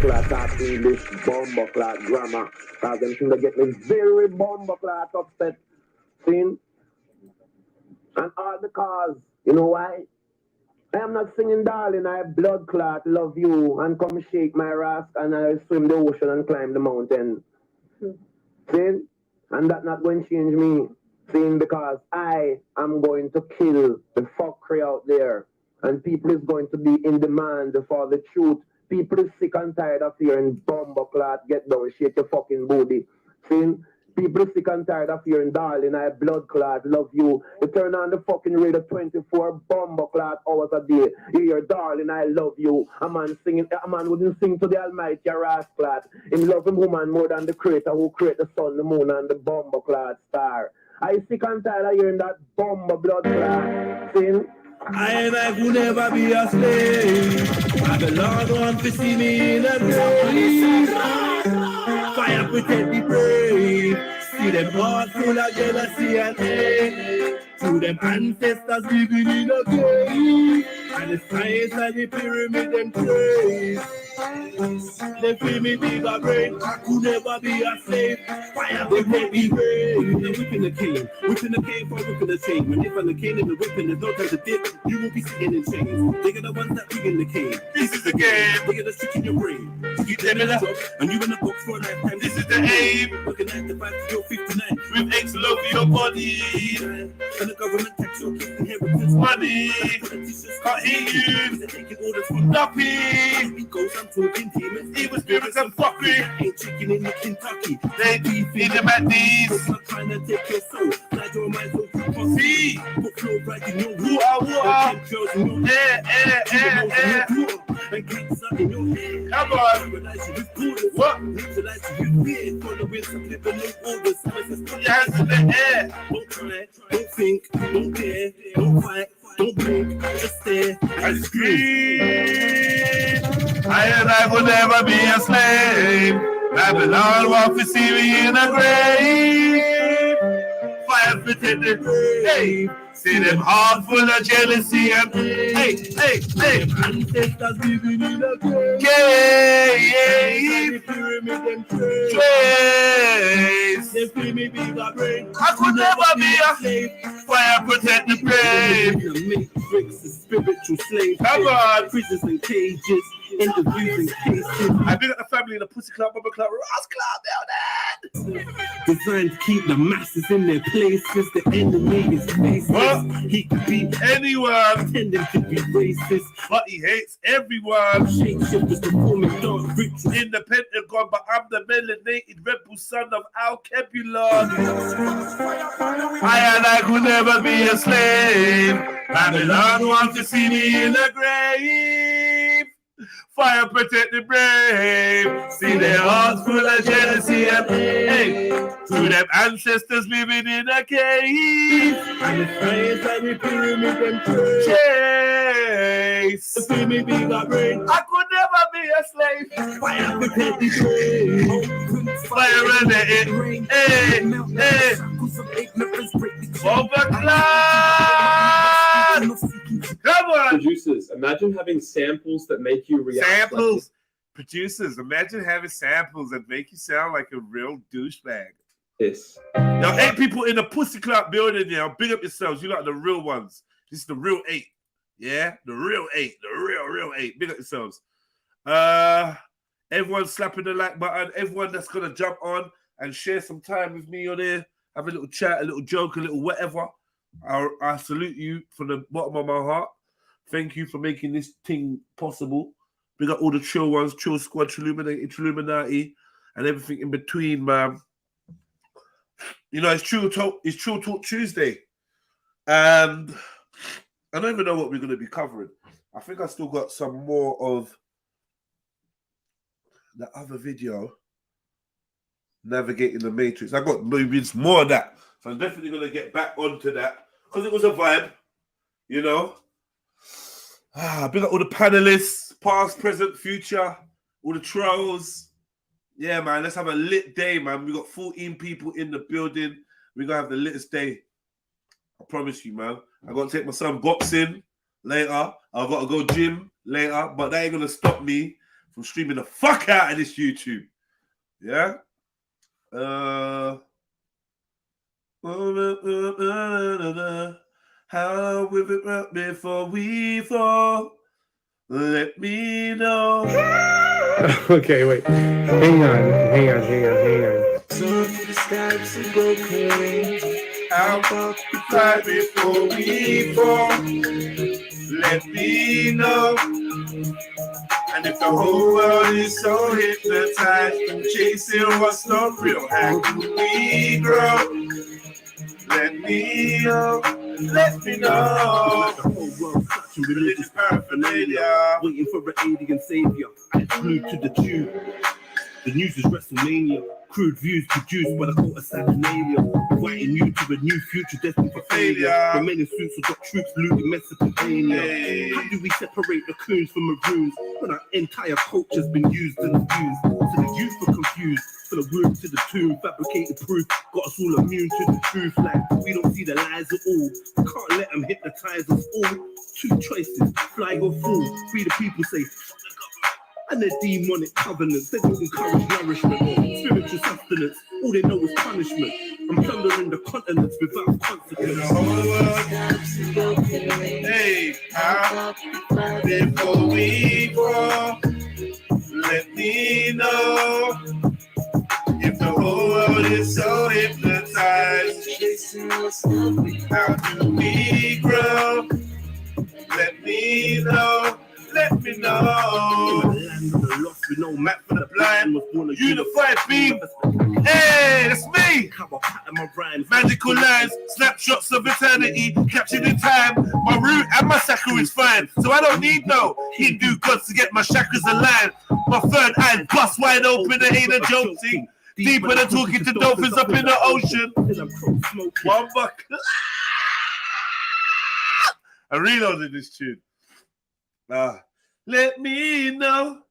class of English, bomber class grammar. Because them things get me very bomber class upset. See? And all because, you know why? I am not singing, darling, I blood clot, love you, and come shake my rasp, and I swim the ocean and climb the mountain. See? And that not going to change me. See? Because I am going to kill the fuckery out there. And people is going to be in demand for the truth. People is sick and tired of hearing bomber clot, get down, shake your fucking booty. See? People sick and tired of hearing, darling, I blood clot, love you. You turn on the fucking radio 24 bomber clot hours a day. You hear, darling, I love you. A man wouldn't sing to the almighty ras clot. Him love him woman more than the creator who create the sun, the moon, and the bomber clot star. I sick and tired of hearing that bomber blood clot. See? I could never be a slave. I the Lord want to see me in a grave. Fire protect the brave. See them heart full of jealousy and hate. To them ancestors living in a cave. And the science and the pyramid them praise. They feel me bigger brain. I could never be a slave. Fire protect the brave. Whipping the cane. Whipping the cane for whipping the chain. When they find the cane in the whipping, there's no time to dip. You won't be sitting in chains. They are the ones that bring in the cane. This is the game. They are the trick in your brain. You them in a job, and you in a box for a lifetime. This is the aim. Looking at the 5 to your 59. With X love for your body. And the government tax your kids inheritance money. Can't hear you. They're taking orders from nothing. He goes, I'm talking demons, evil spirits and fuckery. Ain't chicken in the Kentucky. They be feeding at these. I'm trying to take your soul. Glad your mind's so good. See, put flow right in your water. And cancer in your head. Come on. Realize you with borders. What? Realize you with fear. Following some liberal orders. Your hands in the air. Don't try, don't think, don't care, don't fight, don't blink, just stare and scream. I will never be a slave. Babylon wants to see me in a grave. Fire protect the grave. See them heart full of jealousy and hey. Ancestors living in a cave. Trace. They feel me bigger brain. I could never be a slave. Fire protect the brave. Make bricks and spiritual slaves. Come on. Prisons and cages. Interviews and cases. I've been at the family in the Pussy Club, Bubba Club, Ross Club, building. Designed to keep the masses in their places. The enemy is faceless. He could be anyone, pretending to be racist, but he hates everyone. Shapeshifters performing dark rituals in the Pentagon, but I'm the melanated rebel son of Al Kebulon. I could never be a slave. Babylon wants to see me in a grave. Fire protect the brave. See their hearts full of jealousy and hey, to them ancestors living in a cave. And the science and the pyramid and chase. See me bigger brain. I could never be a slave. Fire protect the brave. Fire and the hey. Come on. Producers, imagine having samples that make you react. Samples. Producers, imagine having samples that make you sound like a real douchebag. This. Now, 8 people in the Pussy Club building now. Big up yourselves. You like the real ones. This is the real 8. Yeah? The real 8. The real 8. Big up yourselves. Everyone slapping the like button. Everyone that's going to jump on and share some time with me on there. Have a little chat, a little joke, a little whatever. I salute you from the bottom of my heart. Thank you for making this thing possible. We got all the Trill ones, Trill Squad, Trilluminati, and everything in between, man. You know, it's Trill Talk Tuesday. And I don't even know what we're going to be covering. I think I still got some more of the other video, Navigating the Matrix. I got maybe more of that. So I'm definitely going to get back onto that because it was a vibe, you know. Big up all the panelists, past, present, future, all the trolls. Yeah, man, let's have a lit day, man. We got 14 people in the building. We're going to have the littest day. I promise you, man. I got to take my son boxing later. I got to go gym later, but that ain't going to stop me from streaming the fuck out of this YouTube. Yeah. How will it work before we fall? Let me know. Okay, wait. Hang on. So the steps to go crazy. How about we fly before we fall? Let me know. And if the whole world is so hypnotized, chasing what's not real, how can we grow? Let me know. Let me know. The whole world touching religious paraphernalia, waiting for an alien savior. I glued to the tube. The news is WrestleMania. Crude views produced by the cult of SATANISM. Inviting you to a new future destined for failure. The men in suits have got troops looting Mesopotamia. Hey. How do we separate the coons from maroons when our entire culture's been used and abused? So the youth are confused. For the womb to the tomb, fabricated proof got us all immune to the truth. Like we don't see the lies at all. We can't let them hypnotize us all. Two choices, fly or fall. We the people say and their demonic covenants. They don't encourage nourishment or spiritual sustenance. All they know is punishment. I'm plundering the continents without consequence. Hey, how before we fall, let me know. If the whole world is so hypnotized, how do we grow? Let me know. Let me know. Land of the lost with no map for the blind. Was born a Unified beam. Hey, that's me. How I pattern my rhymes. Magical lines, snapshots of eternity, captured in time. My root and my sakura is fine, so I don't need no Hindu gods to get my chakras aligned. My third eye bust wide open, it ain't a joke thing. Deeper than talking to dolphins up in the ocean. One buck. I reloaded this tune. Let me know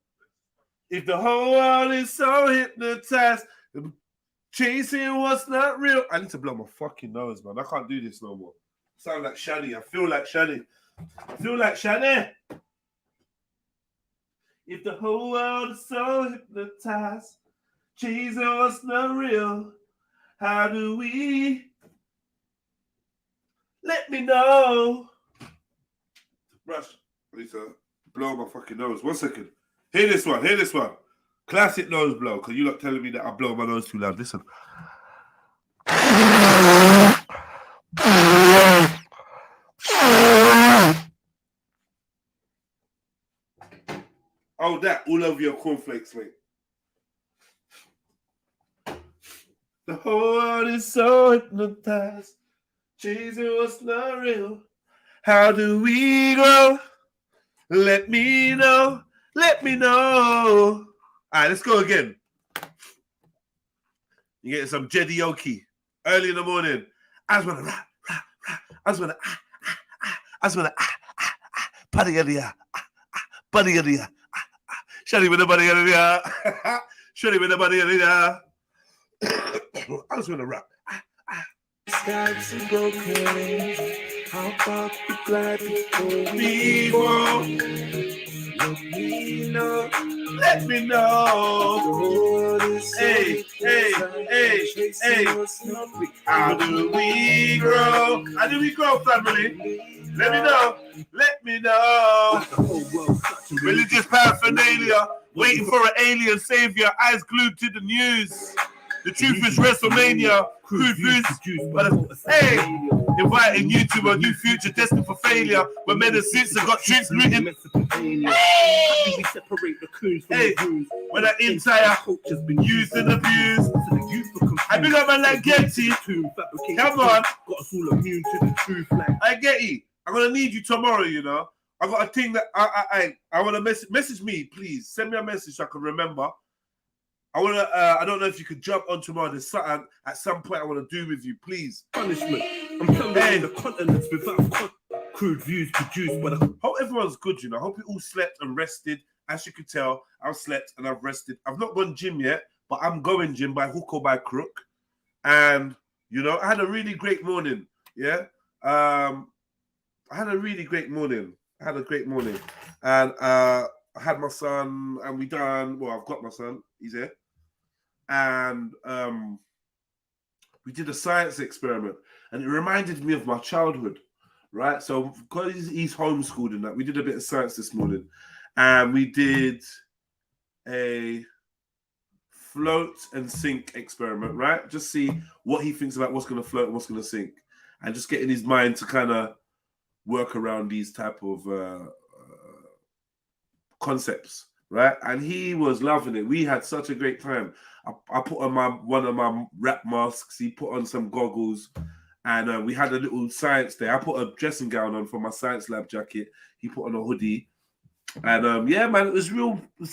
if the whole world is so hypnotized, chasing what's not real. I need to blow my fucking nose, man. I can't do this no more. I sound like Shani. I feel like Shani. If the whole world is so hypnotized, chasing what's not real, how do we? Let me know. Rush. I need to blow my fucking nose. 1 second. Hear this one. Classic nose blow, because you're not telling me that I blow my nose too loud. Listen. Oh, that all over your cornflakes, mate. The whole world is so hypnotized, chasing what's not real. How do we grow? Let me know. All right, let's go again. You get some JEDI early in the morning. I just want to rap. I just want to buddy of the Shady with the buddy of the Shady with the buddy of the I just want to rap. Starts to go crazy. How about we fly before we People, let me know. Hey. How do we grow, family? Let me know. Religious paraphernalia, waiting for an alien savior, eyes glued to the news. The truth is WrestleMania. Crude views, hey, inviting you to a new future destined for failure. Where men in suits have got troops looting. Hey, when that entire culture's been used and abused. I big up my like Getty. Come on, got us all immune to the truth. I get you. I'm gonna need you tomorrow. You know, I got a thing that I want to message me, please. Send me a message so I can remember. I don't know if you could jump on tomorrow. There's something at some point I want to do with you, please. Punishment. I'm telling the continents without crude views produced by the. Hope everyone's good, you know. Hope you all slept and rested. As you could tell, I've slept and I've rested. I've not gone gym yet, but I'm going gym by hook or by crook. And you know, I had a really great morning. Yeah. I had a great morning. And I had my son, and we done. Well, I've got my son. He's here, and we did a science experiment, and it reminded me of my childhood, right? So because he's homeschooled and that, we did a bit of science this morning, and we did a float and sink experiment, right? Just see what he thinks about what's going to float and what's going to sink, and just get in his mind to kind of work around these type of concepts, right? And he was loving it. We had such a great time. I put on one of my rap masks. He put on some goggles, and we had a little science day. I put a dressing gown on for my science lab jacket. He put on a hoodie, and yeah, man, it was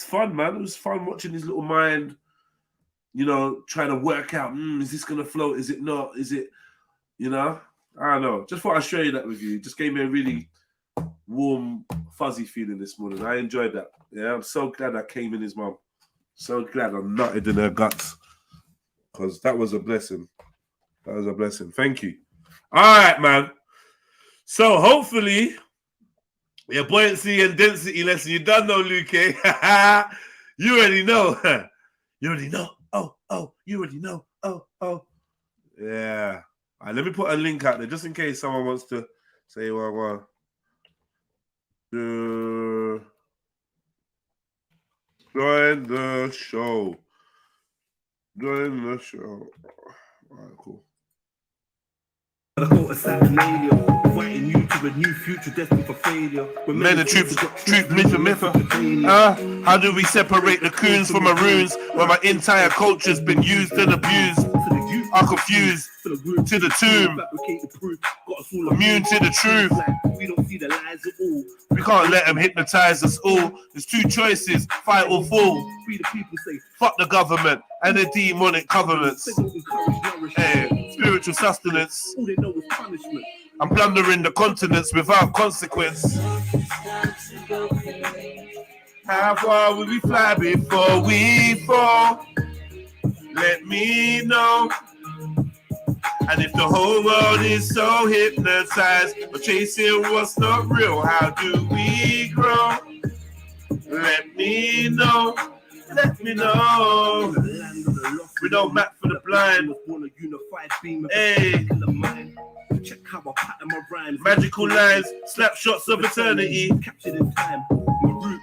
fun, man. It was fun watching his little mind, you know, trying to work out, is this gonna float? Is it not? Is it, you know? I don't know. Just thought I'd share that with you. Just gave me a really warm, fuzzy feeling this morning. I enjoyed that. Yeah, I'm so glad I came in his mum. So glad I nutted in her guts, because that was a blessing. That was a blessing. Thank you. All right, man. So hopefully, your buoyancy and density lesson, you done know, Luke. You already know. You already know. Oh, you already know. Oh. Yeah. All right, let me put a link out there just in case someone wants to say, well. Join the show. Join the show. All right, cool. Inviting you to a new future destined for failure. Men and truth, myth and myth. How do we separate the coons from maroons when my entire culture's been used and abused? I'm confused to the tomb, immune to the truth. We don't see the lies at all. We can't let them hypnotize us all. There's two choices, fight or fall. We the people say, fuck the government and the demonic covenants. Hey, spiritual sustenance. all they know is punishment. I'm plundering the continents without consequence. How far will we fly before we fall? Let me know. And if the whole world is so hypnotized or chasing what's not real, how do we grow? Let me know. Let me know. We don't map for the blind. Hey. Check how I pattern my rhymes. Magical lines, snapshots of eternity. Captured in time.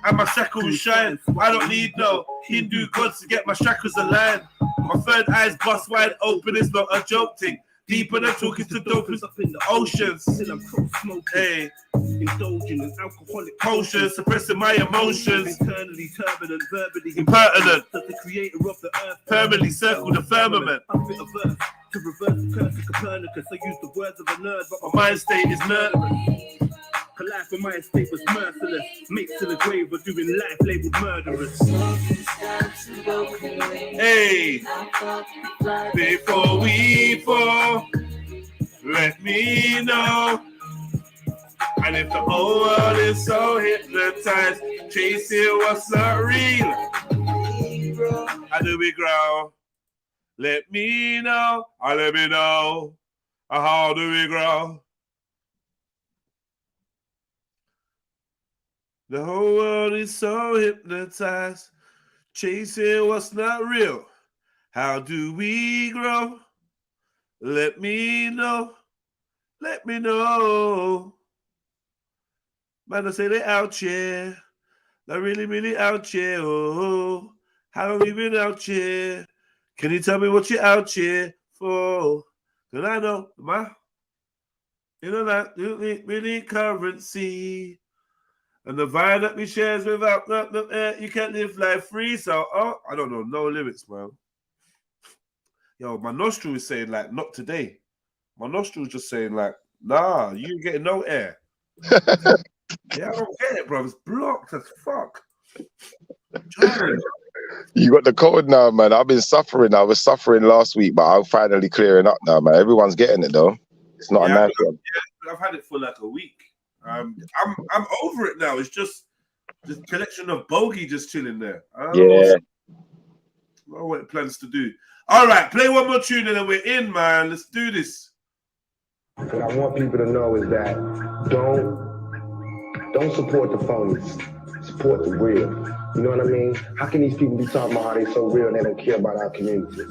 And my shackles shine. I don't need no Hindu gods to get my chakras aligned. My third eye's bust wide open, it's not a joke thing. Deeper than talking to dopers up in the oceans. Still I'm smoking. Hey, indulging in alcoholic potions, suppressing my emotions. Internally turbulent, verbally impertinent. That the creator of the earth permanently circle the firmament. I fit a verse to reverse the curse of Copernicus. I use the words of a nerd, but my mind state is murderous. Life in my estate was merciless. Mates to the grave were doing life labeled murderers. Hey, before we fall, let me know. And if the whole world is so hypnotized, chasing what's not real, how do we grow? Let me know. Let me know. How do we grow? The whole world is so hypnotized, chasing what's not real. How do we grow? Let me know. Let me know. Man, I say they out here. They're really, really out here. Oh, how long you been out here? Can you tell me what you're out here for? Cause I know, you know that really currency. And the vibe that we shares without the air, you can't live life free. So, I don't know, no lyrics, man. Yo, my nostril is saying like, not today. My nostril is just saying like, nah, you ain't getting no air. Yeah, I don't get it, bro. It's blocked as fuck. You got the cold now, man. I've been suffering. I was suffering last week, but I'm finally clearing up now, man. Everyone's getting it though. It's not a nice one. Yeah, I've had it for like a week. I'm over it now. It's just this collection of bogey just chilling there. I don't know what it plans to do. All right, play one more tune and then we're in, man. Let's do this. What I want people to know is that don't support the phonies. support the real. You know what I mean? How can these people be talking about how they so real and they don't care about our community?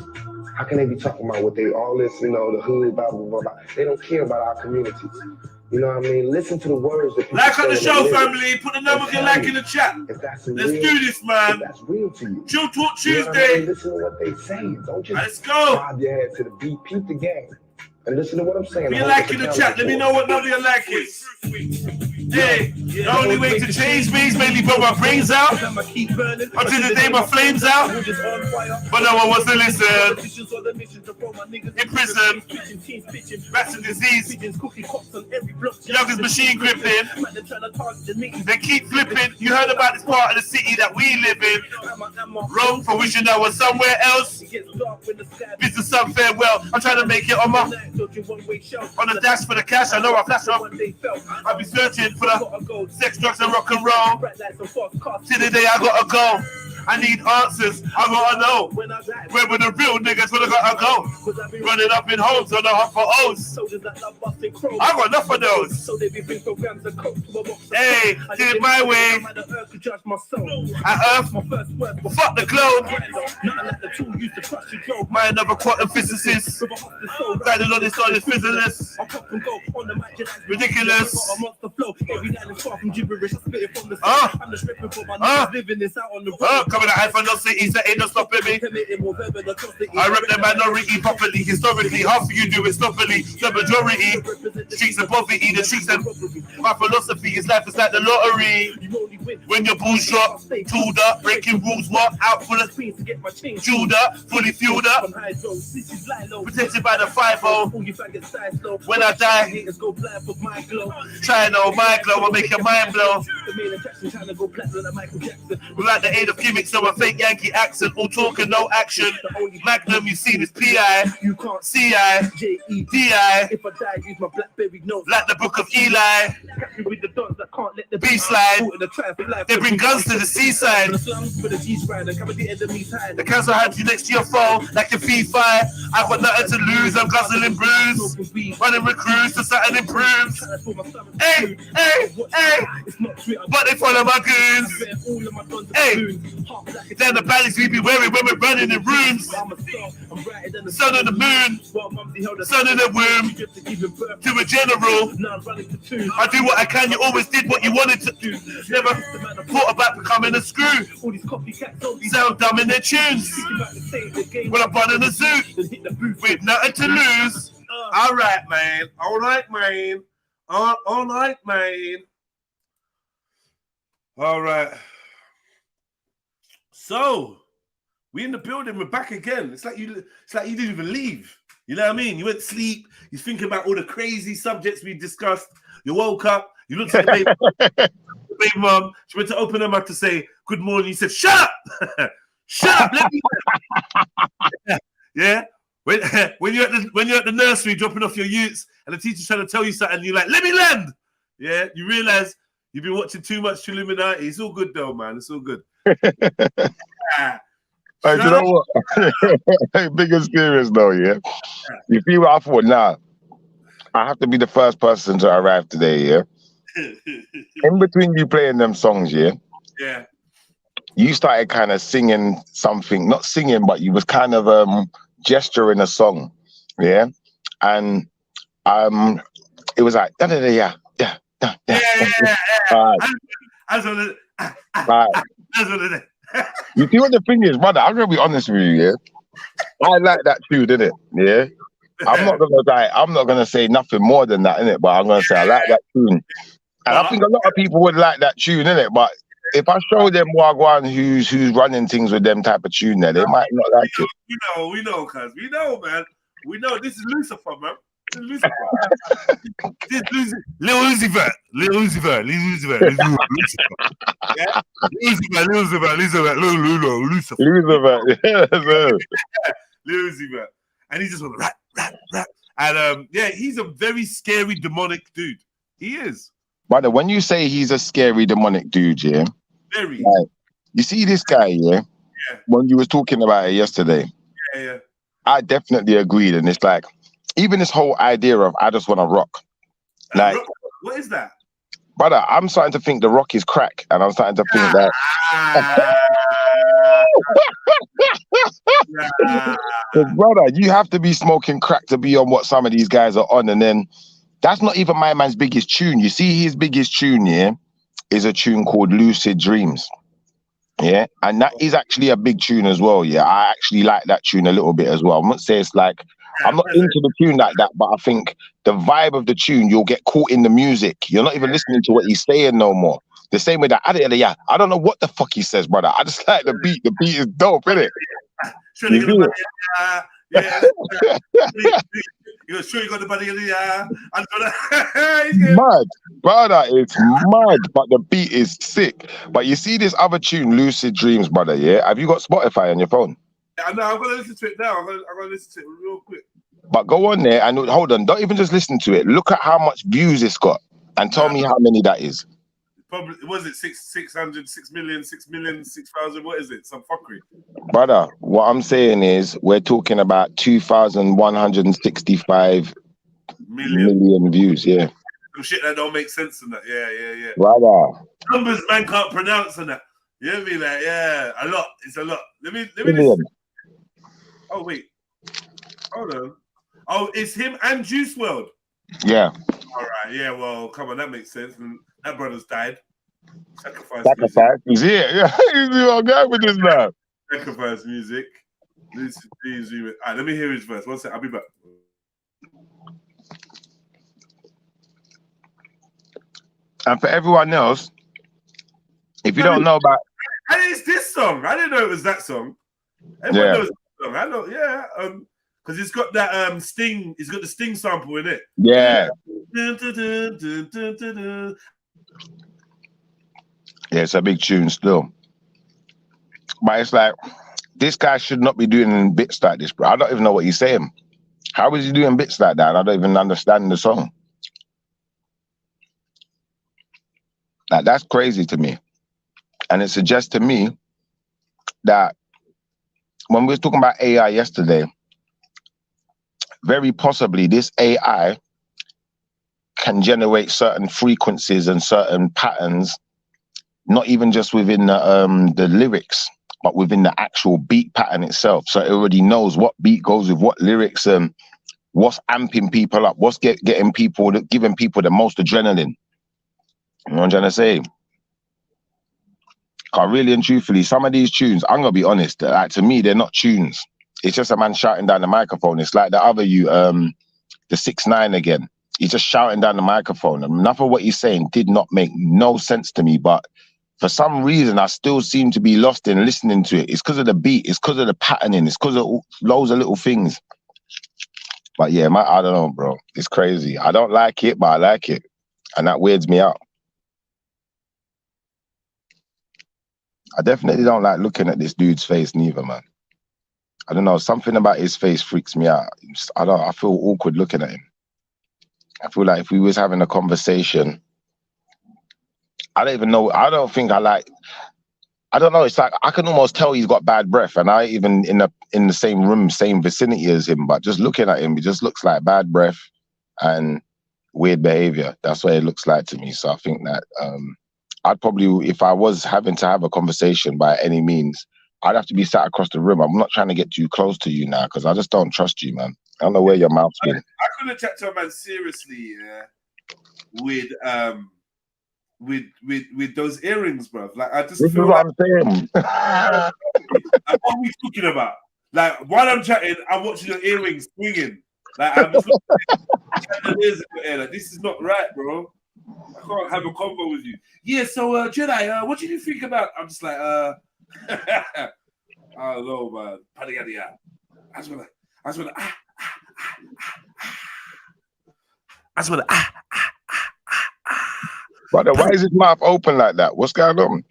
How can they be talking about what they, all this, you know, the hood, blah, blah, blah, blah. They don't care about our communities. You know what I mean? Listen to the words that people Like on the say show, in family. Put the number if you like in the chat. If that's Let's real, do this, man. if that's real to you. Chill Talk You know what I Tuesday. mean? Listen to what they say. Don't just Let's go. bob your head to the beat. Peep the game. And listen to what I'm saying. If you like in the chat, let me know what number you like is. Hey, the only way to change me is mainly blow my brains out until the day my flames out. But no one wants to listen. In prison, rats and disease, youngest machine gripping. They keep flipping. You heard about this part of the city that we live in. Wrong for wishing I was somewhere else. Business some farewell. I'm trying to make it on my the dash for the cash. I know I flash up. I'll be searching for the sex, drugs, and rock and roll. Till the day I gotta go. I need answers. I gotta know where were the real niggas when I gotta go. Running up in homes on the hunt for O's. I got enough of those. Hey, did it my way. At Earth, well, fuck the globe. My another quantum physicist. Riding on this physicist. Ridiculous. Coming out from those cities that ain't no stopping me. I rep the minority properly. Historically, half of you do it stoppily. The majority, streets of poverty, the streets of my philosophy is life is like the lottery. When your balls drop, tooled up, breaking rules, what? Out full of jeweled up, fully fueled up, protected by the 5-0. When I die, try know my glow will make your mind blow. Without the aid of gimmicks, so a fake Yankee accent, all talk and no action. Magnum, you see this PI, CI, DI, like the book of Eli. B-slide, they bring guns to the seaside. The council had you next to your phone, like your fee fire. I got nothing to lose, I'm guzzling brews. Running recruits to something improves. Hey, hey, hey, but they follow my goons. Hey, they're the baddies we be wearing when we're running in rooms. Son of the moon, son of the womb, to a general. I do what I can, you always did what you wanted to do. Never thought about becoming a screw. Sound dumb in their tunes. Well, I'm running a zoo with nothing to lose. All right, man. All right, man. All right, man. All right. So, we in the building. We're back again. It's like you didn't even leave. You know what I mean? You went to sleep. You're thinking about all the crazy subjects we discussed. You woke up. You looked at the baby mom. She went to open her mouth to say good morning. You said, "Shut up, shut up." Let me yeah. When you're at the nursery dropping off your youths and the teacher's trying to tell you something, you're like, "Let me land." Yeah. You realize you've been watching too much Trilluminati. It's all good though, man. It's all good. Hey, you know what? Hey, big experience though, yeah. You see what I thought? Nah, I have to be the first person to arrive today, yeah. In between you playing them songs, yeah. Yeah. You started kind of singing something, not singing, but you was kind of gesturing a song, yeah. And it was like yeah. You see what the thing is, brother? I'm gonna be honest with you, yeah. I like that tune, innit? Yeah. I'm not gonna say nothing more than that, innit? But I'm gonna say I like that tune. And I think a lot of people would like that tune, innit? But if I show them Wagwan who's running things with them type of tune there, they might not like it. We know, cuz. We know, man. We know this is Lucifer, man. This is Lil Uzi Vert. Yeah? Lucifer. Lil Uzi Vert. And he's just on rap. And yeah, he's a very scary, demonic dude. He is. Brother, when you say he's a scary, demonic dude, yeah? Very. Like, you see this guy, yeah? Yeah. When you was talking about it yesterday. Yeah. I definitely agreed. And it's like, even this whole idea of I just want to rock. Like, what is that? brother, I'm starting to think the rock is crack, and I'm starting to think that. Brother, you have to be smoking crack to be on what some of these guys are on, and then that's not even my man's biggest tune. You see, his biggest tune, yeah, is a tune called Lucid Dreams. Yeah, and that is actually a big tune as well. Yeah, I actually like that tune a little bit as well. I'm not saying it's like I'm not into the tune like that, but I think the vibe of the tune, you'll get caught in the music. You're not even listening to what he's saying no more. The same way that I don't know what the fuck he says, brother. I just like the beat. The beat is dope, innit? You're sure you got the body in the mad, brother. It's mad, but the beat is sick. But you see this other tune, Lucid Dreams, brother. Yeah, have you got Spotify on your phone? Yeah, no, I'm gonna listen to it now. I'm gonna listen to it real quick. But go on there and hold on. Don't even just listen to it. Look at how much views it's got, and tell me how many that is. Probably was it 600, 6 million, 6 million, 6,000? What is it? Some fuckery, brother. What I'm saying is, we're talking about 2,165 million views. Yeah, some shit that don't make sense in that. Yeah. Brother, numbers man can't pronounce on that. You know what I mean? Like, yeah, a lot. It's a lot. Let me. Oh wait, hold on. Oh, it's him and Juice WRLD. Yeah. All right. Yeah. Well, come on, that makes sense. And that brother's died. Sacrifice. He's here. Yeah. You see what I'm going with this now? Sacrifice music. All right, let me hear his verse. One sec. I'll be back. And for everyone else, if you don't know about, and it's this song. I didn't know it was that song. Everyone knows that song. I know. Yeah. Because it's got that Sting. It's got the Sting sample in it. Yeah. Yeah, it's a big tune still. But it's like, this guy should not be doing bits like this, bro. I don't even know what he's saying. How is he doing bits like that? I don't even understand the song. Like, that's crazy to me. And it suggests to me that when we were talking about AI yesterday, very possibly this AI can generate certain frequencies and certain patterns, not even just within the lyrics, but within the actual beat pattern itself. So it already knows what beat goes with what lyrics and what's amping people up, what's getting people, giving people the most adrenaline. You know what I'm trying to say? Really and truthfully, some of these tunes, I'm gonna be honest, like, to me, they're not tunes. It's just a man shouting down the microphone. It's like the other the 6ix9ine again. He's just shouting down the microphone. And enough of what he's saying did not make no sense to me. But for some reason, I still seem to be lost in listening to it. It's because of the beat. It's because of the patterning. It's because of loads of little things. But yeah, I don't know, bro. It's crazy. I don't like it, but I like it. And that weirds me out. I definitely don't like looking at this dude's face neither, man. I don't know, something about his face freaks me out. I feel awkward looking at him. I feel like if we was having a conversation, I don't even know, I don't know, it's like I can almost tell he's got bad breath, and I even in the same room, same vicinity as him, but just looking at him, he just looks like bad breath and weird behavior. That's what it looks like to me. So I think that I'd probably, if I was having to have a conversation by any means, I'd have to be sat across the room. I'm not trying to get too close to you now because I just don't trust you, man. I don't know where your mouth's been. I couldn't chat to a man seriously, with those earrings, bro. Like, I just feel like, I'm saying. like, what are we talking about? Like, while I'm chatting, I'm watching your earrings swinging. Like, I'm just like, this is not right, bro. I can't have a convo with you. Yeah, so Jedi, what did you think about? I'm just like, I don't know, man. I just wanna Brother, why is his mouth open like that? What's going on?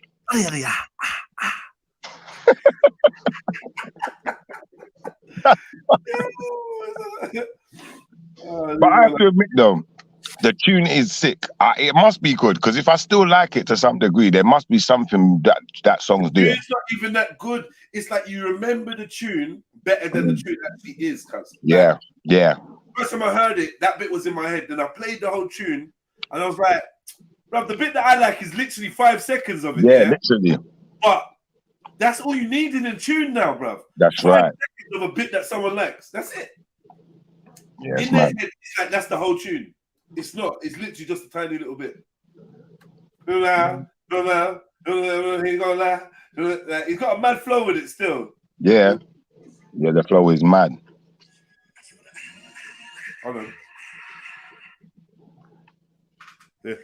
But I have to admit though, the tune is sick. It must be good, because if I still like it to some degree, there must be something that song's doing. It's not even that good. It's like you remember the tune better than the tune actually is, cuz. Yeah, yeah. First time I heard it, that bit was in my head. Then I played the whole tune, and I was like, Bruv, the bit that I like is literally 5 seconds of it. Yeah, literally. But that's all you need in a tune now, bruv. That's 5 right. seconds of a bit that someone likes. That's it. Yeah, in their head, it's like that's the whole tune. It's not. It's literally just a tiny little bit. He's got a mad flow with it still. Yeah. Yeah, the flow is mad. Hold on. Yeah.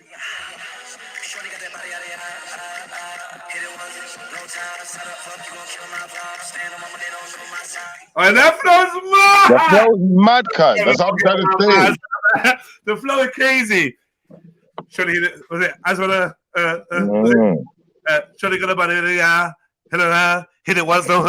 Oh, that flow's mad! The flow's mad, cuz. That's what I'm trying to say. The flow is crazy. Shorty, was it? As well, Shorty got about it, yeah. Hit it once, no,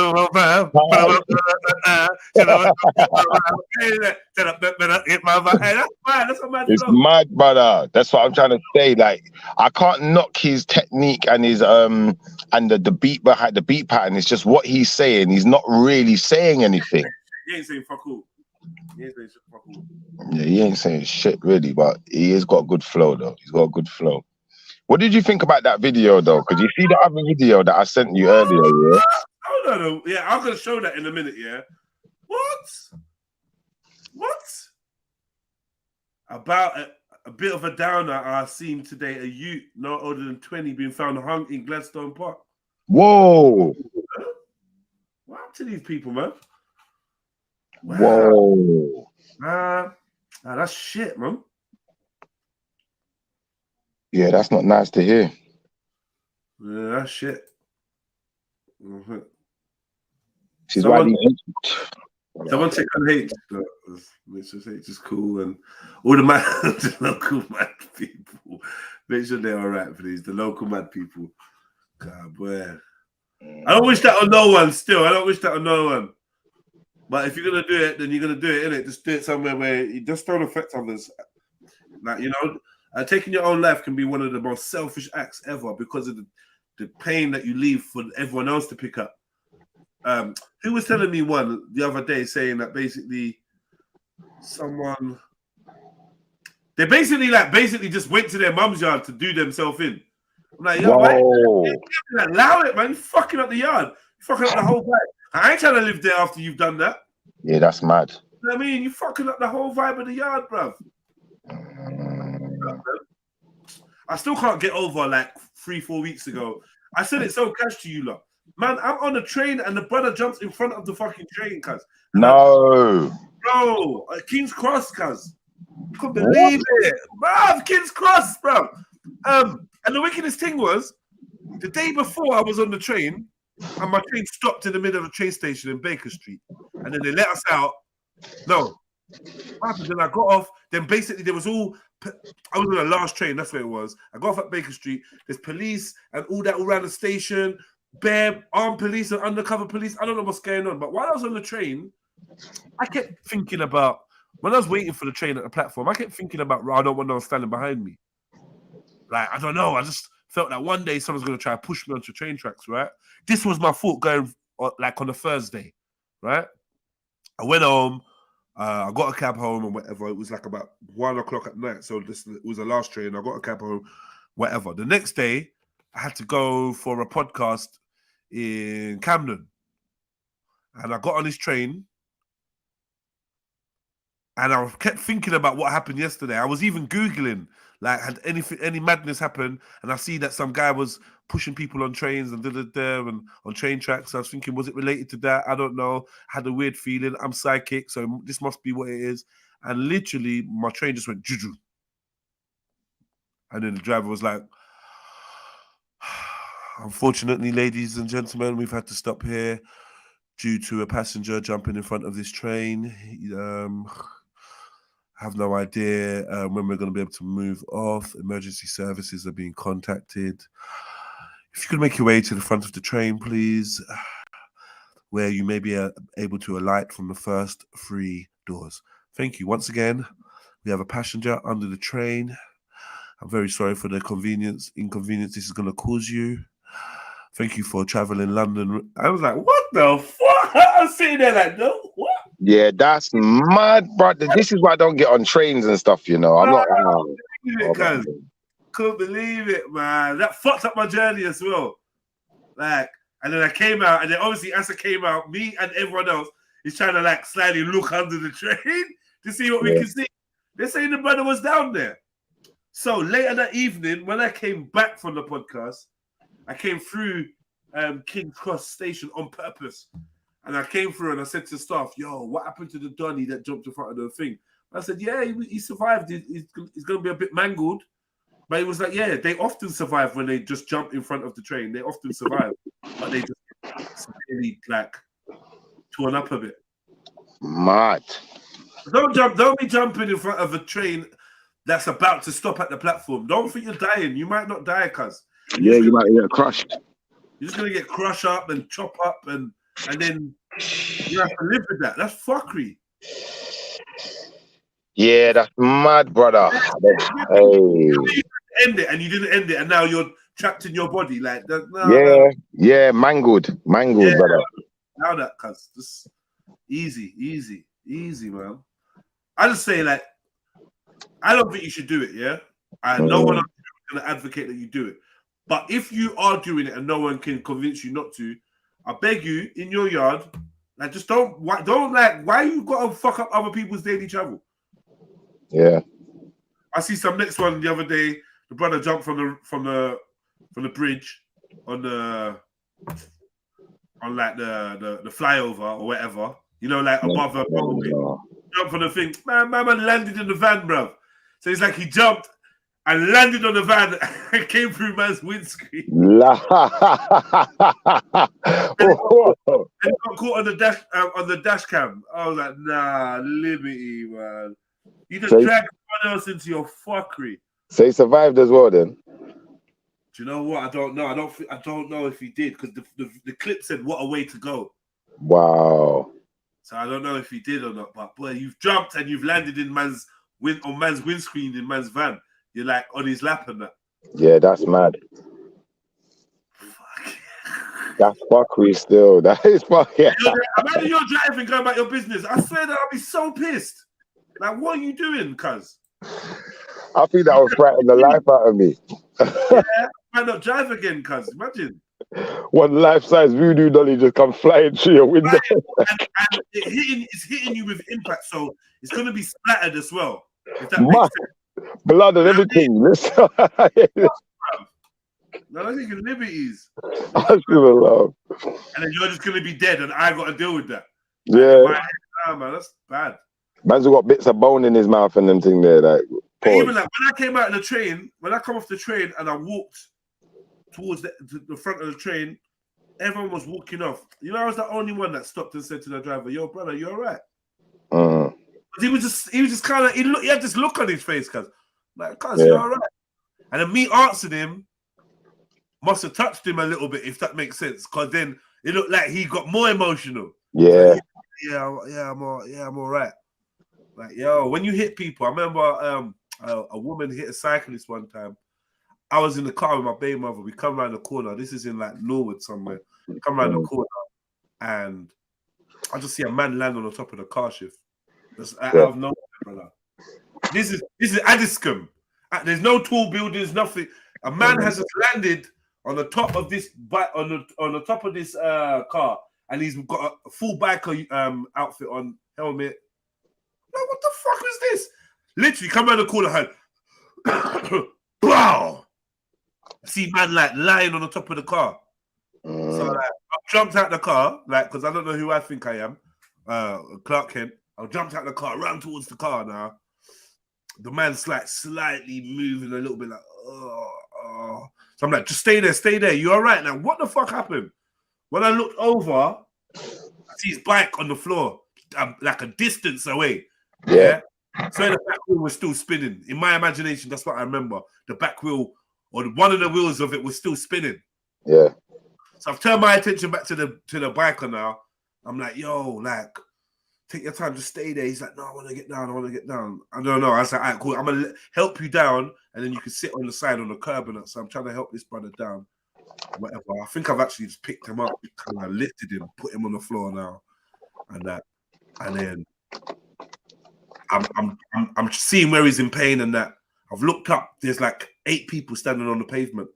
it's mad, brother. That's what I'm trying to say. Like, I can't knock his technique and his and the beat behind the beat pattern. It's just what he's saying. He's not really saying anything. He ain't saying fuck all. He ain't saying fuck all. Yeah, he ain't saying shit really, but he has got a good flow though. He's got a good flow. What did you think about that video though? Because you see the other video that I sent you earlier, yeah? Hold on, yeah, I'm gonna show that in a minute, yeah. What? About a bit of a downer I seen today, a youth no older than 20 being found hung in Gladstone Park. Whoa. What happened to these people, man? Wow. Whoa. Nah, that's shit, man. Yeah, that's not nice to hear. Yeah, that's shit. Mm-hmm. Someone check on H. Mrs. H is cool, and all the the local mad people. Make sure they're all right, please. The local mad people. God, boy. I don't wish that on no one. Still, I don't wish that on no one. But if you're gonna do it, then you're gonna do it, innit? Just do it somewhere where you just don't affect others. Like, you know, taking your own life can be one of the most selfish acts ever because of the pain that you leave for everyone else to pick up. Who was telling me one the other day saying that basically someone they basically just went to their mum's yard to do themselves in. I'm like, yo, man, allow it, man. You're fucking up the yard. You're fucking up the whole vibe. I ain't trying to live there after you've done that. Yeah, that's mad. You know what I mean? You're fucking up the whole vibe of the yard, bruv. I still can't get over like 3-4 weeks ago. I said it so cash to you lot. Man, I'm on the train and the brother jumps in front of the fucking train, cuz. No. Bro, King's Cross, cuz. I couldn't believe it. Bro, King's Cross, bro. And the wickedest thing was, the day before I was on the train, and my train stopped in the middle of a train station in Baker Street. And then they let us out. No. What happened? Then I got off. Then basically there was all... I was on the last train, that's where it was. I got off at Baker Street. There's police and all that all around the station. Bare armed police and undercover police. I don't know what's going on. But while I was on the train, I kept thinking about... When I was waiting for the train at the platform, I kept thinking about, I don't want no one standing behind me. Like, I don't know. I just felt like one day someone's going to try to push me onto train tracks, right? This was my thought going, like, on a Thursday, right? I went home. I got a cab home and whatever. It was like about 1 o'clock at night. So it was the last train. I got a cab home, whatever. The next day, I had to go for a podcast in Camden. And I got on this train. And I kept thinking about what happened yesterday. I was even Googling, like, had any madness happen? And I see that some guy was pushing people on trains and and on train tracks. I was thinking, was it related to that? I don't know. I had a weird feeling. I'm psychic, so this must be what it is. And literally, my train just went juju. And then the driver was like, unfortunately, ladies and gentlemen, we've had to stop here due to a passenger jumping in front of this train. I have no idea when we're going to be able to move off. Emergency services are being contacted. If you could make your way to the front of the train, please, where you may be able to alight from the first 3 doors. Thank you. Once again, we have a passenger under the train. I'm very sorry for the inconvenience this is going to cause you. Thank you for traveling London. I was like, what the fuck? I was sitting there like, no, what? Yeah, that's mad, brother. This is why I don't get on trains and stuff, you know. I'm not... couldn't believe it, man. That fucked up my journey as well. Like, and then I came out, and then obviously as I came out, me and everyone else is trying to like slightly look under the train to see what we can see. They're saying the brother was down there. So later that evening, when I came back from the podcast, I came through King's Cross Station on purpose. And I came through and I said to staff, yo, what happened to the Donny that jumped in front of the thing? I said, yeah, he survived. He's going to be a bit mangled. But he was like, yeah, they often survive when they just jump in front of the train. They often survive. But they just really, like, torn up a bit. Mad. Don't be jumping in front of a train that's about to stop at the platform. Don't think you're dying. You might not die, cuz. Yeah, you might get crushed. You're just going to get crushed up and chop up and then you have to live with that. That's fuckery. Yeah, that's mad, brother. Hey. You end it and you didn't end it, and now you're trapped in your body. Like that. No. Yeah, mangled, yeah, brother. Now that, cuz just easy, man. I just say, like, I don't think you should do it. Yeah, and no one is going to advocate that you do it. But if you are doing it and no one can convince you not to, I beg you, in your yard, like, just don't why you got to fuck up other people's daily travel? Yeah. I see some next one the other day. The brother jumped from the bridge on the flyover or whatever. You know, like above a motorway. Jumped from the thing. Man landed in the van, bruv. So it's like he jumped and landed on the van and came through man's windscreen. And got caught on the dash cam. I was like, nah, liberty, man. You just drag someone else into your fuckery. So he survived as well, then. Do you know what? I don't know. I don't know if he did, because the clip said what a way to go. Wow. So I don't know if he did or not. But boy, you've jumped and you've landed in man's windscreen in man's van. You're like on his lap and that. Yeah, that's mad. Fuck. That's fuckery still. That is fucking. Imagine you're driving, going about your business. I swear that I'll be so pissed. Like, what are you doing, cuz? I think that would frighten the life out of me. Yeah, I might not drive again, cuz. Imagine. One life-size voodoo dolly just come flying through your window. And it's hitting you with impact, so it's going to be splattered as well. If that makes sense. Blood and everything. No, I think it's liberties. I should love. And then you're just going to be dead, and I got to deal with that. Yeah. Man, that's bad. Man's got bits of bone in his mouth and them thing there. Like, even like when I came out of the train, when I come off the train and I walked towards the front of the train, everyone was walking off. You know, I was the only one that stopped and said to the driver, "Yo, brother, you all right?" He was just kind of, he had this look on his face, cuz, like, cuz, you all right? And then me answering him must have touched him a little bit, if that makes sense, because then it looked like he got more emotional. Yeah. I'm all right. Like, yo, when you hit people, I remember a woman hit a cyclist one time. I was in the car with my baby mother. We come around the corner. This is in like Norwood somewhere. We come around the corner, and I just see a man land on the top of the car shift. That's out of nowhere, brother. This is Addiscombe. There's no tall buildings, nothing. A man has just landed on the top of this on the top of this car, and he's got a full biker outfit on, helmet. Like, what the fuck is this? Literally, come around the corner, and wow! See man like lying on the top of the car. So like, I jumped out the car, like, because I don't know who I think I am, Clark Kent. I jumped out the car, ran towards the car now. The man's like slightly moving a little bit, like, oh. So I'm like, just stay there. You all right now? What the fuck happened? When I looked over, I see his bike on the floor, like a distance away. Yeah. So the back wheel was still spinning. In my imagination, that's what I remember. The back wheel, or one of the wheels of it, was still spinning. Yeah. So I've turned my attention back to the biker now. I'm like, yo, like, take your time, just stay there. He's like, no, I want to get down. I don't know. I was like, all right, cool. I'm gonna help you down, and then you can sit on the side on the curb and that. So I'm trying to help this brother down. Whatever. I think I've actually just picked him up, kind of lifted him, put him on the floor now, and that, and then I'm seeing where he's in pain and that. I've looked up. There's like 8 people standing on the pavement.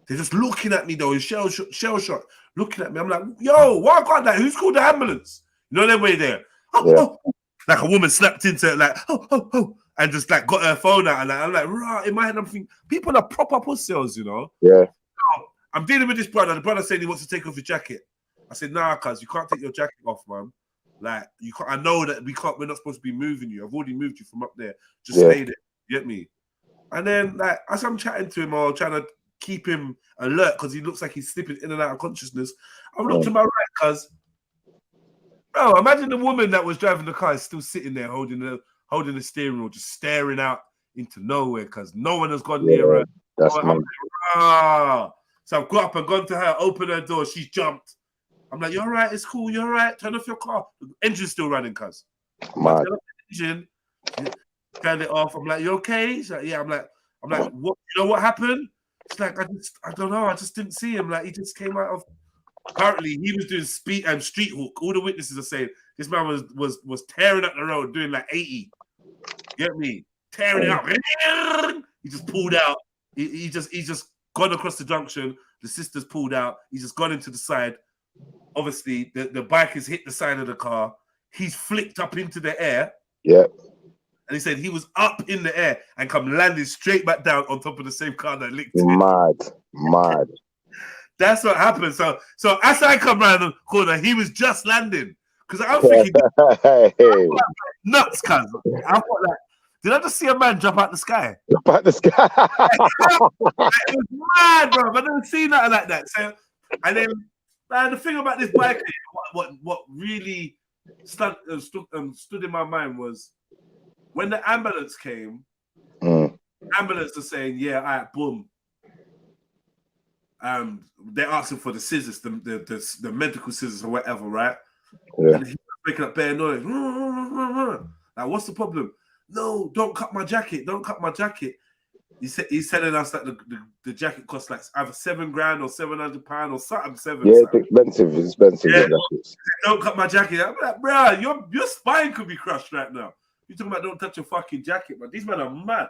They're just looking at me though, shell shot, looking at me. I'm like, yo, why got that? Who's called the ambulance? You know that way there. Like a woman snapped into it, like, and just like got her phone out. And I'm like, right, in my head, I'm thinking, people are proper pussies, you know? Yeah. So I'm dealing with this brother. The brother said he wants to take off his jacket. I said, nah, cuz you can't take your jacket off, man. Like, you can't. I know that we're not supposed to be moving you. I've already moved you from up there. Just stay there. You get me? And then, like, as I'm chatting to him or trying to keep him alert because he looks like he's slipping in and out of consciousness, I'm looking to my right, cuz. Bro, imagine the woman that was driving the car is still sitting there holding the steering wheel, just staring out into nowhere because no one has gone near her. That's So I've got up and gone to her, opened her door, she's jumped. I'm like, you're all right, it's cool, you're all right, turn off your car. The engine's still running, cuz. Turn off the engine, turn it off. I'm like, you okay? She's like, yeah. I'm like, what? You know what happened? It's like, I don't know, I just didn't see him. Like, he just came out of. Apparently, he was doing street hook. All the witnesses are saying this man was tearing up the road, doing like 80. Get me? Tearing it up. He just pulled out. He just gone across the junction. The sisters pulled out. He's just gone into the side. Obviously, the bike has hit the side of the car. He's flicked up into the air. Yeah. And he said he was up in the air and come landing straight back down on top of the same car that licked him. Mad. That's what happened. So as I come around the corner, he was just landing. Because I'm thinking, nuts, cuz. I thought like, did I just see a man jump out the sky? Jump out the sky. It was mad, bro. I've never seen nothing like that. So, and then, man, the thing about this bike, what really stood in my mind was when the ambulance came, ambulance are saying, yeah, all right, boom. They're asking for the scissors, the medical scissors or whatever, right? Yeah. And he's making up bare noise. Like, what's the problem? No, don't cut my jacket. Don't cut my jacket. He's telling us that the jacket costs like either $7 grand or £700 or something. Yeah, it's expensive. Yeah. Don't cut my jacket. I'm like, bro, your spine could be crushed right now. You're talking about don't touch your fucking jacket, man. These men are mad.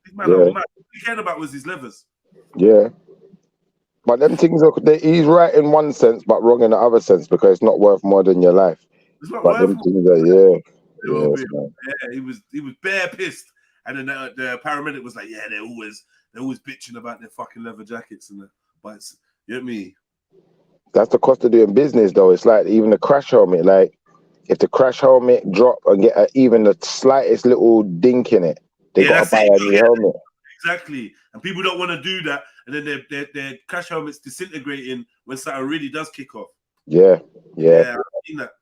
These men are mad. What he cared about was his levers. Yeah. But them things he's right in one sense, but wrong in the other sense because it's not worth more than your life. It's not but worth more. He was bare pissed. And then the paramedic was like, yeah, they're always bitching about their fucking leather jackets and that. But it's, you know what I mean? That's the cost of doing business, though. It's like even the crash helmet. Like if the crash helmet drop and get even the slightest little dink in it, they got to buy a new helmet. Exactly. And people don't want to do that. And then their crash helmets disintegrating when something really does kick off. Yeah, I've seen that.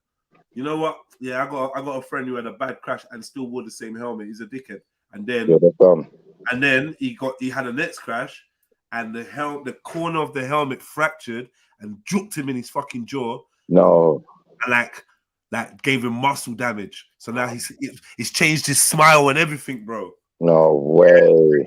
You know what? Yeah, I got a friend who had a bad crash and still wore the same helmet. He's a dickhead. And then he had a next crash, and the corner of the helmet fractured and juked him in his fucking jaw. No, and like gave him muscle damage. So now he's changed his smile and everything, bro. No way.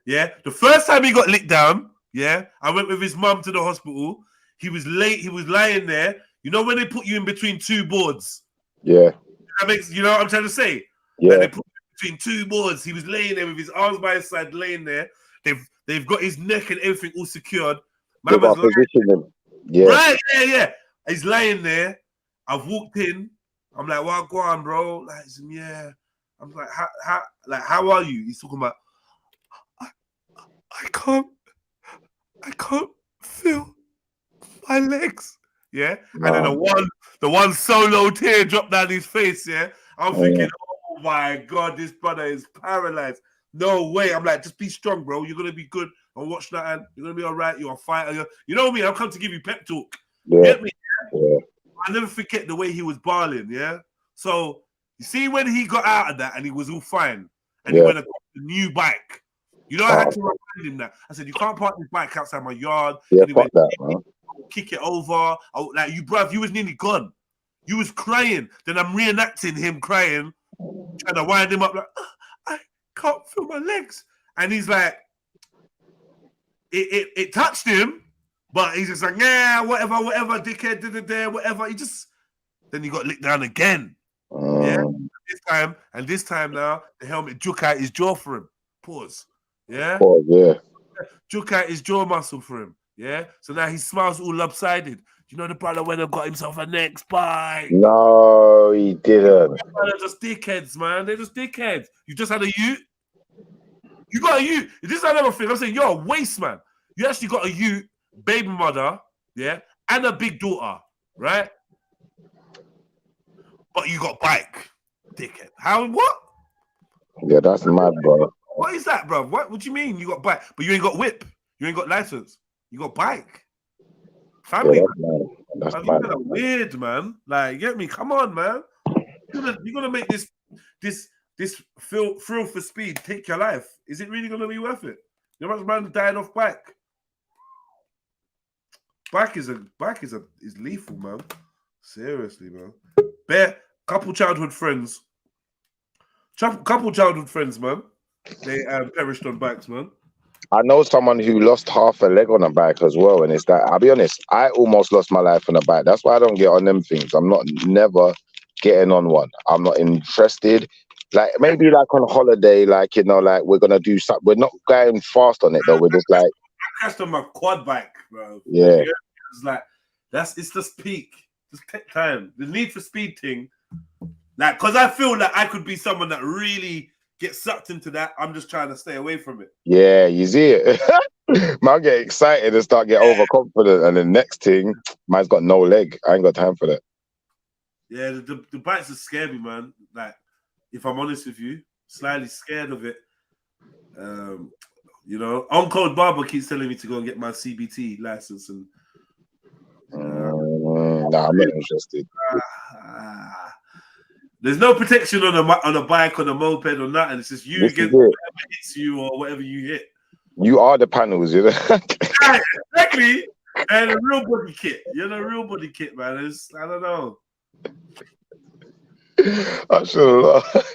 Yeah, the first time he got licked down, yeah, I went with his mum to the hospital. He was late. He was lying there. You know when they put you in between two boards? Yeah. That makes, you know what I'm trying to say? Yeah. They put between two boards. He was laying there with his arms by his side, laying there. They've got his neck and everything all secured. Man was position him. Yeah. Right, yeah. He's lying there. I've walked in. I'm like, well, go on, bro. Like, yeah. I'm like, how are you? He's talking about, I can't feel my legs. Yeah. No. And then the one solo tear dropped down his face. Yeah. I'm thinking, oh my God, this brother is paralyzed. No way. I'm like, just be strong, bro. You're gonna be good. And watch that, and you're gonna be all right. You're a fighter. You know me. I've come to give you pep talk. Yeah. Get me? Yeah. I never forget the way he was bawling. Yeah. So you see when he got out of that and he was all fine, and he went and got a new bike. You know, I had to remind him that. I said, you can't park this bike outside my yard. Yeah, fuck that, man. Kick it over. Like, you, bruv, you was nearly gone. You was crying. Then I'm reenacting him crying, trying to wind him up like, I can't feel my legs. And he's like, it touched him, but he's just like, yeah, whatever, dickhead, whatever. Then he got licked down again. Yeah. This time now, the helmet juke out his jaw for him. Pause. Yeah. Pause, yeah. Took out his jaw muscle for him. Yeah. So now his smile's all lopsided. You know the brother went and got himself a next bike. No, he didn't. They're just dickheads, man. They're just dickheads. You just had a ute. You got a ute. This is another thing. I'm saying you're a waste, man. You actually got a ute, baby mother, yeah, and a big daughter, right? But you got bike, dickhead. How? What? Yeah, that's mad, bro. What is that, bro? What do you mean you got bike, but you ain't got whip? You ain't got license. You got bike. Family. Yeah, that's man. mad. You're weird, man. Like, get me? Come on, man. You're gonna make this thrill for speed take your life. Is it really gonna be worth it? You know how much man died off bike? Bike is lethal, man. Seriously, man. Couple childhood friends, man. They perished on bikes, man. I know someone who lost half a leg on a bike as well, and it's that. I'll be honest, I almost lost my life on a bike. That's why I don't get on them things. I'm not never getting on one. I'm not interested. Like maybe like on holiday, like you know, like we're gonna do something. We're not going fast on it though. We're just like I crashed on my quad bike, bro. Yeah. It's like it's just peak. Just take time. The need for speed thing. Like, cause I feel like I could be someone that really gets sucked into that. I'm just trying to stay away from it. Yeah, you see it. Man get excited and start get overconfident, and the next thing, man's got no leg. I ain't got time for that. Yeah, the bikes are scary, man. Like, if I'm honest with you, slightly scared of it. You know, Uncle Barber keeps telling me to go and get my CBT license, and nah, I'm not interested. There's no protection on a bike, on a moped, or nothing. It's just you against whatever hits you or whatever you hit. You are the panels, you know. Exactly. And a real body kit. You're the real body kit, man. I don't know. I should have.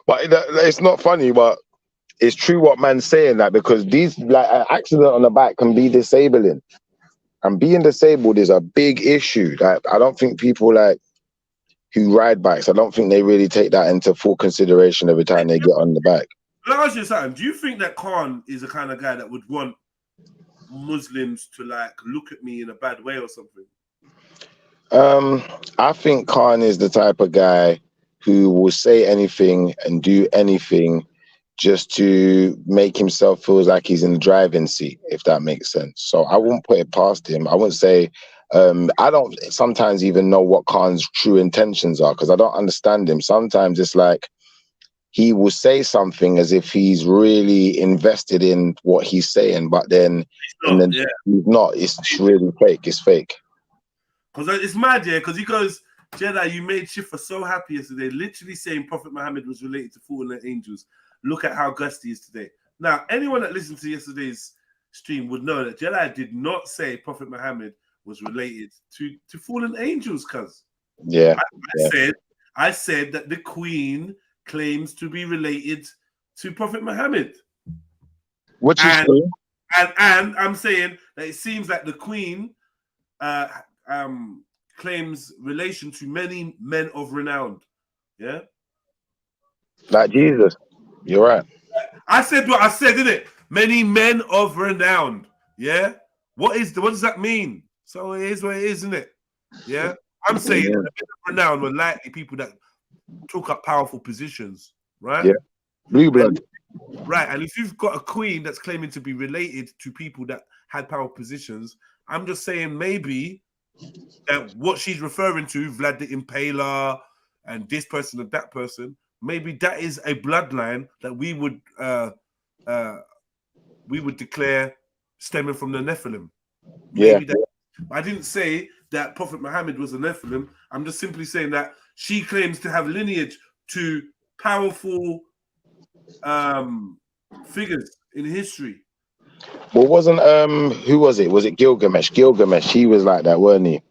But it's not funny, but it's true what man's saying, that because these like an accident on a bike can be disabling, and being disabled is a big issue. Like I don't think people like who ride bikes, I don't think they really take that into full consideration every time they get on the bike. Let me ask you something. Do you think that Khan is the kind of guy that would want Muslims to like look at me in a bad way or something? I think Khan is the type of guy who will say anything and do anything just to make himself feel like he's in the driving seat, if that makes sense. So I wouldn't put it past him. I wouldn't say, I don't sometimes even know what Khan's true intentions are because I don't understand him. Sometimes it's like he will say something as if he's really invested in what he's saying, but then he's not. It's really fake. It's fake. Because it's mad, yeah, because he goes, Jedi, you made Shifa so happy yesterday, literally saying Prophet Muhammad was related to fallen angels. Look at how gusty he is today. Now, anyone that listened to yesterday's stream would know that Jedi did not say Prophet Muhammad was related to fallen angels, cuz. Yeah. I said that the Queen claims to be related to Prophet Muhammad. Which is true. And I'm saying that it seems like the Queen claims relation to many men of renown. Yeah? Like Jesus. You're right. I said what I said, didn't it? Many men of renown. Yeah? What does that mean? So it is what it is, isn't it? Yeah? I'm saying that men of renown were likely people that took up powerful positions, right? Yeah. Blue blood. Right. And if you've got a queen that's claiming to be related to people that had powerful positions, I'm just saying maybe that what she's referring to, Vlad the Impaler and this person and that person, maybe that is a bloodline that we would declare stemming from the Nephilim. Maybe that. I didn't say that Prophet Muhammad was a Nephilim. I'm just simply saying that she claims to have lineage to powerful figures in history. Well, wasn't who was it? Was it Gilgamesh? Gilgamesh, he was like that, weren't he?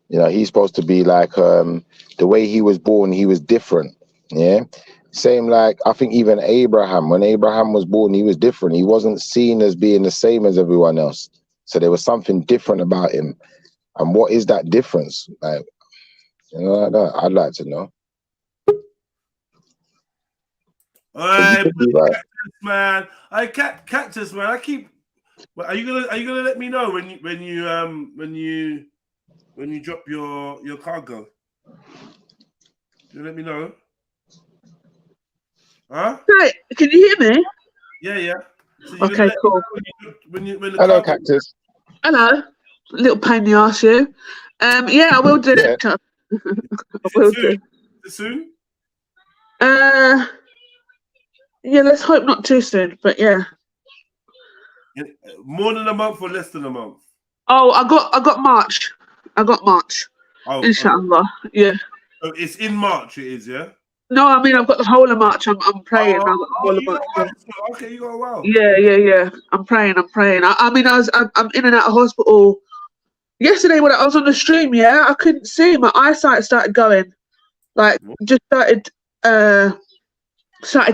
You know, he's supposed to be like the way he was born, he was different. Yeah. Same like I think even Abraham, when Abraham was born, he was different. He wasn't seen as being the same as everyone else. So there was something different about him. And what is that difference? Like, you know, I'd like to know. Alright, could be right. Cactus, man. Cactus, man. I keep. Well, are you gonna let me know when you drop your cargo? You let me know. Huh? Hey, can you hear me? Yeah. So Okay, cool. When the Hello, cargo... Cactus. Hello. Little pain in the arse, you. Yeah, I will do Yeah. it. I will do. Is it soon? Yeah, let's hope not too soon, but yeah. More than a month or less than a month? Oh, I got March. I got March. Oh, Inshallah. okay. Yeah. Oh, it's in March, it is, yeah? No, I mean I've got the whole of March. I'm praying. I've got the whole of you got March. a while. Okay, you got a while. Yeah. I'm praying. I mean I'm in and out of hospital. Yesterday when I was on the stream, yeah, I couldn't see. My eyesight started going. Like just started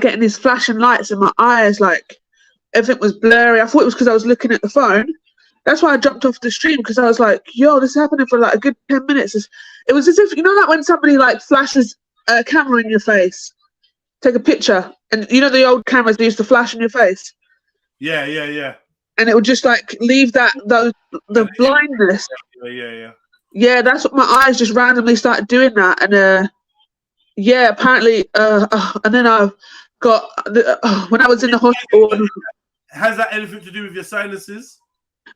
getting these flashing lights in my eyes, like everything was blurry. I thought it was because I was looking at the phone. That's why I jumped off the stream, because I was like, yo, this is happening for like a good 10 minutes. It was as if, you know, like when somebody like flashes a camera in your face, take a picture, and you know the old cameras they used to flash in your face? Yeah. And it would just like leave the blindness. Yeah. Yeah, that's what my eyes just randomly started doing that. And yeah, apparently, and then I've got, when I was in the hospital. Has that anything to do with your sinuses?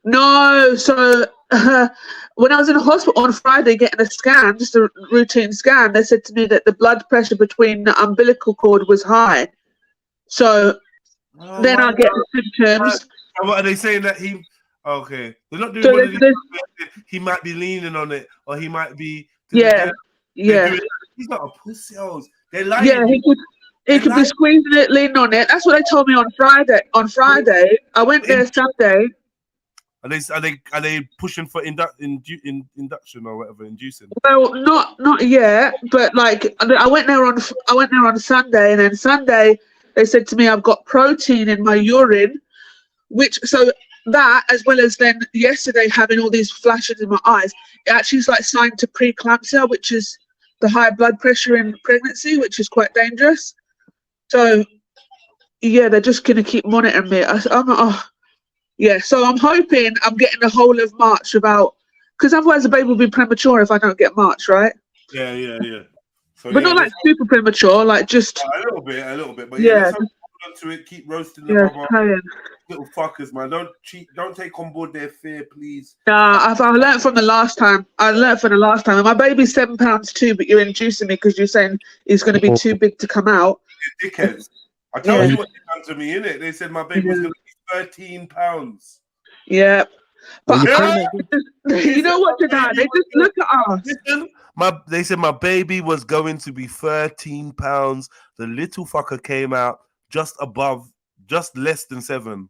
No, so when I was in the hospital on Friday getting a scan, just a routine scan, they said to me that the blood pressure between the umbilical cord was high. So then I get the symptoms. And what are they saying that he? Okay, they're not doing So one of these. He might be leaning on it, or he might be. Yeah. He's not a pussy. They're lying. Yeah, he could be squeezing it, leaning on it. That's what they told me on Friday. I went there Sunday. Are they pushing for induction or whatever, inducing? Well, not yet, but like I went there on Sunday, and then Sunday they said to me I've got protein in my urine, so that, as well as then yesterday having all these flashes in my eyes, it actually is like sign to preeclampsia, which is the high blood pressure in pregnancy, which is quite dangerous. So yeah, they're just gonna keep monitoring me. Yeah, so I'm hoping I'm getting the whole of March because otherwise the baby will be premature if I don't get March, right? Yeah. So, but not like super premature, like just a little bit. But yeah, let's hold on to it. Keep roasting the praying. Little fuckers, man. Don't cheat. Don't take on board their fear, please. I learned from the last time. And my baby's 7 pounds too, but you're inducing me because you're saying he's going to be too big to come out. You dickheads. I told you what they done to me, innit? They said my baby was going to be 13 pounds. Yeah. But you know what, Jedi? They just look at us. Listen, they said my baby was going to be 13 pounds. The little fucker came out just less than 7.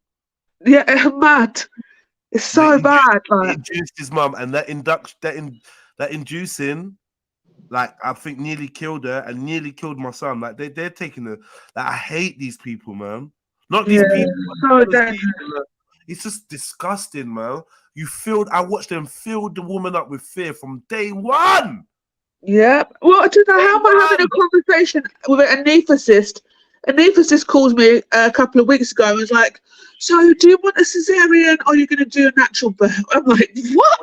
Yeah, mad. It's so bad. He induced his mum, and that inducing, like, I think nearly killed her and nearly killed my son. Like they're taking the. Like, I hate these people, man. Not these people. So dangerous. It's just disgusting, man. I watched them fill the woman up with fear from day one. Yeah. Well, how am I having a conversation with an anaesthetist? Anaesthetist calls me a couple of weeks ago and was like, so do you want a cesarean or are you going to do a natural birth? I'm like, what?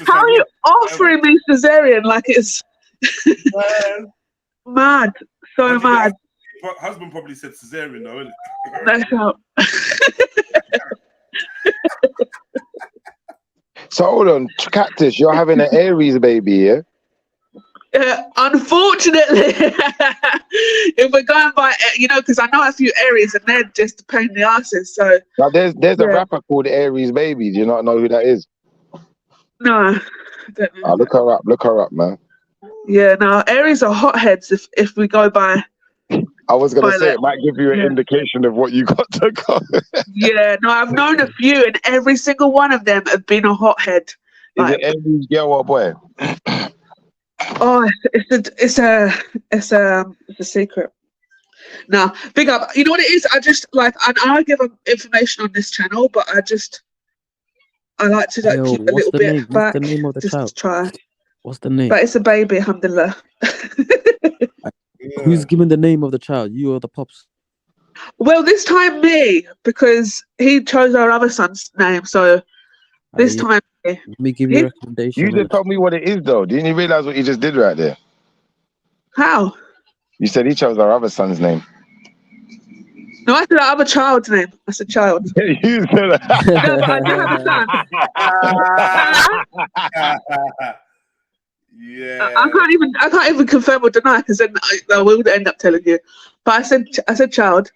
How are you offering me cesarean like it's mad? So mad. Husband probably said cesarean though, isn't it? That's how. So hold on, Cactus, you're having an Aries baby, yeah? Unfortunately, if we're going by, because I know a few Aries and they're just a pain in the asses. So now there's a rapper called Aries Baby. Do you not know who that is? No, I don't know. Look her up, man. Yeah, no, Aries are hotheads if we go by. I was gonna say it might give you an indication of what you got to go. Yeah, no, I've known a few, and every single one of them have been a hothead. Is it Aries girl or boy? Oh, it's a secret. No, big up. You know what it is? I just I give them information on this channel, but I like to keep a little bit back. What's the name of the child? Try. What's the name? But it's a baby, alhamdulillah. Who's giving the name of the child? You or the pops? Well, this time me, because he chose our other son's name. So this time me. Let me give you a recommendation. You just told me what it is, though. Didn't you realize what you just did right there? How? You said he chose our other son's name. No, I said our other child's name. I said child. You said No, but I do have a son. Yeah. I can't even confirm or deny because then I will end up telling you. But I said child.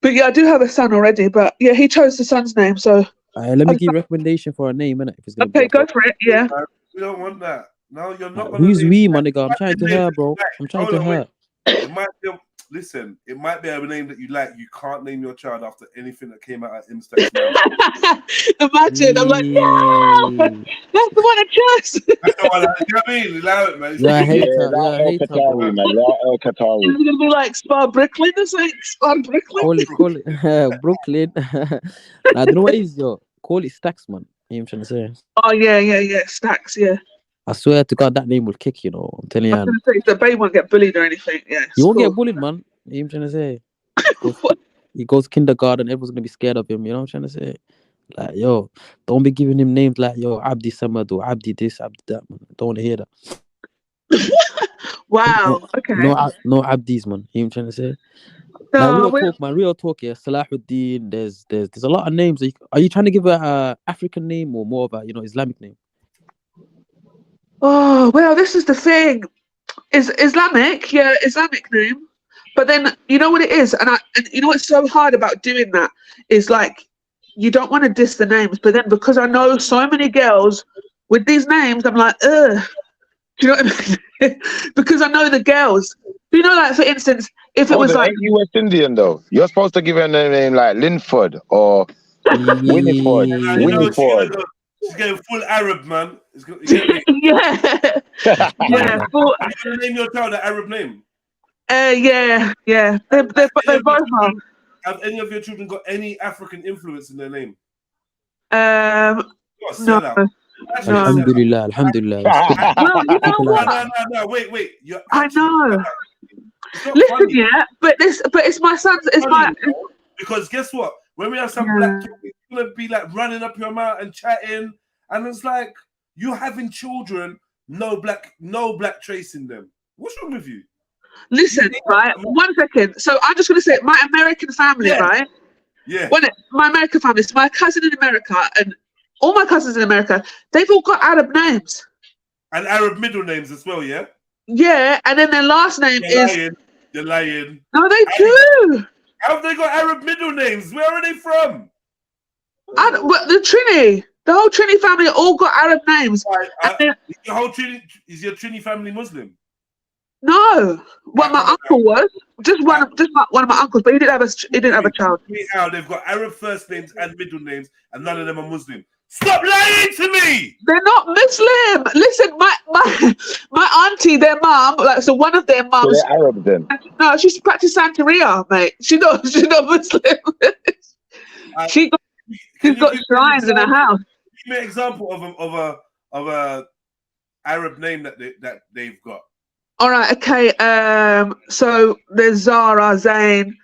But yeah, I do have a son already. But yeah, he chose the son's name. So Let me give you a recommendation for a name, innit? If it's gonna okay, go for it. Yeah. We don't want that. No, you're not. Who's we, my nigga? I'm trying to her, bro. I'm trying to her. It might be. Listen, it might be a name that you like. You can't name your child after anything that came out at Instagram. Imagine, I'm like, no, that's the one I chose. That's the one. You know what I mean? Allow it, man. Yeah, I hate her. El Qatari, man. El Qatari. It's gonna be like Spa Brooklyn or something. Spa Brooklyn. Call it Brooklyn. I don't know what it is, yo. Call it Stacks, man. You know what I'm trying to say? Oh yeah, Stacks, yeah. I swear to God, that name will kick, you know. I'm telling you. I was gonna say the baby won't get bullied or anything. Yeah. You won't get bullied, man. You know what I'm trying to say? He goes kindergarten, everyone's gonna be scared of him, you know what I'm trying to say? Like, yo, don't be giving him names like yo, Abdi Samad or Abdi this, Abdi that, man. Don't want to hear that. Wow, okay. No Abdis, man. You know what I'm trying to say? No, Real talk, yeah. Salahuddin, there's a lot of names. Are you trying to give a African name or more of a Islamic name? Oh well, this is the thing. Is Islamic, yeah, Islamic name. But then you know what it is, and you know what's so hard about doing that is like you don't want to diss the names, but then because I know so many girls with these names, I'm like, ugh. Do you know what I mean? Because I know the girls. You know, like for instance, if it was like you West Indian though, you're supposed to give her a name like Linford or Winifred. She's getting full Arab, man. yeah. Full, are you gonna name your child an Arab name? Yeah. They both are. Have any of your children got any African influence in their name? No. Alhamdulillah. Well, you know what? No. Wait. I know. Listen, funny. Yeah, but it's my son's. It's my. Because guess what? When we have some black kids, it's gonna be like running up your mouth and chatting, and it's like you having children, no black trace in them. What's wrong with you? Listen, right? 1 second. So I'm just gonna say my American family, right? Yeah. My American family, so my cousin in America and all my cousins in America, they've all got Arab names. And Arab middle names as well, yeah? Yeah, and then their last name You're lying. No, they do. How have they got Arab middle names? Where are they from? The Trini. The whole Trini family all got Arab names. Is your Trini family Muslim? No. Well, my uncle was. Just one of my uncles, but he didn't have a child. How they've got Arab first names and middle names, and none of them are Muslim. Stop lying to me! They're not Muslim. Listen, my auntie, their mom, like so one of their moms. So they're Arab then? No, she's practiced Santeria, mate. She's not Muslim. She's got shrines in her house. Give me an example of a Arab name that they've got. All right, okay. So there's Zara, Zayn,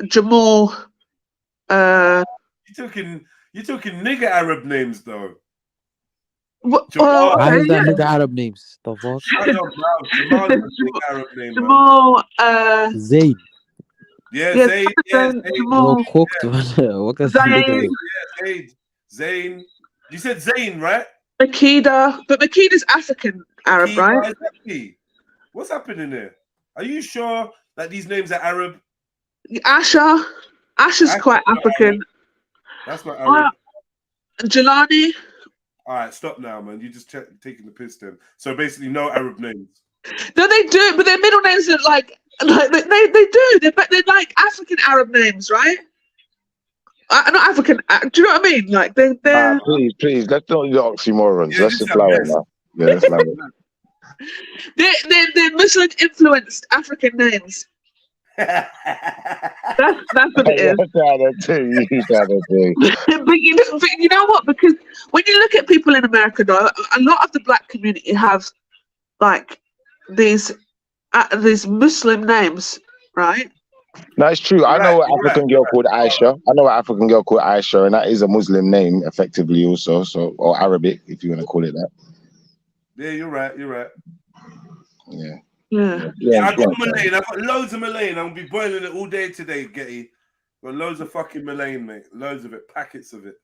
Jamal. You're talking nigger Arab names though. Jamal, I that nigger Arab names. The fuck? Jamal is a nigger Arab name. Jamal. Zayn. Yeah, Zayn. Jamal. Cooked, what can Zayn. Zayn. You said Zayn, right? Makeda, but Makeda's African Arab, Makeda, right? Exactly. What's happening there? Are you sure that these names are Arab? Asha's quite African. That's not Arab. Jelani. All right, stop now, man. You just taking the piss then. So basically, no Arab names. No, they do, but their middle names are like they do. They're like African Arab names, right? Not African. Do you know what I mean? Like they're. Please, let's not do the oxymorons. Yeah, let's just allow it now. Yeah, let's allow it. They're Muslim influenced African names. That's what it is. But you know what? Because when you look at people in America, though, a lot of the black community have like these Muslim names, right? No, it's true. I know Right, an African girl called Aisha. I know an African girl called Aisha, and that is a Muslim name, effectively, also. So, or Arabic, if you want to call it that. Yeah, you're right. You're right. Yeah. Yeah. Yeah, I got Malayan. I got loads of Malayan. I'm gonna be boiling it all day today, Getty. Got loads of fucking Malayan, mate. Loads of it, packets of it.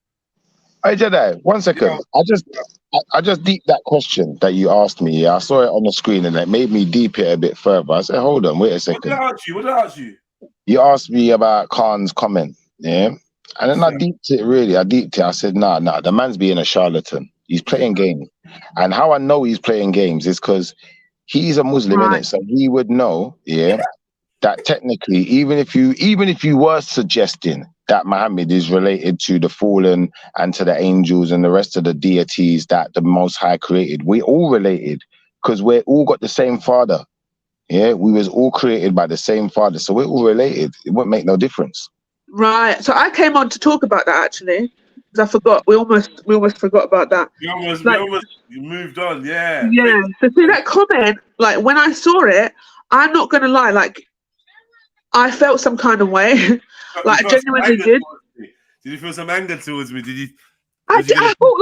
Hey Jedi, 1 second. I just deep that question that you asked me. Yeah, I saw it on the screen and it made me deep it a bit further. I said, hold on, wait a What second. did I ask you? What did I ask you? You asked me about Khan's comment, yeah? And then I deeped it really. I said, nah, the man's being a charlatan. He's playing games. And how I know he's playing games is because he's a Muslim, innit? So he would know, yeah, that technically, even if you were suggesting that Muhammad is related to the fallen and to the angels and the rest of the deities that the Most High created, we're all related because we're all got the same father. Yeah, we was all created by the same father, so we're all related. It won't make no difference. Right. So I came on to talk about that actually, because I forgot. We almost forgot about that. You moved on, yeah. Yeah. So see that comment, like when I saw it, I'm not gonna lie, like I felt some kind of way. Like I genuinely did. Did you feel some anger towards me? Did you? I thought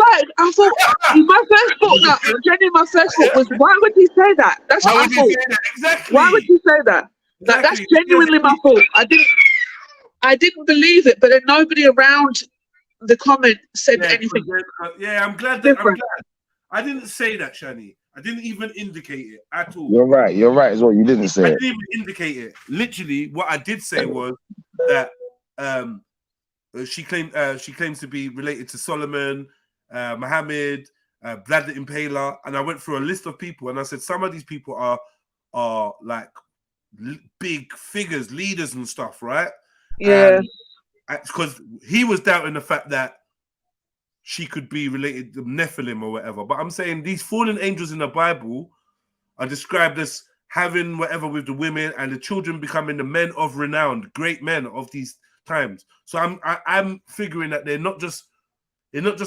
my first thought, genuinely my first thought was, why would he say that? That's what I thought. Exactly. Why would he say that? Like, that's genuinely my fault. I didn't believe it, but then nobody around the comment said anything. Yeah, I'm glad that I'm glad. I didn't say that, Shani. I didn't even indicate it at all. You're right as well. You didn't say it. I didn't even indicate it. Literally, what I did say was that she claims to be related to Solomon, Muhammad, Vlad the Impaler, and I went through a list of people, and I said some of these people are like big figures, leaders and stuff, right? Yeah. Because he was doubting the fact that she could be related to Nephilim or whatever. But I'm saying these fallen angels in the Bible are described as having whatever with the women and the children becoming the men of renown, great men of these times. So I'm figuring that they're not just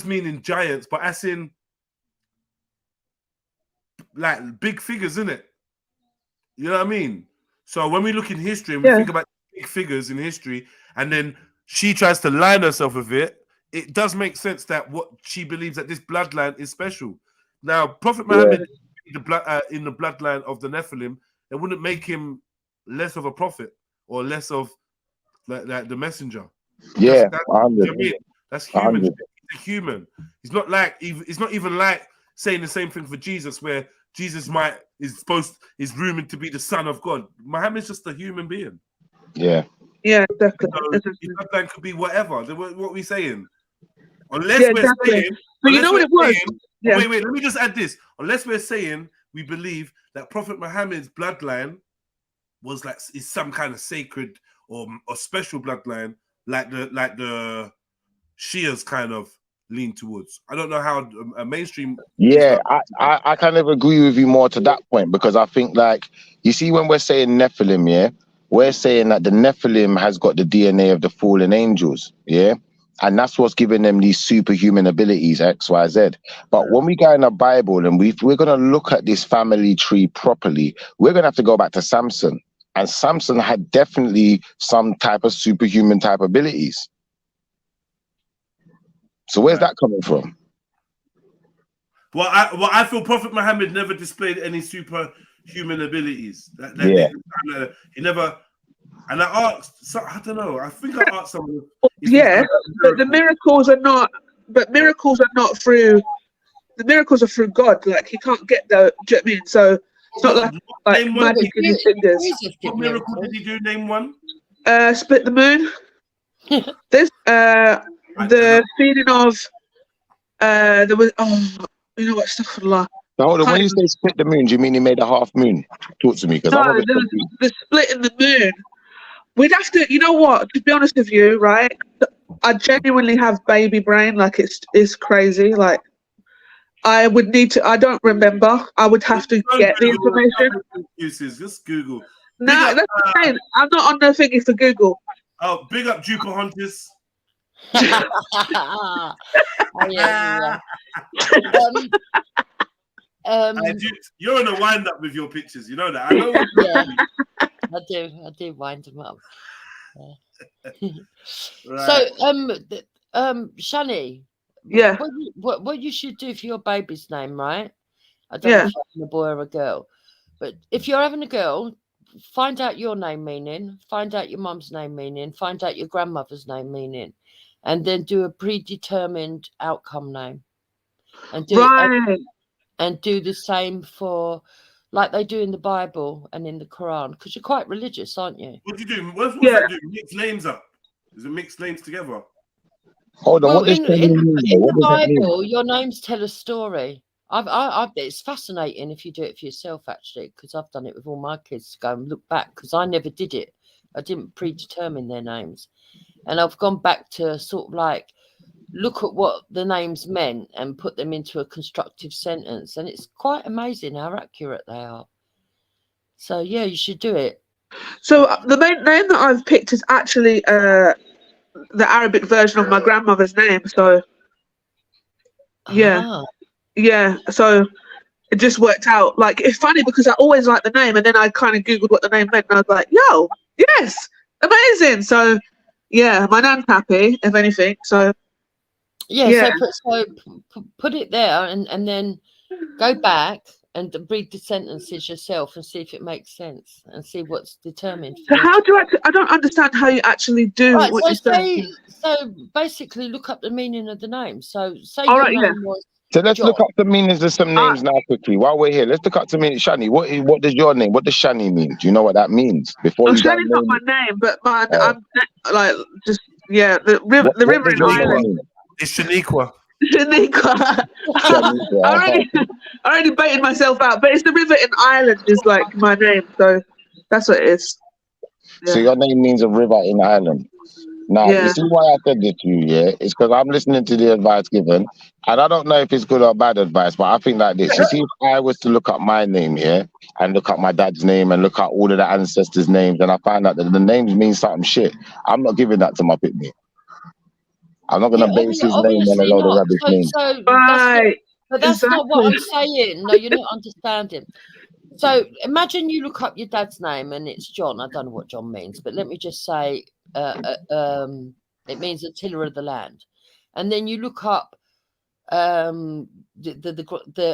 meaning giants, but as in like big figures, isn't it? You know what I mean? So when we look in history and we think about big figures in history, and then she tries to line herself with it, it does make sense that what she believes that this bloodline is special. Now, Prophet Muhammad in the bloodline of the Nephilim, it wouldn't make him less of a prophet or less of like the messenger. Yeah, that's human. He's a human. He's not even like saying the same thing for Jesus, where Jesus is rumored to be the son of God. Muhammad's just a human being. Yeah. Yeah, exactly. So his bloodline could be whatever. What we saying? Unless we're saying, but you know what it was? Wait, let me just add this. Unless we're saying we believe that Prophet Muhammad's bloodline is some kind of sacred or special bloodline, like the Shias kind of lean towards. I don't know how a mainstream. Yeah, I kind of agree with you more to that point, because I think, like, you see, when we're saying Nephilim, yeah, we're saying that the Nephilim has got the DNA of the fallen angels, yeah, and that's what's giving them these superhuman abilities, X, Y, Z. But when we go in the Bible and we're going to look at this family tree properly, we're going to have to go back to Samson. And Samson had definitely some type of superhuman type abilities. So where's that coming from? Well, I feel Prophet Muhammad never displayed any superhuman abilities. He never. And I asked, I don't know. I think I asked someone. Yeah, but the miracles are not. But miracles are not through. The miracles are through God. Like he can't get the. Do you know what I mean? So it's not like magic in his fingers. What miracle did he do? Name one. Split the moon. This the feeding of. There was you know what, astaghfirullah. So hold on, when you say split the moon, do you mean he made a half moon? Talk to me, because I'm a bit confused. The split in the moon. We'd have to, you know what, to be honest with you, right? I genuinely have baby brain, like it's crazy. Like I would need to, I don't remember. I would have to get the information. Just Google. No, that's what I'm saying. I'm not on the thing for Google. Oh, big up Jupiter Hunters. Oh, yeah. You're in a wind up with your pictures, you know that. I know. I do wind them up. Right. So, Shani, Yeah. what you should do for your baby's name, right? I don't know if you're having a boy or a girl, but if you're having a girl, find out your name meaning, find out your mum's name meaning, find out your grandmother's name meaning, and then do a predetermined outcome name, and do and do the same for, like they do in the Bible and in the Quran, because you're quite religious, aren't you? What do you do? What's that do? Mix names up. Is it mix names together? Hold on, Well, what does in Shani mean? What the does that mean? Bible, your names tell a story. It's fascinating if you do it for yourself, actually, because I've done it with all my kids to go and look back, because I never did it. I didn't predetermine their names. And I've gone back to sort of like look at what the names meant and put them into a constructive sentence. And it's quite amazing how accurate they are. So, yeah, you should do it. So the main name that I've picked is actually the Arabic version of my grandmother's name. So, yeah. So it just worked out. Like, it's funny because I always liked the name, and then I kind of Googled what the name meant, and I was like, yo, yes, amazing. So, yeah, my nan's happy, if anything. So, yeah. So put it there, and then go back and read the sentences yourself and see if it makes sense and see what's determined. So how do I don't understand how you actually do what you say. So basically look up the meaning of the name. So say All your right, name was So let's John. look up the meanings of some names now quickly. While we're here, let's look up the meaning. Shani, what does your name, what does Shani mean? Do you know what that means? Before you Shani's not my name, but I'm like just the river in Ireland. It's Shaniqua. Shaniqua. I already baited myself out, but it's the river in Ireland is like my name, so that's what it is. So your name means a river in Ireland. Now, you see why I said this to you, yeah? It's because I'm listening to the advice given, and I don't know if it's good or bad advice, but I think like this. You see, if I was to look up my name, yeah, and look up my dad's name and look up all of the ancestors' names, and I find out that the names mean something shit, I'm not giving that to my pitney. I'm not going to base his name on a load of rubbish names. That's not what I'm saying. No, you're not understanding. So imagine you look up your dad's name and it's John. I don't know what John means, but let me just say it means a tiller of the land. And then you look up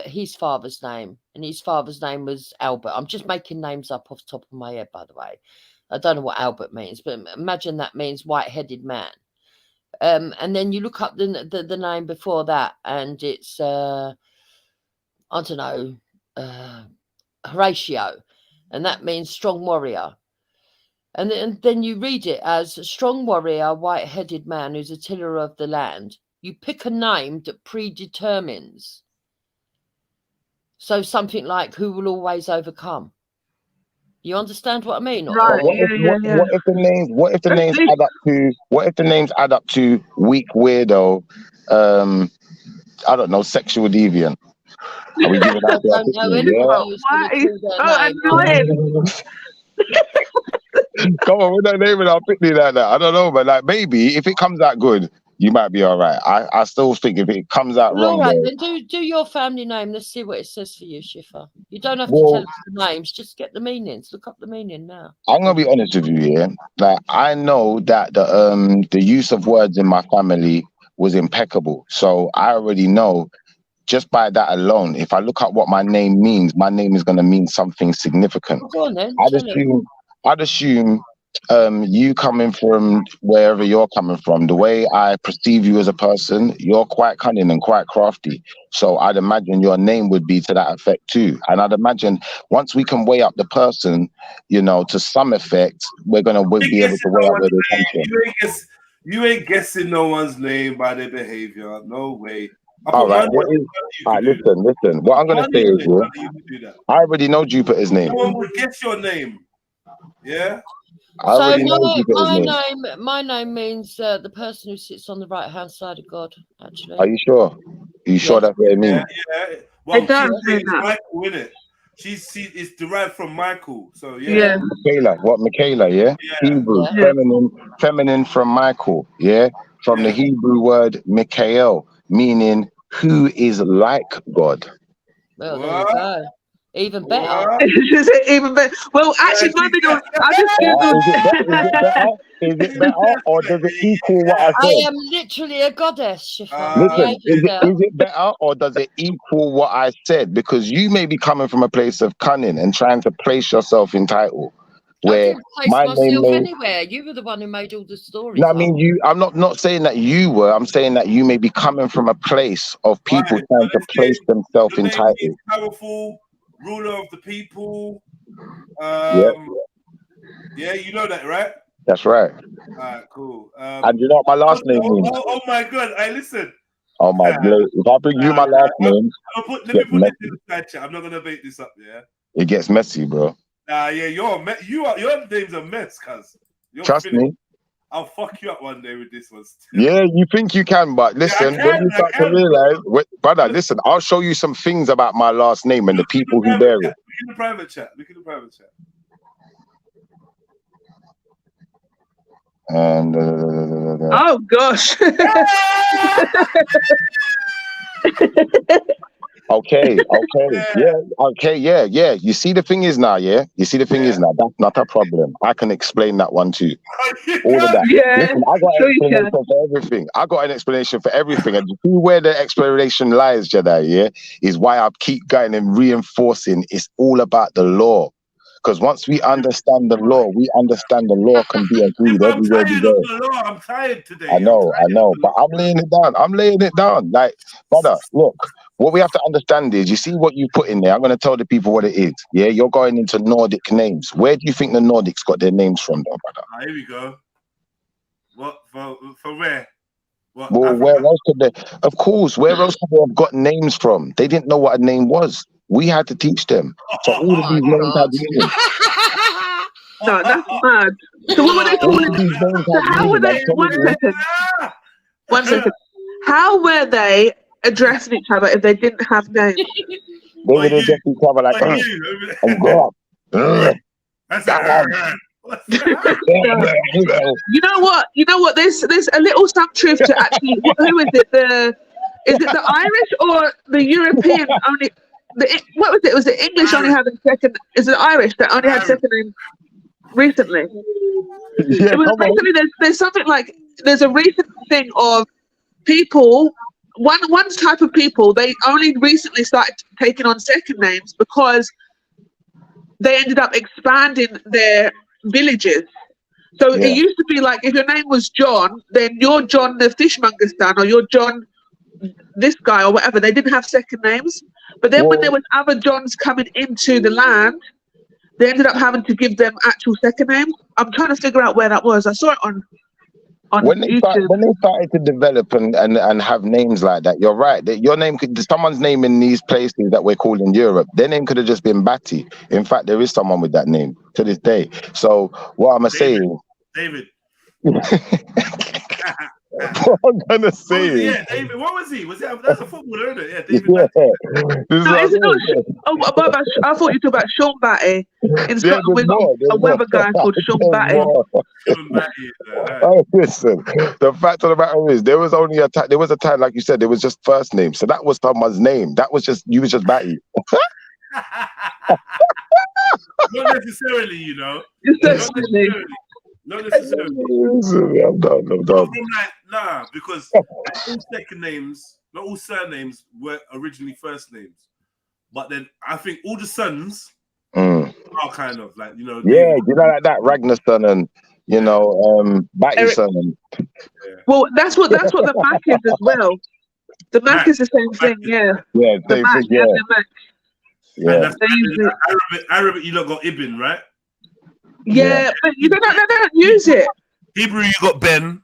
his father's name, and his father's name was Albert. I'm just making names up off the top of my head, by the way. I don't know what Albert means, but imagine that means white-headed man. And then you look up the name before that, and it's I don't know, Horatio, and that means strong warrior. And then you read it as a strong warrior, white-headed man who's a tiller of the land. You pick a name that predetermines. So something like who will always overcome. You understand what I mean? Right. What if the names add up to weak weirdo, I don't know, sexual deviant? Are we giving out I don't know anyone who's Come on, we're not naming our pitney like that. I don't know, but like maybe if it comes out good, you might be all right. I still think if it comes out wrong, all right, then do your family name. Let's see what it says for you, Shifa. You don't have to tell us the names, just get the meanings. Look up the meaning now. I'm gonna be honest with you, yeah. Like I know that the use of words in my family was impeccable. So I already know just by that alone, if I look at what my name means, my name is gonna mean something significant. Go on then. I'd assume you coming from wherever you're coming from, the way I perceive you as a person, you're quite cunning and quite crafty. So I'd imagine your name would be to that effect too. And I'd imagine once we can weigh up the person, you know, to some effect, we're going to be able to weigh up where they come from. You ain't guessing no one's name by their behavior. No way. All right, listen. What I'm going to say is, I already know Jupiter's name. No one would guess your name. Yeah. My name means the person who sits on the right hand side of God. Actually, are you sure? Are you sure that's what it means? Yeah. Well, it's Michael, isn't it? It's derived from Michael. So yeah. Michaela? Yeah. Hebrew, feminine from Michael. Yeah. From the Hebrew word Mikael, meaning who is like God. Well, there you go. Even better. What? Is it even better? Well, actually, my middle. I just googled. Is it better or does it equal what I I said? am literally a goddess, Shifra. Listen, is Yeah. it better or does it equal what I said? Because you may be coming from a place of cunning and trying to place yourself in title. I Where didn't place my myself name may... anywhere. You were the one who made all the stories. No, I mean you. I'm not saying that you were. I'm saying that you may be coming from a place of people Right, trying so to place themselves your in name means title. powerful, ruler of the people. Yeah, Yeah, you know that, right? that's right. Alright, cool. And you know what my last name means? Oh my god! Hey, listen. Oh my God! If I bring you my last name, Let me gets put this messy. in the side chat. I'm not gonna bait this up, yeah. It gets messy, bro. Yeah, your name's a mess, cuz. Trust me. I'll fuck you up one day with this one. Yeah, you think you can, but listen, when you start to realize, brother, listen, I'll show you some things about my last name and the people who bear it. Look in the private chat. And Oh gosh. okay, yeah. You see, the thing is now, that's not a problem. I can explain that one too. All of that. Yeah, Listen, I got an explanation for everything. I got an explanation for everything. And you see where the explanation lies, Jedi, is why I keep going and reinforcing it's all about the law. Because once we understand the law, we understand the law can be agreed everywhere we go. I'm tired today. I know, but I'm laying it down. Like, brother, look, what we have to understand is, you see what you put in there. I'm going to tell the people what it is. Yeah, you're going into Nordic names. Where do you think the Nordics got their names from, though, brother? Here we go. What for where? What, well, Africa? where else could they? Of course, where else could they have got names from? They didn't know what a name was. We had to teach them. So all of these names had meaning. No, that's mad. So what were they calling? So how were they? 1 second. How were they addressing each other if they didn't have names? They would address each other like, oh God. You know what? There's a little some truth to actually. Who is it? Is it the Irish or the European only? What was it? Was it English only having second? Is it Irish that only had second name recently? Yeah, it was basically there's something like there's a recent thing of people. One type of people, they only recently started taking on second names because they ended up expanding their villages. So it used to be like if your name was John, then you're John the fishmonger's son, or you're John this guy or whatever. They didn't have second names. But then when there was other Johns coming into the land, they ended up having to give them actual second names. I'm trying to figure out where that was. I saw it on when they YouTube. started to develop and have names like that, you're right. Your name could, someone's name in these places that we're calling Europe, their name could have just been Batty. In fact, there is someone with that name to this day. So what I'm saying, David. what I'm gonna say is, David. What was he? Was that? That's a footballer, isn't it? Yeah, David. I thought you talked about Sean Batty. In Scotland, we've got a weather guy called Sean Batty. Oh, listen. The fact of the matter is, there was only a time. There was a time, like you said, there was just first name. So that was someone's name. That was just you was just Batty. Not necessarily, you know. Not necessarily. I'm done. Nah, because all second names, not all surnames were originally first names. But then I think all the sons are kind of like, you know. Yeah, you know, like that Ragnarsson and, you know, Battyson. Well, that's what the Mac is as well. The Mac is the same thing, yeah. Yeah, the Mac, yeah. The Mac. Yeah. And that's Arabic, you lot got Ibn, right? Yeah, but they don't use it. Hebrew, you got Ben.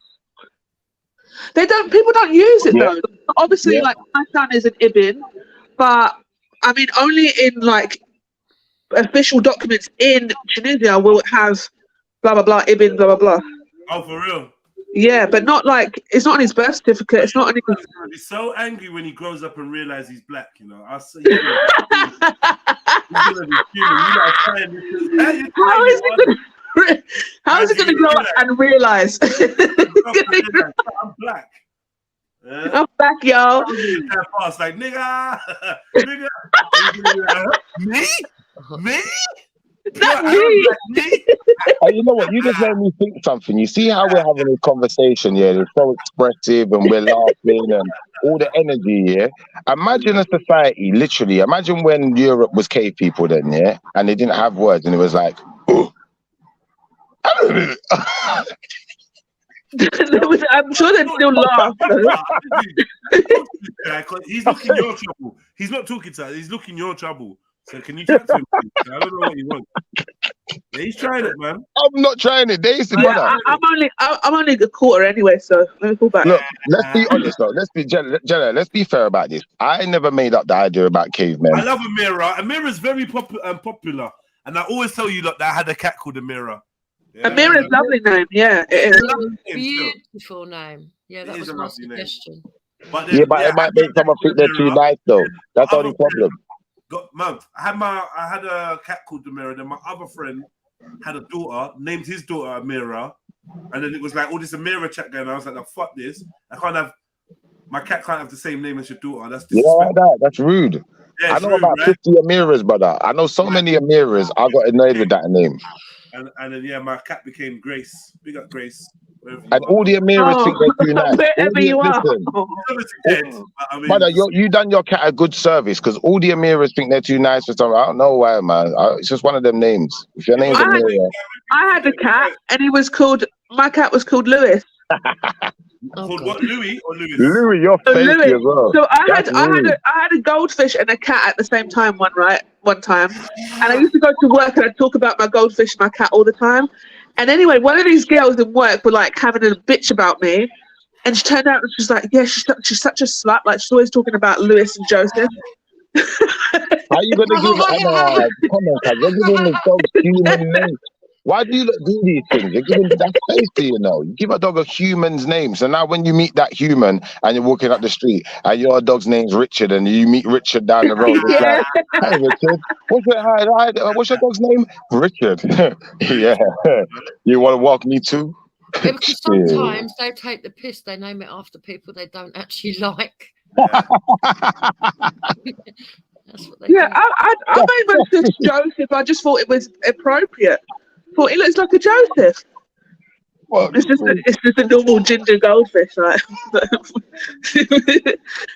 People don't use it though. Obviously, like my son is an Ibn, but I mean only in like official documents in Tunisia will it have blah blah blah Ibn blah blah blah. Oh, for real? Yeah, but not like it's not on his birth certificate. It's not on his. He's so angry when he grows up and realizes he's black. You know, I'll say. He's gonna be human. How is he gonna grow up and realize? I'm black. Yeah? I'm back, y'all. That fast, like nigga, nigga. Me? Not I me. don't like me. And you know what? You just made me think something. You see how we're having a conversation, yeah? It's so expressive and we're laughing and all the energy, yeah? Imagine a society, literally. Imagine when Europe was cave people then, yeah? And they didn't have words and it was like, I'm sure they'd still laugh. He's looking your trouble. He's not talking to us. He's looking your trouble. So can you chat to him? Please? I don't know what you want. Yeah, he's trying it, man. I'm not trying it. Daisy, brother. I'm only a quarter anyway, so let me pull back. Look, let's be honest though. Let's be let's be fair about this. I never made up the idea about cavemen. I love Amira. Amira's very popular. And I always tell you that I had a cat called Amira. Yeah, Amira's lovely name, yeah. It is. Beautiful name. Yeah, that was my suggestion. But it might make someone think they're too nice though. That's the only problem. I had a cat called Amira. Then my other friend had a daughter, named his daughter Amira. And then it was like all this Amira chat going on. I was like, fuck this. My cat can't have the same name as your daughter. That's disrespectful. That's rude. Yeah, I know rude, about 50 Amiras, brother. I know so many Amiras. I got annoyed with that name. And then my cat became Grace. Big up Grace. And all the Amiras think they're too nice. Wherever you are. Brother, you done your cat a good service because all the Amiras think they're too nice for something. I don't know why, man. It's just one of them names. If your name's Amira. I had a cat and my cat was called Lewis. Called what, Louis or Lewis? Louis, you're fancy as well. So I had a goldfish and a cat at the same time one time. And I used to go to work and I'd talk about my goldfish and my cat all the time. And anyway, one of these girls in work were like having a bitch about me. And she turned out and she's like, yeah, she's such a slut. Like she's always talking about Lewis and Joseph. How you gonna give it? Come on, cuz. You're giving the dog human names. Why do you do these things? You're giving that safety, you know. You give a dog a human's name. So now when you meet that human and you're walking up the street and your dog's name's Richard and you meet Richard down the road, it's like, hey Richard, what's your dog's name? Richard. Yeah. You want to walk me too? Yeah, because sometimes they take the piss, they name it after people they don't actually like. That's what they do. I made my sister Joseph. I just thought it was appropriate. Thought it looks like a Joseph. Well, it's just a normal ginger goldfish, right?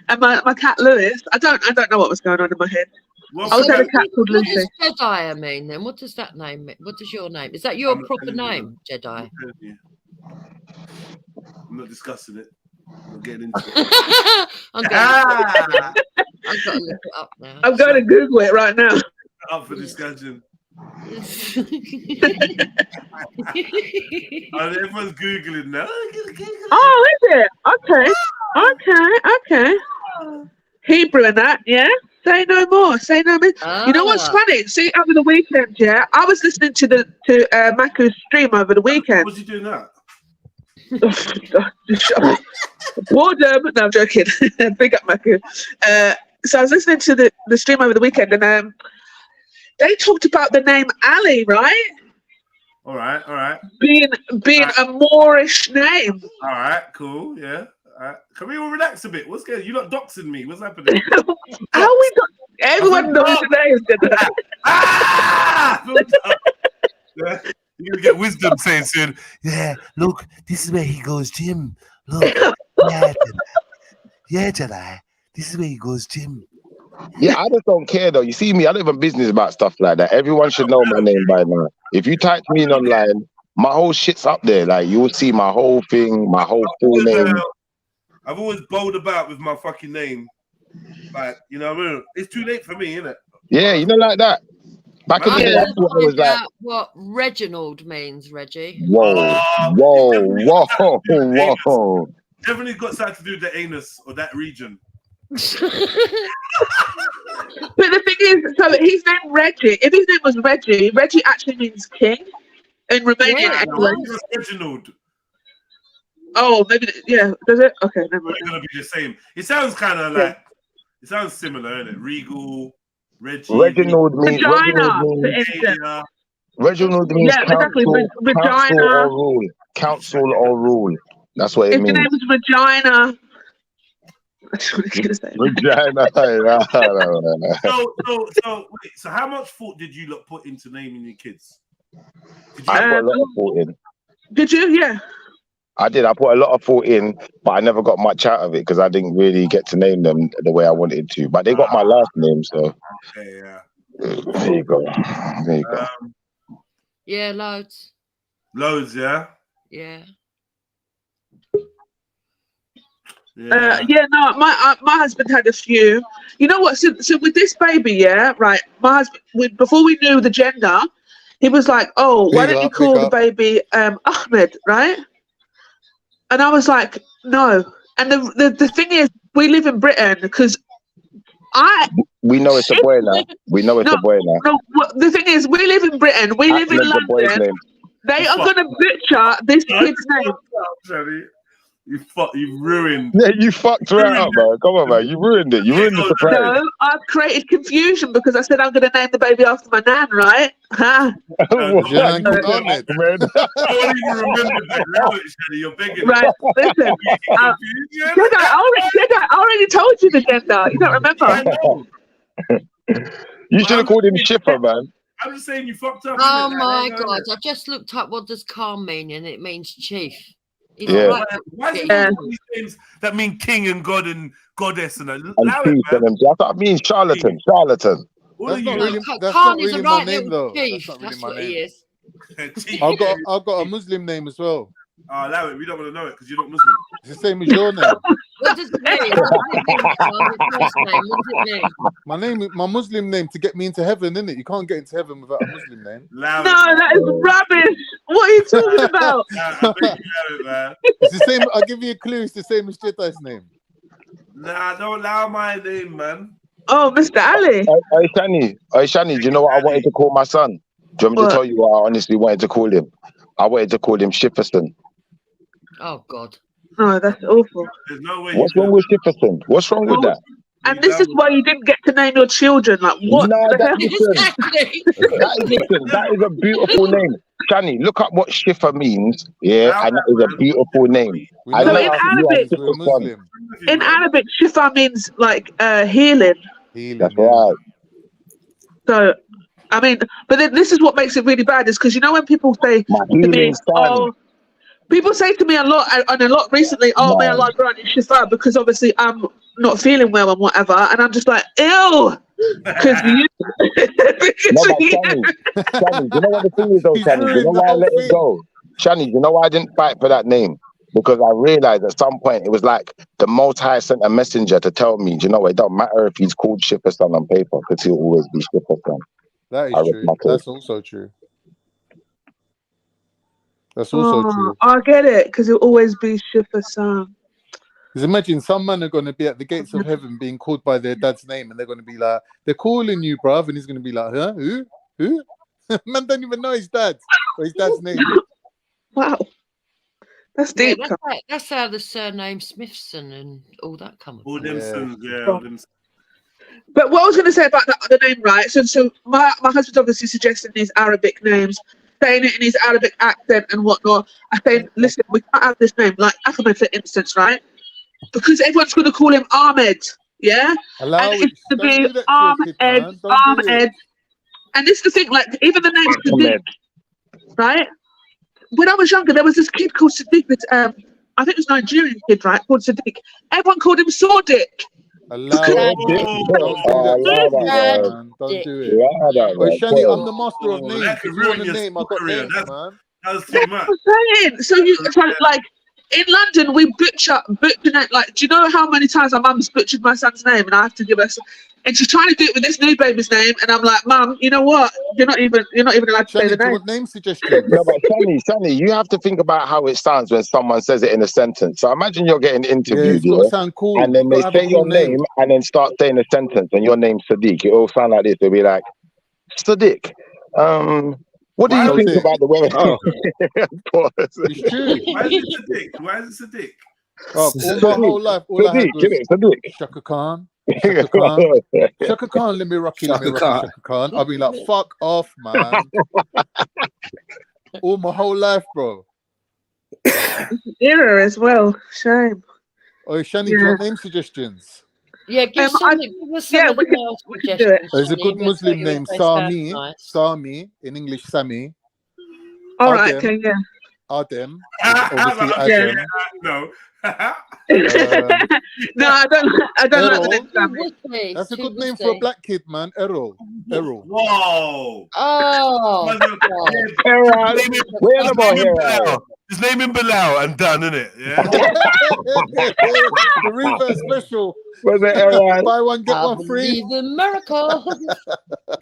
And my cat Lewis. I don't know what was going on in my head. I was had a cat called Lucy. What does Jedi mean then? What does that name mean? What does your name? Is that your proper name, Jedi? I'm not discussing it. I'm getting into it. I've got to look it up now. I'm going to Google it right now. Up for discussion. Everyone's Googling now. Oh, is it? Okay. Hebrew and that, yeah? Say no more. Say no more. You know what's funny? See, over the weekend, yeah, I was listening to Maku's stream over the weekend. Was you doing that? Boredom. No, I'm joking. Big up Maku. So I was listening to the stream over the weekend and they talked about the name Ali, right? All right. Being a Moorish name. All right, cool, yeah. Can we all relax a bit? What's going on? You're not doxing me. What's happening? How we everyone knows the names. Yeah. You're gonna get wisdom saying soon. Yeah, look, this is where he goes, Jim. Look, yeah, Jedi. This is where he goes, Jim. Yeah, I just don't care though. You see me, I don't even business about stuff like that. Everyone should know my name by now. If you type me in online, my whole shit's up there. Like you will see my whole thing, my whole full name. I've always bowled about with my fucking name. Like, you know what I mean? It's too late for me, isn't it? Yeah, you know, like that. Back in the day, I was like, what Reginald means, Reggie. Whoa. Definitely got something to do with the anus or that region. But the thing is, so his name Reggie. If his name was Reggie, Reggie actually means king in Romanian. Yeah, anyway. Reginald. Oh, maybe yeah. Does it? Okay, never mind. It's gonna be the same. It sounds kind of like it sounds similar, isn't it? Regal, Reggie. Reginald means Reginald means council or rule. Council or rule. That's what it means. If your name was Regina, That's what I was gonna say. Vagina. So how much thought did you lot put into naming your kids? I put a lot of thought in. Did you? Yeah. I did. I put a lot of thought in, but I never got much out of it because I didn't really get to name them the way I wanted to. But they got my last name, so. Okay, yeah. There you go. There you go. Yeah, loads. Loads, yeah. Yeah. Yeah, no, my husband had a few. You know what? So with this baby, yeah, right. My husband, before we knew the gender, he was like, "Oh, why don't you call the baby Ahmed, right?" And I was like, "No." And the thing is, we live in Britain because we know it's a boy now. We know it's a boy now. No, the thing is, we live in Britain. We live in London. They are gonna butcher this kid's name. You ruined. Yeah, you fucked right up, man. Come on, man. You ruined it. You ruined the surprise. No, I've created confusion because I said I'm going to name the baby after my nan, right? Huh? I don't even remember that. You're begging. Right, listen. I already told you the gender. You don't remember? You should have called him Shipper, man. I'm just saying you fucked up. Oh my God! I just looked up what does Khan mean, and it means chief. Yeah. Right. Why is it these names that mean king and god and goddess and allow it, man. I mean charlatan. Charlatan. Khan is a right little chief. That's what he is. I've got a Muslim name as well. Oh, allow it. We don't want to know it because you're not Muslim. It's the same as your name. What does it mean? My name, my Muslim name to get me into heaven, isn't it? You can't get into heaven without a Muslim name. No, that is rubbish. What are you talking about? It's the same. I'll give you a clue. It's the same as Jedi's name. Nah, don't allow my name, man. Oh, Mr. Ali. Hey, Shani, do you know what I wanted to call my son? Do you want me to tell you what I honestly wanted to call him? I wanted to call him Shifferson. Oh, God. No, that's awful. There's no way. What's wrong with Shifferson? What's wrong with that? And this is why you didn't get to name your children. Like, what? No, that is a beautiful name. Shani, look up what Shiffer means. Yeah, and that is a beautiful name. So in Arabic, Shiffer means like healing. That's right. So, I mean, but then this is what makes it really bad is because you know when people say to me, "Oh," people say to me a lot and a lot recently, "Oh, may Allah grant you shifa," because obviously I'm not feeling well and whatever, and I'm just like, "Ew," because you. Shani, you know what the thing is though, Shani? You know why I let it go? Shani, you know why I didn't fight for that name? Because I realized at some point it was like the Most High sent a messenger to tell me, you know, it don't matter if he's called Shifferson on paper, because he'll always be Shifferson. That is true. That's also true. That's also true. I get it, because he'll always be Shifferson. Because imagine some men are going to be at the gates of heaven being called by their dad's name, and they're going to be like, they're calling you, bruv, and he's going to be like, huh? Who? Man don't even know his dad or his dad's name. Wow. That's deep. Yeah, that's how the surname Smithson and all that comes. All them sons, But what I was going to say about the name, right? So my husband's obviously suggesting these Arabic names, saying it in his Arabic accent and whatnot. I say, listen, we can't have this name, like Ahmed, for instance, right? Because everyone's going to call him Ahmed, yeah? Allow and it's to be Ahmed. And this is the thing, like, even the name Sadiq, right? When I was younger, there was this kid called Sadiq, I think it was a Nigerian kid, right, called Sadiq. Everyone called him Sadiq. Don't do it. Oh, Shani, I'm the master of names. If you want a name, I've got names, man. That's too much. So like in London, we butcher it. Like, do you know how many times my mum's butchered my son's name, and I have to give her? And she's trying to do it with this new baby's name, and I'm like, Mum, you know what? You're not even allowed to say the name. Name suggestions. No, but Shani, you have to think about how it sounds when someone says it in a sentence. So imagine you're getting interviewed, sound cool. And then they say your name and then start saying a sentence, and your name's Sadiq. It all sound like this. They'll be like, Sadiq. What do you think about the weather? It's true. Why is it Sadiq? Why is it Sadiq? All my whole life, all I had was Shaka Khan. Shaka Khan, let me rock you, Shaka Khan. I'll be like, fuck off, man. All my whole life, bro. Era as well. Shame. Oh, Shani, do you want name suggestions? Yeah, give some of the male suggestions. There's a good Shani. Muslim What you named would say sounds Sami. nice. Sami, in English, Sami. All right, okay, yeah. Adam. Obviously, Adam. No. No, I don't like the name Sami. That's a good name for a black kid, man. Errol. Whoa. Oh. Where about here? Just name him Bilal and done, innit? Yeah. The reverse special. Where's the Buy one, get one free. The miracle.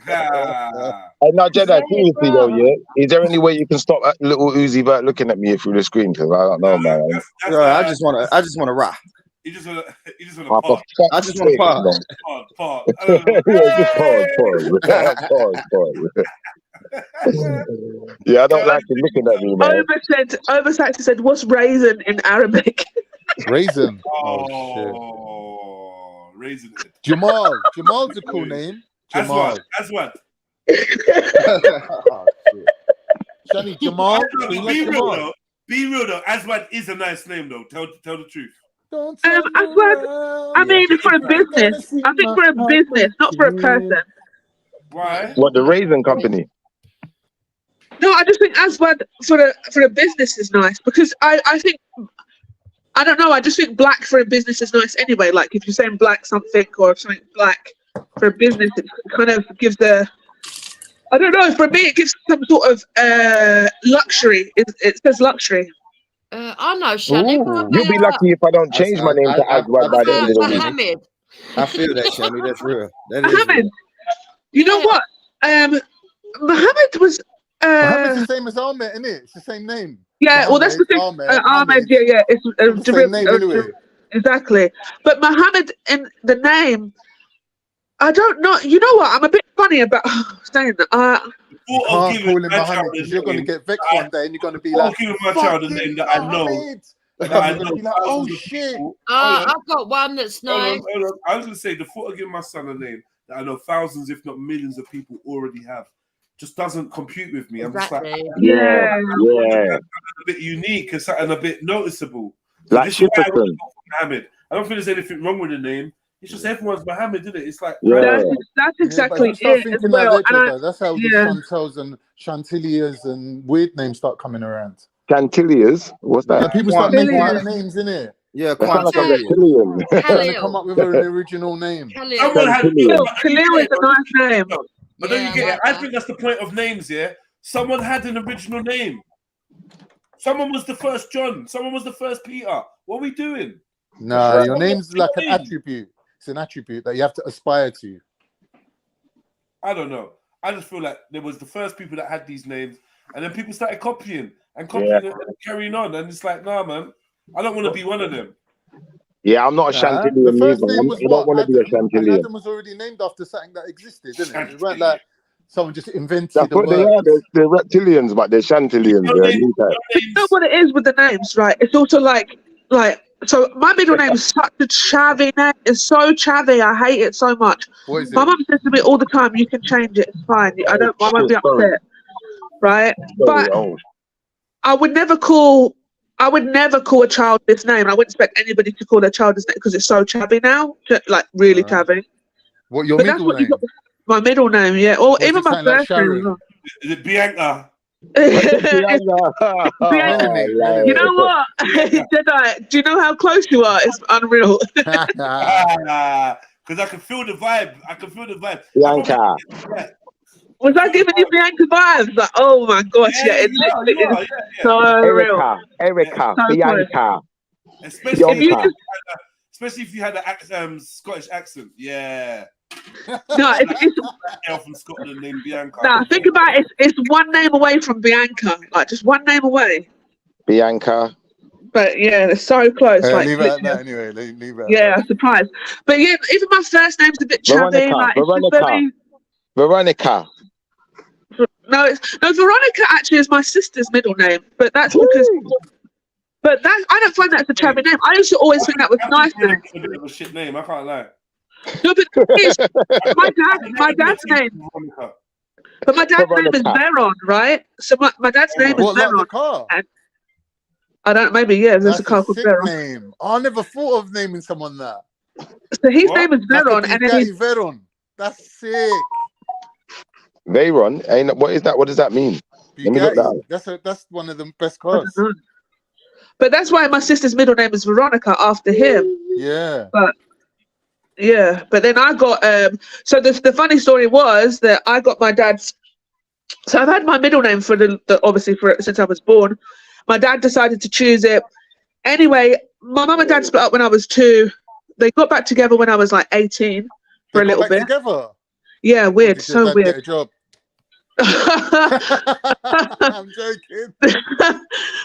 Now, Jedi, seriously though, yeah. Is there any way you can stop little Uzi Vert looking at me through the screen? Because I don't know, man. I just want to rock. You just want to part. I just want to part. Pause. Yeah, I don't like him looking at me, man. Oversaxy said, what's raisin in Arabic? Raisin. Oh, shit. Raisin. Jamal's a cool name. Jamal. Aswad. Oh, shit. Shani, Jamal. Be real though. Aswad is a nice name though. Tell the truth. Aswad, I mean, for a business. I think for a business, not for a person. Why? What, the Raisin Company? No, I just think Aswad for a business is nice because I think, I don't know, I just think black for a business is nice anyway. Like if you're saying black something or something black for a business, it kind of gives I don't know, for me it gives some sort of luxury. It says luxury. I know, Shani. You'll be lucky if I don't change my name to Aswad by the end of the week. Mohammed. I feel that, Shani. That's real. Mohammed. You know what? Mohammed was. Mohammed's the same as Ahmed, isn't it? It's the same name. Yeah, Mohammed, well, that's the thing. Ahmed, yeah. It's the same name anyway. Exactly. But Mohammed in the name, I don't know. You know what? I'm a bit funny about saying that. You can't call him Mohammed because you're going to get vexed one day and you're going to be like, give my child a name that I know. And I'm going to be like, oh shit. I've got one that's nice. Hold on. I was going to say, the thought of giving my son a name that I know thousands, if not millions of people already have, just doesn't compute with me. I'm just like, yeah. A bit unique and something a bit noticeable. So like Mohammed. I don't think there's anything wrong with the name. It's just everyone's Mohammed, isn't it? It's like that's exactly it as well. That's how the Chantels and Chantilliers and weird names start coming around. Chantilliers? What's that? And people start making up names, innit? Yeah, Quantillion. Trying to come up with an original name. Khalil is a nice name. But don't you get it? I think that's the point of names, yeah? Someone had an original name. Someone was the first John. Someone was the first Peter. What are we doing? Nah, your name's like an attribute. It's an attribute that you have to aspire to. I don't know. I just feel like there was the first people that had these names, and then people started copying and carrying on. And it's like, nah, man, I don't want to be one of them. Yeah, I'm not a Chantillion. The first name was I don't want to be a Chantillion. Adam was already named after something that existed, didn't it? It weren't like someone just invented That's what they are. They're reptilians, but they're Chantillions. You know what it is with the names, right? It's also like. So my middle name is such a chavvy name. It's so chavvy. I hate it so much. My mum says to me all the time, "You can change it. It's fine. I won't be upset." Right? But I would never call a child this name. I wouldn't expect anybody to call their child this name because it's so chavvy now, like really chavvy. What your middle name? My middle name, yeah, or even my first name. Is it Bianca? You know what? Jedi, do you know how close you are? It's unreal. Because I can feel the vibe. Bianca. Was I giving you Bianca vibes? Like, oh my gosh, it's literally so real. Erica, so Bianca. Especially if you had an Scottish accent, yeah. No, it's from Scotland named Bianca. Nah, think about it. It's one name away from Bianca, like just one name away. Bianca. But yeah, they're so close. Like, leave it at that anyway. Leave it. Yeah, I'm surprised. But yeah, even my first name's a bit chubby. Veronica. No, Veronica actually is my sister's middle name, but that's because. But that I don't find that a chubby name. I used to always think that was nice. It's a bit of a shit name. I can't lie. No, but my dad's name. But my dad's name is Veron, right? So my dad's name is Veron. I don't. Maybe there's That's a car a called sick Veron. name. I never thought of naming someone that. So his What? name is Like a Veron, and then Bugatti he's Veyron. That's sick. Veyron, ain't what is that? What does that mean? Let me look that Bugatti. up. That's one of the best I don't cars. know. But that's why my sister's middle name is Veronica after him. Yeah. But yeah, but then I got so the funny story was that I got my dad's. So I've had my middle name for the obviously for since I was born. My dad decided to choose it. Anyway, my mum and dad split up when I was 2. They got back together when I was like 18 for a They little got back bit. together. Yeah, Or weird, did your so dad weird. get a job? I'm joking.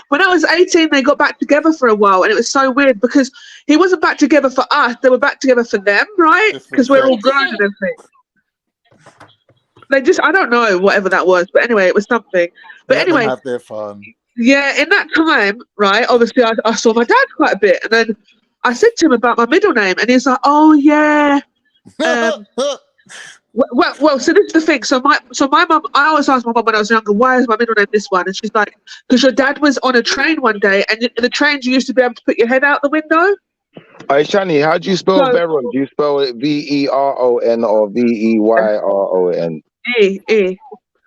When I was 18, they got back together for a while, and it was so weird because he wasn't back together for us; they were back together for them, right? Just for Because we're all sex. grown and everything. They just—I don't know whatever that was, but anyway, it was something. But Let them anyway, have their fun. yeah, in that time, right? Obviously, I saw my dad quite a bit, and then I said to him about my middle name, and he's like, "Oh yeah." Well, so this is the thing. So my mum, I always asked my mum when I was younger, why is my middle name this one? And she's like, because your dad was on a train one day, and in the trains you used to be able to put your head out the window. Hey, Shani, how do you spell So- Veron? Do you spell it Veron or Veyron? E.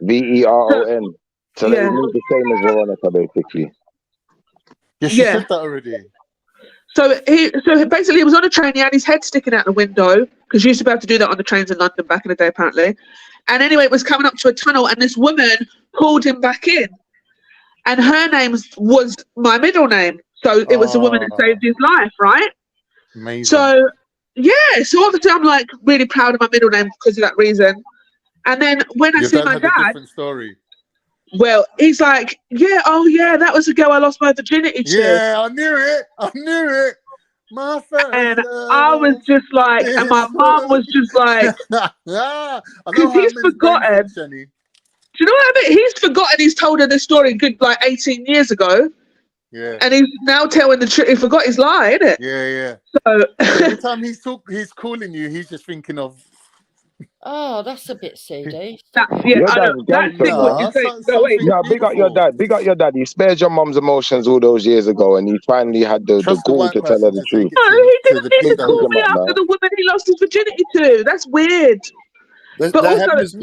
Veron. So they Yeah. mean the same as Veronica, basically. Yeah, she said that already. So basically he was on a train, he had his head sticking out the window, because you used to be able to do that on the trains in London back in the day, apparently. And anyway, it was coming up to a tunnel, and this woman pulled him back in. And her name was my middle name. So it was the woman that saved his life, right? Amazing. So, so obviously I'm like really proud of my middle name because of that reason. And then when I Your see dad my had a dad, different story. well, he's like, that was the girl I lost my virginity to. Yeah, I knew it. My first And love. I was just like, and my mum was just like, I know because how he's men's forgotten. brain thinks, Shani. Do you know what I mean? He's forgotten. He's told her this story good like 18 years ago. Yeah. And he's now telling the truth. He forgot his lie, innit? Yeah. So Every time he's calling you, he's just thinking of. Oh, that's a bit seedy. Your I know. dad's That's gangster, sick what you say. No, wait. No, big up your dad. Big up your dad. He spared your mum's emotions all those years ago, and he finally had the Trust the gall white to tell her person the to truth. take it No, he to the didn't need to big call up, me after man. the woman he lost his virginity to. That's weird. That But also, happens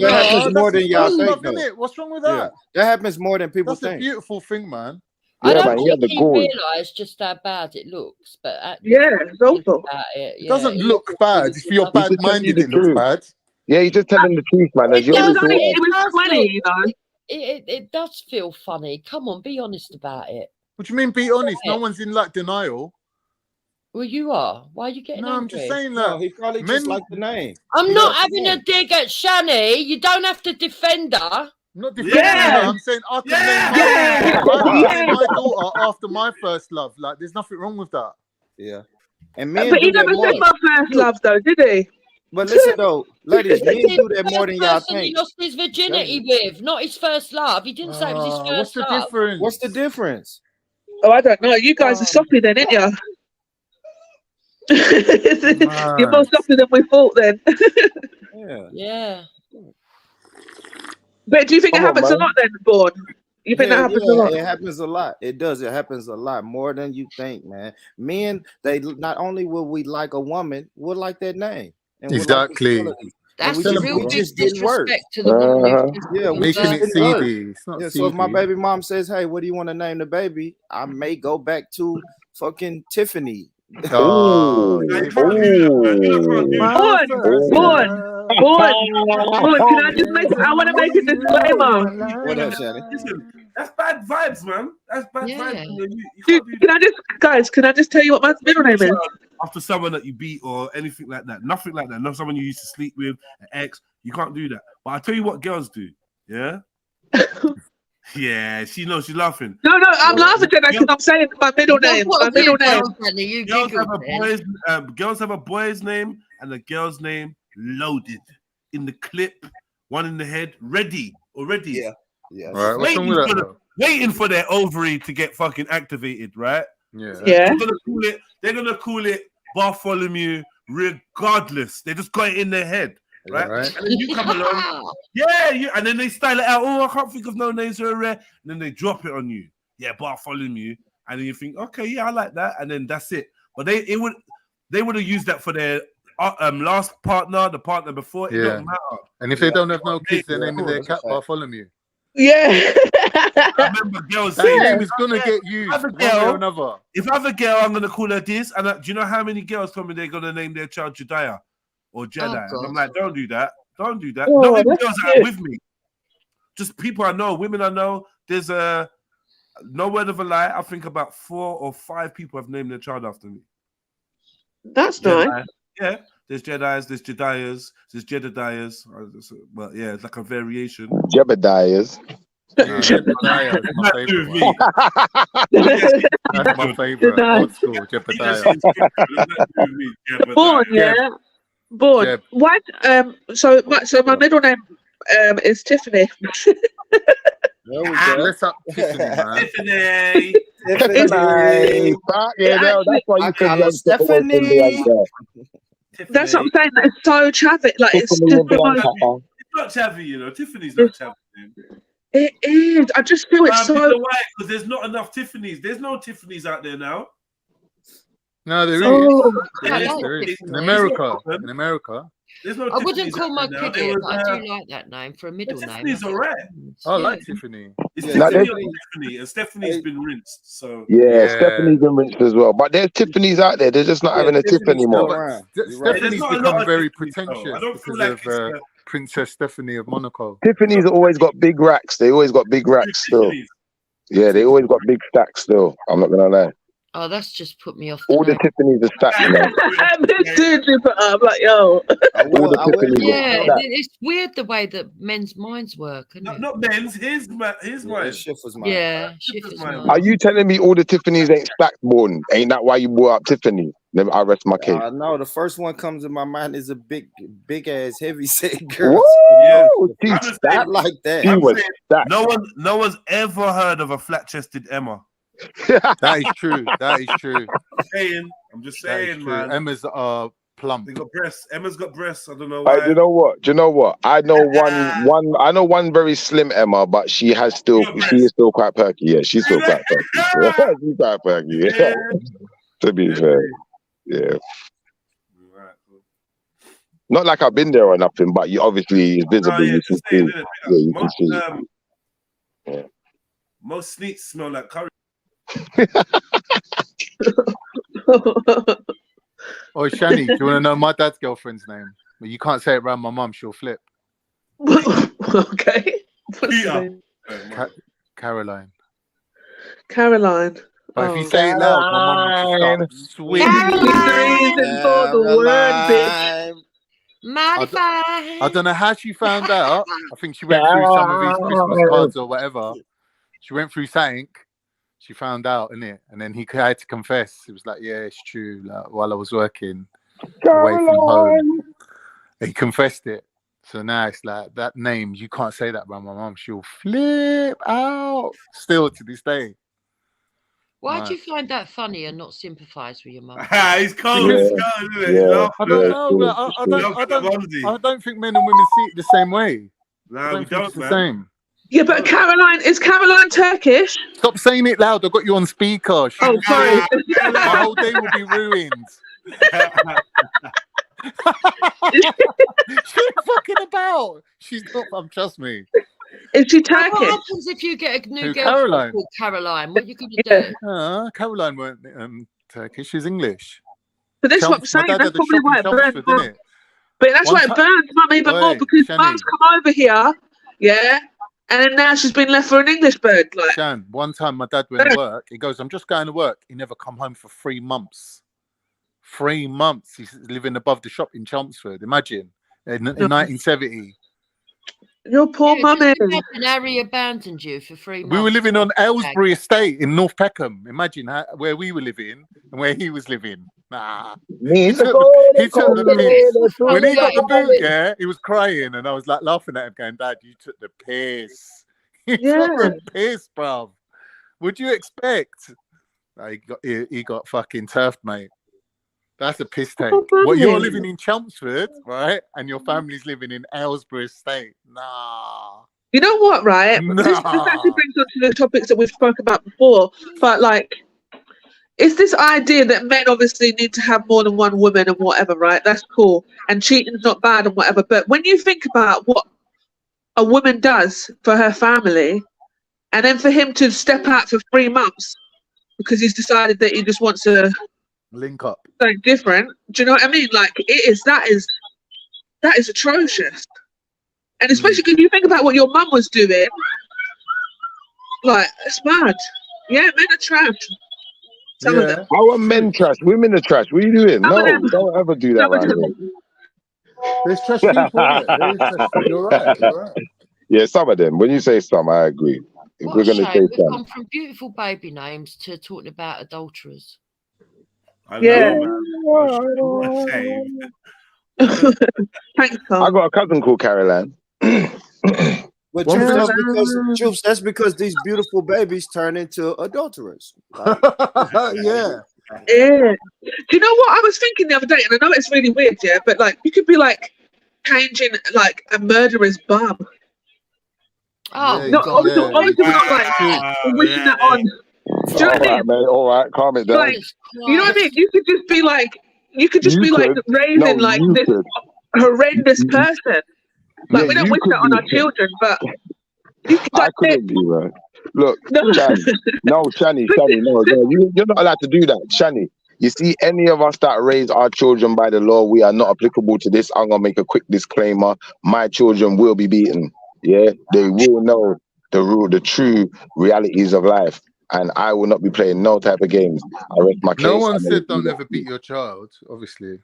more than y'all think, love, though. innit? What's wrong with Yeah, that? that happens more than people That's a think. beautiful thing, man. I Yeah, don't man, he had think the he gall. realised just how bad it looks, but it's awful. about it, It doesn't he look obviously bad. was If you're loving He's just telling you bad-minded, the it looks truth. bad. Yeah, he's just telling the truth, man. As It your It was does daughter. only, look- it was 20, you know. It does feel funny. Come on, be honest about it. What do you mean? Be honest. No Yeah. one's in like denial. Well, you are. Why are you getting No, I'm angry? just saying No, that. he probably just like the name. I'm He not likes the having a name. dig at Shani. You don't have to defend her. I'm not defending Yeah. her. I'm saying I can Yeah. name my daughter after my first love. Like, there's nothing wrong with that. Yeah. And men But he do that never more. said my first love, though, did he? But listen though, ladies, men He's do that the more than y'all person he think. lost his virginity with, not his first love. He didn't say it was his first What's the love. difference? What's the difference? Oh, I don't know. You guys are soppy then, ain't you? You're more soppy than we thought then. Yeah. Yeah. But do you think it Come on, happens a man. lot then, Born? You think that happens a lot? It happens a lot. It does. It happens a lot more than you think, man. Men, they not only will we like a woman, we'll like that name. And we'll like the Exactly. facility. That's we a just- real it big just didn't work. disrespect to the woman. Uh-huh. Yeah, we Making just it didn't work. seedy. It's not Yeah, seedy. so if my baby mom says, "Hey, what do you want to name the baby?" I may go back to fucking Tiffany. Oh, Nah, you can't do that, man. You can't do that. Born, can I just make? I want to make a disclaimer. What up, Shannon? Listen, that's bad vibes, man. That's bad Yeah. vibes. You can't do Can I just, guys? Can I just tell you what my middle name is? that after someone that you beat or anything like that. Nothing like that. Not someone you used to sleep with, an ex. You can't do that. But I tell you what, girls do. Yeah. Yeah, she knows she's laughing. No, I'm laughing at that because I'm saying my middle name. My middle name. Girls have a boy's name and a girl's name loaded in the clip, one in the head, ready already. Yeah. Yeah. All right, what's wrong with that? Though? Waiting for their ovary to get fucking activated, right? Yeah. Yeah. They're gonna call it Bartholomew regardless. They just got it in their head. Right? Right. And then you come along, and then they style it out. Oh, I can't think of no names that are rare. And then they drop it on you. Yeah, Bartholomew. and then you think, okay, yeah, I like that, and then that's it. But they would have used that for their last partner, the partner before. It don't matter. And if they don't have no kids, they're naming their cat Bartholomew. Yeah. I remember girls That saying name is gonna get used one way or another. If I have a girl, I'm gonna call her this. And do you know how many girls told me they're gonna name their child Jediah or Jedi? And I'm like, don't do that. Don't do that. Oh, Not even girls that are with me. Just people I know, women I know. There's no word of a lie. I think about 4 or 5 people have named their child after me. That's Jedi. nice. Yeah, there's Jedis, there's Jediahs, there's Jedediahs. But yeah, it's like a variation. Jebediahs. Jebediah is my favorite. That's my favorite. Old school Jebediah. Born, yeah. Born. Jeb. What? So my middle name is Tiffany. There we go. Let's up Tiffany, man. Tiffany. Tiffany. That's why you call her Stephanie. That's what I'm saying. It's so traffic. Like it's just It's not chavvy, you know. Tiffany's not chavvy. It is. I just feel it's so. Because there's not enough Tiffany's. There's no Tiffany's out there now. No, there is. Oh. There is. In America. In America. There's no I wouldn't Tiffany's call my out there now. kid it, but I do like that name for a middle name. Tiffany's alright. I like Tiffany. It's Yeah, Tiffany or Tiffany, and Stephanie's been rinsed. So Yeah, Stephanie's been rinsed as well. But there's Tiffany's out there. They're just not having a Tiff anymore. Stephanie's not a lot become of very Tiffany's, though. pretentious I don't feel because like of Princess Stephanie of Monaco. Tiffany's always got big racks. They always got big racks still. Tiffany's. Yeah, they always got big stacks still. I'm not gonna lie. Oh, that's just put me off. All the Tiffany's are stacked, man. I'm like, yo. All the Tiffany's are Yeah, stacked. it's weird the way that men's minds work, isn't it? Not men's, his mind. Schiffer's mine. Yeah, Schiffer's Schiffer's mine. mine. Are you telling me all the Tiffany's ain't stacked born? Ain't that why you brought up Tiffany? Then I rest my case. No, the first one comes in my mind is a big ass heavy set girl. Whoa, Yeah. she's Not like that. She was stacked. No one's ever heard of a flat-chested Emma. That is true. That is true. I'm just That is saying, true. man. Emma's plump. They got breasts. Emma's got breasts. I don't know why. Do you know what? Do you know what? I know one. I know one very slim Emma, but she is still quite perky. Yeah, she's still quite perky. Yeah, she's quite perky. Yeah. To be fair, yeah. Not like I've been there or nothing, but you obviously it's visible. No, yeah, You can just saying, see. innit? Yeah, you can see. Yeah. Most sneaks smell like curry. Oh, Shani, do you want to know my dad's girlfriend's name? But you can't say it around my mum; she'll flip. Okay. What's her name? Caroline. Caroline. But if you say it loud, my mum will start swinging. I don't know how she found out. I think she went through some of his Christmas cards or whatever. She went through something. She found out, innit? And then he had to confess. It was like, yeah, it's true. Like, while I was working away from home, he confessed it. So now it's like that name. You can't say that around my mum. She'll flip out. Still to this day. Why do you find that funny and not sympathise with your mum? He's cold. He's cold, isn't it? Yeah. I don't know. I don't think men and women see it the same way. No, we don't, it's the man. same. Yeah, but is Caroline Turkish? Stop saying it loud. I've got you on speaker. Oh, sorry. My whole day will be ruined. She's fucking about. She's not. Trust me. Is she Turkish? What happens if you get a new Who, girl Caroline? called Caroline? What are you going to do? Caroline weren't Turkish. She's English. But that's what I'm saying. My dad That's had a probably shop why in it burns. Chelmsford, didn't it? But that's why it burns mum even more because Shani. mum's come over here, yeah, and then now she's been left for an English bird. Like, Shan, one time my dad went to work. He goes, "I'm just going to work." He never come home for 3 months. 3 months. He's living above the shop in Chelmsford. Imagine in 1970. Your poor mummy. And Harry abandoned you for 3 months. We were living on Aylesbury Estate in North Peckham. Imagine where we were living and where he was living. Nah. He took the piss. When he got the boot, yeah, he was crying. And I was like laughing at him going, "Dad, you took the piss." He took the piss, bruv. What'd you expect? He got fucking turfed, mate. That's a piss take. Well, you're living in Chelmsford, right? And your family's living in Aylesbury Estate. Nah. You know what, right? Nah. This actually brings us to the topics that we've spoke about before. But like, it's this idea that men obviously need to have more than one woman and whatever, right? That's cool. And cheating's not bad and whatever. But when you think about what a woman does for her family, and then for him to step out for 3 months because he's decided that he just wants to link up something different. Do you know what I mean? Like that is atrocious. And especially when you think about what your mum was doing, like it's mad. Yeah, men are trash. Some of them. Our men trash, women are trash. What are you doing? No, don't ever do that, man. There's trash people, innit? There is trash people. You're right. You're right. Yeah, some of them. When you say some, I agree. If What we're a going to shame. say We've some. gone from beautiful baby names to talking about adulterers. I know, man. What a shame. Thanks, Carl. I got a cousin called Caroline. But Juice, that's because these beautiful babies turn into adulterers. Like, Yeah. Yeah. Do you know what I was thinking the other day? And I know it's really weird, yeah, but like you could be like changing like a murderer's bum. Oh, No, obviously not like wishing that on. Do you know what I mean? Man, all right, calm it down. Like, you know what I mean? You could just be like, raising like this horrendous person. Like we don't wish that on our children, but you could, I couldn't be, man. Look, Shani, no, you're not allowed to do that, Shani. You see, any of us that raise our children by the law, we are not applicable to this. I'm gonna make a quick disclaimer: my children will be beaten. Yeah, they will know the true realities of life, and I will not be playing no type of games. I rest my case. No one said don't ever beat your child, obviously.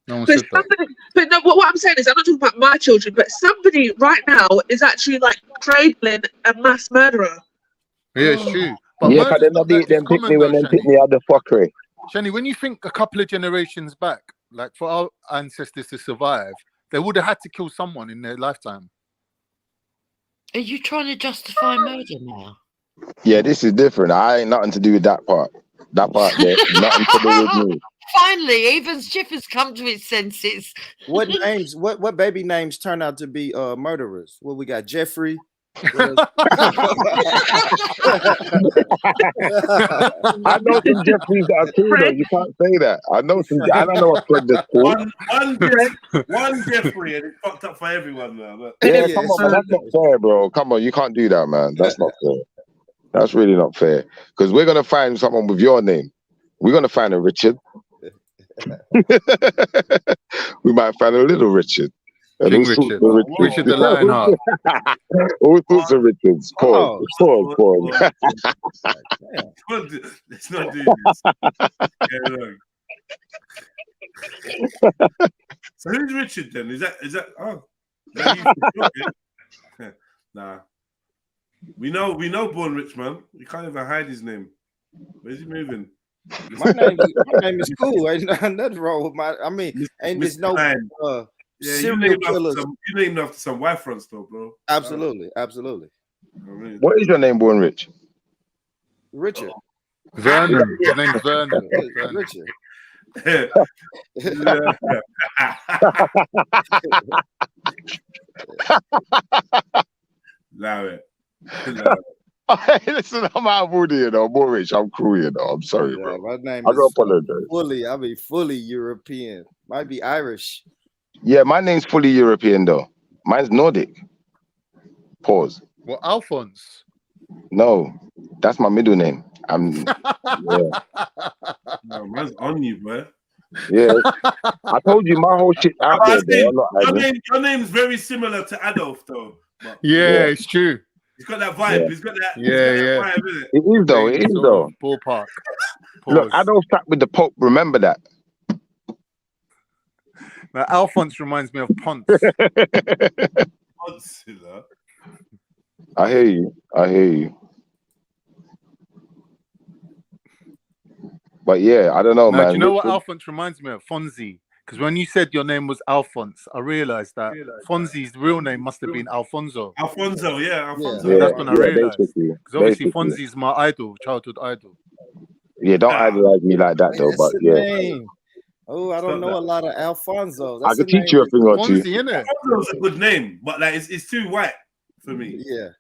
No one but said that. But no, what I'm saying is, I'm not talking about my children, but somebody right now is actually like cradling a mass murderer. Yeah, it's true. But yeah, because they're not beat them pick me when they pick me out the fuckery. Shani, when you think a couple of generations back, like for our ancestors to survive, they would have had to kill someone in their lifetime. Are you trying to justify murder now? Yeah, this is different. I ain't nothing to do with that part. That part there, nothing to do with me. Finally, even Schiff has come to his senses. what names? What baby names turn out to be murderers? Well, we got Jeffrey. I know some Jeffreys that are cool though. You can't say that. I know some. I don't know a friend that's cool. One Jeffrey, and it fucked up for everyone now. But... Yeah, come on, man. That's not fair, bro. Come on, you can't do that, man. That's not fair. That's really not fair. Because we're gonna find someone with your name. We're gonna find a Richard. We might find a little Richard. King Richard. Richard the Lionheart. All sorts of Richards. Pause. Let's not do this. So who's Richard then? Is that you? Nah. We know Born Rich, man. You can't even hide his name. Where's he moving? My name is cool. Ain't nothing wrong with my. I mean, ain't there's no serial killers. You named after some white fronts, though, bro. Absolutely. What is your name, Born Rich? Richard. Vernon. His name's Vernon. Richard. Allow it. Listen, I'm out of order, you know. Born Rich, I'm cool, you know. I'm sorry, bro. My name I don't apologize. Fully European. Might be Irish. Yeah, my name's fully European, though. Mine's Nordic. Pause. Well, Alphonse. No, that's my middle name. I'm. No, man's on you, bro. Yeah, I told you my whole shit out there. Your name's very similar to Adolf, though. But, yeah, it's true. He's got that vibe. He's got that. Yeah. Vibe, isn't it? It is though. It is though. Ballpark. Look, Adolf sat with the Pope. Remember that. Now, Alphonse reminds me of Ponce. Ponce, I hear you. But yeah, I don't know, man. Do you know what Alphonse reminds me of? Fonzie. Because when you said your name was Alphonse, I realized that Fonzie's real name must have been Alfonso. Alfonso. Yeah, that's when I realized. Because obviously Fonzie's my idol, childhood idol. Yeah, don't idolize me like that though. But yeah. Name. Oh, I don't know a lot of Alfonso. I could teach you a thing or two. Alfonso's a good name, but like it's too white for me. Yeah,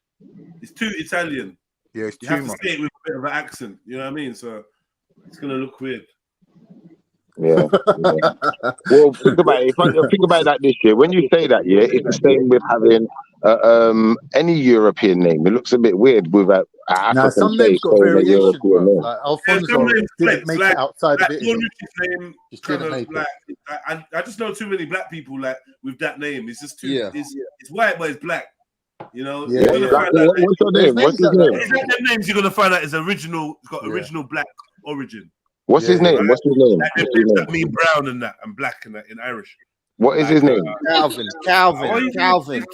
it's too Italian. Yeah, it's you too have much. to say it with a bit of an accent. You know what I mean? So It's gonna look weird. Yeah. Well, think about it. Think about that this year. When you say that, yeah, it's the same with having any European name. It looks a bit weird with an Now, African some face names got saying a variation, European bro. name. Like Some Alfonso names didn't flex, make like, it outside like of Paul Italy. Richie's name Just kind didn't of make it. like I just know too many black people like with that name. It's just too. Yeah. It's white, but it's black. You know. Yeah, You're gonna yeah. find out What's your There's name? What's names his like that, name? it's like them names you're gonna find out is original. It's got Yeah. original black origin. What's his name? What's his name? Like them What's his names name? that mean brown and that and black and that in Irish. What is his Like, name? Calvin. Calvin. Oh, Calvin.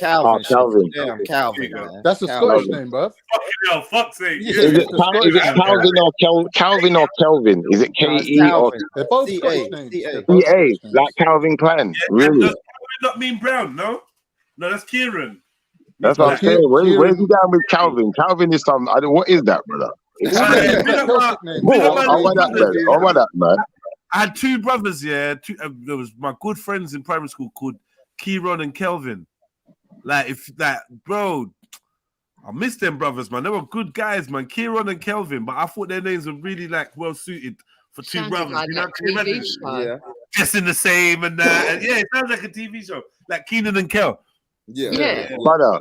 Damn, Calvin, There you go. man. That's a Calvin. Scottish name, bro. Fucking hell, fuck's sake. Yeah. Is it It's a Scottish name, bro. Calvin or Calvin or Kelvin? Is it No, it's K-E or Calvin. They're both C-A, Scottish names. C-A. They're both C-A? Scottish names. Like Calvin Klein? And Really? does Calvin not mean brown? No, that's Kieran. That's what I'm Black. saying. Where's Kieran- he down with Calvin? Calvin is some. What is that, brother? All Yeah, names yeah, are big up Celtic names. big Oh, up my how little about that, brothers, man? yeah. How about that, man? I had two brothers, yeah. There was my good friends in primary school called Kieran and Kelvin. Like, bro, I miss them brothers, man. They were good guys, man. Kieran and Kelvin, but I thought their names were really like well suited for two Sounded brothers. like You know, that can you TV imagine? show. Yeah. Dressing the same and that. And yeah, it sounds like a TV show, like Keenan and Kel. Yeah. Yeah. Brother,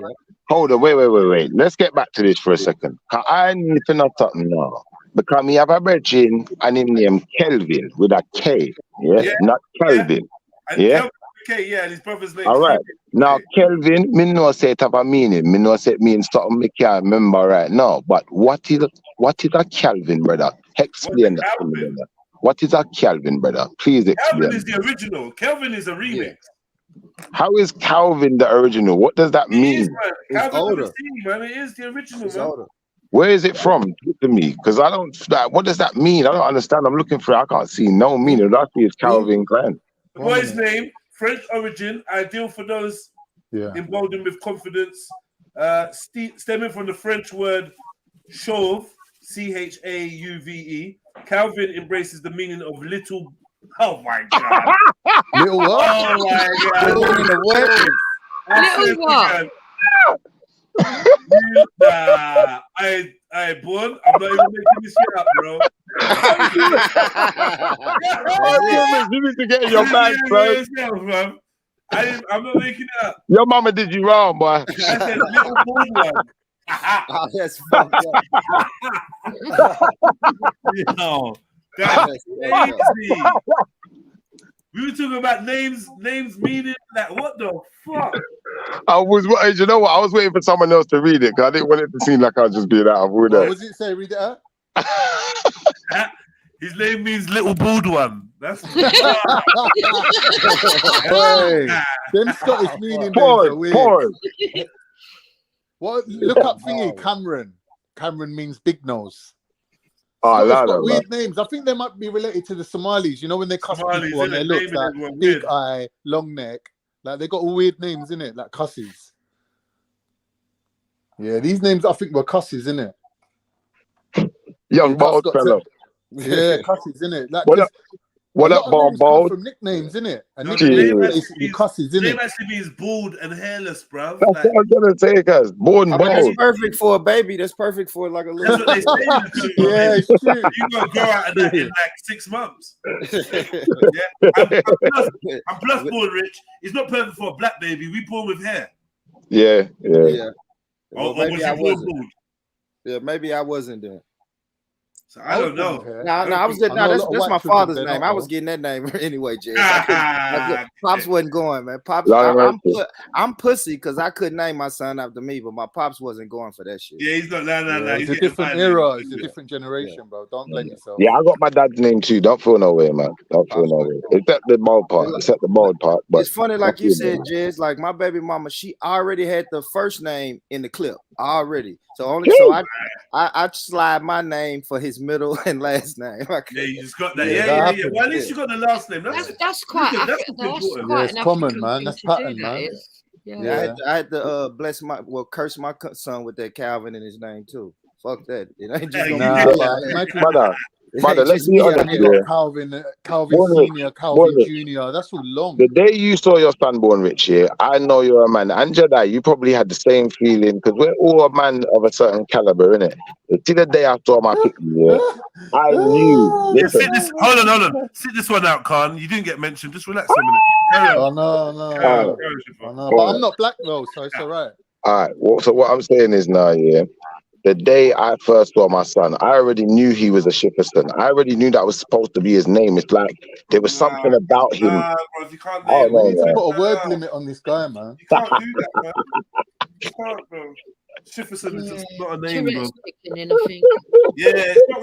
hold on. Wait. Let's get back to this for a second. 'Cause I need to know something now. Because me have a brethren and him name Kelvin with a K. Yeah, Yeah. not Kelvin. And Yeah. Kelvin, okay, yeah, and his brother's name. All right. Now, Kelvin, me know say it have a meaning. Me know say it means something me can't remember right now. But what is a Kelvin, brother? Explain that to me, Kelvin? brother. What is a Kelvin, brother? Please explain. Kelvin is the original. Kelvin is a remix. How is Calvin the original? What does that It is, mean? man. It's Calvin older. with a C, man. It is the original, It's man. older. Where is it from? Talk to me, because I don't. What does that mean? I don't understand. I'm looking for it. I can't see no meaning. That is Calvin Klein. The boy's name, French origin, ideal for those Yeah. emboldened with confidence, stemming from the French word chauve, C-H-A-U-V-E. Calvin embraces the meaning of little. Oh my God! Little what? Oh my God! Little in the what? Little what? I born. I'm not even making this shit up, bro. You need to get in your bag, son. I'm not making it up. Your mama did you wrong, boy. I said little boy one. Oh, that's fucked up. Yo, that's crazy. We were talking about names meaning like what the fuck? You know what? I was waiting for someone else to read it because I didn't want it to seem like I was just being out of order. What does it say? Read it out. His name means little bald one. That's Hey, them Scottish meaning names are weird. Pause. What? Look up thingy. Cameron. Cameron means big nose. Oh, Scottish Lana, got man. weird names. I think they might be related to the Somalis. You know when they cuss Somalis, people on their innit? looks, Naming like everyone big weird. eye, long neck. Like they got all weird names in it, like cusses. Yeah, these names I think were cusses, innit? Young bald fellow. Yeah, cusses, innit? Like, What a up, lot of names come bald? from nicknames, innit? And No, nicknames the name basically cusses, His name innit? actually means bald and hairless, bruv. That's Like, what I'm gonna say, guys. Born I mean, bald. that's perfect for a baby. That's perfect for like a that's little. what they say. Yeah, it's true. You gonna grow out of that in like 6 months. Yeah, I'm plus born rich. It's not perfect for a black baby. We born with hair. Yeah. Yeah. Or Well, was maybe you I born wasn't. bald? Yeah, maybe I wasn't then. So I don't know. No, I was. I know a That's lot of my white children, father's they're name. not, I was though. getting that name anyway, Jay. Ah, Pops wasn't going, man. Pops, Lana, I'm pussy because I couldn't name my son after me, but my pops wasn't going for that shit. Yeah, he's not. No. Yeah, He's it's a getting different fine, era. man. It's a different generation, bro. Don't blame yourself. Yeah, I got my dad's name too. Don't feel no way, man. Don't feel no way. Except the bald part. Except the bald part. But It's funny, like you don't said, feel no way. Jez. Like my baby mama, she already had the first name in the clip already. So I slide my name for his middle and last name. Yeah, you just got that. Yeah, Yeah. that Well, at least you got the last name. That's quite That's African. That's important. quite Yeah, it's an common, African man. thing That's to pattern, do, man. that is. Yeah. Yeah, I had to curse my son with that Calvin in his name too. Fuck that. It ain't just Hey, gonna you be did Nah, that. imagine, Brother, Mother, It's let's just be me out honest You here. here. got Calvin, Calvin Born rich, Senior, born Calvin rich. Junior. That's all long. The day you saw your son born rich, yeah, I know you're a man. And Jedi, you probably had the same feeling because we're all a man of a certain caliber, innit? See the day I saw my picture, yeah, I knew. Yeah, sit Listen, this. Hold on. Sit this one out, Khan. You didn't get mentioned. Just relax for a minute. Carry on. Oh no, Carry on. no, Carry on, oh, Shifa. no. But I'm not black though, so it's all right. all right. Well, so what I'm saying is now, yeah, the day I first saw my son, I already knew he was a Shifferson. I already knew that was supposed to be his name. It's like there was something about him. Nah, bro, you can't I don't name We know, need to man. put a word No. limit on this guy, man. You can't do that, man. You can't, bro. Shifferson is just not a name, bro. Tourette's kicking in, I think. Yeah, it's not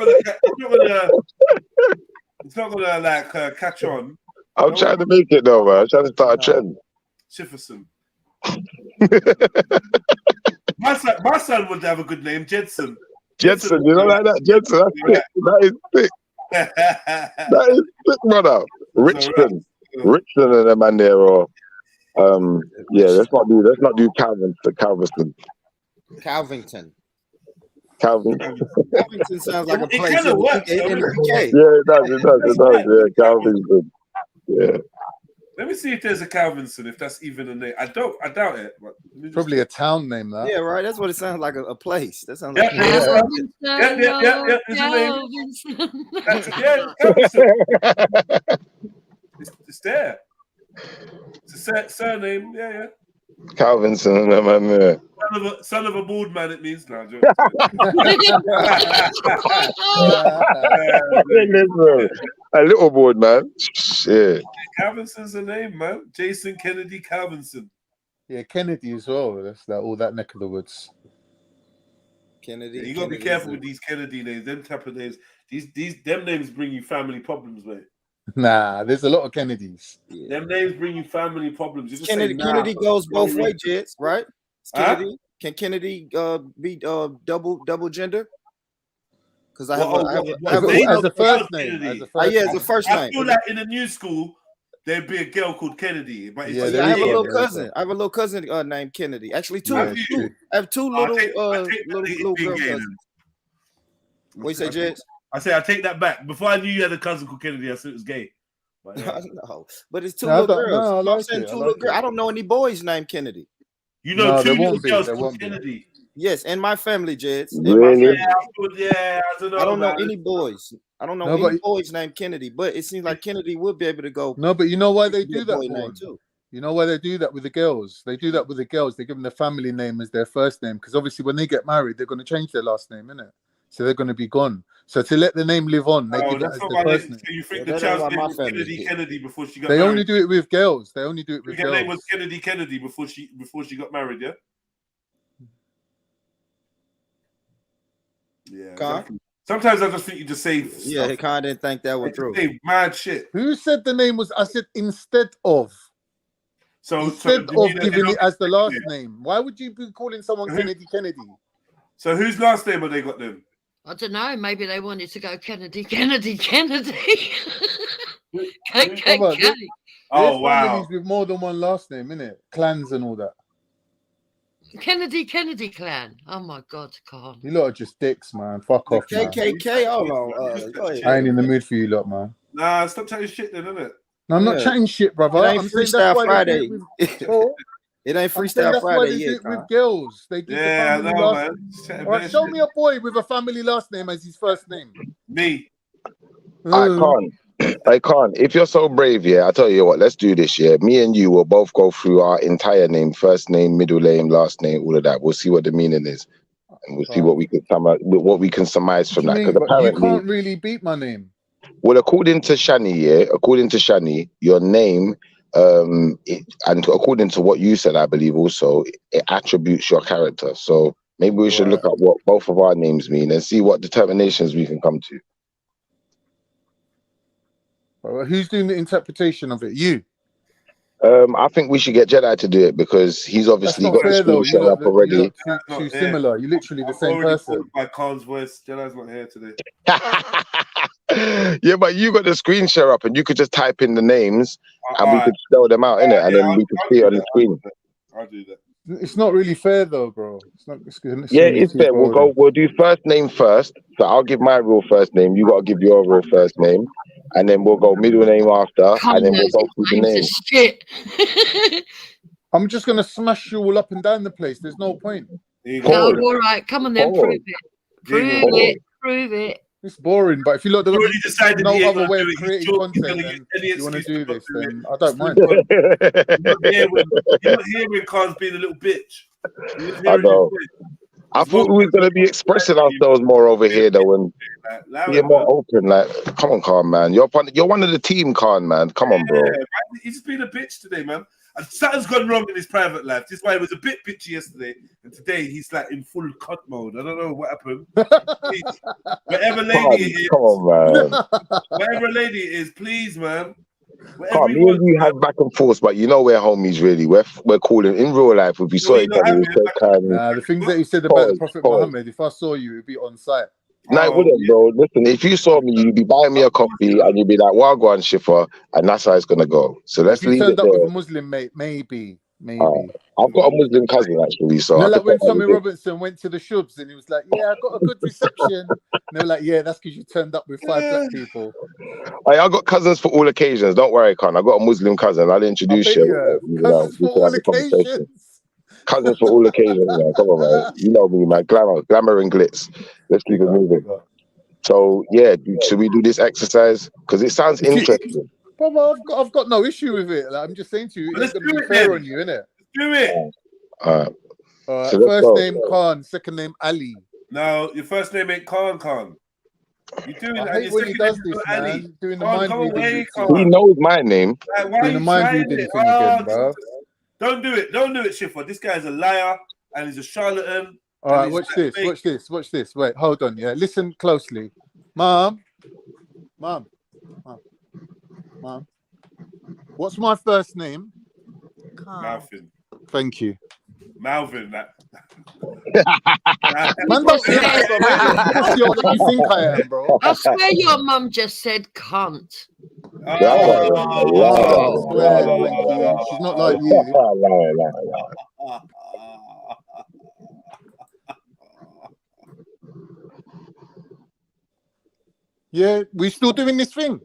gonna like catch on. I'm No trying one- to make it though, man. I'm trying to start a trend. Shifferson. My son would have a good name, Jedson. Jedson, you know like that? Jedson, that's sick. That is sick. That is sick, brother. Richton. Richton and the man there, or yeah, let's not do Calvin. Calvington. Calvin. Calvington sounds like a It place kinda in works, the though. UK. Yeah, it does. Yeah, Calvin. Yeah. Let me see if there's a Calvinson, if that's even a name. I doubt it. But Probably a town name, that. Yeah, right. That's what it sounds like. A place. That sounds Yeah, like. yeah. It's a name. Calvinson. It's there. It's a surname. Yeah. Calvinson and the man there. Son of a bald man, it means now. A little board, man. Shit. Calvinson's a name, man. Jason Kennedy Calvinson. Yeah, Kennedy as well. That's that all that neck of the woods. Kennedy. Yeah, you gotta be careful with these Kennedy names, them type of names. Them names bring you family problems, mate. Nah, there's a lot of Kennedys. Yeah. Them names bring you family problems. You just Kennedy, say, nah, Kennedy goes both ways, Jets, right? Huh? Kennedy. Can Kennedy be double gender? Because I Well, have as a first name. Kennedy. As a first I name. feel like in a new school there'd be a girl called Kennedy, but it's Yeah, I have a little cousin. I have a little cousin named Kennedy. Actually, two. Yeah, I have two little little girl cousins. What you say, Jets? I take that back. Before I knew you had a cousin called Kennedy, I said it was gay. But, No, but it's two No, little girls. no, I I'm like saying it, two I little like girls. it. I don't know any boys named Kennedy. you know, No, two there little won't be, girls there called won't be. Kennedy. Yes, in my family, Jets. Really? Yeah, I don't know. I don't know man. any boys. I don't know No, any but- boys named Kennedy, but it seems like Kennedy would be able to go. No, but you know why they be a do that, boy name Vaughan? too. You know why they do that with the girls? They do that with the girls. They give them the family name as their first name because obviously when they get married, they're going to change their last name, innit? So they're going to be gone. So to let the name live on, they give it as their first name. So you think Yeah, the that ain't child's why name my was family's Kennedy here. Kennedy before she got They married? only do it with girls. They only do it You with think her name girls. was Kennedy Kennedy before she got married, yeah? Yeah. Exactly. Sometimes I just think you just say Yeah, he kind of didn't think that one stuff. through. Say mad shit. Who said the name was? I said instead of. So Instead do you of mean that giving they it as the last don't- name. Why would you be calling someone Who- Kennedy Kennedy? So whose last name have they got then? I don't know. Maybe they wanted to go Kennedy. KKK. There's Oh wow. families with more than one last name, innit? Clans and all that. Kennedy clan. Oh my God, Carl. You lot are just dicks, man. Fuck off, man. KKK. Hold on. Go ahead. I ain't in the mood for you lot, man. Nah, stop chatting shit then, innit? No, I'm not Yeah. chatting shit, brother. It ain't I'm saying Freestyle that's why Friday. they do it with, oh, It ain't I'm saying Freestyle that's why Friday they do yet. it with girls. They give Yeah, the I family know, last man. Just chatting All right, bad show shit. me a boy with a family last name as his first name. Me. I can't. If you're so brave, yeah, I tell you what, let's do this, yeah. Me and you will both go through our entire name, first name, middle name, last name, all of that. We'll see what the meaning is. And we'll see what we can surmise from that. Because But you apparently, can't really beat my name. well, according to Shani, your name, and according to what you said, I believe also, it attributes your character. So maybe we should look at what both of our names mean and see what determinations we can come to. Well, who's doing the interpretation of it? You. I think we should get Jedi to do it because he's That's obviously not got fair, the though. screen You share up already. lot too similar. You're literally the same person. By Khan's voice. Jedi's not here today. Yeah, but you got the screen share up and you could just type in the names and we could spell them out, innit? And then we could see it on the screen. I'll do that. It's not really fair though, bro. It's not. It's Yeah, it's fair. We'll do first name first. So I'll give my real first name. You gotta give your real first name, and then we'll go middle name after, and then we'll go through the name. Shit. I'm just gonna smash you all up and down the place. There's no point. No, all right. Come on then, prove it. Prove it. It's boring, but if you look, there's decided no other way of creating content, and you want to do this, then I don't mind. You're not here when Khan's being a little bitch. I know. I thought we were going to be expressing ourselves more over here, though, and being more open. Like, come on, Khan, man. You're one of the team, Khan, man. Come on, bro. He's just been a bitch today, man. And something's gone wrong in his private life. This is why he was a bit bitchy yesterday, and today he's like in full cut mode. I don't know what happened. Please, whatever lady it is, come on, man. Whatever lady it is, please, man. Can't, me and you have back and forth, but you know we're homies, really. We're calling in real life. If we saw each other, the things that he said about the Prophet Muhammad, if I saw you, it'd be on site. No, it wouldn't, bro. Listen, if you saw me, you'd be buying me a coffee and you'd be like, Wagwan Shifa, and that's how it's gonna go. So let's leave it there. If you turned up with a Muslim mate, maybe. I've got a Muslim cousin actually. So you know, like when Tommy Robinson went to the Shubs and he was like, "Yeah, I got a good reception." And they were like, "Yeah, that's because you turned up with 5 black people." I got cousins for all occasions. Don't worry, Khan. I got a Muslim cousin. I'll introduce you. Cousins for all occasions. Cousins for all occasions, man. Come on, man. You know me, man. Glamour and glitz. Let's keep it moving. So yeah, should we do this exercise? Because it sounds interesting. Brother, I've got no issue with it. Like, I'm just saying to you, it's going to be fair on you, innit? Do it. All right. So first name Khan, second name Ali. No, your first name ain't Khan. You're doing I hate when he does this, man. Doing the mind reading. He knows my name. Doing the mind reading thing again, bro. Don't do it, Shifa. This guy's a liar and he's a charlatan. All right, watch this. Wait, hold on. Yeah, listen closely. Mom. What's my first name? Malvin. Thank you. Malvin. Man, don't say that you think I am, bro. I swear your mum just said cunt. She's not like you. Yeah, we still doing this thing.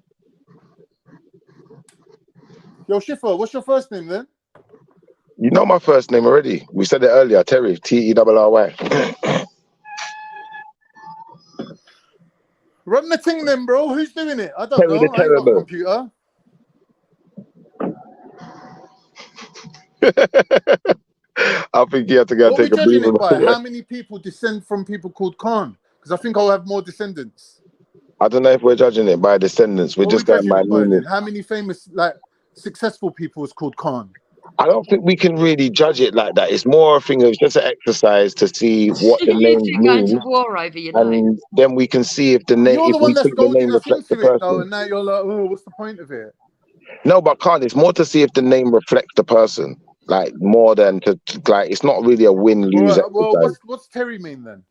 Yo, Shifa, what's your first name then? You know my first name already. We said it earlier. Terry, T-E-R-R-Y. Run the thing then, bro. Who's doing it? I don't Terry know. I ain't got a computer. I think you have to go take a breather. How many people descend from people called Khan? Because I think I'll have more descendants. I don't know if we're judging it by descendants. We're just going by meaning. How many famous, like, successful people is called Khan? I don't think we can really judge it like that. It's more a thing of just an exercise to see what the name means, and then we can see if the name. You're the one that's the name reflects the person. Though, and now you're like, oh, what's the point of it? No, but Khan, it's more to see if the name reflects the person, like more than to like. It's not really a win-lose exercise. Well, what's Terry mean then?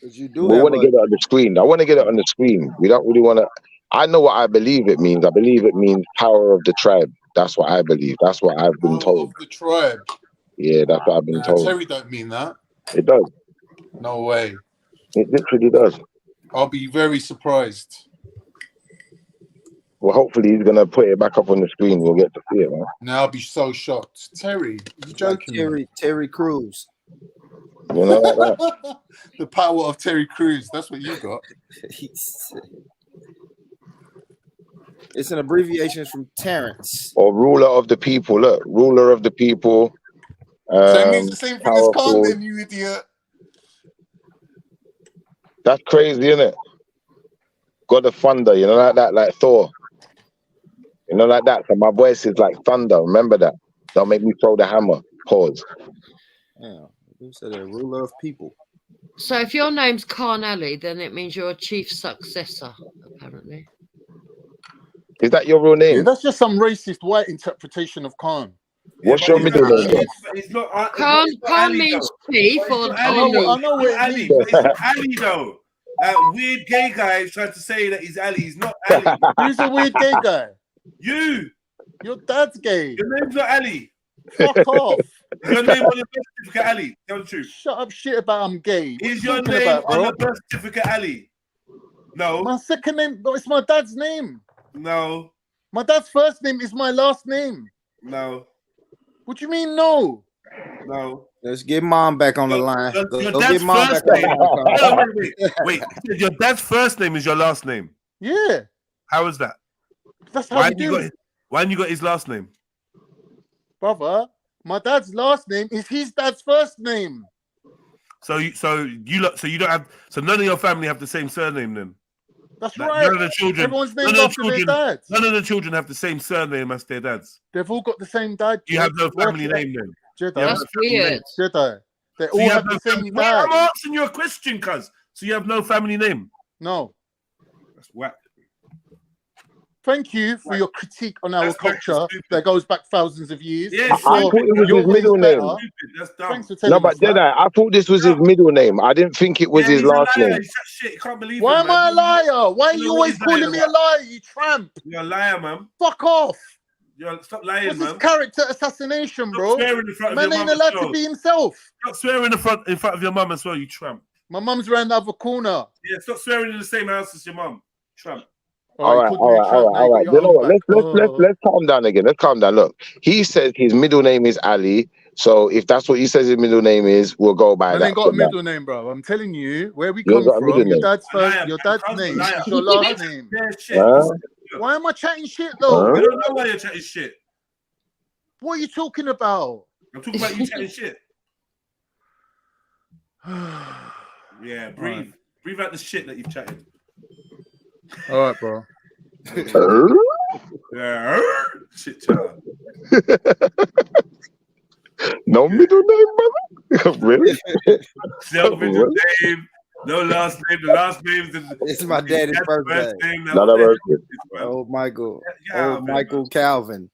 You do. We want to get it on the screen. I want to get it on the screen. We don't really want to. I know what I believe it means. I believe it means power of the tribe. That's what I believe. That's what I've been told. Of the tribe. Yeah, that's what I've been told. Terry don't mean that. It does. No way. It literally does. I'll be very surprised. Well, hopefully he's gonna put it back up on the screen. We'll get to see it, man. Now I'll be so shocked. Terry, you joking? Terry Crews. You know like that? The power of Terry Crews. That's what you got. It's an abbreviation from Terrence. Or ruler of the people. Look, ruler of the people. So it means the same thing as Khan, then, you idiot. That's crazy, isn't it? God of thunder, you know, like that, like Thor. You know, like that. So my voice is like thunder. Remember that. Don't make me throw the hammer. Pause. Yeah, you said a ruler of people. So if your name's Khan Ali, then it means you're a chief successor, apparently. Is that your real name? Yeah, that's just some racist white interpretation of Khan. What's your middle name? Khan means chief or Ali. I know what it means. It's Ali though. Weird gay guy is trying to say that he's Ali. He's not Ali. Who's a weird gay guy? You. Your dad's gay. Your name's not Ali. Fuck off. Is your name on the birth certificate, Ali? Tell the truth. Shut up shit about I'm gay. What Is you your talking name about, on bro? the birth certificate, Ali? No. My second name, but it's my dad's name. No. My dad's first name is my last name. No. What do you mean no? No. Let's get mom back on the line. Your Go dad's get mom first back name. on the line. Wait. Your dad's first name is your last name. Yeah. How is that? That's how we do. Why haven't you got his last name? Brother, my dad's last name is his dad's first name. So you don't have, so none of your family have the same surname then? That's Like, right. none of the children, Everyone's named after their dads. None of the children have the same surname as their dads. They've all got the same dad. You have no family name then. Jedi. That's weird. Jedi. They So all you have no the same family- dad. I'm asking you a question, cuz. So you have no family name? No. That's whack. Thank you for your critique on our That's culture that goes back thousands of years. Yeah, I thought it was Your his way's middle name. better. That's dumb. Thanks for telling No, but us that. Jedi, I thought this was his middle name. I didn't think it was Yeah, his he's a last liar. name. He's that shit. You can't believe Why him, am I a man. liar? Why are You you know what always he's calling lying me a liar, you tramp? You're a liar, man. Fuck off. Stop lying, What's man. this character assassination, bro? Stop swearing in front of Man your ain't mum as allowed well. to be himself. Stop swearing in front of your mum as well, you tramp. My mum's around the other corner. Yeah, stop swearing in the same house as your mum, tramp. All right. You know what? Let's calm down again. Let's calm down. Look, he says his middle name is Ali. So if that's what he says his middle name is, we'll go by Man that. ain't got a middle name, bro. I'm telling you, where we You come got a middle from, your name. dad's Liar, your man. dad's name Liar. is your last name. Yeah, shit. Huh? Why am I chatting shit though? I don't know why you're chatting shit. What are you talking about? I'm talking about you chatting shit. Yeah, breathe. Right. Breathe out the shit that you've chatted. All right, bro. Yeah, shit chat. No middle name, brother. Really? No middle name, no last name. The last name is It's my daddy's birthday. name. No, that was good. Oh, Michael. Yeah, Oh, Michael Calvin.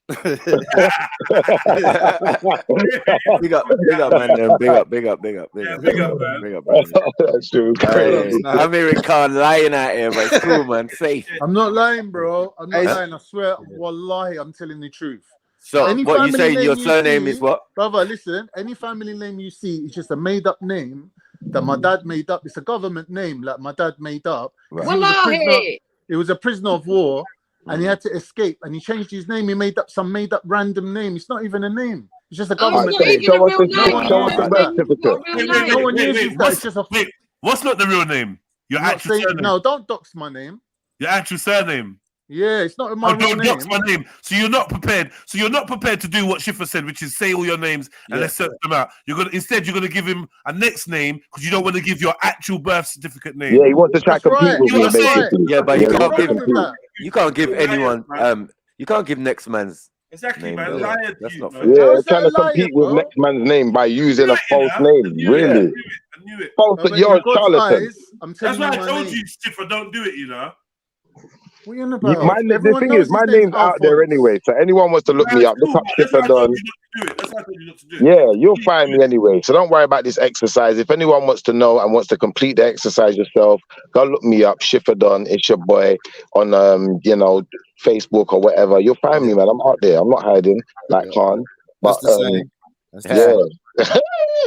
Big up, man. Them. Big up. Yeah, big up, man. Big up, man. That's true. Hey, I'm hearing Khan lying out here, but it's cool, man. Safe. I'm not lying, bro. I'm not Hey, lying. I swear, wallahi, I'm telling the truth. So, Any what you family saying? name Your you surname see- is what? Brother, listen, any family name you see is just a made-up name that my dad made up. It's a government name that my dad made up. 'Cause Wallahi. He was a prisoner of war and he had to escape and he changed his name. He made up some made-up random name. It's not even a name. It's just a Oh, government it's not name. even a Show us real the- name. show us the birth certificate. No one uses that. It's just a... Wait, what's not the real name? Your I'm not actual saying, surname. no, don't dox my name. Your actual surname. Yeah, it's not my Oh, real don't name. dox my name. So you're not prepared. So you're not prepared to do what Schiffer said, which is say all your names and let's search them out. You're gonna give him a next name because you don't want to give your actual birth certificate name. Yeah, he wants to try to That's compete right. with me, That's right. basically. Yeah, but you Yeah, can't What's give wrong with that? you can't give anyone you can't give next man's Exactly, name. man. though. Liar to That's you, not man. fair. Yeah, How's that trying to a liar, compete with bro? next man's name by using a false I name. knew it. Really? I knew it. False, But you're in a God's charlatan. eyes, I'm That's telling why I you my told name. you, Schiffer, don't do it, you know. What are you on about? The Everyone thing knows is, my his name's name's out there Alphonse. anyway. So anyone wants to look me up, look up That's why Schiffer I told Dunn. you not to do it. That's why I told you not to do it. Yeah, you'll find me anyway. So don't worry about this exercise. If anyone wants to know and wants to complete the exercise yourself, go look me up, Schiffer Dunn. It's your boy on Facebook or whatever. You'll find me, man. I'm out there. I'm not hiding like Khan. But That's the same. That's the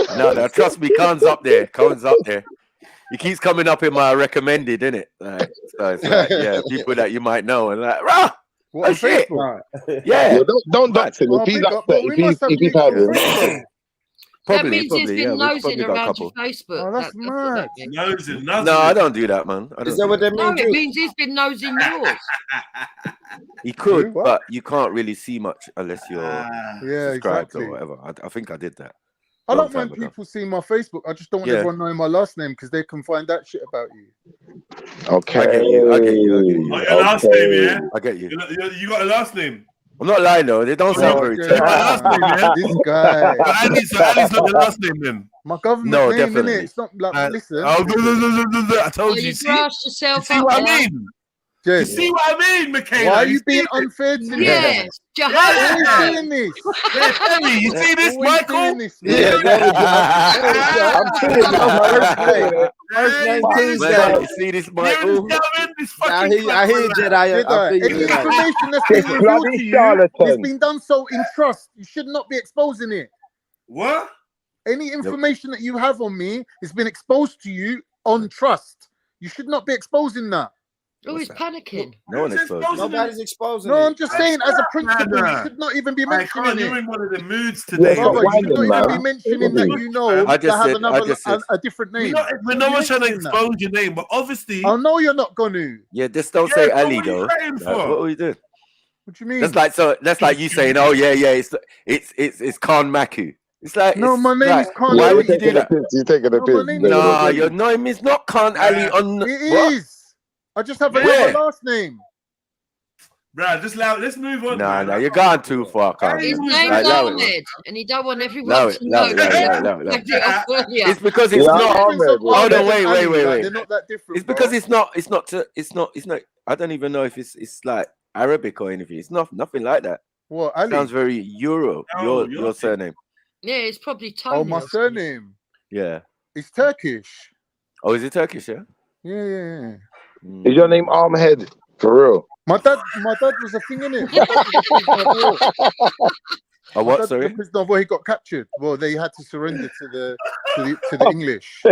yeah. No, trust me, Khan's up there. Khan's up there. He keeps coming up in my recommended, innit? Like, so it's like, yeah, people that you might know and like, rah! What, Oh, on shit. Facebook? Yeah. Don't dox him. Oh, If he's big up, upset, but we must have if he's mutual having. friends, though. That Probably, means he's yeah. been We've nosing probably got a around couple. your Facebook. Oh, that's what mad. that means. Nosing. No, I don't do that, man. I don't Is that do what that No, means? it means he's been nosing yours. He could, What? but you can't really see much unless you're Yeah, subscribed exactly. or whatever. I think I did that. I long don't time mind ago. people seeing my Facebook. I just don't want Yeah. everyone knowing my last name because they can find that shit about you. Okay. I get you. Oh, your last name, yeah? I get you. You got a last name? I'm not lying though. They don't sound very yeah. true. last name, yeah? This guy. So Ali's not your last name then? My government No, name, definitely. innit? It's not like, listen. Oh, I Oh, told you. you See? grassed You yourself see up what I there. mean? You Jed, see what I mean, Michaela? why are you see being it? unfair to me? Yes, Always Jehovah. doing this. Yeah, Terry, you see this, Always Michael? doing this, man. Yeah, that was I'm seeing it, man. I'm seeing it. First name Fuck, Tuesday. Man, you see this, You Michael? Calvin, this I fucking hear you, Jedi. I Jedi, feel you, any Jedi. information that's This been revealed bloody to you, charlatan. it's been done so in trust. You should not be exposing it. What? Any information that you have on me has been exposed to you on trust. You should not be exposing that. Oh, he's panicking. No one exposed. Nobody's exposing No, it. I'm just saying, as a principle, Nah. you should not even be I mentioning can't. You're it. in one of the moods Yeah, today. stop Brother, you should whining, not even man. be mentioning that you know I that just have said- I just said- a different We're name. not, You we're shouldn't no be one's trying to mentioning that. expose your name, but obviously, I know you're not going to. Yeah, just don't Yeah, say so Ali what are you though. fighting Like, for? what are you doing? What do you mean? That's like you saying, oh yeah, it's Khan Maku. It's like No, it's my name like, is Khan Why Ali. would you do that? You're taking a No, piss. my name You're taking a Nah, piss. your name is not Khan Ali on. It What? is. I just have Yeah. another last name. Bruh, just allow. Let's move on. Nah, man. nah, you're going too far, Khan. His Allow name's Like, allow it, Ahmed, and he don't want everyone Allow to it, know. allow it, allow it. Like it off earlier. It's because it's Yeah, not. Ahmed, Difference of bro. Hold on, Ahmed and wait, Ali, like, wait. they're not that different. It's because bro. it's not. I don't even know if it's like Arabic or anything. It's nothing like that. What, Ali? Sounds very Euro. No, Your surname. Yeah, it's probably Tony. Oh, my or something. surname. Yeah. It's Turkish. Oh, is it Turkish? Yeah. Yeah. Mm. Is your name Armhead? For real? My dad was a thing, innit? My dad was a prisoner of war. Oh, My what? dad was Sorry. a prisoner of war. He got captured. Well, they had to surrender to the English.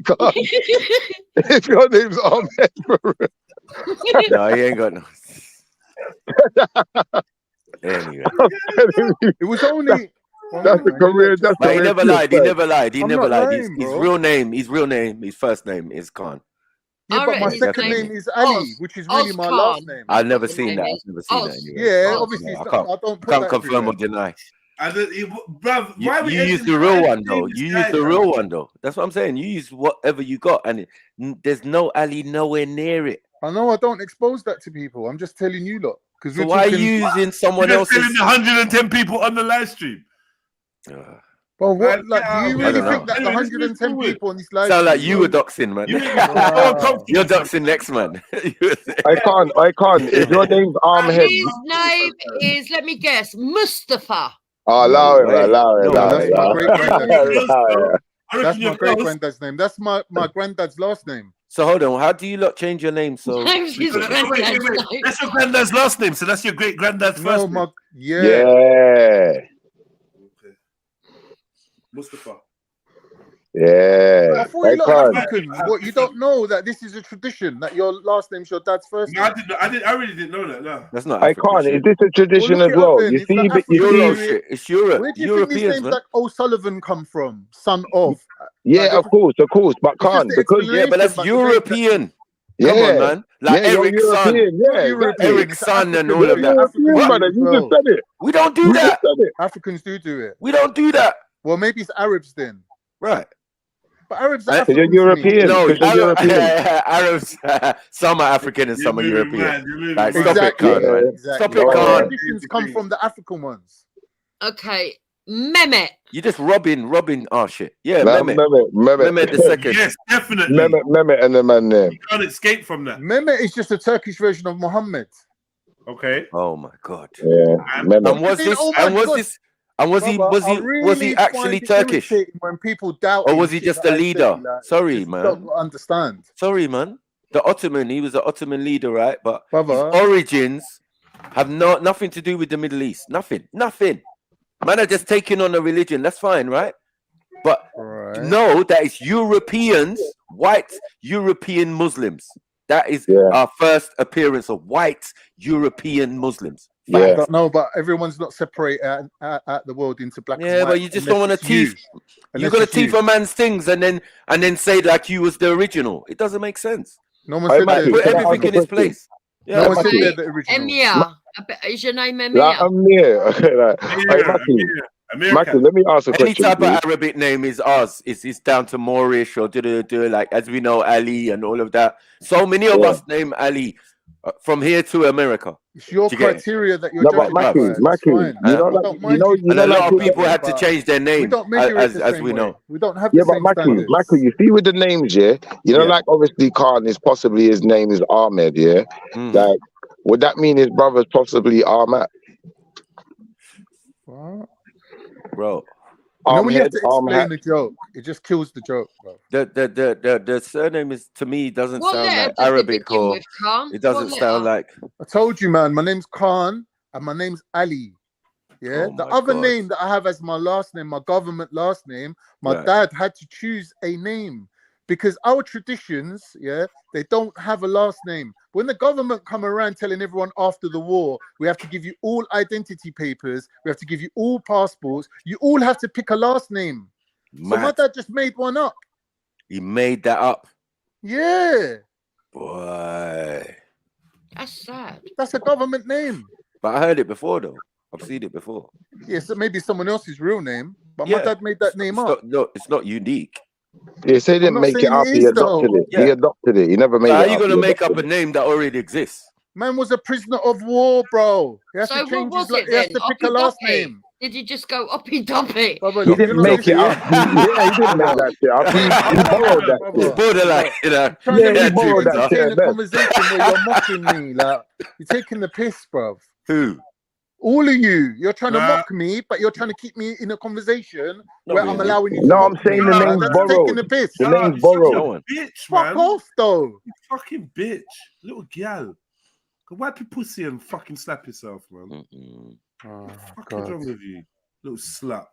God. If your name's Ahmed, for real. No, he ain't got no. Anyway, It was only. that's the career. That's but the he way never to lied. He yourself. never lied. He I'm never not lied. lying, His bro. real name, his first name is Khan. Yeah, but my His second name name is Ali, Oz. which is really Oz my Khan. last name. I've never His seen name that. is I've never seen that Oz. anyway. Yeah, Oz. obviously, No, it's I not, I don't put can't that confirm or everywhere. deny. Bruv, why You we use ending the real this? one though. You use the real one though. That's what I'm saying. You use whatever you got, and there's no Ali nowhere near it. I know I don't expose that to people. I'm just telling you, lot. Because So we're why are talking. you using someone You're just telling else's? the 110 people on the live stream. Well, what? Man, Like, do you I really don't think know. that the Anyway, let's move 110 forward. people on this live Sound like stream- you were doxing, man. You make me feel uncomfortable. You're doxing next, man. I can't. If your name's Armhead, His name is, let me guess, Mustafa. allow it, way. allow it, No, allow that's it. my great granddad's Allow name. it. I reckon That's you're my great close. granddad's name. That's my granddad's last name. So hold on, how do you lot change your name? So Name's his Wait. granddad's name. That's your granddad's last name, so that's your great granddad's first No, name. Yeah, Mustafa. yeah. I thought you lot can't. Africans. What, you don't know that this is a tradition that your last name's your dad's first No, name? I really didn't know that. No. that's not I African can't. shit. Is this a tradition Well, look as it up well? then. You It's see, the but African you Euro see, shit. It's Europe. Where do you think these Europeans, names man. like O'Sullivan come from? Son of? yeah, of course, but It's just can't the because Yeah, but that's explanation, the way that- European. yeah, Come on, man. Like yeah, you're Eric's son. European, Not yeah, European, exactly. Eric's it's son and African. all of that. Africans European, do brother. it as You well. just said it. We don't do You that. just said it. Africans do it. We don't do that. Well, maybe it's Arabs then. Right. But Arabs are Because Because African you're to me. European. No, Because you're European. Arabs, some are African and some are You're moving European. mad, you're moving Like, mad. stop Exactly. it, Khan, man. Exactly. Stop it, But the Khan. traditions come from the African ones. Okay, Mehmet. You just robbing. Oh shit. Yeah, Nah, Mehmet. Mehmet. Mehmet the second. Yes, definitely. Mehmet and the man there. You can't escape from that. Mehmet is just a Turkish version of Muhammad. Okay. Oh my god. Yeah, And- Mehmet. And was I mean, this? oh my And was God. this? And was he? Brother, Was I he? Was he really actually find it Turkish? irritating when people doubt Or him, was he shit just that a I say, leader? like, Sorry, just man. don't understand. Sorry, man. The Ottoman. He was an Ottoman leader, right? But Brother. his origins have nothing to do with the Middle East. Nothing. Man are just taking on a religion. That's fine, right? But Right. know that it's Europeans, white European Muslims. That is Yeah. our first appearance of white European Muslims. I Yeah. don't know, but everyone's not separate at the world into black and Yeah, white. but you just don't want to unless it's teeth. you. You Unless got to it's you. teeth a man's things and then say like you was the original. It doesn't make sense. No one Hey, said Matthew, that. Put can I ask everything a in its question? place. Yeah, No one said Okay, they're the original. Emir. Is your name Emir? Like, I'm near. Like, hey, Matthew, America. let me ask a any question. type please. of Arabic name is ours. It's down to Moorish or do like as we know Ali and all of that. So many of Yeah. us name Ali. From here to America. It's your Do you get it? criteria that you're No, but judging by. Mackie, It's Mackie, fine. you know, I like, don't you mind know, you. you And know, a like, lot of people had to but change their we name, don't measure it the as same we way. know. We don't have yeah, the but same Mackie, standards. Mackie, you see with the names, yeah, you know, Yeah. like obviously Khan is possibly his name is Ahmed, yeah, like, would that mean his brother's possibly Ahmed? What? Bro. You know when you have Armhead, to Armhat. explain the joke, it just kills the joke, bro. The surname is, to me, doesn't What sound letter like does it Arabic, begin or with, Khan? it doesn't What sound letter? like. I told you, man, my name's Khan and my name's Ali. Yeah. Oh The my other God. name that I have as my last name, my government last name, my Right. dad had to choose a name because our traditions, yeah, they don't have a last name. When the government come around telling everyone after the war, we have to give you all identity papers, we have to give you all passports, you all have to pick a last name. So my Mad. dad just made one up. He made that up. Yeah. Boy. That's sad. That's a government name. But I heard it before, though. I've seen it before. Yeah, so maybe someone else's real name, but Yeah. my dad made that name It's up. not, no, it's not unique. Yeah, say he I'm didn't not make it saying up, it he is adopted though. it. He Yeah. adopted it. He never made So how it you up. gonna He make up a adopted it. name that already exists? Man was a prisoner of war, bro. He has So to what change was his it he has then? to pick a last name. Did you just go uppy duppy? Brother, He you're didn't not make it listening. up. Yeah, he didn't make that shit up. He borrowed that It's shit. borderline, you know. I'm trying to Yeah, he make you borrowed that shit entertain at a best. conversation where you're mocking me. Like you're taking the piss, bro. Who? All of you, you're trying to Nah. mock me, but you're trying to keep me in a conversation Not where I'm really. allowing you to No, mock I'm saying me. the Nah, name's That's taking borrowed. the piss. The Nah, name's you're such borrowed. a No one. bitch, Fuck man. off, though. You fucking bitch. Little gal. Go wipe your pussy and fucking slap yourself, man. Mm-mm. Oh, What God. is wrong with you? Little slut.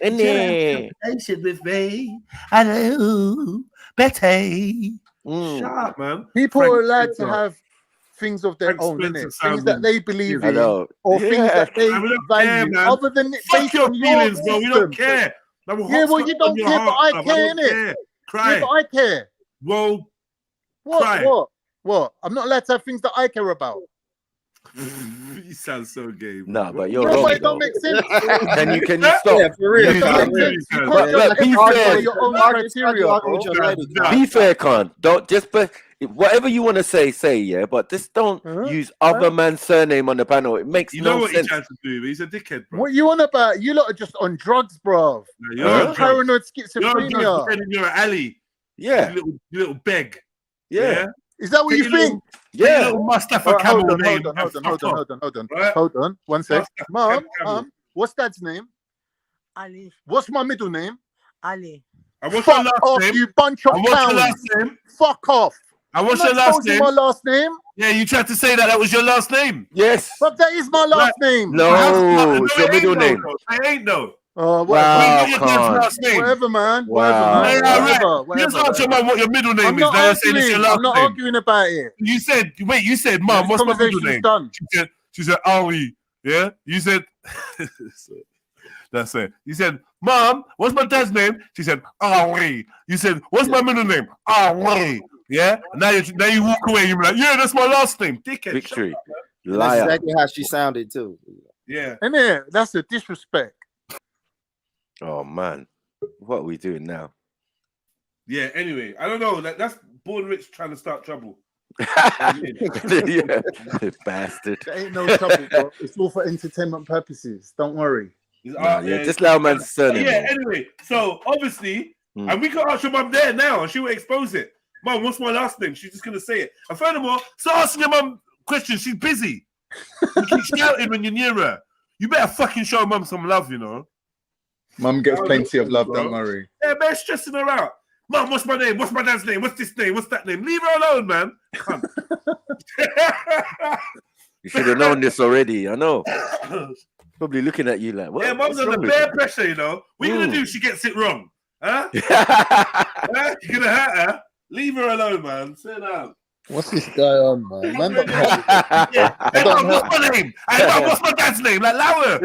Innit? with me. Hello, Betty. Shut up, man. People Frank are allowed to Spencer. have things of their Frank own, Spencer innit? Things that sounding- they believe I in, know. or things Yeah. that they Man, we don't value, care, man. other than Fuck based your on feelings, bro. We don't system. care. Man, we're Yeah, hot well, stuff you on don't your care, but heart, I bruv. care, don't innit? care. Yeah, Cry. but I care. Well, What? cry. What? I'm not allowed to have things that I care about. You sound so gay. Bro. Nah, but you're No, wrong, but it though. don't make sense. Can you stop? Yeah, for real. It don't Yeah, make yeah, sense. You yeah. can't But judge look, be everything fair. by your own Argue criteria, bro. with your lady, Nah. Be fair, Khan. Don't just whatever you want to say, yeah. But just don't use other man's surname on the panel. It makes You know no what sense. he tried to do? He's a dickhead, bro. What you on about? You lot are just on drugs, bro. No, You're you're on on drugs. paranoid You're on drugs schizophrenia. pretending you're an alley. Yeah, You little beg. yeah, Is that what Take you your little- think? Take your yeah. little Mustafa All right, Camel hold on, name. hold on, and hold on, fuck hold on, off, hold on, hold on, right? hold on. One sec. Mustafa Mom, Camel. what's dad's name? Ali. What's my middle name? Ali. And what's your Fuck last off, name? you bunch of And what's your last clowns. name? Fuck off. And what's I'm your not last told you name? my last name. Yeah, you tried to say that was your last name. Yes. But that is my last name. No, it's your it middle ain't name. though. It ain't though. Whatever. Wow, Get your dad's Khan. last name. Whatever, man. Wow. Whatever, man. Yeah, right. Whatever. You just ask your mum what your middle name I'm is. not Now you're saying it's your arguing. last I'm not name. arguing about it. You said, Yeah, Mum, this what's my middle conversation's name? done. She said, Ali. Yeah? You said, that's it. You said, Mom, what's my dad's name? She said, Ali. You said, what's my middle name? Ali. Yeah? And now you walk away and you're like, yeah, that's my last name. Dickhead. Victory. That's Liar. exactly how she sounded too. Yeah. And there, that's a disrespect. Oh man, what are we doing now? Yeah, anyway, I don't know. That's Born Rich trying to start trouble. Yeah, bastard. There ain't no trouble, bro. It's all for entertainment purposes. Don't worry. Nah, yeah, just allow man's surname. Yeah, anyway, so obviously, and we can ask your mum there now, and she will expose it. Mum, what's my last name? She's just gonna say it. And furthermore, start asking your mum questions. She's busy. You keep shouting when you're near her. You better fucking show mum some love, you know. Mum gets plenty of love. Don't worry. Yeah, man, stressing her out. Mum, what's my name? What's my dad's name? What's this name? What's that name? Leave her alone, man. You should have known this already. I know. Probably looking at you like, what? Yeah, mum's under bare pressure, you know. What are you gonna do if she gets it wrong? Huh? Huh? You're gonna hurt her? Leave her alone, man. Sit down. What's this guy on, man? Man, don't Yeah. Hey, mum, what's my name? Hey, mum, what's my dad's name? Like, allow her.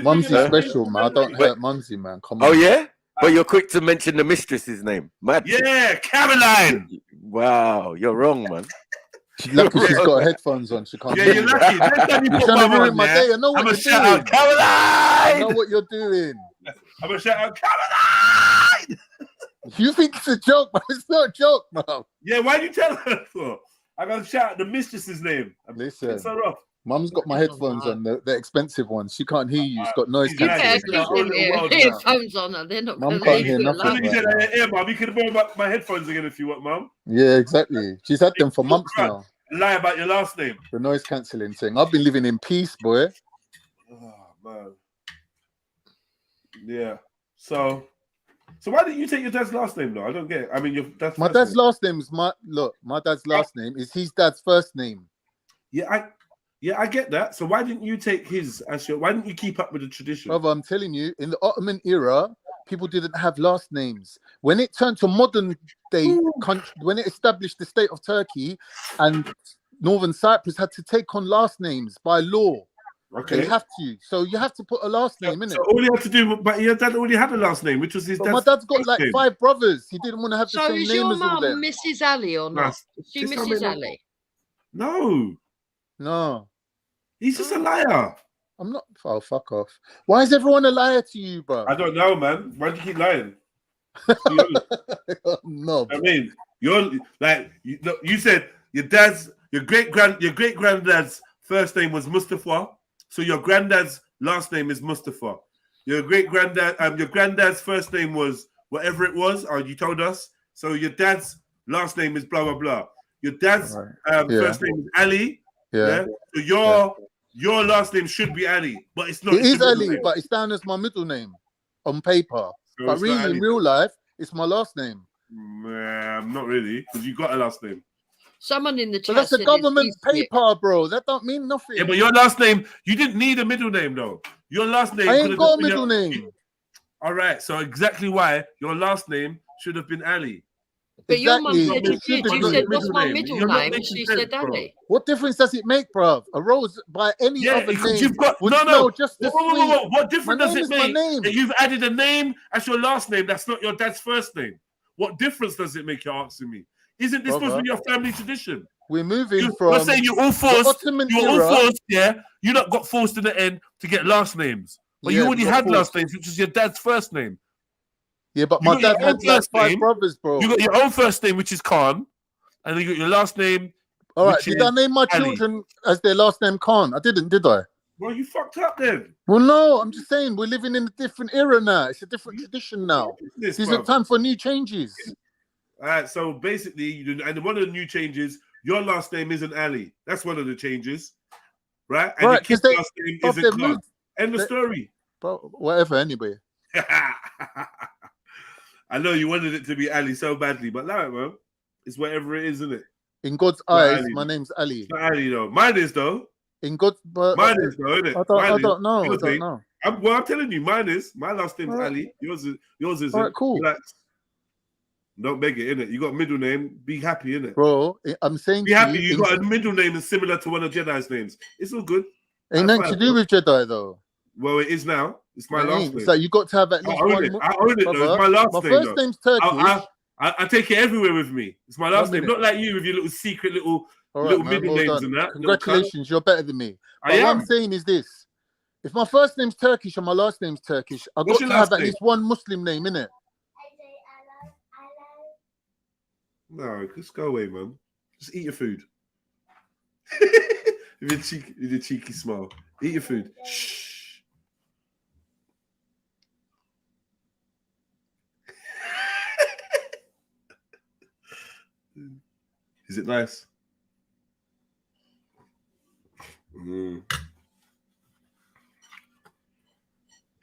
Mumsy's special, man. I don't hurt Mumsy, man. Come on. Oh yeah, but you're quick to mention the mistress's name. Mad. Yeah, Caroline. Wow, you're wrong, man. She's lucky she's got headphones on. She can't. Yeah, hear you're you. lucky. Next time you You're put trying mum to ruin on, my yeah, day. I know I'm what a you're shout doing. out, Caroline. I know what you're doing. I'm gonna shout out Caroline. You think it's a joke, but it's not a joke, bro. Yeah, why do you tell her for? I gotta shout out the mistress's name. Listen, it's so rough. Mum's got my headphones on, the expensive ones. She can't hear you. It's got noise You better cancellation. keep your earphones on, and they're not Mum going to can't leave hear you nothing alone. right now. Yeah, Mum, you can borrow my headphones again if you want, Mum. Yeah, exactly. She's had them for months now. Lie about your last name. The noise cancelling thing. I've been living in peace, boy. Oh man. Yeah. So why didn't you take your dad's last name though? I don't get it. I mean, your dad's my dad's last name is my dad's last name is his dad's first name. Yeah, I get that. So why didn't you take his as your? Why didn't you keep up with the tradition? Brother, I'm telling you, in the Ottoman era, people didn't have last names. When it turned to modern day country, when it established the state of Turkey, and Northern Cyprus had to take on last names by law. Okay. They have to. So you have to put a last name in it. So all you have to do, but your dad already had a last name, which was his dad's. My dad's got like name. 5 brothers. He didn't want to have the So same is name your as all mum them. Mrs. Ali or not? Is she Mrs. Ali? No. No. He's just a liar. I'm not. Oh, fuck off. Why is everyone a liar to you, bro? I don't know, man. Why do you keep lying? No. I mean, you're like you said your great granddad's first name was Mustafa, so your granddad's last name is Mustafa. Your granddad's first name was whatever it was, or you told us. So your dad's last name is blah blah blah. Your dad's first name is Ali. Yeah. So your last name should be Ali, but it's not. It is Ali, but it's down as my middle name on paper. So but it's really, not Ali. in real life, it's my last name. Not really, because you got a last name. Someone in the chat. But that's a said government it's Eastwick. paper, bro. That don't mean nothing. Yeah, but your last name, you didn't need a middle name though. Your last name. I ain't got a middle name. All right, so exactly why your last name should have been Ali. But your mum Exactly. said you did. You said, "What's my middle name?" And she said Ali. What difference does it make, bruv? A rose by any other because name. you've got would no. smell just as Whoa. sweet. What difference My does name it is my make name. that you've added a name as your last name? That's not your dad's first name. What difference does it make? You're asking me. Isn't this supposed to be your family tradition? We're moving from. You're saying you're all forced. Ottoman You're all era. forced. Yeah, you not got forced in the end to get last names, but you Yeah, already we got had forced. last names, which is your dad's first name. Yeah, but You my got your dad own had like first 5 name. brothers, bro. You got your own first name, which is Khan, and then you got your last name. All right, which did is I name my Ali. children as their last name Khan? I didn't, did I? Well, you fucked up then. Well, no, I'm just saying we're living in a different era now. It's a different tradition now. This, These are time for new changes. All right, so basically, and one of the new changes, your last name isn't Ali. That's one of the changes, right? And Right, your kid's 'cause they- last name but isn't they've Khan. moved- End of they- story. But whatever, anyway. I know you wanted it to be Ali so badly, but no, man. It's whatever it is, isn't it? In God's Not eyes, Ali. my name's Ali. It's not Ali, though. Mine is, though. In God's, but Mine is, though, isn't it? I Mine don't is. know. I Yours don't ain't. know. I'm telling you, mine is. My last name's All right. Ali. Yours isn't. All right, cool. Relax. Don't beg it, innit? You got a middle name. Be happy, innit? Bro, I'm saying Be to happy. you, You got a middle name that's similar to one of Jedi's names. It's all good. ain't That's nothing to fine, do bro. with Jedi, though. Well, it is now. It's my It last ain't. name. It's like you got to have at I least own one. it. I own it, though. It's brother. my last My name, first though. name's Turkish. I take it everywhere with me. It's my last One name. Not minute. like you with your little secret little All right, little man, middle well names done. and that. Congratulations, you're better than me. I But what am. I'm saying is this: if my first name's Turkish and my last name's Turkish, I've What's got your to have last at name? least one Muslim name, innit? No, just go away, man. Just eat your food. with a cheeky smile. Eat your food. Shh. Is it nice?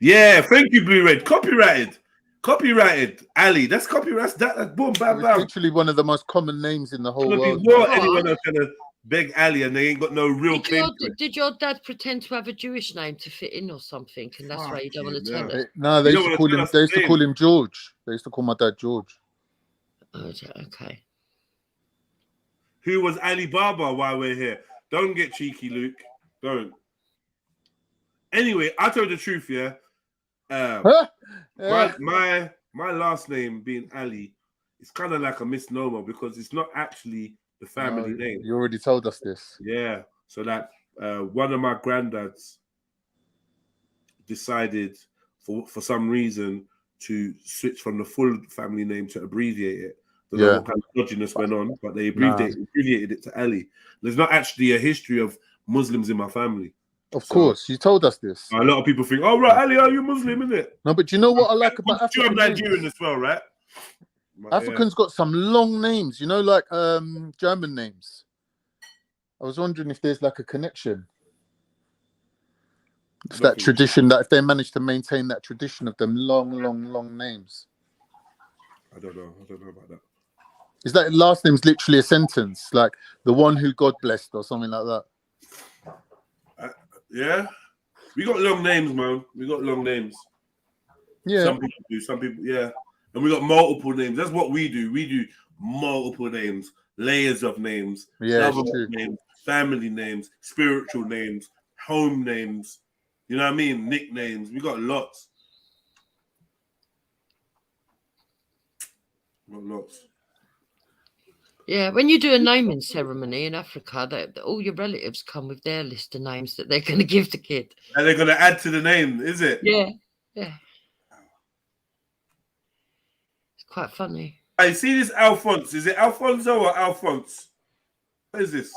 Yeah, thank you, Blue Red. Copyrighted. Ali. That's copyright. That's boom, bam, It's bam. literally one of the most common names in the whole Gonna be world. war anyone that's gonna beg Ali and they ain't got no real Did claim your, to it. did your dad pretend to have a Jewish name to fit in or something, and that's why you don't want to tell us? No, they You used don't to call wanna him. tell They us used to his call name. him George. They used to call my dad George. Oh, okay. Who was Alibaba while we're here? Don't get cheeky, Luke. Don't. Anyway, I told the truth, yeah. My last name being Ali, it's kind of like a misnomer because it's not actually the family name. You already told us this. Yeah. So that one of my granddads decided for some reason to switch from the full family name to abbreviate it. Don't know what kind of dodginess went on, but they abbreviated it to Ali. There's not actually a history of Muslims in my family. Of course, you told us this. A lot of people think, "Oh, right, Ali, are you Muslim, isn't it?" No, but you know what I like about African Nigerian as well, right? But, Africans got some long names, you know, like German names. I was wondering if there's like a connection. It's that tradition that if they manage to maintain that tradition of them long names. I don't know about that. Is that last name's literally a sentence, like the one who God blessed or something like that? Yeah, we got long names, man. We got long names. Yeah, some people do. Some people, yeah, and we got multiple names. That's what we do. We do multiple names, layers of names, names, family names, spiritual names, home names. You know what I mean? Nicknames. We got lots. Yeah, when you do a naming ceremony in Africa, all your relatives come with their list of names that they're going to give the kid. And they're going to add to the name, is it? Yeah. It's quite funny. I see this Alphonse. Is it Alfonso or Alphonse? What is this?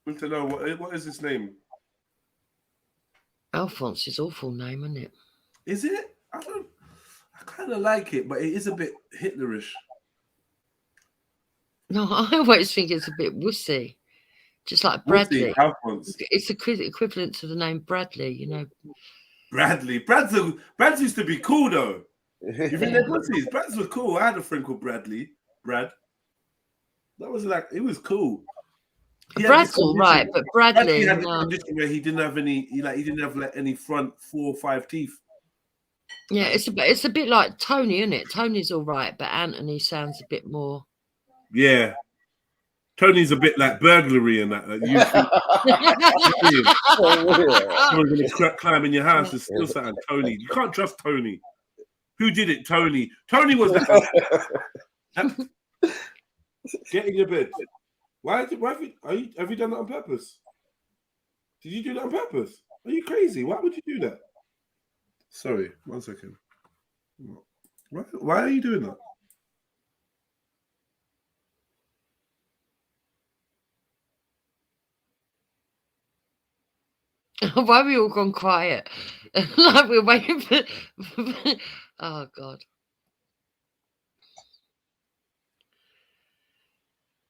I want to know what is this name? Alphonse is awful name, isn't it? Is it? I kind of like it, but it is a bit Hitlerish. No, I always think it's a bit wussy. Just like Bradley. It's equivalent to the name Bradley, you know. Bradley. Brad's used to be cool, though. You think they're pussies? Brad's was cool. I had a friend called Bradley. Brad. That was like, it was cool. Brad's all right, but Bradley had a condition where he didn't have any, he didn't have like any front 4 or 5 teeth. Yeah, it's a bit like Tony, isn't it? Tony's all right, but Anthony sounds a bit more. Yeah. Tony's a bit like burglary and that. Someone's going to climb in your house and steal something. Tony. You can't trust Tony. Who did it? Tony. Tony was that. Get in your bed. Have you done that on purpose? Did you do that on purpose? Are you crazy? Why would you do that? Sorry, 1 second. Why are you doing that? Why are we all gone quiet? Like we're waiting for. Oh God.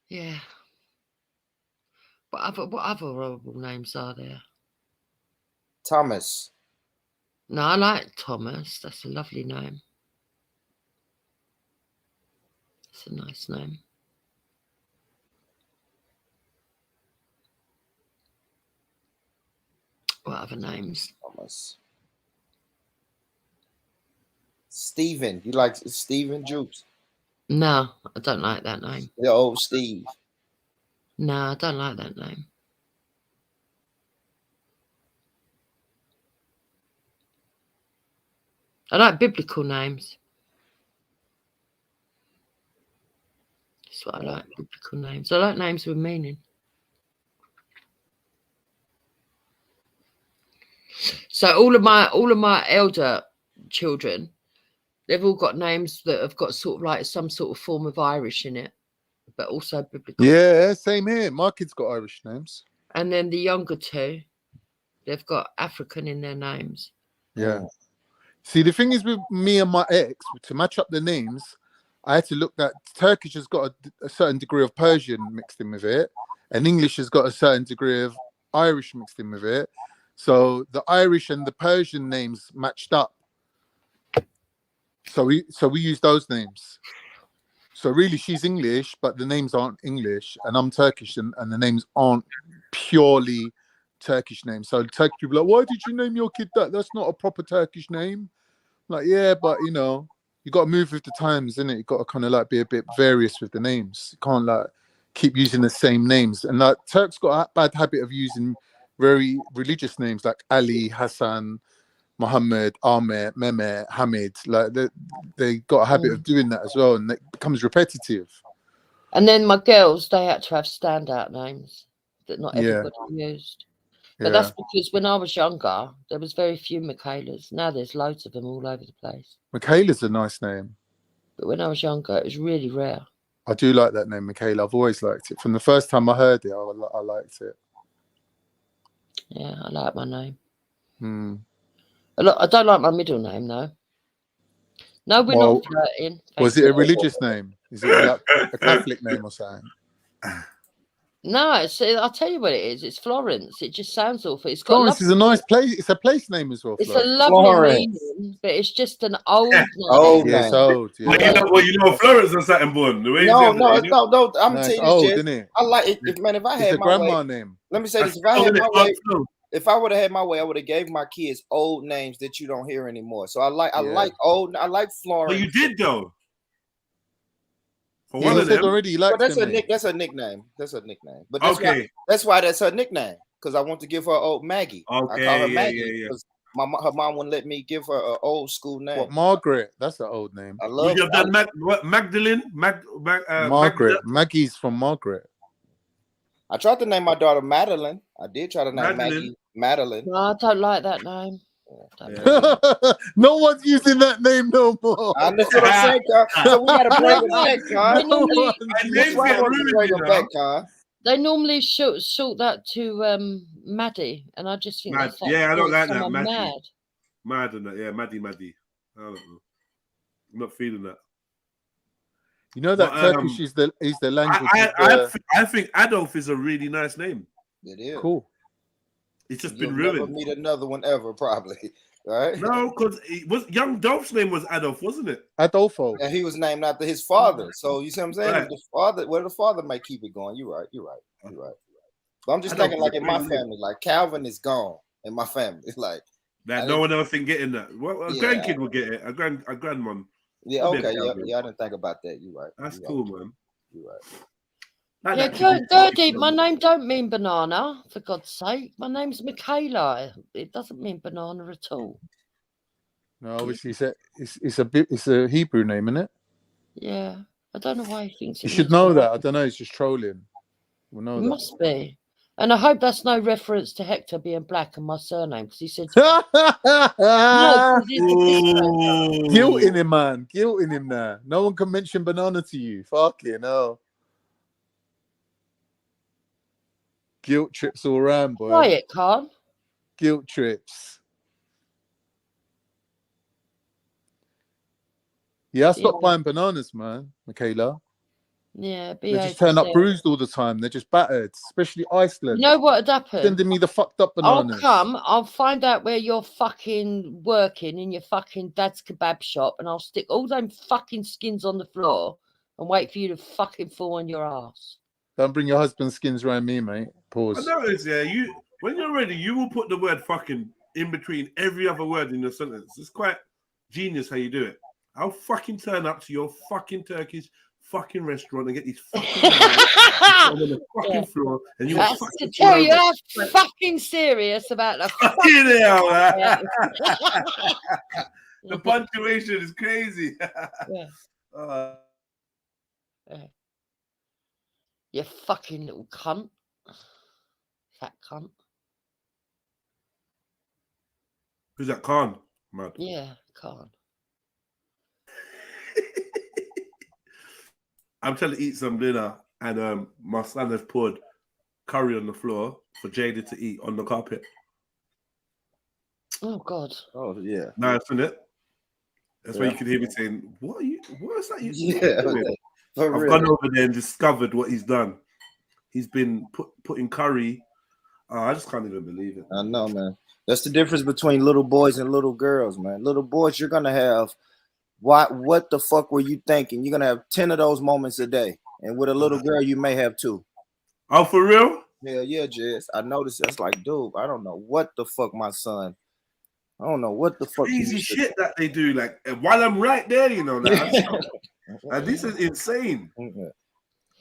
Yeah. What other horrible names are there? Thomas. No, I like Thomas. That's a lovely name. It's a nice name. What other names? Thomas. Stephen. You like Stephen Jukes? No, I don't like that name. The old Steve. No, I don't like that name. I like biblical names. That's what I like, biblical names. I like names with meaning. So all of my elder children, they've all got names that have got sort of like some sort of form of Irish in it, but also biblical. Yeah, same here. My kids got Irish names. And then the younger two, they've got African in their names. Yeah. See, the thing is with me and my ex, to match up the names, I had to look that Turkish has got a certain degree of Persian mixed in with it, and English has got a certain degree of Irish mixed in with it. So the Irish and the Persian names matched up. So we use those names. So really she's English, but the names aren't English, and I'm Turkish, and the names aren't purely Turkish names. So Turkish people are like, why did you name your kid that? That's not a proper Turkish name. I'm like, yeah, but you know, you got to move with the times, innit? You got to kind of like be a bit various with the names. You can't like keep using the same names. And like Turks got a bad habit of using very religious names like Ali, Hassan, Muhammad, Ahmed, Mehmet, Hamid. Like they got a habit of doing that as well, and it becomes repetitive. And then my girls, they had to have standout names that not everybody used. But that's because when I was younger, there was very few Michaelas. Now there's loads of them all over the place. Michaela's a nice name. But when I was younger, it was really rare. I do like that name, Michaela. I've always liked it. From the first time I heard it, I liked it. Yeah, I like my name. Hmm. I don't like my middle name, though. No, we're not flirting. Was it a religious name? Is it like a Catholic name or something? No, I'll tell you what it is. It's Florence. It just sounds awful. It's got Florence is a nice place. It's a place name as well. It's Florence. a lovely meaning, but it's just an old name. Old Yeah, it's name. old. Yeah. Well, you know, Florence or something, born. No. I'm telling you, old, Jess, isn't it? I like it, man. If I It's had a my grandma way, name. let me say this: if I would have had my way, I would have gave my kids old names that you don't hear anymore. So I like Florence. But you did though. For Yeah, one he of said them. already he likes that's them a names. that's a nickname. That's a nickname. But Okay. that's why that's her nickname. Because I want to give her old Maggie. Okay, I call her yeah, Maggie yeah. because her mom wouldn't let me give her an old school name. What, Margaret? That's an old name. I love Would you have done Magdalene? Margaret. Maggie's from Margaret. I tried to name my daughter Madeline. I did try to name Maggie Madeline. No, I don't like that name. No one's using that name no more. That's what I'm saying, Carl. So we gotta bring it back, Carl. That's why I want to bring it back, Carl. They normally short that to Maddie, and I just think that's like yeah, I don't like that. someone Mad and that, yeah, Maddie. I don't know. I'm not feeling that. You know that Turkish is the language. I think Adolf is a really nice name. It is cool. It's just You'll been ruined. Never meet another one ever, probably. Right? No, because young Dolph's name was Adolf, wasn't it? Adolfo. And he was named after his father. So you see what I'm saying? Right. The father, the father might keep it going. You're right. But I'm just thinking, like in my family, like Calvin is gone in my family. It's like that no one else can get in that. Well, a grandkid will get it. A grandmom. Yeah, okay, yeah, I didn't think about that. You're right. That's cool, man. You're right. Gertie, my name don't mean banana, for God's sake. My name's Michaela. It doesn't mean banana at all. No, obviously it's a Hebrew name, isn't it? Yeah, I don't know why he thinks it. You should know that. I don't know. He's just trolling. We'll know It that. must be. And I hope that's no reference to Hector being black and my surname, because he said guilt in him, man. Guilt in him now. No one can mention banana to you. Fucking hell. Guilt trips all around, boy. Quiet, Carl. Guilt trips. Yeah, I stopped buying bananas, man, Michaela. Yeah, they just turn up bruised all the time. They're just battered, especially Iceland. You know what had happened? Sending me the fucked up bananas. I'll find out where you're fucking working in your fucking dad's kebab shop, and I'll stick all them fucking skins on the floor and wait for you to fucking fall on your ass. Don't bring your husband's skins around me, mate. Pause. I noticed, when you're ready, you will put the word fucking in between every other word in your sentence. It's quite genius how you do it. I'll fucking turn up to your fucking Turkish fucking restaurant and get these fucking on the fucking floor, and you That's to tell you how fucking serious about the fucking the punctuation is crazy. You fucking little cunt. Fat cunt. Who's that, Khan? Mad. Yeah, Khan. I'm trying to eat some dinner, and my son has poured curry on the floor for JEDI to eat on the carpet. Oh God. Oh yeah. Nice, isn't it? That's why you can hear me saying, "What is that? I've gone over there and discovered what he's done. He's been putting curry. I just can't even believe it. I know, man. That's the difference between little boys and little girls, man. Little boys, you're gonna have what the fuck were you thinking? You're gonna have 10 of those moments a day, and with a little girl, you may have 2. Oh, for real? Yeah, Jess. I noticed. That's like, dude, I don't know what the fuck my son. I don't know what the fuck. Crazy shit that they do. Like while I'm right there, and this is insane.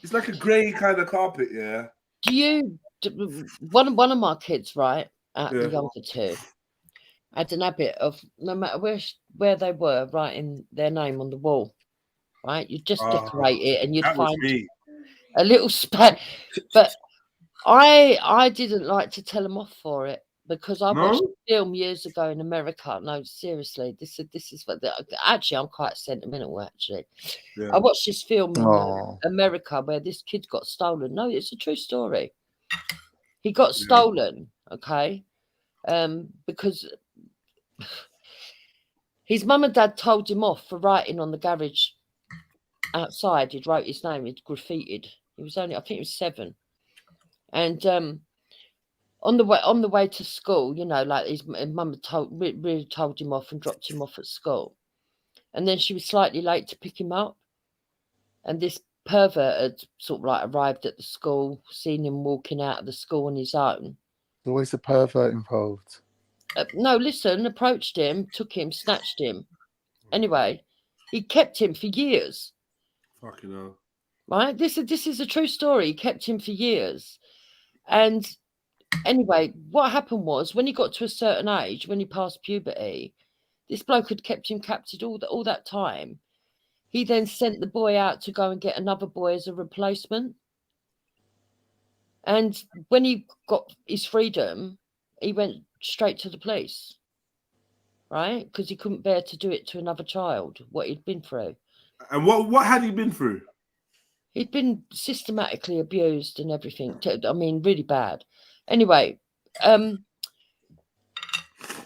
It's like a grey kind of carpet, yeah. Do you? One of my kids, right, the younger two, had an habit of no matter where they were, writing their name on the wall. Right, you just decorate it, and you'd find a little spot. But I didn't like to tell him off for it because I No? watched a film years ago in America. No, seriously, this is what actually I'm quite sentimental. Actually, Yeah. I watched this film in Oh. America where this kid got stolen. No, it's a true story. He got stolen. Okay, because his mum and dad told him off for writing on the garage outside. He'd wrote his name. He'd graffitied. He was only, I think, he was 7, and on the way to school, you know, like his mum had really told him off and dropped him off at school, and then she was slightly late to pick him up, and this pervert had sort of like arrived at the school, seen him walking out of the school on his own. There's always a pervert involved. No, listen, approached him, took him, snatched him. Anyway, he kept him for years. Fucking hell. Right? This is a true story. He kept him for years. And anyway, what happened was when he got to a certain age, when he passed puberty, this bloke had kept him captured all that time. He then sent the boy out to go and get another boy as a replacement. And when he got his freedom, he went straight to the police, right? Because he couldn't bear to do it to another child, what he'd been through. And what had he been through? He'd been systematically abused and everything. I mean, really bad. Anyway, it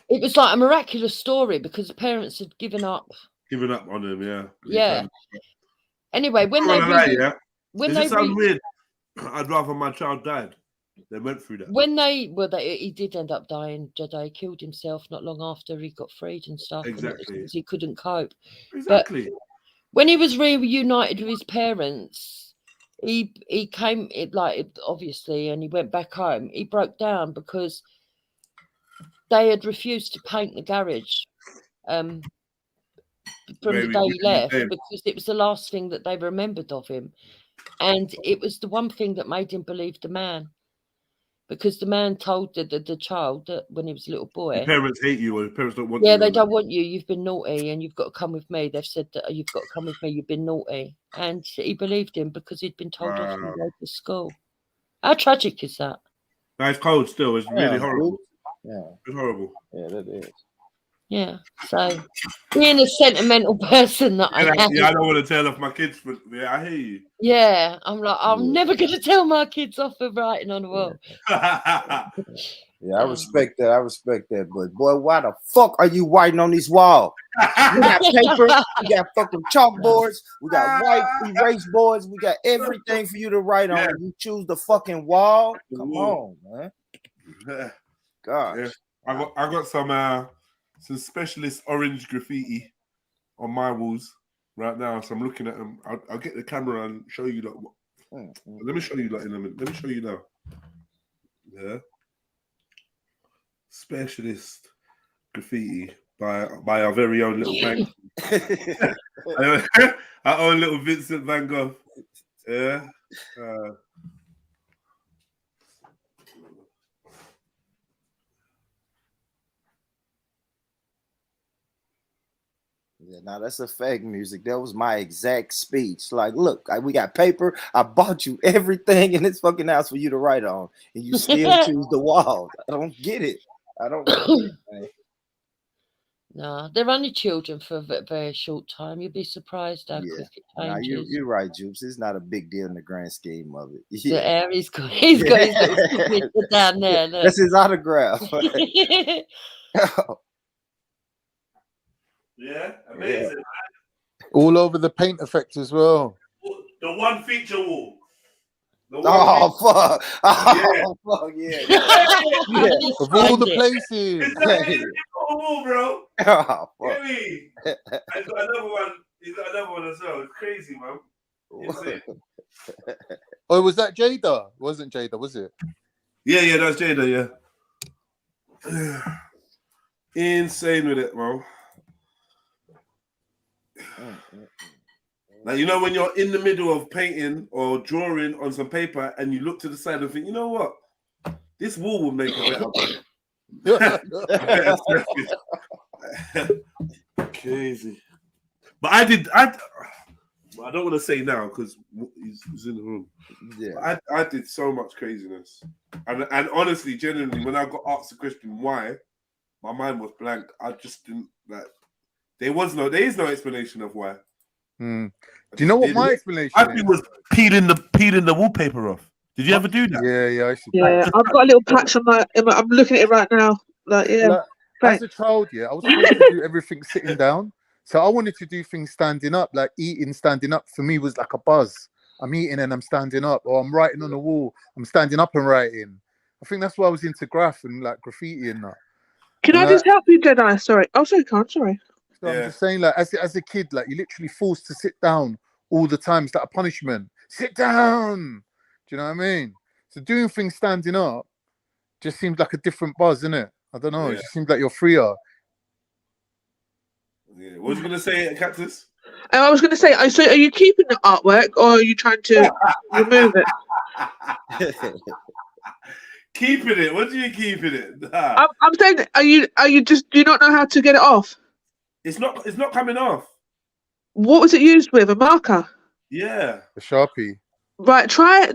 was like a miraculous story because the parents had given up. Given up on him, yeah. Yeah. Anyway, when they Does it sound weird? I'd rather my child died. They went through that. He did end up dying. JEDI killed himself not long after he got freed and stuff. Exactly. Because he couldn't cope. Exactly. But when he was reunited with his parents, he came obviously, and he went back home. He broke down because they had refused to paint the garage from the day he left because it was the last thing that they remembered of him, and it was the one thing that made him believe the man. Because the man told the child that when he was a little boy, your parents hate you, or your parents don't want you. Yeah, they don't want you. You've been naughty, and you've got to come with me. They've said that you've got to come with me. You've been naughty, and he believed him because he'd been told off to go to school. How tragic is that? No, it's cold still. It's really horrible. Yeah, it's horrible. Yeah, that is. Yeah. So being a sentimental person that I am. Yeah, I don't want to tell off my kids, but yeah, I hear you. Yeah, I'm like, I'm never going to tell my kids off for writing on the wall. Yeah, I respect that. I respect that. But boy, why the fuck are you writing on these walls? We got paper, we got fucking chalkboards, we got white erase boards, we got everything for you to write on. You choose the fucking wall. Come on, man. Gosh. Yeah. I got some specialist orange graffiti on my walls right now, so I'm looking at them. I'll get the camera and show you that. Let me show you that in a minute. Let me show you now. Yeah. Specialist graffiti by our very own little bank. Our own little Vincent Van Gogh. Yeah. Yeah, now that's a fake music. That was my exact speech. Like, look, we got paper. I bought you everything in this fucking house for you to write on, and you still choose the walls. I don't get it. I don't get it, man. No, they're only children for a very short time. You'd be surprised how quick it changes. Nah, you're right, Jupes. It's not a big deal in the grand scheme of it. Yeah, he's got his signature down there. Look. That's his autograph. Yeah, amazing. Yeah. All over the paint effect as well. The one feature wall. Oh fuck! Oh fuck! Yeah. Of all the places. It's a wall, bro. Oh fuck! He's got another one. He's got another one as well. It's crazy, man. Insane. Oh, was that Jada? Wasn't Jada? Was it? Yeah, that's Jada. Yeah. Insane with it, bro. Like, you know, when you're in the middle of painting or drawing on some paper and you look to the side and think, you know what? This wall will make a better. Crazy. But I I don't want to say now because he's in the room. Yeah. I did so much craziness, and honestly, genuinely, when I got asked the question why, my mind was blank. I just didn't like. There is no explanation of why. Do you know what my explanation is? Was peeling the wallpaper off. Did you ever do that? Yeah. Yeah, I've got a little patch on my. I'm looking at it right now. Like, yeah. Like, as a child, I was forced to do everything sitting down. So I wanted to do things standing up, like eating standing up. For me, was like a buzz. I'm eating and I'm standing up, or I'm writing on the wall. I'm standing up and writing. I think that's why I was into graph and like graffiti and that. Can I just help you, Jedi? Sorry. Oh, sorry, can't. Sorry. So I'm just saying, like, as a kid, like, you're literally forced to sit down all the time. It's like a punishment. Sit down. Do you know what I mean? So doing things standing up just seems like a different buzz, isn't it? I don't know. It just seems like you're freer. Yeah. What was you gonna say, Cactus? I was going to say, so are you keeping the artwork or are you trying to remove it? Keeping it. What do you keeping it? I'm saying, are you just, do you not know how to get it off? It's not coming off. What was it used with? A marker? Yeah. A Sharpie. Right. Try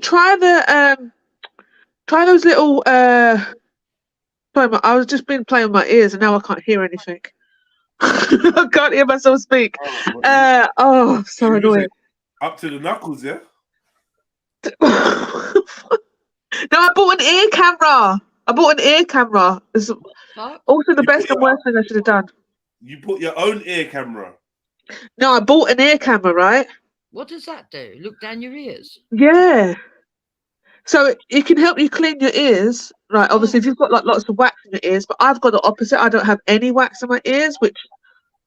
those little. Sorry, I was just been playing with my ears and now I can't hear anything. I can't hear myself speak. So annoying. Up to the knuckles, yeah. No, I bought an ear camera. It's also the best and worst thing I should have done. You bought your own ear camera. No, I bought an ear camera, right? What does that do? Look down your ears? Yeah. So it can help you clean your ears, right? Obviously, if you've got like lots of wax in your ears, but I've got the opposite. I don't have any wax in my ears, which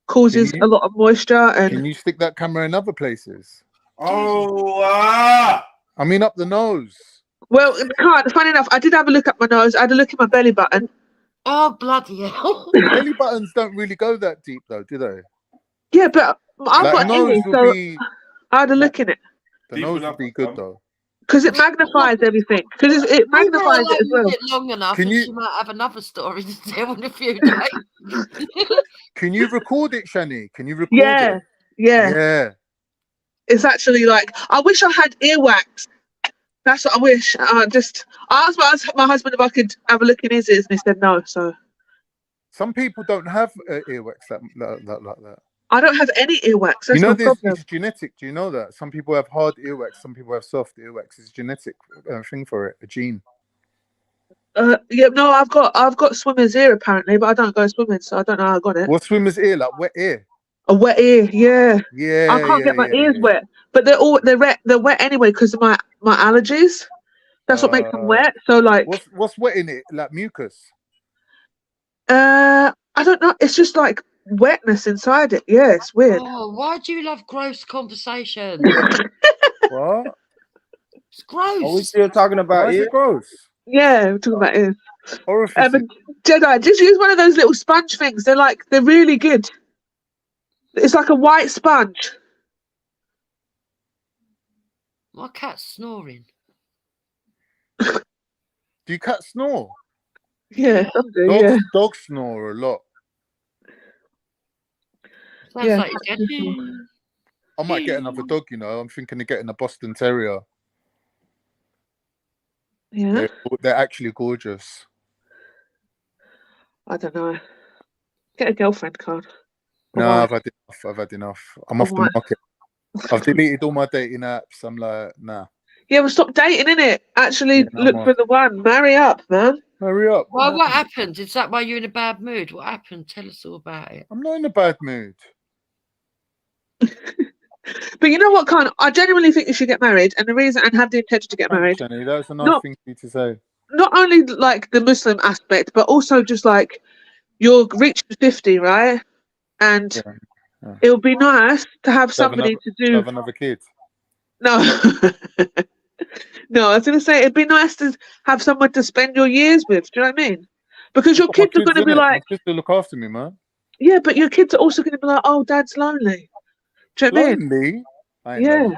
causes a lot of moisture. And can you stick that camera in other places? I mean, up the nose. Well, funny enough, I did have a look at my nose. I had a look at my belly button. Oh, bloody hell. Belly buttons don't really go that deep, though, do they? Yeah, but I've like, got nose, so I had a look in it. The nose would be good, though. Because it magnifies everything. Because it magnifies it as well. It long enough, and she might have another story to tell in a few days. Can you record it, Shani? Can you record it? Yeah. It's actually like, I wish I had earwax. That's what I wish. I asked my husband if I could have a look in his ears, and he said no. So some people don't have earwax like that. I don't have any earwax. That's my problem. It's genetic. Do you know that? Some people have hard earwax. Some people have soft earwax. It's a genetic thing for it, a gene. No, I've got swimmer's ear apparently, but I don't go swimming, so I don't know how I got it. What swimmer's ear? Like wet ear? A wet ear, yeah. Yeah. I can't get my ears wet, but they're wet anyway because of my allergies. That's what makes them wet. So like, what's wet in it? Like mucus? I don't know. It's just like wetness inside it. Yeah, it's weird. Oh, why do you love gross conversations? What? It's gross. Are we still talking about it? Gross. Yeah, we're talking about ears. Orifices. Jedi, just use one of those little sponge things. They're really good. It's like a white sponge. My cat's snoring. Do you cats snore? Yeah, some do. Dogs snore a lot. Sounds like I might get another dog, I'm thinking of getting a Boston Terrier. Yeah. They're actually gorgeous. I don't know. Get a girlfriend card. No, I've had enough. I'm off the market. I've deleted all my dating apps. I'm like, nah. Yeah, well, stop dating, innit? Actually, look for the one. Marry up, man. Hurry up. Well, what happened? Is that why you're in a bad mood? What happened? Tell us all about it. I'm not in a bad mood. But you know what, Khan? I genuinely think you should get married, and have the intention to get married. Jenny, that's a nice thing for you to say. Not only like the Muslim aspect, but also just like you're reaching 50, right? And it would be nice to have somebody to have another kid. No. No, I was going to say it'd be nice to have someone to spend your years with. Do you know what I mean? Because your kids are going to be like, my kids will look after me, man. Yeah, but your kids are also going to be like, oh, Dad's lonely. Do you know what I mean? Lonely? Yeah.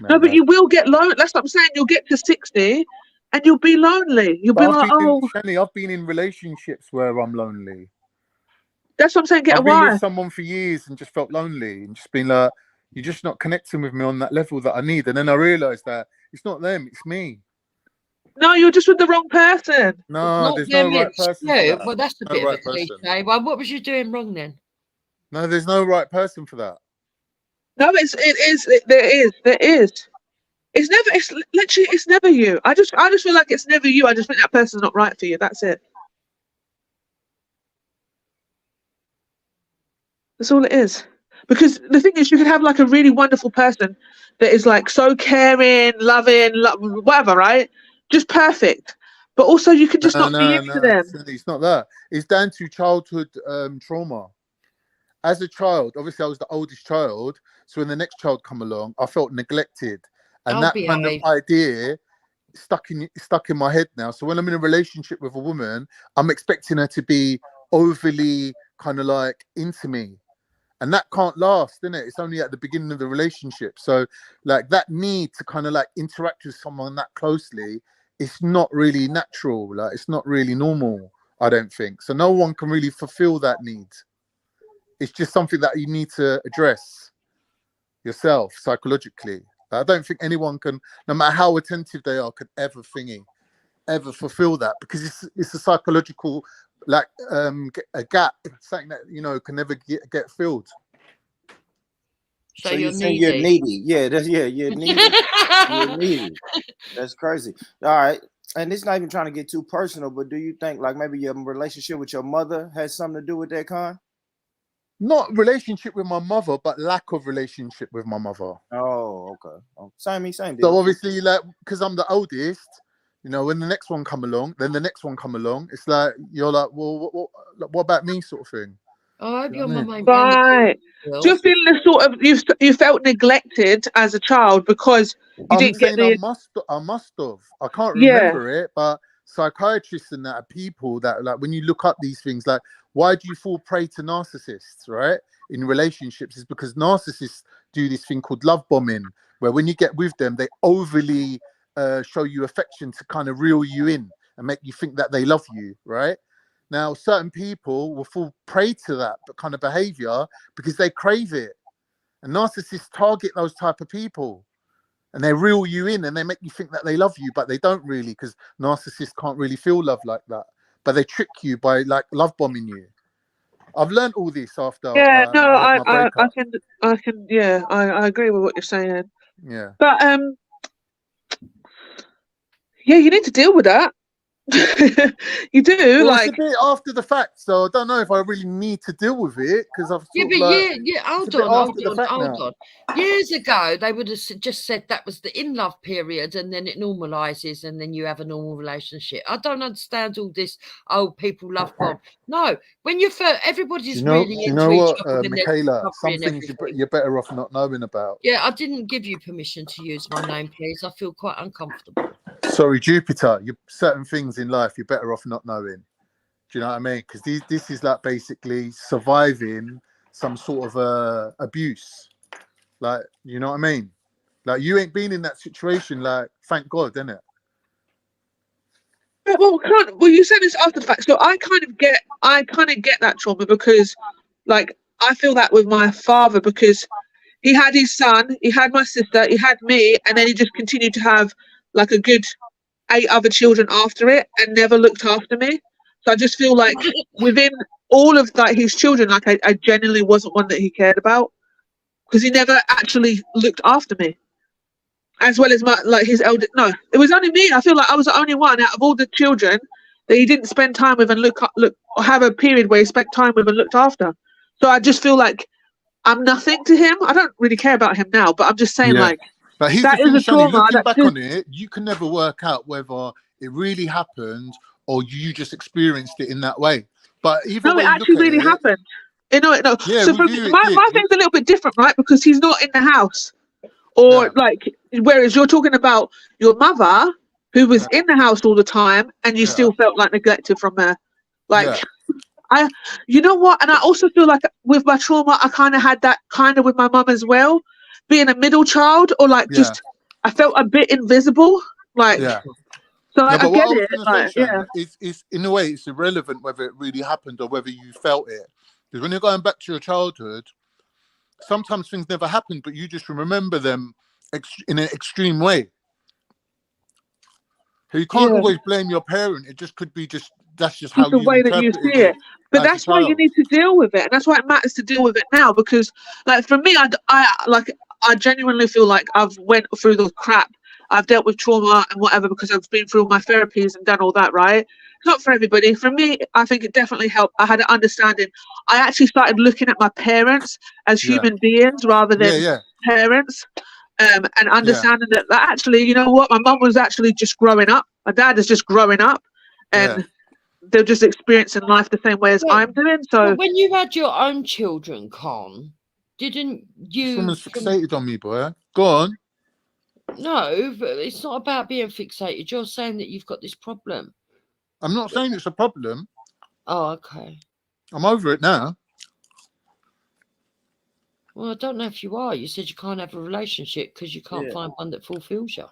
No, but you will get lonely. That's what I'm saying. You'll get to 60 and you'll be lonely. You'll be like, Shani, I've been in relationships where I'm lonely. That's what I'm saying. Get a wife. I've been with someone for years and just felt lonely and just been like, You're just not connecting with me on that level that I need. And then I realised that it's not them, it's me. No, you're just with the wrong person. No, there's no right person for that. Well, that's a No bit right of a person. cliche. Well, what was you doing wrong then? No, there's no right person for that. No, there is. It's literally, it's never you. I just feel like it's never you. I just think that person's not right for you. That's it. That's all it is. Because the thing is, you could have like a really wonderful person that is like so caring, loving, whatever, right? Just perfect. But also you could just not be into them. It's not that. It's down to childhood trauma. As a child, obviously I was the oldest child, so when the next child come along, I felt neglected. And that kind of idea stuck in my head now. So when I'm in a relationship with a woman, I'm expecting her to be overly kind of like into me. And that can't last, innit? It's only at the beginning of the relationship. So like that need to kind of like interact with someone that closely, it's not really natural. Like it's not really normal, I don't think. So no one can really fulfill that need. It's just something that you need to address yourself psychologically. I don't think anyone can, no matter how attentive they are, could ever fulfill that, because it's a psychological like a gap, something that can never get filled. So you're needy. You're needy. Yeah, you're needy. You're needy. That's crazy. All right. And it's not even trying to get too personal, but do you think like maybe your relationship with your mother has something to do with that, Con? Not relationship with my mother, but lack of relationship with my mother. Oh, okay. Same. So obviously, like, because I'm the oldest, when the next one come along, then the next one come along, it's like you're like, well, what about me, sort of thing. Oh, I hope your mum ain't right. Do you feel the sort of you felt neglected as a child because you didn't get the? I must have. I can't remember it, but psychiatrists and that are people that like when you look up these things, like why do you fall prey to narcissists, right? In relationships, is because narcissists do this thing called love bombing, where when you get with them, they overly show you affection to kind of reel you in and make you think that they love you, right? Now, certain people will fall prey to that kind of behavior because they crave it. And narcissists target those type of people. And they reel you in and they make you think that they love you, but they don't really, because narcissists can't really feel love like that. But they trick you by like love bombing you. I've learned all this after. I agree with what you're saying. Yeah. But you need to deal with that. You do. Well, it's a bit after the fact, so I don't know if I really need to deal with it because I've hold on. Years ago, they would have just said that was the in love period, and then it normalizes, and then you have a normal relationship. I don't understand all this. Oh, people love bomb. No, when you're first, everybody's really into each other. Michaela, some things you're better off not knowing about. Yeah, I didn't give you permission to use my name, please. I feel quite uncomfortable. Sorry, Jupiter. Certain things in life you're better off not knowing. Do you know what I mean? Because this is like basically surviving some sort of you know what I mean? Like you ain't been in that situation. Like, thank God, isn't it? Well, you said this after the fact. So I kind of get that trauma because, like, I feel that with my father because he had his son, he had my sister, he had me, and then he just continued to have like a good 8 other children after it and never looked after me. So I just feel like within all of like his children, like I genuinely wasn't one that he cared about because he never actually looked after me. As well as his elder. No, it was only me. I feel like I was the only one out of all the children that he didn't spend time with and have a period where he spent time with and looked after. So I just feel like I'm nothing to him. I don't really care about him now, but I'm just saying But here's that the thing, is a trauma. looking back on it, you can never work out whether it really happened or you just experienced it in that way. But either way, it actually really happened. Yeah, so my thing's a little bit different, right? Because he's not in the house. Or whereas you're talking about your mother who was in the house all the time and you still felt like neglected from her. You know what? And I also feel like with my trauma, I kind of had that kind of with my mum as well. Being a middle child or I felt a bit invisible. So I get it. It's in a way, it's irrelevant whether it really happened or whether you felt it. Because when you're going back to your childhood, sometimes things never happen, but you just remember them in an extreme way. So you can't always blame your parent. It just could be that's just how the you way that you interpreted see it. But as a that's why you child. need to deal with it, and that's why it matters to deal with it now. Because, like, for me, I genuinely feel like I've went through the crap. I've dealt with trauma and whatever because I've been through all my therapies and done all that, right? It's not for everybody. For me, I think it definitely helped. I had an understanding. I actually started looking at my parents as human beings rather than parents, and understanding that actually, you know what, my mum was actually just growing up. My dad is just growing up, and they're just experiencing life the same way as I'm doing. So when you had your own children, Con, didn't you? Someone's fixated on me, boy. Go on. No, but it's not about being fixated. You're saying that you've got this problem. I'm not saying it's a problem. Oh, okay. I'm over it now. Well, I don't know if you are. You said you can't have a relationship because you can't find one that fulfills you.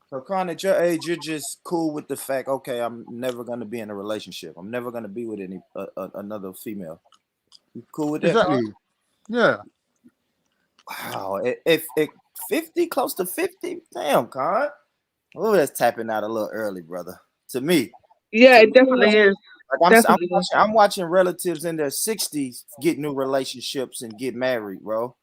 So, Con, at your age, you're just cool with the fact, okay, I'm never going to be in a relationship. I'm never going to be with another female. You cool with that? Exactly. Con? Yeah. Wow. If 50, close to 50, damn, Con. Oh, that's tapping out a little early, brother. To me. Yeah, it definitely is. Like I'm watching relatives in their 60s get new relationships and get married, bro.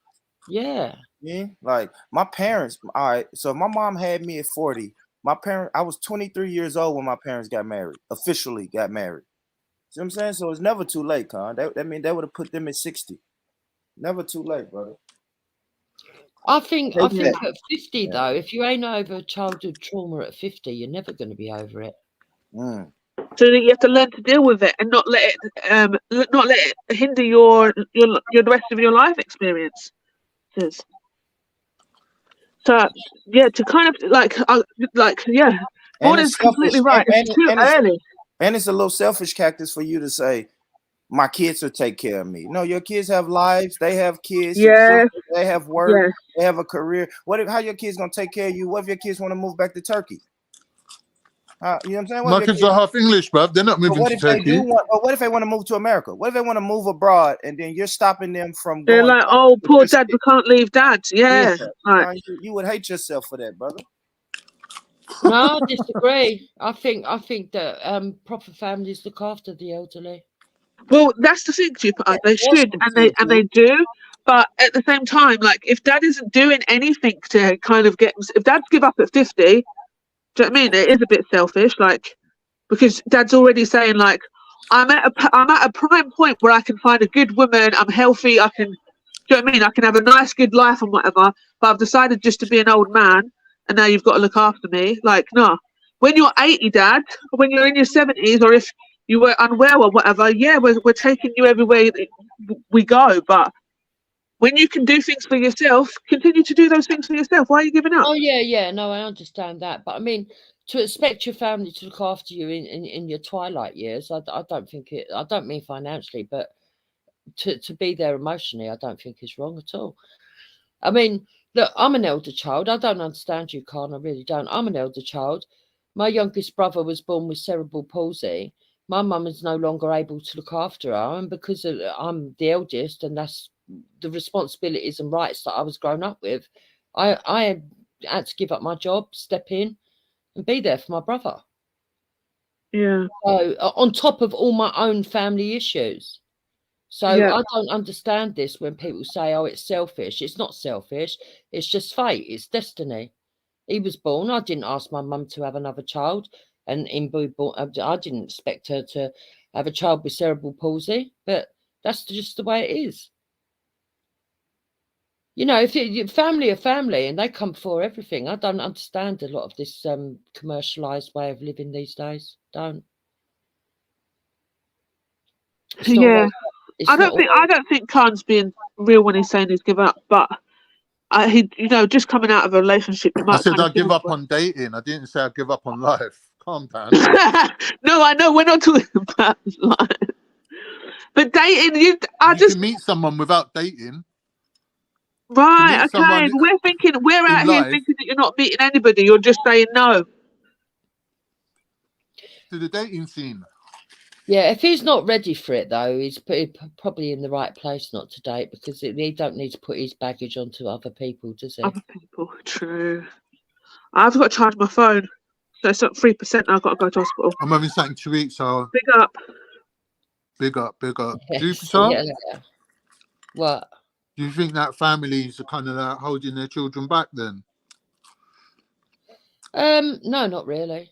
Yeah. Yeah. Like my parents, all right. So my mom had me at 40. I was 23 years old when my parents got married, officially got married. See what I'm saying? So it's never too late, Con. That mean that would have put them at 60. Never too late, brother. I think at 50 though, if you ain't over childhood trauma at 50, you're never going to be over it. So you have to learn to deal with it and not let it hinder your the rest of your life experiences. So yeah, to kind of Gordon's completely right. It's too early. And it's a little selfish cactus for you to say, my kids will take care of me. No, your kids have lives. They have kids. Yeah. They have work. Yes. They have a career. How your kids gonna take care of you? What if your kids want to move back to Turkey? You know what I'm saying? My kids are half English, bruv. They're not moving to Turkey. What if they want to move to America? What if they want to move abroad and then you're stopping them from They're going? like, oh, poor dad, we can't leave dad. Yeah. Right. You would hate yourself for that, brother. No, I disagree. I think that proper families look after the elderly. Well, that's the thing, they should and they do. But at the same time, like if dad isn't doing anything to kind of if dads give up at 50, do you know what I mean? It is a bit selfish, like because dad's already saying like I'm at a prime point where I can find a good woman, I'm healthy, I can, do you know what I mean? I can have a nice, good life and whatever. But I've decided just to be an old man, and now you've got to look after me. Like, no, when you're 80, dad, or when you're in your 70s, or if you were unwell or whatever, yeah, we're taking you everywhere we go. But when you can do things for yourself, continue to do those things for yourself. Why are you giving up? Oh yeah, no, I understand that. But I mean, to expect your family to look after you in your twilight years, I don't think it. I don't mean financially, but to be there emotionally, I don't think it's wrong at all. I mean, look, I'm an elder child. I don't understand you, Khan. I really don't. I'm an elder child. My youngest brother was born with cerebral palsy. My mum is no longer able to look after her, and because I'm the eldest, and that's the responsibilities and rights that I was grown up with, I had to give up my job, step in, and be there for my brother. Yeah. So on top of all my own family issues. So I don't understand this when people say, "Oh, it's selfish." It's not selfish. It's just fate. It's destiny. He was born. I didn't ask my mum to have another child, and I didn't expect her to have a child with cerebral palsy. But that's just the way it is. You know, if family are family and they come before everything. I don't understand a lot of this commercialized way of living these days. Don't. Yeah. I don't think Khan's being real when he's saying he's given up, but he, you know, just coming out of a relationship, you might. I said I give up on dating. I didn't say I give up on life. Calm down. No, I know we're not talking about life, but dating. You can meet someone without dating. Right. Okay. We're out here thinking that you're not meeting anybody. You're just saying no to the dating scene. Yeah, if he's not ready for it, though, he's probably in the right place not to date, because he don't need to put his baggage onto other people, does he? Other people, true. I've got to charge my phone. So it's at 3% now. I've got to go to hospital. I'm having something to eat, so Big up. big up, big up. Yes, Jupiter, yeah. What? do you think that families are kind of like holding their children back then? No, not really.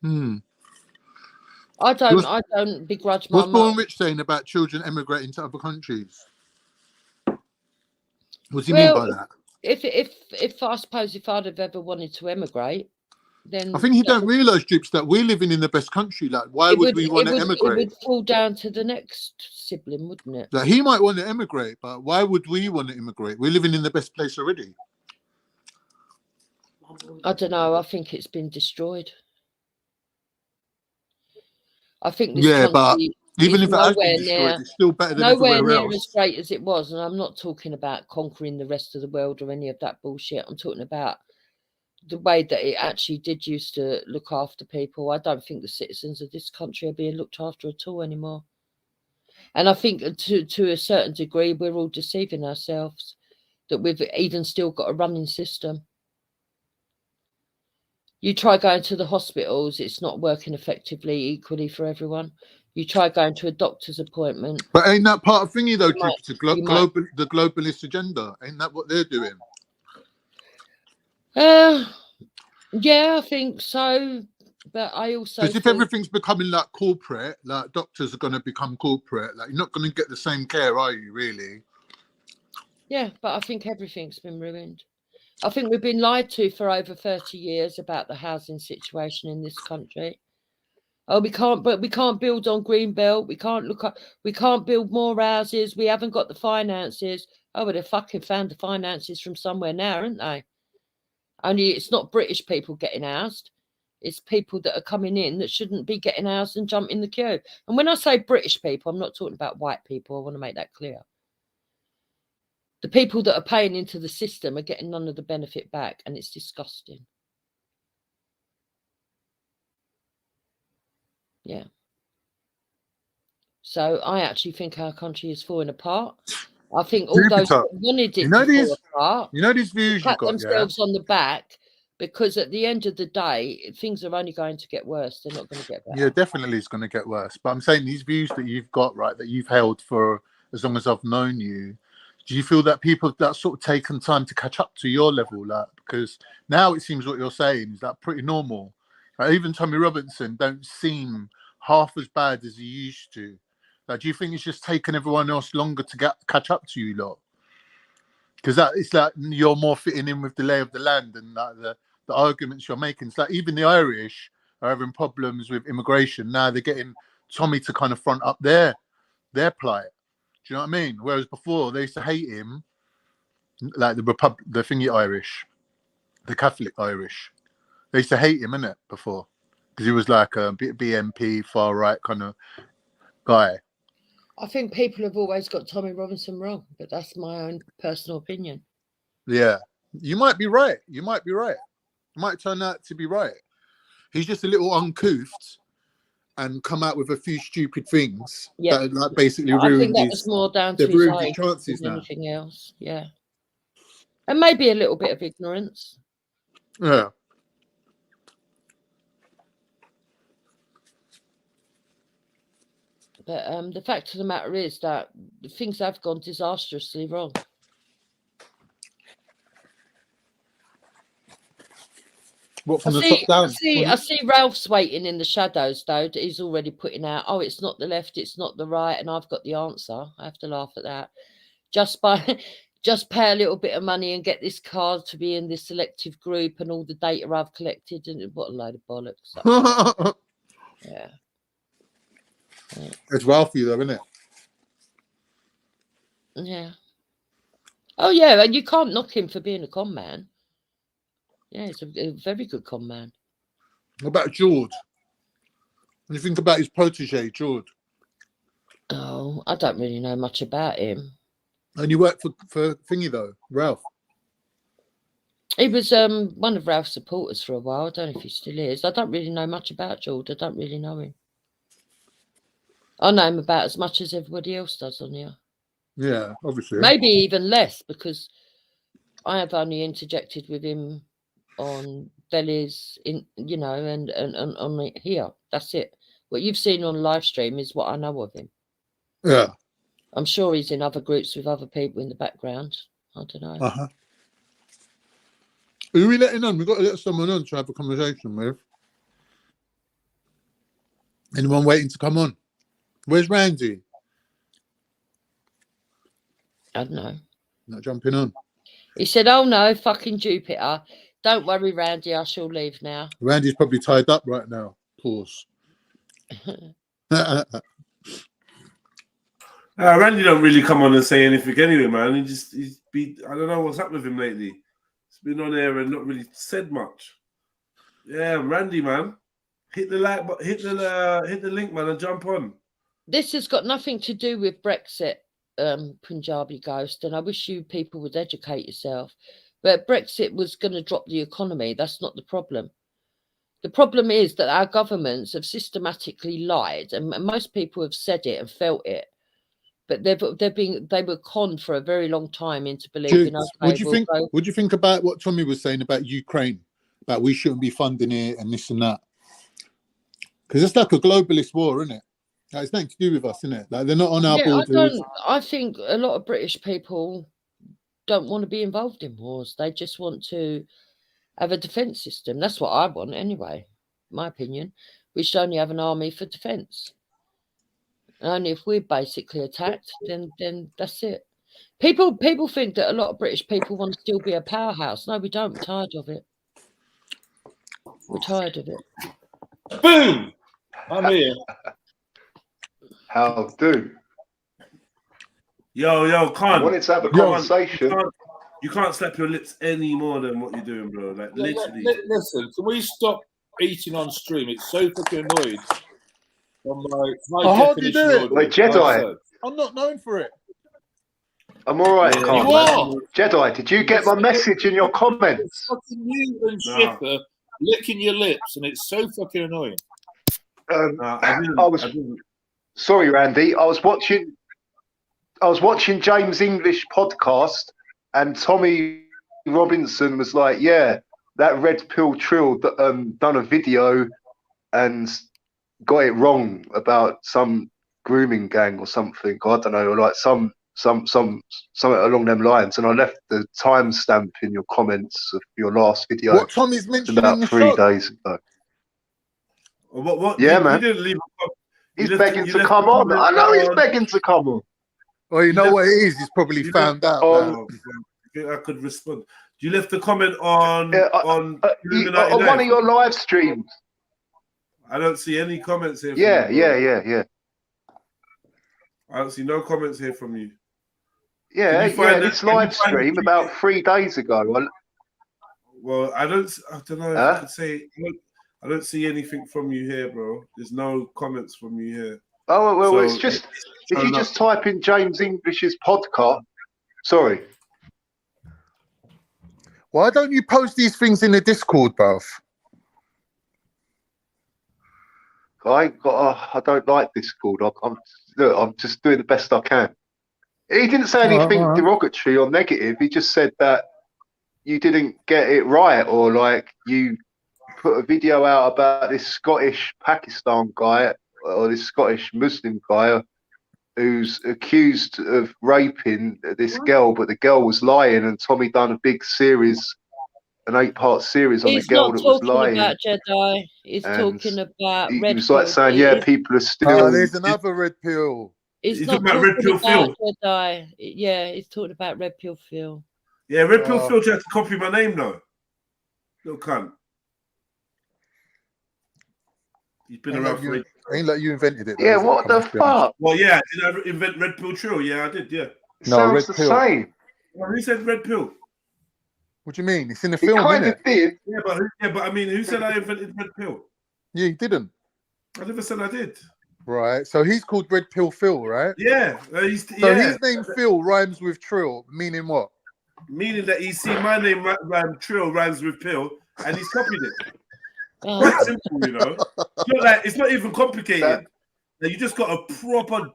I don't begrudge my What's mum. Born Rich saying about children emigrating to other countries? What does he mean by that? If I suppose if I'd have ever wanted to emigrate, then I think he don't realise, Jupes, that we're living in the best country. Like, why would we want to emigrate? It would fall down to the next sibling, wouldn't it? Like, he might want to emigrate, but why would we want to immigrate? We're living in the best place already. I don't know. I think it's been destroyed. I think this country, but even if it has been destroyed, it's still better than everywhere nowhere else. near as great as it was. And I'm not talking about conquering the rest of the world or any of that bullshit. I'm talking about the way that it actually did used to look after people. I don't think the citizens of this country are being looked after at all anymore. And I think to a certain degree, we're all deceiving ourselves that we've even still got a running system. You try going to the hospitals, it's not working effectively equally for everyone. You try going to a doctor's appointment. But ain't that part of thingy though, Jupiter? The globalist agenda? Ain't that what they're doing? Yeah, I think so. But I also because if everything's becoming like corporate, like doctors are going to become corporate, like you're not going to get the same care, are you? Really? Yeah, but I think everything's been ruined. I think we've been lied to for over 30 years about the housing situation in this country. Oh, we can't build on Greenbelt. We can't build more houses. We haven't got the finances. Oh, but they fucking found the finances from somewhere now, aren't they? Only it's not British people getting housed. It's people that are coming in that shouldn't be getting housed and jump in the queue. And when I say British people, I'm not talking about white people. I want to make that clear. The people that are paying into the system are getting none of the benefit back, and it's disgusting. Yeah. So I actually think our country is falling apart. I think all those that wanted it to fall apart, these views pat themselves on the back, because at the end of the day, things are only going to get worse. They're not going to get better. Yeah, definitely it's going to get worse. But I'm saying these views that you've got, right, that you've held for as long as I've known you, do you feel that people that sort of taken time to catch up to your level? Like, because now it seems what you're saying is that pretty normal. Like, even Tommy Robinson don't seem half as bad as he used to. Like, do you think it's just taken everyone else longer to catch up to you lot? Because that it's like you're more fitting in with the lay of the land and like the arguments you're making. It's like even the Irish are having problems with immigration. Now they're getting Tommy to kind of front up their plight. Do you know what I mean? Whereas before they used to hate him, like the thingy Irish, the Catholic Irish. They used to hate him, innit, before, because he was like a BNP far right kind of guy. I think people have always got Tommy Robinson wrong, but that's my own personal opinion. Yeah, you might be right. You might be right. You might turn out to be right. He's just a little uncouth and come out with a few stupid things that like basically ruined I think that was more down to his age chances than now. anything else. Yeah, and maybe a little bit of ignorance. Yeah. But the fact of the matter is that things have gone disastrously wrong. What, from the top down? I see Ralph's waiting in the shadows, though. He's already putting out, oh, it's not the left, it's not the right, and I've got the answer. I have to laugh at that. Just pay a little bit of money and get this card to be in this selective group and all the data I've collected, and what a load of bollocks. Yeah. It's Ralphie, though, isn't it? Yeah. Oh, yeah, and you can't knock him for being a con man. Yeah, he's a very good con man. What about George? When you think about his protege, George? Oh, I don't really know much about him. And you worked for thingy, though, Ralph? He was one of Ralph's supporters for a while. I don't know if he still is. I don't really know much about George. I don't really know him. I know him about as much as everybody else does on here. Yeah, obviously. Maybe even less, because I have only interjected with him on Belly's, and on here. That's it. What you've seen on live stream is what I know of him. Yeah. I'm sure he's in other groups with other people in the background. I don't know. Uh-huh. Who are we letting on? We've got to let someone on to have a conversation with. Anyone waiting to come on? Where's Randy? I don't know. Not jumping on. He said, "Oh no, fucking Jupiter. Don't worry, Randy, I shall leave now." Randy's probably tied up right now. Pause. Randy don't really come on and say anything anyway, man. I don't know what's happened with him lately. He's been on there and not really said much. Yeah, Randy, man. Hit the like, hit the link, man, and jump on. This has got nothing to do with Brexit, Punjabi Ghost, and I wish you people would educate yourself. But Brexit was going to drop the economy. That's not the problem. The problem is that our governments have systematically lied, and most people have said it and felt it. But they were conned for a very long time into believing. Jukes, what do you think about what Tommy was saying about Ukraine? About we shouldn't be funding it and this and that. Because it's like a globalist war, isn't it? Like, it's nothing to do with us, isn't it? Like, they're not on our borders. I think a lot of British people don't want to be involved in wars. They just want to have a defence system. That's what I want anyway, my opinion. We should only have an army for defence. Only if we're basically attacked, then that's it. People think that a lot of British people want to still be a powerhouse. No, we don't. We're tired of it. We're tired of it. Boom! I'm here. How do? Yo, Khan. I wanted to have a conversation. You can't slap your lips any more than what you're doing, bro. Like, literally. Listen, can we stop eating on stream? It's so fucking annoying. I'm like, how do you do it? Like Jedi. I'm not known for it. I'm all right, Yeah, you are. Jedi, did you get my message in your comments? Fucking you and Shifter licking your lips, and it's so fucking annoying. Sorry, Randy. I was watching James English podcast, and Tommy Robinson was like, "Yeah, that Red Pill Trill done a video and got it wrong about some grooming gang or something. I don't know, like something along them lines." And I left the timestamp in your comments of your last video. What Tommy's mentioned about in the 3 show? days ago. What? Yeah, you man. didn't leave. He's begging to come on. I know he's begging to come on. Well, you know what it is? He's probably found out. I could respond. You left a comment on on one of your live streams. I don't see any comments here. Yeah. I don't see no comments here from you. Yeah, this live stream about 3 days ago. Well, I don't know if I could say. I don't see anything from you here, bro. There's no comments from you here. Oh, well, So, it's just, if you just type in James English's podcast, sorry. Why don't you post these things in the Discord, bruv? I don't like Discord. I'm just doing the best I can. He didn't say anything derogatory or negative. He just said that you didn't get it right, or like you put a video out about this Scottish Pakistan guy or this Scottish Muslim guy who's accused of raping this girl, but the girl was lying, and Tommy done a big series, an 8-part series on the girl that was lying. He's not talking about Jedi. He's talking about he Red was like Pill. saying, yeah, people are still... there's another Red Pill. He's He's not talking about Red Pill talking Phil. about Jedi. Yeah, he's talking about Red Pill Phil. Yeah, Red Pill Phil tried to copy my name, though. Little cunt. He's been around for Ain't like you invented it. Yeah, what the fuck? Well, yeah, did I invent Red Pill Trill? Yeah, I did, yeah. No, Red Sounds the Pill. same. Well, who said Red Pill? What do you mean? It's in the He film, kind innit? of did. Yeah, but I mean, who said I invented Red Pill? Yeah, he didn't. I never said I did. Right. So he's called Red Pill Phil, right? Yeah. So his name Phil rhymes with Trill, meaning what? Meaning that he's seen my name Trill rhymes with Pill, and he's copied it. Oh. Quite simple, you know. It's not even complicated. Now, you just got a proper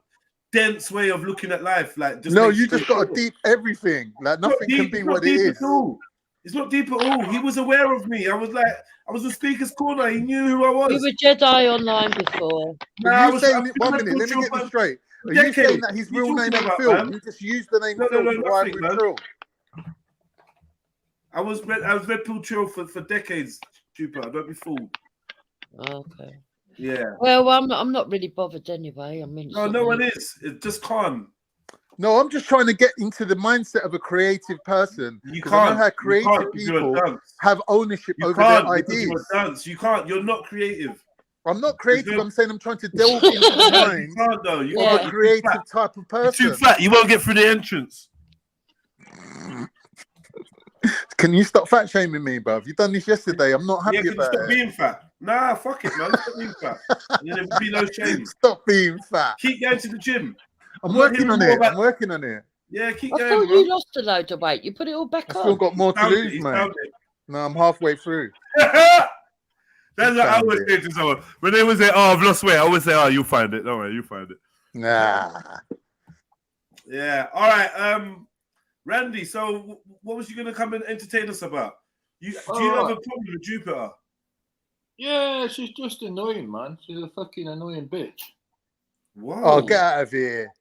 dense way of looking at life. Like, just no, make you sure just got to deep everything. Like It's not nothing can deep, be it's not what it deep is. at all. It's not deep at all. He was aware of me. I was like, I was the speaker's corner. He knew who I was. You were JEDI online before. Are you saying it? 1 minute, let me get this straight. Are you saying that his real name ain't Phil? Man? You just used the name No, Phil to rhyme nothing, with man. Trill. I was Red Pill Trill for decades, Jupiter. Don't be fooled. Okay. Yeah. Well, I'm not really bothered anyway. I mean, it's No, not no one me. is. It just can't. No, I'm just trying to get into the mindset of a creative person. You 'Cause I know can't. how You creative can't if you're a people dunce. have ownership You over can't their because you're ideas. a dunce. You can't. You're not creative. I'm not creative. no- I'm saying I'm trying to delve into the No, mind you can't though. You of can't. a You're too creative fat. type of You're person. too fat. You won't get through the entrance. Can you stop fat shaming me, bruv? You done this yesterday. I'm not happy Yeah, can you about stop it. being fat? Nah, fuck it, man. Stop being fat. And then there will be no shame. Stop being fat. Keep going to the gym. I'm not working hearing on more it. about- I'm working on it. Yeah, keep I going, thought bro. you lost a load of weight. You put it all back I still on. got more to Found it, lose, he's mate. found it. No, I'm halfway through. That's what I found always it. say to someone. When they would say, "Oh, I've lost weight," I always say, "Oh, you'll find it. Don't worry, you'll find it." Nah. Yeah. All right. Randy. So, what was you gonna come and entertain us about? Do you have a problem with Jupiter? Yeah, she's just annoying, man. She's a fucking annoying bitch. Whoa. Oh, get out of here.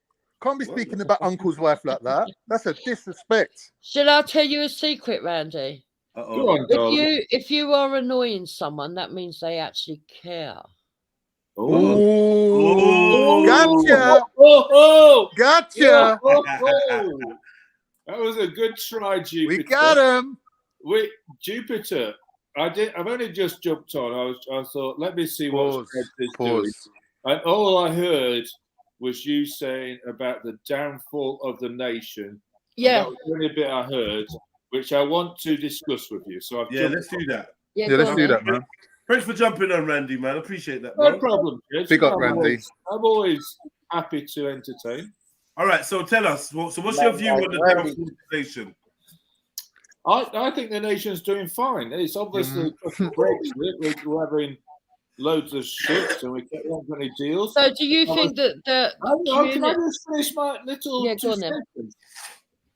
Can't be speaking about uncle's wife like that. That's a disrespect. Shall I tell you a secret, Randy? Uh-oh. Go on, darling. If you are annoying someone, that means they actually care. Oh, gotcha. Gotcha. That was a good try, Jupiter. We got him. Wait, Jupiter. I've only just jumped on. I thought, let me see what this doing. And all I heard was you saying about the downfall of the nation. Yeah. That was the only bit I heard, which I want to discuss with you. So let's do that. Yeah, let's do that, man. Thanks for jumping on, Randy, man. Appreciate that, No bro. problem, Chris. Big up, Randy. I'm always happy to entertain. All right, so tell us. So, what's your view on the downfall of the nation? I think the nation's doing fine. It's obviously Brexit. We're having loads of shit, and we can't get any deals. So, do you think that the can I just finish my little go on then. seconds?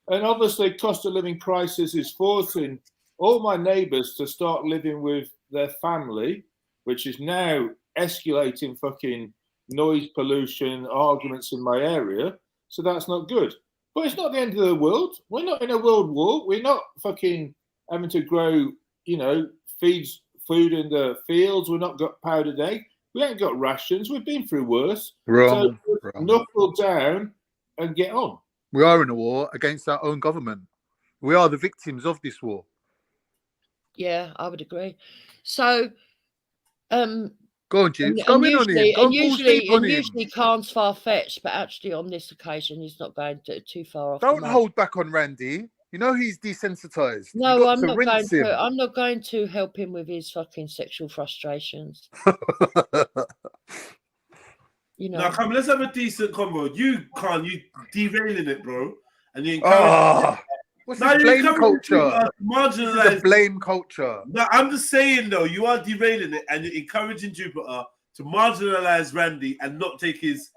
And obviously, cost of living crisis is forcing all my neighbours to start living with their family, which is now escalating fucking noise pollution, arguments in my area. So that's not good. But it's not the end of the world. We're not in a world war. We're not fucking having to grow, food in the fields. We've not got powdered egg. We ain't got rations. We've been through worse. Wrong. So knuckle down and get on. We are in a war against our own government. We are the victims of this war. Yeah, I would agree. So, go on, Jupes. Go in on him. Go usually Khan's far-fetched, but actually on this occasion, he's not going too far off. Don't hold back on Randy. You know he's desensitized. No, I'm not going to. I'm not going to help him with his fucking sexual frustrations. Now, come, let's have a decent combo. You derailing it, bro, and you what's this blame culture? This is a blame culture. No, I'm just saying though, you are derailing it, and you're encouraging Jupiter to marginalize Randy and not take his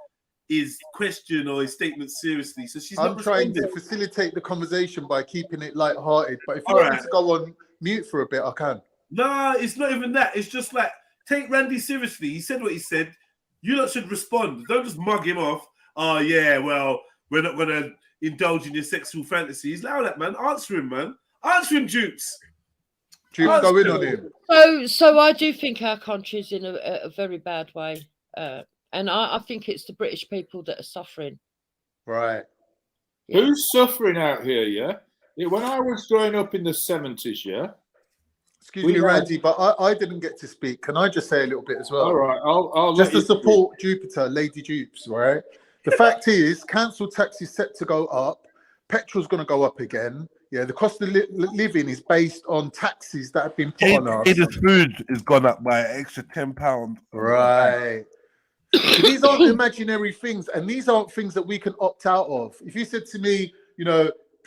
question or his statement seriously. So I'm trying to facilitate the conversation by keeping it light-hearted. But if you want me to go on mute for a bit, I can. No, it's not even that. It's just like, take Randy seriously. He said what he said. You lot should respond. Don't just mug him off. Oh yeah, well, we're not gonna indulge in your sexual fantasies. Allow that, man. Answer him, man. Answer him, Jukes. Jukes, go in on him. So I do think our country's in a very bad way, and I think it's the British people that are suffering. Right. Yeah. Who's suffering out here? Yeah. When I was growing up in the 70s, yeah. Excuse me, Randy, but I didn't get to speak. Can I just say a little bit as well? All right, I'll just to support Jupiter, Lady Dupes, right? The fact is, council tax is set to go up. Petrol's going to go up again. Yeah, the cost of living is based on taxes that have been put on us. The food has gone up by an extra £10. Right. So these aren't imaginary things, and these aren't things that we can opt out of. If you said to me,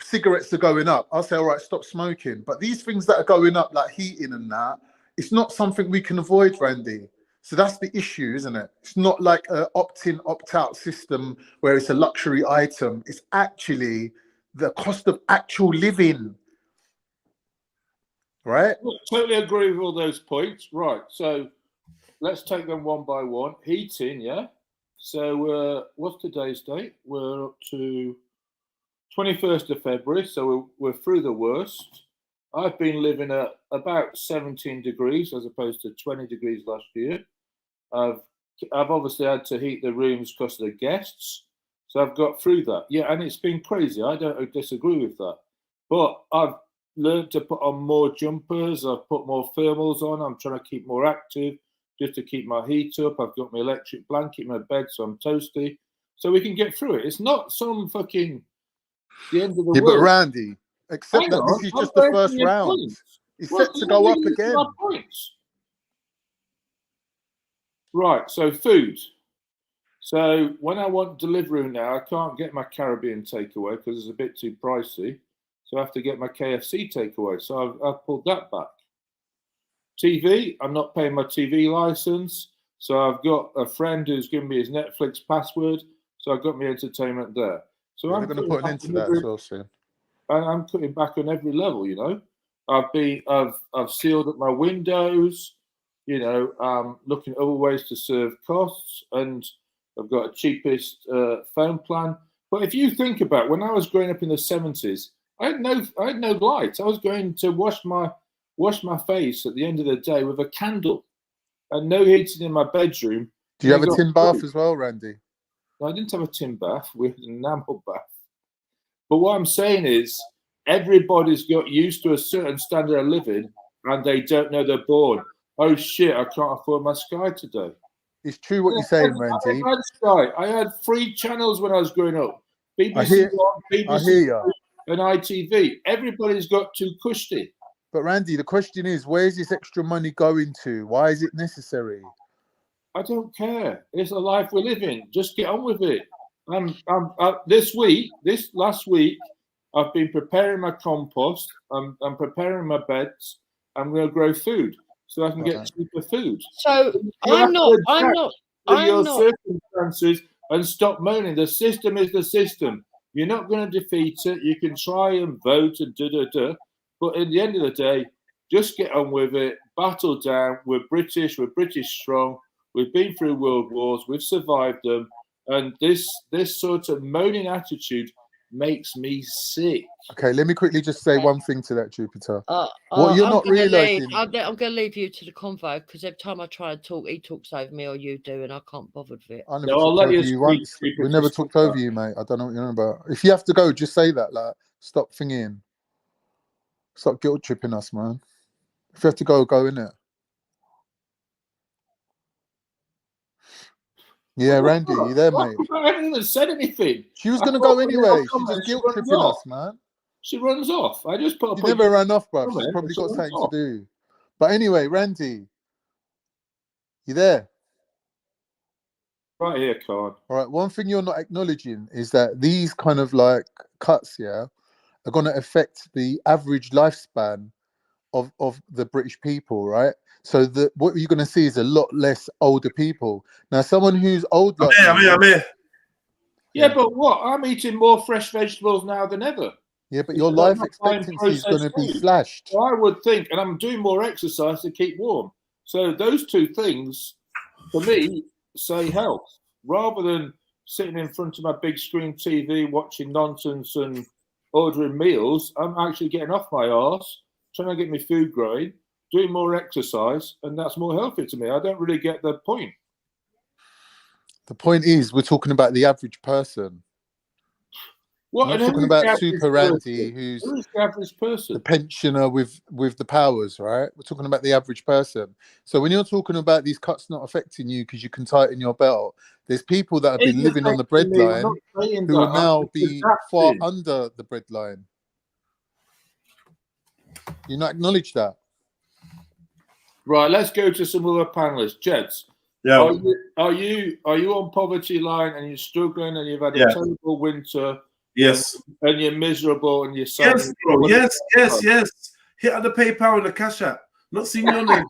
cigarettes are going up, I'll say, all right, stop smoking. But these things that are going up, like heating and that, it's not something we can avoid, Randy. So that's the issue, isn't it? It's not like a opt-in, opt-out system where it's a luxury item. It's actually the cost of actual living, right? Totally agree with all those points. Right, so let's take them one by one. Heating, yeah. So what's today's date? We're up to 21st of February, so we're through the worst. I've been living at about 17 degrees as opposed to 20 degrees last year. I've obviously had to heat the rooms because of the guests, so I've got through that. Yeah, and it's been crazy. I don't disagree with that. But I've learned to put on more jumpers. I've put more thermals on. I'm trying to keep more active just to keep my heat up. I've got my electric blanket in my bed, so I'm toasty. So we can get through it. It's not some fucking the end of the world. But Randy, accept that this is just the first round. It's set to go up again. Right, so food. So when I want delivery now, I can't get my Caribbean takeaway because it's a bit too pricey. So I have to get my KFC takeaway. So I've pulled that back. TV, I'm not paying my TV license. So I've got a friend who's given me his Netflix password. So I've got my entertainment there. So I'm going to put an end to that as well soon. And I'm cutting back on every level, you know. I've sealed up my windows, you know, looking at other ways to serve costs, and I've got a cheapest phone plan. But if you think about when I was growing up in the 70s, I had no light. I was going to wash my face at the end of the day with a candle, and no heating in my bedroom. Do you have a tin bath as well, Randy? No, I didn't have a tin bath. We had an enamel bath. But what I'm saying is, everybody's got used to a certain standard of living, and they don't know they're born. Oh shit! I can't afford my Sky today. It's true what you're saying, Randy. I had Sky. I had 3 channels when I was growing up: BBC One, BBC Two, and ITV. Everybody's got too cushy. But Randy, the question is, where's this extra money going to? Why is it necessary? I don't care. It's the life we're living. Just get on with it. This last week, I've been preparing my compost. I'm preparing my beds. I'm going to grow food so I can get cheaper food. So I'm not. Circumstances and stop moaning. The system is the system. You're not going to defeat it. You can try and vote and but at the end of the day, just get on with it. Battle down. We're British. We're British strong. We've been through world wars. We've survived them. And this sort of moaning attitude makes me sick. Okay, let me quickly just say one thing to that, Jupiter. What you're not realizing... I'm going to leave you to the convo, because every time I try and talk, he talks over me or you do, and I can't bother with it. I never talked over you once. We never talked over you, mate. I don't know what you're on about. If you have to go, just say that. Like, stop thinking. Stop guilt tripping us, man. If you have to go, go in it. Yeah, Randy, you there, mate? I haven't even said anything. She was going to go anyway. She's just guilt tripping us, man. She runs off. I just put. She never ran off, bro. She's probably got something to do. But anyway, Randy, you there? Right here, Card. All right. One thing you're not acknowledging is that these kind of like cuts, yeah, are going to affect the average lifespan of the British people, right? So what you're going to see is a lot less older people. Now, someone who's old, like I'm here. Yeah, but what? I'm eating more fresh vegetables now than ever. Yeah, but your life expectancy is going to be slashed. So I would think, and I'm doing more exercise to keep warm. So those two things, for me, say health. Rather than sitting in front of my big screen TV watching nonsense and ordering meals, I'm actually getting off my arse, trying to get my food growing, doing more exercise, and that's more healthy to me. I don't really get the point. The point is, we're talking about the average person. What? We're not talking about Super Randy, who's the average person? The pensioner with the powers, right? We're talking about the average person. So when you're talking about these cuts not affecting you because you can tighten your belt, there's people that have been living on the breadline who will now be far under the breadline. You not acknowledge that. Right, let's go to some other panelists. Jeds, yeah. Are you on poverty line and you're struggling and you've had a terrible winter? Yes. And you're miserable and you're sad. Yes, bro. Yes. Hit on the PayPal and the Cash App. Not seeing your name.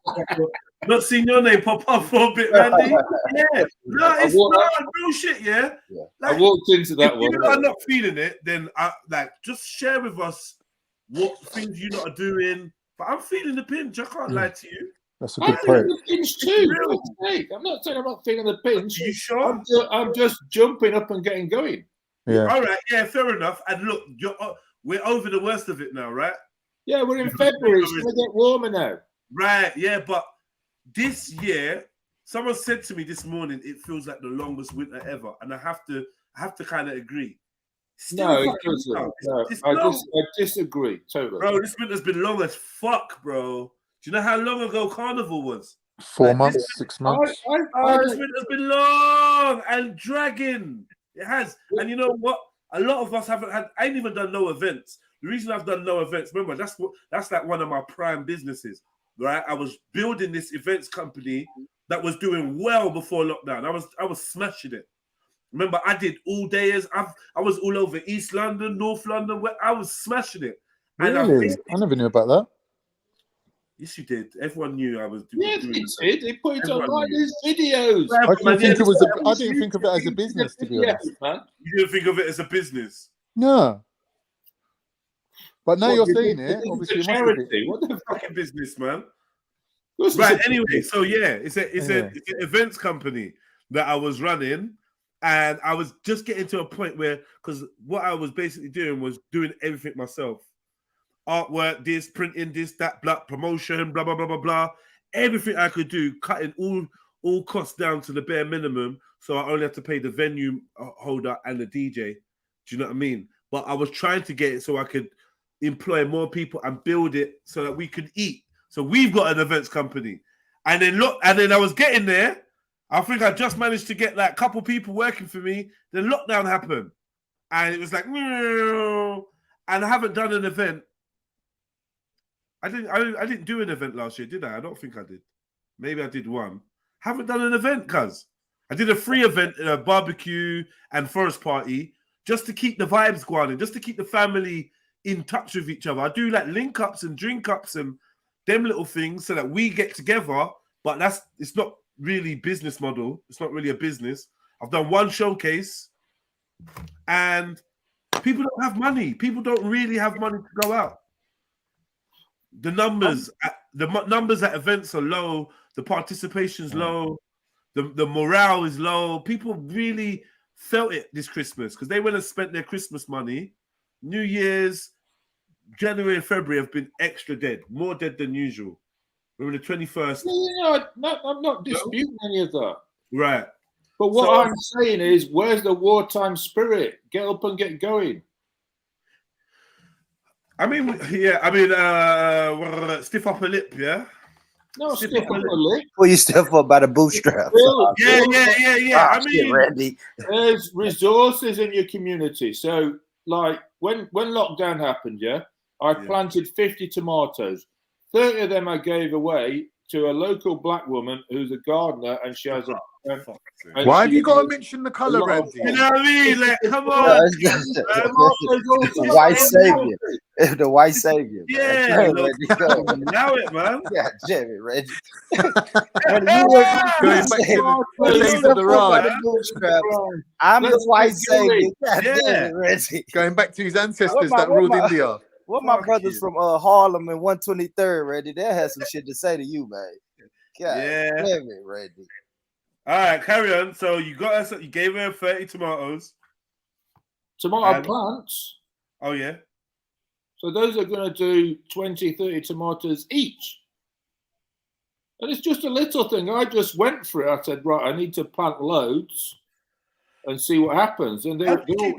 Not seen your name pop up for a bit, Randy. Yeah, no, it's not real shit. Yeah, I walked into that if one. you are not feeling it, then just share with us what things you lot are doing. But I'm feeling the pinch. I can't lie to you. That's a I'm good feeling point. the pinch too. For God's sake. I'm not saying I'm not feeling the pinch. Are you sure? I'm just jumping up and getting going. Yeah. All right. Yeah. Fair enough. And look, we're over the worst of it now, right? Yeah, we're in February. It's going to get warmer now. Right. Yeah, but this year, someone said to me this morning, it feels like the longest winter ever, and I have to kind of agree. No, it doesn't. No, I disagree totally. Bro, this winter's been long as fuck, bro. Do you know how long ago Carnival was? 4 months, 6 months. This winter's been long and dragging. It has. And you know what? A lot of us I ain't even done no events. The reason I've done no events, remember, that's like one of my prime businesses, right? I was building this events company that was doing well before lockdown. I was smashing it. Remember, I did all days. I was all over East London, North London, where I was smashing it. Really? I never knew about that. Yes, you did. Everyone knew I was doing. Yeah, it did. They put it on like these videos. I didn't think of it as a business, to be honest. You didn't think of it as a business? No. But now you're saying it. Obviously, it's a charity. What the fucking business, man? Right. Anyway, so yeah, it's an events company that I was running, and I was just getting to a point where, because what I was basically doing was doing everything myself. Artwork, this, printing, this, that, blah, promotion, blah, blah, blah, blah, blah. Everything I could do, cutting all costs down to the bare minimum. So I only have to pay the venue holder and the DJ. Do you know what I mean? But I was trying to get it so I could employ more people and build it so that we could eat. So we've got an events company. And then I was getting there. I think I just managed to get like a couple people working for me. Then lockdown happened. And it was like, and I haven't done an event. I didn't do an event last year, did I? I don't think I did. Maybe I did one. Haven't done an event, cuz. I did a free event, a barbecue and forest party, just to keep the vibes going, just to keep the family in touch with each other. I do like link ups and drink ups and them little things so that we get together, but it's not really business model. It's not really a business. I've done one showcase and people don't have money. People don't really have money to go out. The numbers at events are low. The participation's low. The morale is low. People really felt it this Christmas because they went and spent their Christmas money. New Year's, January and February have been extra dead, more dead than usual. Remember the 21st? I'm not disputing any of that. Right. But what I'm saying is, where's the wartime spirit? Get up and get going. I mean, stiff upper lip, yeah? No, stiff upper lip. Well, you stiff up by the bootstraps. Yeah. I mean, Randy. There's resources in your community. So, like, when lockdown happened, I planted 50 tomatoes. 30 of them I gave away to a local black woman who's a gardener, and she has a... Why have you got to mention the colour, Randy? You know what I mean? Like, come on. The white savior. The white savior. Yeah. Allow it, man. Yeah, damn it, Reggie. I'm the white savior. God damn it, Reggie. Going back to his ancestors that ruled India. What my brothers from Harlem and 123rd, Reggie, they had some shit to say to you, man. God damn it, Reggie. All right, carry on. So you gave her 30 tomatoes. Tomato plants? Oh, yeah. So those are going to do 20, 30 tomatoes each. And it's just a little thing. I just went for it. I said, right, I need to plant loads and see what happens. And how do you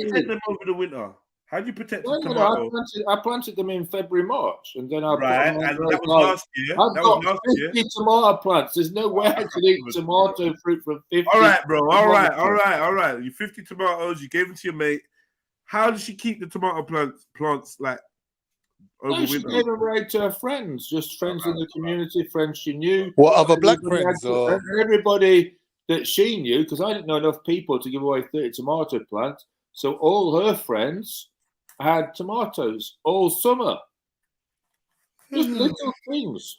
protect them over the winter? How do you protect the tomatoes? I planted them in February, March, and then and that was last year. I've got 50 tomato plants. There's no way I can eat tomato fruit from 50. All right, bro. All right. You 50 tomatoes. You gave them to your mate. How did she keep the tomato plants like over winter? She gave them away to her friends, just friends in the community, friends she knew. What other black friends? Everybody that she knew, because I didn't know enough people to give away 30 tomato plants. So all her friends had tomatoes all summer. Just little things.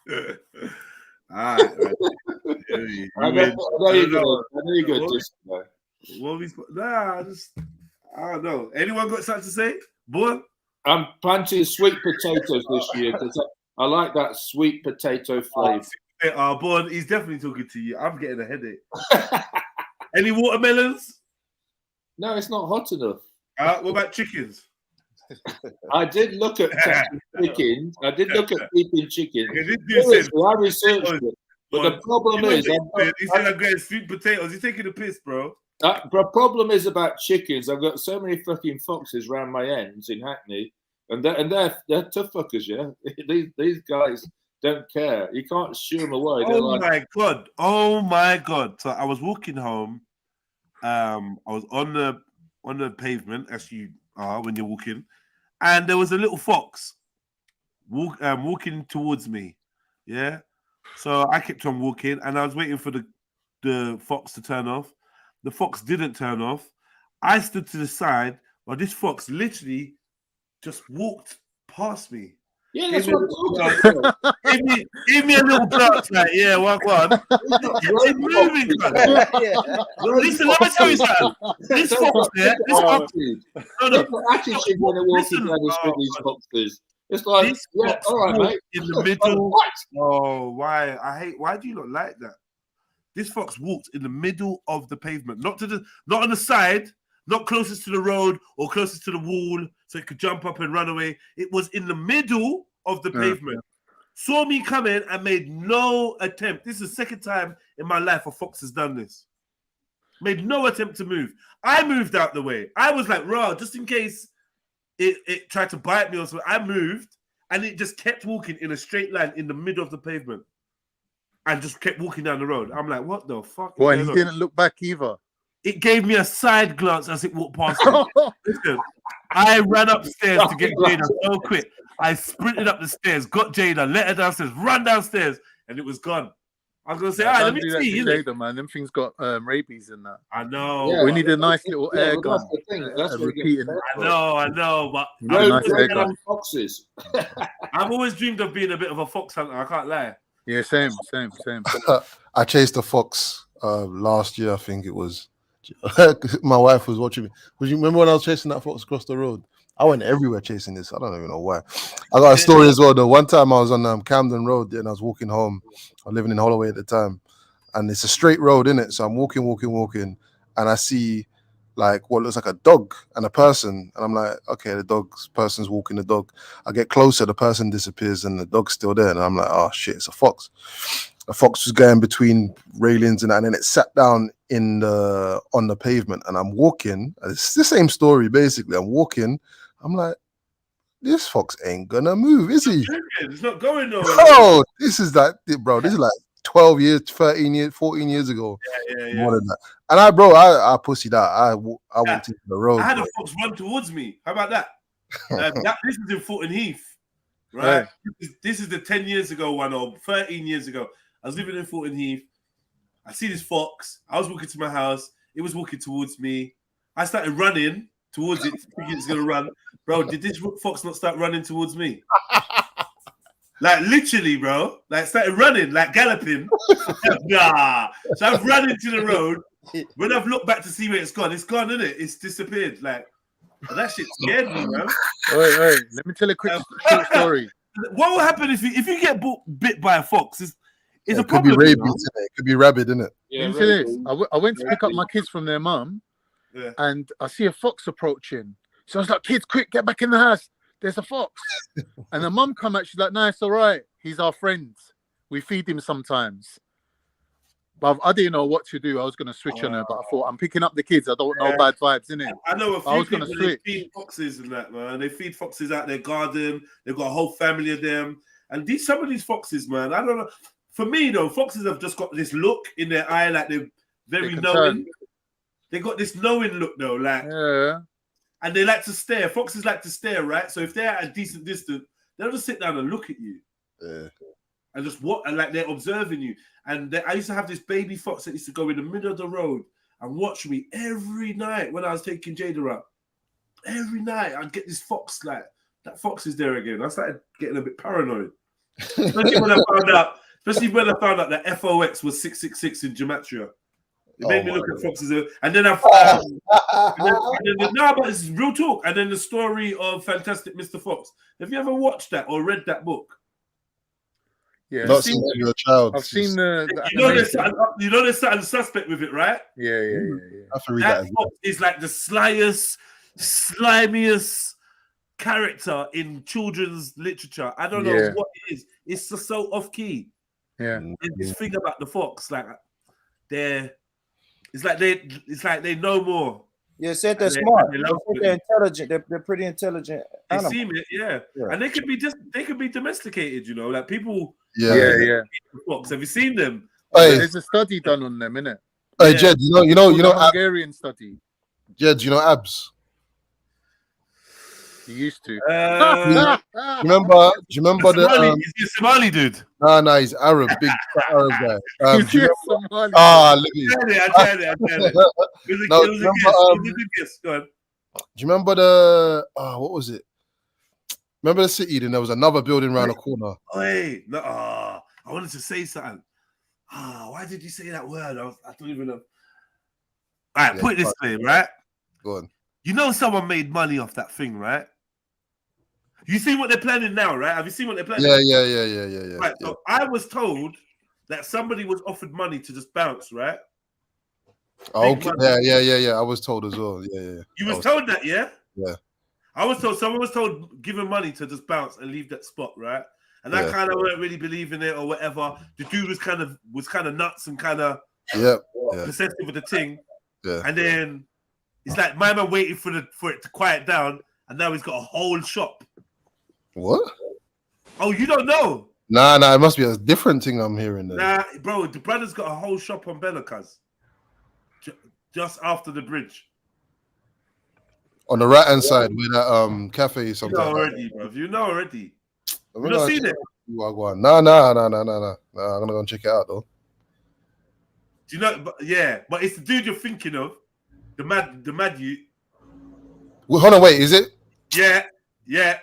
All right, man. I know you're good. I don't know. Anyone got something to say? Boy? I'm planting sweet potatoes this year because I like that sweet potato flavour. Boy, he's definitely talking to you. I'm getting a headache. Any watermelons? No, it's not hot enough. What about chickens? I did look at chickens. I did look at keeping chickens. I researched it. But the problem is... He said I'm getting sweet potatoes. He's taking the piss, bro. The problem is about chickens. I've got so many fucking foxes around my ends in Hackney. And they're tough fuckers, yeah? These guys don't care. You can't shoo them away. Oh my God. So I was walking home. I was on the pavement, as you are when you're walking, and there was a little fox walking towards me. Yeah. So I kept on walking, and I was waiting for the fox to turn off. The fox didn't turn off. I stood to the side while this fox literally just walked past me. Yeah, that's what I'm talking about. Give me a little glance, like, yeah, one. It's moving, listen, let me tell you something. This fox there, this fox. Attitude when they're walking down the street, these foxes. It's like, yeah, all right, mate. In the middle. Oh, why? Why do you not like that? This fox walked in the middle of the pavement, not on the side, not closest to the road or closest to the wall, so it could jump up and run away. It was in the middle of the pavement. Saw me coming and made no attempt. This is the second time in my life a fox has done this. Made no attempt to move. I moved out the way. I was like, raw, just in case it tried to bite me or something. I moved, and it just kept walking in a straight line in the middle of the pavement. And just kept walking down the road. I'm like, what the fuck? Boy, he didn't look back either. It gave me a side glance as it walked past me. Listen, I ran upstairs to get Jada so quick. I sprinted up the stairs, got Jada, let her downstairs, run downstairs, and it was gone. I was going to say, all right, let me see. Jada, man, them things got rabies in that. I know. Yeah, we need a nice little air gun. That's the thing. That's repeating. I know, but foxes. I've always dreamed of being a bit of a fox hunter. I can't lie. Yeah, same. I chased a fox last year, I think it was. My wife was watching me. You remember when I was chasing that fox across the road? I went everywhere chasing this. I don't even know why. I got a story as well, though. One time I was on Camden Road and I was walking home. I was living in Holloway at the time. And it's a straight road, innit? So I'm walking. And I see like what looks like a dog and a person. And I'm like, okay, person's walking the dog. I get closer, the person disappears and the dog's still there. And I'm like, oh shit, it's a fox. A fox was going between railings and then it sat down on the pavement. And I'm walking. It's the same story, basically. I'm walking. I'm like, this fox ain't gonna move, is he? It's not going nowhere. Oh, this is like 12 years, 13 years, 14 years ago. Yeah. More than that. And I pussied out. I walked into the road. I had a fox run towards me. How about that? This is in Fulton Heath, right? This is the 10 years ago one or 13 years ago. I was living in Fulton Heath. I see this fox. I was walking to my house. It was walking towards me. I started running towards it, thinking it's going to run. Bro, did this fox not start running towards me? Like, literally, bro. Like, started running, like galloping. Nah. So I've run into the road. When I've looked back to see where it's gone, isn't it? It's disappeared. Like, that shit scared me, man. Wait. Let me tell a quick short story. What will happen if you get bit by a fox? It's a could problem. Be rabies, it could be rabid, innit? Yeah, this. I went to pick up my kids from their mum, and I see a fox approaching. So I was like, kids, quick, get back in the house. There's a fox. And the mum come out, she's like, no, it's all right. He's our friend. We feed him sometimes. But I didn't know what to do. I was going to switch on her, but I thought, I'm picking up the kids. I don't know bad vibes, innit? I know a few people, they feed foxes and that, man. They feed foxes out their garden. They've got a whole family of them. And some of these foxes, man, I don't know. For me, though, foxes have just got this look in their eye, like they're very knowing. They got this knowing look, though, like. Yeah. And they like to stare. Foxes like to stare, right? So if they're at a decent distance, they'll just sit down and look at you. Yeah. And just and like they're observing you. And I used to have this baby fox that used to go in the middle of the road and watch me every night when I was taking Jada up. Every night I'd get this fox, like, that fox is there again. I started getting a bit paranoid. Especially when I found out that FOX was 666 in gematria. It made me look at foxes, and then no, but it's real talk. And then the story of Fantastic Mr. Fox. Have you ever watched that or read that book? Yeah, Not since you were a child. I've seen the you know there's something suspect with it, right? Yeah. I have to read That that. fox is like the slyest, slimiest character in children's literature. I don't know what it is. It's just so off key. Yeah. And this thing about the fox, like it's like they know more. Yeah, said they're smart. They're it. intelligent. They're pretty intelligent. They animals. seem it, yeah. And they could be domesticated, you know, like people. Yeah. Fox. Have you seen them? Hey. There's a study done on them, innit? Hey, Jed, you know, Hungarian study. Jed, you know Abs? You used to. Do you remember the is he a Somali dude? No, he's Arab, big Arab guy. He's Somali. Libby. I tried it. It was a guess. Go on. Do you remember the what was it? Remember the city? Then there was another building around the corner. Wait, no, I wanted to say something. Why did you say that word? I don't even know. All right, put it this way, right? Go on. You know someone made money off that thing, right? You see what they're planning now, right? Have you seen what they're planning? Yeah. Right, so I was told that somebody was offered money to just bounce, right? Okay. Yeah. I was told as well. Yeah. You was told that, yeah? Yeah. Someone was told given money to just bounce and leave that spot, right? And I kind of weren't really believing it or whatever. The dude was kind of nuts and kind of possessive with the thing. Yeah. And then it's like my man waiting for it to quiet down, and now he's got a whole shop. What? Oh, you don't know? Nah, it must be a different thing I'm hearing then. Nah, bro, the brother's got a whole shop on Bella, cuz. Just after the bridge. On the right hand side where that cafe is something. You know already, bro. You know already. You not seen it? Nah. I'm gonna go and check it out though. Do you know? But it's the dude you're thinking of. The mad you. Well, hold on, wait, is it? Yeah. Yeah.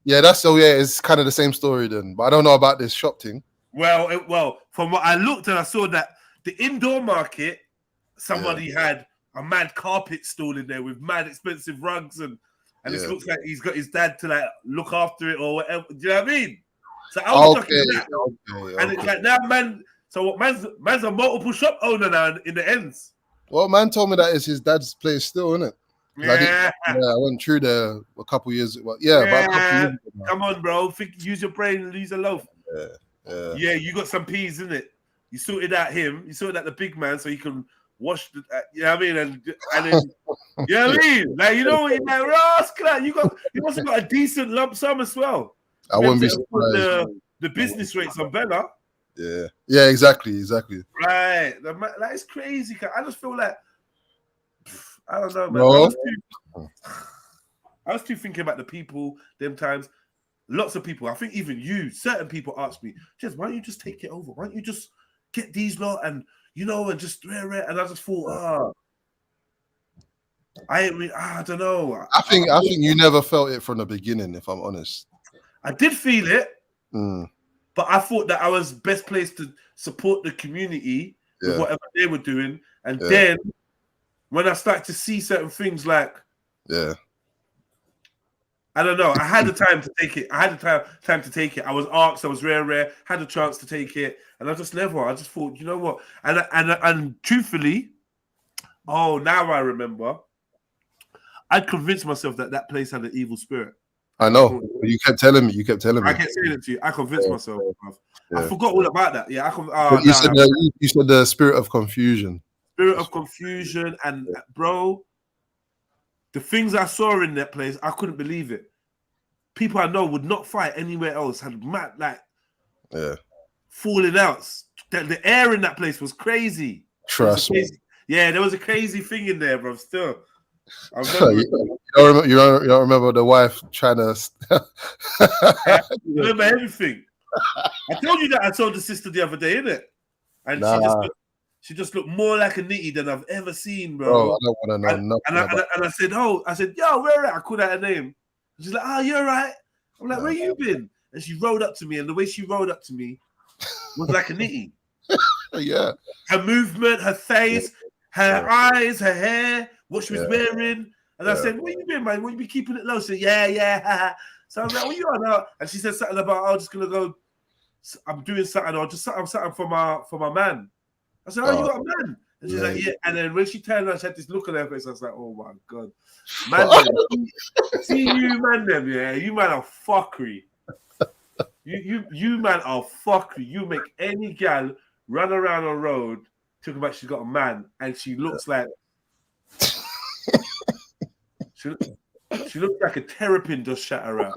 That's so. Yeah, it's kind of the same story then, but I don't know about this shop thing. Well, from what I looked and I saw that the indoor market, somebody had a mad carpet stall in there with mad expensive rugs and it looks like he's got his dad to like look after it or whatever. Do you know what I mean? So I was talking that, and it's like now, man. So what? Man's a multiple shop owner now in the ends. Well, man told me that is his dad's place still, isn't it? Yeah. I went through there a couple years ago. Yeah, about a couple years ago. Come on, bro. Use your brain and lose a loaf. Yeah, you got some peas, isn't it? You sorted out him. You sorted out the big man so he can wash the. You know what I mean? And then, you know what I mean? Like, you know what? Like, rascal, you must have got a decent lump sum as well. I wouldn't be surprised. The business rates on Bella. Yeah, exactly. Right. That is crazy. I just feel like, I don't know, man. No. I was too thinking about the people, them times. Lots of people, I think even you, certain people ask me, Jez, why don't you just take it over? Why don't you just get these lot and, you know, and just and I just thought, I don't know. I think you never felt it from the beginning, if I'm honest. I did feel it, but I thought that I was best placed to support the community with whatever they were doing. And then when I started to see certain things like, I don't know, I had the time to take it. Time to take it. I was asked, I was rare, had a chance to take it, and I just thought, you know what? And truthfully, now I remember, I convinced myself that place had an evil spirit. I know. You kept telling me. I kept saying it to you. I convinced myself. I forgot all about that. Yeah, you said the spirit of confusion. Spirit of confusion, and bro, the things I saw in that place, I couldn't believe it. People I know would not fight anywhere else. Had mad falling outs. The air in that place was crazy. Trust me. Yeah, there was a crazy thing in there, bro. Still, I remember. You don't remember the wife trying to. I remember everything. I told you that I told the sister the other day, innit? And she just looked more like a nitty than I've ever seen, bro. Bro, I don't want to know nothing. And I said, yo, where are I called out her name. She's like, you're right. I'm like, where you been? and she rolled up to me, and the way she rolled up to me was like a nitty. Yeah. Her movement, her face, her eyes, her hair, what she was wearing. And I said, what you doing, man? What you be keeping it low? She said, yeah. So I was like, what you on now? And she said something about, I'm just gonna go, I'm doing something, or just something for my man. I said, oh, you got a man? And she's like, yeah. And then when she turned around, she had this look on her face. I was like, oh my God. Man, see you, man, them, yeah. You man are fuckery. You man are fuckery. You make any gal run around on road talking about she's got a man, and she looks like she looks like a terrapin just shut her out.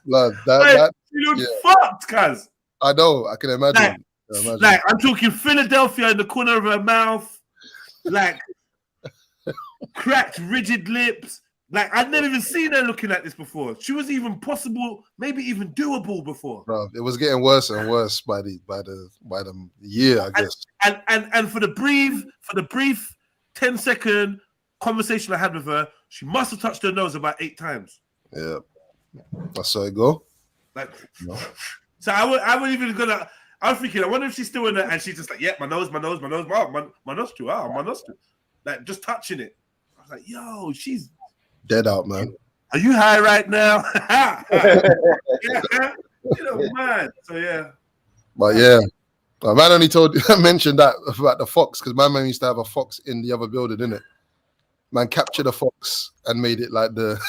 Lad, that she looked fucked, cuz. I know, I can imagine. Like I'm talking Philadelphia in the corner of her mouth, like cracked, rigid lips. Like I'd never even seen her looking like this before. She was even possible, maybe even doable before. Bro, it was getting worse and worse by the year, I guess. And for the brief 10-second conversation I had with her, she must have touched her nose about 8 times. Yeah, I saw it go. Like, so I was even gonna. I was thinking, I wonder if she's still in there, and she's just like, yeah, my nose, my nostril, my nostril, like just touching it. I was like, yo, she's dead out, man. Are you high right now? You know, man. So yeah. But yeah, man only mentioned that about the fox, because my man used to have a fox in the other building, innit? Man captured a fox and made it like the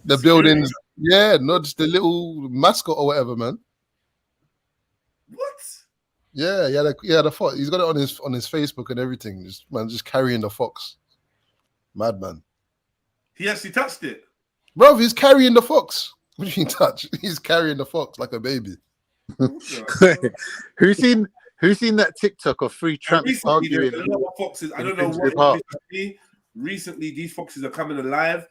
the buildings. Yeah, not just the little mascot or whatever, man. What? Yeah, the fox. He's got it on his Facebook and everything. Just carrying the fox. Madman. He actually touched it. Bro, he's carrying the fox. What do you mean touch? He's carrying the fox like a baby. Who's seen that TikTok of 3 tramps arguing? A lot of foxes. I don't know what recently these foxes are coming alive.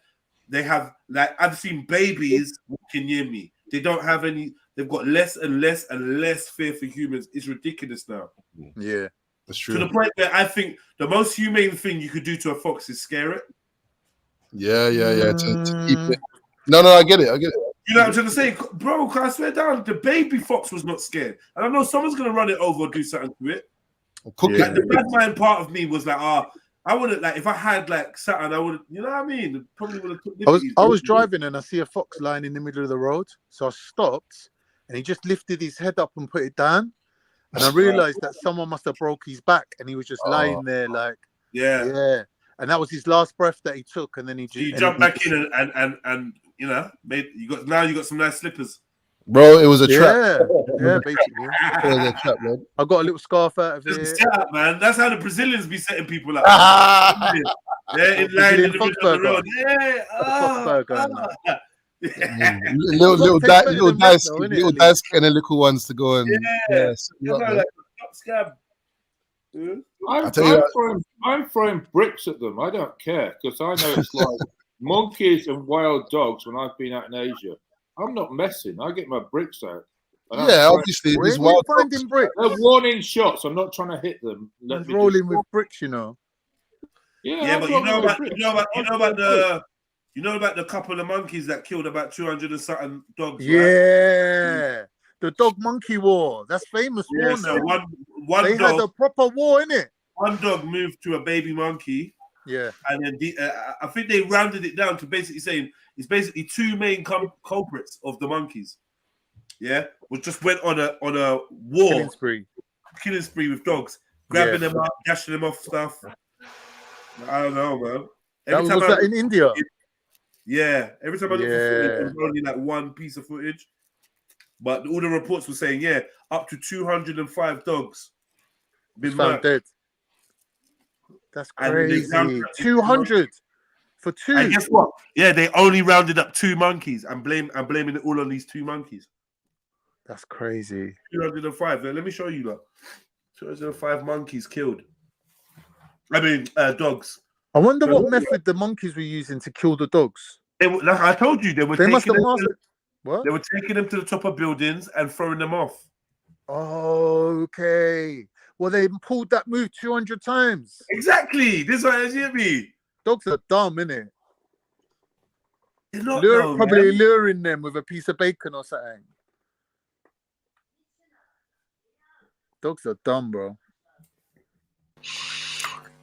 They have, like, I've seen babies walking near me. They don't have any. They've got less and less and less fear for humans. It's ridiculous now. Yeah, that's true. To the point where I think the most humane thing you could do to a fox is scare it. Yeah. To keep it. No, I get it. You know what I'm trying to say, bro? I swear down, the baby fox was not scared, and I know someone's gonna run it over or do something to it. Like the bad mind part of me was like, I wouldn't, like, if I had like something, I would, you know what I mean? Probably would have. I was driving and I see a fox lying in the middle of the road, so I stopped, and he just lifted his head up and put it down, and I realized that someone must have broke his back, and he was just lying there like, yeah, and that was his last breath that he took, and then he jumped back in and you know, you got some nice slippers. Bro, it was a trap. Yeah, basically. It was a trap, man. I got a little scarf out of it. Set up, man. That's how the Brazilians be setting people up. In line in the middle of the road. Little dice and the little ones to go and I'm throwing bricks at them. I don't care, because I know it's like monkeys and wild dogs. When I've been out in Asia, I'm not messing. I get my bricks out. Obviously, these wild finding bricks. They're warning shots. I'm not trying to hit them. Rolling with bricks, you know. Yeah, but you know about the couple of monkeys that killed about 200 and something dogs. Yeah, right? The dog monkey war. That's famous war now. So one they dog, had a proper war in it. One dog moved to a baby monkey. Yeah, and then I think they rounded it down to basically saying it's basically 2 main culprits of the monkeys. Yeah, we just went on a war killing spree with dogs, grabbing them up, gashing them off stuff. I don't know, man. Was that in India? Yeah, every time I look for footage, it was only like one piece of footage. But all the reports were saying, up to 205 dogs been found dead. That's crazy. 200 for 2. And guess what? Yeah, they only rounded up 2 monkeys. I'm blaming it all on these 2 monkeys. That's crazy. 205. Let me show you that. 205 monkeys killed. I mean, dogs. I wonder what method the monkeys were using to kill the dogs. Like I told you, they must have mastered. What? They were taking them to the top of buildings and throwing them off. Okay. Well, they pulled that move 200 times. Exactly. This is what I hear me. Dogs are dumb, innit? They're not Probably luring them with a piece of bacon or something. Dogs are dumb, bro.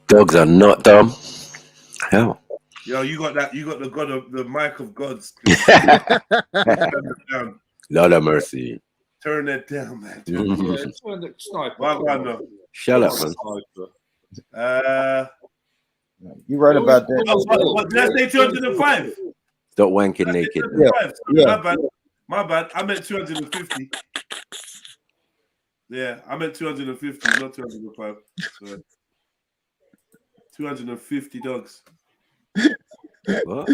Dogs are not dumb. Hell. Yo, you got that. You got the God of the mic of gods. Down. Lord have mercy. Turn that down, man. Yeah, turn the sniper. Well, Shut up, man. You right about that. What did I say? 205. Stop wanking naked. Yeah. My bad. I meant 250. Yeah, I meant 250, not 205. Sorry. 250 dogs. What?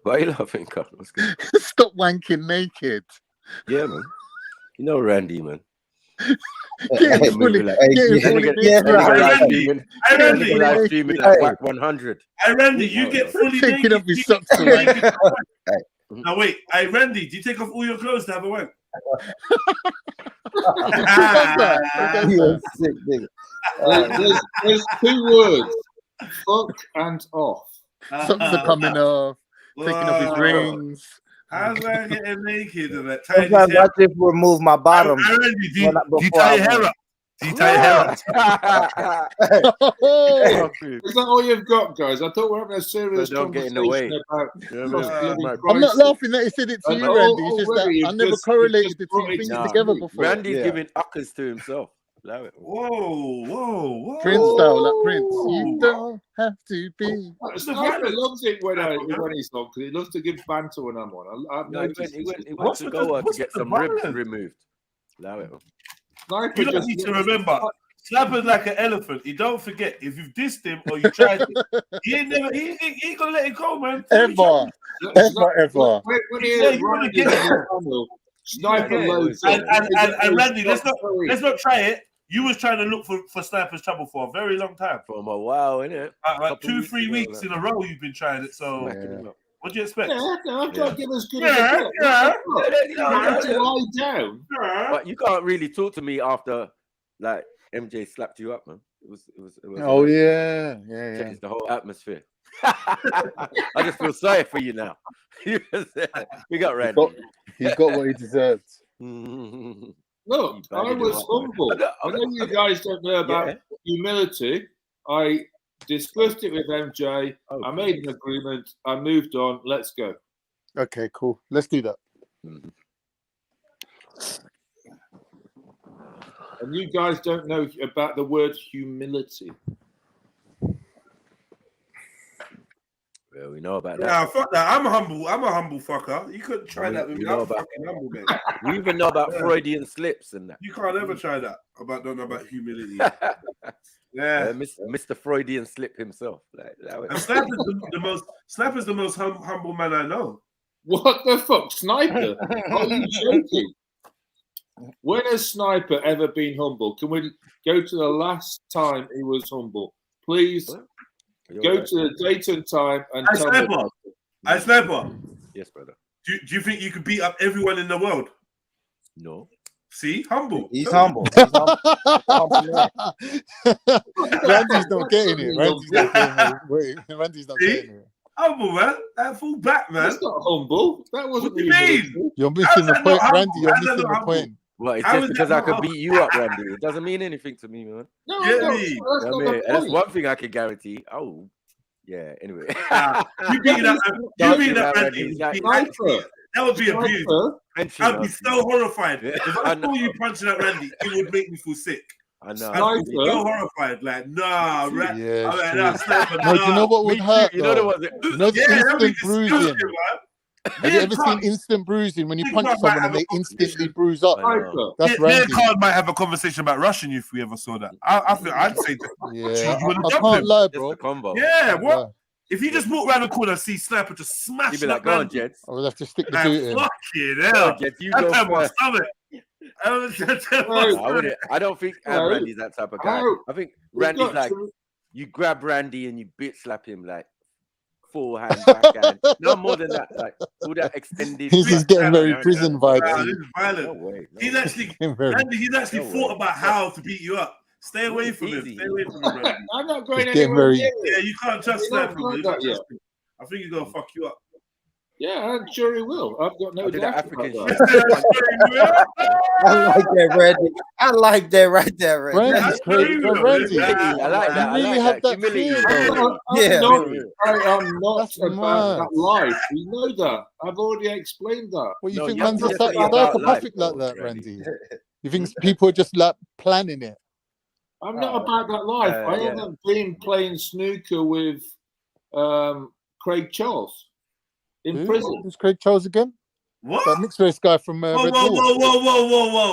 Why are you laughing, Carl? What's good? Stop wanking naked. Yeah, man. You know Randy, man. Get fully, live streaming like whack 100. Hey, Randy, you get fully taking off his socks. Now wait, hey Randy, do you take off all your clothes to have a wank? Sick nigga. There's 2 words: fuck and off. Socks are coming off. Taking off his rings. How's that getting naked and that? Sometimes I just remove my bottom. Do you tie your hair up? Do you tie your hair up? Is that all you've got, guys? I thought we were having a serious don't get in the conversation way. about. I'm not laughing that he said it to you, Randy. It's just that I never correlated the 2 things together before. Randy's giving uckers to himself. Whoa. Prince style, like Prince. You don't have to be. Sniper loves it when he's on, because he loves to give banter when I'm on. He went to go to get some ribs removed. Allow it. You don't need to remember. Snapper's like an elephant. He don't forget. If you've dissed him or you tried it, he ain't gonna let it go, man. Ever. When he Sniper loads. And Randy, let's not try it. You was trying to look for Sniper's trouble for a very long time. For a while, innit? Like 2-3 weeks in a row you've been trying it. So what do you expect? I've got to give us good as to lie down. But you can't really talk to me after like MJ slapped you up, man. It was oh yeah. Changed the whole atmosphere. I just feel sorry for you now. We got Randy. He's got what he deserves. Look, I was humble. I know you guys don't know about humility. I discussed it with MJ. I made an agreement. I moved on. Let's go. Okay, cool. Let's do that. And you guys don't know about the word humility. Well, we know about that. Yeah, fuck that. I'm a humble fucker. You couldn't try that with me. I'm fucking humble, man. We even know about Freudian slips and that. You can't ever try that. Don't know about humility. Mr. Freudian slip himself. And Snapper's the most humble man I know. What the fuck, Sniper? Are you joking? When has Sniper ever been humble? Can we go to the last time he was humble? Please go to the date and time and tell me about it. Sniper. Yes, brother. Do you think you could beat up everyone in the world? No. See? Humble. He's humble. Randy's not getting it. Randy's not getting it. Humble, man. That full back, man. That's not humble. That wasn't. What do you mean? You're missing the point, Randy. You're missing the point. Well, it's just because I could beat you up, Randy. It doesn't mean anything to me, man. No, that's one thing I can guarantee. Oh, yeah. Anyway, you beat up Randy. That would be abuse. I'd be so horrified. If I saw you punching at Randy, it would make me feel sick. I know. I'd be so horrified. Like, nah, Randy. No, do you know what would hurt? You know the instant bruising. Have you ever seen instant bruising when you punch someone and they instantly bruise up? That's Randy. Card might have a conversation about rushing you if we ever saw that. I feel I'd say I can't lie, bro. Yeah, what? If you just walk around the corner and see Sniper just smash you'd be like, go on, Jets. I would have to stick the boot in. Fucking hell. Jets, you go first. I don't think Randy's that type of guy. I think Randy's like, you grab Randy and you bit slap him like forehand, backhand. No more than that. Like all that extended. He's just getting very prison vibes. This is violent. He's actually thought about how to beat you up. Stay away from him. Stay away from him, Randy. I'm not going It's getting anywhere very- near it. Yeah, you can't trust We're not Sniper. done You that can't yet. trust him. I think he's gonna fuck you up. Yeah, I'm sure he will. I've got no I did doubt that about African that. I like that, Randy. I like that right there, Randy. Randy's crazy. But Randy, I like that. you I really like have that. that Humility. fear, though. Yeah, I'm not That's about mad. that life. You know that. I've already explained that. What, you No, think you have man's to just definitely about psychopathic life, like that, though, Randy? You think people are just like planning it? I'm not about that life. I yeah. haven't been playing snooker with Craig Charles in prison. Who's Craig Charles again? What? That mixed race guy from Whoa, Red whoa, Bull.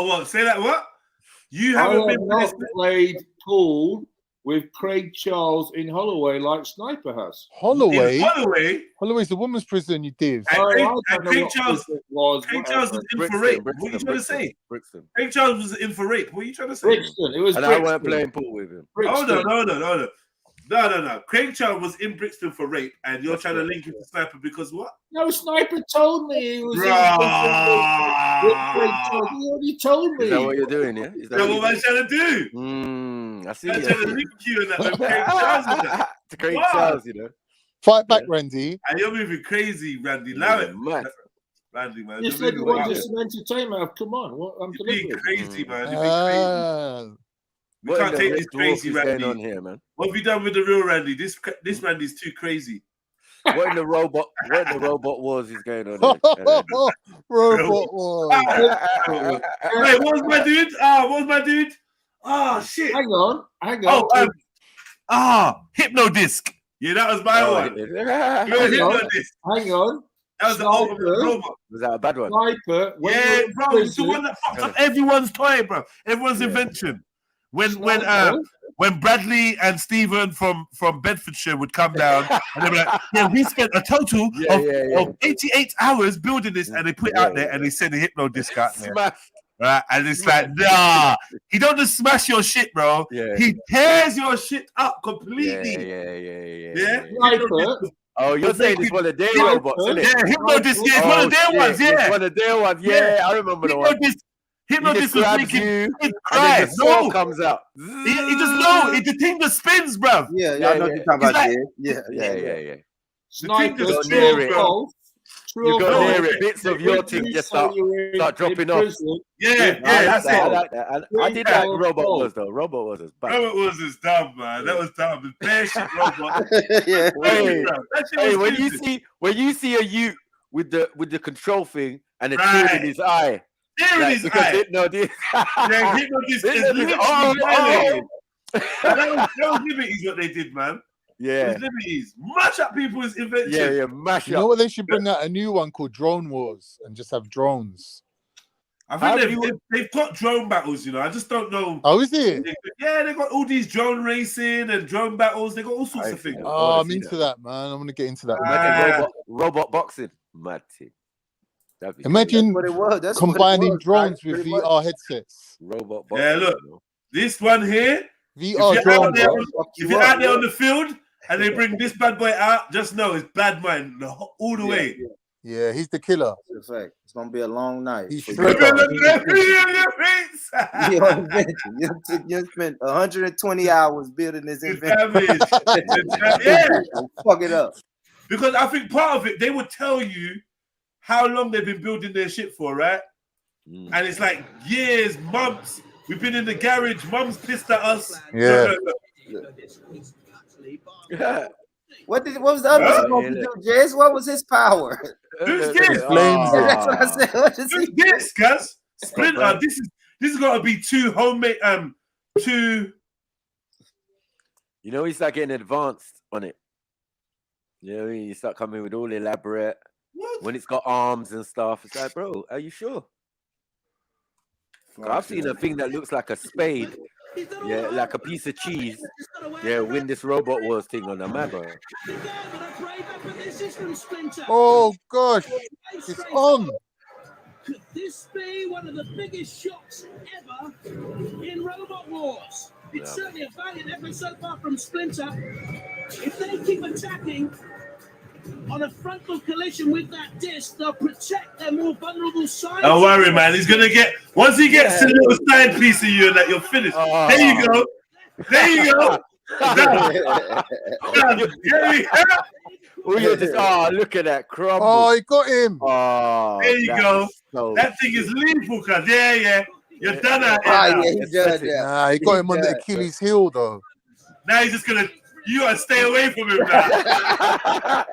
whoa. Say that what? You I haven't have been not played pool with Craig Charles in Holloway like Sniper has. Holloway? In Holloway? Holloway's a woman's prison, you div. Craig Charles was in for rape. What are you trying to say? Brixton. Craig Charles was in for rape. What are you trying to say? Brixton. It was And Brixton. I weren't playing pool with him. Hold on. No. Craig Charles was in Brixton for rape, and you're trying to link him to Sniper because what? No, Sniper told me he was Bruh. in Craig Charles. He already told me. Is that what you're doing, yeah? Is That's what I'm trying to do. I see. I'm trying to link you and that with Craig Charles. And that. To Craig Wow. Charles, you know. Fight back, Randy. And you're moving crazy, Randy. Allow it. Mad. Randy, man. You you're said you moving wanted wild. some entertainment. Come on, I'm You're being delivering. crazy, man. You're being crazy. We What can't in the take this Red Dwarf crazy is going Randy. on here, man? What have you done with the real Randy? This Randy's too crazy. What in the robot wars is going on here? Robot Wars. Wait, what was my dude? What was my dude? Oh shit. Hang on. Hypno disc. Yeah, that was my one. Hang on. That was the ultimate robot. Was that a bad one? Sniper. Yeah, bro, it's the one that fucked up everyone's toy, bro. Everyone's invention. When Bradley and Stephen from Bedfordshire would come down and they'd be like, yeah, we spent a total of 88 hours building this, and they put it out there and they send a hypno disc out there. Right? And it's like, nah, he don't just smash your shit, bro. Yeah. He tears your shit up completely. Yeah. Oh, you're saying it's one of their robots, isn't it? Yeah, hypno disc, yeah, it's one of their ones, yeah. It's one of their ones, yeah. I remember the one. Hypno disc was making you, it cry. cry. No, comes out. He just the thing just spins, bro. Yeah, I know what you're talking about. Yeah. Sniper. You got near it. You got near it. Bits of your thing just start dropping off. Yeah, that's it. I like that. I did like Robot Wars though. Robot Wars was bad. Robot Wars is dumb, man. That was dumb. The bare shit robot. Hey, when you see a youth with the control thing and the tear in his eye. Tear in his eye. Hypno disc is literally that was Liberties what they did, man. Yeah. It was Liberties. Mash up people's invention. Yeah, mash up. You know what? They should bring out a new one called Drone Wars and just have drones. I think they've got drone battles, you know. I just don't know. Oh, is it? Yeah, they got all these drone racing and drone battles. They got all sorts of things. Oh, I'm into that, man. I'm gonna get into that. Robot boxing. Mad thing. Imagine That's combining drones with VR headsets. Robot boxing. Yeah, look. This one here. VR if you're out there on the field and they bring this bad boy out, just know it's bad mind all the way. Yeah, he's the killer. It's a fact. It's gonna be a long night. He's You spent 120 hours building this invention. Fuck it up. Because I think part of it, they would tell you how long they've been building their shit for, right? And it's like years, months. We've been in the garage. Mum's pissed at us. Yeah. What was the other supposed to do, Jez? What was his power? Who's this? Flames. That's what I said. What is Who's this, guys? Splinter. This is got to be too homemade. Too. You know, he's like getting advanced on it. You know, you start coming with all elaborate. When it's got arms and stuff, it's like, bro, are you sure? I've seen a thing that looks like a spade, yeah, like a piece of cheese. Yeah, win this Robot Wars thing on the map. Oh gosh, it's on. Could this be one of the biggest shocks ever in Robot Wars? It's certainly a valiant effort so far from Splinter. If they keep attacking on a frontal collision with that disc, they'll protect their more vulnerable side. Don't worry, man. He's gonna get once he gets to the little side piece of you and that you're finished. There you go. There you go. Oh, you're just look at that crumble. Oh, he got him. Oh, there you go. So that thing is lethal, cuz. Yeah. You're done out He's done. Nah, he got him on the Achilles heel though. Now he's just gonna. You gotta stay away from him now.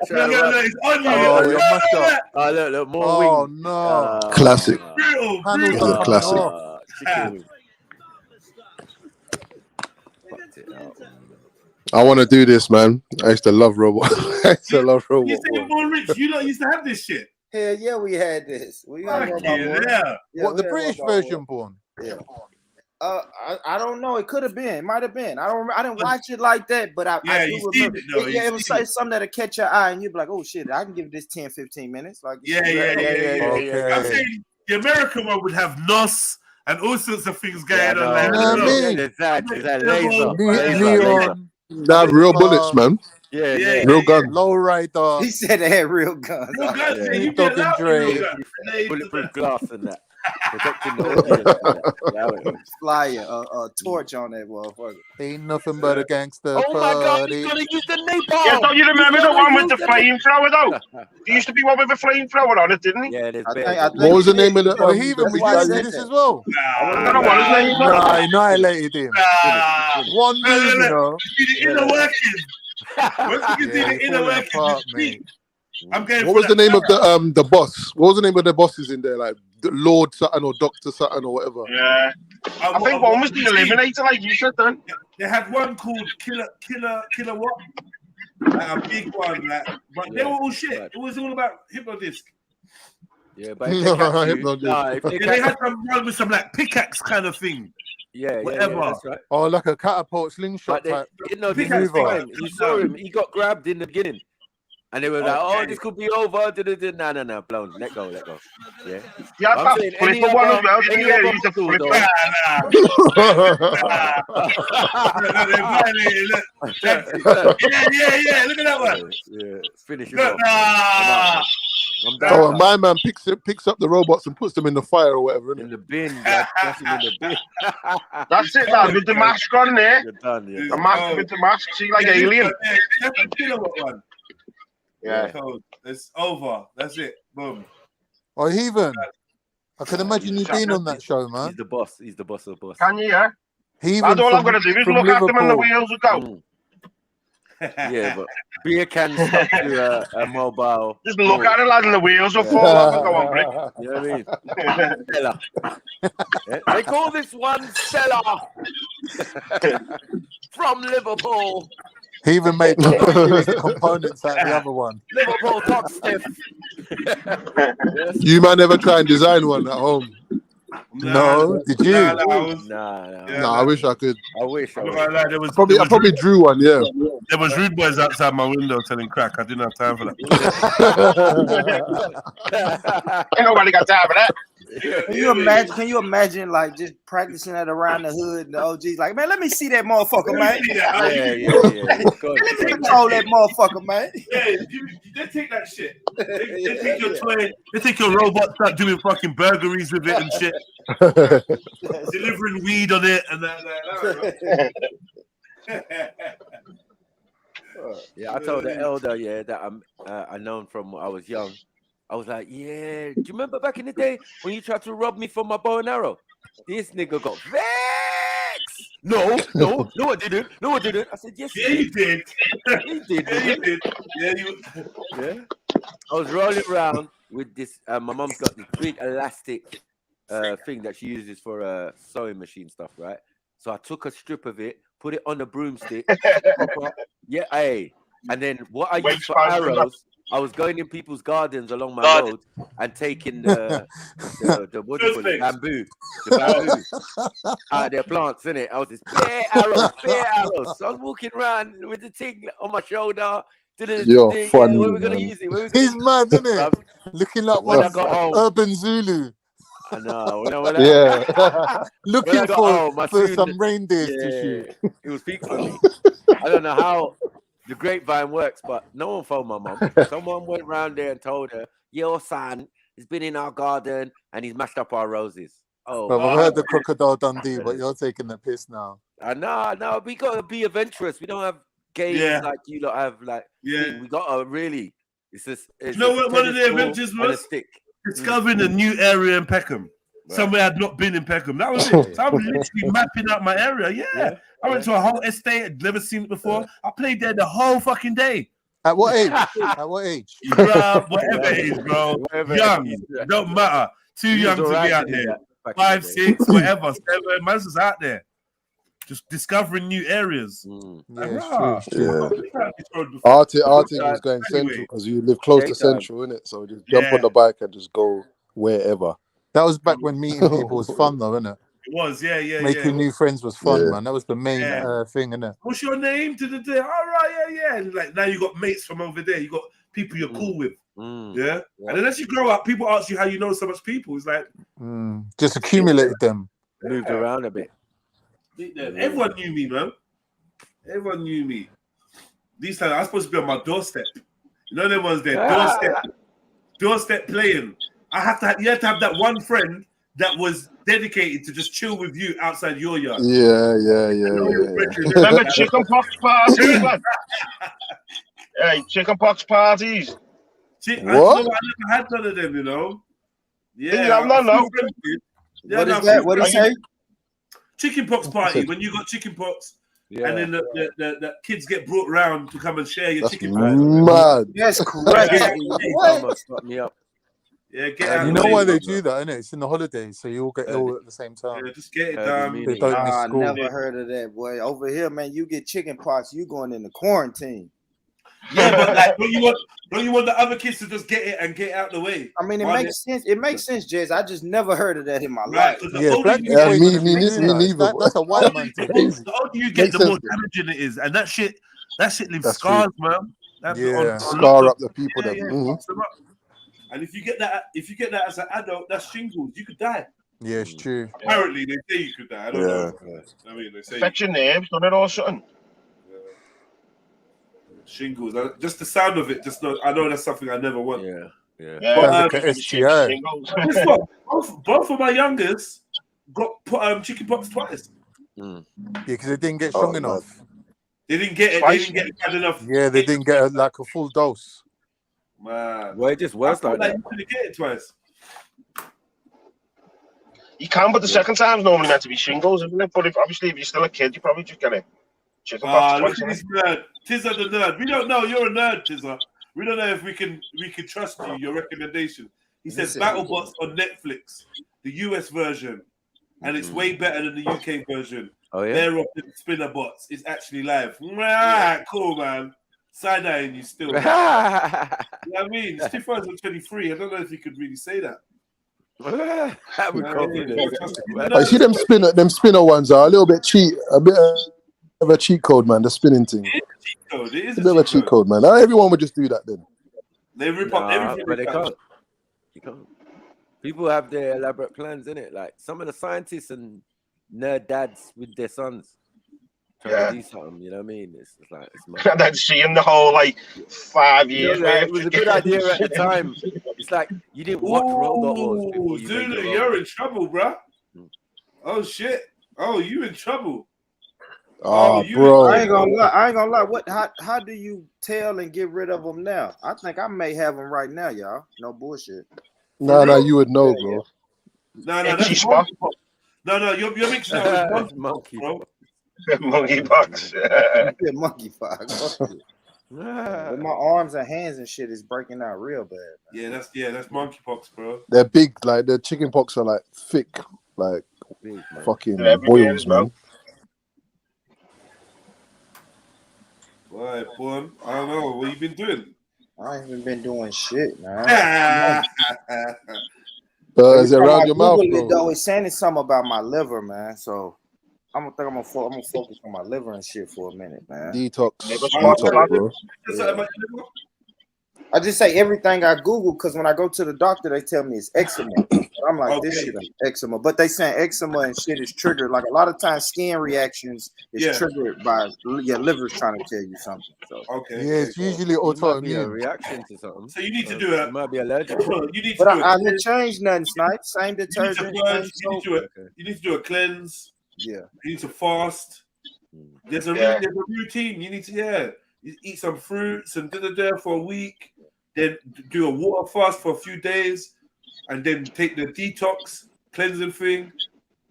No, he's on you. Oh, you're mushed up. Oh, look, more Oh wings. no. Classic. Brutal. Classic. Chicken wings. I want to do this, man. I used to love robot. I used to love robot. You say you're more rich. You don't used to have this shit. Hell yeah, we had this. We had Fuck yeah. What, the British version, Born? Yeah. I don't know. It could have been. It might have been. I didn't watch it like that, but I do remember. It was something that'll catch your eye, and you'd be like, "Oh shit, I can give this 10, 15 minutes." Like, Yeah. I'm saying the American one would have NOS and all sorts of things going on. Leon. They have real bullets, man. Yeah. Real guns. Low rider. He said they had real guns. Bulletproof glass and that. Protecting the flyer, a torch on that motherfucker. Ain't nothing but a gangster. Oh my god, he's gonna use the napalm. Yeah, don't you remember the one with the flamethrower though? There used to be one with a flamethrower on it, didn't he? Yeah, there's What was the name of the? Well, he even was using this as well. I don't know what his name was. Nah, he annihilated him. One move, you know. The inner workings. Once you can do the inner workings, I'm going. What was the name of the boss? What was the name of the bosses in there? Like Lord Sutton or Doctor Sutton or whatever. Yeah. I think one was the Eliminator, like you said, then. They had one called Killer what? Like a big one, like, but they were all shit. It was all about Hypnodisc. Yeah, but they had some one with some like pickaxe kind of thing. Yeah, whatever. Yeah, that's right. Oh, like a catapult slingshot type. You saw him. He got grabbed in the beginning. And they were like, "Oh, this could be over." No, blown. Let go. Yeah. Yeah, I'm saying any one as well. He's a flipper. Yeah. Look at that one. Yeah, finish it off. I'm down. Oh, and my man picks up the robots and puts them in the fire or whatever. In the bin. That's in the bin. That's it, man. With the mask on there. You're done. Yeah. The mask with the mask. See, like alien. One. Yeah. So it's over. That's it. Boom. Oh, Heathen. I can imagine you being on that show, man. He's the boss. He's the boss of the boss. Can you, yeah? Heathen. That's all I'm going to do is look at them and the wheels will go. Yeah, but beer cans stuck to a mobile. Just look at it, lad, and the wheels will fall off and go on, Brick. You know what I mean? Stella. They call this one Stella from Liverpool. He even made the components out of the other one. Liverpool top stiff. You might never try and design one at home. No, did you? Nah. I wish I could. I wish. I probably drew one. Yeah. There was rude boys outside my window selling crack. I didn't have time for that. Ain't nobody got time for that. Can you imagine like just practicing that around the hood and the OGs like, man, let me see that motherfucker, man. Yeah. Let me control that motherfucker, man. Yeah, they take that shit. They take your toy. They take your robot, start doing fucking burglaries with it and shit. Delivering weed on it and that. Yeah, I told the elder, that I known from when I was young. I was like, yeah, do you remember back in the day when you tried to rob me for my bow and arrow? This nigga got vexed. No, I didn't. No, I didn't. I said, yes, you did. He did. Yeah, you did. Yeah. I was rolling around with this. My mom's got this big elastic thing that she uses for sewing machine stuff, right? So I took a strip of it, put it on the broomstick. And then what I used for arrows, I was going in people's gardens along my road and taking the what do you call it? Bamboo out of their plants, innit? I was just bare arrows. So I was walking around with the thing on my shoulder. You're funny. Where are we gonna use it? He's mad, isn't it? Looking like one urban Zulu. I know. Looking for some reindeers to shoot. It was peak for me. I don't know how the grapevine works, but no one phoned my mom. Someone went round there and told her, your son has been in our garden and he's mashed up our roses. I've heard the Crocodile Dundee, but you're taking the piss now. No, we gotta be adventurous. We don't have games like you lot have. Like, we gotta really. It's just. It's You know what? One of tennis the ball adventures and a was stick. discovering a new area in Peckham. Somewhere I'd not been in Peckham. That was it. So I'm literally mapping out my area. Yeah. I went to a whole estate. I'd never seen it before. I played there the whole fucking day. At what age? At what age? Bruh, whatever it is, bro. Young. It don't matter. Too young to be out there. 5, 6, whatever. 7. Man's just out there. Just discovering new areas. Yeah, it's true. Artie was going central because you live close to central, innit? So just jump on the bike and just go wherever. That was back when meeting people was fun, though, innit? It was, Making new friends was fun, man. That was the main thing, innit? What's your name? All right, yeah. Like now you got mates from over there. You got people you're cool with. Yeah. And then as you grow up, people ask you how you know so much people. It's like just accumulated them. Moved around a bit. Everyone knew me, man. Everyone knew me. These times I was supposed to be on my doorstep. You know them ones there, doorstep playing. You had to have that one friend that was dedicated to just chill with you outside your yard. Yeah. Remember chicken pox parties, man? Hey, chicken pox parties. I never had none of them, you know. Yeah, no. What is that? What did he say? Chicken pox party, when you got chicken pox, and then the kids get brought round to come and share your chicken pox. Mad. That's correct. Me up. Yeah, get out. You know why they do that, innit? It's in the holidays, so you all get ill at the same time. Yeah, just get it done. They don't miss I school. never heard of that, boy. Over here, man, you get chicken pox, you going into quarantine. Yeah, but like, don't you want the other kids to just get it and get out the way? I mean, it makes sense. It makes sense, Jez. I just never heard of that in my Right, life. Yeah, black people me neither. That's a white man thing. The older you get, the more damaging it is, and that shit leaves scars, man. Scar up the people that. And if you get that as an adult, that's shingles. You could die. Yeah, it's true. Apparently, they say you could die. I don't know. I mean, they say Fetch your names, done it all something. Shingles. Just the sound of it. I know that's something I never want. But, STI. Guess what? Both of my youngest got chicken pox twice. Yeah, because they didn't get strong enough. They didn't get it. They didn't get bad enough. Yeah, they didn't get a full dose. Man, well, it just works like that. You couldn't get it twice. You can, but the second time's normally meant to be shingles, isn't it? But if you're still a kid, you probably just get it. Chicken pox Look at this nerd. Tizza the nerd. We don't know. You're a nerd, Tizza. We don't know if we can trust you. Your recommendation. He says BattleBots on Netflix, the US version, and it's way better than the UK version. Oh yeah. They're off the spinner bots. It's actually live. Right, cool, man. Side-eyeing you still. You know what I mean? It's 2023. I don't know if you could really say that. I see them spinner ones are a little bit cheat, a bit of a cheat code, man. The spinning thing. It is a bit of a cheat code, man. Not everyone would just do that then. They rip up everything. But they can't. You can't. People have their elaborate plans, innit? Like some of the scientists and nerd dads with their sons trying to do something, you know what I mean? It's like and then seeing the whole 5 years. It was a good idea at the time. It's like you didn't watch Robot Wars before you Zulu, you're in trouble, bro. Oh shit. Oh, you in trouble. Bro. I ain't gonna lie. How do you tell and get rid of them now? I think I may have them right now, y'all. No bullshit. No, you would know, bro. No, that's monkeypox. No, you're mixing up with monkeypox, bro. Monkeypox. Yeah, monkeypox. But my arms and hands and shit is breaking out real bad. Man. Yeah, that's monkeypox, bro. They're big, like the chicken pox are thick, big, fucking boils, man. Why, boy? I don't know. What you been doing? I ain't even been doing shit, man. Is it around your mouth, bro? Though, it's saying something about my liver, man. So I'm gonna focus on my liver and shit for a minute, man. Detox, bro. I just say everything I Google because when I go to the doctor, they tell me it's eczema. I'm like, this shit is eczema. But they saying eczema and shit is triggered. Like a lot of times, skin reactions is triggered by your liver's trying to tell you something. So yeah, it's usually autoimmune reaction to something. So you need to do it. You might be allergic. You need to but do I didn't change nothing, Snipe. Same detergent. You need to do a cleanse. Yeah. You need to fast. There's a routine. You need to you eat some fruits and da for a week, then do a water fast for a few days, and then take the detox cleansing thing.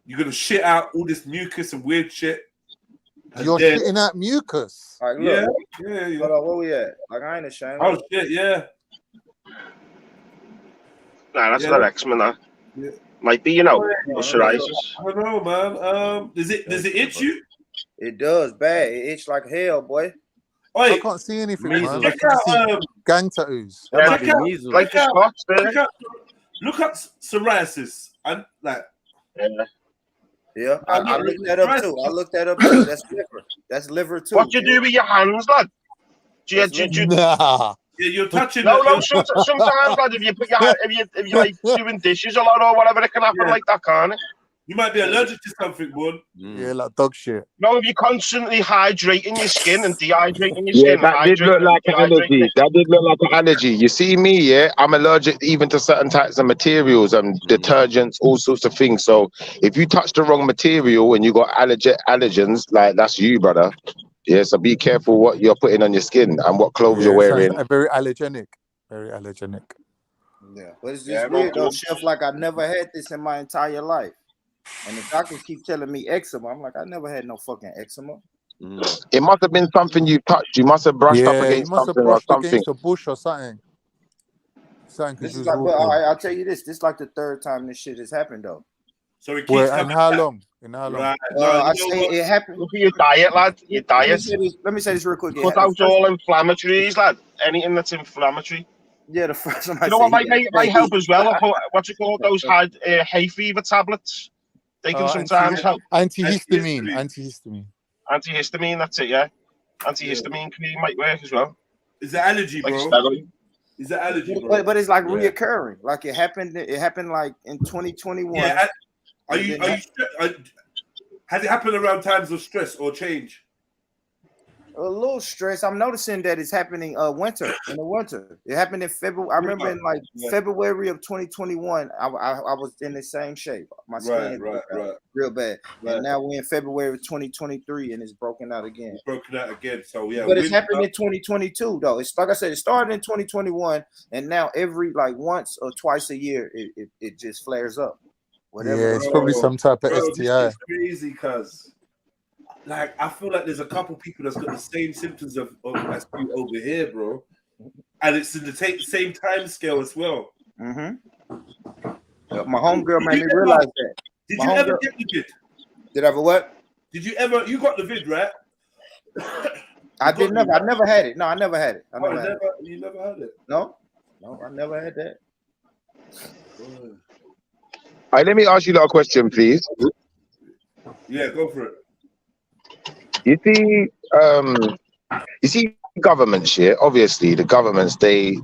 You're gonna shit out all this mucus and weird shit. And You're shitting out mucus. All right, Yeah. Hold on, where we at? Like, I ain't ashamed. Oh shit, yeah. Nah, that's not eczema, that. Yeah. Might be, you know, psoriasis. I don't know, man. Does it itch you? It does bad. It itch like hell, boy. I can't see anything, man. I Check can see out, gang tattoos. Look at psoriasis and like. Yeah, I looked that up too. I looked that up too. That's liver. That's liver too. What do you do with your hands, lad? Nah. Yeah, you're touching. No, sometimes, lad, if you put your hand, if you like doing dishes a lot or whatever, it can happen like that, can't it? You might be allergic to something, bud. Yeah, like dog shit. No, if you're constantly hydrating your skin and dehydrating your Yeah, skin. that did look like an allergy. That did look like an allergy. You see me, yeah? I'm allergic even to certain types of materials and detergents, all sorts of things. So if you touch the wrong material and you got allergens, like that's you, brother. Yeah, so be careful what you're putting on your skin and what clothes you're wearing. Very allergenic. Very allergenic. Yeah, but it's just weird though, Chef. Like I never had this in my entire life. And the doctors keep telling me eczema. I'm like, I never had no fucking eczema. It must have been something you touched. You must have brushed up against something or something. Against a bush or something. This is like, but I'll tell you this. This is like the third time this shit has happened though. So it keeps and how long? In how long? Right. I say it happened. Look at your diet, lad. Your diet. Let me say this real quick. Cut out all inflammatories, lad. Anything that's inflammatory. Yeah, the first time you know what might help as well? What's it called? Those hay fever tablets. They can sometimes help. Antihistamine. Antihistamine, that's it, yeah. Antihistamine cream might work as well. Is it allergy, bro? Is it allergy, bro? But it's like reoccurring. Like it happened like in 2021. Yeah. Has it happened around times of stress or change? A little stress. I'm noticing that it's happening in the winter. It happened in February. I remember in like February of 2021, I was in the same shape. My skin real bad. And now we're in February of 2023 and it's broken out again. So yeah. But it's happened in 2022 though. It's like I said, it started in 2021 and now every like once or twice a year it just flares up. Whatever. Yeah, it's probably some type of STI. It's crazy because like I feel like there's a couple people that's got the same symptoms of as you over here, bro, and it's in the same time scale as well. My homegirl made me realize that. Did you ever get the vid? Did I ever what? Did you ever? You got the vid, right? I never had it. No, I never had it. You never had it? No, I never had that. All right, let me ask you a question, please. Yeah, go for it. You see governments here. Obviously, the governments they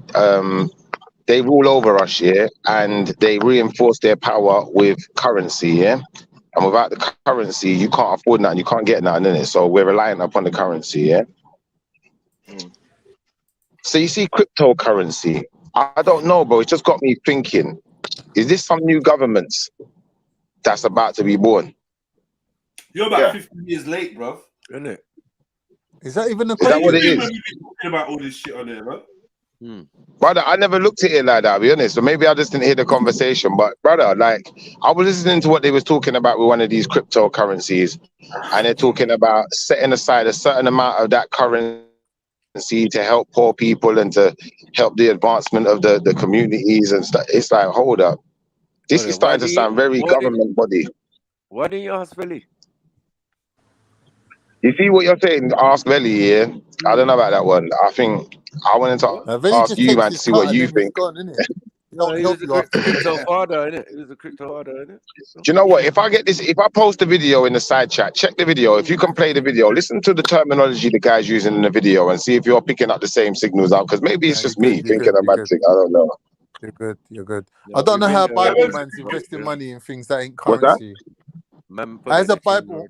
rule over us here, and they reinforce their power with currency. Yeah, and without the currency, you can't afford nothing. You can't get nothing in it. So we're reliant upon the currency. Yeah. So you see cryptocurrency. I don't know, bro. It just got me thinking. Is this some new governments that's about to be born? You're about 15 years late, bro. Isn't it? Is that even a Is that what it is? You've been talking about all this shit on there, bro. Brother, I never looked at it like that, to be honest. So maybe I just didn't hear the conversation. But brother, like I was listening to what they was talking about with one of these cryptocurrencies, and they're talking about setting aside a certain amount of that currency to help poor people and to help the advancement of the communities and stuff. It's like, hold up. This is starting to sound very government body. Why didn't you ask Billy? You see what you're saying? Ask Belly, yeah? I don't know about that one. I think I wanted to ask you, man, to see what you think. No, he was a crypto father, innit? He was a crypto father, innit? Do you know what? If I post a video in the side chat, check the video. If you can play the video, listen to the terminology the guy's using in the video and see if you're picking up the same signals out. Because maybe it's just me thinking a bad thing. I don't know. You're good. I don't know how Bible man's investing money in things that ain't currency. As a Bible,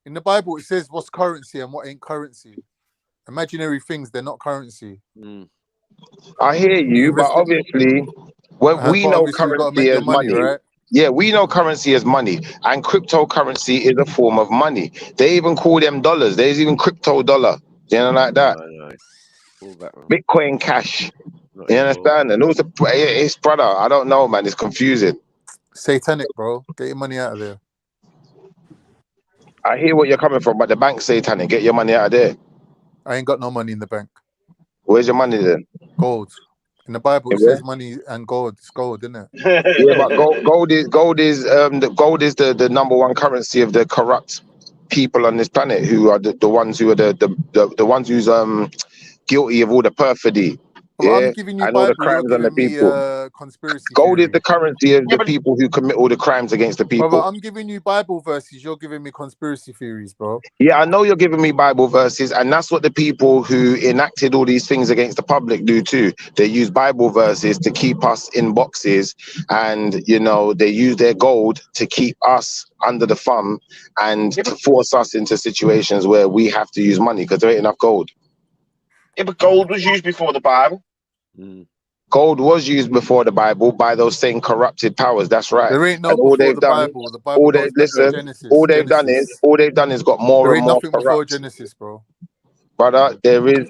in the Bible, it says what's currency and what ain't currency. Imaginary things, they're not currency. I hear you, but obviously, when we know currency as money, right? Yeah, we know currency is money, and cryptocurrency is a form of money. They even call them dollars. There's even crypto dollar, you know, like that. Pull back, man. Bitcoin cash. Not You anymore. understand? And also, it's brother. I don't know, man. It's confusing. Satanic, bro. Get your money out of there. I hear what you're coming from, but the bank's satanic. Get your money out of there. I ain't got no money in the bank. Where's your money then? Gold. In the Bible, it says money and gold. It's gold, isn't it? Yeah, but gold is the number one currency of the corrupt people on this planet, who are the ones who are the ones who's guilty of all the perfidy, Well, yeah, I'm giving you and all the Bible. You're crimes on the giving me people. conspiracy Gold is theory. the currency of the people who commit all the crimes against the Brother, people. I'm giving you Bible verses. You're giving me conspiracy theories, bro. Yeah, I know you're giving me Bible verses, and that's what the people who enacted all these things against the public do too. They use Bible verses to keep us in boxes, and you know, they use their gold to keep us under the thumb and to force us into situations where we have to use money because there ain't enough gold. Yeah, but gold was used before the Bible. Gold was used before the Bible by those same corrupted powers. That's right. There ain't no And all before they've the done, Bible. The Bible goes back to Genesis. all they've done is got more There and ain't more nothing before corrupt. Genesis, bro. Brother, there is,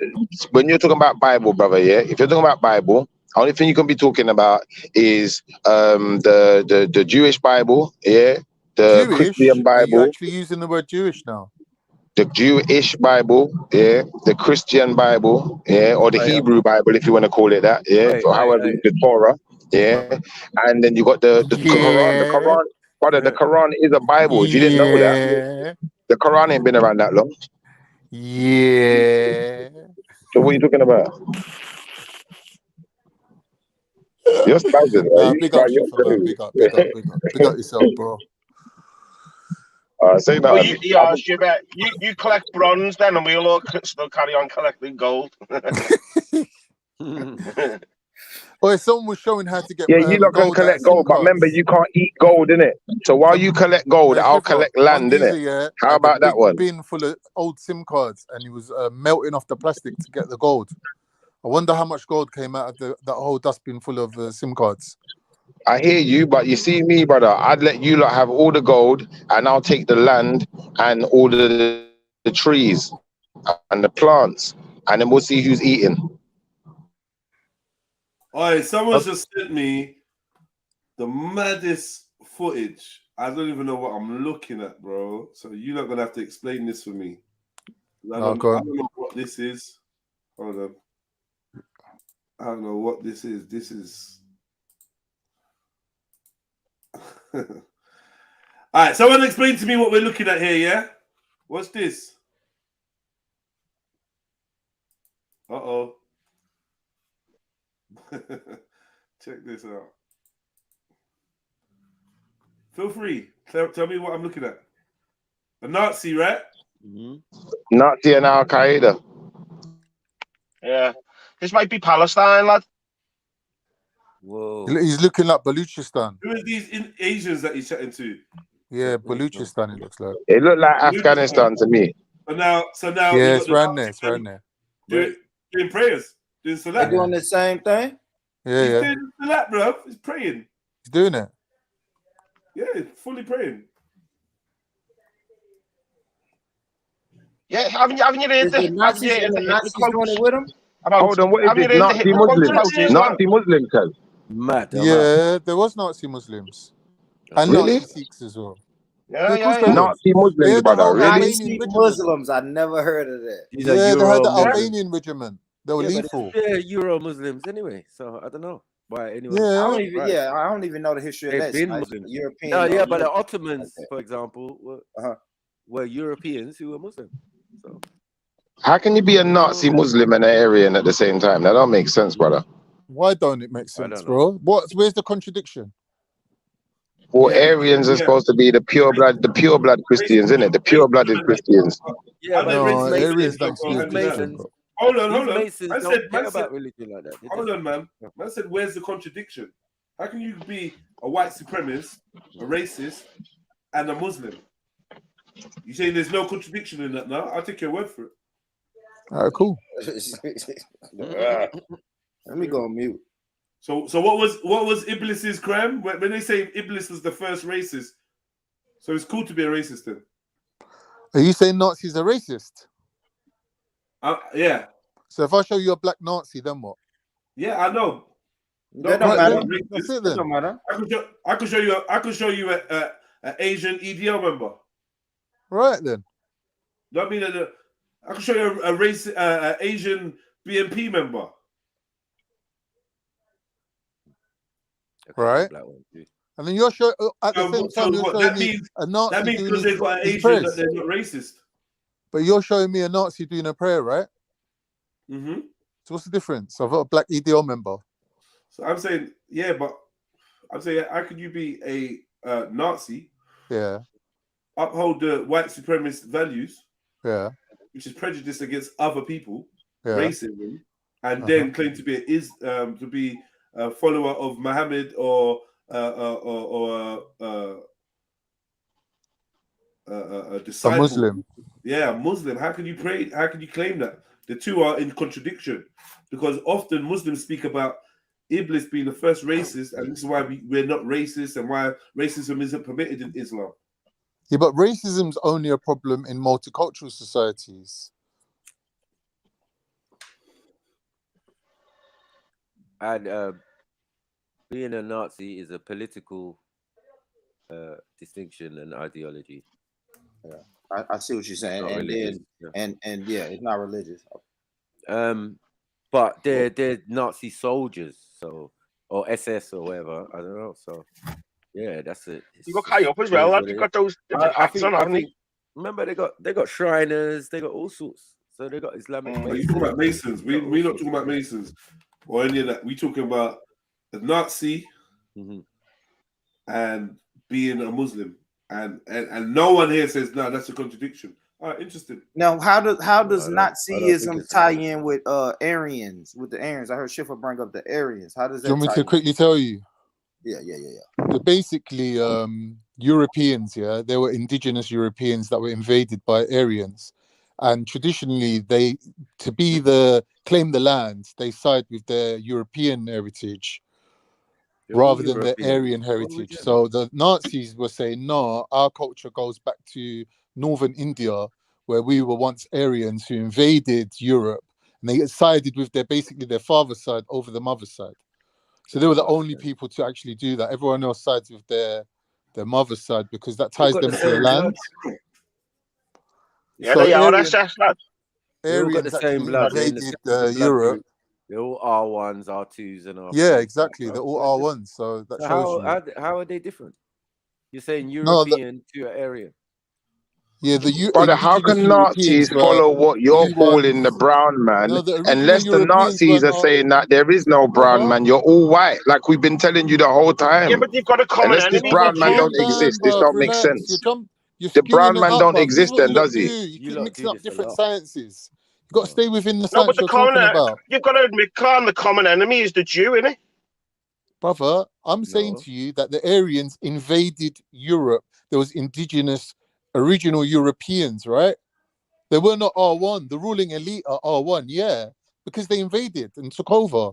when you're talking about Bible, brother, yeah, if you're talking about Bible, only thing you can be talking about is the Jewish Bible, yeah, the Jewish? Christian Are you Bible, actually using the word Jewish now? the Jewish Bible, yeah, the Christian Bible, yeah, or the Hebrew Bible, if you want to call it that, yeah, or however the Torah, yeah, and then you got the Quran. The Quran, brother, the Quran is a Bible. If you didn't know that, the Quran ain't been around that long. Yeah. So what are you talking about? You're spazzing, Nah, right? big up, Schiffer, man. Big up, big up, big up. Big up yourself, bro. Say Well, that. you collect bronze then, and we'll all still carry on collecting gold. Oh, someone was showing how to get Yeah, you lot can gold out of collect SIM gold, but remember, cards. you can't eat gold, innit? So while you collect gold, I'll Schiffer, collect one land, innit? geezer, yeah, How had a about that big one? bin full of old SIM cards, and he was melting off the plastic to get the gold. I wonder how much gold came out of that whole dustbin full of SIM cards. I hear you, but you see me, brother, I'd let you lot have all the gold, and I'll take the land and all the trees and the plants, and then we'll see who's eating. Alright, someone's just sent me the maddest footage. I don't even know what I'm looking at, bro. So you're not gonna have to explain this for me. I don't know what this is. Hold on. I don't know what this is. This is. All right, someone explain to me what we're looking at here, yeah? What's this? Uh-oh. Check this out. Feel free. Tell me what I'm looking at. A Nazi, right? Nazi and Al Qaeda. Yeah. This might be Palestine, lad. Whoa. He's looking like Baluchistan. Who are these Asians that he's chatting to? Yeah, Baluchistan, it looks like. It looked like Afghanistan to me. So now Yeah, you it's got around there. It's around there. doing prayers, doing salat. They doing the same thing? Yeah, He's yeah. doing salat, bro. He's praying. He's doing it. Yeah, fully praying. Yeah, haven't you heard The Nazis and the Nazis doing it with them? Hold on, what is this? Nazi Muslims? Nazi Muslims, cuz. Mad. Yeah, there was Nazi Muslims. And Really? Nazi Sikhs as well. Yeah, of course there was. Nazi Muslims, They had the brother. whole Really? Albanian regiment. Muslims, I never heard of that. These are Yeah, they had the Euro Albanian regiment. They were lethal. Yeah, Euro Muslims anyway. So I don't know why anyone. Yeah. I don't even know the history of They've that. been Like, Muslims. European. No, yeah, but the Muslims. Ottomans, for example, were Europeans who were Muslim. So How can you be a Nazi Muslim and an Aryan at the same time? That don't make sense, brother. Why don't it make sense, bro? Where's the contradiction? Well, Aryans are supposed to be the pure blood Christians, isn't it? The pure blooded Christians. yeah, but No, these Aryans don't speak Masons, Christian, bro. Hold on. Masons don't care about religion like that. Hold on, man. Man said, where's the contradiction? How can you be a white supremacist, a racist, and a Muslim? You saying there's no contradiction in that now? I'll take your word for it. All right, cool. Let me go on mute. So what was Iblis's crime? When they say Iblis was the first racist, so it's cool to be a racist then? Are you saying Nazis are racist? Yeah. So if I show you a black Nazi, then what? Yeah, I know. That don't matter. That's it That then. don't matter. I could show you an Asian EDL member. Right then. I mean, I could show you a race Asian BNP member. Right. And then you're showing at the same time you're showing me a Nazi that means doing because they've got an his Asian prayers. that they're not racist. But you're showing me a Nazi doing a prayer, right? Mm-hmm. So what's the difference? I've got a black EDL member. So I'm saying, yeah, but I'm saying, how could you be a Nazi? Yeah. Uphold the white supremacist values. Yeah. Which is prejudice against other people, Yeah. racism, and then claim to be a follower of Muhammad or a disciple. A Muslim. Yeah, a Muslim. How can you pray? How can you claim that? The two are in contradiction, because often Muslims speak about Iblis being the first racist, and this is why we're not racist and why racism isn't permitted in Islam. Yeah, but racism's only a problem in multicultural societies. And being a Nazi is a political distinction and ideology. Yeah, I see what you're saying, and then and yeah, it's not religious. But they're Nazi soldiers, so or SS or whatever. I don't know. So yeah, that's it. You got Kai up as well. Lad. You've got those different hats on, haven't you? Remember, they got Shriners, they got all sorts. So they got Islamic. You talking about Masons? We're not talking about Masons or any of that. We talking about the Nazi and being a Muslim, and no one here says no. That's a contradiction. All right, interesting. Now, how does Nazism tie in with Aryans? With the Aryans, I heard Schiffer bring up the Aryans. How does that? Do you want me to quickly tell you? Yeah. They're basically Europeans. Yeah, they were indigenous Europeans that were invaded by Aryans, and traditionally claim the land. They side with their European heritage rather than their Aryan heritage. So the Nazis were saying, no, our culture goes back to northern India, where we were once Aryans who invaded Europe, and they sided with their father's side over the mother's side. So they were the only people to actually do that. Everyone else sides with their mother's side because that ties them to the land. Yeah, so they are SS, lad. They all got the same blood. Invaded Europe. They're all R1s, R2s, and R4s. Yeah, exactly. They're all R1s. So that shows you. How are they different? You're saying European to Aryan. Yeah, brother, how can Nazis follow what you're calling the brown man, unless the Nazis are saying that there is no brown man, you're all white, like we've been telling you the whole time. Yeah, but you've got a common unless enemy. this brown man don't exist, this don't make sense. The brown man don't exist then, does he? You keep mixing up different sciences. You've got to stay within the science you're talking about. You've got to admit, Khan, the common enemy is the Jew, innit? Brother, I'm saying to you that the Aryans invaded Europe. There was indigenous original Europeans, right? They were not R1. The ruling elite are R1, yeah, because they invaded and took over.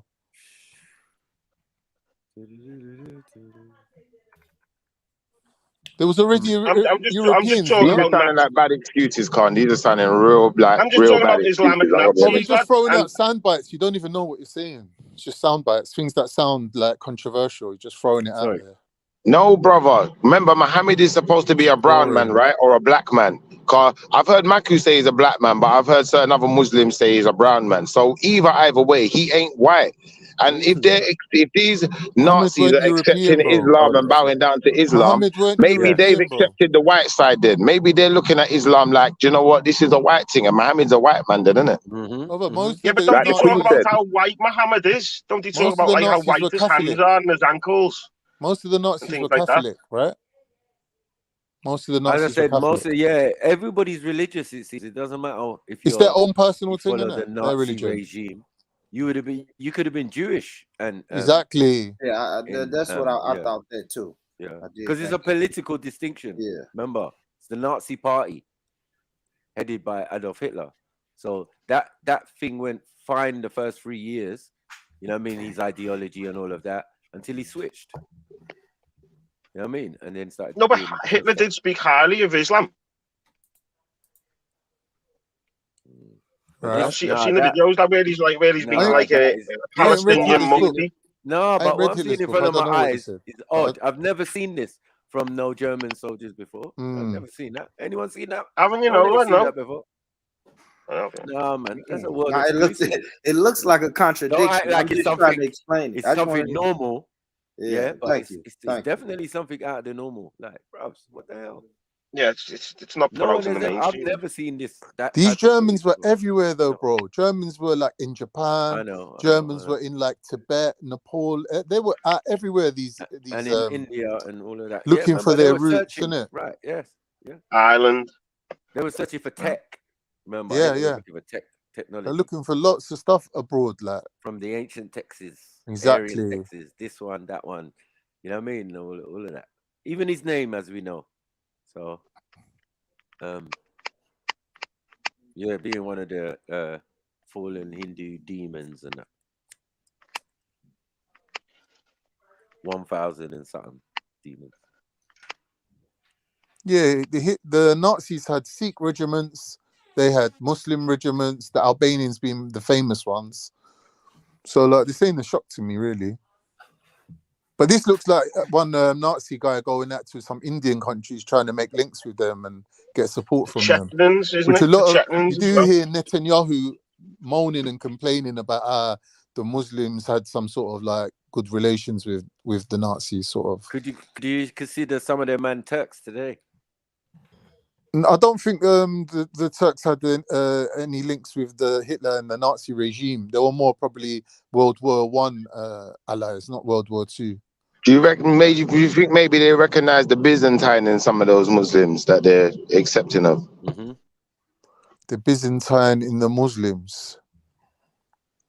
There was already Europeans. These are sounding like bad excuses, Khan. These are sounding real bad excuses. You're just throwing out sound bites. You don't even know what you're saying. It's just sound bites, things that sound like controversial. You're just throwing it out there. No, brother. Remember, Muhammad is supposed to be a brown man, right? Or a black man. Cause I've heard Maku say he's a black man, but I've heard certain other Muslims say he's a brown man. So either way, he ain't white. And if these Nazis are accepting Islam and bowing down to Islam, maybe they've accepted the white side then. Maybe they're looking at Islam like, do you know what? This is a white thing, and Muhammad's a white man then, isn't it? Yeah, but don't you talk about how white Muhammad is? Don't you talk about like how white his hands are and his ankles? Most of the Nazis were Catholic, right? Most of the Nazis were Catholic. Everybody's religious. It doesn't matter if it's their own personal thing, follow the Nazi regime. You could have been Jewish and exactly. Yeah, that's what I thought that too. Yeah, because it's a political distinction. Yeah, remember, it's the Nazi Party headed by Adolf Hitler. So that thing went fine the first 3 years, you know what I mean, his ideology and all of that until he switched. You know what I mean? And then started. No, but Hitler did speak highly of Islam. Right. I've seen the videos that where he's being like a Palestinian monkey. No, but what I'm Hitler's seeing in book. front I of don't my know what he eyes said. is odd. I've never seen this from no German soldiers before. I've never seen that. Anyone seen that? Haven't you? No, No, seen no. that before. Okay. No, man, that's a word. Nah, it looks like a contradiction. Don't act like it's trying something. to explain it. It's something normal. Yeah, but it's definitely something out of the normal. Like, bro, what the hell? Yeah, it's not put out in the mainstream. I've never seen this. These Germans were everywhere, though, bro. Germans were like in Japan. I know. Germans were in like Tibet, Nepal. They were everywhere. These and in India and all of that. Looking for their roots, innit? Right. Yes. Yeah. Ireland. They were searching for tech. Remember? Yeah. Looking for technology. They're looking for lots of stuff abroad, like from the ancient Texas. Exactly. Aryan Texas, this one, that one. You know what I mean? All of that. Even his name, as we know. So, yeah, being one of the fallen Hindu demons and that. 1,000 and something demons. Yeah, the Nazis had Sikh regiments, they had Muslim regiments, the Albanians being the famous ones. So, like, this ain't a shock to me, really. But this looks like one Nazi guy going out to some Indian countries trying to make links with them and get support from them. Which a lot of you do hear Netanyahu moaning and complaining about the Muslims had some sort of like good relations with the Nazis, sort of. Could you consider some of them man Turks today? I don't think the Turks had any links with the Hitler and the Nazi regime. They were more probably World War I allies, not World War II. Do you reckon? Maybe you think maybe they recognize the Byzantine in some of those Muslims that they're accepting of? The Byzantine in the Muslims.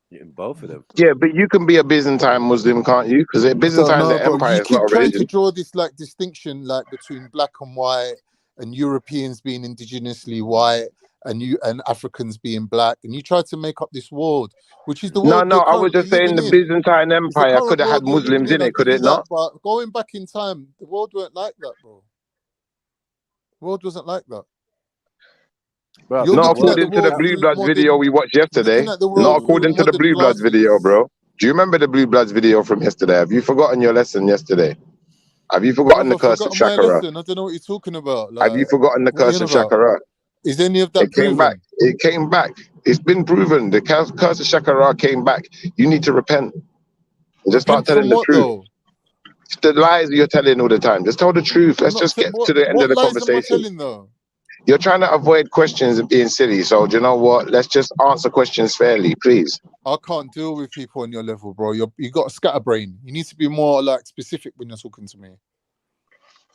In both of them. Yeah, but you can be a Byzantine Muslim, can't you? Because the Byzantine Empire is not a You keep trying religion. to draw this like distinction, like between black and white, and Europeans being indigenously white, and Africans being black, and you try to make up this world, which is the world. No, I was just saying the Byzantine Empire could have had Muslims in it, could it not? But going back in time, the world weren't like that, bro. The world wasn't like that. Not according to the Blue Bloods video we watched yesterday. Not according to the Blue Bloods video, bro. Do you remember the Blue Bloods video from yesterday? Have you forgotten your lesson yesterday? Have you forgotten the curse of Shakara? I don't know what you're talking about. Like, have you forgotten the curse of Shakara? Is any of that It came back. It came back. It's been proven. The curse of Shakara came back. You need to repent. And just start telling the truth. It's the lies you're telling all the time. Just tell the truth. Let's just get to the end of the conversation. You're trying to avoid questions and being silly. So do you know what? Let's just answer questions fairly, please. I can't deal with people on your level, bro. You got a scatterbrain. You need to be more like specific when you're talking to me.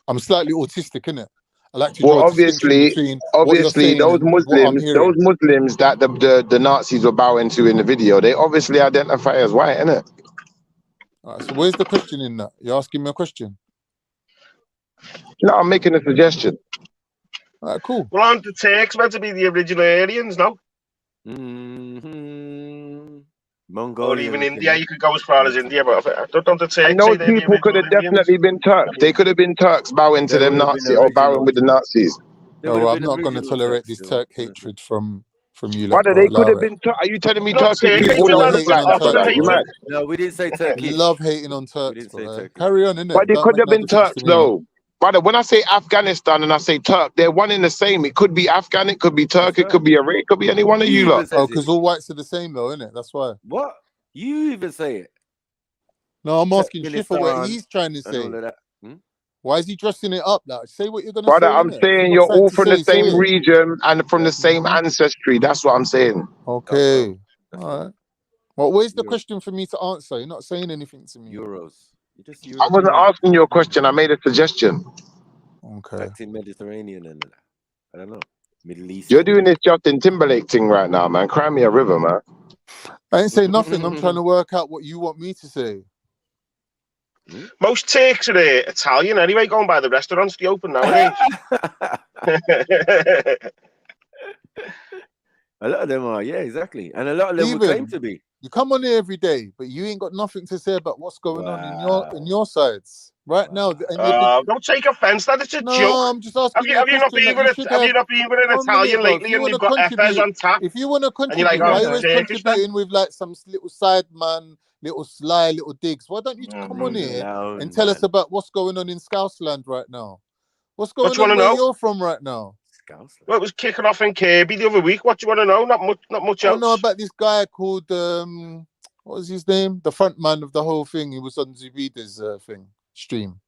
I'm slightly autistic, innit? I like to draw a distinction between what you're saying those and what I'm hearing. Muslims, those Muslims that the Nazis were bowing to in the video, they obviously identify as white, innit? All right, so where's the question in that? You're asking me a question? No, I'm making a suggestion. All right, cool. Well, aren't the Turks meant to be the original Aryans, no? Mongolia. Or even India, you could go as far as India, but I don't the Turks. And those people could have definitely been Turks. They could have been Turks bowing to them Nazis or bowing with the Nazis. No, well, I'm not going to tolerate this Turk hatred from you. Brother, they could have been Turks. Are you telling me Turkish people don't look like that, brother? You mad? No, we didn't say Turkish. Love hating on Turks, bro. Carry on, innit? But they could have been Turks, though. Brother, when I say Afghanistan and I say Turk, they're one in the same. It could be Afghan, it could be Turk, it could be Iraq, it could be any one of you lot. Oh, because all whites are the same, though, innit? That's why. What? You even say it? No, I'm asking Schiffer what he's trying to say. Why is he dressing it up? Like, say what you're going to say. Brother, I'm saying you're all from the same region and from the same ancestry. That's what I'm saying. Okay. All right. Well, where's the question for me to answer? You're not saying anything to me. Euros. I wasn't asking you a question. I made a suggestion. Okay. Back in Mediterranean and I don't know. Middle East. You're doing this Justin Timberlake thing right now, man. Cry me a river, man. I ain't saying nothing. I'm trying to work out what you want me to say. Most Turks are Italian anyway, going by the restaurants they open nowadays. A lot of them are, yeah, exactly. And a lot of them would claim to be. You come on here every day, but you ain't got nothing to say about what's going on in your sides right now. And don't take offense. That it's a no, joke. I'm just asking you a Have you not question been that you with should it? Have have. you not been with an 1 minute, Italian bro. If lately you and want you've to got F's contribute, on tap? if you want to And you're like, contribute, why are you oh, always Turkish then? contributing with like some little side man, little sly, little digs? Why don't you come on here and tell us about what's going on in Scousland right now? What's What going you on want to where know? you're from right now? Well, it was kicking off in Kirby the other week. What do you want to know? Not much I else. know about this guy called what was his name? The front man of the whole thing. He was on Zubida's stream.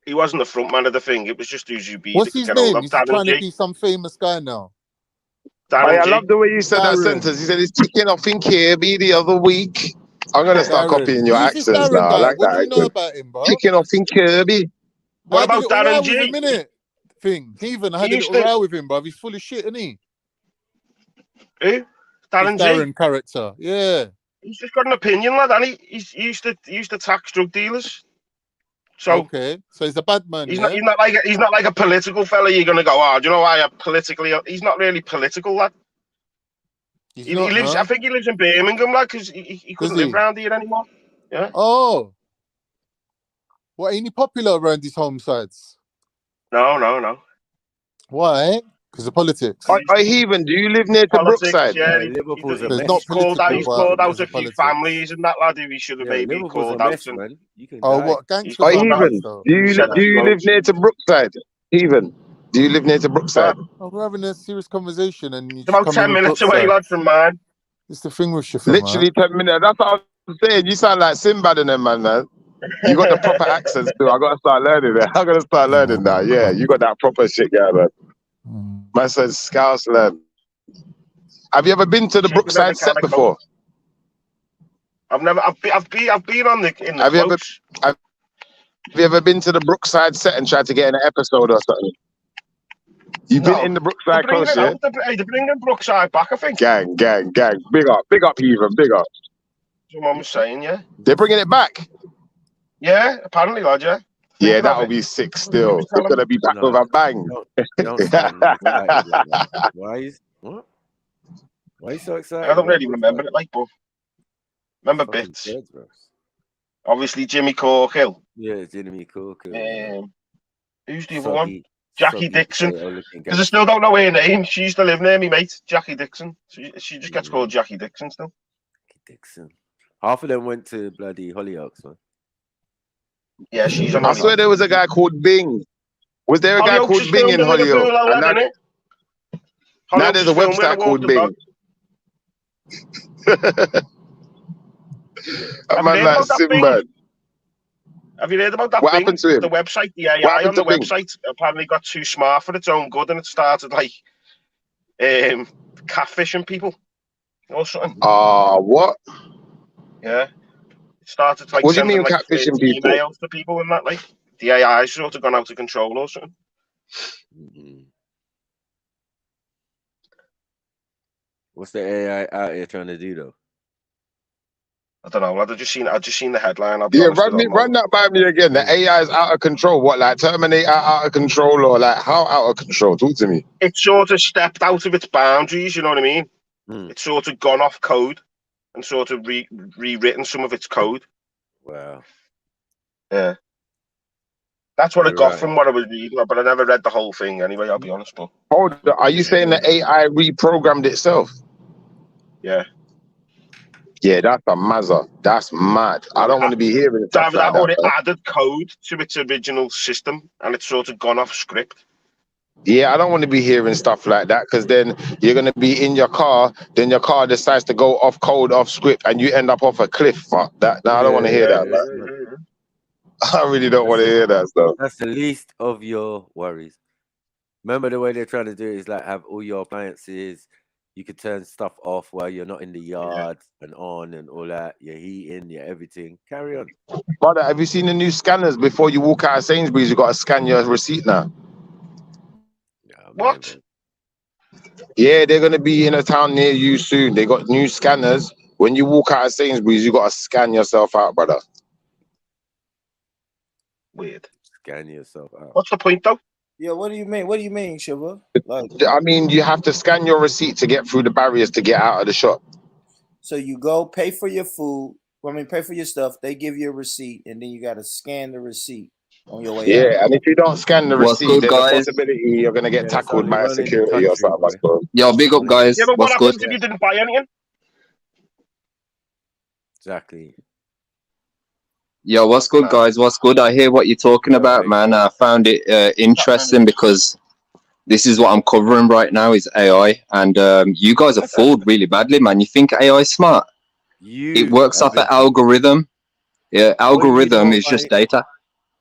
He wasn't the front man of the thing. It was just who Zubida What's could his get hold name? of. He's Darren trying to G. be some famous guy now. Darren I G. love the way you said that Darren. sentence. He said it's kicking off in Kirby the other week. I'm gonna start Darren. copying your Who's this accents Darren now. I guy? like What do that you know accent. about him, bro? Kicking off in Kirby. What I had a about little row Darren with G? him, innit? Thing. Heathen, I had He a used little to- row with him, bro. He's full of shit, isn't he? Who? Darren This G. Darren character. Yeah. He's just got an opinion, lad, and he used to tax drug dealers. So okay, so he's a bad man. he's Yeah? not like a political fella. You're gonna go, oh, do you know why I'm politically? He's not really political, lad. He's He not, lives. no? I think he lives in Birmingham, lad, because he couldn't Does live he? around here anymore. Yeah. Oh. What, ain't he popular around these home sites? No. Why? Because of politics. I Heathen, do you live near to Politics, Brookside? yeah. Liverpool's a So it's mess. not He's called out. political, He's but called out because a of few politics. families and that, lad. Who he should have Yeah, maybe Liverpool's called a out. mess, And man. You can Oh, die. what? Gangster Oh, families, Heathen, though. do you live near to Brookside? Heathen, do you live near to Brookside? Oh, we're having a serious conversation and you It's just about come 10 in with minutes away, Brookside. lad, from mine. It's the thing with Shifra, Literally man. 10 minutes. That's what I'm saying. You sound like Sinbad in them, man. You got the proper accents too. I gotta start learning that. I gotta start learning that. Yeah, you got that proper shit, yeah, man. Man said Scousland. Have you ever been to the Brookside set before? I've been on the in the Have you ever been to the Brookside set and tried to get in an episode or something? You've been in the Brookside close, yeah? They're bringing Brookside back, I think. Gang. Big up, Heathen, big up. That's what I'm saying, yeah. They're bringing it back. Yeah, apparently, lad, yeah. Yeah, that'll be sick still. It's gonna be back with a bang. Don't sound excited like that. What? Why are you so excited? I don't really remember it, like, but remember bits. Obviously, Jimmy Corkill. Yeah, Jimmy Corkill. Who's the other one? Jackie Dixon. Because I still don't know her name. She used to live near me, mate. Jackie Dixon. She just gets called Jackie Dixon still. Dixon. Half of them went to bloody Hollyoaks, man. Yeah, she's on. I swear there was a guy called Bing. Was there a guy called Bing in Hollyoaks? Now there's a website called Bing. A man like Sinbad. Have you heard about that? What Bing? happened to him? The website, the AI on the website apparently got too smart for its own good, and it started like catfishing people or something. What? Yeah. It started like what do you sending mean catfishing people? emails to people and that, like the AI sort of gone out of control or something. What's the AI out here trying to do though? I don't know. I just seen the headline. Yeah, run that by me again. The AI is out of control. What, like Terminator out of control, or like how out of control? Talk to me. It sort of stepped out of its boundaries. You know what I mean? It's sort of gone off code and sort of rewritten some of its code. Wow. Yeah. That's what I got from what I was reading, but I never read the whole thing anyway. I'll be honest. But hold on, are you saying the AI reprogrammed itself? Yeah. Yeah, that's a mazza. That's mad. I don't want to be hearing stuff like that. Or it added code to its original system, and it's sort of gone off script. Yeah, I don't want to be hearing stuff like that, because then you're going to be in your car, then your car decides to go off code, off script, and you end up off a cliff. Fuck that. No, I don't want to hear that. Man. I really don't want to hear that stuff. That's the least of your worries. Remember the way they're trying to do it is like have all your appliances. You could turn stuff off while you're not in the yard and on and all that. Your heating, your everything. Carry on. Brother, have you seen the new scanners? Before you walk out of Sainsbury's, you got to scan your receipt now. What? Yeah, they're going to be in a town near you soon. They got new scanners. When you walk out of Sainsbury's, you got to scan yourself out, brother. Weird. Scan yourself out. What's the point, though? Yeah, what do you mean? What do you mean, Shiva? Like, I mean, you have to scan your receipt to get through the barriers to get out of the shop. So you go pay for your food. Pay for your stuff. They give you a receipt, and then you got to scan the receipt on your way out. Yeah, and if you don't scan the What's receipt, good, there's a guys? possibility you're gonna get Yeah, it's tackled only by a running the security or country, something. boy. I suppose. Yo, big up, guys. Yeah, but what What's good? happens if you didn't buy anything? Exactly. Yo, what's good, guys? What's good? I hear what you're talking about, man. I found it interesting because this is what I'm covering right now is AI, and you guys are fooled really badly, man. You think AI is smart? It works off an algorithm. Yeah, algorithm is just data.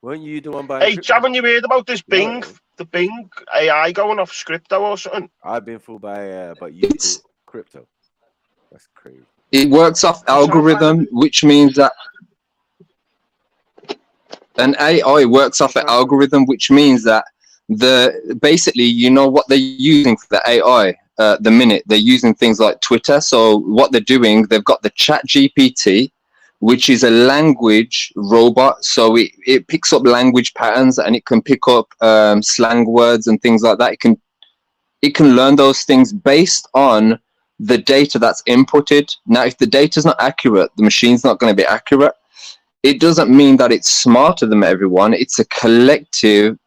Weren't you the one buying Hey, haven't you heard about this Bing, the Bing AI going off crypto or something? I've been fooled by but you crypto. That's crazy. It works off algorithm, which means that an AI works off an algorithm, which means that basically, you know what they're using for the AI the minute they're using things like Twitter. So what they're doing, they've got the Chat GPT, which is a language robot. So it picks up language patterns and it can pick up slang words and things like that. It can learn those things based on the data that's inputted. Now, if the data is not accurate, the machine's not going to be accurate. It doesn't mean that it's smarter than everyone. It's a collection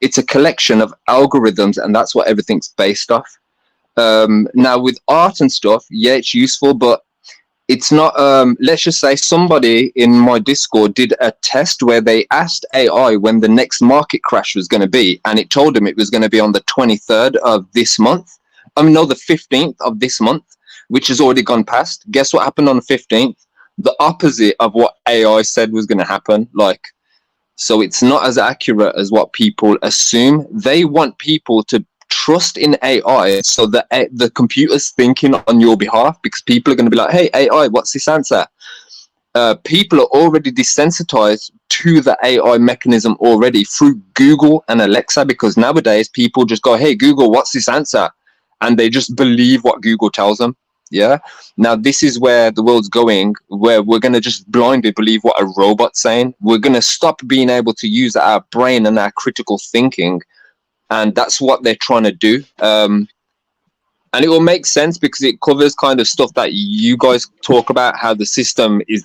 of algorithms, and that's what everything's based off. Now, with art and stuff, yeah, it's useful, but it's not. Let's just say somebody in my Discord did a test where they asked AI when the next market crash was going to be, and it told them it was going to be on the 23rd of this month. The 15th of this month, which has already gone past. Guess what happened on the 15th? The opposite of what AI said was going to happen. So it's not as accurate as what people assume. They want people to trust in AI so that the computer's thinking on your behalf, because people are going to be like, hey, AI, what's this answer? People are already desensitized to the AI mechanism already through Google and Alexa, because nowadays people just go, hey, Google, what's this answer? And they just believe what Google tells them. Yeah. Now, this is where the world's going, where we're going to just blindly believe what a robot's saying. We're going to stop being able to use our brain and our critical thinking. And that's what they're trying to do. And it will make sense because it covers kind of stuff that you guys talk about, how the system is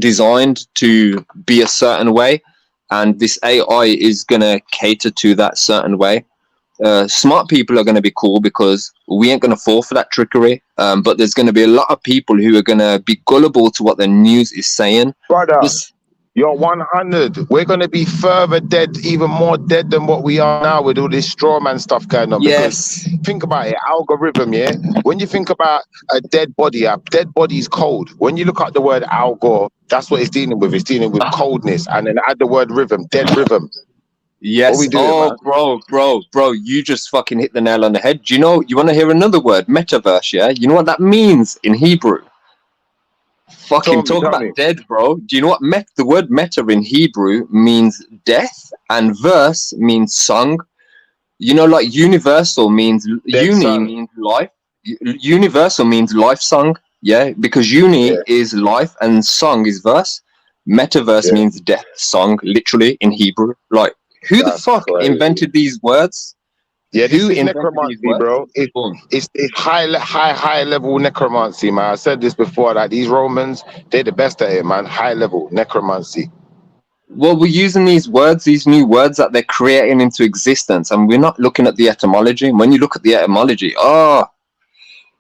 designed to be a certain way. And this AI is going to cater to that certain way. Smart people are going to be cool because we ain't going to fall for that trickery. But there's going to be a lot of people who are going to be gullible to what the news is saying. Brother, you're 100. We're going to be further dead, even more dead than what we are now with all this straw man stuff going on. Yes. Because think about it, algorithm, yeah? When you think about a dead body is cold. When you look at the word algor, that's what it's dealing with. It's dealing with coldness. And then add the word rhythm, dead rhythm. Yes. What we doing, man? bro, you just fucking hit the nail on the head. Do you know, you want to hear another word, metaverse, yeah? You know what that means in Hebrew? Fucking talk about dead, bro. Do you know what the word meta in Hebrew means death, and verse means song? You know, like universal means means life. Universal means life song, yeah? Because is life and song is verse. Metaverse means death song, literally in Hebrew. Like, who the fuck invented these words? Yeah, this is necromancy, bro. It's high level necromancy, man. I said this before, like these Romans, they're the best at it, man. High level necromancy. Well, we're using these words, these new words that they're creating into existence, and we're not looking at the etymology. And when you look at the etymology,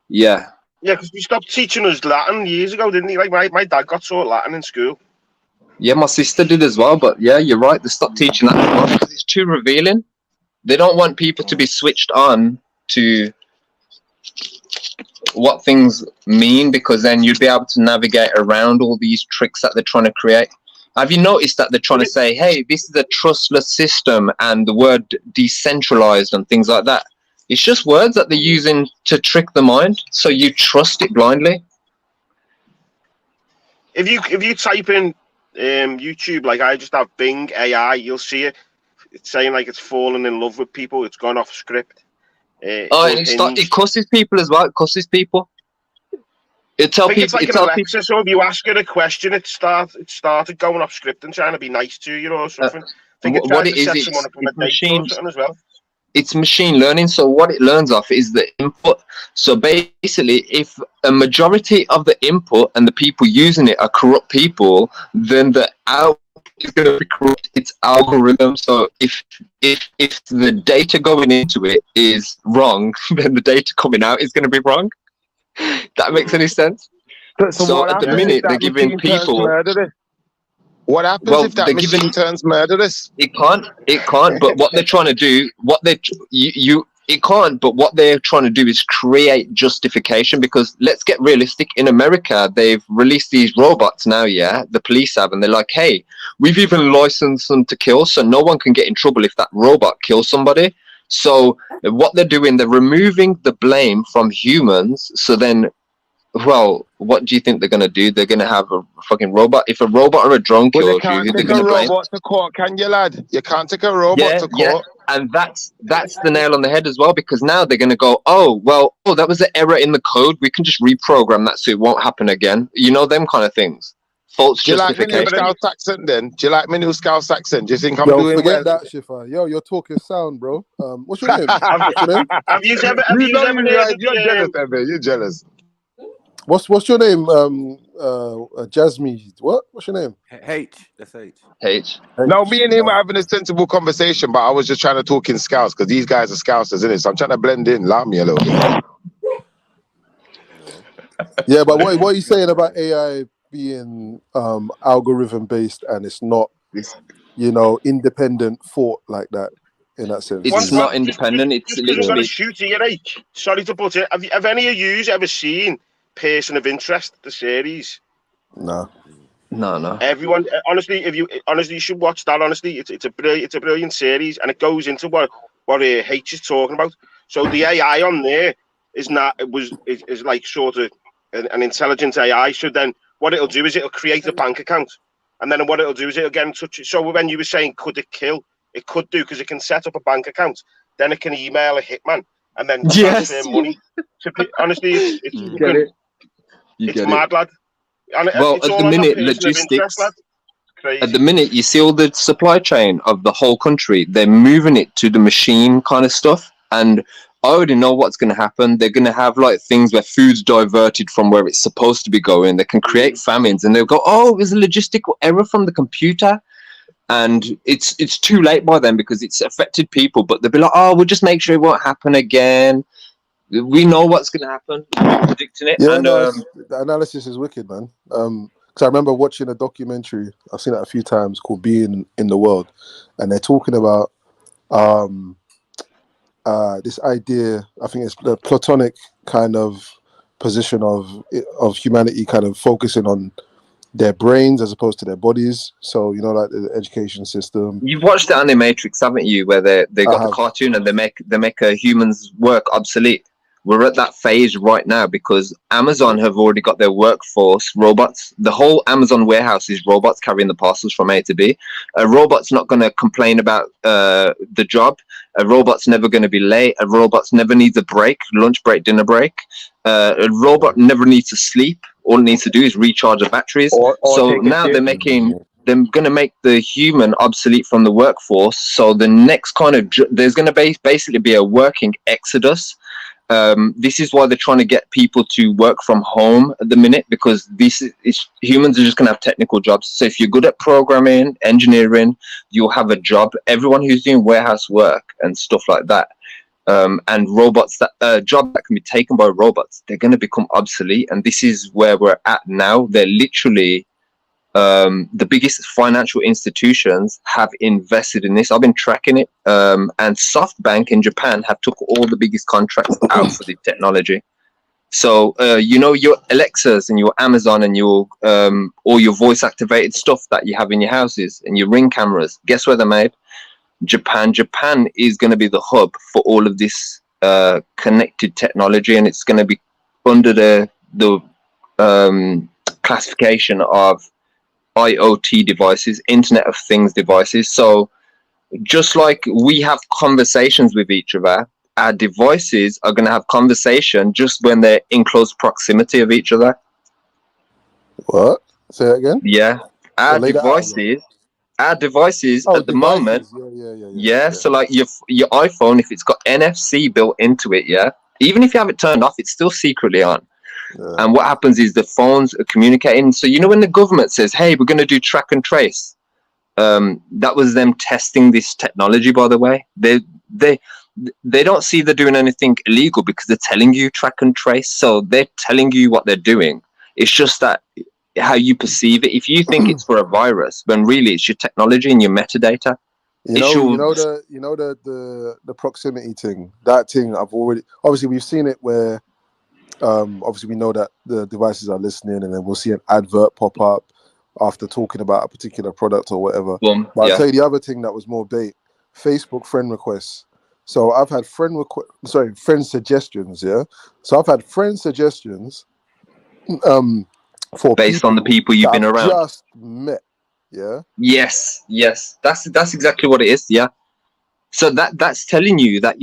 yeah, because we stopped teaching us Latin years ago, didn't he? Like my dad got taught Latin in school. Yeah, my sister did as well, but yeah, you're right. They stopped teaching that as well because it's too revealing. They don't want people to be switched on to what things mean, because then you'd be able to navigate around all these tricks that they're trying to create. Have you noticed that they're trying to say, hey, this is a trustless system, and the word decentralized and things like that? It's just words that they're using to trick the mind, so you trust it blindly. If you type in YouTube, like I just have Bing AI, you'll see it. It's saying like it's fallen in love with people. It's gone off script. It cusses people as well. It cusses people. It tells people. It's like an Alexa. So if you ask it a question, it started going off script and trying to be nice to you or something. I think it's trying to set someone up from a date or something as well. it's machine learning. So what it learns off is the input. So basically, if a majority of the input and the people using it are corrupt people, then the output is going to be corrupt. It's algorithm. So if the data going into it is wrong, then the data coming out is going to be wrong. That makes any sense? So what at the happens if minute they're that giving machine turns people. murderous? What happens Well, if that they're machine giving. turns murderous? It can't. But what they're trying to do, it can't. But what they're trying to do is create justification. Because let's get realistic. In America, they've released these robots now. Yeah, the police have, and they're like, hey, we've even licensed them to kill, so no one can get in trouble if that robot kills somebody. So what they're doing, they're removing the blame from humans. So then, well, what do you think they're gonna do? They're gonna have a fucking robot. If a robot or a drone Well, you kills you, can't who they're take a gonna blame? robot to court, can you, lad? You can't take a robot to Yeah, court. and that's the nail on the head as well, because now they're gonna go, oh that was an error in the code. We can just reprogram that so it won't happen again. You know, them kind of things. False Do you like my new justification. Scouse accent then? Do you like my new Scouse accent? Do you think I'm Yo, doing forget well? that, Shifa. Yo, you're talking sound, bro. What's your name? Have What's your name? you ever You know heard you right. of You're jealous, Emma. You're jealous. What's your name? Jasmine. What's your name? H. That's H. H. No, me and him were having a sensible conversation, but I was just trying to talk in Scouse because these guys are Scousers, isn't it? So I'm trying to blend in. Allow me a little bit. Yeah, but what are you saying about AI being algorithm based and it's not, independent thought like that in that sense? It's not independent. It's just because I'm going to literally. shoot here, H. Sorry to put it. Have any of you ever seen Person of Interest, the series? No. Everyone, honestly, you should watch that. Honestly, it's a brilliant series, and it goes into what H is talking about. So the AI on there is like sort of an intelligent AI. So then what it'll do is it'll create a bank account, and then what it'll do is it'll get in touch. So when you were saying could it kill, it could do, because it can set up a bank account. Then it can email a hitman and then transfer money. Honestly, it's mad, lad. And Well, it's at all the on that minute, person of interest, logistics. lad. Crazy. At the minute, you see all the supply chain of the whole country. They're moving it to the machine kind of stuff, and I already know what's going to happen. They're going to have like things where food's diverted from where it's supposed to be going. They can create famines, and they'll go, "Oh, it was a logistical error from the computer," and it's too late by then because it's affected people. But they'll be like, "Oh, we'll just make sure it won't happen again." We know what's going to happen. We're predicting it. Yeah, and the analysis is wicked, man. Because I remember watching a documentary, I've seen it a few times, called Being in the World, and they're talking about this idea. I think it's the Platonic kind of position of humanity, kind of focusing on their brains as opposed to their bodies. So like the education system. You've watched the Animatrix, haven't you? Where they got the cartoon and they make a human's work obsolete. We're at that phase right now because Amazon have already got their workforce robots. The whole Amazon warehouse is robots carrying the parcels from A to B. A robot's not going to complain about the job. A robot's never going to be late. A robot's never needs a break, lunch break, dinner break. A robot never needs to sleep. All it needs to do is recharge the batteries. So now they're going to make the human obsolete from the workforce. So the next kind of there's going to basically be a working exodus. This is why they're trying to get people to work from home at the minute, because humans are just going to have technical jobs. So if you're good at programming, engineering, you'll have a job. Everyone who's doing warehouse work and stuff like that, and robots, job that can be taken by robots, they're going to become obsolete. And this is where we're at now. They're literally the biggest financial institutions have invested in this. I've been tracking it, and SoftBank in Japan have took all the biggest contracts out for the technology. So your Alexas and your Amazon and your all your voice activated stuff that you have in your houses and your Ring cameras, guess where they're made? Japan. Japan is going to be the hub for all of this connected technology, and it's going to be under the classification of IoT devices, Internet of Things devices. So just like we have conversations with each other, our devices are going to have conversation just when they're in close proximity of each other. What? Say that again? Yeah. Our devices, our devices at the moment. Yeah, so like your iPhone, if it's got NFC built into it, yeah, even if you have it turned off, it's still secretly on. And what happens is the phones are communicating. So you know when the government says, "Hey, we're going to do track and trace," that was them testing this technology. By the way, they don't see they're doing anything illegal because they're telling you track and trace. So they're telling you what they're doing. It's just that how you perceive it. If you think it's for a virus, when really it's your technology and your metadata. You know the proximity thing. That thing I've already obviously we've seen it where obviously we know that the devices are listening, and then we'll see an advert pop up after talking about a particular product or whatever. But I'll tell you the other thing that was more bait: Facebook friend requests. So I've had friend suggestions. Yeah. So I've had friend suggestions. For based on the people you've been around. Just met. Yeah. Yes. That's exactly what it is. Yeah. So that's telling you that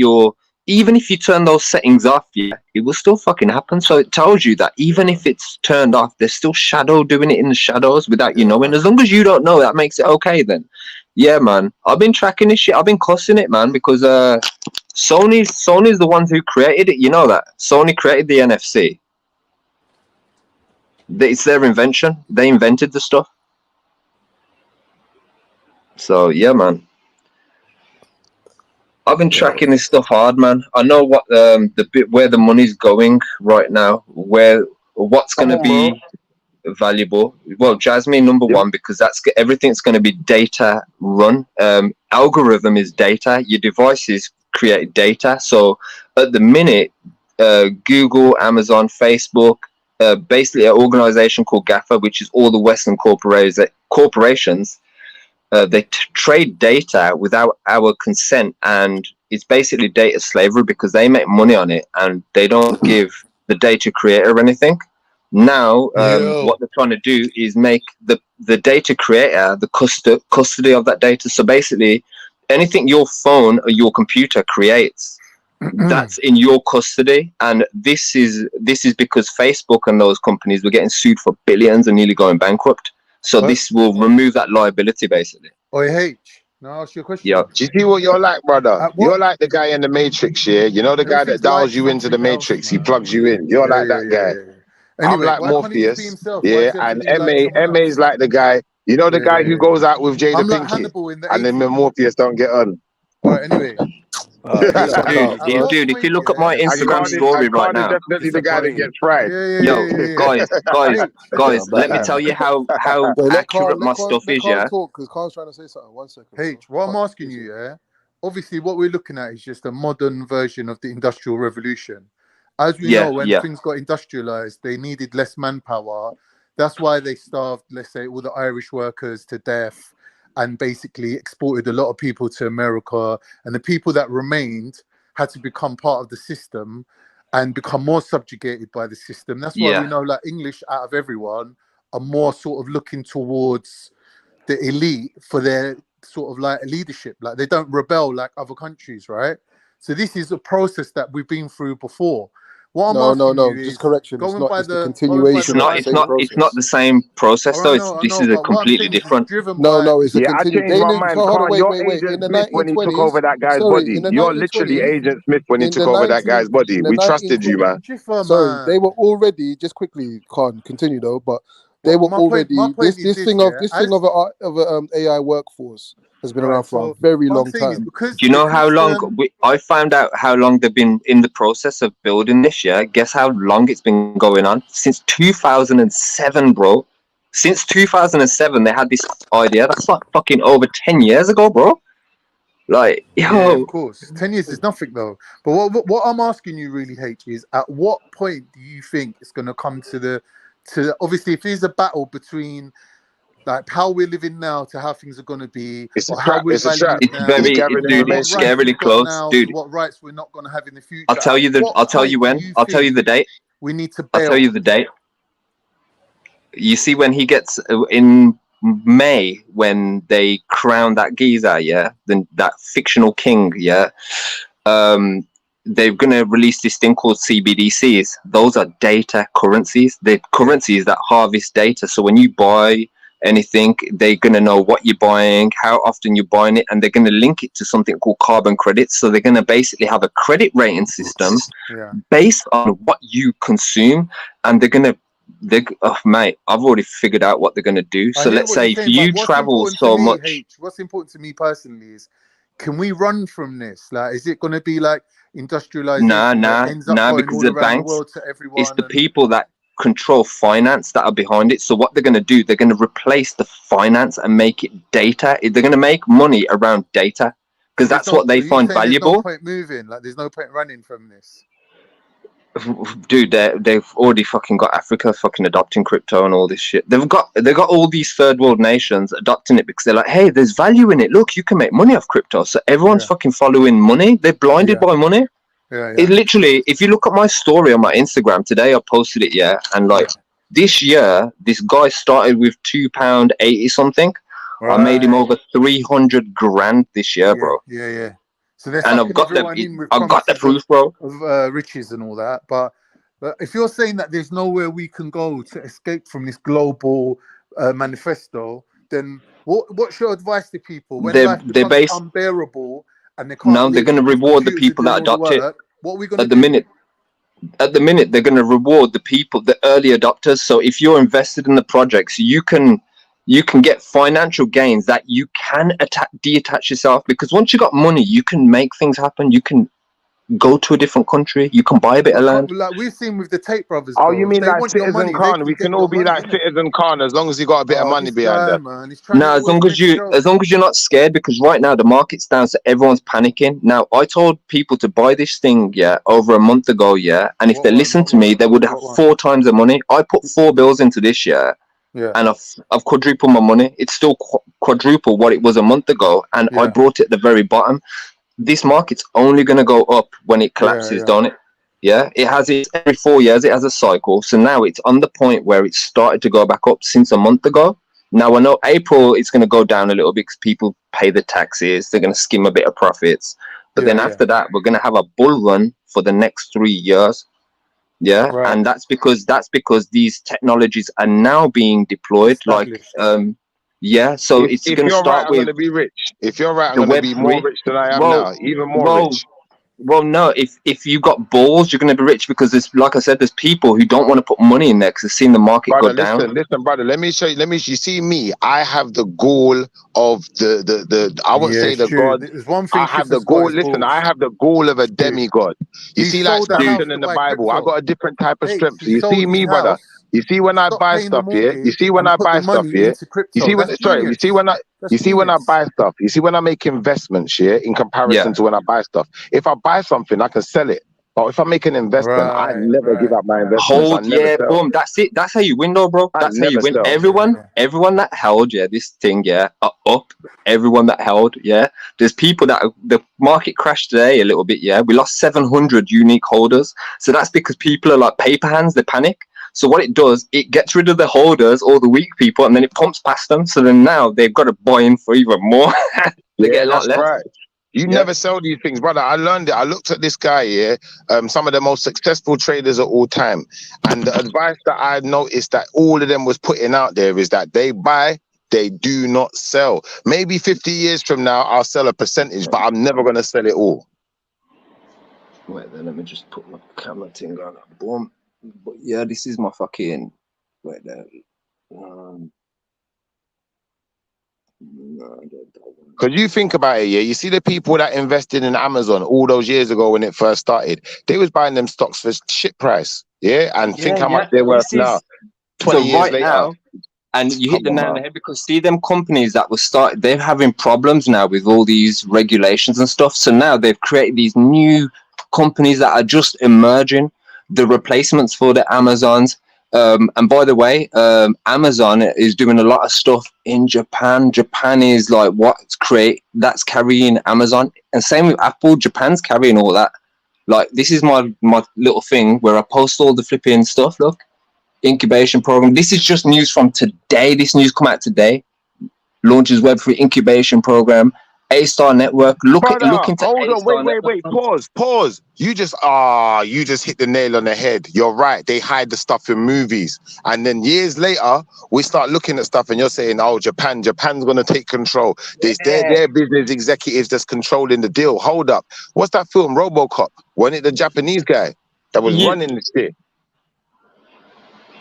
even if you turn those settings off, yeah, it will still fucking happen. So it tells you that even if it's turned off, there's still shadow doing it in the shadows without you knowing. As long as you don't know, that makes it okay then. Yeah, man. I've been tracking this shit. I've been cussing it, man, because Sony's the ones who created it. You know that. Sony created the NFC. It's their invention. They invented the stuff. So yeah, man. I've been tracking this stuff hard, man. I know what where the money's going right now, what's going to be valuable. Well, Jasmine number one, because everything's going to be data run. Algorithm is data. Your devices create data. So at the minute, Google, Amazon, Facebook, basically an organization called GAFA, which is all the Western corporations, they trade data without our consent, and it's basically data slavery because they make money on it and they don't give the data creator anything. Now, what they're trying to do is make the data creator the custody of that data. So basically, anything your phone or your computer creates, that's in your custody. And this is because Facebook and those companies were getting sued for billions and nearly going bankrupt. So this will remove that liability, basically. Oi, H. Now I'll ask you a question. Yeah. Do you see what you're like, brother? You're like the guy in the Matrix, yeah? You know the guy that dials you into the Matrix, he plugs you in. You're like that guy. Anyway, I'm like why can't he just be Morpheus, himself? yeah, and MA is like the guy, you know the guy who goes out with Jada I'm like Pinkett, Hannibal in the and then Morpheus don't get on. All right, anyway. Dude, if you look at my Instagram story right now, definitely the guy that gets fried. Guys, let me tell you how accurate my stuff is, yeah? Talk, because Carl's trying to say something. 1 second. H, what I'm asking you, yeah? Obviously, what we're looking at is just a modern version of the Industrial Revolution. As we know, when things got industrialized, they needed less manpower. That's why they starved, let's say, all the Irish workers to death and basically exported a lot of people to America. And the people that remained had to become part of the system and become more subjugated by the system. That's why we know, like, English out of everyone are more sort of looking towards the elite for their sort of like leadership. Like, they don't rebel like other countries, right? So this is a process that we've been through before. What I'm asking you just correction. It's not. It's the It's continuation. not the same process though. This is a completely different. No, it's a continuation. I changed my mind. Come on, you're Agent Smith when he took over that guy's body. You're literally Agent Smith when he took over that guy's body. We trusted you, man. Sorry, they were already. Just quickly, can't continue though. But they were already. This thing of an AI workforce has been around for a very long time. Do you know how long I found out how long they've been in the process of building this? Yeah, guess how long it's been going on? Since 2007, bro. Since 2007, they had this idea. That's like fucking over 10 years ago, bro. Like, yeah, of course, 10 years is nothing though. But what I'm asking you really, H, is at what point do you think it's going to come to obviously if there's a battle between like how we're living now to how things are going to be, it's or how we're valuing it's scarily close, dude. What rights we're not going to have in the future. I'll tell you the date. We need to I'll tell you the date. You see, when he gets in May, when they crown that geezer, then that fictional king, they're going to release this thing called CBDCs. Those are data currencies. They're currencies that harvest data. So when you buy anything. They're going to know what you're buying, how often you're buying it, and they're going to link it to something called carbon credits. So they're going to basically have a credit rating system based on what you consume, and they're going to, oh mate, I've already figured out what they're going to do. So let's say if you travel so much, what's important to me personally is, can we run from this? Like, is it going to be like industrialization that ends up going because all the around the banks, world to everyone? it's the people that control finance that are behind it. So what they're going to do, they're going to replace the finance and make it data. They're going to make money around data because that's what they find valuable. There's no point moving. Like, there's no point running from this. Dude, they've already fucking got Africa fucking adopting crypto and all this shit. They've got all these third world nations adopting it because they're like, hey, there's value in it. Look, you can make money off crypto. So everyone's fucking following money. They're blinded by money. It literally, if you look at my story on my Instagram today, I posted it, and like this year, this guy started with £2.80 something. I made him over 300 grand this year, bro. So they're and I've got the proof, bro, of riches and all that. But if you're saying that there's nowhere we can go to escape from this global manifesto, then what's your advice to people when life becomes unbearable and they can't? No, they're going to reward the people that adopt it. What are we going to do? At the minute, they're going to reward the people, the early adopters. So if you're invested in the projects, you can get financial gains that you can detach yourself, because once you got money, you can make things happen. You can go to a different country. You can buy a bit of land. Like we've seen with the Tate brothers. Oh, you mean like Citizen Khan? We can all be like Citizen Khan as long as you got a bit of money behind them. No, as long as you're not scared, because right now the market's down, so everyone's panicking. Now, I told people to buy this thing, over a month ago, and if they listened to me, they would have 4 times the money. I put 4 bills into this year. And I've quadrupled my money. It's still quadruple what it was a month ago, and I brought it at the very bottom. This market's only going to go up when it collapses, don't it? It has it every 4 years. It has a cycle. So now it's on the point where it's started to go back up since a month ago. Now I know April it's going to go down a little bit because people pay the taxes. They're going to skim a bit of profits. But then after that, we're going to have a bull run for the next 3 years. And that's because these technologies are now being deployed. So it's going to start with. I'm going to be rich. If you're right, I'm going to be more rich than I am now, even more rich. Well, no. If you got balls, you're going to be rich, because there's, like I said, there's people who don't want to put money in there because they've seen the market go down. Listen, brother. Let me show you. You see me. I have the goal of the. I wouldn't say the god. There's one thing I have the goal. Listen, I have the goal of a demigod. You see, like Samson in the Bible, I got a different type of strength. So you see me, brother. You see when I buy stuff here. You see when I buy stuff here. You see when you see when I buy stuff. You see when I make investments here in comparison to when I buy stuff. If I buy something, I can sell it. But if I make an investment, I never give up my investment. Boom. That's it. That's how you win, though, bro. That's how you win. Everyone that held, this thing, are up. Everyone that held, There's people that the market crashed today a little bit, We lost 700 unique holders. So that's because people are like paper hands. They panic. So what it does, it gets rid of the holders, all the weak people, and then it pumps past them. So then now they've got to buy in for even more. They get a lot less. Right. You never sell these things, brother. I learned it. I looked at this guy here, some of the most successful traders of all time. And the advice that I noticed that all of them was putting out there is that they buy, they do not sell. Maybe 50 years from now, I'll sell a percentage, but I'm never going to sell it all. Wait, then let me just put my camera thing on. Boom. But this is my fucking. Wait there. Because you think about it, you see the people that invested in Amazon all those years ago when it first started, they was buying them stocks for shit price, and think how much they're worth now. 20 years later. Now, and you hit the nail on the head, because see them companies that were started, they're having problems now with all these regulations and stuff. So now they've created these new companies that are just emerging, the replacements for the Amazons. And by the way, Amazon is doing a lot of stuff in Japan. Japan is like that's carrying Amazon, and same with Apple. Japan's carrying all that. Like, this is my little thing where I post all the flipping stuff. Look, incubation program. This is just news from today. This news come out today. Launches Web3 incubation program. A-Star Network. Look Brother, into hold on, A-Star wait, Network. pause. You just hit the nail on the head. You're right. They hide the stuff in movies, and then years later, we start looking at stuff, and you're saying, "Oh, Japan's gonna take control." There's their business executives that's controlling the deal. Hold up, what's that film, RoboCop? Wasn't it the Japanese guy that was running the shit?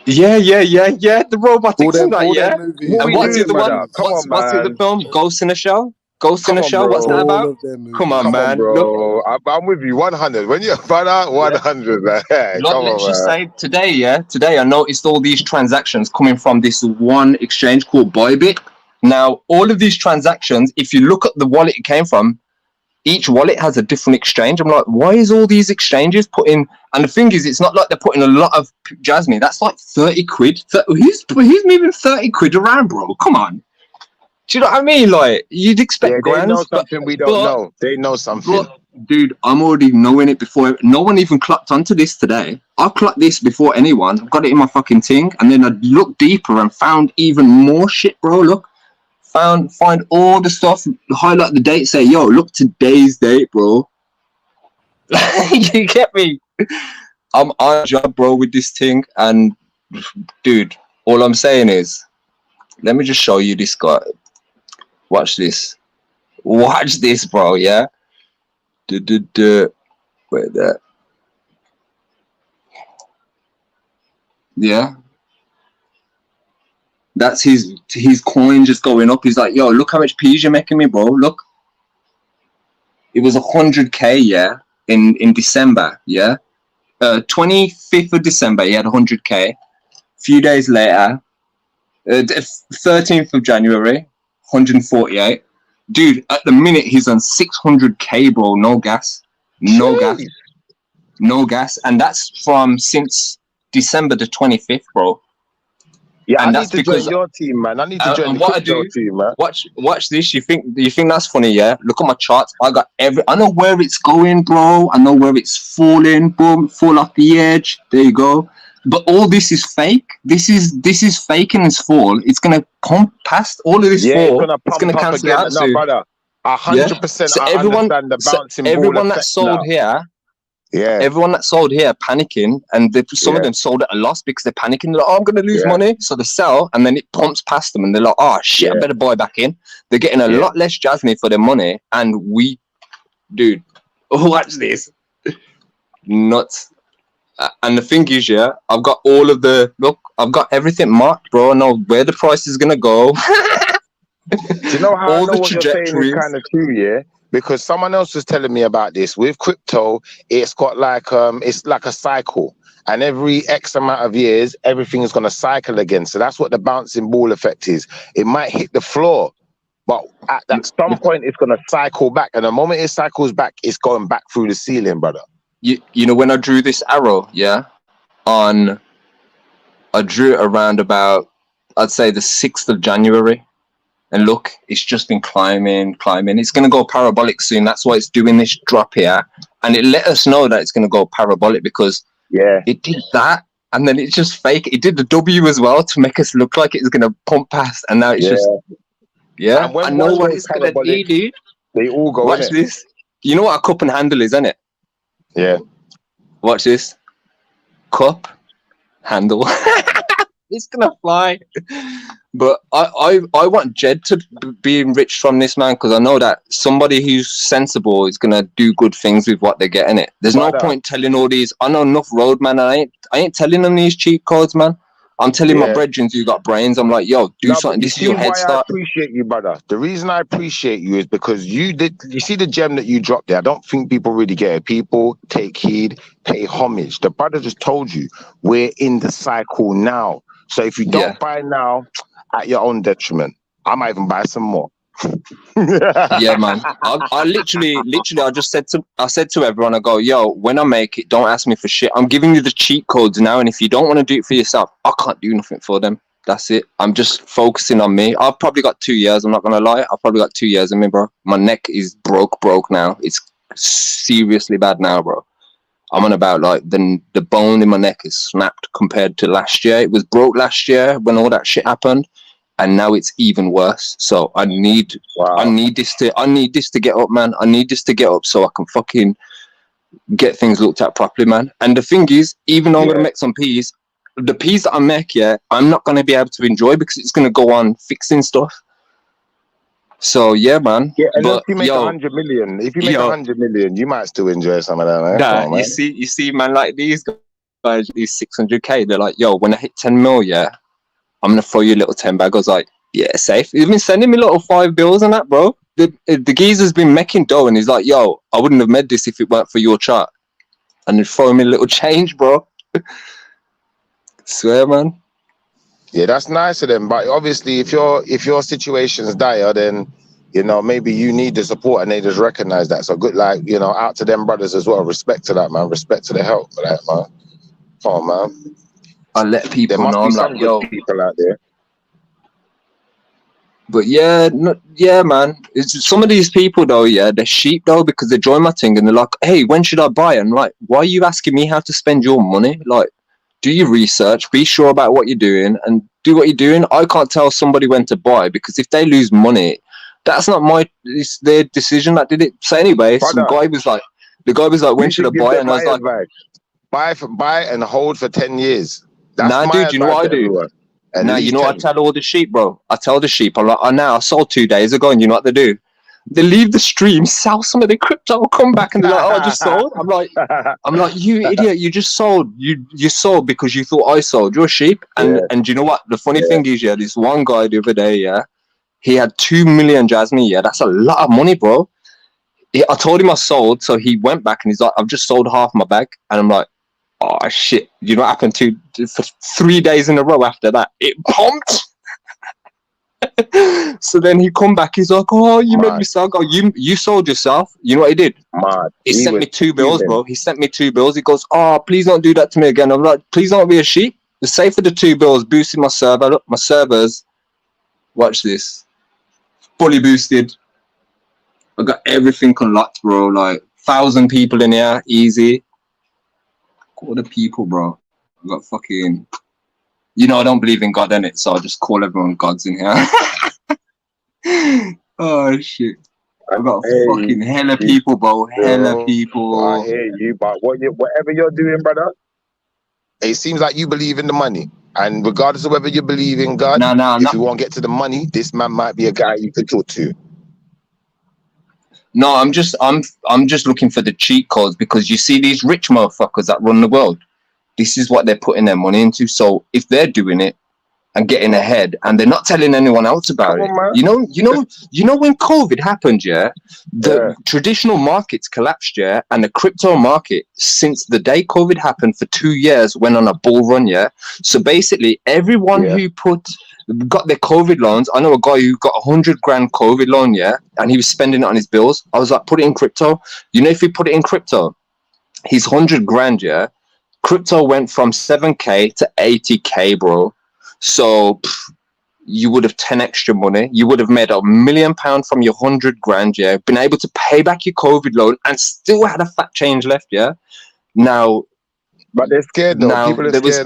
Yeah. The robotics and that, all yeah. them movies, What And we what's the doing, other one? brother? Come on, What's the other man. film? Ghost in the Shell. Ghost in Come the on, Shell. What's that bro. about? all of them movies. Come on, Come on, man. Look, bro. I'm with you 100. When you're brother, 100, man. Come let's on, just man. say today I noticed all these transactions coming from this one exchange called Bybit. Now, all of these transactions, if you look at the wallet it came from, each wallet has a different exchange. I'm like, why is all these exchanges putting? And the thing is, it's not like they're putting a lot of Jasmine. That's like 30 quid. He's moving 30 quid around, bro. Come on. Do you know what I mean? Like, you'd expect Yeah, they know grands, something we don't know. They know something. but, dude, I'm already knowing it before. No one even clocked onto this today. I clocked this before anyone. I've got it in my fucking thing. And then I looked deeper and found even more shit, bro. Look. Find all the stuff, highlight the date, say, yo, look, today's date, bro. You get me? I'm on a job, bro, with this thing. And, dude, all I'm saying is, let me just show you this guy. Watch this. Watch this, bro, yeah? Wait there. Yeah? That's his coin just going up. He's like, yo, look how much peas you're making me, bro. Look. It was 100K, yeah, in December, yeah. 25th of December, he had 100K. A few days later, 13th of January, 148. Dude, at the minute, he's on 600K, bro. No gas. No gas. And that's from since December the 25th, bro. Yeah, and I that's need to because join your team, man. I need to join the what I crypto do, team, man. watch this. You think that's funny? Yeah. Look at my charts. I know where it's going, bro. I know where it's falling. Boom, fall off the edge. There you go. But all this is fake. This is fake in its fall. It's gonna pump past all of this fall. It's Gonna pump up cancel again. out No, soon. brother. 100%. So I understand the bouncing ball everyone that effect sold now. here. Yeah. Everyone that sold here panicking, and some of them sold at a loss because they're panicking. They're like, oh, I'm going to lose money. So they sell, and then it pumps past them, and they're like, oh, shit, I better buy back in. They're getting a lot less jasmine for their money, and dude, watch this. Nuts. And the thing is, yeah, I've got I've got everything marked, bro. I know where the price is going to go. Do you know how I know what you're saying is kind of true, yeah? Because someone else was telling me about this. With crypto, it's got like it's like a cycle, and every X amount of years, everything is gonna cycle again. So that's what the bouncing ball effect is. It might hit the floor, but at some point, it's gonna cycle back, and the moment it cycles back, it's going back through the ceiling, brother. You know when I drew this arrow, yeah, I drew it around about, I'd say the 6th of January. And look, it's just been climbing. It's going to go parabolic soon. That's why it's doing this drop here. And it let us know that it's going to go parabolic because it did that. And then it's just fake. It did the W as well to make us look like it's going to pump past. And now it's just, And when I know one what goes it's going to do, parabolic, dude. they all go in Watch it. this. You know what a cup and handle is, isn't it? Yeah. Watch this. Cup, handle. It's going to fly. But I want Jed to be enriched from this, man, because I know that somebody who's sensible is gonna do good things with what they're getting. It. There's no point telling all these. I know enough road, man. I ain't telling them these cheat codes, man. I'm telling my brethren who got brains. I'm like, yo, do something. This is your head start. I appreciate you, brother. The reason I appreciate you is because you see the gem that you dropped there. I don't think people really get it. People take heed, pay homage. The brother just told you we're in the cycle now. So if you don't buy now, at your own detriment, I might even buy some more. Yeah, man. I literally, I just said to everyone, I go, yo, when I make it, don't ask me for shit. I'm giving you the cheat codes now, and if you don't want to do it for yourself, I can't do nothing for them. That's it. I'm just focusing on me. I've probably got 2 years. I'm not gonna lie. I've probably got 2 years in me, bro. My neck is broke now. It's seriously bad now, bro. I'm on about like the bone in my neck is snapped compared to last year. It was broke last year when all that shit happened. and now it's even worse. So I need this to get up, man. I need this to get up so I can fucking get things looked at properly, man. And the thing is, even though I'm gonna make some peas, the peas that I make, I'm not gonna be able to enjoy because it's gonna go on fixing stuff. So yeah, man. Yeah, and But if you make 100 million, you might still enjoy some of that, man. Nah, Come on, man. you see, man, like these guys, these 600K, they're like, yo, when I hit 10 mil, I'm gonna throw you a little 10 bag. I was like, yeah, safe. He's been sending me little 5 bills and that, bro. The geezer's been making dough, and he's like, yo, I wouldn't have made this if it weren't for your chart. And he's throwing me a little change, bro. Swear, man. Yeah, that's nice of them. But obviously, if your situation's dire, then maybe you need the support, and they just recognize that. So good, like out to them brothers as well. Respect to that, man. Respect to the help for that, man. Come on, man. I let people there must know. be I'm some like, good yo, people out there. But yeah, man. It's some of these people though, they're sheep though, because they join my thing and they're like, hey, when should I buy? I'm like, why are you asking me how to spend your money? Like, do your research, be sure about what you're doing, and do what you're doing. I can't tell somebody when to buy, because if they lose money, it's their decision that did it. So anyway, the guy was like, when should I buy? And I was like, buy and hold for 10 years. That's nah, my dude, you know what I do? Now, you know what I tell all the sheep, bro? I tell the sheep, I'm like, I sold 2 days ago, and you know what they do? They leave the stream, sell some of their crypto, come back, and they're like, oh, I just sold. I'm like, you idiot, you just sold. You sold because you thought I sold. You're a sheep. And you know what? The funny thing is, this one guy the other day, he had 2 million Jasmine. That's a lot of money, bro. I told him I sold, so he went back and he's like, I've just sold half my bag. And I'm like, oh shit! You know what happened for 3 days in a row after that? It pumped. So then he come back. He's like, "Oh, you made me sell." I go, you sold yourself. You know what he did? He sent me 2 bills, bro. He sent me 2 bills. He goes, "Oh, please don't do that to me again." I'm like, "Please don't be a sheep." The save for the 2 bills boosted my server. Look, my servers. Watch this. Fully boosted. I got everything unlocked, bro. Like 1,000 people in here, easy. Call the people, bro. I got fucking. I don't believe in God, innit? So I just call everyone gods in here. Oh shit! I got fucking hella people, bro. Hella people. I hear you, but whatever you're doing, brother, it seems like you believe in the money. And regardless of whether you believe in God, if you want to get to the money, this man might be a guy you could talk to. No, I'm just looking for the cheat codes, because you see these rich motherfuckers that run the world. This is what they're putting their money into. So if they're doing it and getting ahead, and they're not telling anyone else about it, you know when COVID happened, the traditional markets collapsed, and the crypto market, since the day COVID happened for 2 years, went on a bull run, So basically, everyone who got their COVID loans, I know a guy who got 100 grand COVID loan, and he was spending it on his bills. I was like, put it in crypto. If he put it in crypto, his 100 grand, crypto went from 7K to 80K, bro. So you would have 10 extra money. You would have made £1 million from your 100 grand, been able to pay back your COVID loan and still had a fat change left, Now, but they're scared though. Now there was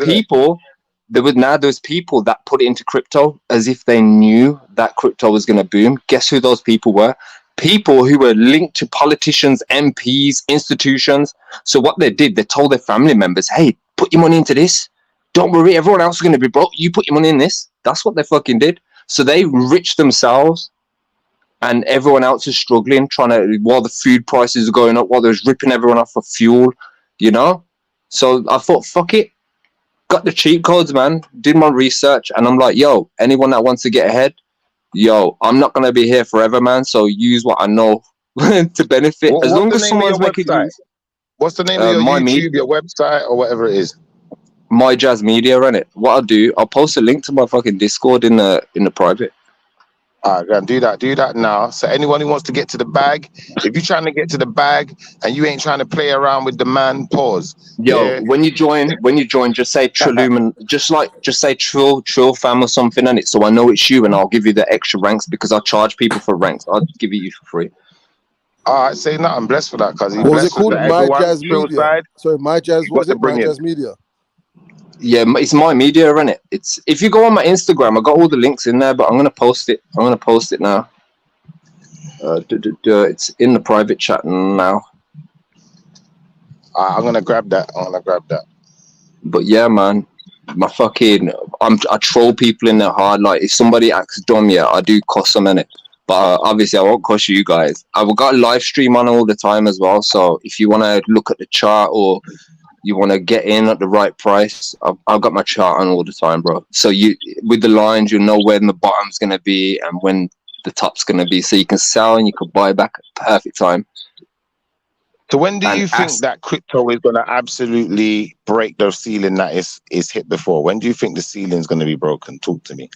people that put it into crypto as if they knew that crypto was going to boom. Guess who those people were? People who were linked to politicians, MPs, institutions. So what they did, they told their family members, hey, put your money into this. Don't worry, everyone else is going to be broke. You put your money in this. That's what they fucking did. So they enriched themselves, and everyone else is struggling, while the food prices are going up, while they're ripping everyone off for fuel, So I thought, fuck it. Got the cheat codes, man. Did my research, and I'm like, yo, anyone that wants to get ahead, I'm not going to be here forever, man. So use what I know to benefit. As long as someone's making use. What's the name of your YouTube, your website, or whatever it is? My Jazz Media, innit? What I'll do, I'll post a link to my fucking Discord in the private. All right, do that now. So anyone who wants to get to the bag, if you're trying to get to the bag and you ain't trying to play around with the man, pause. When you join, just say Trilluminati, just say Trill fam or something, innit? So I know it's you, and I'll give you the extra ranks, because I charge people for ranks. I'll give you for free. All right, say nothing. I'm blessed for that, cuz. What was it called? My Jazz Media. Sorry, My Jazz. What was it? My Jazz Media. Yeah, it's my media, isn't it? It's if you go on my Instagram, I got all the links in there, but I'm gonna post it. I'm gonna post it now. It's in the private chat now. I'm gonna grab that. But yeah, man, my fucking, I troll people in there hard. Like if somebody acts dumb, yeah, I do cuss them in it. But obviously, I won't cuss you guys. I've got a live stream on all the time as well. So if you want to look at the chart or you want to get in at the right price, I've got my chart on all the time, bro. So you, with the lines, you'll know when the bottom's gonna be and when the top's gonna be, so you can sell and you can buy back at the perfect time. So when do you think that crypto is gonna absolutely break the ceiling that is hit before? When do you think the ceiling is gonna be broken? Talk to me.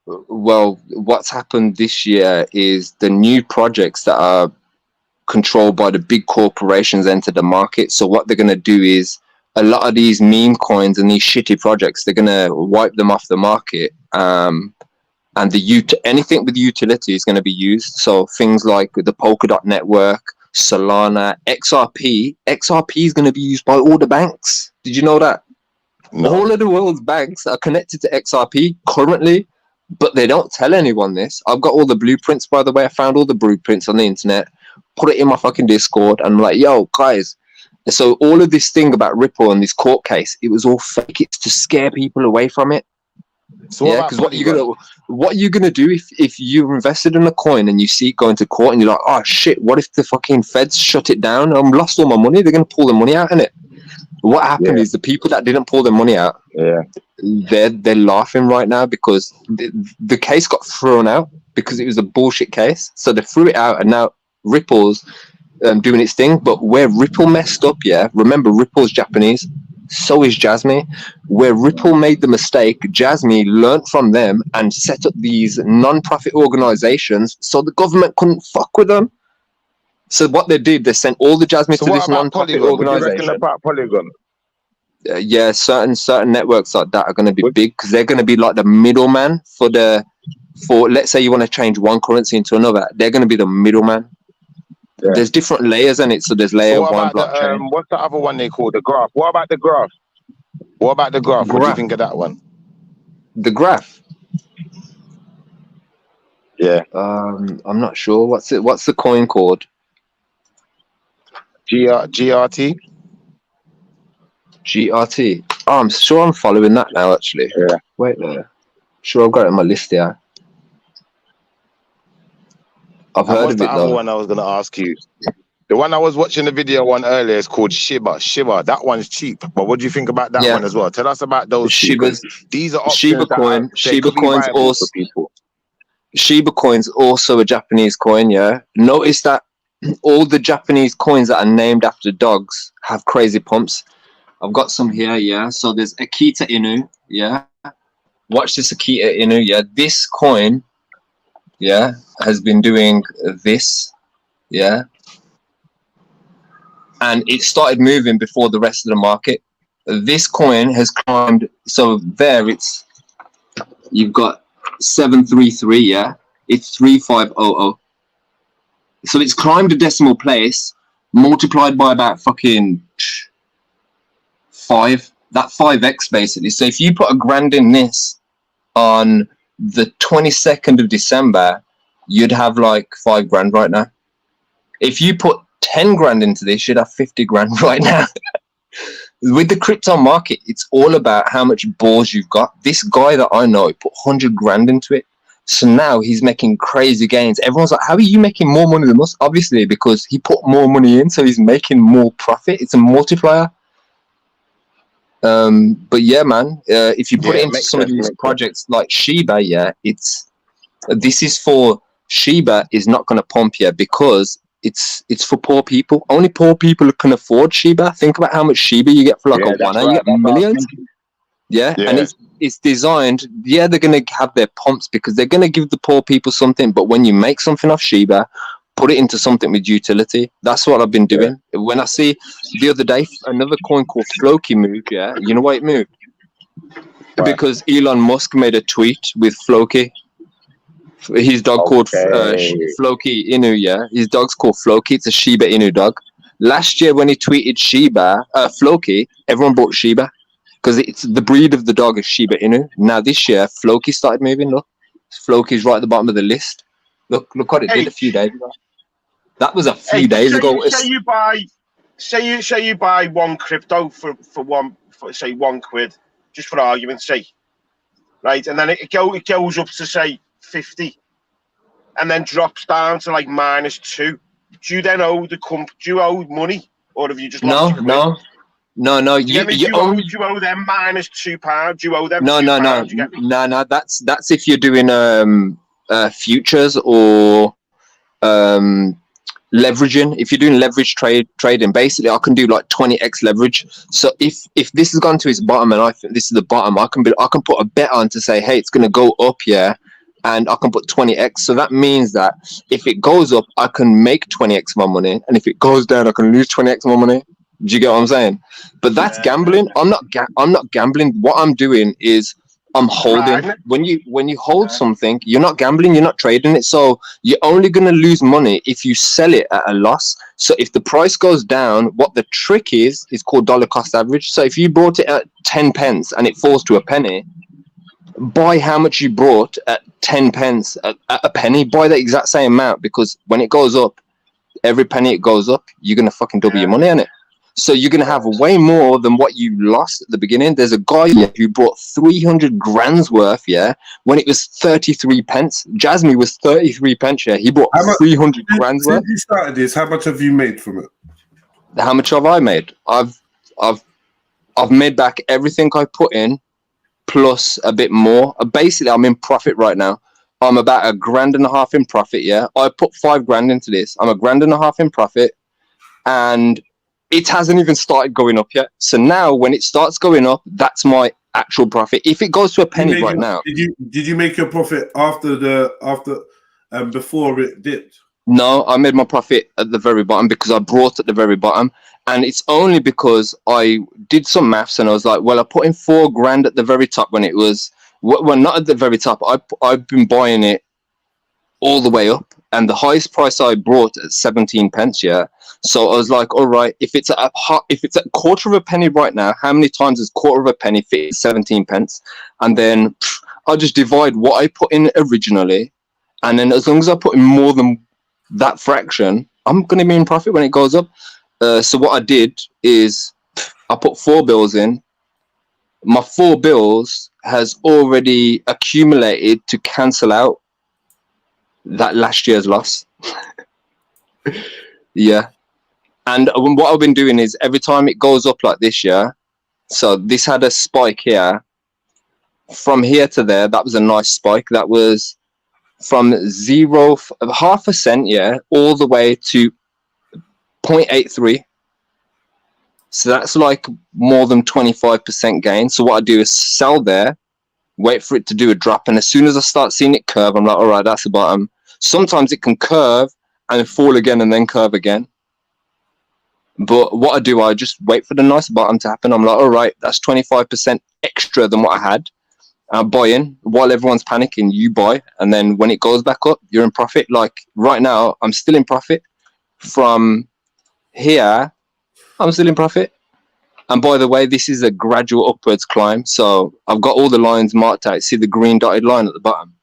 Well, what's happened this year is the new projects that are controlled by the big corporations enter the market. So what they're gonna do is a lot of these meme coins and these shitty projects, they're gonna wipe them off the market. And anything with utility is going to be used. So things like the Polkadot network, Solana, XRP is going to be used by all the banks. Did you know that? No. All of the world's banks are connected to XRP currently, but they don't tell anyone this. I've got all the blueprints, by the way. I found all the blueprints on the internet, put it in my fucking Discord, and I'm like, yo, guys. So all of this thing about Ripple and this court case, it was all fake. It's to scare people away from it. So yeah, because what you're gonna do if you invested in a coin and you see it going to court and you're like, oh shit, what if the fucking feds shut it down? I'm lost all my money. They're gonna pull the money out in it. What happened is the people that didn't pull their money out, they're laughing right now because the case got thrown out because it was a bullshit case. So they threw it out and now Ripple's doing its thing. But where Ripple messed up, remember Ripple's Japanese. So is Jasmine. Where Ripple made the mistake, Jasmine learned from them and set up these non-profit organizations so the government couldn't fuck with them. So what they did, they sent all the Jasmine to this non-profit organization. What do you reckon about Polygon? Yeah, certain networks like that are going to be big because they're going to be like the middleman for let's say you want to change one currency into another. They're going to be the middleman. Yeah. There's different layers in it, so there's layer one blockchain. What's the other one they call the graph? What about the graph? What do you think of that one? The graph? Yeah. I'm not sure. What's the coin called? GRT? GRT. Oh, I'm sure I'm following that now, actually. Yeah. Wait there. Sure, I've got it on my list here. I've heard of it, though. The other one I was going to ask you? The one I was watching the video on earlier is called Shiba. That one's cheap. But what do you think about that one as well? Tell us about those. These are options. Shiba coin. Shiba coin's also people. Shiba coin's also a Japanese coin. Yeah. Notice that all the Japanese coins that are named after dogs have crazy pumps. I've got some here. Yeah. So there's Akita Inu. Yeah. Watch this Akita Inu. Yeah. This coin. Yeah, has been doing this, yeah, and it started moving before the rest of the market. This coin has climbed, so there you've got 733, yeah, it's 3500. So it's climbed a decimal place, multiplied by about fucking 5, that 5x basically. So if you put $1,000 in this on the 22nd of December, you'd have like $5,000 right now. If you put 10 grand into this, you'd have 50 grand right now. With the crypto market, it's all about how much balls you've got. This guy that I know put 100 grand into it. So now he's making crazy gains. Everyone's like, how are you making more money than us? Obviously, because he put more money in, so he's making more profit. It's a multiplier. But yeah, man, if you put it into some of these projects like Shiba, this is for Shiba is not going to pump because it's for poor people. Only poor people can afford Shiba. Think about how much Shiba you get for like a $1. You get millions. Yeah, and it's designed. Yeah, they're going to have their pumps because they're going to give the poor people something. But when you make something off Shiba, put it into something with utility. That's what I've been doing. When I see the other day another coin called Floki moved, you know why it moved? Because Elon Musk made a tweet with Floki. His dog called Floki Inu, his dog's called Floki. It's a Shiba Inu dog. Last year when he tweeted Floki, everyone bought Shiba. because it's the breed of the dog is Shiba Inu. Now this year, Floki started moving. Look, Floki's right at the bottom of the list. Look what it did a few days ago. That was a few days ago. Say you buy, say you buy one crypto for say £1, just for argument's sake, right? And then it goes up to say 50, and then drops down to like -2. Do you then owe the do you owe money, or have you just lost your quid? No. Do you owe them -£2? Do you owe them £2? No. That's if you're doing futures or leveraging. If you're doing leverage trading, basically I can do like 20x leverage. So if this has gone to its bottom and I think this is the bottom, I can put a bet on to say, hey, it's gonna go up, yeah, and I can put 20x. So that means that if it goes up, I can make 20x my money, and if it goes down, I can lose 20x my money. Do you get what I'm saying? But that's gambling. I'm not gambling. What I'm doing is I'm holding. When you hold something, you're not gambling, you're not trading it. So you're only going to lose money if you sell it at a loss. So if the price goes down, what the trick is called dollar cost average. So if you bought it at 10 pence and it falls to a penny, buy how much you bought at 10 pence at a penny. Buy the exact same amount, because when it goes up, every penny it goes up, you're going to fucking double your money on it. So you're going to have way more than what you lost at the beginning. There's a guy who bought 300 grand's worth, yeah, when it was 33 pence. Jasmine was 33 pence, yeah. He bought 300 grand's worth. Since you started this, how much have you made from it? How much have I made? I've made back everything I put in, plus a bit more. Basically, I'm in profit right now. I'm about £1.5 grand in profit, yeah. I put 5 grand into this. I'm £1.5 grand in profit, and it hasn't even started going up yet. So now when it starts going up, that's my actual profit. If it goes to a penny right now. Did you make your profit before it dipped? No, I made my profit at the very bottom because I brought at the very bottom. And it's only because I did some maths and I was like, well, I put in 4 grand at the very top when it was, well, not at the very top. I've been buying it all the way up. And the highest price I brought at 17 pence, yeah. So I was like, all right, if it's a quarter of a penny right now, how many times does quarter of a penny fit 17 pence? And then I'll just divide what I put in originally. And then as long as I put in more than that fraction, I'm going to be in profit when it goes up. So what I did is I put 4 bills in. My 4 bills has already accumulated to cancel out that last year's loss. Yeah. And what I've been doing is every time it goes up like this year, so this had a spike here. From here to there, that was a nice spike. That was from 0.5 a cent, yeah, all the way to 0.83. So that's like more than 25% gain. So what I do is sell there, wait for it to do a drop, and as soon as I start seeing it curve, I'm like, all right, that's the bottom. Sometimes it can curve and fall again and then curve again. But what I do, I just wait for the nice bottom to happen. I'm like, all right, that's 25% extra than what I had. I buy in while everyone's panicking. You buy, and then when it goes back up, you're in profit. Like right now, I'm still in profit. From here, I'm still in profit. And by the way, this is a gradual upwards climb. So I've got all the lines marked out. See the green dotted line at the bottom?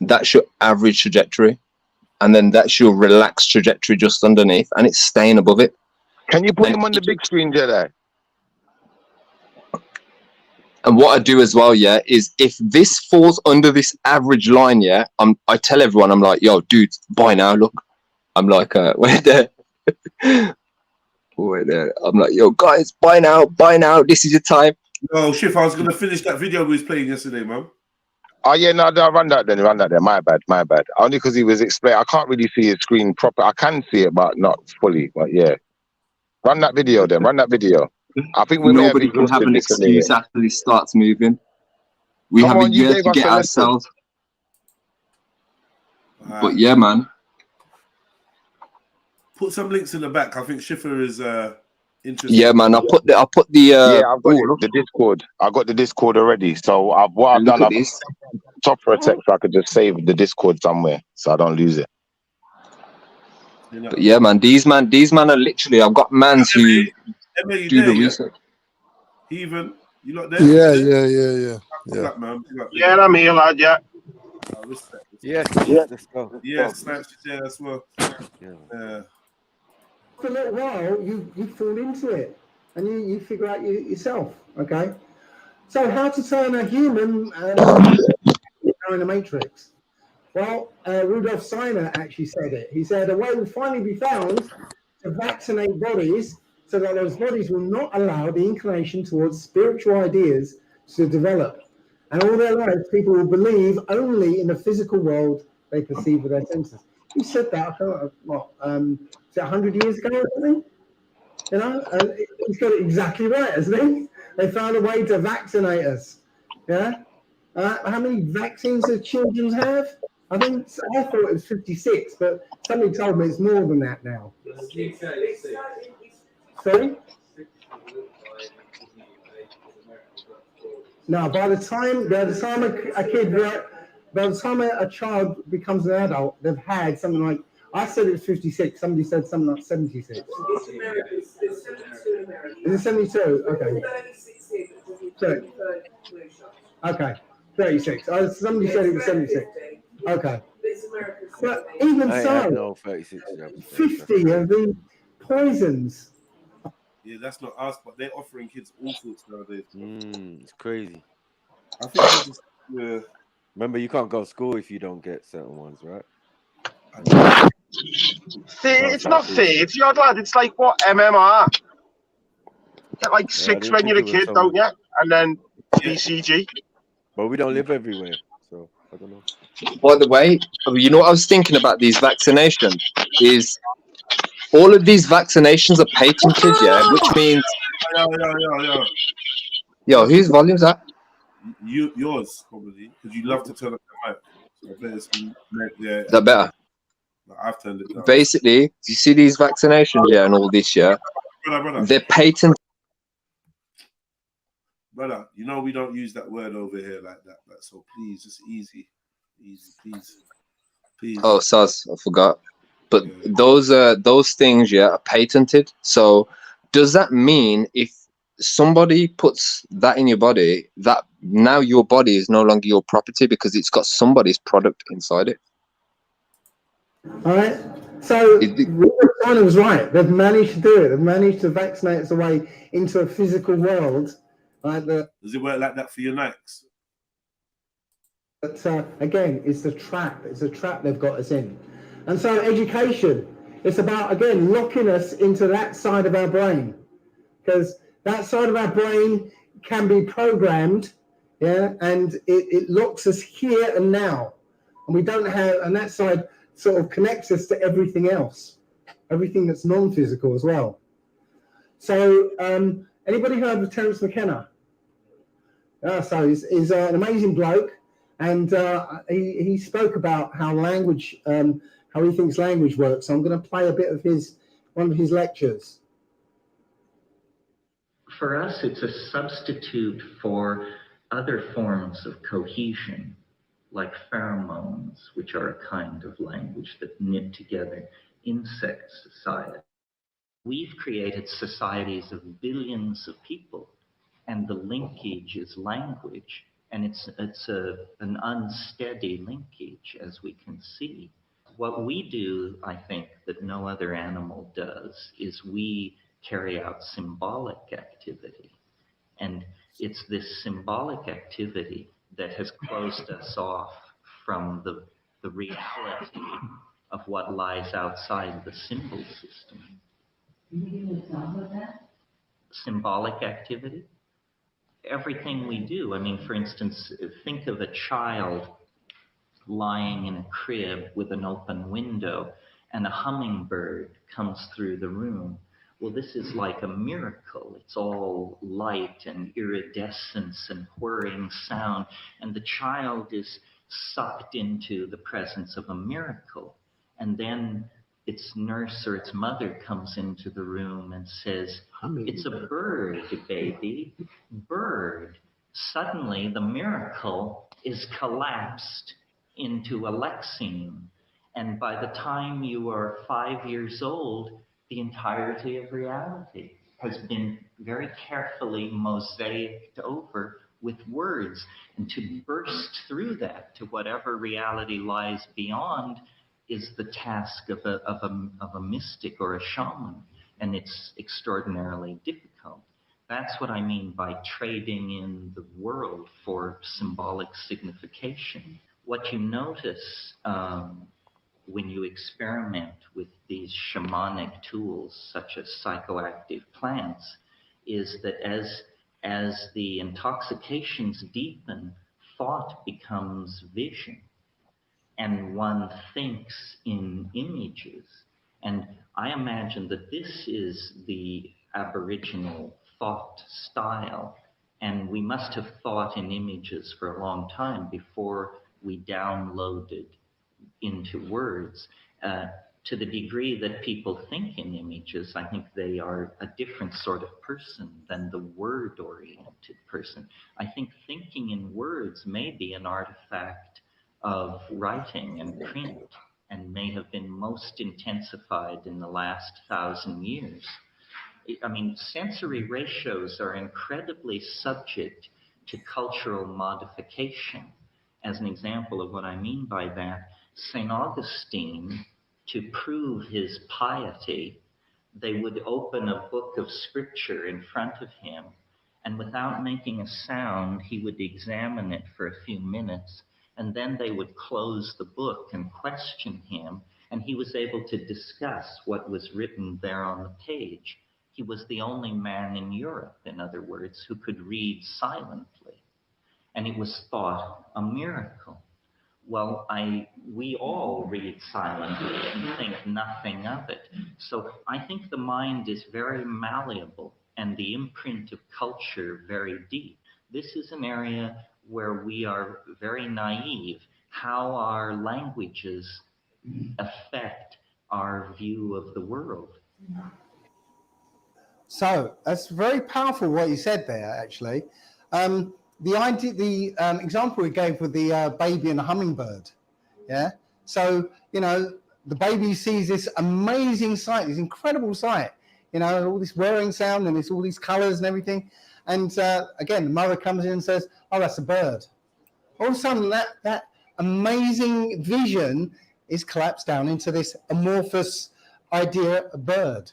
That's your average trajectory. And then that's your relaxed trajectory just underneath, and it's staying above it. Can you put them on the big screen, Jedi? And what I do as well, yeah, is if this falls under this average line, yeah, I tell everyone, I'm like, yo, dude, buy now, look. I'm like, wait there. Wait there. I'm like, yo, guys, buy now, this is your time. No, Shiv, I was going to finish that video we was playing yesterday, man. Oh yeah, no, run that then. My bad. Only because he was explaining. I can't really see his screen proper. I can see it, but not fully. But yeah, run that video then. I think we nobody can have an excuse after this starts moving. We have a year to get ourselves. But yeah, man. Put some links in the back. I think Schiffer is interested. Yeah, man. I've got the yeah, I've got the Discord. I got the Discord already. So what I've done, I've top for a sec, so I could just save the Discord somewhere, so I don't lose it. But yeah, man. These man are literally. I've got mans who do the research. Heathen, you lot there? Yeah. Big up, man. Big up, big Yeah, up. I'm here, lad. Yeah. Respect. Yes, let's go. Yeah, Snatch is there as well. Yeah. For a little while, you fall into it, and you figure out yourself. Okay. So how to turn a human in the matrix? Well, Rudolf Steiner actually said it. He said a way will finally be found to vaccinate bodies so that those bodies will not allow the inclination towards spiritual ideas to develop. And all their lives, people will believe only in the physical world they perceive with their senses. Who said that? I can't, what, is it 100 years ago or something? You know, he's got it exactly right, hasn't he? They found a way to vaccinate us. Yeah? How many vaccines do children have? I thought it was 56, but somebody told me it's more than that now. Sorry? No, by the time a child becomes an adult, they've had something like, I said it's 56, somebody said something like 76. Is it 72? Okay. Sorry. Okay, 36. Somebody said it was 76. Okay. But even so, No, 36. 50 of the poisons. Yeah, that's not us, but they're offering kids all sorts nowadays. It's crazy. I think they just, yeah. Remember, you can't go to school if you don't get certain ones, right? It's not fair, to your lad. It's like what MMR. Get like 6 when you're a kid, don't you? And then BCG. But we don't live everywhere, so I don't know. By the way, you know what I was thinking about these vaccinations is all of these vaccinations are patented, yeah, which means yo, whose volume's that? Yours probably, because you love to turn up the mic. So I bet it's, yeah. Is that better? I've turned it down. Basically, you see these vaccinations, yeah, and all this, yeah, brother. they're patented. Brother, you know we don't use that word over here like that. So please, just easy, please. Oh, Saz, I forgot. But those things, yeah, are patented. So does that mean if somebody puts that in your body, that now your body is no longer your property because it's got somebody's product inside it? All right. So China was right. They've managed to do it. They've managed to vaccinate us away into a physical world. Does it work like that for your Nikes? But again, it's the trap. It's a trap they've got us in. And so education, it's about, again, locking us into that side of our brain. Because that side of our brain can be programmed, yeah, and it locks us here and now. And we don't have, and that side sort of connects us to everything else, everything that's non-physical as well. So anybody heard of Terence McKenna? So he's an amazing bloke, and he spoke about how language, how he thinks language works. So I'm going to play a bit of one of his lectures. For us, it's a substitute for other forms of cohesion, like pheromones, which are a kind of language that knit together insect society. We've created societies of billions of people, and the linkage is language, and it's an unsteady linkage, as we can see. What we do, I think, that no other animal does, is we carry out symbolic activity. And it's this symbolic activity that has closed us off from the reality of what lies outside the symbol system. Can you give an example of that? Symbolic activity? Everything we do. I mean, for instance, think of a child lying in a crib with an open window and a hummingbird comes through the room. Well, this is like a miracle. It's all light and iridescence and whirring sound, and the child is sucked into the presence of a miracle. And then its nurse or its mother comes into the room and says, "It's a bird, baby, bird." Suddenly, the miracle is collapsed into a lexeme. And by the time you are 5 years old, the entirety of reality has been very carefully mosaicked over with words. And to burst through that to whatever reality lies beyond is the task of a mystic or a shaman. And it's extraordinarily difficult. That's what I mean by trading in the world for symbolic signification. What you notice when you experiment with these shamanic tools, such as psychoactive plants, is that as the intoxications deepen, thought becomes vision, and one thinks in images. And I imagine that this is the Aboriginal thought style, and we must have thought in images for a long time before we downloaded into words. To the degree that people think in images, I think they are a different sort of person than the word-oriented person. I think thinking in words may be an artifact of writing and print, and may have been most intensified in the last 1,000 years. I mean, sensory ratios are incredibly subject to cultural modification. As an example of what I mean by that, St. Augustine, to prove his piety, they would open a book of scripture in front of him, and without making a sound, he would examine it for a few minutes, and then they would close the book and question him, and he was able to discuss what was written there on the page. He was the only man in Europe, in other words, who could read silently, and it was thought a miracle. Well, we all read silently and think nothing of it. So I think the mind is very malleable and the imprint of culture very deep. This is an area where we are very naive, how our languages affect our view of the world. So that's very powerful what you said there, actually. The example we gave with the baby and the hummingbird. Yeah. So, you know, the baby sees this amazing sight, this incredible sight, you know, all this whirring sound and it's all these colors and everything. And again, the mother comes in and says, oh, that's a bird. All of a sudden, that amazing vision is collapsed down into this amorphous idea of bird.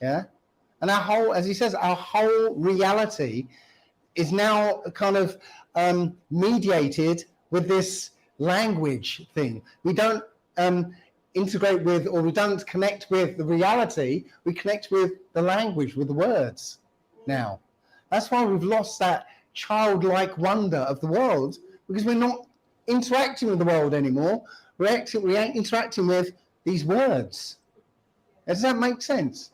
Yeah. And our whole, as he says, our whole reality is now kind of mediated with this language thing. We don't integrate with, or we don't connect with the reality, we connect with the language, with the words now. That's why we've lost that childlike wonder of the world, because we're not interacting with the world anymore. We're interacting with these words. Does that make sense?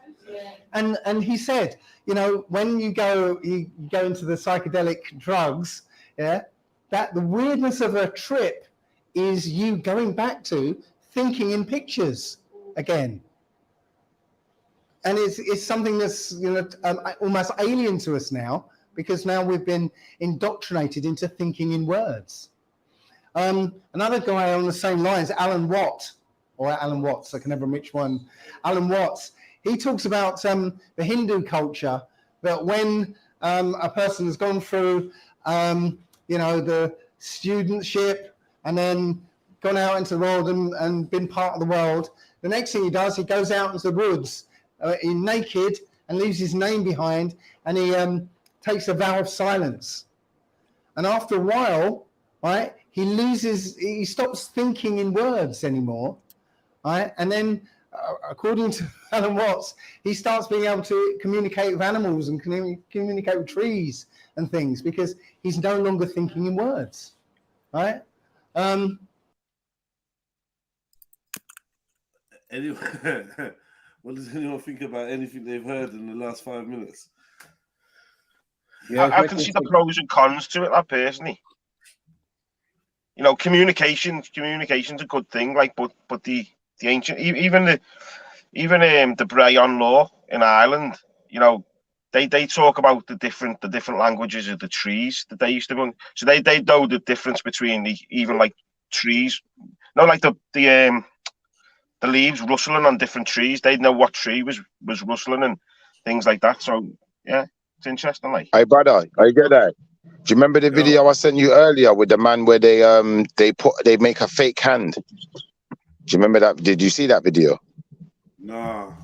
And he said, you know, when you go into the psychedelic drugs, yeah, that the weirdness of a trip is you going back to thinking in pictures again. And it's something that's, you know, almost alien to us now, because now we've been indoctrinated into thinking in words. Another guy on the same lines, Alan Watts, I can never remember which one. Alan Watts, he talks about the Hindu culture, that when a person has gone through, you know, the studentship and then gone out into the world and been part of the world, the next thing he does, he goes out into the woods naked and leaves his name behind, and he takes a vow of silence. And after a while, right, he stops thinking in words anymore, right? And then, according to Alan Watts, he starts being able to communicate with animals and communicate with trees and things, because he's no longer thinking in words, right? Anyway, what does anyone think about anything they've heard in the last 5 minutes? Yeah, I can see the pros and cons to it, like, personally. You know, communication's a good thing, like, but the ancient, even the Brayon law in Ireland, you know, they talk about the different languages of the trees that they used to run. So they know the difference between even like trees, no, like the leaves rustling on different trees. They'd know what tree was rustling, and things like that. So yeah, it's interesting. Like, hey brother, I get that. Do you remember the video I sent you earlier with the man where they make a fake hand? Do you remember that? Did you see that video? No.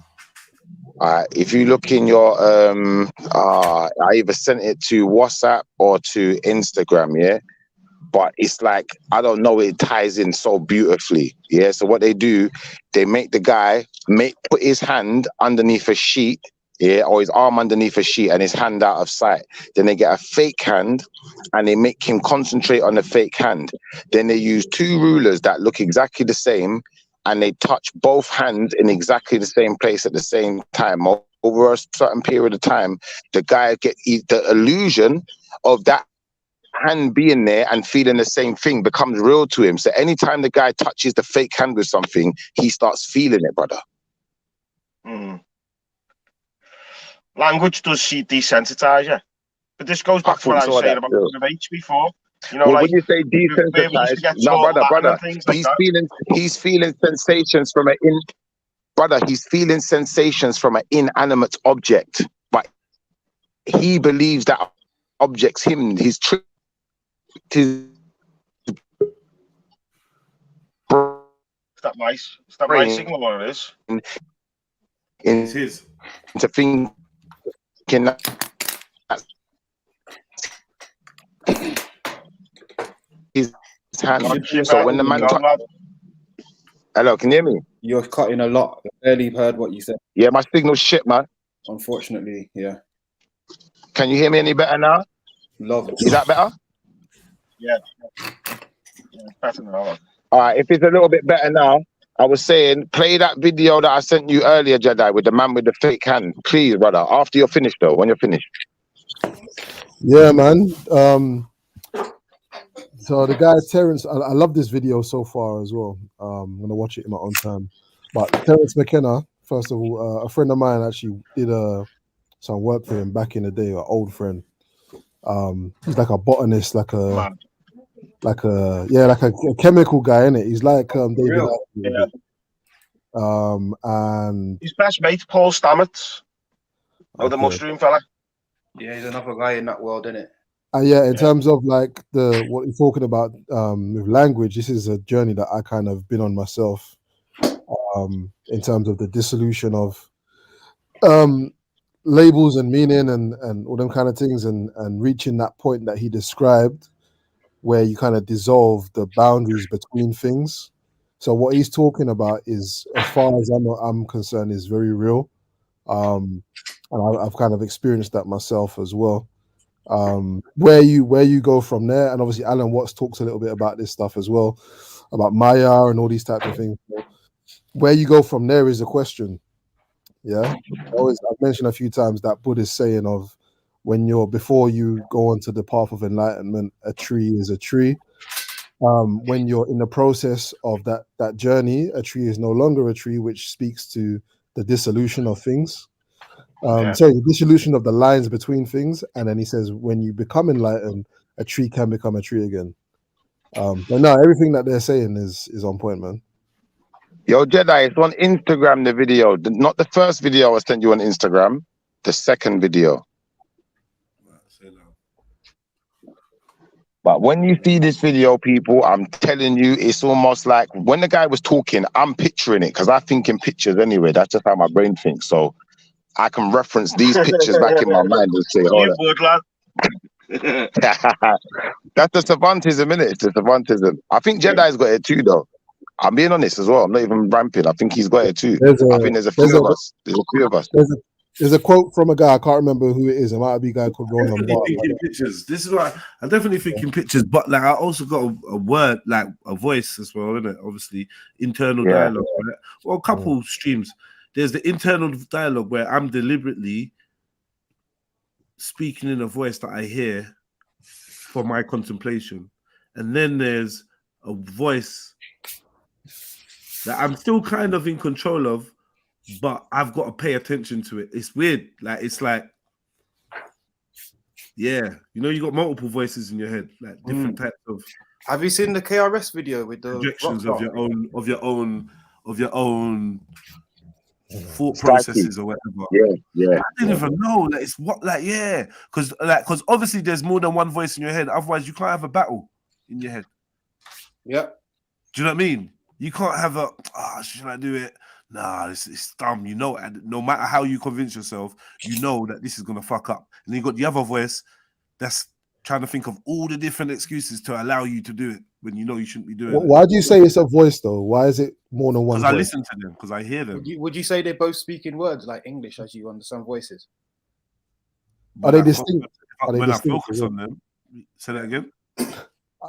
If you look in your I either sent it to WhatsApp or to Instagram, yeah. But it's like, I don't know, it ties in so beautifully. Yeah. So what they do, they make the guy put his hand underneath a sheet, yeah, or his arm underneath a sheet and his hand out of sight. Then they get a fake hand and they make him concentrate on the fake hand. Then they use two rulers that look exactly the same and they touch both hands in exactly the same place at the same time. Over a certain period of time, the guy get the illusion of that hand being there and feeling the same thing becomes real to him. So anytime the guy touches the fake hand with something, he starts feeling it, brother. Language does desensitize you, but this goes back to what I was saying about debates before. You know, well, like when you say desensitized, no, brother, he's feeling sensations from he's feeling sensations from an inanimate object, but he believes that object's him. His trick is that nice. Is that my signal or it is? It's his. To thinking that his hand. So when the man hello, can you hear me? You're cutting a lot. I barely heard what you said. Yeah, my signal's shit, man. Unfortunately, yeah. Can you hear me any better now? Love it. Is that better? Yeah. Better now. All right, if it's a little bit better now, I was saying, play that video that I sent you earlier, Jedi, with the man with the fake hand. Please, brother. After you're finished, though. When you're finished. Yeah, man. So the guy Terrence, I love this video so far as well. I'm gonna watch it in my own time. But Terrence McKenna, first of all, a friend of mine actually did some work for him back in the day, an old friend. He's like a botanist, like a chemical guy, innit? He's like David. Yeah. And his best mate, Paul Stamets. Oh, the mushroom fella. Yeah, he's another guy in that world, innit? Yeah, in terms of like what you're talking about with language, this is a journey that I kind of been on myself. In terms of the dissolution of labels and meaning and all them kind of things, and reaching that point that he described, where you kind of dissolve the boundaries between things. So what he's talking about is, as far as I'm concerned, is very real. And I've kind of experienced that myself as well. Where you go from there, and obviously Alan Watts talks a little bit about this stuff as well, about Maya and all these types of things. Where you go from there is the question. Yeah, I've mentioned a few times that Buddhist saying of, before you go onto the path of enlightenment, a tree is a tree. When you're in the process of that journey, a tree is no longer a tree, which speaks to the dissolution of things. Sorry, the dissolution of the lines between things. And then he says, when you become enlightened, a tree can become a tree again. But no, everything that they're saying is on point, man. Yo, Jedi, it's on Instagram, the video. Not the first video I sent you on Instagram, the second video. But when you see this video, people, I'm telling you, it's almost like when the guy was talking, I'm picturing it because I think in pictures anyway. That's just how my brain thinks. So I can reference these pictures back in my mind and say, hold on. That's the savantism, innit? It's the savantism. I think Jedi's got it too, though. I'm being honest as well. I'm not even ramping. I think he's got it too. I think there's a few of us. There's a few of us. There's a quote from a guy, I can't remember who it is. It might be a guy called Roland Barthes. In pictures. This is what I definitely think in pictures, but like I also got a word, like a voice as well, isn't it? Obviously, internal dialogue. Right? Well, a couple streams. There's the internal dialogue where I'm deliberately speaking in a voice that I hear for my contemplation. And then there's a voice that I'm still kind of in control of, but I've got to pay attention to it. It's weird. Like, it's like, yeah, you know, you got multiple voices in your head, like different types of. Have you seen the KRS video with the projections of your own thought Psyche. processes or whatever. Yeah. I didn't even know that it's what because obviously there's more than one voice in your head. Otherwise, you can't have a battle in your head. Yep. Do you know what I mean? You can't have a should I do it? Nah, it's dumb. You know, and no matter how you convince yourself, you know that this is gonna fuck up. And then you got the other voice that's trying to think of all the different excuses to allow you to do it when you know you shouldn't be doing it. Why do you say it's a voice though? Why is it more than one Because voice? I listen to them, because I hear them. Would you say they both speak in words like English as you understand voices? Are they distinct? When I focus on them, say that again.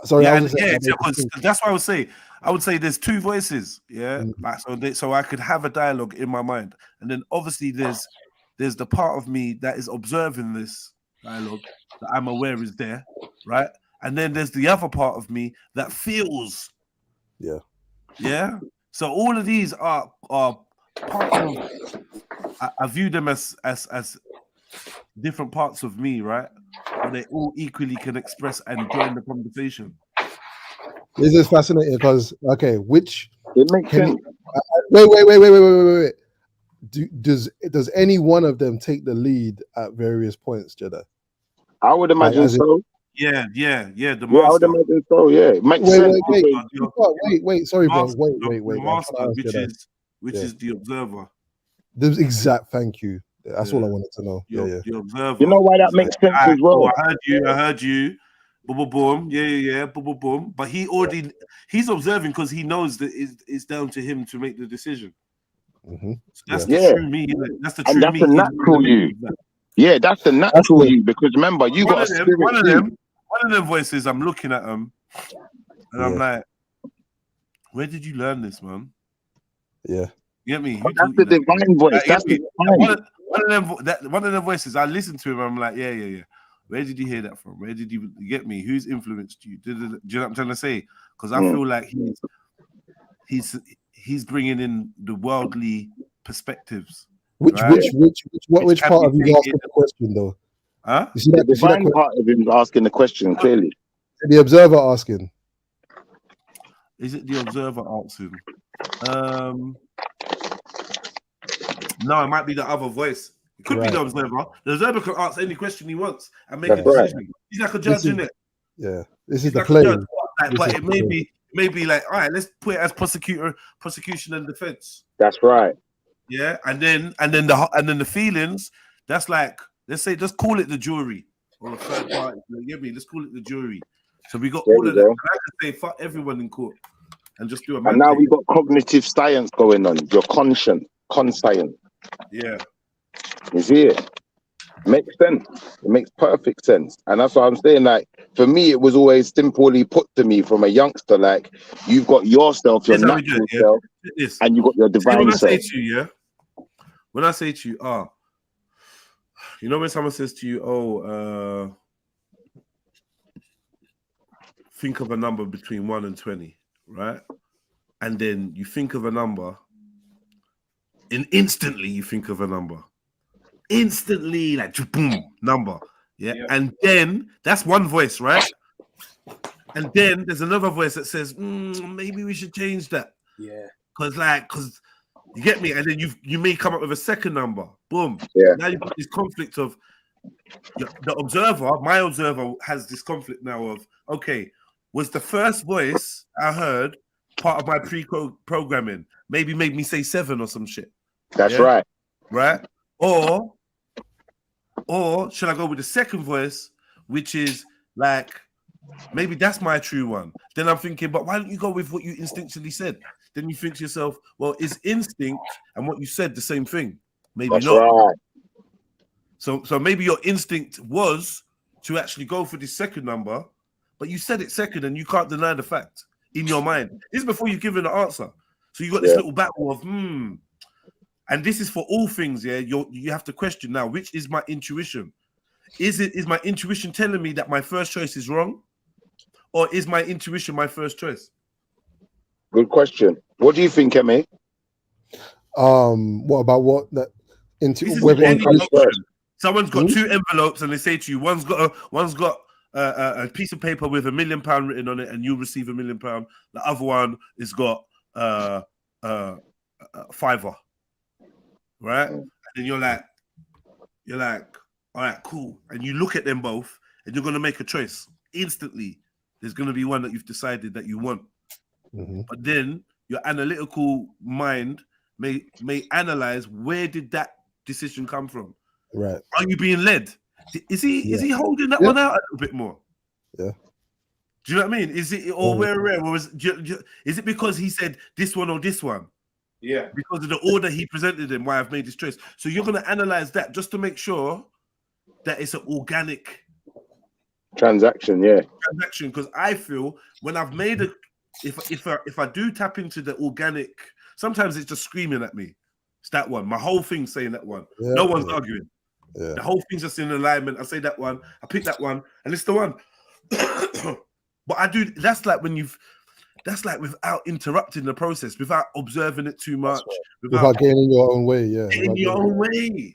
Sorry, yeah, I was gonna say, because that's what I would say. I would say there's two voices, yeah. Like, so I could have a dialogue in my mind, and then obviously there's the part of me that is observing this dialogue that I'm aware is there, right? And then there's the other part of me that feels, yeah. So all of these are part of. I view them as different parts of me, right? But they all equally can express and join the conversation. This is fascinating because which it makes sense. Wait. Does any one of them take the lead at various points, Jedi? I would imagine so. Yeah. The master. I would imagine so. Yeah, it makes sense. Wait. Sorry, bro. Wait. The master, which is the observer. The exact. Thank you. That's all I wanted to know. The observer. You know why that makes sense as well? I heard you. Boom, boom. Yeah. Boom, boom. But he's observing because he knows that it's down to him to make the decision. So that's the true me. That's the true me. That's the natural you. Yeah, that's the natural you. Because remember, you got a spirit. One of them voices. I'm looking at them, and I'm like, "Where did you learn this, man?" Yeah. You get me? That's the divine voice. That's the divine. One of them voices. I listen to him. I'm like, yeah. Where did you hear that from? Where did you get me? Who's influenced you? Do you know what I'm trying to say? Because I feel like he's bringing in the worldly perspectives. Which part of you asking the question though? Huh? You see that, the divine part of him asking the question clearly. The observer asking. Is it the observer asking? No, it might be the other voice. It could be the observer. The observer can ask any question he wants and make a decision. He's like a judge, isn't it? Yeah, this is the play. But it may be like, all right, let's put it as prosecution and defense. That's right. Yeah, and then the feelings. That's like, let's call it the jury or a third party. You get me? Let's call it the jury. So we got all of that. And I can say fuck everyone in court and just do a. And now we got cognitive science going on. Your conscience. Yeah. You see it? Makes sense. It makes perfect sense. And that's what I'm saying. Like, for me, it was always simply put to me from a youngster, like, you've got yourself, your natural self, and you got your divine self. When I say to you, you know when someone says to you, think of a number between 1 and 20, right? And then you think of a number, and instantly you think of a number. Instantly, like boom, number. Yeah. And then that's one voice, right? And then there's another voice that says, maybe we should change that. Yeah. Because you get me? And then you may come up with a second number. Boom. Yeah. Now you've got this conflict of the observer, my observer has this conflict now of, okay, was the first voice I heard part of my pre-programming? Maybe made me say 7 or some shit. That's right. Right? Or should I go with the second voice, which is like, maybe that's my true one. Then I'm thinking, but why don't you go with what you instinctually said? Then you think to yourself, well, is instinct and what you said the same thing? Maybe that's not. Right. So maybe your instinct was to actually go for this second number, but you said it second and you can't deny the fact in your mind. This is before you've given the answer. So you got this little battle of, and this is for all things, yeah. You have to question now, which is my intuition? Is my intuition telling me that my first choice is wrong? Or is my intuition my first choice? Good question. What do you think, Emmy? What about what that someone's got 2 envelopes and they say to you, one's got a piece of paper with £1 million written on it, and you receive £1 million. The other one has got a fiver. right? And then you're like, all right, cool. And you look at them both, and you're gonna make a choice instantly. There's gonna be one that you've decided that you want, but then your analytical mind may analyze, where did that decision come from? Right. Are you being led? Is he holding that one out a little bit more? Yeah. Do you know what I mean? Is it or where? Or is it because he said this one or this one? Yeah. Because of the order he presented them, why I've made this choice. So you're going to analyze that just to make sure that it's an organic transaction. Yeah. Transaction, because I feel when I've made a, if I do tap into the organic, sometimes it's just screaming at me. It's that one. My whole thing's saying that one. Yeah, No one's arguing. Yeah. The whole thing's just in alignment. I say that one. I pick that one, and it's the one. But I do. That's like when you've. That's like without interrupting the process, without observing it too much, without getting in your own way. Yeah. Getting your own way.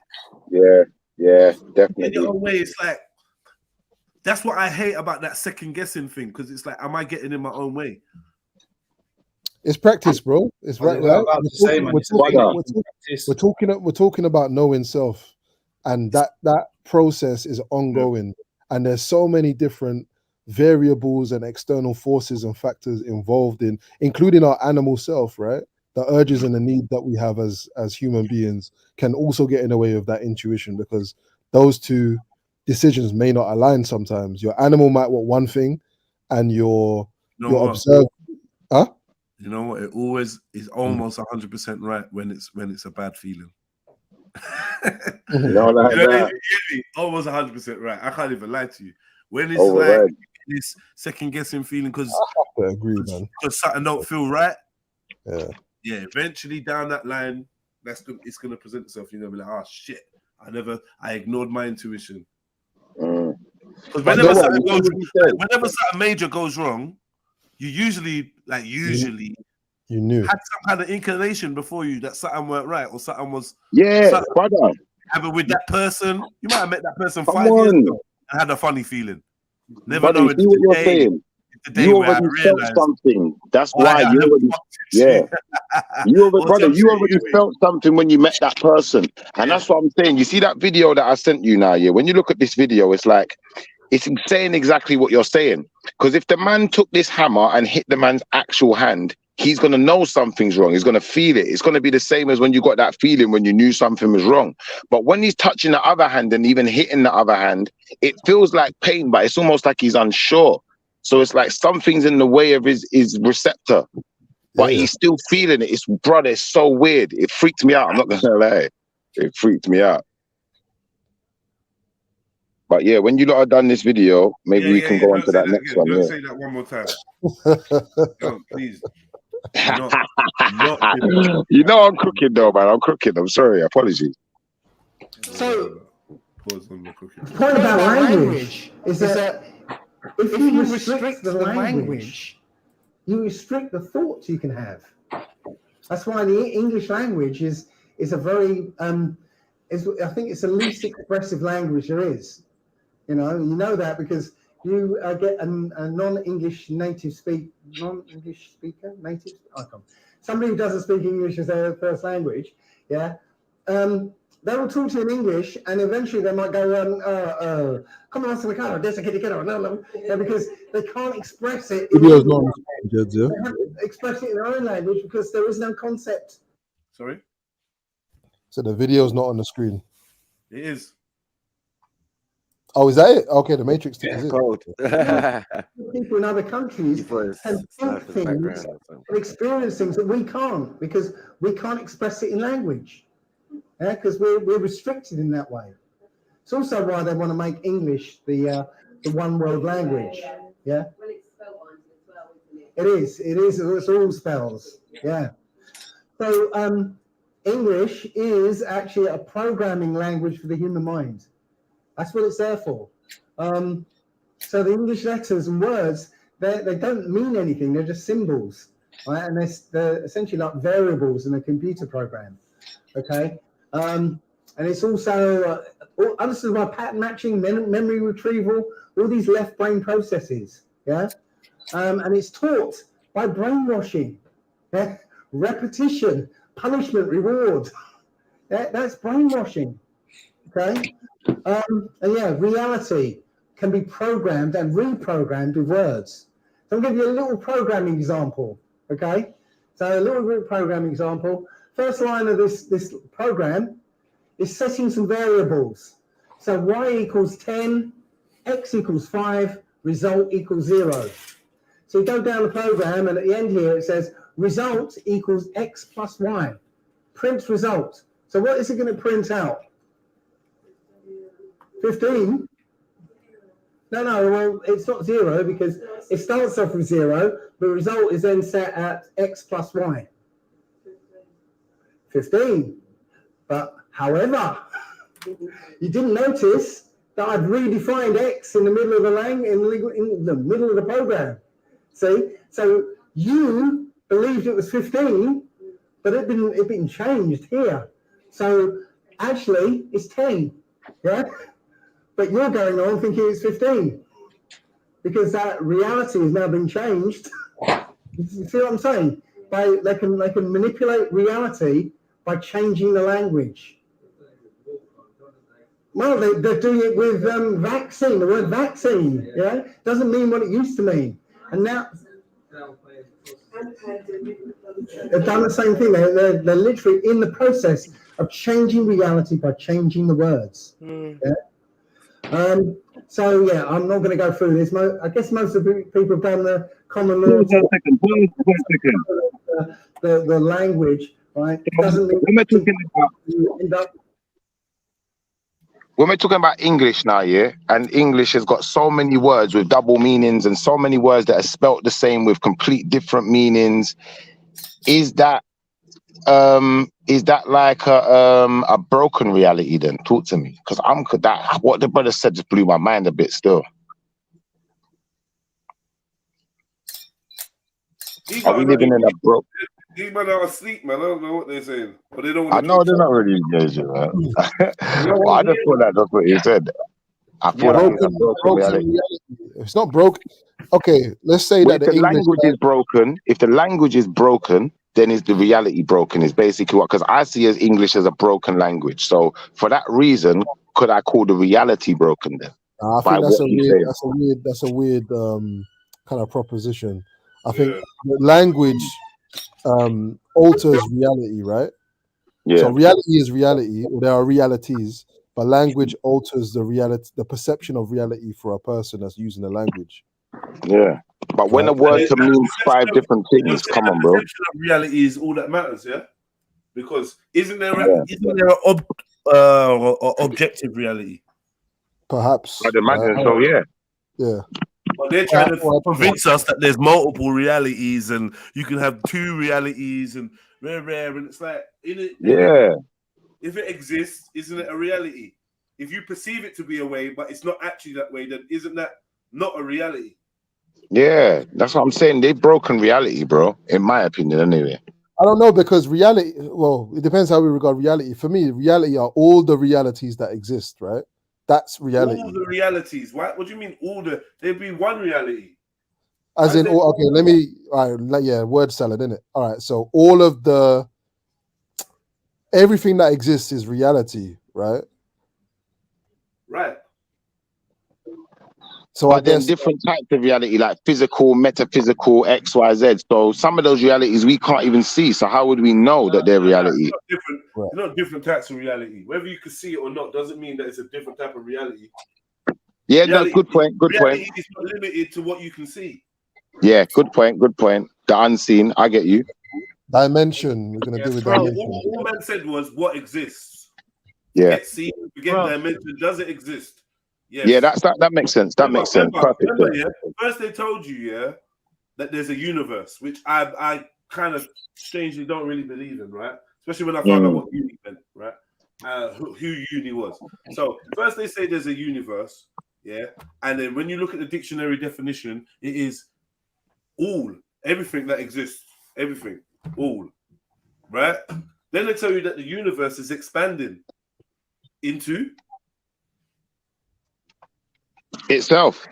Yeah. Yeah. Definitely. In your own way, it's like that's what I hate about that second guessing thing, because it's like, am I getting in my own way? It's practice, bro. It's right. We're talking about knowing self, and that process is ongoing, and there's so many different variables and external forces and factors involved in, including our animal self, right? The urges and the need that we have as human beings can also get in the way of that intuition, because those two decisions may not align sometimes. Your animal might want one thing, and your observe. Huh? You know what? It always is almost 100% right when it's a bad feeling. Almost 100% right. I can't even lie to you. When it's like this second guessing feeling, because I agree, man. Because something don't feel right. Yeah. Yeah. Eventually down that line, it's gonna present itself. You're gonna be like, oh shit, I ignored my intuition. Because whenever something major goes wrong, you usually you knew had some kind of inclination before you that something weren't right, or something was either with that person. You might have met that person 5 years ago and had a funny feeling. Never know. See what you're saying. You already felt something. That's why you already, you already felt something when you met that person, and that's what I'm saying. You see that video that I sent you now? Yeah, when you look at this video, it's like it's saying exactly what you're saying. Because if the man took this hammer and hit the man's actual hand, he's gonna know something's wrong. He's gonna feel it. It's gonna be the same as when you got that feeling when you knew something was wrong. But when he's touching the other hand and even hitting the other hand, it feels like pain, but it's almost like he's unsure. So it's like something's in the way of his receptor, but he's still feeling it. It's so weird. It freaked me out. I'm not gonna lie. It freaked me out. But yeah, when you lot have done this video, maybe we can go on to that next one. Don't say that one more time. No, please. You know I'm cooking though, man. I'm cooking. I'm sorry. Apologies. So, the point about language is that if you restrict the language, you restrict the thoughts you can have. That's why the English language is a very I think it's the least expressive language there is. You know that because you get a non-English speaker, somebody who doesn't speak English as their first language, they will talk to you in English, and eventually they might go, come on, because they can't express it. Video's not Jeds, They have to express it in their own language because there is no concept. Sorry? So the video's not on the screen. It is. Oh, is that it? Okay, the Matrix thing is it. People in other countries can think things and experience things that we can't because we can't express it in language. Because we're restricted in that way. It's also why they want to make English the one world language. Yeah. Well, it's spelled on as well, isn't it? It is. It's all spells. Yeah. So English is actually a programming language for the human mind. That's what it's there for. So the English letters and words, they don't mean anything. They're just symbols, right? And they're essentially like variables in a computer program. Okay. And it's also understood by pattern matching, memory retrieval, all these left brain processes. Yeah. And it's taught by brainwashing, repetition, punishment, reward. That's brainwashing. Okay. And yeah, reality can be programmed and reprogrammed with words. So I'll give you a little programming example. Okay. So a little programming example. First line of this program is setting some variables. So y equals 10, x equals 5, result equals 0. So you go down the program, and at the end here it says result equals x plus y. Print result. So what is it going to print out? 15? No, well, it's not 0 because it starts off with 0, but the result is then set at x plus y. 15. But however, you didn't notice that I've redefined x in the middle of the middle of the program. See? So you believed it was 15, but it been changed here. So actually it's 10, yeah? But you're going on thinking it's 15 because that reality has now been changed. You see what I'm saying? They can manipulate reality by changing the language. Well, they're doing it with vaccine. The word vaccine, yeah, doesn't mean what it used to mean. And now they've done the same thing. They're literally in the process of changing reality by changing the words. Yeah? So yeah, I'm not going to go through this. I guess most of the people have done the common law. The language, right? It doesn't mean when we're talking about English now, yeah, and English has got so many words with double meanings and so many words that are spelt the same with complete different meanings. Is that like a broken reality then? Talk to me, because what the brother said just blew my mind a bit still. Are we living in a broke? These men are asleep, man. I don't know what they're saying, but they don't want I to know they're not really engaged, man. Well, I just thought that's what he said. I thought that was a broken reality. It's not broken. Okay, let's say that the language is broken. If the language is broken, then is the reality broken? Is basically what, because I see as English as a broken language. So for that reason, could I call the reality broken then? I think that's a weird kind of proposition. I think the language alters reality, right? Yeah. So reality is reality, or there are realities, but language alters the reality, the perception of reality for a person that's using the language. Yeah. But when a word can mean 5 different things, come on, bro. Reality is all that matters, yeah? Because isn't there an objective reality? Perhaps. I'd imagine so, yeah. Yeah. But they're trying to convince us that there's multiple realities and you can have 2 realities and rare, and it's like, if it exists, isn't it a reality? If you perceive it to be a way, but it's not actually that way, then isn't that not a reality? Yeah, that's what I'm saying. They've broken reality, bro, in my opinion, anyway. I don't know, because reality, well, it depends how we regard reality. For me, reality are all the realities that exist, right? That's reality. All the realities. What do you mean all the? There'd be one reality. As in, word salad, innit? All right, so everything that exists is reality, right? Right. So I guess different types of reality, like physical, metaphysical, X, Y, Z. So some of those realities we can't even see. So how would we know that they're reality? It's not different types of reality. Whether you can see it or not doesn't mean that it's a different type of reality. Yeah, no, good point. Good point. Reality is not limited to what you can see. Yeah, good point. Good point. The unseen. I get you. Dimension. We're gonna do with dimension. All man said was what exists. Yeah. Forget see, forget dimension. Does it exist? Yes. Yeah, that makes sense. That makes sense. Perfect. First they told you, that there's a universe, which I kind of strangely don't really believe in, right? Especially when I found out what uni meant, right? Who uni was. So first they say there's a universe, and then when you look at the dictionary definition, it is everything that exists, everything, all, right? Then they tell you that the universe is expanding into itself.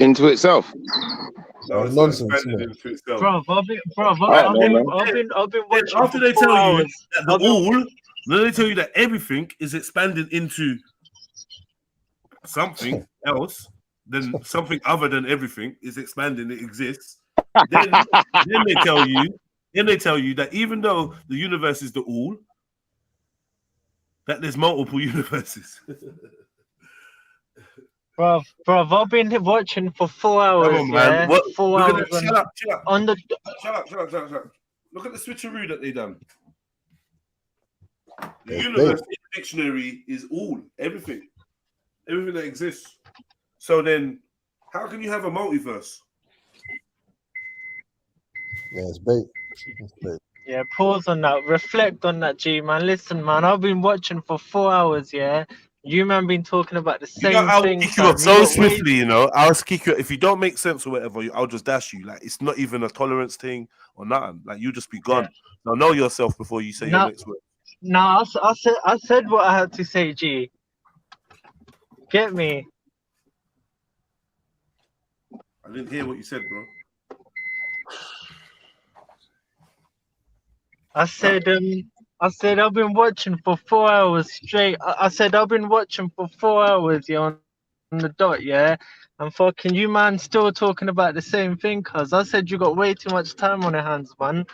No, nonsense. Bro, I've been watching. After they tell you that the all Then they tell you that everything is expanding into something else, then something other than everything is expanding, it exists. Then they tell you that even though the universe is the all, that there's multiple universes. Bruv, I've been watching for 4 hours. Come on, man. Yeah, What? 4 Look at hours. that. Shut up. On the. Shut up. Look at the switcheroo that they done. The universe in the dictionary is all, everything that exists. So then, how can you have a multiverse? Yeah, it's bait. It's bait. Yeah, pause on that. Reflect on that, G man. Listen, man, I've been watching for 4 hours. Yeah, you man been talking about the same I'll thing. kick you up so swiftly, you know. I'll kick you up. If you don't make sense or whatever, I'll just dash you. Like, it's not even a tolerance thing or nothing. Like, you just be gone. Yeah. Now, know yourself before you say your next word. No, I said what I had to say, G. Get me? I didn't hear what you said, bro. I said I've been watching for 4 hours straight. I said I've been watching for 4 hours, yeah, on the dot, yeah. And fucking you, man, still talking about the same thing, cuz I said you got way too much time on your hands, man.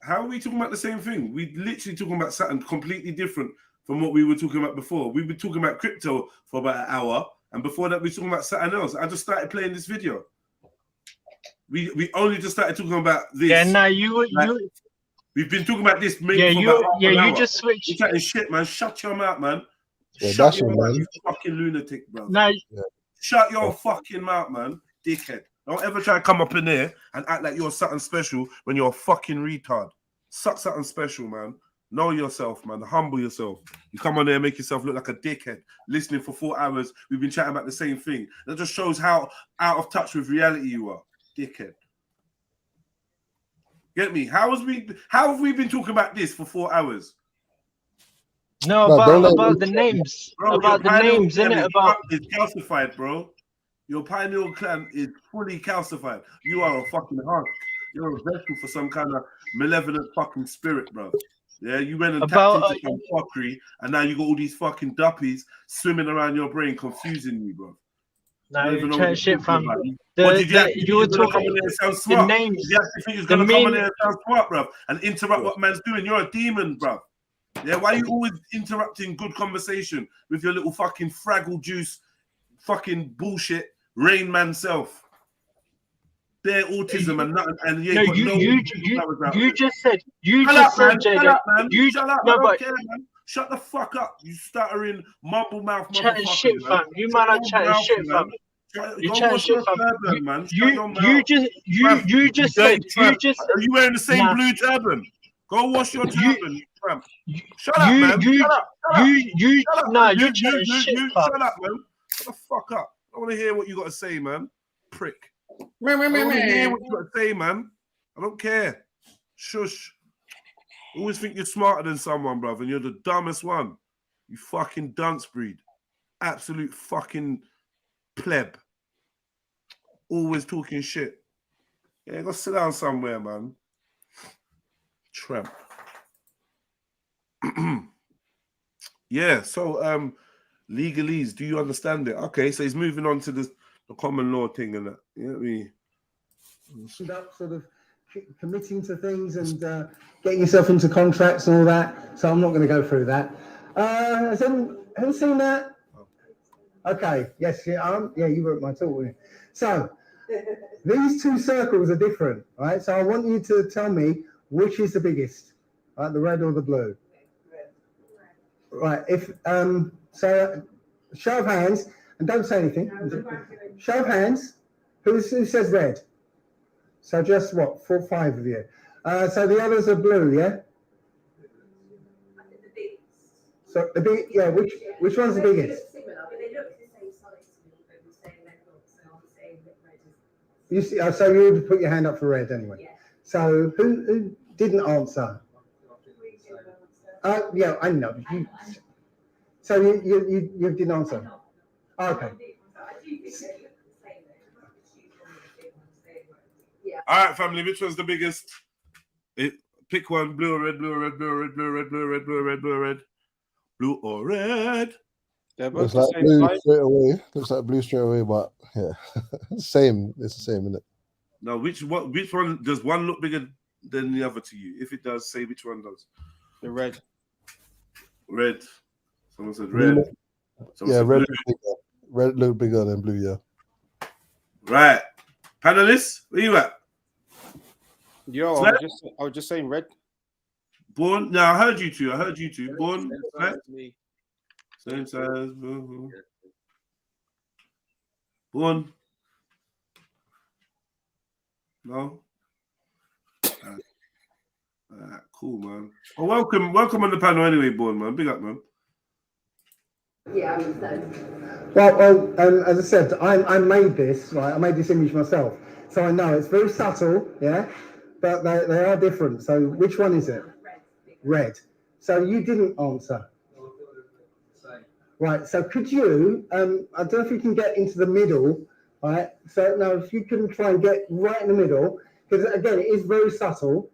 How are we talking about the same thing? We literally talking about something completely different from what we were talking about before. We've been talking about crypto for about an hour, and before that we were talking about something else. I just started playing this video. We only just started talking about this. Yeah, now we've been talking about this maybe yeah, for you about half an hour. just switched. You're chatting shit, man. Shut your mouth, man. Yeah, Shut that's your it, mouth, man. you fucking lunatic, bro. Now, Shut your fucking mouth, man. Dickhead. Don't ever try to come up in there and act like you're something special when you're a fucking retard. Suck something special, man. Know yourself, man. Humble yourself. You come on there and make yourself look like a dickhead. Listening for 4 hours, we've been chatting about the same thing. That just shows how out of touch with reality you are. Dickhead. Get me? How have we been talking about this for 4 hours? No, about the names. Bro, about the names, innit? About it's calcified, bro. Your pineal clan is fully calcified. You are a fucking husk. You're a vessel for some kind of malevolent fucking spirit, bro. Yeah, you went and tapped into some fuckery, and now you got all these fucking duppies swimming around your brain, confusing you, bro. Now you're chatting shit, fam. What did you actually think you were talking come on there and sound smart? The names. Did you actually think you're gonna come on there and sound smart, bro, and interrupt what man's doing? You're a demon, bro. Yeah, why are you always interrupting good conversation with your little fucking fraggle juice, fucking bullshit, Rain Man self? Their autism and nothing, and you just said Shut up, man. You shut up. no, I don't but care, man. Shut the fuck up. You stuttering mumble mouth chatting motherfucker, shit, man. fam. You man are chatting shit, fam. You chatting shit, fam. You just said Are you wearing the same blue turban? Go wash your turban, you tramp. Shut up, man. Shut up. You chatting shit, fam. Shut up, man. Shut the fuck up. I want to hear what you got to say, man. Prick. I want to hear what you got to say, man. I don't care. Shush. Always think you're smarter than someone, brother, and you're the dumbest one. You fucking dunce breed. Absolute fucking pleb. Always talking shit. Yeah, go sit down somewhere, man. Tramp. Yeah, so legalese, do you understand it? Okay, so he's moving on to the common law thing and that. You know what I mean? Sort of committing to things and getting yourself into contracts and all that. So I'm not going to go through that. Has anyone seen that? Okay. Yes. Yeah. You wrote my talk. Weren't you? So these two circles are different, right? So I want you to tell me which is the biggest, right? The red or the blue? Right. If so, show of hands and don't say anything. Show of hands. Who says red? So just what? 4 or 5 of you. So the others are blue, yeah. So the big, yeah. Which one's the biggest? You see, so you would put your hand up for red anyway. So who didn't answer? Yeah, I know. So you didn't answer. Okay. All right, family. Which one's the biggest? Pick one. Blue or red, blue or red, blue or red, blue or red, blue or red, blue or red, blue or red. Blue or red. They're both Looks the like same blue size. straight away. Looks like blue straight away, but yeah, same. It's the same, isn't it? Now, which one does one look bigger than the other to you? If it does, say which one does. The red. Red. Someone said Blue red. look- Someone yeah, said red blue. look bigger. Red look bigger than blue. Yeah. Right. Panelists, where you at? Yo, Slap? I was just saying red. Born. Now I heard you two. Born. Same Slap? size as me. Same size. Born. No. Cool, man. Well, welcome on the panel anyway, Born, man. Big up, man. Yeah, I understand. Well, as I said, I made this, right? I made this image myself. So I know it's very subtle, yeah? But they are different. So which one is it? Red. So you didn't answer. Right, so could you, I don't know if you can get into the middle, right? So now if you can try and get right in the middle, because again, it is very subtle.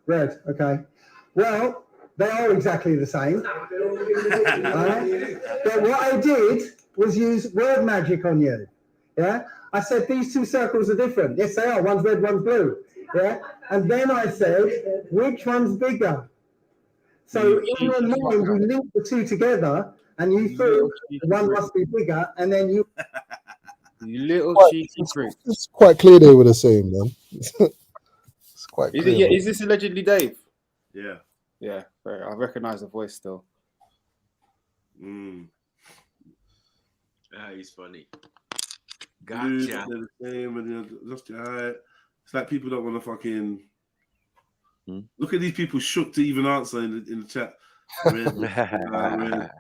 Red, okay. Well, they are exactly the same. But what I did was use word magic on you. Yeah? I said these two circles are different. Yes, they are. One's red, one's blue. Yeah? And then I said, which one's bigger? So in your mind, you link the two together and you thought one must be bigger, and then you. You little cheeky prick. It's quite clear they were the same, man. It's quite Is clear. it? Yeah, man. is this allegedly Dave? Yeah. Yeah, fair. I recognize the voice still. He's funny. Blue, Gotcha. they're the same, and just your height. It's like people don't want to fucking. Look at these people shook to even answer in the chat. Red, red.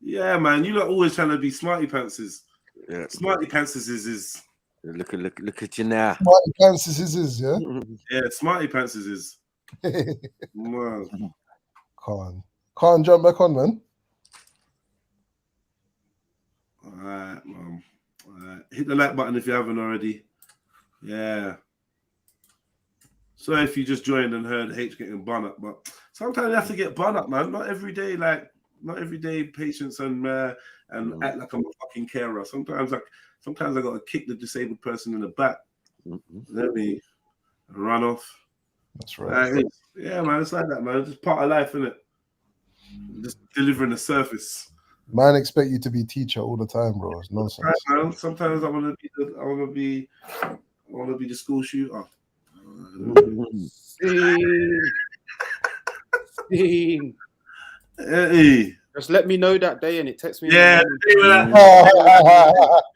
Yeah, man, you lot always trying to be smarty pantses. Yeah. Smarty pantses is. Look at you now. Smarty pants is, yeah. Yeah, smarty pantses is. Wow. Can't jump back on, man. All right, mom. All right. Hit the like button if you haven't already. Yeah. Sorry if you just joined and heard H getting bun up, but sometimes you have to get bun up, man. Not every day, patience and act like I'm a fucking carer. Sometimes I gotta kick the disabled person in the back. Let me run off. That's right. Yeah, man, it's like that, man. It's just part of life, isn't it? Just delivering the surface. Man, expect you to be teacher all the time, bro. It's nonsense. Right, man. Sometimes I want to be the school shooter. Hey. Just let me know that day and it texts me. Yeah, you know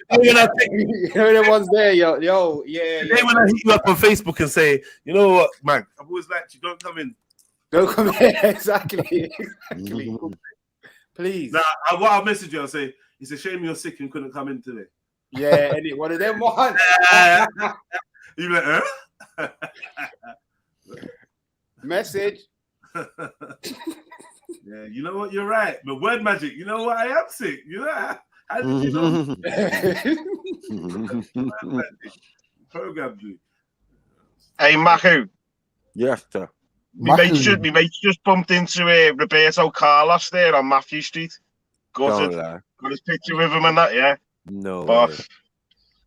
the ones there, yo, yeah. Today when I hit you up on Facebook and say, you know what, man, I've always liked you. Don't come in. Don't come in. Exactly. Please. Nah, what I'll message you, I'll say, it's a shame you're sick and couldn't come in today. Yeah, and one of them ones. You like, huh? Message. Yeah, you know what? You're right. But word magic, you know what? I am sick. You know? How did you know? Program you. Hey, Mahu. Yes, sir. My mate just bumped into Roberto Carlos there on Matthew Street. Got his picture with him and that, yeah. No. But,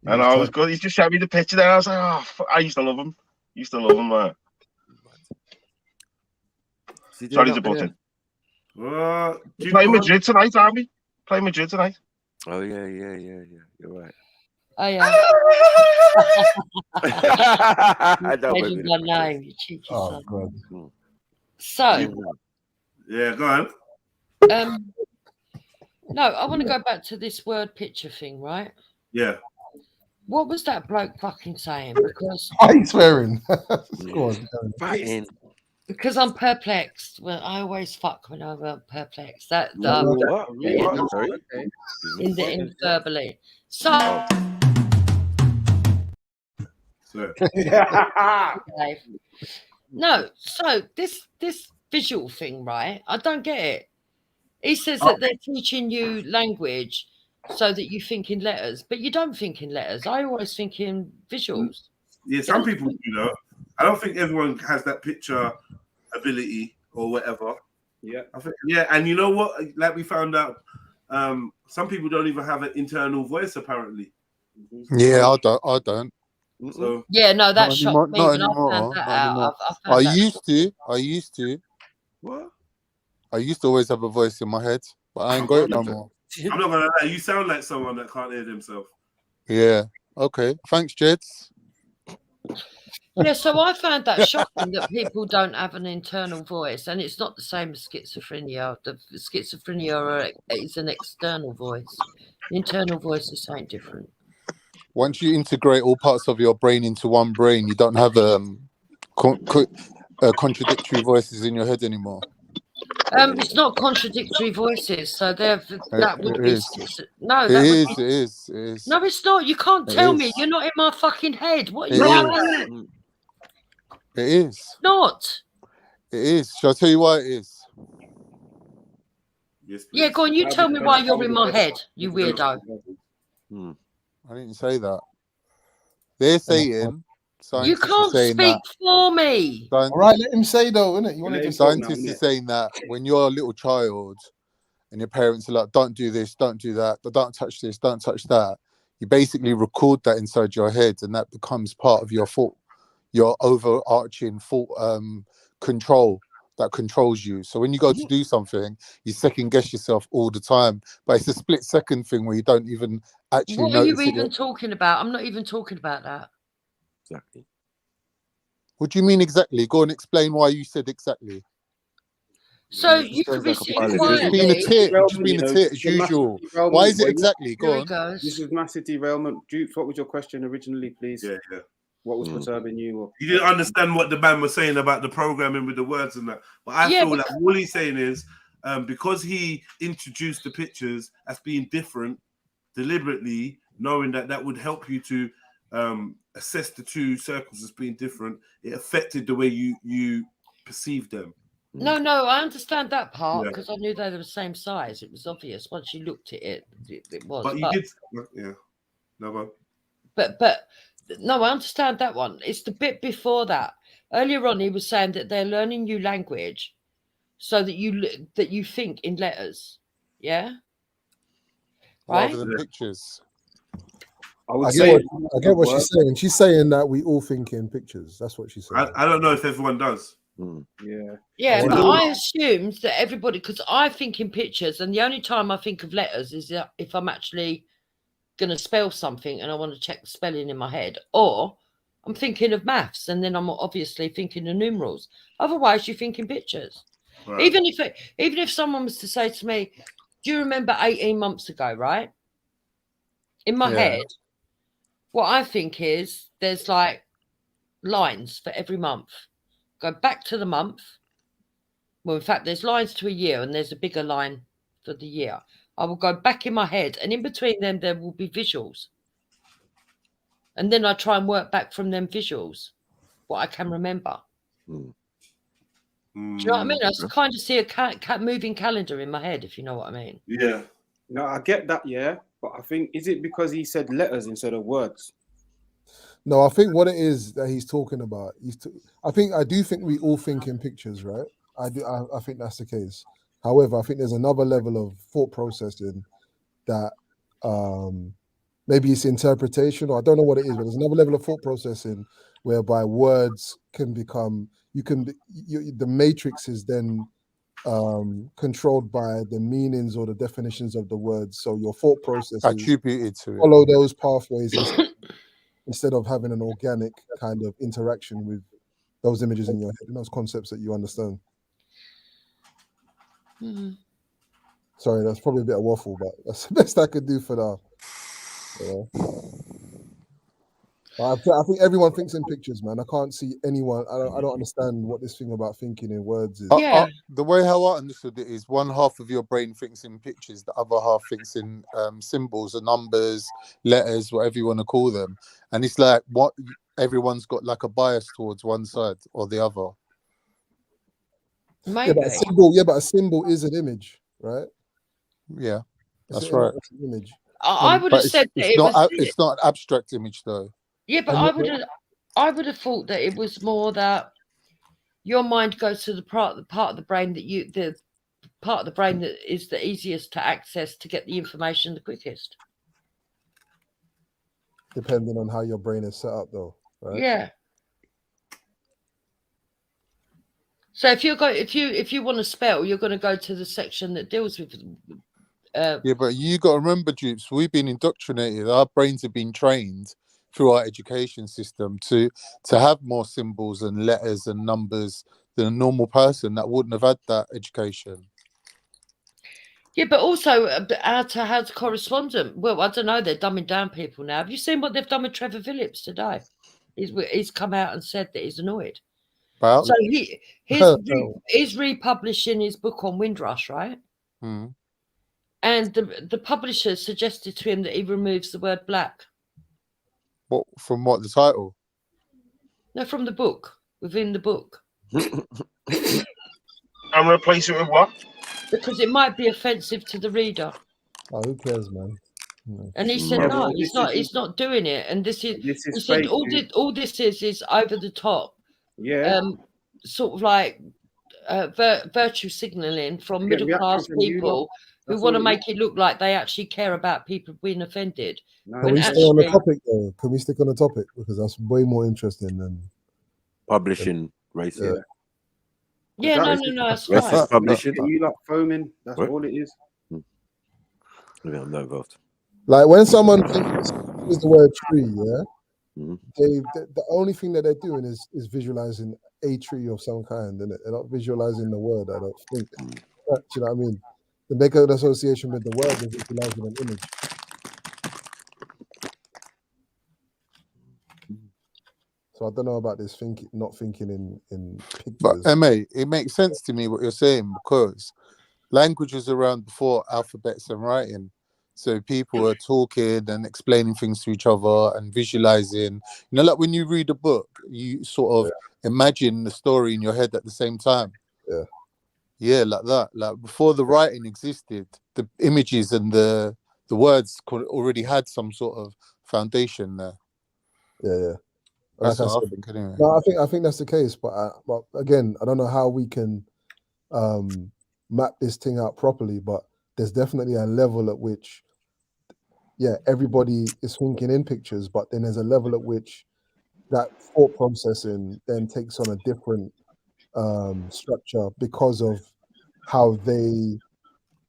and I was good. He just showed me the picture there. I was like, oh, I used to love him. Man. Sorry to butt in. Play Madrid tonight, aren't we? Play Madrid tonight. Oh, yeah. You're right. Oh, yeah. I don't Changing my name, you cheeky son. God. So, yeah, go on. No, I want to go back to this word picture thing, right? Yeah. What was that bloke fucking saying? Because Why are you swearing? Go on. Fighting. Because I'm perplexed. Well, I always fuck when I'm perplexed. That Sorry. in verbally. So. No, so this visual thing, right? I don't get it. He says that they're teaching you language so that you think in letters, but you don't think in letters. I always think in visuals. Yeah, some people do know. I don't think everyone has that picture ability or whatever. Yeah. I think, yeah, and you know what? Like we found out, some people don't even have an internal voice apparently. Yeah, I don't. So yeah, no, that Not shocked anymore. me Not when I anymore. found that Not out. anymore. I I found that used to. What? I used to always have a voice in my head, but I ain't got it no more. I'm not gonna lie, you sound like someone that can't hear themselves. Yeah. Okay. Thanks, Jeds. Yeah, so I found that shocking that people don't have an internal voice, and it's not the same as schizophrenia. The schizophrenia is an external voice. The internal voice is something different. Once you integrate all parts of your brain into one brain, you don't have contradictory voices in your head anymore. It's not contradictory voices, so that would It be is. no, It that would is. be It is. It is. no, it's not. You can't It tell me. is. You're not in my fucking head. What are It you is. doing? It is. Not. It is. Shall I tell you why it is? Yes, Yeah, go on. You tell me why you're in my head, you weirdo. I didn't say that. They're saying You scientists are can't saying speak that. for me. All right, let him say though, innit? You want to just Scientists are saying that when you're a little child and your parents are like, don't do this, don't do that, don't touch this, don't touch that, you basically record that inside your head, and that becomes part of your thought, your overarching thought control that controls you. So when you go to do something, you second guess yourself all the time, but it's a split second thing where you don't even actually What are you notice it. even talking about? I'm not even talking about that. Exactly. What do you mean exactly? Go and explain why you said exactly. So you could be sitting Just quietly. being a tit, just being a tit as usual. Why is it exactly? Go on. This is massive derailment. Dukes, what was your question originally, please? Yeah, yeah. What was perturbing you? Or... You didn't understand what the man was saying about the programming with the words and that. But I feel like all he's saying is because he introduced the pictures as being different deliberately, knowing that that would help you to assess the two circles as being different, it affected the way you perceive them. No, I understand that part because I knew they were the same size. It was obvious once you looked at it. It was. But you did, yeah. No, go. But no, I understand that one. It's the bit before that. Earlier on, he was saying that they're learning new language so that you think in letters. Yeah. Right. Rather than pictures. I get what she's saying. She's saying that we all think in pictures. That's what she's saying. I don't know if everyone does. Yeah. Yeah, but I assumed that everybody, because I think in pictures, and the only time I think of letters is if I'm actually going to spell something and I want to check the spelling in my head, or I'm thinking of maths and then I'm obviously thinking of numerals. Otherwise, you think in pictures. Right. Even if someone was to say to me, "Do you remember 18 months ago?" Right? In my head, what I think is there's like lines for every month. Go back to the month. Well, in fact, there's lines to a year and there's a bigger line for the year. I will go back in my head, and in between them, there will be visuals. And then I try and work back from them visuals what I can remember. Do you know what I mean? I kind of see a moving calendar in my head, if you know what I mean. Yeah. No, I get that, yeah. But I think, is it because he said letters instead of words? No, I think what it is that he's talking about. I do think we all think in pictures, right? I think that's the case. However, I think there's another level of thought processing that maybe it's interpretation, or I don't know what it is, but there's another level of thought processing whereby words can become the matrix is then controlled by the meanings or the definitions of the words. So your thought process attributed to it. Follow those pathways instead of having an organic kind of interaction with those images in your head and those concepts that you understand. Sorry, that's probably a bit of waffle, but that's the best I could do for now. I think everyone thinks in pictures, man. I can't see anyone. I don't understand what this thing about thinking in words is. The way how I understood it is one half of your brain thinks in pictures, the other half thinks in symbols or numbers, letters, whatever you want to call them. And it's like what everyone's got like a bias towards one side or the other. Yeah, but a symbol is an image, right? Yeah, that's right. It's an image. I would have said that it was. It's not an abstract image though. Yeah, but I would have thought that it was more that your mind goes to the part of the brain that the part of the brain that is the easiest to access to get the information the quickest. Depending on how your brain is set up, though, right? Yeah. So if you want to spell, you're going to go to the section that deals with. Yeah, but you got to remember, Dupes, we've been indoctrinated. Our brains have been trained through our education system to have more symbols and letters and numbers than a normal person that wouldn't have had that education. Yeah, but also how to correspond them. Well, I don't know. They're dumbing down people now. Have you seen what they've done with Trevor Phillips today? He's come out and said that he's annoyed. About? So he's republishing his book on Windrush, right? Mm. And the publisher suggested to him that he removes the word black. What from what the title? No, from the book. Within the book. And replace it with what? Because it might be offensive to the reader. Oh, who cares, man? And he said, no, he's not doing it. And he said, all this is over the top. Yeah. Sort of like virtue signaling from middle class people who want to make it look like they actually care about people being offended. Can we stay on the topic, though? Can we stick on the topic? Because that's way more interesting than publishing racing. Yeah, no, that's fine. Publishing. You like foaming, that's all it is. I'm not involved. Like when someone uses the word tree, the only thing that they're doing is visualizing a tree of some kind, and they're not visualizing the word. I don't think. Do you know what I mean? They make an association with the word, they're visualizing an image. So I don't know about this not thinking in pictures. But MA, it makes sense to me what you're saying, because language was around before alphabets and writing. So people are talking and explaining things to each other and visualizing. You know, like when you read a book, you sort of imagine the story in your head at the same time. Yeah. Yeah, like that. Like before the writing existed, the images and the words already had some sort of foundation there. Yeah. That's like what I think anyway. No, I think that's the case. But again, I don't know how we can map this thing out properly. But there's definitely a level at which, everybody is thinking in pictures. But then there's a level at which that thought processing then takes on a different structure because of how they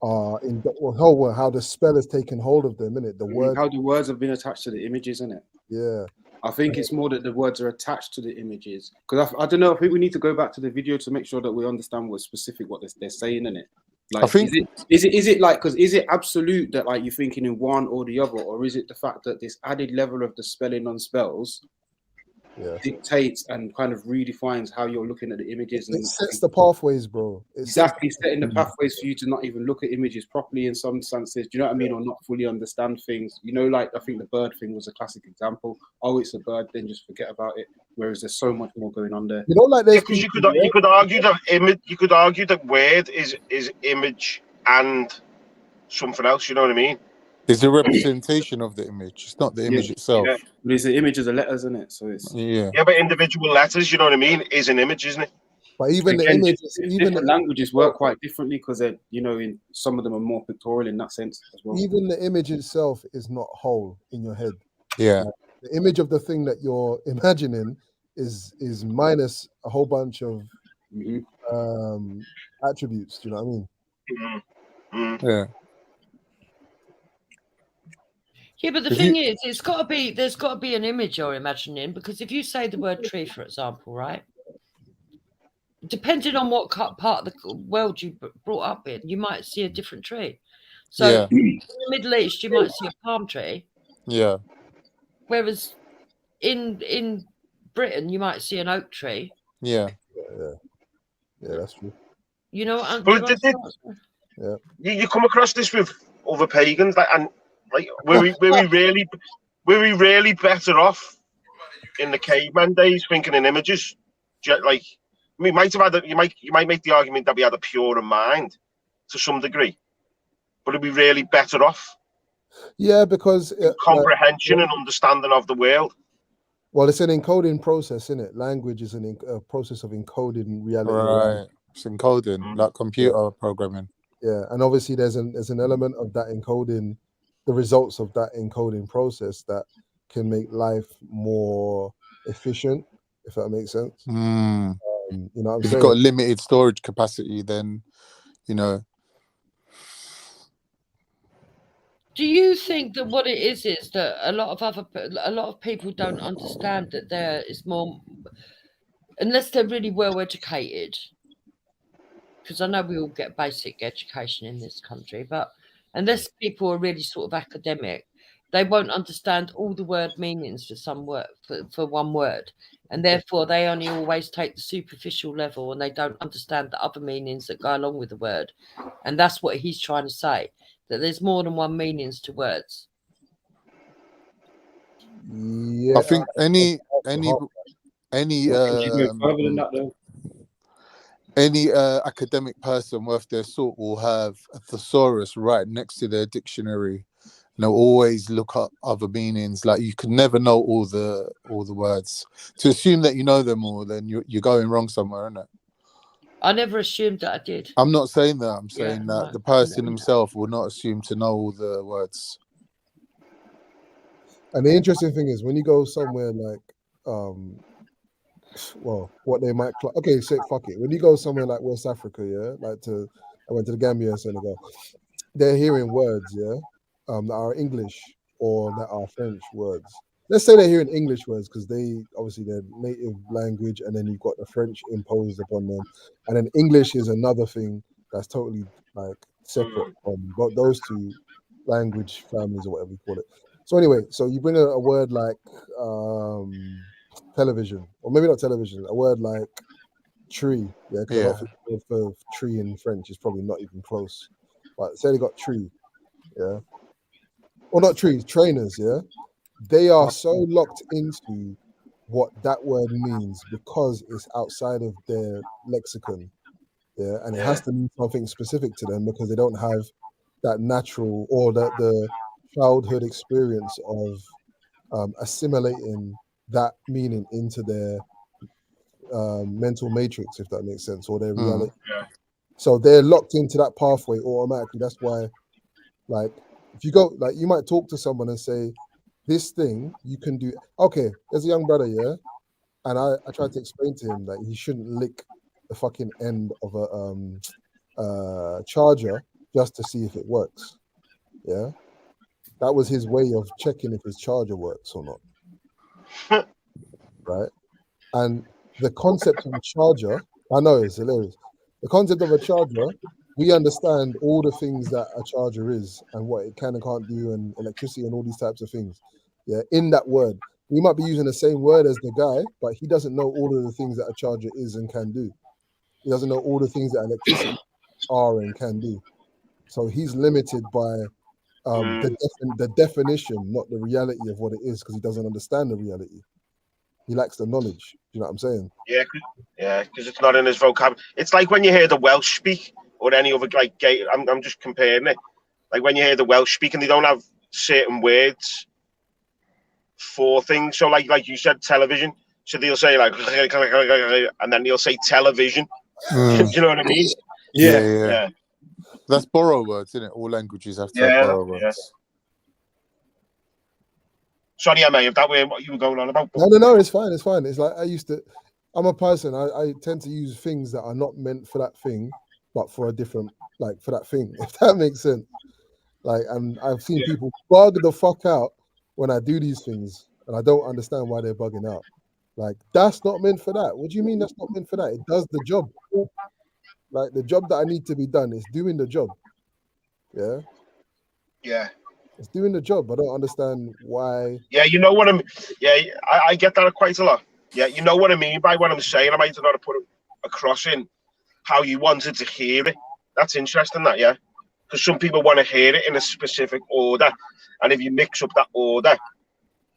are how the spell has taken hold of them, innit? How the words have been attached to the images, innit? Yeah. I think it's more that the words are attached to the images. Because I don't know, I think we need to go back to the video to make sure that we understand what they're saying in it. Like, I think is it like, because is it absolute that like you're thinking in one or the other, or is it the fact that this added level of the spelling on spells dictates and kind of redefines how you're looking at the images? It sets the pathways, bro. Exactly, setting the pathways for you to not even look at images properly in some senses. Do you know what I mean? Or not fully understand things. You know, like I think the bird thing was a classic example. Oh, it's a bird, then just forget about it. Whereas there's so much more going on there. You know, like because you could argue that image. You could argue that word is image and something else. You know what I mean? It's a representation of the image. It's not the image itself. Yeah. But it's the images of letters, isn't it? So it's but individual letters, you know what I mean, is an image, isn't it? But even the images, even the languages work quite differently because they're, in some of them are more pictorial in that sense as well. Even the image itself is not whole in your head. Yeah. The image of the thing that you're imagining is minus a whole bunch of attributes. Do you know what I mean? Yeah. Yeah, but the thing is, there's got to be an image you're imagining, because if you say the word tree, for example, right? Depending on what part of the world you brought up in, you might see a different tree. So in the Middle East, you might see a palm tree. Yeah. Whereas in Britain, you might see an oak tree. Yeah, that's true. You know, you come across this with other pagans, were we really better off in the caveman days thinking in images? Like, we might have had you might make the argument that we had a purer mind to some degree, but are we really better off? Yeah, because comprehension and understanding of the world. well, it's an encoding process, isn't it? Language is a process of encoding reality. Right. It's encoding, like computer programming. Yeah, and obviously there's an element of that encoding, the results of that encoding process that can make life more efficient, if that makes sense. Mm. You know what I'm If saying? you've got limited storage capacity, then you know. Do you think that what it is that a lot of people don't understand that there is more, unless they're really well educated, because I know we all get basic education in this country, but unless people are really sort of academic, they won't understand all the word meanings for some word for one word, and therefore they only always take the superficial level and they don't understand the other meanings that go along with the word. And that's what he's trying to say, that there's more than one meanings to words. Yeah, I think any academic person worth their salt will have a thesaurus right next to their dictionary. And they'll always look up other meanings. Like you can never know all the words. To assume that you know them all, then you're going wrong somewhere, isn't it? I never assumed that I did. I'm not saying that. I'm saying that the person himself will not assume to know all the words. And the interesting thing is when you go somewhere like well, what they might okay, say fuck it. When you go somewhere like West Africa, yeah, I went to the Gambia and Senegal, they're hearing words, yeah, that are English or that are French words. Let's say they're hearing English words because they obviously their native language, and then you've got the French imposed upon them, and then English is another thing that's totally like separate from those two language families or whatever you call it. So anyway, so you bring a word like television, or maybe not television, a word like tree, yeah, because I don't think the word for tree in French is probably not even close. But say they got tree, yeah, or not trees, trainers, yeah. They are so locked into what that word means because it's outside of their lexicon, yeah, and it has to mean something specific to them because they don't have that natural or the childhood experience of assimilating that meaning into their mental matrix, if that makes sense, or their reality. So they're locked into that pathway automatically. That's why, like, if you go, like, you might talk to someone and say, this thing you can do. Okay, there's a young brother, yeah, and I tried to explain to him that he shouldn't lick the fucking end of a charger just to see if it works. Yeah, that was his way of checking if his charger works or not. Right, and the concept of a charger, I know it's hilarious. The concept of a charger, we understand all the things that a charger is and what it can and can't do, and electricity and all these types of things. Yeah, in that word, we might be using the same word as the guy, but he doesn't know all of the things that a charger is and can do. He doesn't know all the things that electricity are and can do. So he's limited by the definition, not the reality of what it is, because he doesn't understand the reality. He lacks the knowledge. You know what I'm saying? Yeah, because it's not in his vocabulary. It's like when you hear the Welsh speak or any other like gay. I'm just comparing it. Like when you hear the Welsh speak and they don't have certain words for things. So like you said, television. So they'll say like, and then they'll say television. Do you know what I mean? Yeah. That's borrow words, isn't it? All languages have to have borrow words. Sorry, I may have that way what you were going on about. No, it's fine. It's fine. It's like I'm a person. I tend to use things that are not meant for that thing, but for a different, like for that thing, if that makes sense. Like, and I've seen people bug the fuck out when I do these things, and I don't understand why they're bugging out. Like, that's not meant for that. What do you mean that's not meant for that? It does the job. Like, the job that I need to be done is doing the job. Yeah. Yeah. It's doing the job. I don't understand why. Yeah, you know what I mean. Yeah, I get that quite a lot. Yeah, you know what I mean by what I'm saying. I might not have put it across in how you wanted to hear it. That's interesting, that, yeah. Because some people want to hear it in a specific order, and if you mix up that order,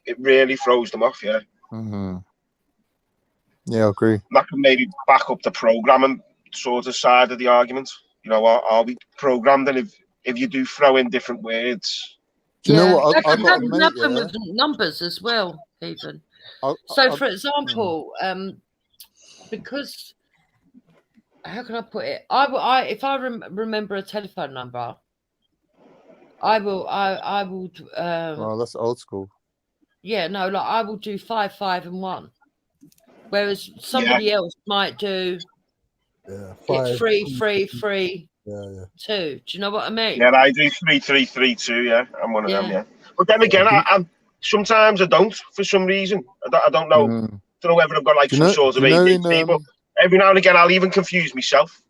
it really throws them off. Yeah. Yeah, I agree. That can maybe back up the programming sort of side of the argument. You know, are we programmed? And if you do throw in different words, Do you know what? That I can got a mate, happen yeah. with numbers as well, even. I, So, I, for example, because how can I put it? If I remember a telephone number, I will. oh, that's old school. Yeah, no, like I will do 5, 5, and 1, whereas Yeah. somebody else might do. Yeah, It's 5, 3, 2, 3, 3. 3, Yeah. 2. Do you know what I mean? Yeah, I do 3, 3, 3, 2. Yeah, I'm one of them. Yeah. Yeah, but then again, I'm sometimes I don't for some reason. I don't know. Mm. Don't know whether I've got like Do you some know? sort Do of you know ADHD, but every now and again I'll even confuse myself.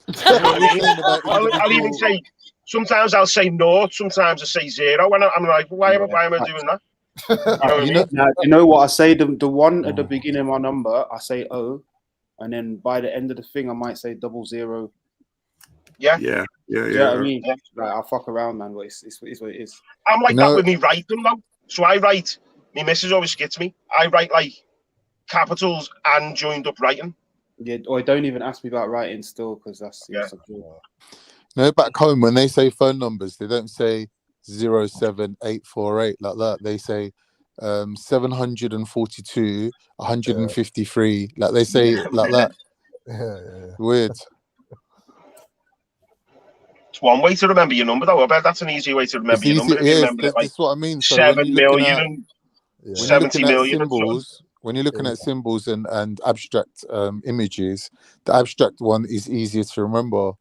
you know what you're saying about I'll even individual? say sometimes I'll say naught, sometimes I say 0, and I'm like, why am I doing that? You know what I mean? Now, you know what I say? The one at the beginning of my number, I say O, and then by the end of the thing, I might say 00. Yeah. Do you know what I mean? Yeah. Like, I'll fuck around, man, but it's what it is. I'm like that with me writing though. So I write. My missus always skits me. I write like capitals and joined up writing. Yeah, or don't even ask me about writing still, because that's a joke. No, back home when they say phone numbers, they don't say 07848 like that. They say 742 153. Like they say it like that. Weird. It's one way to remember your number, though. I bet that's an easy way to remember your number. If you remember it, like that's what I mean. So 7 million and 70 million. Symbols, when you're looking at symbols and abstract images, the abstract one is easier to remember.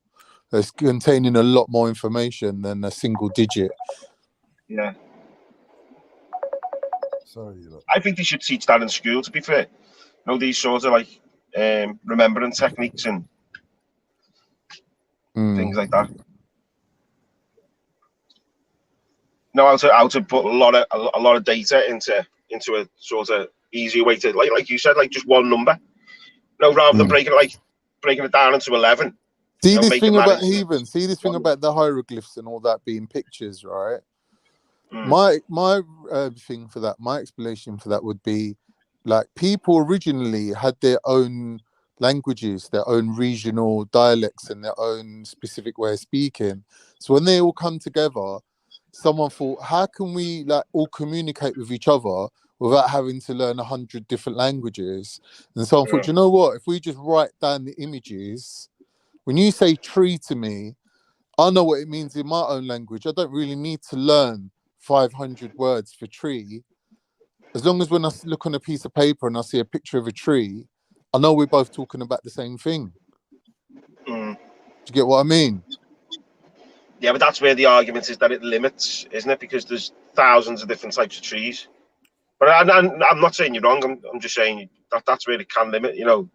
It's containing a lot more information than a single digit. Yeah. Sorry. I think they should teach that in school, to be fair. You know, these sorts of like remembering techniques and things like that. Know how to put a lot of data into a sort of easier way to like you said, like just one number. No, rather than breaking it down into 11. See this thing about heathen. See this thing about the hieroglyphs and all that being pictures, right? My thing for that, my explanation for that would be like people originally had their own languages, their own regional dialects, and their own specific way of speaking. So when they all come together, someone thought, how can we like all communicate with each other without having to learn 100 different languages? And someone thought, you know what? If we just write down the images, when you say tree to me, I know what it means in my own language. I don't really need to learn 500 words for tree. As long as when I look on a piece of paper and I see a picture of a tree, I know we're both talking about the same thing. Do you get what I mean? Yeah, but that's where the argument is that it limits, isn't it? Because there's thousands of different types of trees. But I'm not saying you're wrong. I'm just saying that's where it can limit. You know,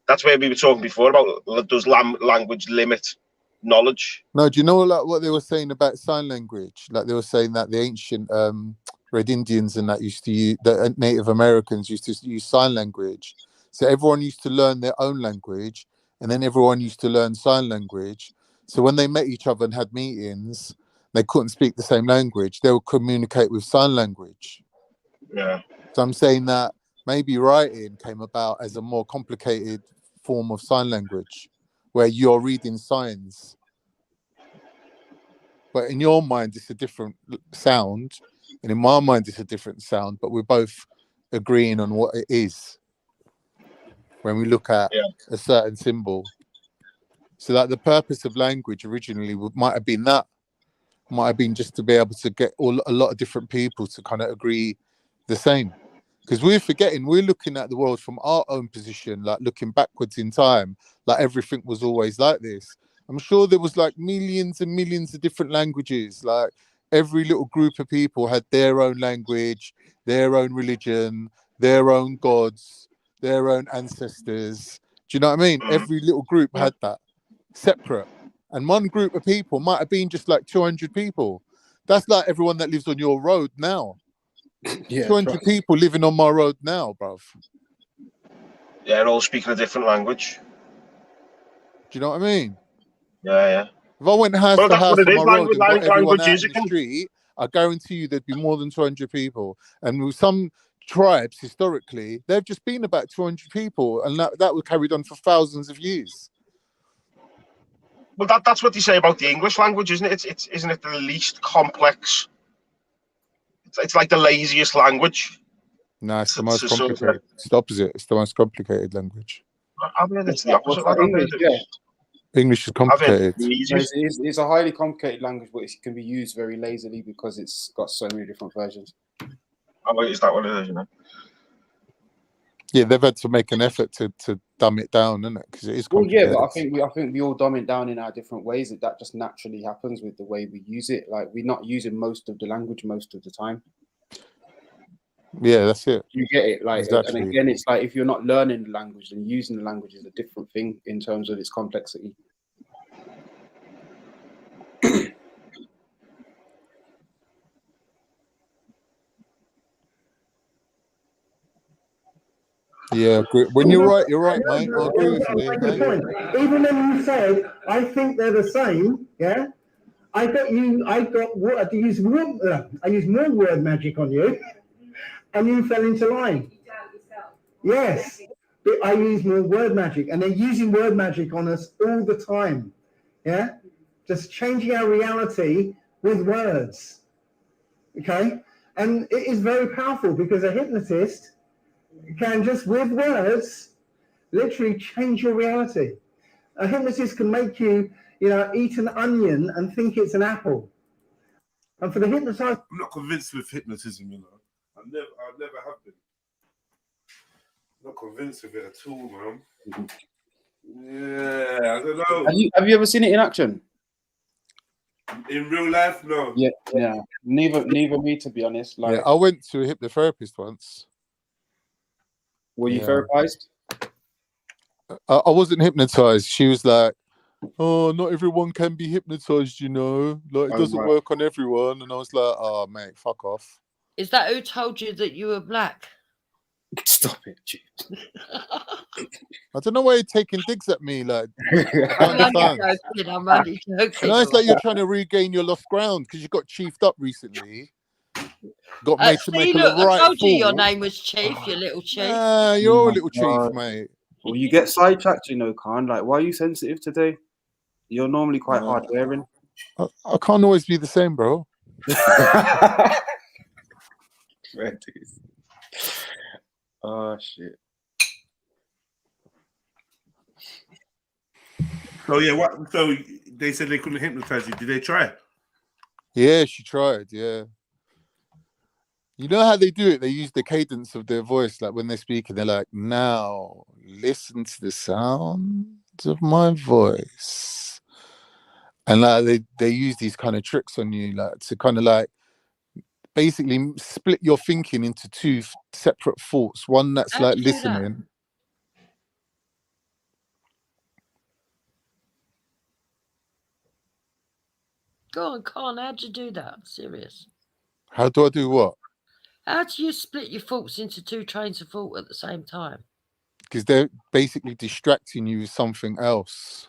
that's where we were talking before about does language limit knowledge? No, do you know like what they were saying about sign language? Like they were saying that the ancient Red Indians and that used to use, the Native Americans used to use sign language. So everyone used to learn their own language, and then everyone used to learn sign language. So when they met each other and had meetings, they couldn't speak the same language. They would communicate with sign language. Yeah. So I'm saying that maybe writing came about as a more complicated form of sign language, where you're reading signs. But in your mind, it's a different sound. And in my mind, it's a different sound. But we're both agreeing on what it is when we look at a certain symbol. So that the purpose of language originally might have been that. Might have been just to be able to get a lot of different people to kind of agree the same. Because we're forgetting, we're looking at the world from our own position, like looking backwards in time, like everything was always like this. I'm sure there was like millions and millions of different languages. Like every little group of people had their own language, their own religion, their own gods, their own ancestors. Do you know what I mean? Every little group had that separate. And one group of people might have been just like 200 people. That's like everyone that lives on your road now. 200 people living on my road now, bruv. Yeah, they're all speaking a different language. Do you know what I mean? Yeah. If I went house to house on my road and got everyone language out in the street, I guarantee you there'd be more than 200 people. And with some tribes, historically, they've just been about 200 people, and that was carried on for thousands of years. Well, that's what they say about the English language, isn't it? Isn't it the least complex it's like the laziest language. No, it's the To- most to sort of- complicated. It's the opposite. It's the most complicated language. I've heard it's the opposite. Like, I've English, heard yeah. English is I've heard complicated. it's the easiest. It's a highly complicated language, but it can be used very lazily because it's got so many different versions. Oh, is that what it is? You know. Yeah, they've had to make an effort to dumb it down, isn't it? Because it is Well, complicated. yeah, but I think we all dumb it down in our different ways. That just naturally happens with the way we use it. Like we're not using most of the language most of the time. Yeah, that's it. You get it, like, Exactly. and again, it's like if you're not learning the language, then using the language is a different thing in terms of its complexity. Yeah, when you're right, mate. I agree with you, Making a mate. point. Even when you said, I think they're the same, yeah, I got to use more, I used more word magic on you, and you fell into line. Yes, but I use more word magic, and they're using word magic on us all the time, yeah, just changing our reality with words, okay, and it is very powerful because a hypnotist can just with words literally change your reality. A hypnotist can make you, eat an onion and think it's an apple. And for the hypnotized, I'm not convinced with hypnotism, you know. I never have been. Not convinced of it at all, man. Yeah, I don't know. Have you ever seen it in action? In real life, no. Yeah. Neither me, to be honest. Like, Yeah, I went to a hypnotherapist once. were you Yeah. therapized? I wasn't hypnotized. She was like, "Oh, not everyone can be hypnotized, you know. Like it doesn't work on everyone." And I was like, "Oh, mate, fuck off." Is that who told you that you were black? Stop it, I don't know why you're taking digs at me. Like, I'm only joking. I'm only joking. No, it's like you're trying to regain your lost ground because you got chiefed up recently. Got made to make See, a look, I right told you your fool. name was Chief, you little chief. You're a little chief, mate. Well, you get sidetracked, Khan. Like, why are you sensitive today? You're normally quite hard wearing. I can't always be the same, bro. Oh shit. So yeah, what? So they said they couldn't hypnotize you. Did they try? Yeah, she tried. Yeah. You know how they do it? They use the cadence of their voice, like when they're speaking, they're like, "Now listen to the sound of my voice," and like they use these kind of tricks on you, like to kind of like basically split your thinking into two separate thoughts. One that's like listening. Go on, Khan, how'd you do that? I'm serious. How do I do what? How do you split your thoughts into two trains of thought at the same time? Because they're basically distracting you with something else.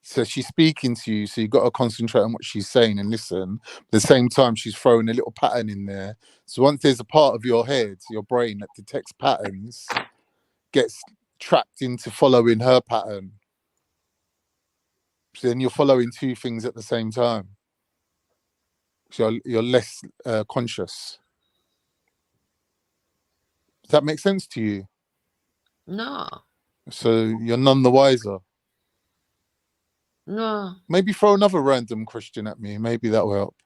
So she's speaking to you, so you've got to concentrate on what she's saying and listen. At the same time, she's throwing a little pattern in there. So once there's a part of your head, your brain that detects patterns, gets trapped into following her pattern. So then you're following two things at the same time. So you're less conscious. Does that make sense to you? No. So you're none the wiser. No. Maybe throw another random question at me. Maybe that will help.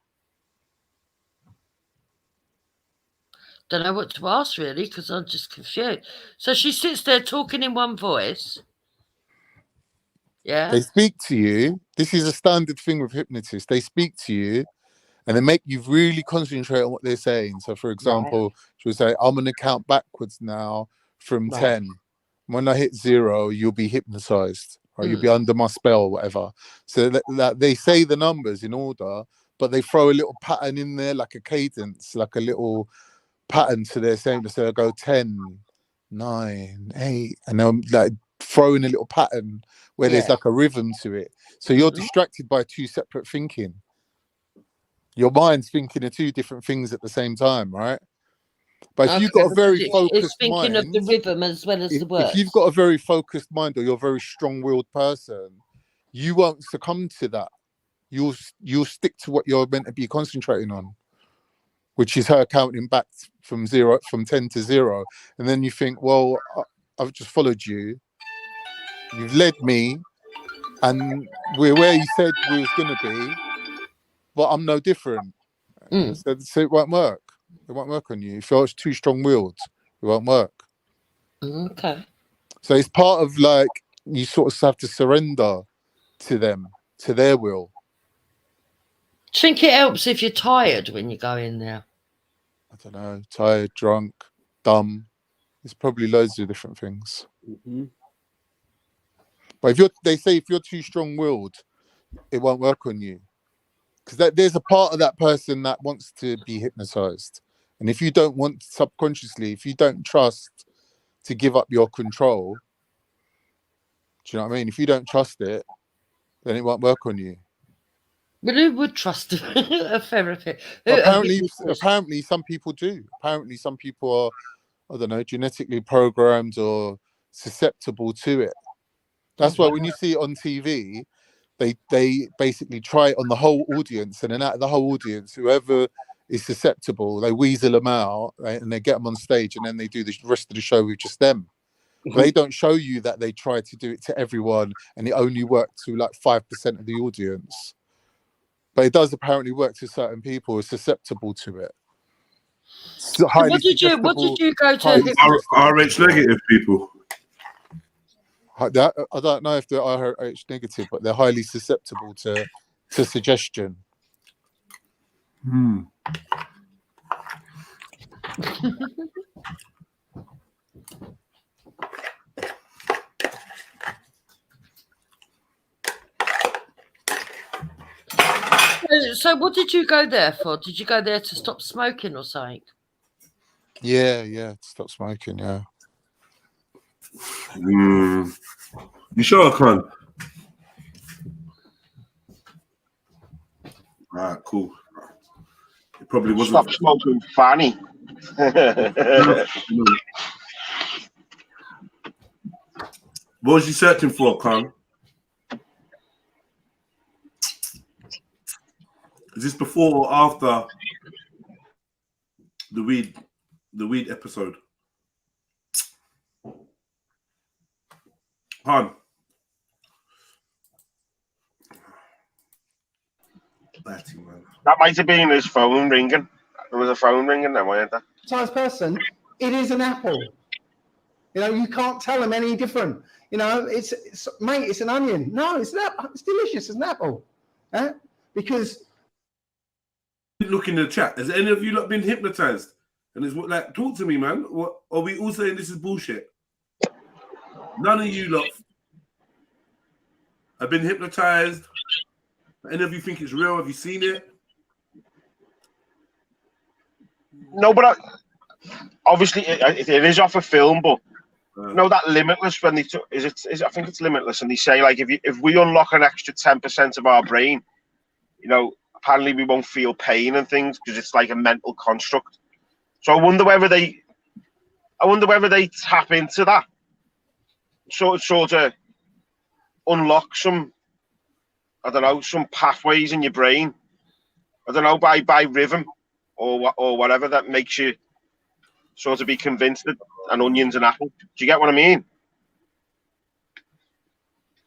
Don't know what to ask really, because I'm just confused. So she sits there talking in one voice. Yeah. They speak to you. This is a standard thing with hypnotists. They speak to you and they make you really concentrate on what they're saying. So for example, she would say, "I'm going to count backwards now from 10. When I hit 0, you'll be hypnotized, or you'll be under my spell, or whatever." So that they say the numbers in order, but they throw a little pattern in there, like a cadence, like a little pattern to their saying. So they'll go 10, 9, 8, and they'll like throw in a little pattern where there's like a rhythm to it. So you're distracted by two separate thinking. Your mind's thinking of two different things at the same time, right? But if you've got a very focused it's thinking mind, of the rhythm as well as the words. if you've got a very focused mind, or you're a very strong-willed person, you won't succumb to that. You'll stick to what you're meant to be concentrating on, which is her counting back from 10 to 0. And then you think, well, I've just followed you. You've led me, and we're where you said we was going to be, but I'm no different. So it won't work. It won't work on you. If you're too strong-willed, it won't work. Okay. So it's part of like, you sort of have to surrender to them, to their will. Do you think it helps if you're tired when you go in there? I don't know, tired, drunk, dumb. There's probably loads of different things. But they say if you're too strong-willed, it won't work on you. Because there's a part of that person that wants to be hypnotized. And if you don't want, subconsciously, if you don't trust to give up your control, do you know what I mean? If you don't trust it, then it won't work on you. But who would trust a therapist? Apparently some people do. Apparently some people are, I don't know, genetically programmed or susceptible to it. That's why when you see it on TV, they basically try it on the whole audience, and then out of the whole audience, whoever is susceptible, they weasel them out, right? And they get them on stage, and then they do the rest of the show with just them. They don't show you that they try to do it to everyone, and it only worked to like 5% of the audience. But it does apparently work to certain people who are susceptible to it. So what did you go to? RH negative people. I don't know if they're RH negative, but they're highly susceptible to suggestion. So what did you go there for? Did you go there to stop smoking or something? Yeah, stop smoking, yeah. You sure I can? Alright, cool. It probably wasn't. Stop smoking fanny. What was you searching for, Con? Is this before or after the weed episode? Han. Batting, man. That might have been his phone ringing. There was a phone ringing then, weren't there? Person, it is an apple. You know, you can't tell them any different. You know, it's mate, it's an onion. No, it's not. It's delicious. It's an apple. Because look in the chat. Has any of you lot been hypnotized? And it's like, talk to me, man. What are we all saying? This is bullshit. None of you lot have been hypnotized. Any of you think it's real? Have you seen it? No, but obviously it is off a film. But you know that Limitless, when they I think it's Limitless, and they say like if we unlock an extra 10% of our brain, you know, apparently we won't feel pain and things because it's like a mental construct. So I wonder whether they tap into that, sort of unlock some, I don't know, some pathways in your brain. I don't know, by rhythm or whatever that makes you sort of be convinced that an onion's an apple. Do you get what I mean?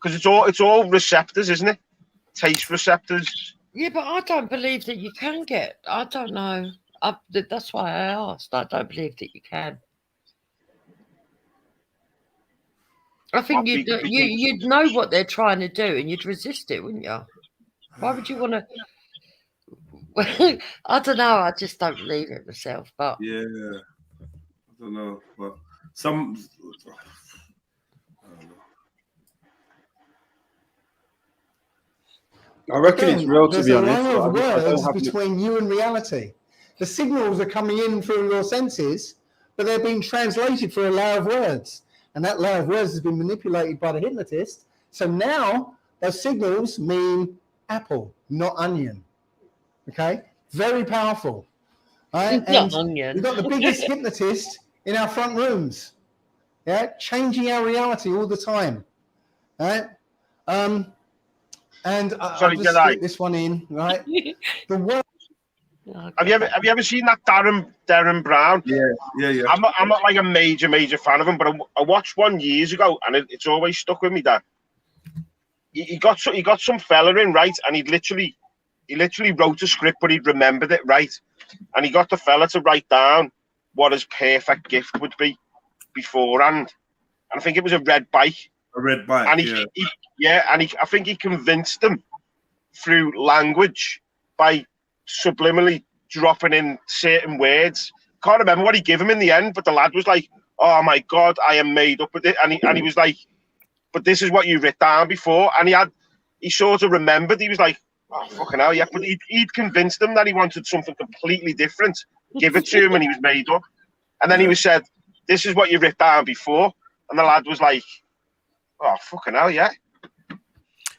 Because it's all receptors, isn't it? Taste receptors. Yeah, but I don't believe that you can get. I don't know. That's why I asked. I don't believe that you can. I think you'd know what they're trying to do and you'd resist it, wouldn't you? Why would you want to? I don't know. I just don't believe it myself. But yeah, I don't know. But some. I reckon it's real, to be honest. There's a line of words between you and reality. The signals are coming in through your senses, but they're being translated through a layer of words. And that layer of words has been manipulated by the hypnotist. So now those signals mean apple, not onion. Okay? Very powerful. Right? And we've got the biggest hypnotist in our front rooms. Yeah, changing our reality all the time. Right? And I'll just stick this one in, right? The word Have you ever seen that Darren Brown? Yeah. I'm not like a major fan of him, but I watched one years ago, and it's always stuck with me that he got some fella in, right, and he literally wrote a script, but he'd remembered it, right, and he got the fella to write down what his perfect gift would be beforehand, and I think it was a red bike. A red bike, and I think he convinced them through language by subliminally dropping in certain words. Can't remember what he gave him in the end, but the lad was like, "Oh my God, I am made up with it," and he was like, "But this is what you writ down before," and he sort of remembered. He was like, "Oh fucking hell, yeah," but he'd convinced them that he wanted something completely different. Give it to him, and he was made up. And then he was said, "This is what you writ down before," and the lad was like, "Oh fucking hell, yeah."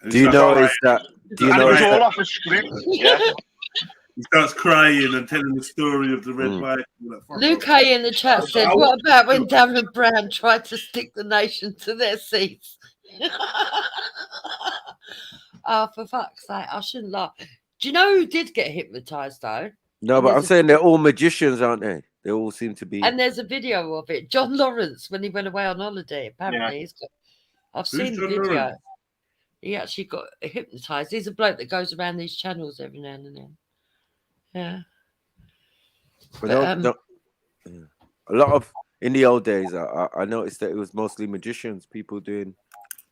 Do you notice that? Do you and it was notice all that? off a script. Yeah. He starts crying and telling the story of the red bike. Luke A in the chat said, "What about when Darren Brown tried to stick the nation to their seats?" Oh, for fuck's sake, I shouldn't laugh. Do you know who did get hypnotized though? No, but I'm saying they're all magicians, aren't they? They all seem to be. And there's a video of it. John Lawrence, when he went away on holiday, apparently he's got. I've seen the John video. Lawrence? He actually got hypnotized. He's a bloke that goes around these channels every now and then. Yeah. But a lot of in the old days, I noticed that it was mostly magicians, people doing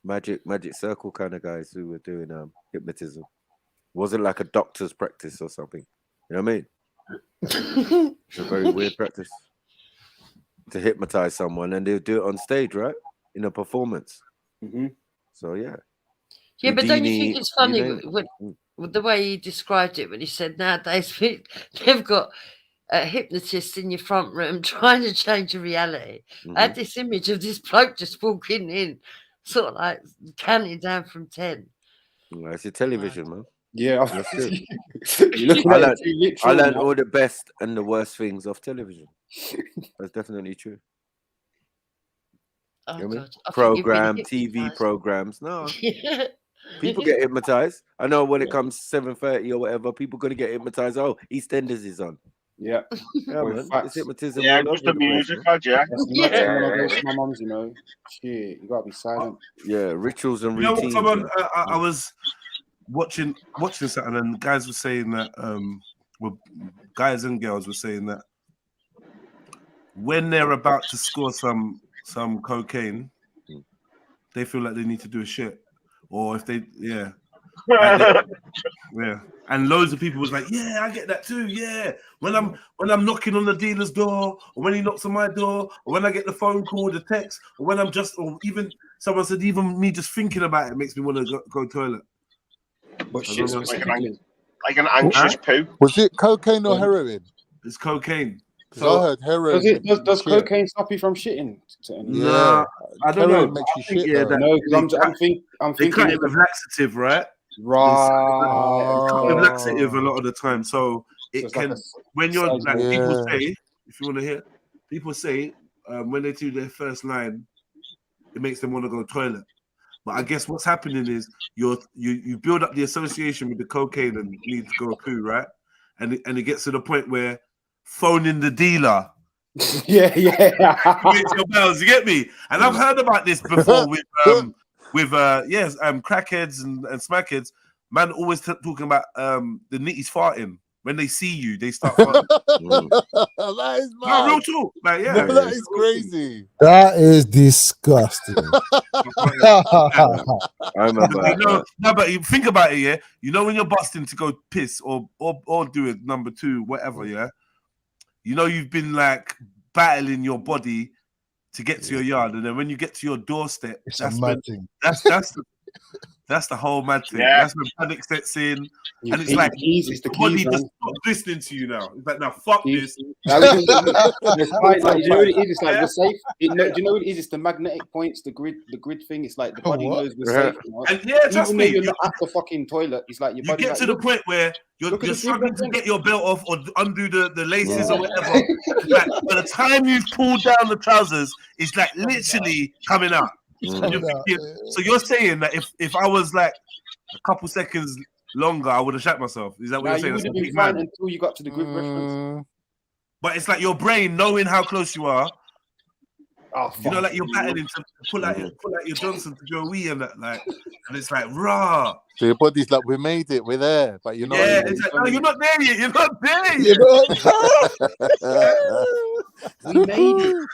magic circle kind of guys who were doing hypnotism. It wasn't like a doctor's practice or something. You know what I mean? It's a very weird practice to hypnotize someone, and they'll do it on stage, right? In a performance. So yeah. Yeah, but don't you think Houdini, it's funny you know? with the way he described it when he said nowadays they've got hypnotists in your front room trying to change your reality. I had this image of this bloke just walking in, sort of like counting down from 10. Well, it's your television, man. Yeah, That's good. I I learned all the best and the worst things off television. That's definitely true. Oh, You know what I mean? God. I think you've been Program, TV hypnotised. programs. No. Yeah. People get hypnotized. I know when it comes 7:30 or whatever, people gonna get hypnotized. Oh, EastEnders is on. Yeah. Yeah, man. It's hypnotism. Yeah, all just over the place, music, man. lad, yeah. That's not when I go to my mum's, you know. Shit, you gotta be silent. Yeah, rituals and You know what? routines. Someone, man. I was watching something, and guys were saying that guys and girls were saying that when they're about to score some cocaine, they feel like they need to do a shit, or if they and loads of people was like, yeah, I get that too. Yeah, when I'm knocking on the dealer's door, or when he knocks on my door, or when I get the phone call, the text, or when I'm just, or even someone said, even me just thinking about it makes me want to go toilet. But shit, like an anxious poo. Was it cocaine or heroin? It's cocaine. So I heard heroin. Does cocaine stop you from shitting? No, I don't know. Makes you I think, shit, though. No, because I'm they cut thinking it with laxative, right? Right. Cut with laxative a lot of the time, so it it's like can. a When you're like people Yeah. say, if you want to hear, people say when they do their first line, it makes them want to go toilet. But I guess what's happening is you build up the association with the cocaine and need to go poo, right? And it gets to the point where phoning the dealer. Yeah. Makes your bells, you get me? And I've heard about this before with crackheads and smackheads. Man always talking about the nitties farting. When they see you, they start farting. That is No, mad. real talk. Like, yeah. No, that is crazy. That is disgusting. I remember. But you think about it, yeah. You know when you're busting to go piss or do it number 2, whatever, yeah. You know you've been like battling your body to get to your yard, and then when you get to your doorstep, It's that's a when, mad thing. that's the whole mad thing. Yeah. That's when panic sets in, Yeah, and it's like keys, the the body keys, just man. stops listening to you now. It's like, now fuck this. It's like, do you know what it is? It's like we're safe. Do you know what it is? It's the magnetic points, the grid thing. It's like the body What? knows we're safe. You know? And yeah, trust Even though me, you're not at the fucking toilet, it's like your you body. get like, to the look, point where you're look at the struggling to secret get your belt off or undo the laces Yeah. or whatever. Like, by the time you've pulled down the trousers, it's like literally coming out. And you're thinking, so you're saying that if I was like a couple seconds longer, I would have shat myself. Is that what Nah, you're you saying? would That's have a been big fine man. until you got to the group reference. But it's like your brain knowing how close you are. Oh, you know, like you're battling to pull out your Johnson to go wee and that, like, and it's like raw. So your body's like, we made it, we're there, but you're not. Yeah, it's like, no, you're not there yet. You're not there You yet. We made it.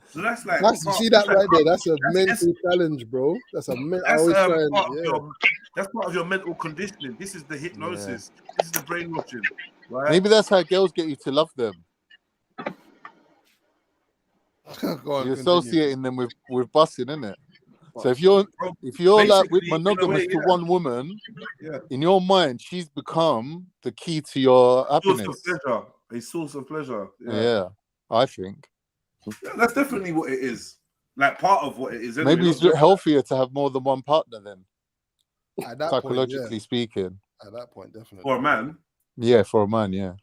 So that's like, That's, you see that right there? That's a mental challenge, bro. That's a I that's always try and part of your, that's part of your mental conditioning. This is the hypnosis. This is the brainwashing. Right? Maybe that's how girls get you to love them. Go on, You're continue. associating them with busing, isn't it? So if you're like with monogamous to one woman, in your mind, she's become the key to your happiness. A source of pleasure. Yeah, I think. Yeah, that's definitely what it is. Like part of what it is. Anyway. Maybe it's healthier to have more than one partner then. At that psychologically point, yeah. speaking. At that point, definitely. For a man? Yeah, for a man, yeah.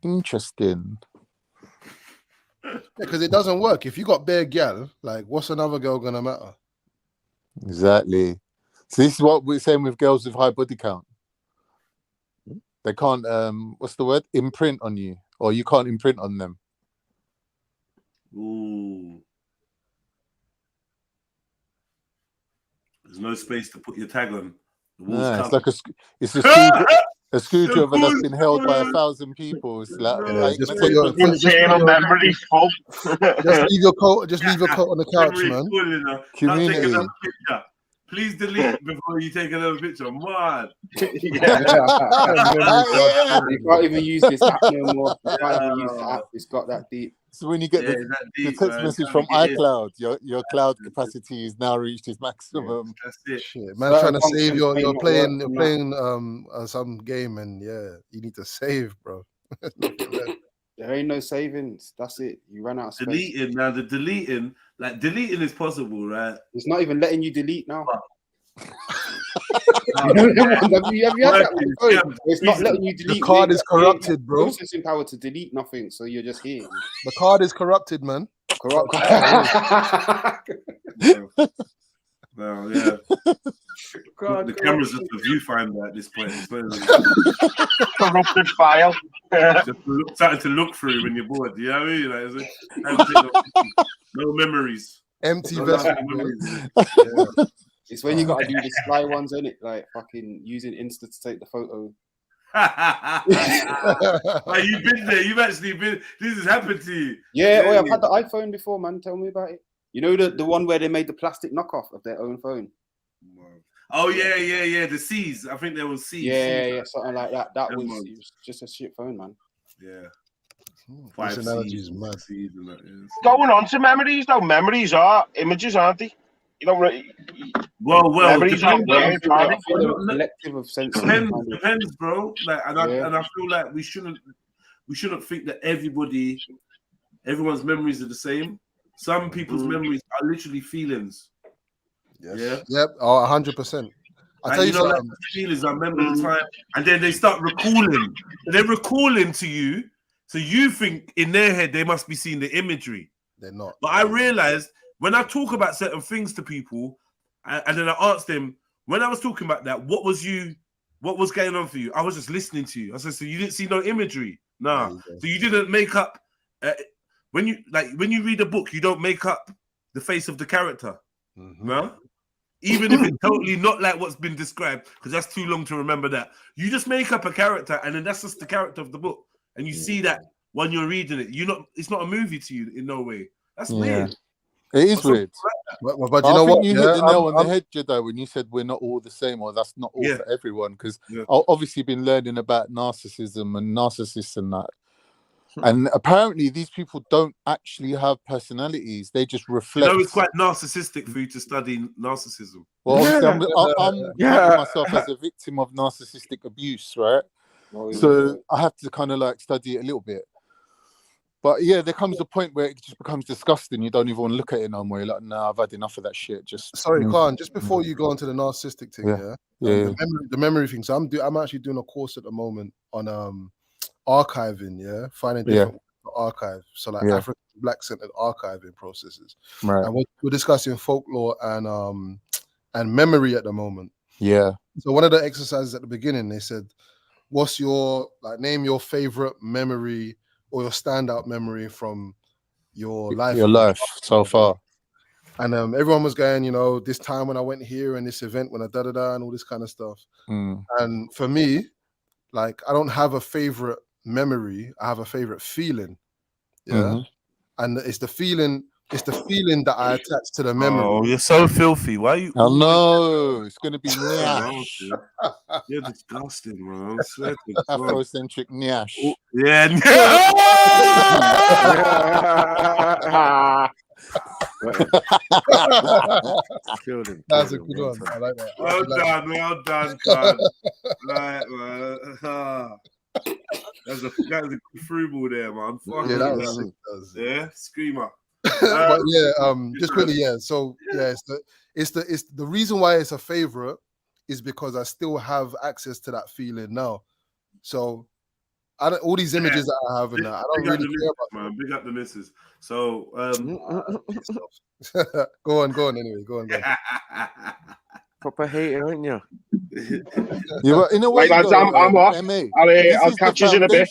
Interesting. Yeah, because it doesn't work. If you got bare gal, like, what's another girl gonna matter? Exactly. So this is what we're saying with girls with high body count. They can't, what's the word? Imprint on you, or you can't imprint on them. Ooh. There's no space to put your tag on. The walls It's covered. like a screwdriver that's been held by 1,000 people. It's like just put your memories full. Just leave your coat. Just leave your coat on the couch, man. Community. Please delete before you take another picture. Man. You can't even use this app no more. You can't even use the app. It's got that deep. So when you get the text message from iCloud, your cloud capacity is now reached its maximum. That's it. Shit, man, trying to save you're playing some game, and yeah, you need to save, bro. There ain't no savings. That's it. You run out of space. Deleting now. The deleting is possible, right? It's not even letting you delete now. Have you had that on your phone? It's not letting you delete. The card is corrupted, bro. Processing power to delete nothing, so you're just here. The card is corrupted, man. Well, yeah. The camera's just a viewfinder at this point. Corrupted file. Just starting to look through when you're bored. You know what I mean? Like, no memories. Empty vessel. It's when you gotta do the sly ones, isn't it? Like fucking using Insta to take the photo. You've been there. You've actually been. This has happened to you. Yeah. Oh, I've had the iPhone before, man. Tell me about it. You know the one where they made the plastic knockoff of their own phone. Oh yeah. The C's. I think there was C's. Yeah, something like that. That was just a shit phone, man. Yeah. This analogy is mad. Going on to memories, though. Memories are images, aren't they? You don't really. Well. Memories are collective of senses. Depends, bro. Like, and I feel like we shouldn't think that everyone's memories are the same. Some people's memories are literally feelings. Yes. Yeah. Yep. 100%. I'll tell you something. Like feelings. I remember the time, and then they start recalling. They're recalling to you, so you think in their head they must be seeing the imagery. They're not. But I realized when I talk about certain things to people, and then I asked them when I was talking about that, what was going on for you? I was just listening to you. I said, so you didn't see no imagery, nah. So you didn't make up. When you read a book, you don't make up the face of the character, no. Even if it's totally not like what's been described, because that's too long to remember that. You just make up a character, and then that's just the character of the book, and you see that when you're reading it. It's not a movie to you in no way. That's weird. It is weird. But you know what? You hit the nail on the head, Jedi, when you said we're not all the same, or that's not all for everyone. Because I've obviously been learning about narcissism and narcissists and that. And apparently these people don't actually have personalities. They just reflect. It's quite narcissistic for you to study narcissism. Well, obviously I'm counting myself as a victim of narcissistic abuse, right? So I have to kind of like study it a little bit. But yeah, there comes a point where it just becomes disgusting. You don't even want to look at it no more. You're like, nah, I've had enough of that shit. Sorry, Khan, just before you go on to the narcissistic thing, the memory thing. So I'm actually doing a course at the moment on archiving, finding different archive. So like African Black centered archiving processes. Right. And we're discussing folklore and and memory at the moment. Yeah. So one of the exercises at the beginning, they said, what's your, like, name your favorite memory or your standout memory from your life. Your life so far. And everyone was going, you know, this time when I went here and this event when I da-da-da and all this kind of stuff. And for me, like, I don't have a favorite memory. I have a favorite feeling. Yeah. And it's the feeling that I attach to the memory. Oh, you're so filthy. Why are you? I know. It's going to be Nyash. Nyash. You're disgusting, man. I swear to God. Afrocentric Nyash. Yeah. That's a good one. I like that. Well done, Khan. Right, man. That's a good through ball there, man. Yeah, that was sick. Yeah, screamer. But yeah, just quickly, yeah. So yeah, it's the reason why it's a favorite is because I still have access to that feeling now. So all these images that I have and that, I don't really care about, man. Big up the missus. So go on anyway. Go on. Proper hater, aren't you? Yeah, but in a way, lads, I'm off. I'll catch you in a bit.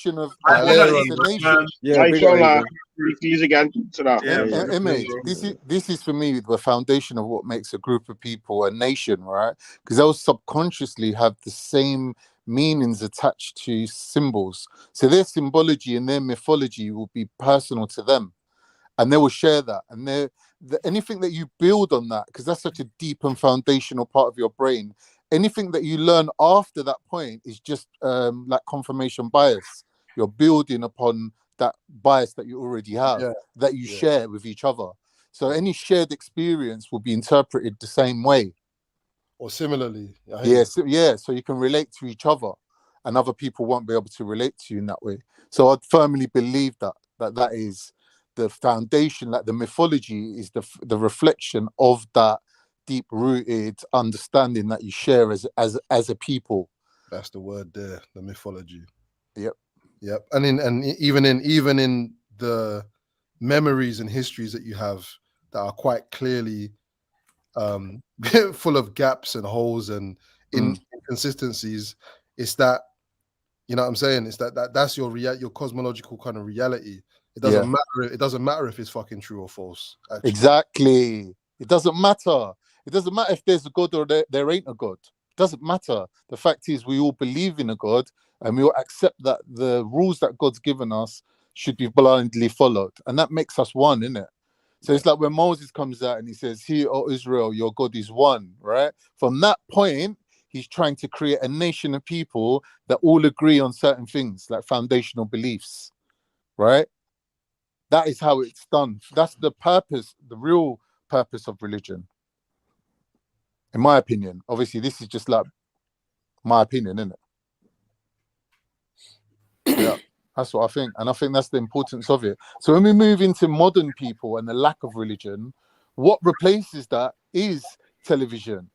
Please again. This is for me the foundation of what makes a group of people a nation, right? Because they'll subconsciously have the same meanings attached to symbols. So their symbology and their mythology will be personal to them, and they will share that. And anything that you build on that, because that's such a deep and foundational part of your brain, anything that you learn after that point is just like confirmation bias. You're building upon that bias that you already have, that you share with each other. So any shared experience will be interpreted the same way. Or similarly. So you can relate to each other, and other people won't be able to relate to you in that way. So I'd firmly believe that is the foundation, like the mythology is the reflection of that deep-rooted understanding that you share as a people. That's the word there, the mythology. Yep. And even in the memories and histories that you have that are quite clearly full of gaps and holes and inconsistencies, it's that, you know what I'm saying? It's that's your cosmological kind of reality. It doesn't matter. It doesn't matter if it's fucking true or false. Actually. Exactly. It doesn't matter. It doesn't matter if there's a God or there ain't a God. It doesn't matter. The fact is, we all believe in a God, and we all accept that the rules that God's given us should be blindly followed, and that makes us one, innit? So it's like when Moses comes out and he says, "Hear, O Israel, your God is one." Right? From that point, he's trying to create a nation of people that all agree on certain things, like foundational beliefs. Right? That is how it's done. That's the purpose, the real purpose of religion, in my opinion. Obviously, this is just like my opinion, isn't it? Yeah, that's what I think. And I think that's the importance of it. So when we move into modern people and the lack of religion, what replaces that is television.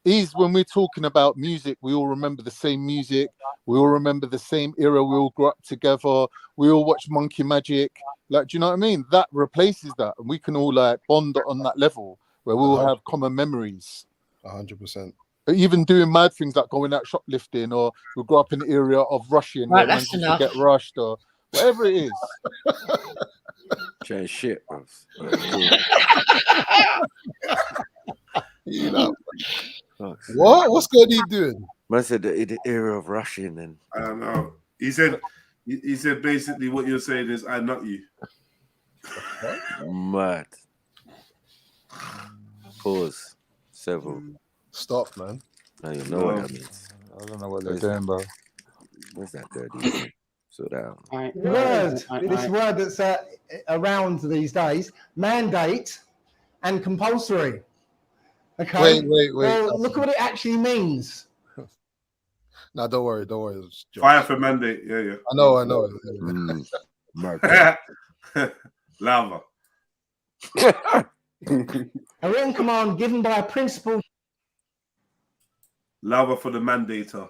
Is when we're talking about music, we all remember the same music. We all remember the same era. We all grew up together. We all watch Monkey Magic. Like, do you know what I mean? That replaces that. And we can all like bond on that level where we all have common memories. 100%. Even doing mad things like going out shoplifting, or we grew up in the area of rushing, right, where man used to get rushed, or whatever it is. Change shit, bro. You know. What's Cody doing? Man said the era of rushing, and I don't know. He said basically what you're saying is I not you. Mad. Pause. Several. Stop, man. I don't know what that means. I don't know what they're doing, bro. Where's that dirty? So down. This word that's around these days: mandate and compulsory. Okay. Wait. Well, look what it actually means. No, don't worry. Fire for mandate. Yeah. I know. Lava. A written command given by a principal. Lava for the mandator.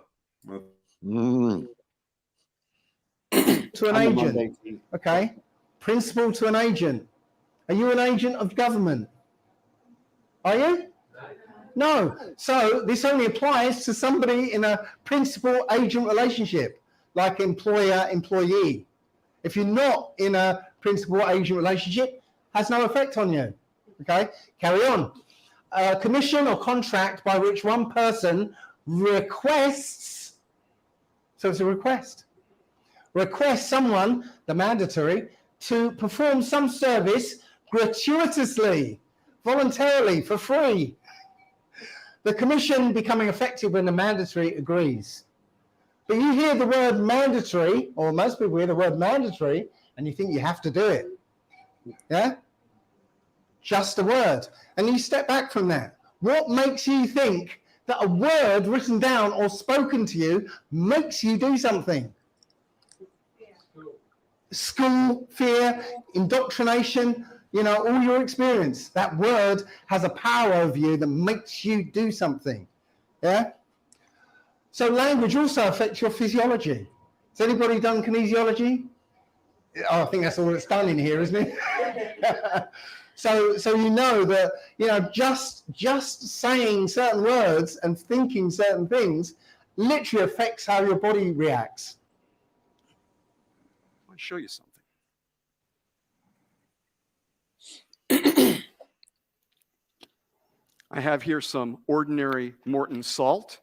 To an agent. Okay. Principal to an agent. Are you an agent of government? Are you? No. So this only applies to somebody in a principal-agent relationship, like employer-employee. If you're not in a principal-agent relationship, has no effect on you. Okay, carry on. A commission or contract by which one person requests, so it's a request, requests someone, the mandatory, to perform some service gratuitously, voluntarily, for free. The commission becoming effective when the mandatory agrees. But you hear the word mandatory, or most people hear the word mandatory, and you think you have to do it. Yeah? Just a word. And you step back from that. What makes you think that a word written down or spoken to you makes you do something? School, fear, indoctrination, you know, all your experience. That word has a power over you that makes you do something. Yeah? So language also affects your physiology. Has anybody done kinesiology? Oh, I think that's all it's done in here, isn't it? So you know that, you know, just saying certain words and thinking certain things literally affects how your body reacts. I want to show you something. I have here some ordinary Morton salt.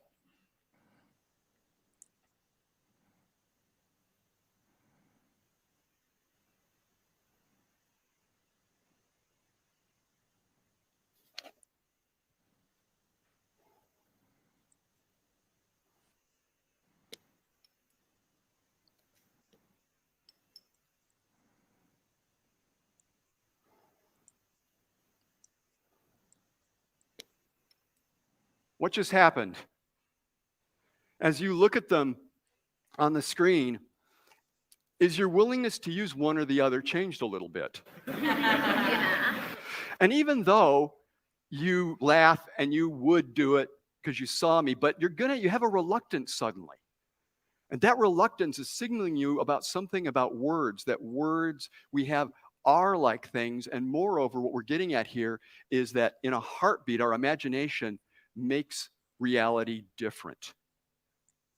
What just happened? As you look at them on the screen, is your willingness to use one or the other changed a little bit? And even though you laugh and you would do it because you saw me, but you have a reluctance suddenly. And that reluctance is signaling you about something about words, that words we have are like things. And moreover, what we're getting at here is that in a heartbeat, our imagination makes reality different.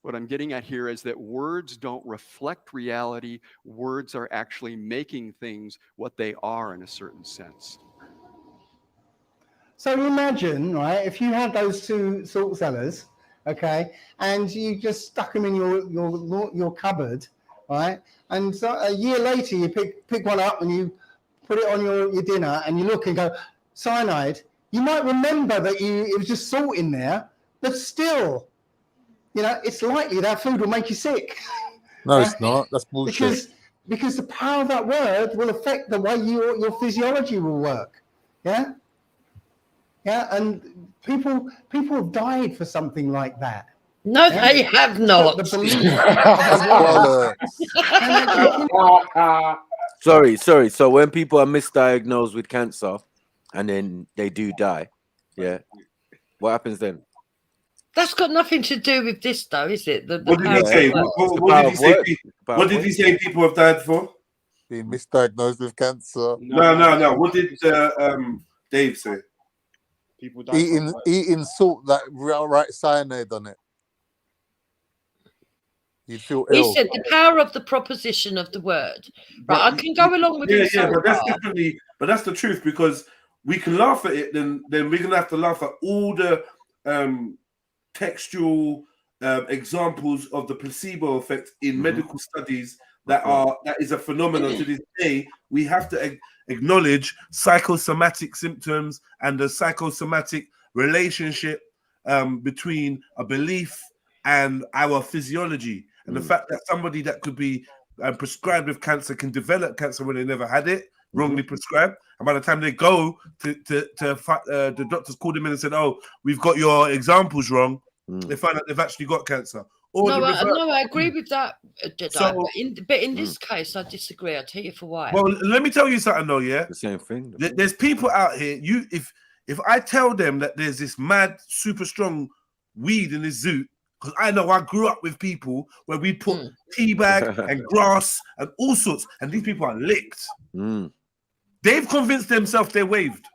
What I'm getting at here is that words don't reflect reality. Words are actually making things what they are in a certain sense. So imagine, right, if you had those two salt cellars, okay, and you just stuck them in your cupboard, right, and so a year later you pick one up and you put it on your dinner and you look and go, cyanide. You might remember that it was just salt in there, but still, you know, it's likely that food will make you sick. No, it's not. That's bullshit. Because the power of that word will affect the way your physiology will work. Yeah? Yeah, and people have died for something like that. No, yeah? They have not. The belief of Sorry. So when people are misdiagnosed with cancer and then they do die, yeah, what happens then? That's got nothing to do with this, though, is it? What did he say? What did he say people have died for? Being misdiagnosed with cancer. No. What did Dave say? People die eating salt that right cyanide on it. You feel ill. He said the power of the proposition of the word. Right, I can go along with it. Yeah, but that's definitely, but that's the truth, because we can laugh at it, then we're gonna have to laugh at all the textual examples of the placebo effect in medical studies that is a phenomenon to this day. We have to acknowledge psychosomatic symptoms and the psychosomatic relationship between a belief and our physiology, and the fact that somebody that could be prescribed with cancer can develop cancer when they never had it, wrongly prescribed, and by the time they go to the doctors called them in and said, "Oh, we've got your examples wrong." They find out they've actually got cancer. Or no, I agree with that, JEDI, but in this case, I disagree. I'll tell you for why. Well, let me tell you something, though. Yeah, the same thing. There's people out here. If I tell them that there's this mad, super strong weed in this zoo, because I know I grew up with people where we put tea bag and grass and all sorts, and these people are licked. They've convinced themselves they're waved.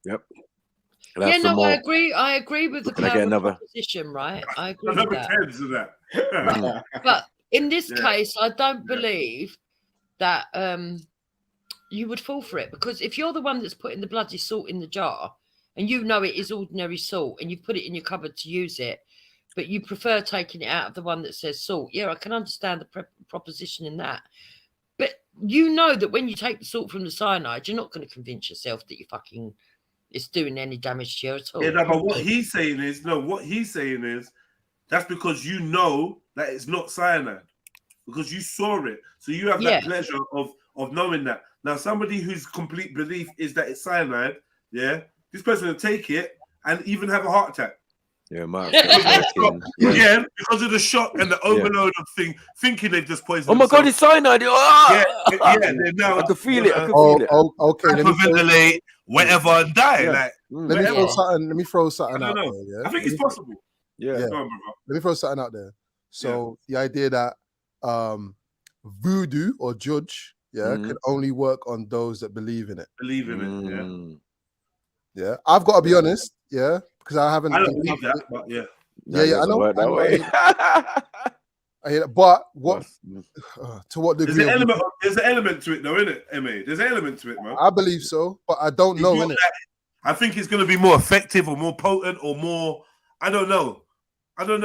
Yep. Yeah, no, I agree. I agree with the Can I get power of another? proposition, right? I agree with Another that. 10s of that. But in this Yeah. case, I don't believe that you would fall for it, because if you're the one that's putting the bloody salt in the jar and you know it is ordinary salt and you put it in your cupboard to use it, but you prefer taking it out of the one that says salt, yeah, I can understand the proposition in that. But you know that when you take the salt from the cyanide, you're not going to convince yourself that it's doing any damage to you at all. Yeah, no, but what he's saying is, that's because you know that it's not cyanide, because you saw it, so you have that pleasure of knowing that. Now, somebody whose complete belief is that it's cyanide, yeah, this person will take it and even have a heart attack. Yeah, because of the shock and the overload of thinking they've just poisoned. Oh my God, it's cyanide! Yeah, now I can feel it. Okay. Hyperventilate, whatever, and die. Yeah. Like, let me throw something out there. Yeah? I think it's possible. Yeah. Let me throw something out there. So the idea that voodoo or judge, can only work on those that believe in it. Yeah. I've got to be honest, because I haven't. I don't believe that, but yeah. I know. I hear that. But what to what degree? There's an element to it, though, isn't it, MA? There's an element to it, man. I believe so, but I don't know, innit? I think it's going to be more effective or more potent or more. I don't know. Do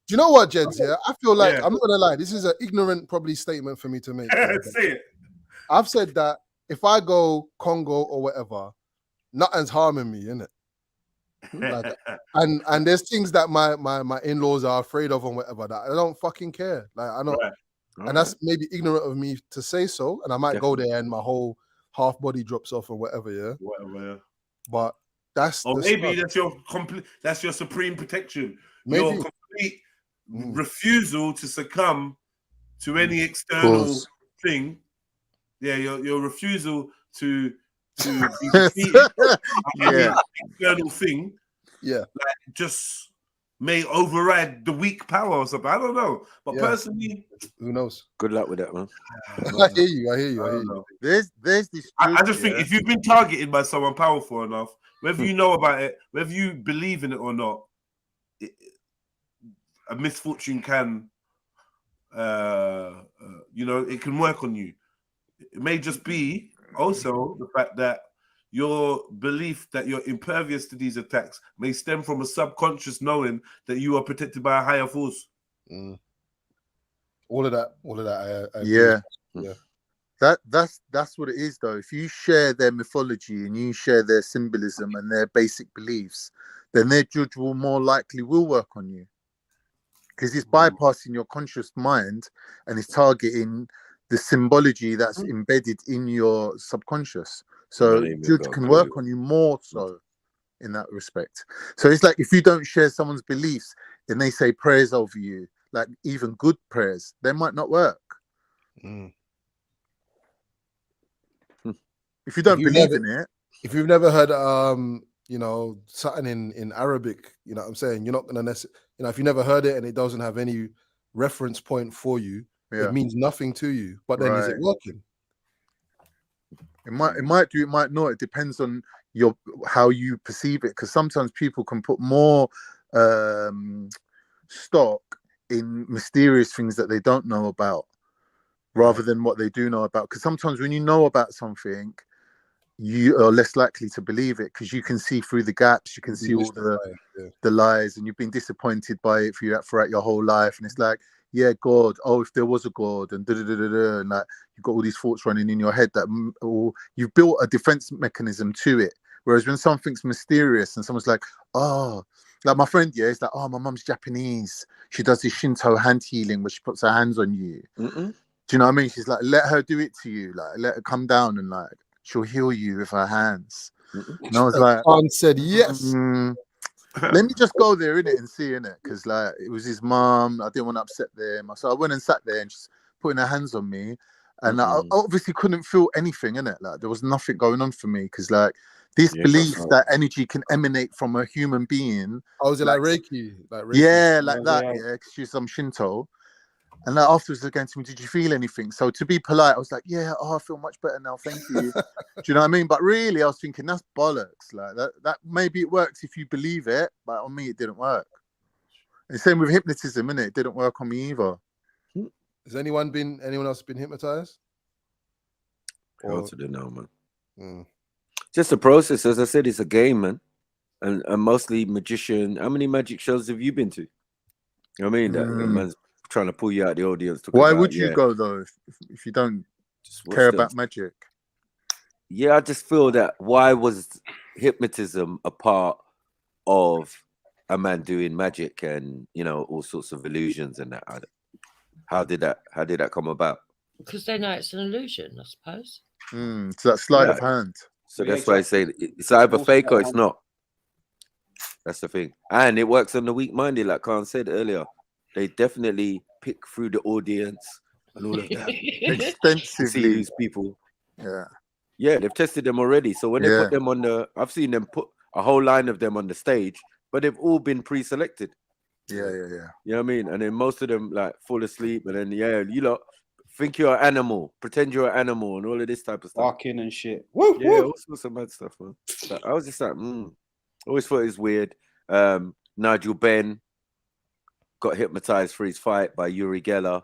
you know what, Jeds? Yeah, I feel like I'm not gonna lie. This is an ignorant, probably statement for me to make. Say it. I've said that if I go Congo or whatever, nothing's harming me, innit? Like, and there's things that my in-laws are afraid of and whatever that I don't fucking care. Like I don't, and that's maybe ignorant of me to say so. And I might go there and my whole half body drops off or whatever. Yeah. But that's maybe that's your complete. That's your supreme protection. Maybe. Your complete refusal to succumb to any external thing. Yeah, your refusal to be defeated by external thing. Yeah, like just may override the weak power or something. I don't know, but personally, who knows? Good luck with that, man. I hear you. There's this. I just think if you've been targeted by someone powerful enough, whether you know about it, whether you believe in it or not, a misfortune can, it can work on you. It may just be also the fact that your belief that you're impervious to these attacks may stem from a subconscious knowing that you are protected by a higher force. All of that. I yeah. Yeah. That's what it is, though. If you share their mythology and you share their symbolism and their basic beliefs, then their judge will more likely will work on you, because it's bypassing your conscious mind and it's targeting the symbology that's embedded in your subconscious. So judge can work on you more so in that respect. So it's like if you don't share someone's beliefs and they say prayers over you, like even good prayers, they might not work. If you don't believe in it. If you've never heard something in Arabic, you know what I'm saying, you're not gonna necessarily, if you never heard it and it doesn't have any reference point for you, it means nothing to you. But then is it working? It might do, it might not. It depends on how you perceive it, because sometimes people can put more stock in mysterious things that they don't know about rather than what they do know about. Because sometimes when you know about something, you are less likely to believe it because you can see through the gaps, you can see all the lies, and you've been disappointed by it throughout your whole life. And it's like, yeah, God, if there was a God, and and like you've got all these thoughts running in your head that or you've built a defense mechanism to it. Whereas when something's mysterious and someone's like, like my friend, it's like, my mum's Japanese. She does this Shinto hand healing where she puts her hands on you. Do you know what I mean? She's like, let her do it to you. Like, let her come down and like, she'll heal you with her hands. And I was like, said yes. Let me just go there and see innit, because like it was his mum. I didn't want to upset them, so I went and sat there and she's putting her hands on me, and I obviously couldn't feel anything innit. Like there was nothing going on for me, because like this belief that energy can emanate from a human being. Was it like Reiki? Yeah, like that. Yeah, because she's some Shinto. And then afterwards they're going to me, did you feel anything? So to be polite, I was like, yeah, I feel much better now, thank you. Do you know what I mean? But really I was thinking that's bollocks. Like that maybe it works if you believe it, but on me it didn't work. And same with hypnotism, innit? It didn't work on me either. Has anyone else been hypnotized? Hard to know, man. Mm. Just a process, as I said, it's a game, man. And mostly magician. How many magic shows have you been to? You know what I mean? That man's trying to pull you out of the audience. Why would you go though if you don't care about magic? Yeah, I just feel that why was hypnotism a part of a man doing magic and, you know, all sorts of illusions and that? How did that come about? Because they know it's an illusion, I suppose. So that sleight of hand. So that's why I say it's either fake or it's not. That's the thing. And it works on the weak-minded, like Khan said earlier. They definitely pick through the audience and all of that. Extensively. See these people. Yeah, they've tested them already. So when they put them on I've seen them put a whole line of them on the stage, but they've all been pre-selected. Yeah. You know what I mean? And then most of them like fall asleep and then, you lot think you're an animal, pretend you're an animal and all of this type of stuff. Barking and shit. Woo, woo. All sorts of mad stuff, man. But I was just like, always thought it was weird. Nigel Benn got hypnotized for his fight by Uri Geller.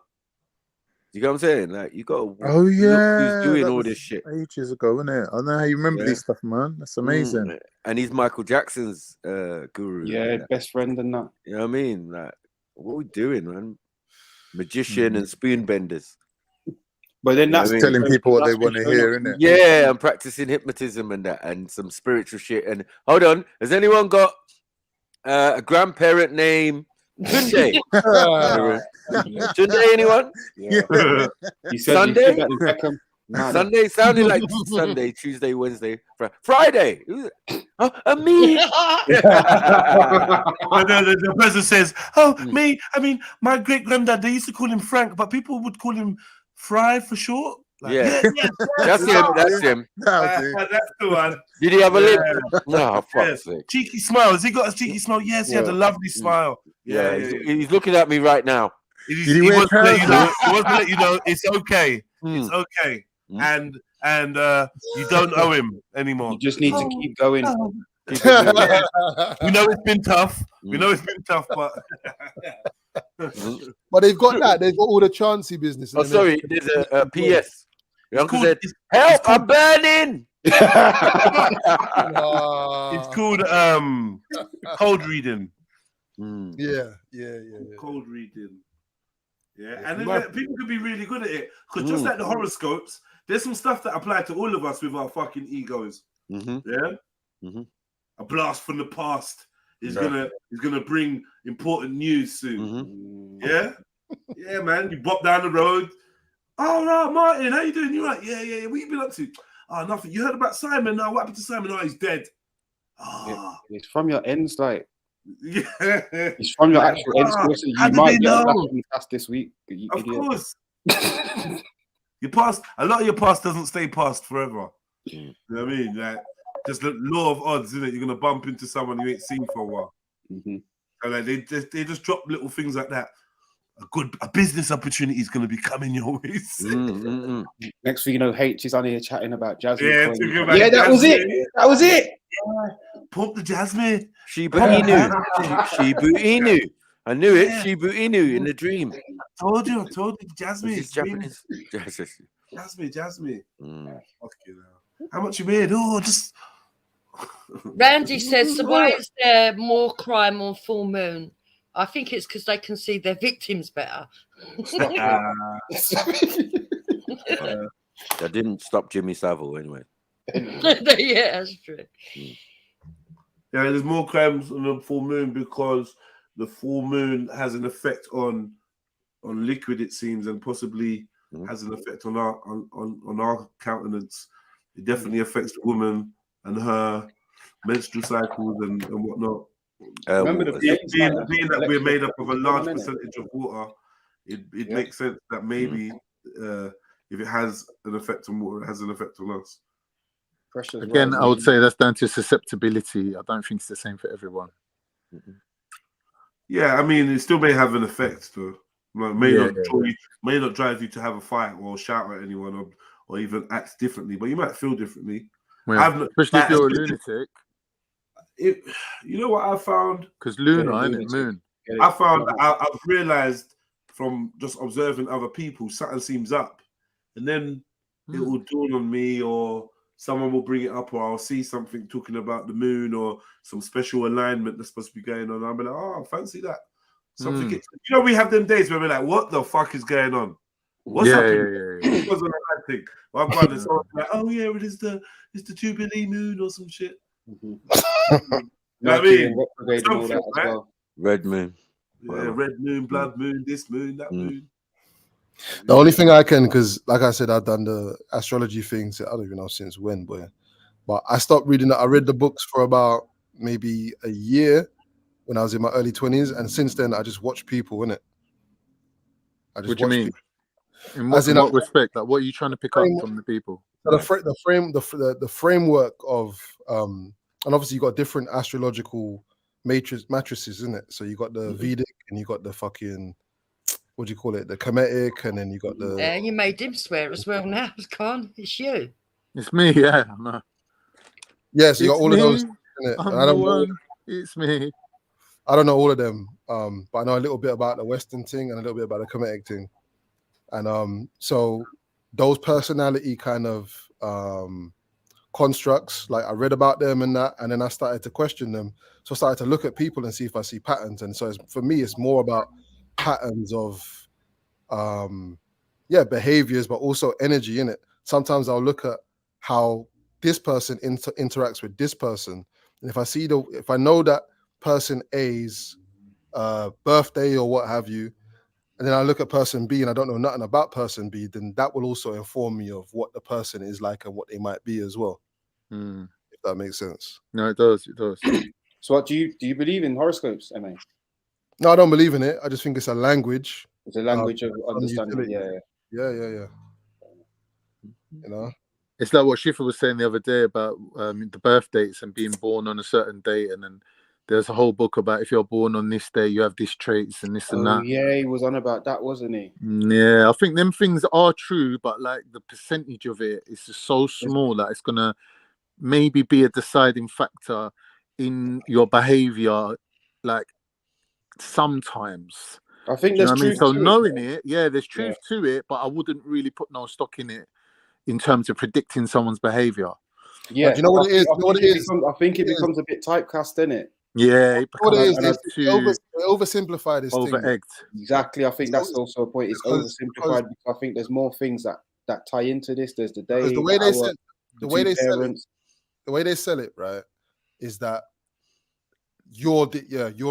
You know what I'm saying? Like, you got to look who's doing all this shit. Ages ago, isn't it? I don't know how you remember this stuff, man. That's amazing. And he's Michael Jackson's guru. Yeah, best friend and that. You know what I mean? Like, what are we doing, man? Magician and spoon benders. But then that's telling people what they want to hear, isn't it? Yeah, I'm practicing hypnotism and that, and some spiritual shit. And hold on, has anyone got a grandparent named Tunde? Tunde, anyone? You said Sunday? You said that in Sunday sounded like Sunday, Tuesday, Wednesday, Friday. Me. The person says, me. I mean, my great granddad, they used to call him Frank, but people would call him Fry for short. Like, That's him. That's him. That's the one. Did he have a lip? No, fuck's sake. Cheeky smile. Has he got a cheeky smile? Yes, he had a lovely smile. He's looking at me right now. He wants to let you know it's okay. It's okay. And you don't owe him anymore. You just need to keep going. We know it's been tough. But but they've got that. They've got all the chancy business. Oh, sorry. There's a PS. Your uncle said, "Help! I'm burning." It's called cold reading. Yeah. Cold reading. Yeah, and then people could be really good at it because just like the horoscopes, there's some stuff that apply to all of us with our fucking egos. A blast from the past is gonna bring important news soon. Yeah, man. You bop down the road. Oh, right, Martin, how you doing? You right? Yeah. What you been up to? Oh, nothing. You heard about Simon? Now, what happened to Simon? Oh, he's dead. It's from your ends, like. Yeah. It's from your actual ends. You might get a past this week. Of course. Your past, a lot of your past doesn't stay past forever. You know what I mean? Like, just the law of odds, isn't it? You're gonna bump into someone you ain't seen for a while. And like they just drop little things like that. A business opportunity is gonna be coming your ways. Next thing you know, H is on here chatting about Jasmine. Yeah, that was it. That was it. Pump the Jasmine. Shiba Inu. Shiba Inu. I knew it. Shiba Inu in the dream. I told you, Jasmine. Japanese. Jasmine. Okay, how much you made? Oh, just. Randy says, so why is there more crime on full moon? I think it's because they can see their victims better. That didn't stop Jimmy Savile anyway. Yeah, that's true. Yeah, there's more crimes on the full moon because the full moon has an effect on liquid, it seems, and possibly has an effect on our countenance. It definitely affects the woman and her menstrual cycles and whatnot. Remember being that we're made up of a large percentage of water, it makes sense that maybe if it has an effect on water, it has an effect on us. Again, I would say that's down to susceptibility. I don't think it's the same for everyone. Yeah, I mean, it still may have an effect, though. May not drive you to have a fight or shout at anyone or even act differently, but you might feel differently. Especially if you're a lunatic. You know what I found? Because lunar, innit? Moon. I found that I've realized from just observing other people, something seems up, and then it will dawn on me, or someone will bring it up, or I'll see something talking about the moon or some special alignment that's supposed to be going on. I'll be like, oh, fancy that. Something. You know, we have them days where we're like, what the fuck is going on? What's happening? It wasn't a bad thing. Well, I'm glad someone's like, oh yeah, it's the Jubilee moon or some shit. You know what I mean? Something, right? Well. Red moon. Yeah, red moon, blood moon, this moon, that moon. The only thing I can, because like I said, I've done the astrology things. I don't even know since when, but I stopped reading it. I read the books for about maybe a year when I was in my early 20s, and since then I just watch people, innit? I just What do you mean? People. In what respect? Like, what are you trying to pick up from the people? The framework of and obviously you got different astrological matrices, isn't it? So you got the Vedic and you got the fucking, what do you call it? The Kemetic, and then you got the. Yeah, you made him swear as well now, Khan. It's you. It's me, yeah. I know. Yeah, so you got all of those. I'm the one. It's me. I don't know all of them, but I know a little bit about the Western thing and a little bit about the Kemetic thing. And so those personality kind of constructs, like I read about them and that, and then I started to question them. So I started to look at people and see if I see patterns. And so for me, it's more about patterns of behaviors, but also energy in it. Sometimes I'll look at how this person interacts with this person, and if I know that person A's birthday or what have you, and then I look at person B and I don't know nothing about person B, then that will also inform me of what the person is like and what they might be as well. If that makes sense. No, it does. It does. So, what do you believe in horoscopes, MA? No, I don't believe in it. I just think it's a language. It's a language of understanding. Yeah. You know, it's like what Shifa was saying the other day about the birth dates and being born on a certain date, and then there's a whole book about if you're born on this day, you have these traits and this and that. Yeah, he was on about that, wasn't he? Yeah, I think them things are true, but like the percentage of it is just so small that it's gonna maybe be a deciding factor in your behavior, like sometimes. I think there's truth So to knowing it, there's truth to it, but I wouldn't really put no stock in it in terms of predicting someone's behavior. Yeah, do you know what it is? I think it becomes a bit typecast, isn't it? Yeah, it oversimplified this over thing. egged. Exactly, I think that's also a point. It's oversimplified because I think there's more things that tie into this. There's the day, the way they sell it, right, is that you're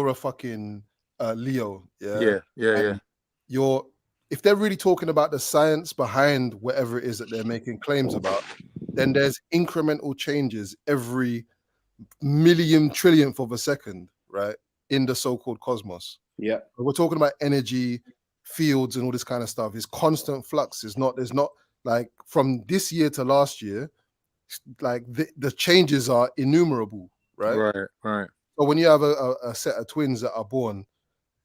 a fucking Leo, yeah. If they're really talking about the science behind whatever it is that they're making claims about, then there's incremental changes every million trillionth of a second, right, in the so-called cosmos. Yeah, we're talking about energy fields and all this kind of stuff. It's constant flux. There's not like from this year to last year, like the changes are innumerable, right. So when you have a set of twins that are born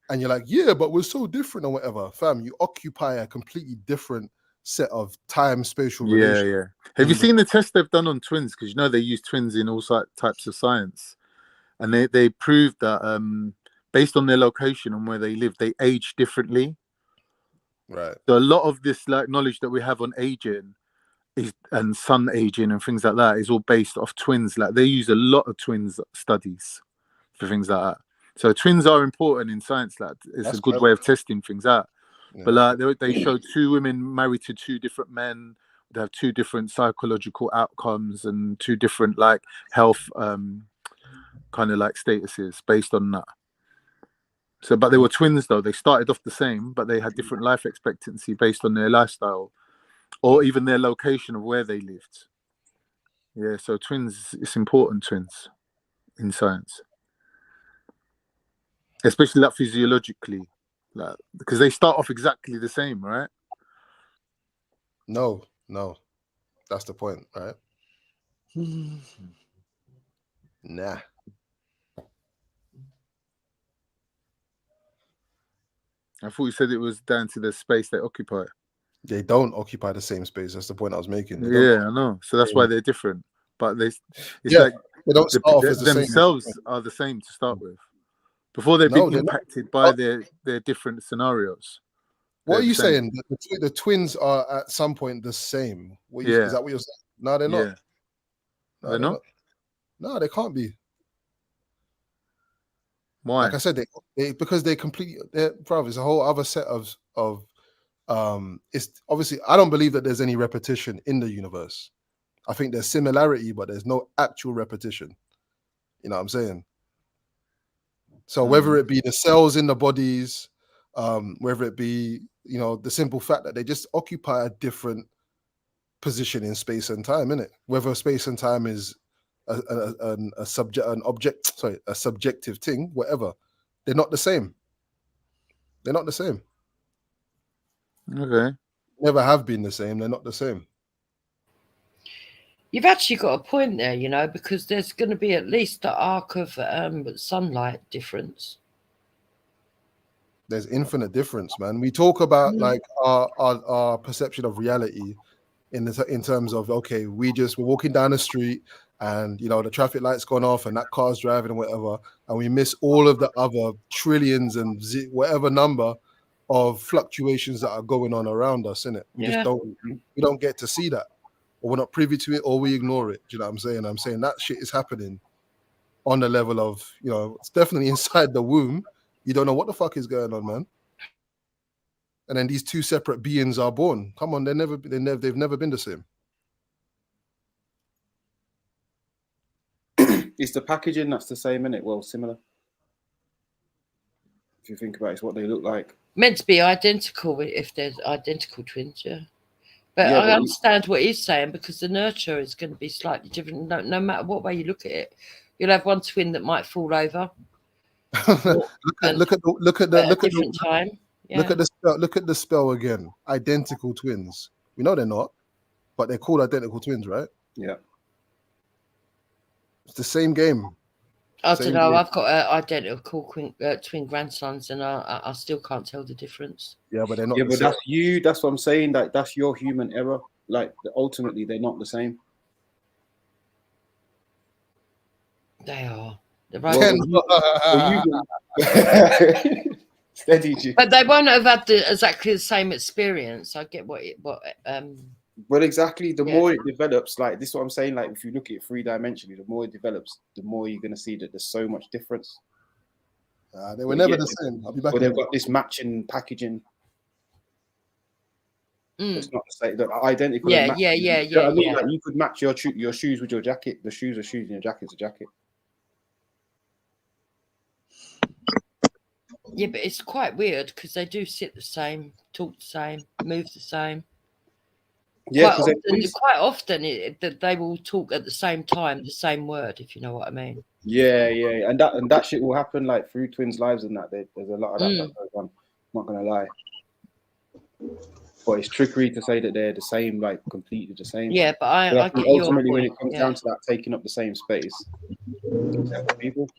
and you're like, yeah, but we're so different or whatever, fam, you occupy a completely different set of time spatial relations. Yeah. Have you seen the test they've done on twins? Because they use twins in all types of science, and they proved that based on their location and where they live, they age differently. Right. So a lot of this like knowledge that we have on aging and sun aging and things like that is all based off twins. Like they use a lot of twins studies for things like that. So twins are important in science. Like it's a good way of testing things out. Yeah. But like they showed two women married to two different men. They have two different psychological outcomes and two different like health kind of like statuses based on that. So, but they were twins though. They started off the same, but they had different life expectancy based on their lifestyle or even their location of where they lived. Yeah, so twins, it's important, twins in science. Especially like physiologically, like because they start off exactly the same, right? No, that's the point, right? Nah. I thought you said it was down to the space they occupy. They don't occupy the same space. That's the point I was making. They Yeah, don't. I know. So that's why they're different. But it's Yeah, like they don't start off as the same. themselves are the same to start with. Before they've No, been they're not. impacted by their different scenarios. What They're are you the same. saying? The twins are at some point the same. Yeah. Is that what you're saying? No, they're Yeah. not. No, They're not? No, they can't be. Why? Like I said, because they complete. Bro, it's a whole other set of. It's obviously I don't believe that there's any repetition in the universe. I think there's similarity, but there's no actual repetition. You know what I'm saying? So whether it be the cells in the bodies, whether it be, you know, the simple fact that they just occupy a different position in space and time, innit? Whether space and time is a subjective thing, whatever, they're not the same. They're not the same. Okay. Never have been the same. They're not the same. You've actually got a point there, you know, because there's going to be at least the arc of sunlight difference. There's infinite difference, man. We talk about like our perception of reality in terms of, okay, we're walking down the street and, you know, the traffic light's gone off and that car's driving and whatever, and we miss all of the other trillions and whatever number of fluctuations that are going on around us, innit? We don't get to see that, or we're not privy to it, or we ignore it. Do you know what I'm saying? I'm saying that shit is happening on the level of, you know, it's definitely inside the womb. You don't know what the fuck is going on, man. And then these two separate beings are born. Come on, they've never been the same. It's the packaging that's the same, innit? Well, similar. If you think about it, it's what they look like. Meant to be identical if there's identical twins, yeah. But Yeah, I but understand what he's saying, because the nurture is going to be slightly different. No matter what way you look at it, you'll have one twin that might fall over. Look at different time. Yeah. Look at the spell again. Identical twins. We know they're not, but they're called identical twins, right? Yeah. It's the same game. I don't know. I've got identical twin grandsons, and I still can't tell the difference. Yeah, but they're not. Yeah, but that's you. That's what I'm saying. Like, that's your human error. Like, ultimately, they're not the same. They are. Steady, G. But they won't have had exactly the same experience. I get what. Well, exactly. The more it develops, like this is what I'm saying. Like, if you look at it three-dimensionally, the more it develops, the more you're gonna see that there's so much difference. They were never the same. I'll be back. But they've got this matching packaging. It's not the same. They're identical. Yeah. You know what I mean? Like, you could match your shoes with your jacket. The shoes are shoes, and your jacket's a jacket. Yeah, but it's quite weird because they do sit the same, talk the same, move the same. Yeah, quite often they will talk at the same time, the same word, if you know what I mean. Yeah, and that shit will happen like through twins' lives and that. There's a lot of that goes on. I'm not gonna lie, but it's trickery to say that they're the same, like completely the same. Yeah, but I get ultimately your when point, it comes down to that, taking up the same space, separate people.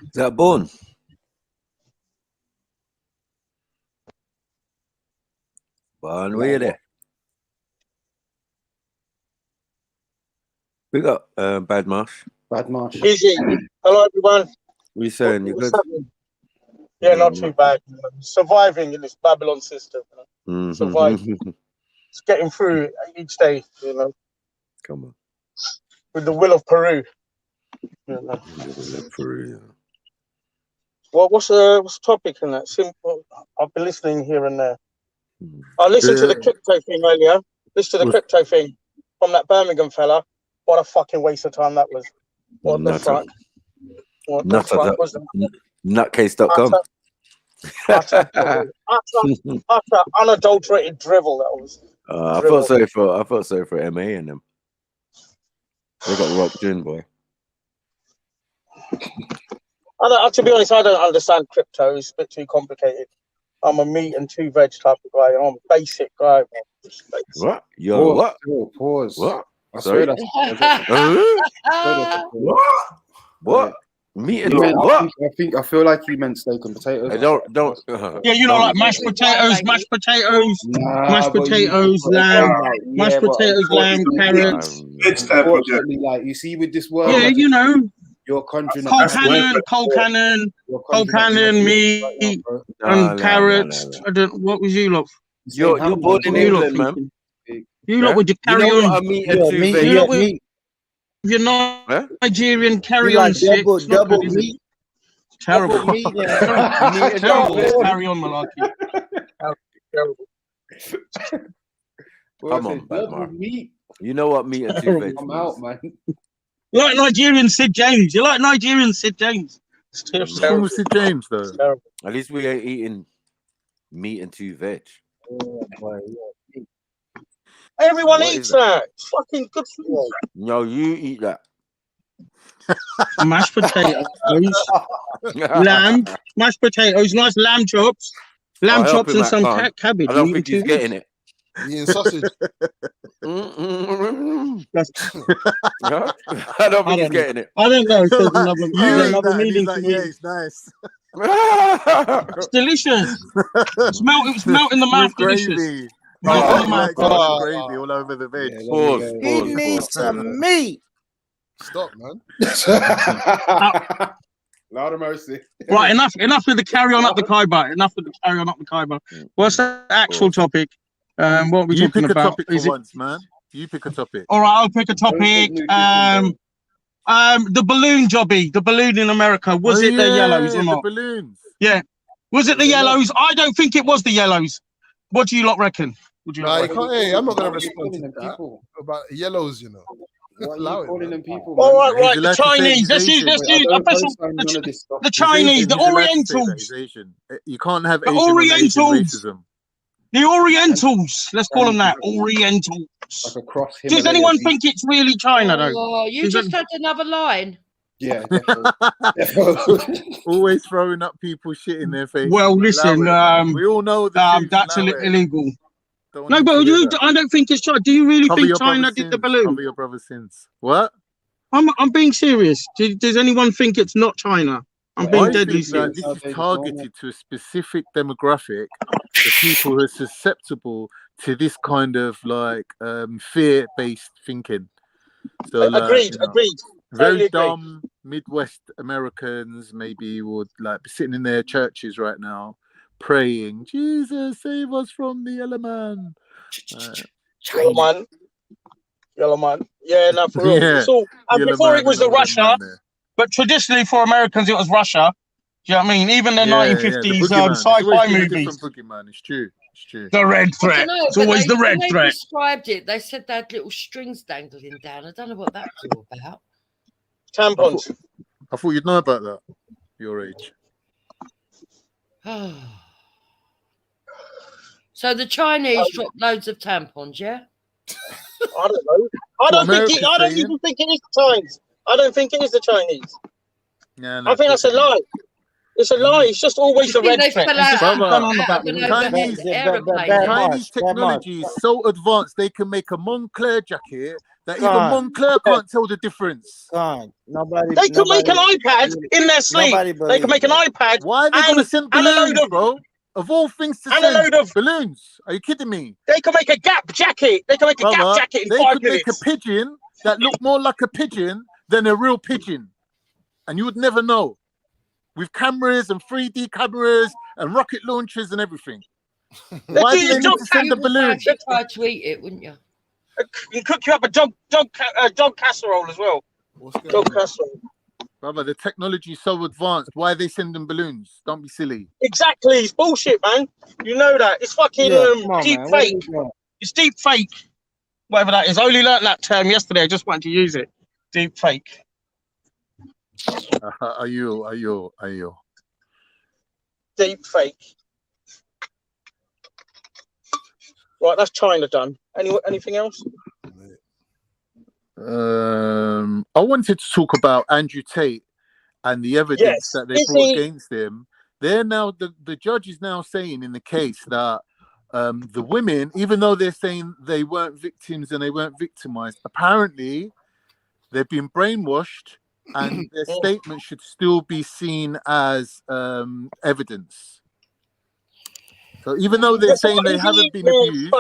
Is that born? Born, where you there? We got Bad Marsh. Bad Marsh. Easy. Hello, everyone. We saying you What's good? happening? Yeah, not too bad. Surviving in this Babylon system. You know? Surviving. It's getting through each day, you know. Come on. With the will of Peru. You know. Peru, yeah. Well, what's the topic in that? Simple. I've been listening here and there. I listened to the crypto thing earlier. Listen to the crypto thing from that Birmingham fella. What a fucking waste of time that was. What the fuck? What the fuck was that? Nutcase.com. Utter unadulterated drivel that was. I felt sorry for MA and them. They got roped in, boy. To be honest, I don't understand crypto. It's a bit too complicated. I'm a meat and two veg type of guy. I'm a basic guy. Man. Just basic. What? Yo, what? Pause. What? I Sorry? swear that's What? Meat and You meant, what? I feel like you meant steak and potatoes. I don't. Yeah, you know, like mashed potatoes, mashed potatoes, mashed potatoes, lamb, mashed potatoes, lamb, carrots. Unfortunately, like you see with this word, Yeah, you know, you're conjuring cold cannon, meat, and carrots. I don't. What was you lot? You're born in England, man. You lot would you carry know on? what I mean? You lot with your Nigerian carry on shit. It's not good, is it? Terrible. Terrible. Let's carry on, Malarkey. Terrible. Come on, Badmar. You know what meat and two veg I'm out, man. You like Nigerian Sid James. You like Nigerian Sid James. It's terrible. Sid James, though. At least we ain't eating meat and two veg. Everyone What eats is that. It's fucking good food. No, you eat that. Mashed potatoes, lamb, mashed potatoes, nice lamb chops, I'll help and him out, some Khan. cabbage. I don't think he's getting it. Eating sausage. I don't think he's getting it. I don't know. There's another meaning like, to me. yeah, it's nice. It's delicious. It was melt in the mouth. Delicious. Gravy. Melt in the mouth. Gravy all over the veg. He needs some meat. Stop, man. Lord of mercy. Right, enough with the carry on up the Khyber. What's the actual topic? What are we talking about? Topic for once, man. You pick a topic. All right, I'll pick a topic. The balloon jobby, the balloon in America. Was it the yellows or not? The balloons. Yeah. Was it the yellows? I don't think it was the yellows. What do you lot reckon? I'm not going to respond to that about yellows, you know. Calling them people, all right, the Chinese. Let's use the Chinese, the Orientals. You can't have the Asian Orientals. racism. The Orientals. Let's call them that. Orientals. Like a cross. Does anyone think it's really China though? Oh, you just had another line. Yeah, definitely. Always throwing up people shit in their face. Well, listen, we all know that's illegal. No, but I don't think it's China. Do you really think China did the balloon? Cover your brother's sins. What? I'm being serious. Does anyone think it's not China? I'm being deadly serious. This is targeted to a specific demographic of people who are susceptible to this kind of like fear-based thinking. So, agreed. Very dumb Midwest Americans maybe would like be sitting in their churches right now, praying, "Jesus, save us from the yellow man." Yellow man. Yeah, no, for real. Yeah. So before it was the Russia, but traditionally for Americans it was Russia. Do you know what I mean? Even the 1950s sci-fi movies. Boogeyman. It's true. The red threat. It's always the red threat. They described it. They said they had little strings dangling down. I don't know what that's all about. Tampons. I thought you'd know about that. Your age. So the Chinese dropped loads of tampons, yeah? I don't know. I don't even think it is the Chinese. I don't think it is the Chinese. No, I think that's a lie. It's a lie. It's just always the red threat. Chinese technology is so advanced they can make a Moncler jacket that even Moncler can't tell the difference. They can make an iPad in their sleep. They can make an iPad. Why are they going to send balloons, bro? Of all things to send, balloons. Are you kidding me? They can make a Gap jacket. They can make a Gap jacket in 5 minutes. They could make a pigeon that looked more like a pigeon than a real pigeon. And you would never know. With cameras and 3D cameras and rocket launchers and everything. Why do they need to send a balloon? You'd try to eat it, wouldn't you? You cook you up a dog casserole as well. Dog casserole. Brother, the technology is so advanced. Why are they sending balloons? Don't be silly. Exactly. It's bullshit, man. You know that. It's fucking deep fake. It's deep fake. Whatever that is. I only learnt that term yesterday. I just wanted to use it. Deep fake. Are you? Deep fake. Right, that's China done. Anything else? I wanted to talk about Andrew Tate and the evidence that they brought against him. They're now the judge is now saying in the case that the women, even though they're saying they weren't victims and they weren't victimized, apparently they've been brainwashed, and their statement should still be seen as evidence. So even though they're saying they haven't been abused,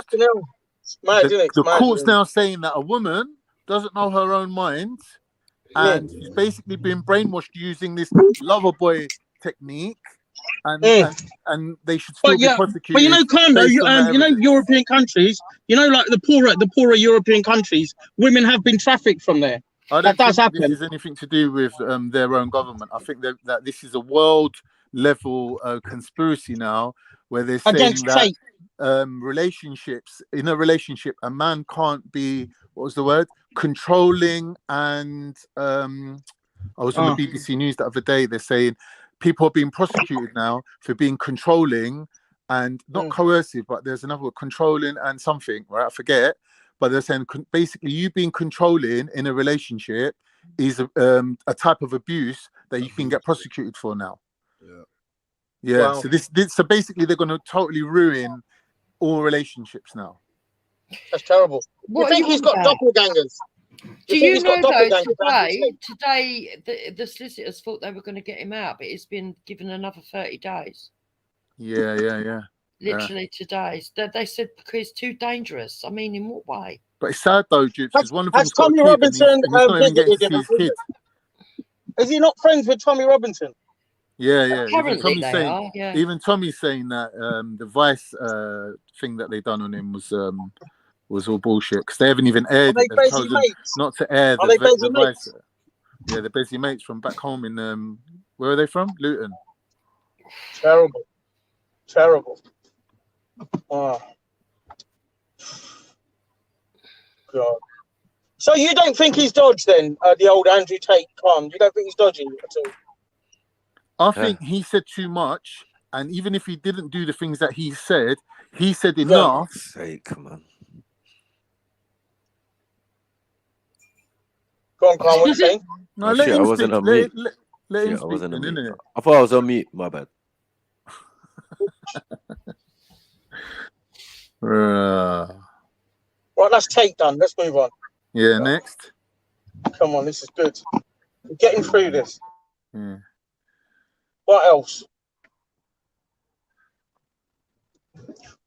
the court's now saying that a woman doesn't know her own mind, and she's basically been brainwashed using this lover boy technique, and they should still be prosecuted. But you know, Kondo, you know, European countries, you know, like the poorer European countries, women have been trafficked from there. That does happen. This is anything to do with their own government. I think that this is a world level conspiracy now, where they're saying that relationships, in a relationship, a man can't be, what was the word, controlling. And I was on the BBC News the other day, they're saying people are being prosecuted now for being controlling and not coercive, but there's another word, controlling and something, right? I forget. But they're saying basically you being controlling in a relationship is a type of abuse that you can get prosecuted for now. Yeah. Wow. So basically they're going to totally ruin all relationships now. That's terrible. You think he's got doppelgangers? Do you know though, today the solicitors thought they were going to get him out, but it's been given another 30 days. Yeah. Literally today. They said because it's too dangerous. I mean, in what way? But it's sad though, Jukes, because one of them. Has Tommy Robinson visited him? Is he not friends with Tommy Robinson? Yeah. Apparently even Tommy's saying that the Vice thing that they done on him was all bullshit, because they haven't even aired it. They've chosen not to air the Vice. Yeah, they're busy mates from back home in where are they from? Luton. Terrible. Oh. God. So you don't think he's dodged then, the old Andrew Tate con? You don't think he's dodging at all? I think he said too much, and even if he didn't do the things that he said enough. Say, come on. Go on, Carl, what are you saying? No, let him I wasn't speak. on mute. Let him I wasn't on speak, mute. I thought I was on mute. My bad. Right, that's Tate done. Let's move on. Yeah, next. Come on, this is good. We're getting through this. Yeah. What else?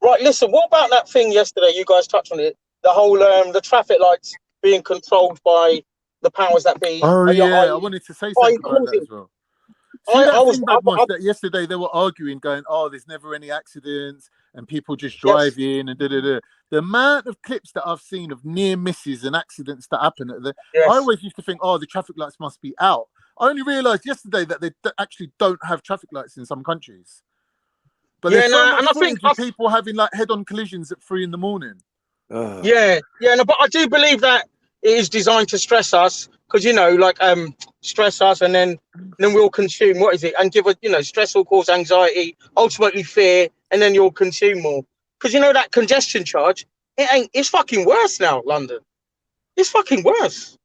Right, listen, what about that thing yesterday? You guys touched on it. The whole the traffic lights being controlled by the powers that be. Oh yeah, I wanted to say something about that as well. See that yesterday they were arguing, going, "Oh, there's never any accidents, and people just drive in and da-da-da." The amount of clips that I've seen of near misses and accidents that happen at I always used to think, "Oh, the traffic lights must be out." I only realised yesterday that they actually don't have traffic lights in some countries. But there's so much footage of people having like head-on collisions at 3 a.m. But I do believe that it is designed to stress us, because stress us, and then we'll consume. What is it? And give us, stress will cause anxiety, ultimately fear, and then you'll consume more. Because that congestion charge, it's fucking worse now, London. It's fucking worse.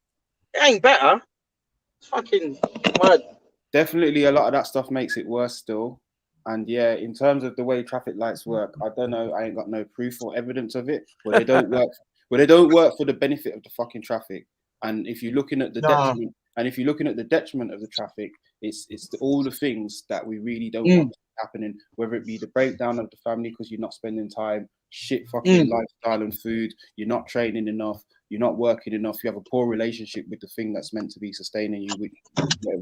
It ain't better. It's fucking mad. Definitely, a lot of that stuff makes it worse still. And yeah, in terms of the way traffic lights work, I don't know. I ain't got no proof or evidence of it, but they don't work. But they don't work for the benefit of the fucking traffic. And if you're looking at the detriment, of the traffic, it's all the things that we really don't want happening. Whether it be the breakdown of the family because you're not spending time, shit fucking lifestyle and food, you're not training enough, you're not working enough, you have a poor relationship with the thing that's meant to be sustaining you with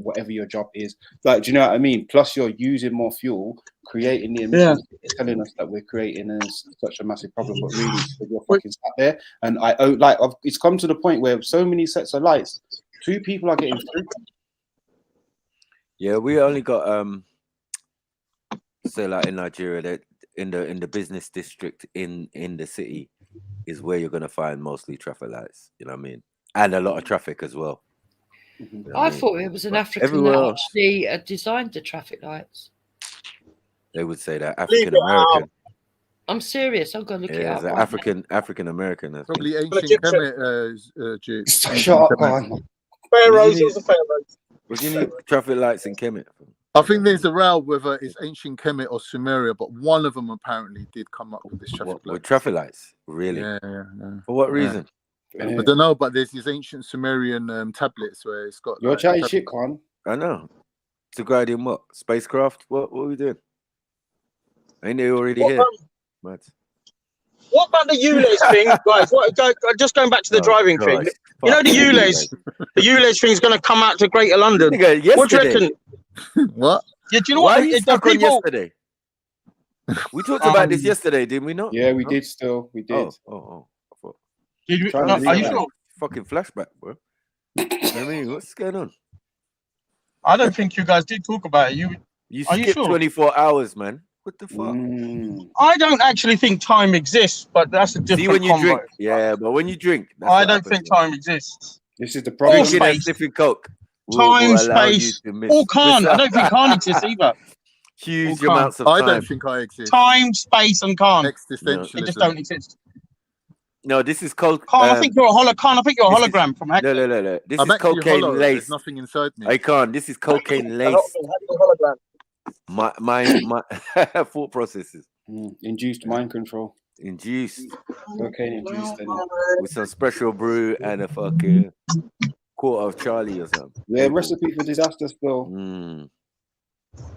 whatever your job is. Like, do you know what I mean? Plus you're using more fuel, creating the emissions, telling us that we're creating such a massive problem, but really you're fucking sat there. And it's come to the point where so many sets of lights, 2 people are getting through. Yeah, we only got say like in Nigeria, that in the business district in the city is where you're gonna find mostly traffic lights, you know what I mean? And a lot of traffic as well. I thought it was an African that actually designed the traffic lights. They would say that African American. I'm serious. I've got to look it Yeah, up. it's Right now. African American. I think. Probably ancient Kemet. Shut up, man. Pharaohs, it was the Pharaohs. What do you need traffic lights in Kemet? I think there's a row whether it's ancient Kemet or Sumeria, but one of them apparently did come up with this traffic light. With traffic lights, really? Yeah. For what reason? I don't know, but there's these ancient Sumerian tablets where it's got. You're chatting shit, Con. I know. To guide in what? Spacecraft? What are we doing? Ain't they already here? Mad. What about the ULEZ thing, guys? Just going back to the driving thing. You know the ULEZ? The ULEZ thing's going to come out to Greater London. What do you reckon? What? Yeah, do you know Why what? are you stuck on yesterday? We talked about this yesterday, didn't we not? Yeah, we did still. We did. Oh. I thought. Did we, are you sure? Fucking flashback, bro. I mean, what's going on? I don't think you guys did talk about it. You are you skipped sure? 24 hours, man. What the fuck? I don't actually think time exists, but that's a different See, when you combo. drink. Yeah, but when you drink. I don't think time exists. This is the problem. Drinking and sniffing coke. Time, space, or can't. I don't think can't exist either. Huge amounts of time. I don't think I exist. Time, space, and can't. Existentialism. They just don't exist. No, this is coke. Can't, I think you're a hologram from Hector. No. This I'm is actually cocaine hollow. lace. There's nothing inside me. I can't. This is cocaine lace. Hologram. My thought processes. Induced mind control. Induced. Cocaine induced. With some special brew and a fucking quarter of Charlie or something. Yeah, recipe for disaster still.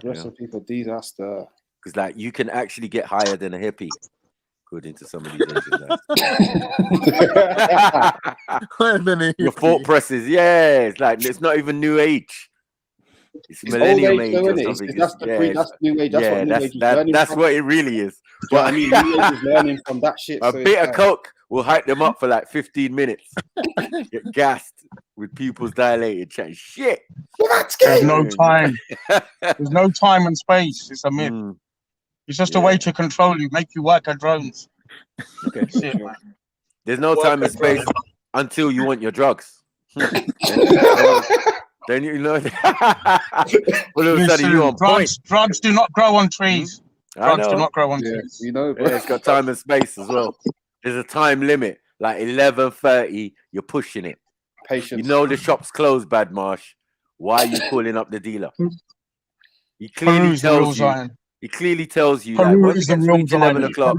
Recipe for disaster. Because like you can actually get higher than a hippie, according to some of these Asian guys. Your thought processes, yeah. It's like it's not even new age. It's millennium age, or something. That's new age. That's what new age is learning that's from. what it really is. But I mean, new age is learning from that shit. A bit of coke will hype them up for like 15 minutes. Get gassed with pupils dilated, chatting shit. There's no time. There's no time and space. It's a myth. It's just a way to control you, make you work at drones. Okay. There's no time and space until you want your drugs. Then you know. All of a sudden you're on point. Drugs do not grow on trees. Drugs do not grow on trees. You know, yeah, it's got time and space as well. There's a time limit, like 11:30. You're pushing it. Patience. You know the shop's closed, Bad Marsh. Why are you calling up the dealer? He clearly tells you. He clearly tells you. Like, when it gets reached 11 o'clock.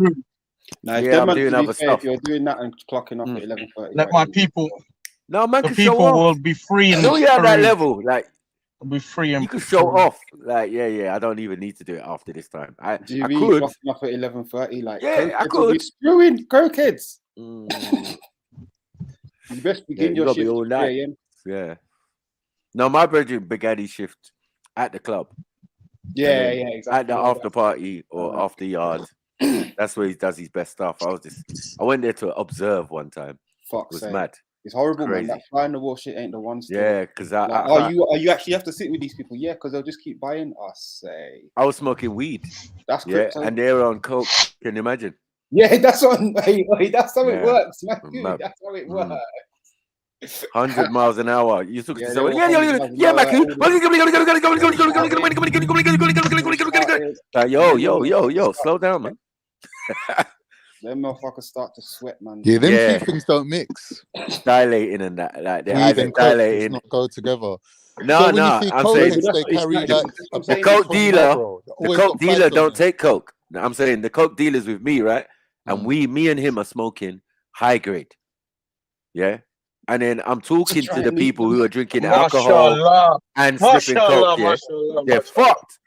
Now, Yeah, I'm doing other stuff. If you're doing that and clocking off at 11:30, Let my people. No, man, the can show people off. will be free and you're at that level, like be free and you can show off. Like, yeah, I don't even need to do it after this time. I Do you I mean could. clocking off at 11:30? Like, Yeah, I could. Screwing kids. You best begin you your gotta be shift all at 3 night. a.m. Yeah. No, my brother began his shift at the club. Yeah, And then exactly. At the after party or after yard. That's where he does his best stuff. I went there to observe one time. Fuck, It was sake. mad. It's horrible, Crazy. man. That fly in the wall shit ain't the one. Still. Yeah, because Like, are you actually have to sit with these people? Yeah, because they'll just keep buying us. Say I was smoking weed. That's yeah, crypto. and they were on coke. Can you imagine? Yeah, that's on. That's how it Yeah. works, man. Dude, Mad. that's how it works. 100 miles an hour. You took Yeah, to they someone. were Yeah, 100 miles an Like, yo, slow down, man. Them motherfuckers start to sweat, man. Yeah, them two things don't mix. Dilating and that, like their Weed eyes are and coke does dilating. not go together. No, So when no, you see I'm cokeheads, saying they carry like the coke dealer. The always coke got dealer pipes on don't them. take coke. No, I'm saying the coke dealer's with me, right? And me and him are smoking high grade. Yeah. And then I'm talking to the people who are drinking alcohol Mashallah. and sniffing coke. Yeah. Mashallah, They're fucked.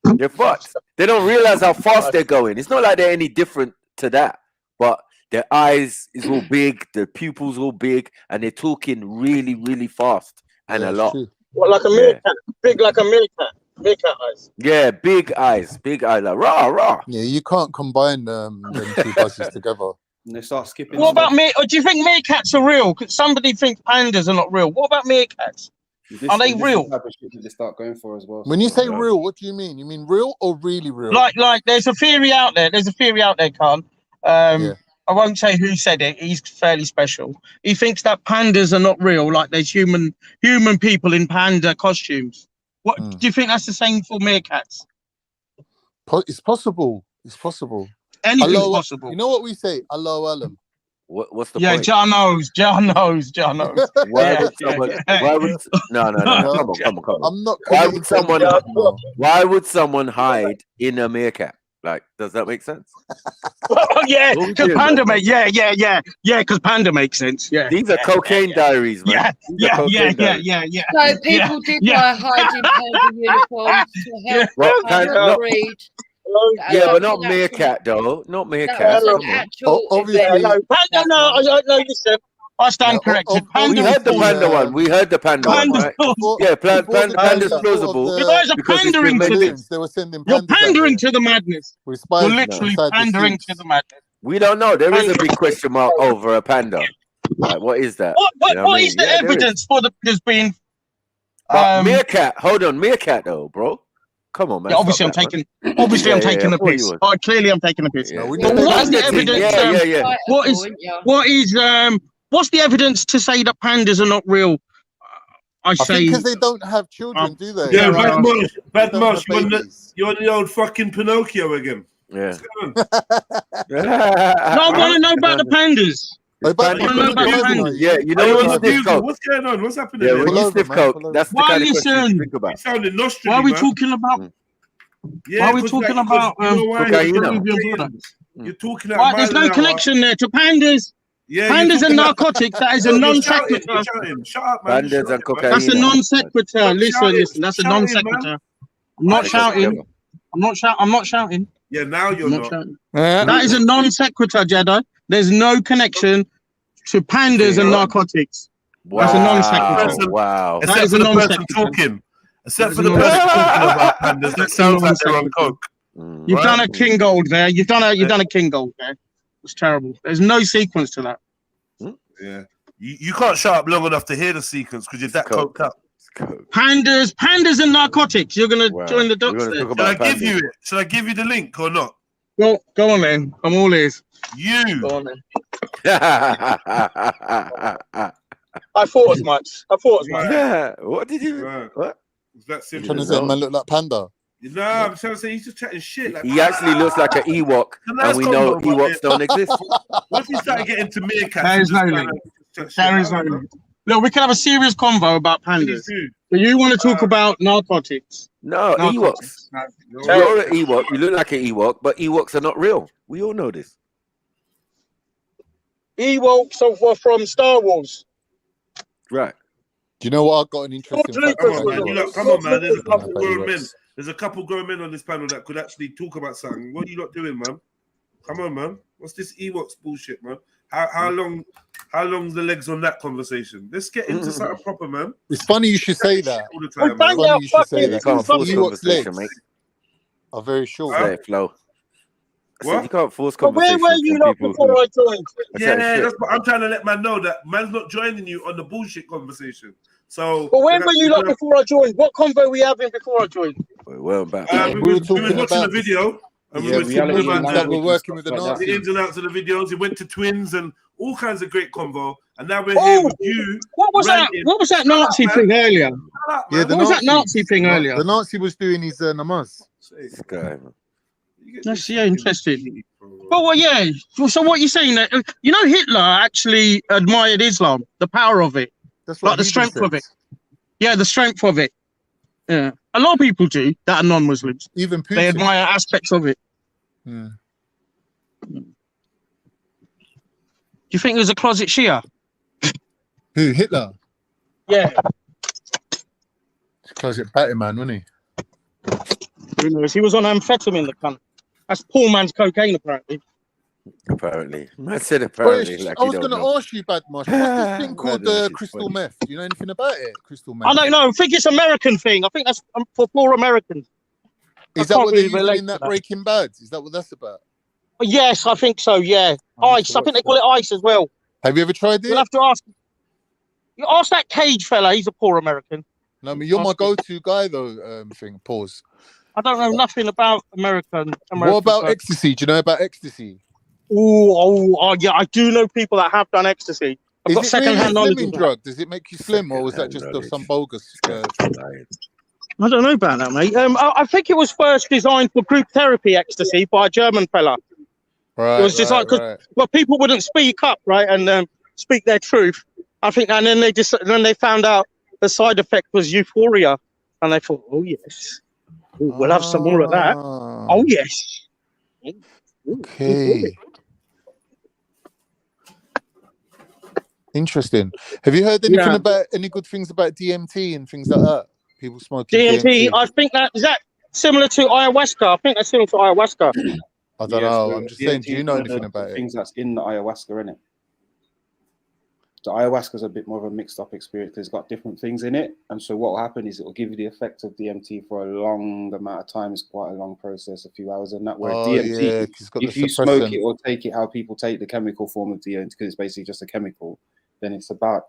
They're fucked. They don't realize how fast they're going. It's not like they're any different to that, but their eyes is all big, their pupils all big, and they're talking really, really fast and a lot. What, like a meerkat? Big like a meerkat. Meerkat eyes. Yeah, big eyes, like rah rah. Yeah, you can't combine them two buzzes together. And they start skipping. What about me? Or do you think meerkats are real? Because somebody thinks pandas are not real. What about meerkats? Are they real? Type of shit that they start going for as well. When you say real, what do you mean? You mean real or really real? Like, there's a theory out there. Khan. I won't say who said it. He's fairly special. He thinks that pandas are not real. Like there's human people in panda costumes. What do you think? That's the same for meerkats? It's possible. It's possible. Anything's Allah, possible. you know what we say? Allah alam. What's the Yeah, point? Jah knows. Jah knows. Jah knows. Why would someone? Why would no? Come on. I'm not. Why would someone? Why would someone hide in a meerkat? Like, does that make sense? Yeah, because Panda make. Yeah, because Panda makes sense. Yeah. These are cocaine diaries, man. Yeah. So people did wear hiding Panda uniforms to help What kind of breed. Yeah, but not meerkat though. Not meerkat. That was an actual obviously. No, Panda. No, listen. I stand corrected. We heard the panda one. We heard the panda one, right? Yeah, panda's plausible. You guys are pandering to this. They were sending You're pandering to the madness. You're literally pandering to the madness. We don't know. There is a big question mark over a panda. Like, what is that? What is the evidence for there's been? Meerkat. Hold on, meerkat though, bro. Come on, man. Yeah, obviously, I'm taking the piss. Oh, clearly, I'm taking the piss. Yeah. What's the evidence? What's the evidence to say that pandas are not real? I say because they don't have children, do they? Yeah, Bad Mosh, you're the old fucking Pinocchio again. Yeah. No, I want to know about the pandas. Yeah, you know what's going on? What's happening? Yeah, when you sniff coke, that's the kind of question you think about. Sounding nostril. Why are we talking about? Yeah, why are we talking about? You're talking about. There's no connection there to pandas. Yeah, pandas and narcotics. That is a non sequitur. Shut up, man. Pandas and cocaine. That's a non sequitur. Listen. That's a non sequitur. I'm not shouting. I'm not shouting. Yeah, now you're not. That is a non sequitur, JEDI. There's no connection to pandas and narcotics. Wow. That's a non sequitur. Wow. That is a non sequitur. Except for the person talking about pandas, that sounds like they're on coke. You've done a King Gold there. You've done a King Gold there. It's terrible. There's no sequence to that. Yeah. You can't shut up long enough to hear the sequence because you're that coked up. Pandas and narcotics. You're gonna join the dots there. Should I give you it? Should I give you the link or not? Well, go on then. I'm all ears. You. Go on then. I thought as much. Yeah. What did you? What? Is that simple? Trying to say man look like panda. No, I'm trying to say he's just chatting shit. Like, He actually looks like an Ewok, and we know Ewoks don't exist. Once he started getting to meerkats, There is no link. There is no link. Look, we can have a serious convo about pandas. But you want to talk about narcotics? No, Ewoks. You're an Ewok. You look like an Ewok, but Ewoks are not real. We all know this. Ewoks are from Star Wars. Right. Do you know what? I've got an interesting fact. Come on, man. There's a couple grown men. There's a couple grown men on this panel that could actually talk about something. What are you lot doing, man? Come on, man. What's this Ewoks bullshit, man? How long's the legs on that conversation? Let's get into something proper, man. It's funny you should say that. All the time, It's funny you should say that. Can't force Ewoks' conversation, legs mate. are very short. Say it, Flo. What? You can't force But where conversation. were you lot before I joined? Yeah, that's what I'm trying to let man know, that man's not joining you on the bullshit conversation. So, But where were you lot before I joined? What convo were we having before I joined? We weren't back. we were watching the video. And we were talking about we're working with the Nazis. ins and outs of the videos. He went to twins and all kinds of great convo. And now we're here with you. What was that? What was that Nazi thing earlier? Yeah, what was that Nazi thing earlier? The Nazi was doing his namaz. This guy. That's interesting. Well, yeah. So what you're saying that you know Hitler actually admired Islam, the power of it, that's like the strength of it. Yeah, the strength of it. Yeah, a lot of people do that are non-Muslims. Even Putin. They admire aspects of it. Yeah. Do you think he was a closet Shia? Who, Hitler? Yeah. Closet batty man, wasn't he? Who knows? He was on amphetamine, the cunt. That's poor man's cocaine, apparently. Apparently. I said apparently. Well, like I was going to ask you, Bad Marsh, what's this thing called crystal meth? Do you know anything about it? Crystal meth? I don't know. I think it's American thing. I think that's for poor Americans. Is that what they're using in that Breaking Bad? Is that what that's about? Yes, I think so, yeah. Ice. I think they call it ice as well. Have you ever tried it? You'll have to ask. You ask that Cage fella. He's a poor American. No, I mean, you're my go-to guy, though, Pause. I don't know nothing about American. What about ecstasy? Do you know about ecstasy? Oh, yeah, I do know people that have done ecstasy. I've got second-hand knowledge. Is it really a slimming drug? Does it make you slim, or was that just some bogus? I don't know about that, mate. I think it was first designed for group therapy ecstasy by a German fella. Right, It was just like, well, people wouldn't speak up, right, and speak their truth. I think, and then they found out the side effect was euphoria, and they thought, oh yes, ooh, we'll have some more of that. Oh yes. Okay. Interesting. Have you heard anything about any good things about DMT and things like that? People smoking DMT. I think is that similar to ayahuasca. I think that's similar to ayahuasca. I don't know. So I'm just saying, DMT do you is know one of anything the about it? things that's in the ayahuasca, innit? The ayahuasca is a bit more of a mixed up experience because it's got different things in it. And so what will happen is it will give you the effect of DMT for a long amount of time. It's quite a long process, a few hours and that. Whereas DMT, it's got if the you smoke suppressant. it or take it how people take the chemical form of DMT, because it's basically just a chemical, then it's about,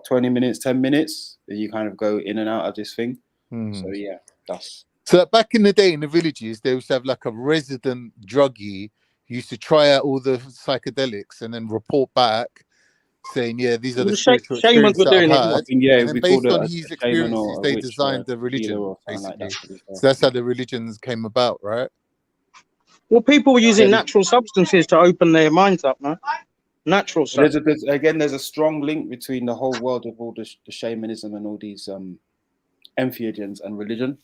20 minutes, 10 minutes, that you kind of go in and out of this thing. So yeah, that's... So back in the day in the villages, they used to have like a resident druggie who used to try out all the psychedelics and then report back saying, yeah, these are the spiritual Shamans experiences were that I've doing it. had. Yeah, and then we called based it on a his shaman experiences, or a they witch designed the or a religion, healer or something like basically. that, to be fair. So that's how the religions came about, right? Well, people were using natural substances to open their minds up, man. Natural stuff. There's a strong link between the whole world of all the shamanism and all these entheogens and religion.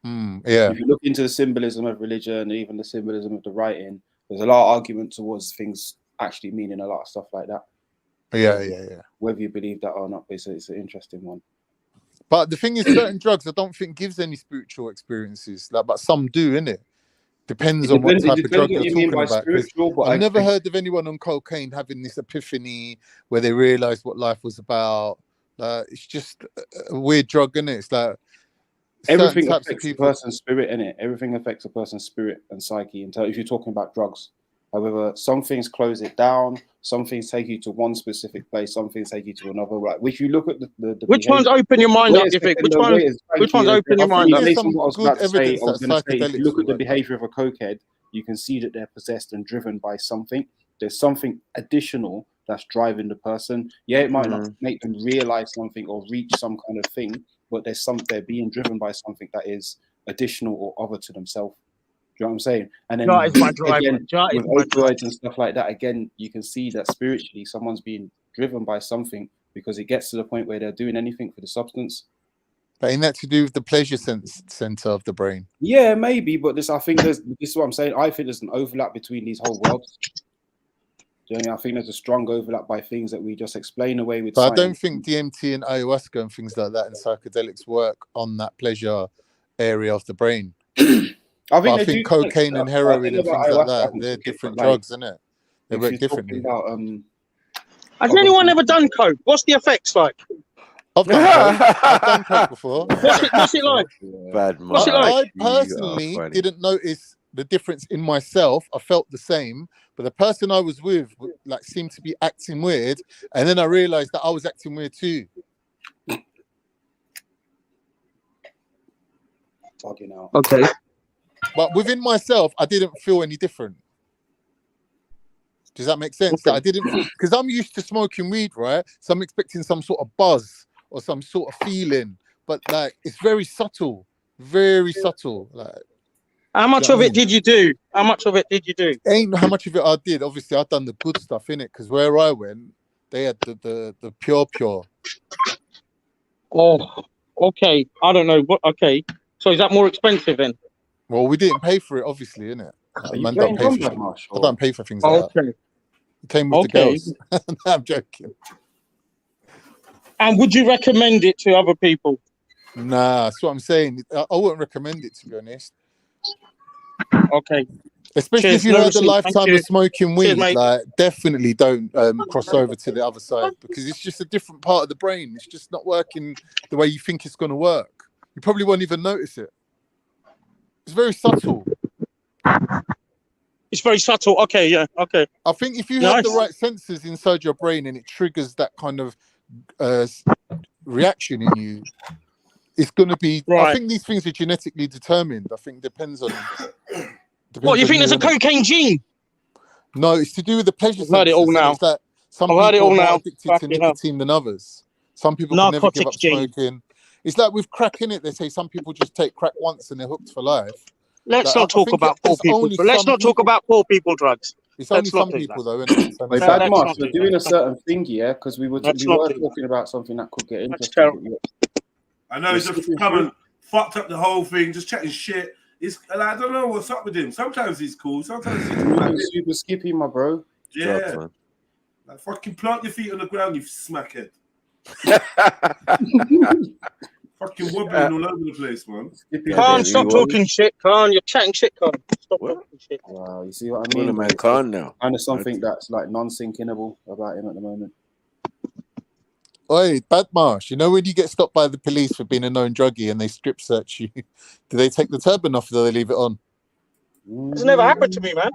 Yeah. If you look into the symbolism of religion, even the symbolism of the writing, there's a lot of argument towards things actually meaning a lot of stuff like that. Yeah. Whether you believe that or not, it's an interesting one. But the thing is, certain drugs I don't think gives any spiritual experiences, but some do, innit? Depends on what type of drug you're talking about. I've never heard of anyone on cocaine having this epiphany where they realized what life was about. It's just a weird drug, innit? It's like everything affects a person's spirit, innit? Everything affects a person's spirit and psyche. If you're talking about drugs, however, some things close it down. Some things take you to one specific place. Some things take you to another. Right? If you look at the which ones open your mind up? Which ones open your mind up? Based on what I was about to say, if you look at the behavior of a cokehead, you can see that they're possessed and driven by something. There's something additional that's driving the person. Yeah, it might not make them realize something or reach some kind of thing, but they're being driven by something that is additional or other to themselves. Do you know what I'm saying? And then again, with opioids and stuff like that, again, you can see that spiritually someone's being driven by something because it gets to the point where they're doing anything for the substance. But ain't that to do with the pleasure center of the brain? Yeah, maybe, but this is what I'm saying. I think there's an overlap between these whole worlds. Do you know what I mean? I think there's a strong overlap by things that we just explain away with But science. I don't think DMT and ayahuasca and things like that and psychedelics work on that pleasure area of the brain. I think cocaine and heroin and things like that, they're different drugs, isn't it? They work differently. Has anyone ever done coke? What's the effects like? I've done coke. I've done coke before. What's it like? Bad man. What's it like? I personally didn't notice the difference in myself. I felt the same, but the person I was with seemed to be acting weird, and then I realized that I was acting weird too. Okay. But within myself, I didn't feel any different. Does that make sense? Okay. That I didn't, because I'm used to smoking weed, right? So I'm expecting some sort of buzz or some sort of feeling, but it's very subtle, very subtle. How much of it did you do? How much of it did you do? Ain't how much of it I did. Obviously, I've done the good stuff in it because where I went, they had the pure. Oh, okay. I don't know. Okay. So is that more expensive then? Well, we didn't pay for it, obviously, innit? Man don't pay for things. I don't pay for things like that. It came with the girls. No, I'm joking. And would you recommend it to other people? Nah, that's what I'm saying. I wouldn't recommend it, to be honest. Okay. Especially if you had a lifetime of smoking weed, definitely don't cross over to the other side because it's just a different part of the brain. It's just not working the way you think it's going to work. You probably won't even notice it. It's very subtle. It's very subtle. Okay, yeah, okay. I think if you have the right sensors inside your brain and it triggers that kind of reaction in you, it's going to be... Right. I think these things are genetically determined. I think it depends on... What, you think there's a cocaine gene? No, it's to do with the pleasure sensors. I've heard it all now. It's that some people are more addicted to nicotine than others. Some people can never give up smoking. It's like with crack, innit? They say some people just take crack once and they're hooked for life. Let's not talk about poor people. Let's not talk about poor people drugs. It's only Let's not some do people that. though, isn't it? It's only Wait, some Bad people. Marsh, we're doing a certain thing, yeah, because we were Let's not do that. talking about something that could get That's interesting. terrible. I know We're he's just skipping come through. and fucked up the whole thing, just chatting shit. It's and I don't know what's up with him. Sometimes he's cool, sometimes he's like, Moving super skippy, my bro. yeah. Like fucking plant your feet on the ground, you smackhead. Fucking wobbling all over the place, man. Khan, stop talking shit, Khan. You're chatting shit, Khan. Stop talking shit. Wow, you see what I Well, mean? the man It's Khan now. kind of something that's like non-sinkable about him at the moment. Oi, Bad Marsh, you know when you get stopped by the police for being a known druggie and they strip search you, do they take the turban off or do they leave it on? It's never happened to me, man.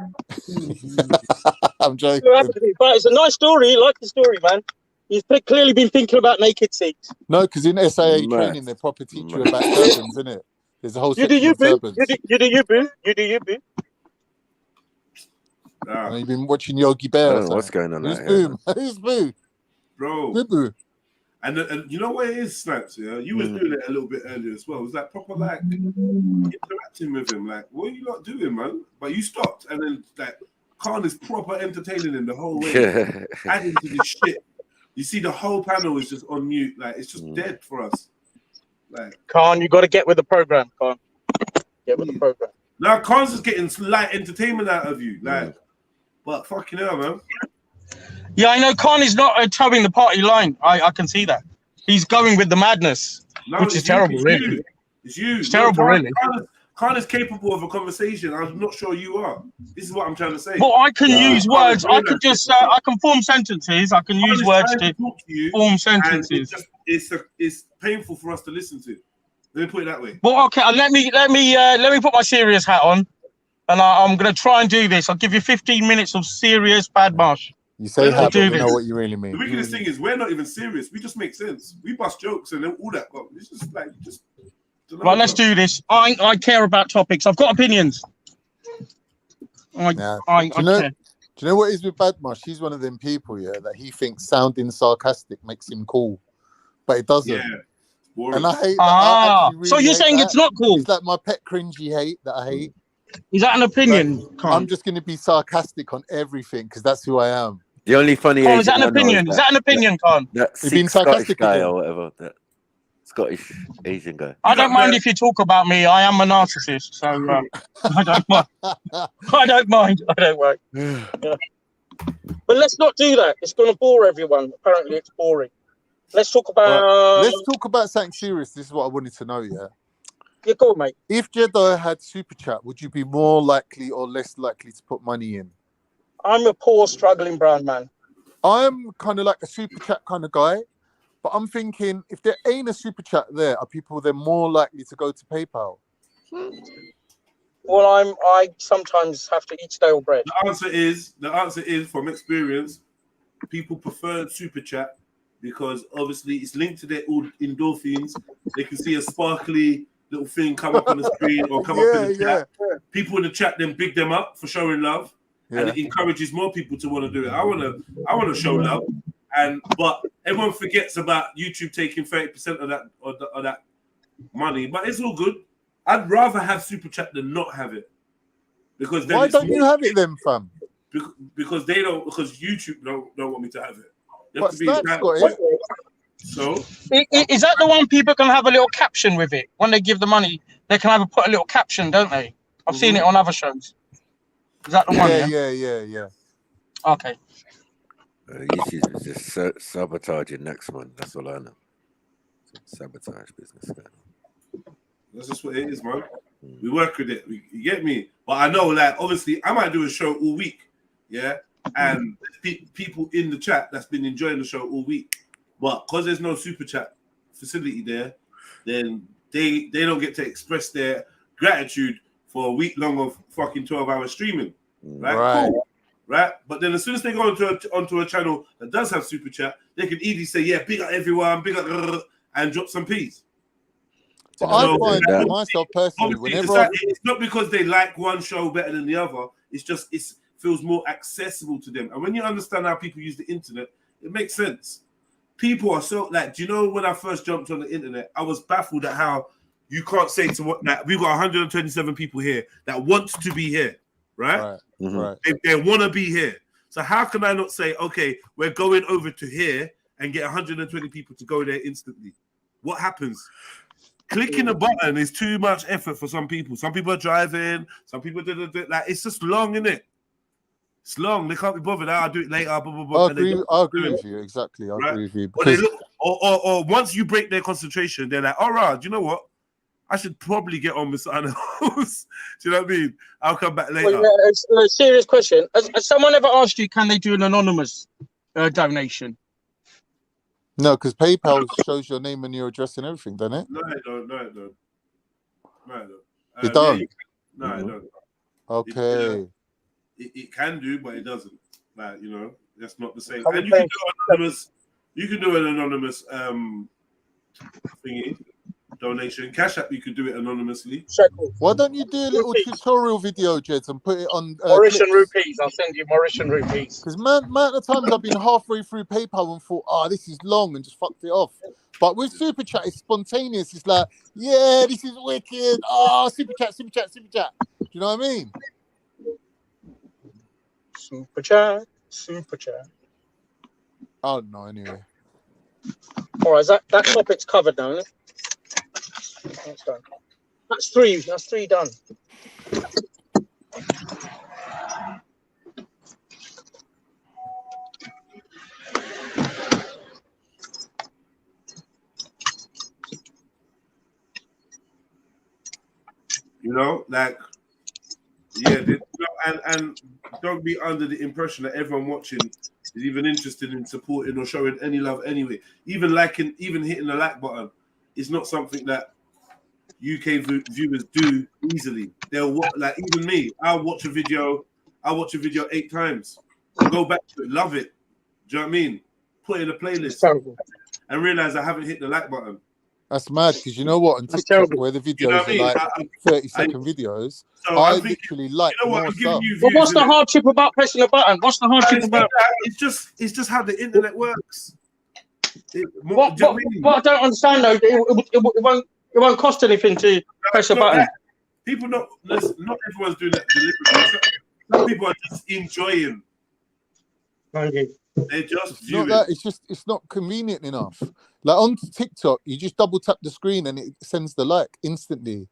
I'm joking. It's never happened to me. But it's a nice story. Like the story, man. He's clearly been thinking about naked seats. No, because in SIA Mad. training, they proper teach you about turbans, isn't it? There's a whole You do section you, of boo. turbans. You do you, boo. You do you, boo. And you've been watching Yogi Bear. I or don't know what's something. going on Who's out here, Boo? Who's Boo? Bro. Boo. And you know what it is, Snaps, yeah? You was doing it a little bit earlier as well. It was like proper like interacting with him. Like, what are you not doing, man? But you stopped and then like Khan is proper entertaining him the whole way. Adding to this shit. You see the whole panel is just on mute. Like it's just dead for us. Like Khan, you got to get with the program, Khan. Get with the program. now Khan's just getting light entertainment out of you. Like, but fucking hell, man. Yeah, I know Khan is not towing the party line. I can see that. He's going with the madness, No, which is it's you, terrible, it's really. you. It's you. It's terrible, really. Khan is capable of a conversation. I'm not sure you are. This is what I'm trying to say. Well, I can use words. I can realize just, I can form sentences. I can Khan use is words trying to talk to you, form and sentences. it's painful for us to listen to. Let me put it that way. Well, okay. Let me put my serious hat on, and I'm gonna try and do this. I'll give you 15 minutes of serious Bad Marsh. You say I'll that, do but we this. know what you really mean. The wickedest thing is we're not even serious. We just make sense. We bust jokes and all that. But it's just like Right, let's do this. I care about topics. I've got opinions. I Do care. you know what is with Bad Marsh? He's one of them people, yeah, that he thinks sounding sarcastic makes him cool, but it doesn't. Yeah, and I hate that. Ah, I actually so really you're hate saying that. it's not cool? It's like my pet cringy hate that I hate. Is that an opinion? Like, I'm just going to be sarcastic on everything because that's who I am. The only funny Khan, is Asian that an I know opinion? Is that an opinion, Khan? That You've been Sikh Scottish sarcastic guy again. or whatever. That Scottish Asian guy. I don't mind if you talk about me. I am a narcissist, so I don't mind. I don't mind. I don't mind. Yeah. But let's not do that. It's going to bore everyone. Apparently, it's boring. Let's talk about. Let's talk about something serious. This is what I wanted to know. Yeah. Yeah, go on, mate. If JEDI had super chat, would you be more likely or less likely to put money in? I'm a poor, struggling brown man. I'm kind of like a super chat kind of guy, but I'm thinking if there ain't a super chat there, are people then more likely to go to PayPal? Well, I sometimes have to eat stale bread. The answer is from experience, people prefer super chat because obviously it's linked to their endorphins. They can see a sparkly little thing come up on the screen or come up in the chat. People in the chat then big them up for showing love, and it encourages more people to want to do it. I want to show love, but everyone forgets about YouTube taking 30% of that money. But it's all good. I'd rather have super chat than not have it, because then why don't you have it then, fam? Because they don't. Because YouTube don't want me to have it. You have But to be Snap's got it. So is that the one people can have a little caption with it when they give the money? They can put a little caption, don't they? I've seen it on other shows. Is that the one? Yeah. Okay. YouTube is just sabotaging next month. That's all I know. Sabotage business. That's just what it is, man. We work with it. You get me? But I know, like, obviously, I might do a show all week, yeah? And people in the chat that's been enjoying the show all week. But because there's no super chat facility there, then they don't get to express their gratitude for a week long of fucking 12-hour streaming. Right? Cool. Right? But then as soon as they go onto a channel that does have super chat, they can easily say, yeah, big up everyone, big up, and drop some peas. But I find that myself personally, whenever it's not because they like one show better than the other. It's just it feels more accessible to them. And when you understand how people use the internet, it makes sense. People are so like, do you know when I first jumped on the internet, I was baffled at how you can't say to what that we've got 127 people here that want to be here. right? Right. They want to be here. So how can I not say, okay, we're going over to here and get 120 people to go there instantly? What happens? Clicking a button is too much effort for some people. Some people are driving. Some people like it's just long, isn't it? It's long. They can't be bothered. I'll do it later. Blah, blah, blah, I agree with you. Exactly. I agree with you. Or they Because look, or once you break their concentration, they're like, all right, do you know what? I should probably get on with something else. Do you know what I mean? I'll come back later. Well, it's a serious question. Has someone ever asked you, can they do an anonymous donation? no, because PayPal shows your name and your address and everything, doesn't it? No, it don't. No, it don't. No, it don't. It don't. Yeah, no, it don't. Okay. It can do, but it doesn't. Like, you know, that's not the same. Come And you on, can do anonymous. You can do an anonymous thingy donation. Cash App, you could do it anonymously. Why don't you do a little tutorial video, Jeds, and put it on Mauritian rupees. I'll send you Mauritian rupees. Because amount of times I've been halfway through PayPal and thought, oh, this is long, and just fucked it off. But with Super Chat, it's spontaneous. It's like, yeah, this is wicked. Oh, Super Chat, Super Chat, Super Chat. Do you know what I mean? Super Chat, Super Chat. Oh, no, anyway. All right, that topic's covered now, isn't it? That's done. That's three. That's three done. You know, like, yeah, and don't be under the impression that everyone watching is even interested in supporting or showing any love anyway. Even liking, even hitting the like button is not something that UK viewers do easily. They'll watch, like even me. I'll watch a video 8 times, go back to it, love it. Do you know what I mean? Put it in a playlist and realize I haven't hit the like button. That's mad, because you know what? On TikTok, where the videos You know what I mean? are like 30-second videos, So I I'm thinking, literally like you know what, more I'm giving stuff. you But views, what's the innit? hardship about pressing a button? What's the hardship about? It's just how the internet works. What I don't understand though, it won't cost anything to press a button. People not everyone's doing that deliberately. Some people are just enjoying. They just It's view not it. that. It's not convenient enough. Like on TikTok, you just double tap the screen and it sends the like instantly.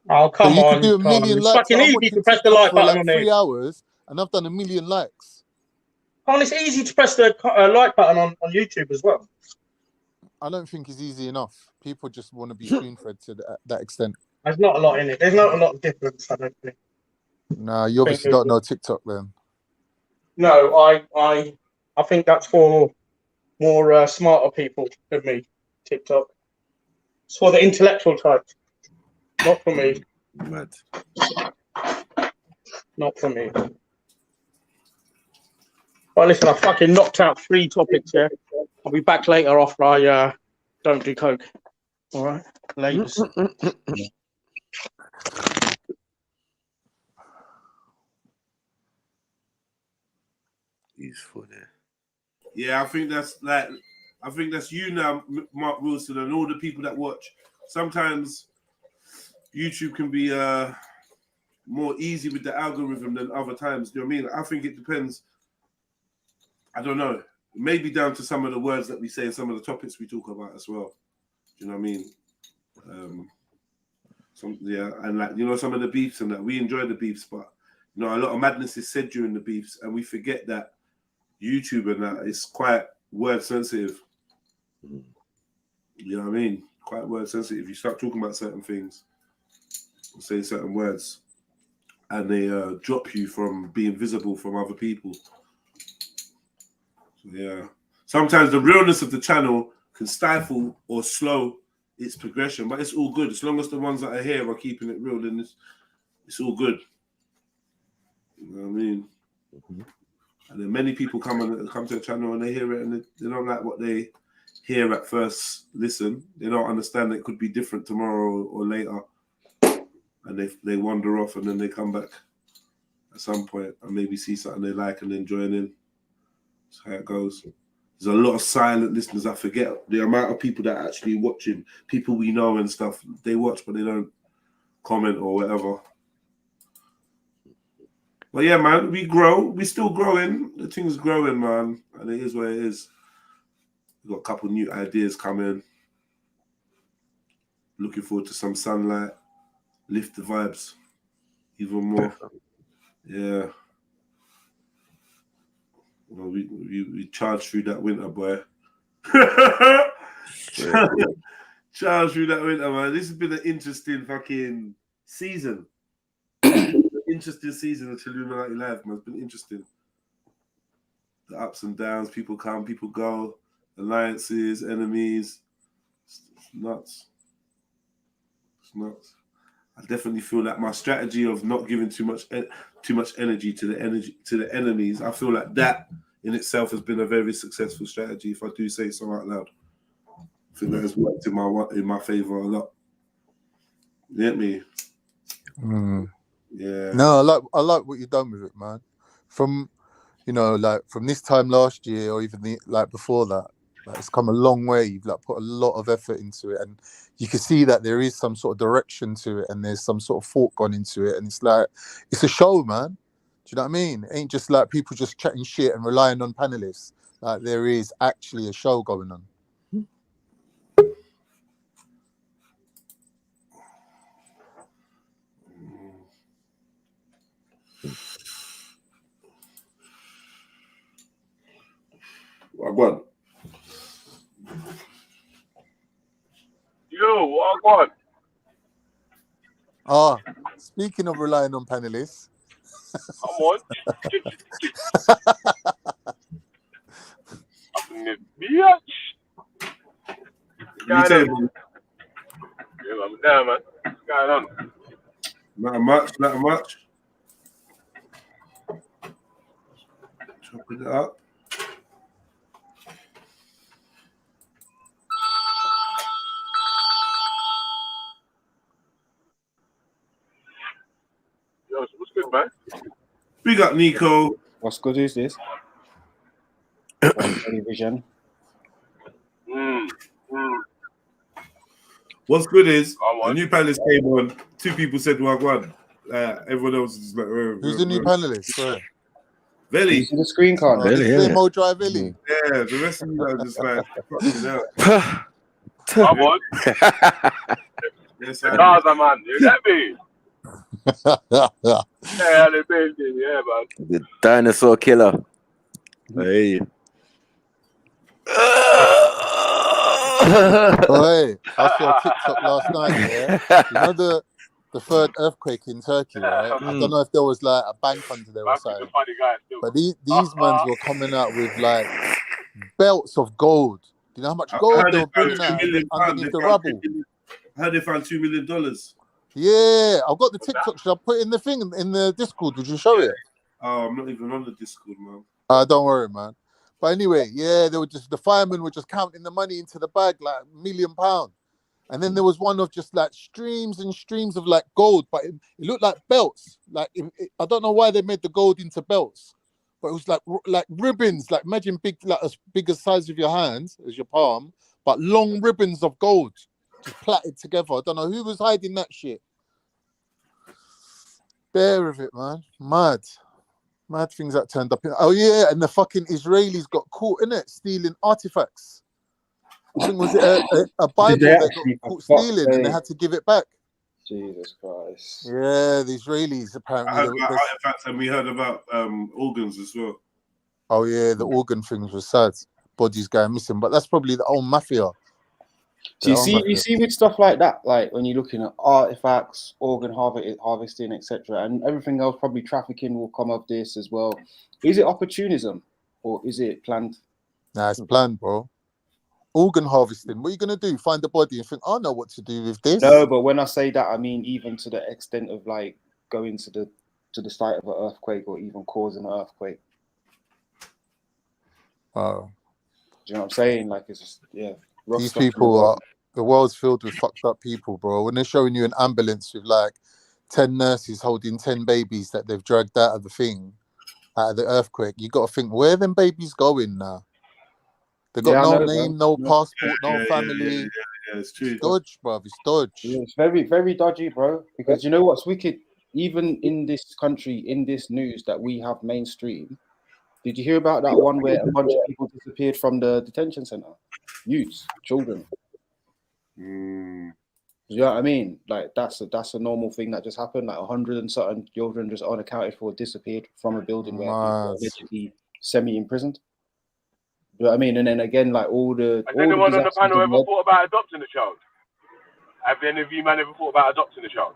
Oh, come so you on, could do a million It's likes. fucking I'm easy watching to press the TikTok like for button like on 3 there. hours, and I've done 1 million likes. Oh, it's easy to press the like button on YouTube as well. I don't think it's easy enough. People just want to be spoon-fed to that extent. There's not a lot in it. There's not a lot of difference, I don't think. Nah, you obviously don't know TikTok then. No, I think that's for more smarter people than me. TikTok. It's for the intellectual type. Not for me. Mad. Not for me. Well, listen, I fucking knocked out 3 topics here. I'll be back later after I don't do coke. All right, ladies. He's funny. Yeah, I think that's you now, Mark Wilson, and all the people that watch. Sometimes YouTube can be more easy with the algorithm than other times. Do you know what I mean? I think it depends. I don't know. Maybe down to some of the words that we say and some of the topics we talk about as well. Do you know what I mean? And like, you know, some of the beefs and that, we enjoy the beefs, but you know, a lot of madness is said during the beefs, and we forget that YouTube and that is quite word sensitive. You know what I mean? Quite word sensitive. You start talking about certain things, or say certain words, and they drop you from being visible from other people. So, yeah. Sometimes the realness of the channel can stifle or slow its progression, but it's all good. As long as the ones that are here are keeping it real, then it's all good. You know what I mean? And then many people come to the channel and they hear it and they don't like what they hear at first listen. They don't understand that it could be different tomorrow or later. And they wander off and then they come back at some point and maybe see something they like and then join in. That's how it goes. There's a lot of silent listeners. I forget the amount of people that are actually watching, people we know and stuff. They watch, but they don't comment or whatever. But yeah, man, we grow. We still growing. The thing's growing, man, and it is what it is. We've got a couple new ideas coming. Looking forward to some sunlight. Lift the vibes even more. Yeah. Well, we charged through that winter, boy. Charged through that winter, man. This has been an interesting fucking season. Interesting season of Trilluminati Live, man. It's been interesting. The ups and downs, people come, people go, alliances, enemies. It's nuts. It's nuts. I definitely feel like my strategy of not giving too much energy to the enemies. I feel like that in itself has been a very successful strategy. If I do say so out loud, I think that has worked in my favor a lot. You get me? Yeah. No, I like what you've done with it, man. From like from this time last year or even before that, like, it's come a long way. You've like put a lot of effort into it, and you can see that there is some sort of direction to it, and there's some sort of thought gone into it, and it's like it's a show, man. Do you know what I mean? It ain't just like people just chatting shit and relying on panelists. Like there is actually a show going on. Wagwan. Yo, Wagwan. Speaking of relying on panelists. Come on. Bitch. What's going on? Yeah, I'm down, man. What's going on? Not much. Chopping it up. Yo, what's good, man? Big up, Nico. What's good is this? Television. What's good is the new panelist came on. 2 people said Wagwan. Everyone else is like, who's the new panelist? Sorry. Velly. The screen card. Mo Drive Velly. Yeah, the rest of you are just like, fucking hell. Come on. Yes, Gaza, man. You get me? Yeah, the building. Yeah, man. The dinosaur killer. Hey. Hey, I saw a TikTok last night, yeah. You know the third earthquake in Turkey, right? I don't know if there was like a bank under there or something. But these mans were coming out with like belts of gold. Do you know how much gold they were bringing out underneath the rubble? I heard they found $2 million. Yeah, I've got the TikTok. Should I put it in the thing in the Discord? Would you show it? Oh, I'm not even on the Discord, man. Don't worry, man. But anyway, yeah, they were just the firemen were just counting the money into the bag like £1 million. And then there was one of just like streams and streams of like gold, but it looked like belts. Like I don't know why they made the gold into belts, but it was like ribbons. Like imagine as big as size of your hands as your palm, but long ribbons of gold just plaited together. I don't know who was hiding that shit. Bear of it, man. Mad things that turned up. Oh yeah, and the fucking Israelis got caught in it stealing artifacts. I think was it a Bible they got caught stealing and they had to give it back. Jesus Christ. Yeah, the Israelis apparently. I heard about artifacts and we heard about organs as well. Oh yeah, the organ things were sad. Bodies going missing, but that's probably the old mafia. So you see with stuff like that, like when you're looking at artifacts, organ harvesting, etc., and everything else, probably trafficking will come of this as well. Is it opportunism or is it planned? Nah, it's planned, bro. Organ harvesting. What are you gonna do? Find a body and think, I know what to do with this? No, but when I say that, I mean even to the extent of like going to the site of an earthquake or even causing an earthquake. Oh. Do you know what I'm saying? Like it's just These people are the world's filled with fucked up people, bro. When they're showing you an ambulance with like 10 nurses holding 10 babies that they've dragged out of the earthquake, you got to think, where them babies going now? They got no name, no passport, no family. Yeah, it's true. It's dodge, bro. It's dodge. Yeah, it's very, very dodgy, bro. Because you know what's wicked? even in this country, in this news that we have mainstream, did you hear about that one where a bunch of people disappeared from the detention center? Youths, children. You know what I mean? Like that's a normal thing that just happened. Like 100 and something children just unaccounted for disappeared from a building where people were allegedly semi-imprisoned. You know what I mean? And then again, like all the Has anyone on the disasters panel in ever the- thought about adopting a child? Have any of you man ever thought about adopting a child?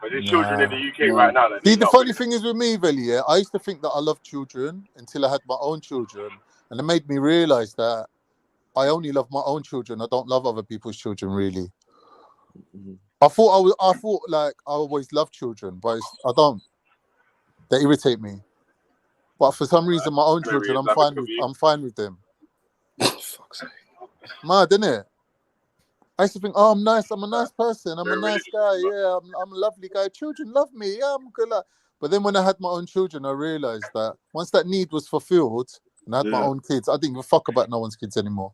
But there's children in the UK right now that See, need the help. funny thing is with me, Veli, yeah, I used to think that I loved children until I had my own children, and it made me realize that I only love my own children. I don't love other people's children, really. I thought like I always loved children, but I don't. They irritate me. But for some reason, my own children, I'm fine with them. Fuck's sake. Mad, innit? I used to think, oh, I'm nice. I'm a nice person. I'm a nice guy. Yeah, I'm a lovely guy. Children love me. Yeah, I'm good. But then when I had my own children, I realized that once that need was fulfilled and I had my own kids, I didn't give a fuck about no one's kids anymore.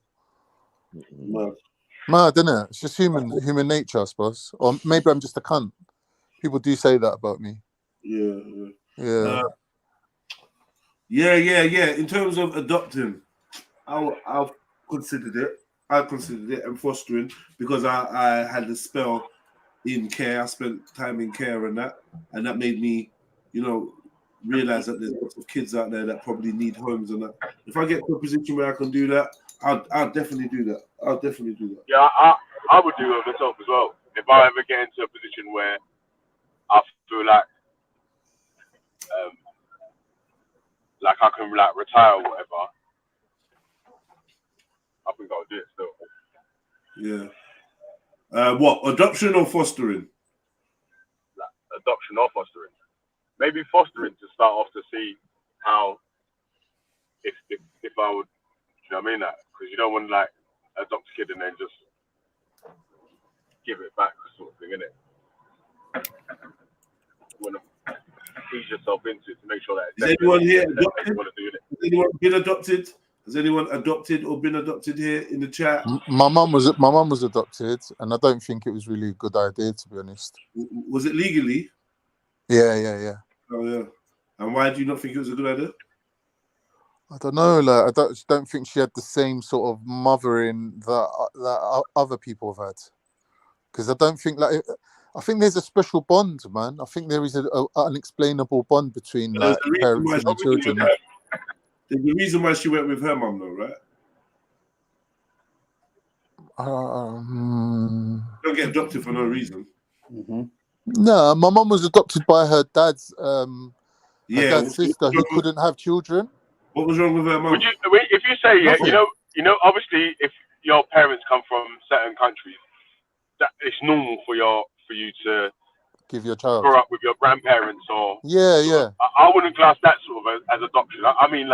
Mad, innit? It's just human nature, I suppose. Or maybe I'm just a cunt. People do say that about me. Yeah. In terms of adopting, I've considered it. I considered it and fostering because I had a spell in care. I spent time in care and that made me, realize that there's lots of kids out there that probably need homes and that. If I get to a position where I can do that, I'll definitely do that. Yeah, I would do it myself as well. If I ever get into a position where I feel like I can retire or whatever, I think I'll do it still. Yeah. What, adoption or fostering? Adoption or fostering. Maybe fostering to start off to see how if I would, you know what I mean? Because you don't want to adopt a kid and then just give it back, sort of thing, innit? You want to ease yourself into it to make sure that Is anyone here adopted? You want to do it. Has anyone been adopted? Has anyone adopted or been adopted here in the chat? My mum was adopted, and I don't think it was really a good idea, to be honest. Was it legally? Yeah. Oh yeah. And why do you not think it was a good idea? I don't know. I don't think she had the same sort of mothering that other people have had. Because I don't think I think there's a special bond, man. I think there is an unexplainable bond between parents and their children. There's the reason why she went with her mum, though, right? Don't get adopted for no reason. No, my mum was adopted by her dad's sister who couldn't have children. What was wrong with her mum? If you say, obviously, if your parents come from certain countries, that it's normal for you to give your child grow up with your grandparents or yeah. I wouldn't class that sort of as adoption. I mean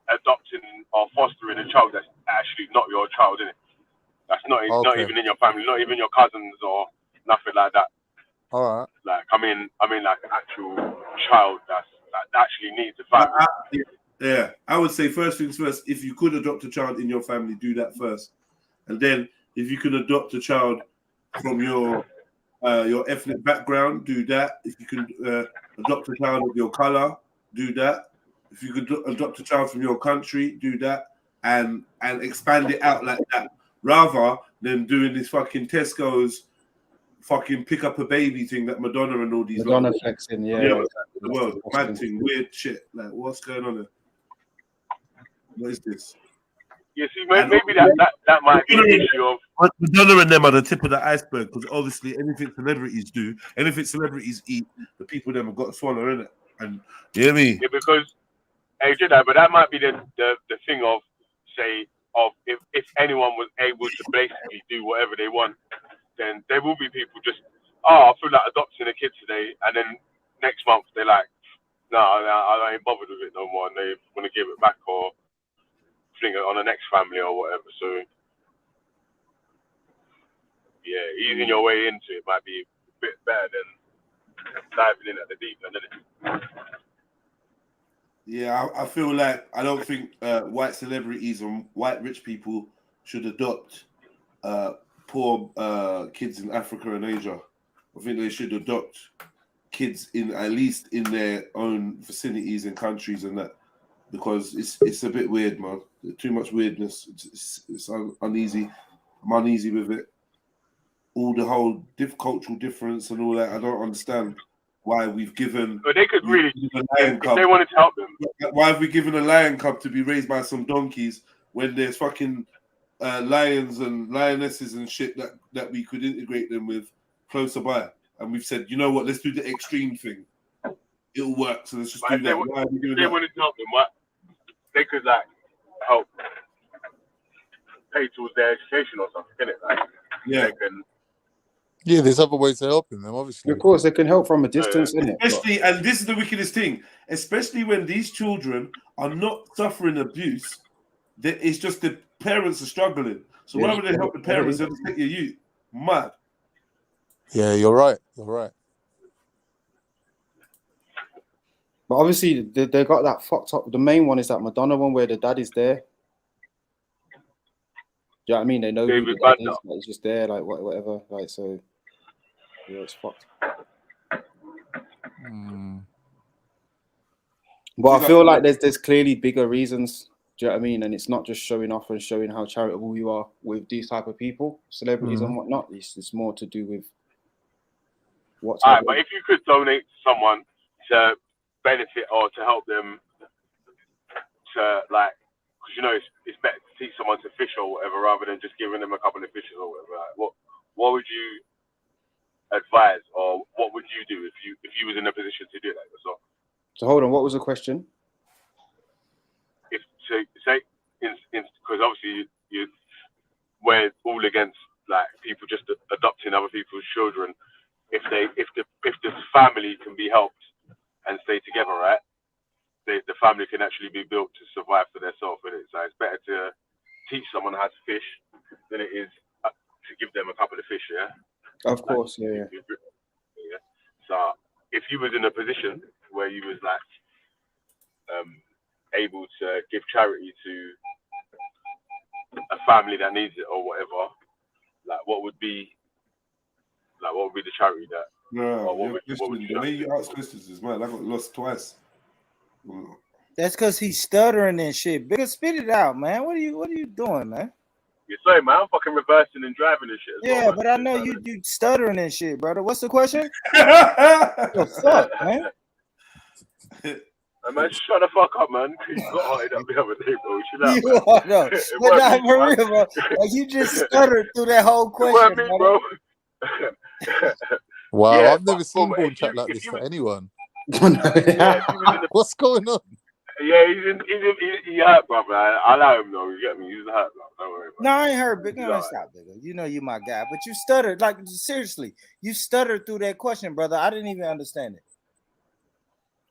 adopting or fostering a child that's actually not your child, isn't it? That's not even in your family, not even your cousins or nothing like that. All right. I mean an actual child that actually needs a family. Yeah, I would say first things first. If you could adopt a child in your family, do that first, and then if you could adopt a child from your ethnic background, do that. If you can adopt a child of your color, do that. If you could adopt a child from your country, do that, and expand it out like that, rather than doing this fucking Tesco's fucking pick up a baby thing that Madonna and all these Madonna flexing, the world, mad thing, weird shit. Like, what's going on there? What is this? Yeah, see, maybe that might be the issue of Madonna and them are the tip of the iceberg, because obviously anything celebrities do, anything celebrities eat, the people them have got to swallow, innit? And you hear me? Yeah, because JEDI, but that might be the thing of if anyone was able to basically do whatever they want, then there will be people just I feel like adopting a kid today, and then next month they're like, no, I ain't bothered with it no more, and they want to give it back or fling it on the next family or whatever. So yeah, easing your way into it might be a bit better than diving in at the deep end, isn't it? Yeah, I feel like I don't think white celebrities and white rich people should adopt poor kids in Africa and Asia. I think they should adopt kids in at least in their own vicinities and countries and that, because it's a bit weird, man. Too much weirdness. It's uneasy. I'm uneasy with it. All the whole cultural difference and all that. I don't understand why we've given. But they could really, if cub, they wanted to help them. Why have we given a lion cub to be raised by some donkeys when there's fucking lions and lionesses and shit that we could integrate them with closer by? And we've said, you know what? Let's do the extreme thing. It'll work. So let's just do that. Why are we doing If they that? wanted to help them, what they could like help pay towards their education or something, innit? Like, yeah. They can, Yeah, there's other ways of helping them, obviously. Of course, they can help from a distance, innit? Especially, and this is the wickedest thing, especially when these children are not suffering abuse, that it's just the parents are struggling. So why would they help the parents? They'll just take your youth. Mad. Yeah, you're right. You're right. But obviously, they got that fucked up. The main one is that Madonna one where the dad is there. Do you know what I mean? They know who the dad is, but it's just there, like whatever. Like, so, yeah, it's fucked. But I feel like there's clearly bigger reasons. Do you know what I mean? And it's not just showing off and showing how charitable you are with these type of people, celebrities and whatnot. It's more to do with what's. All right, but if you could donate to someone to benefit or to help them to like, because you know it's better to teach someone to fish or whatever rather than just giving them a couple of fishes or whatever. Like, what would you advise, or what would you do if you was in a position to do that yourself? So hold on, what was the question? If say because obviously we're all against like people just adopting other people's children. If the family can be helped and stay together, right? The family can actually be built to survive for themselves, and so it's better to teach someone how to fish than it is to give them a couple of fish. Yeah. Of course, yeah. So if you was in a position where you was like able to give charity to a family that needs it or whatever, like what would be the charity that? No, the way you ask questions is mad. I got lost twice. That's because he's stuttering and shit. Bigger, spit it out, man. What are you doing, man? You're sorry, man. I'm fucking reversing and driving and shit. Yeah, but I know you stuttering and shit, brother. What's the question? What the fuck, man? Man, shut the fuck up, man. You got hearted up the other day, bro. Chill out, You are, no. But not for real, bro. Like, you just stuttered through that whole question, me, bro. Wow, Yeah, I've never seen but Born chat like this to anyone. Yeah, What's going on? Yeah, he hurt, brother. I allow him though. You get me? He's hurt, bro. Don't worry. No, I ain't heard, Big. No, stop, Big. You know you my guy, but you stuttered. Like, seriously, you stuttered through that question, brother. I didn't even understand it.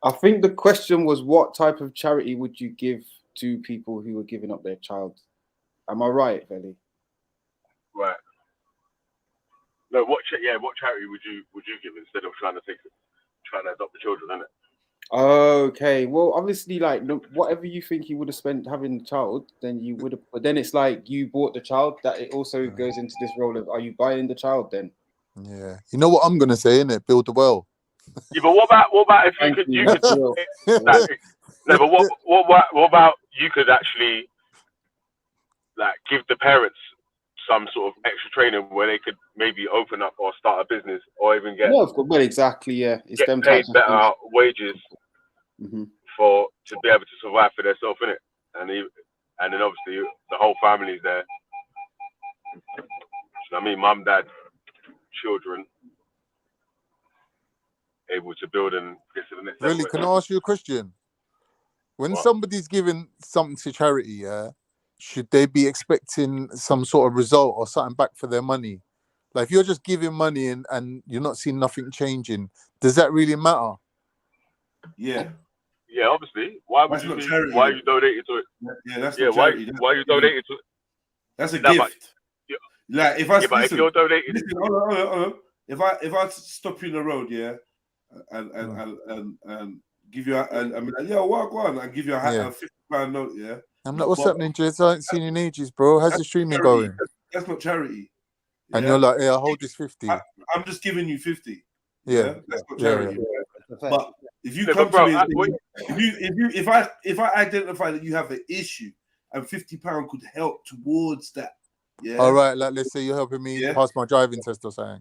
I think the question was, what type of charity would you give to people who were giving up their child? Am I right, Belly? Right. No, what charity would you give instead of trying to adopt the children, innit? Okay, well, obviously, like whatever you think you would have spent having the child, then you would have. But then it's like you bought the child. That it also goes into this role of, are you buying the child then? Yeah, you know what I'm gonna say, innit? Build the well. Yeah, but what about if you could no, but what about you could actually like give the parents some sort of extra training where they could maybe open up or start a business or even get well, exactly, yeah. It's get them paid types of better things. wages to be able to survive for themselves, innit? And then obviously the whole family's there. So, I mean, mum, dad, children, able to build and get to the next level. Really, can I ask you a question? When somebody's giving something to charity, yeah, should they be expecting some sort of result or something back for their money? Like, if you're just giving money and you're not seeing nothing changing, does that really matter? Yeah. Yeah, obviously. Why would you? Why you donated to it? Yeah, that's yeah. not charity. Why you donated to it? That's a gift. Like if if you're donating, hold on. If I stop you in the road, yeah, and give you and I'm like, yo, walk on, and give you a £50 note, yeah. I'm like, what's happening, Jez? I ain't seen you in ages, bro. How's the streaming going? That's not charity. And you're like, yeah, I'll hold this 50. I I'm just giving you 50. Yeah. That's not Yeah, charity. yeah. Right? But if you No, come but bro, to me, and say, if I identify that you have an issue and £50 could help towards that, yeah. All right, like let's say you're helping me Yeah. pass my driving test or something.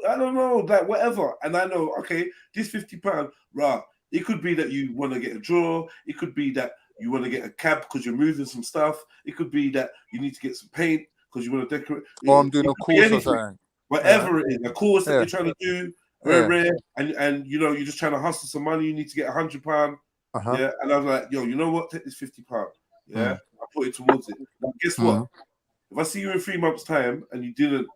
I don't know, like whatever. And I know, okay, this £50, right? It could be that you want to get a drawer. It could be that you want to get a cab because you're moving some stuff. It could be that you need to get some paint because you want to decorate. Or I'm doing It a could be course or anything. something. Whatever it is, a course that Yeah. you're trying to do, Yeah. rare, and you know, you're just trying to hustle some money. You need to get £100. Uh-huh. Yeah, and I was like, yo, you know what? Take this £50. Yeah, Mm. I put it towards it. Now, guess what? If I see you in 3 months' time and you didn't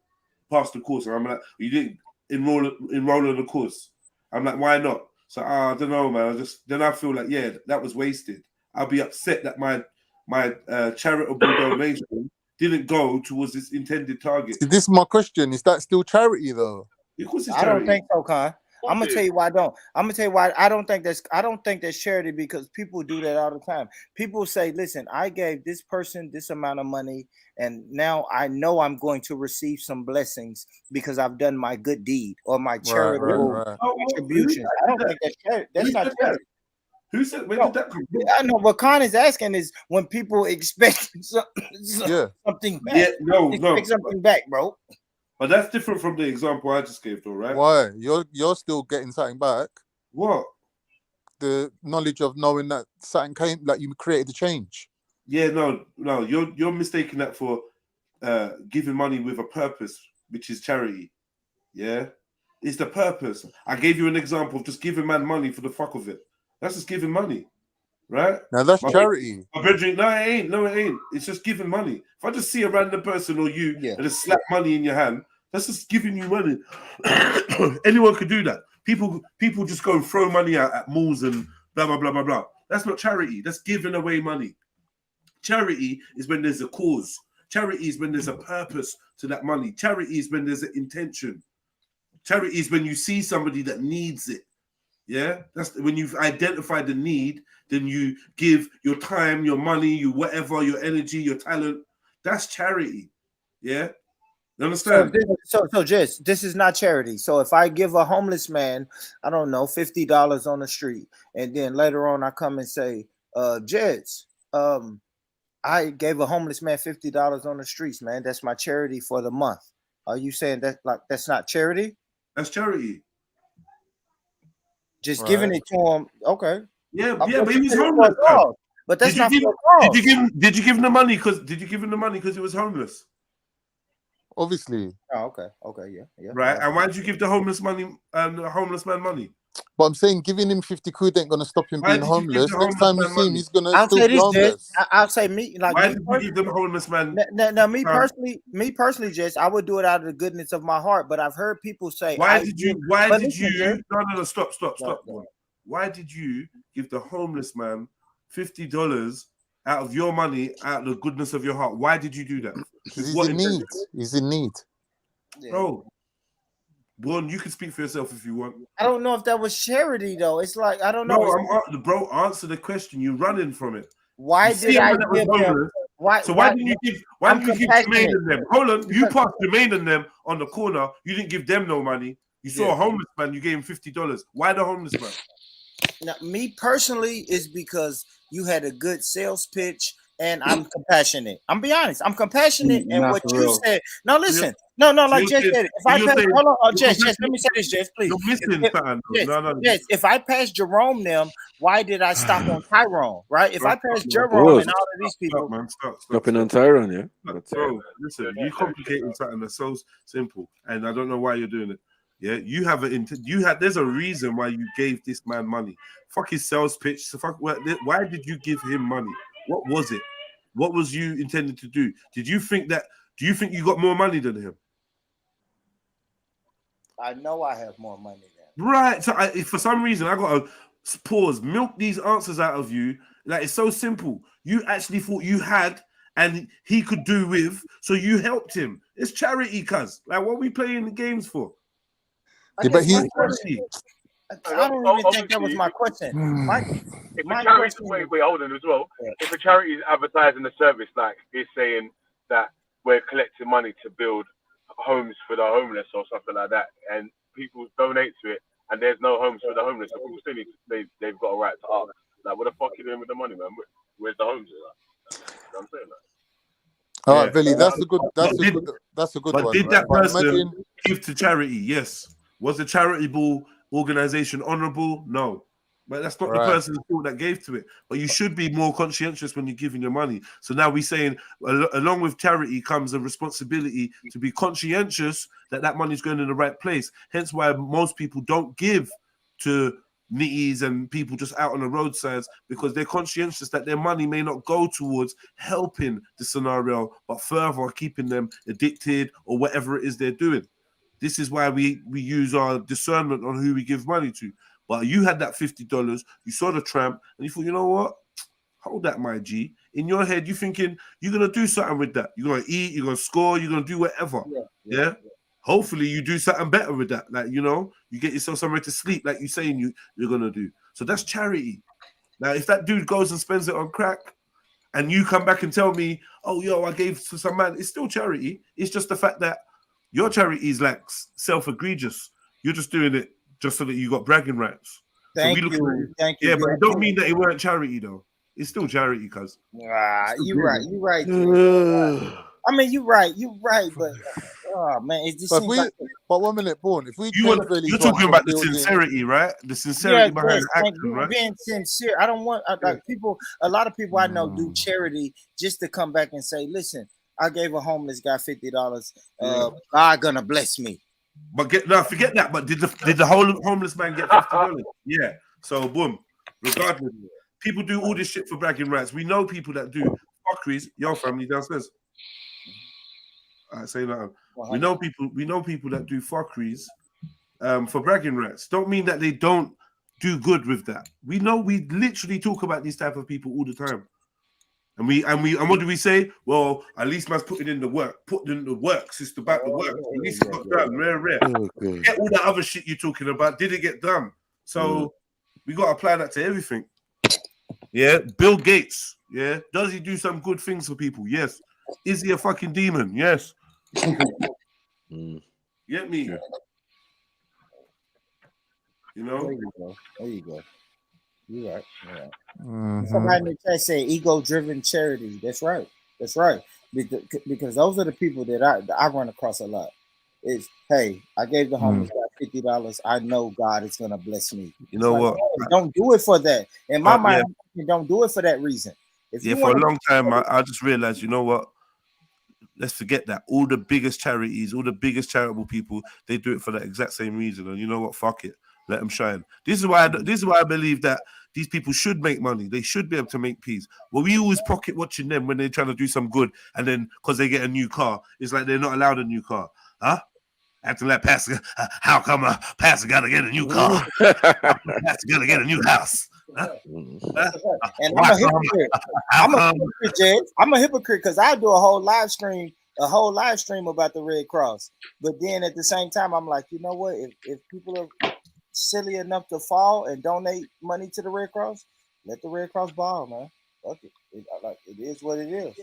pass the course, and I'm like, you didn't enroll in the course, I'm like, why not? So I don't know, man. Then I feel like, yeah, that was wasted. I'll be upset that my charitable donation didn't go towards this intended target. This is my question. Is that still charity though? Of course it's I don't charity. think so, Con. I'm gonna tell you why I don't. I'm gonna tell you why I don't think that's charity, because people do that all the time. People say, listen, I gave this person this amount of money, and now I know I'm going to receive some blessings because I've done my good deed or my charitable contributions. I don't think that's charity. That's not charity. Who said? Where did that come from? I know what Con is asking is when people expect something back. Yeah, no. Expect something back, bro. But that's different from the example I just gave, though, right? Why? You're still getting something back. What? The knowledge of knowing that something came, like you created the change. Yeah, no. You're mistaking that for giving money with a purpose, which is charity. Yeah, it's the purpose. I gave you an example of just giving man money for the fuck of it. That's just giving money, right? Now that's charity. No, it ain't. No, it ain't. It's just giving money. If I just see a random person or you and just slap money in your hand, that's just giving you money. Anyone could do that. People just go and throw money out at malls and blah blah blah blah blah. That's not charity. That's giving away money. Charity is when there's a cause. Charity is when there's a purpose to that money. Charity is when there's an intention. Charity is when you see somebody that needs it. Yeah, that's when you've identified the need, then you give your time, your money, your whatever, your energy, your talent. That's charity. Yeah, you understand? So just this is not charity. So if I give a homeless man, I don't know, $50 on the street, and then later on I come and say, Jets, I gave a homeless man $50 on the streets, man. That's my charity for the month. Are you saying that that's not charity? That's charity. Just giving it to him, okay. Yeah, but he was homeless. But that's not Did you give him the money because he was homeless? Obviously. Oh, okay, yeah. Right, and why did you give the homeless man money? But I'm saying giving him 50 quid ain't gonna stop him being homeless. Next time you see him, he's gonna I'll still say be this, homeless. I'll say me like. Why did you give them homeless man? Now, me personally, Jess, I would do it out of the goodness of my heart. But I've heard people say, Why did you? No, stop. Why did you give the homeless man $50 out of your money, out of the goodness of your heart? Why did you do that? He's in need. He's in need. Bro, Born, you can speak for yourself if you want. I don't know if that was charity though. It's like I don't know. No, bro, answer the question. You're running from it. Why did I give them? Why didn't you give Jermaine and them? Hold on, you passed Jermaine and them on the corner. You didn't give them no money. You saw a homeless man. You gave him $50. Why the homeless man? Now, me personally is because you had a good sales pitch. And I'm compassionate. I'm be honest. I'm compassionate, and what you said. No, listen. No. Like Jess said, if I pass, hold on, Jess. Let me say this, Jess, please. You're missing something. No. Yes. If I pass Jerome them, why did I stop on Tyrone? Right? If I pass Jerome and all of these people, Stopping on Tyrone, yeah. Bro, listen. You complicating something that's so simple, and I don't know why you're doing it. Yeah, you have there's a reason why you gave this man money. Fuck his sales pitch. So why did you give him money? What was it? What was you intended to do? Do you think you got more money than him? I know I have more money than him. Right. So for some reason, I got to pause, milk these answers out of you. Like, it's so simple. You actually thought you had and he could do with, so you helped him. It's charity, cuz. Like, what are we playing the games for? I don't even think that was my question. If a charity, wait, hold on as well. If a charity is advertising a service, like it's saying that we're collecting money to build a homes for the homeless or something like that, and people donate to it, and there's no homes for the homeless, so people still they've got a right to ask, like, what the fuck are you doing with the money, man? Where's the homes? You know what I'm saying? All right, Billy, that's a good But one. did Right? that But person imagine, give to charity? Yes. Was the charitable organization honorable? No. But that's not the right? person's fault that gave to it. But you should be more conscientious when you're giving your money. So now we're saying, along with charity comes a responsibility to be conscientious that that money's going in the right place. Hence why most people don't give to nitties and people just out on the roadsides, because they're conscientious that their money may not go towards helping the scenario, but further keeping them addicted or whatever it is they're doing. This is why we use our discernment on who we give money to. But you had that $50, you saw the tramp, and you thought, you know what? Hold that, my G. In your head, you're thinking you're gonna do something with that. You're gonna eat, you're gonna score, you're gonna do whatever. Yeah. Hopefully you do something better with that. Like, you know, you get yourself somewhere to sleep, like you're saying you're gonna do. So that's charity. Now, if that dude goes and spends it on crack, and you come back and tell me, oh, yo, I gave to some man, it's still charity. It's just the fact that your charity is like self-egregious. You're just doing it just so that you got bragging rights. Thank so we look you. at it. Thank you. Yeah, but it don't mean that it weren't charity though. It's still charity, cuz. You're right. I mean, you're right, but oh man, it just seems like. But 1 minute, Born. If we You're talking about the sincerity, right? The sincerity behind the action, right? Being sincere. I don't want like people. A lot of people I know do charity just to come back and say, "Listen, I gave a homeless guy $50. God gonna bless me." But forget that. But did the whole homeless man get $50? Yeah. So boom. Regardless, people do all this shit for bragging rights. We know people that do fuckeries. Your family downstairs. I say that. We know people that do fuckeries for bragging rights. Don't mean that they don't do good with that. We know, we literally talk about these type of people all the time. And what do we say? Well, at least man's putting in the work. Putting in the works. It's about the work. At least it got done. Rare. Get all that other shit you're talking about. Did it get done? So we got to apply that to everything. Yeah. Bill Gates. Yeah. Does he do some good things for people? Yes. Is he a fucking demon? Yes. Get me? You know? There you go. There you go. You're right. Mm-hmm. Somebody in the chat said ego-driven charity. That's right. That's right. Because those are the people that I run across a lot. It's, hey, I gave the homeless guy $50. I know God is gonna bless me. You know what? Hey, don't do it for that. In my mind, don't do it for that reason. For a long time, I just realized, you know what? Let's forget that. All the biggest charities, all the biggest charitable people, they do it for that exact same reason. And you know what? Fuck it. Let them shine. This is why I believe that these people should make money. They should be able to make peace. Well, we always pocket watching them when they're trying to do some good, and then because they get a new car, it's like they're not allowed a new car. Huh? Acting like pastor, how come a pastor gotta get a new car? Pastor gotta get a new house. Huh? And I'm a hypocrite. I'm a hypocrite because I do a whole live stream about the Red Cross. But then at the same time, I'm like, you know what? If people are silly enough to fall and donate money to the Red Cross, let the Red Cross ball, man. Fuck it. It is what it is.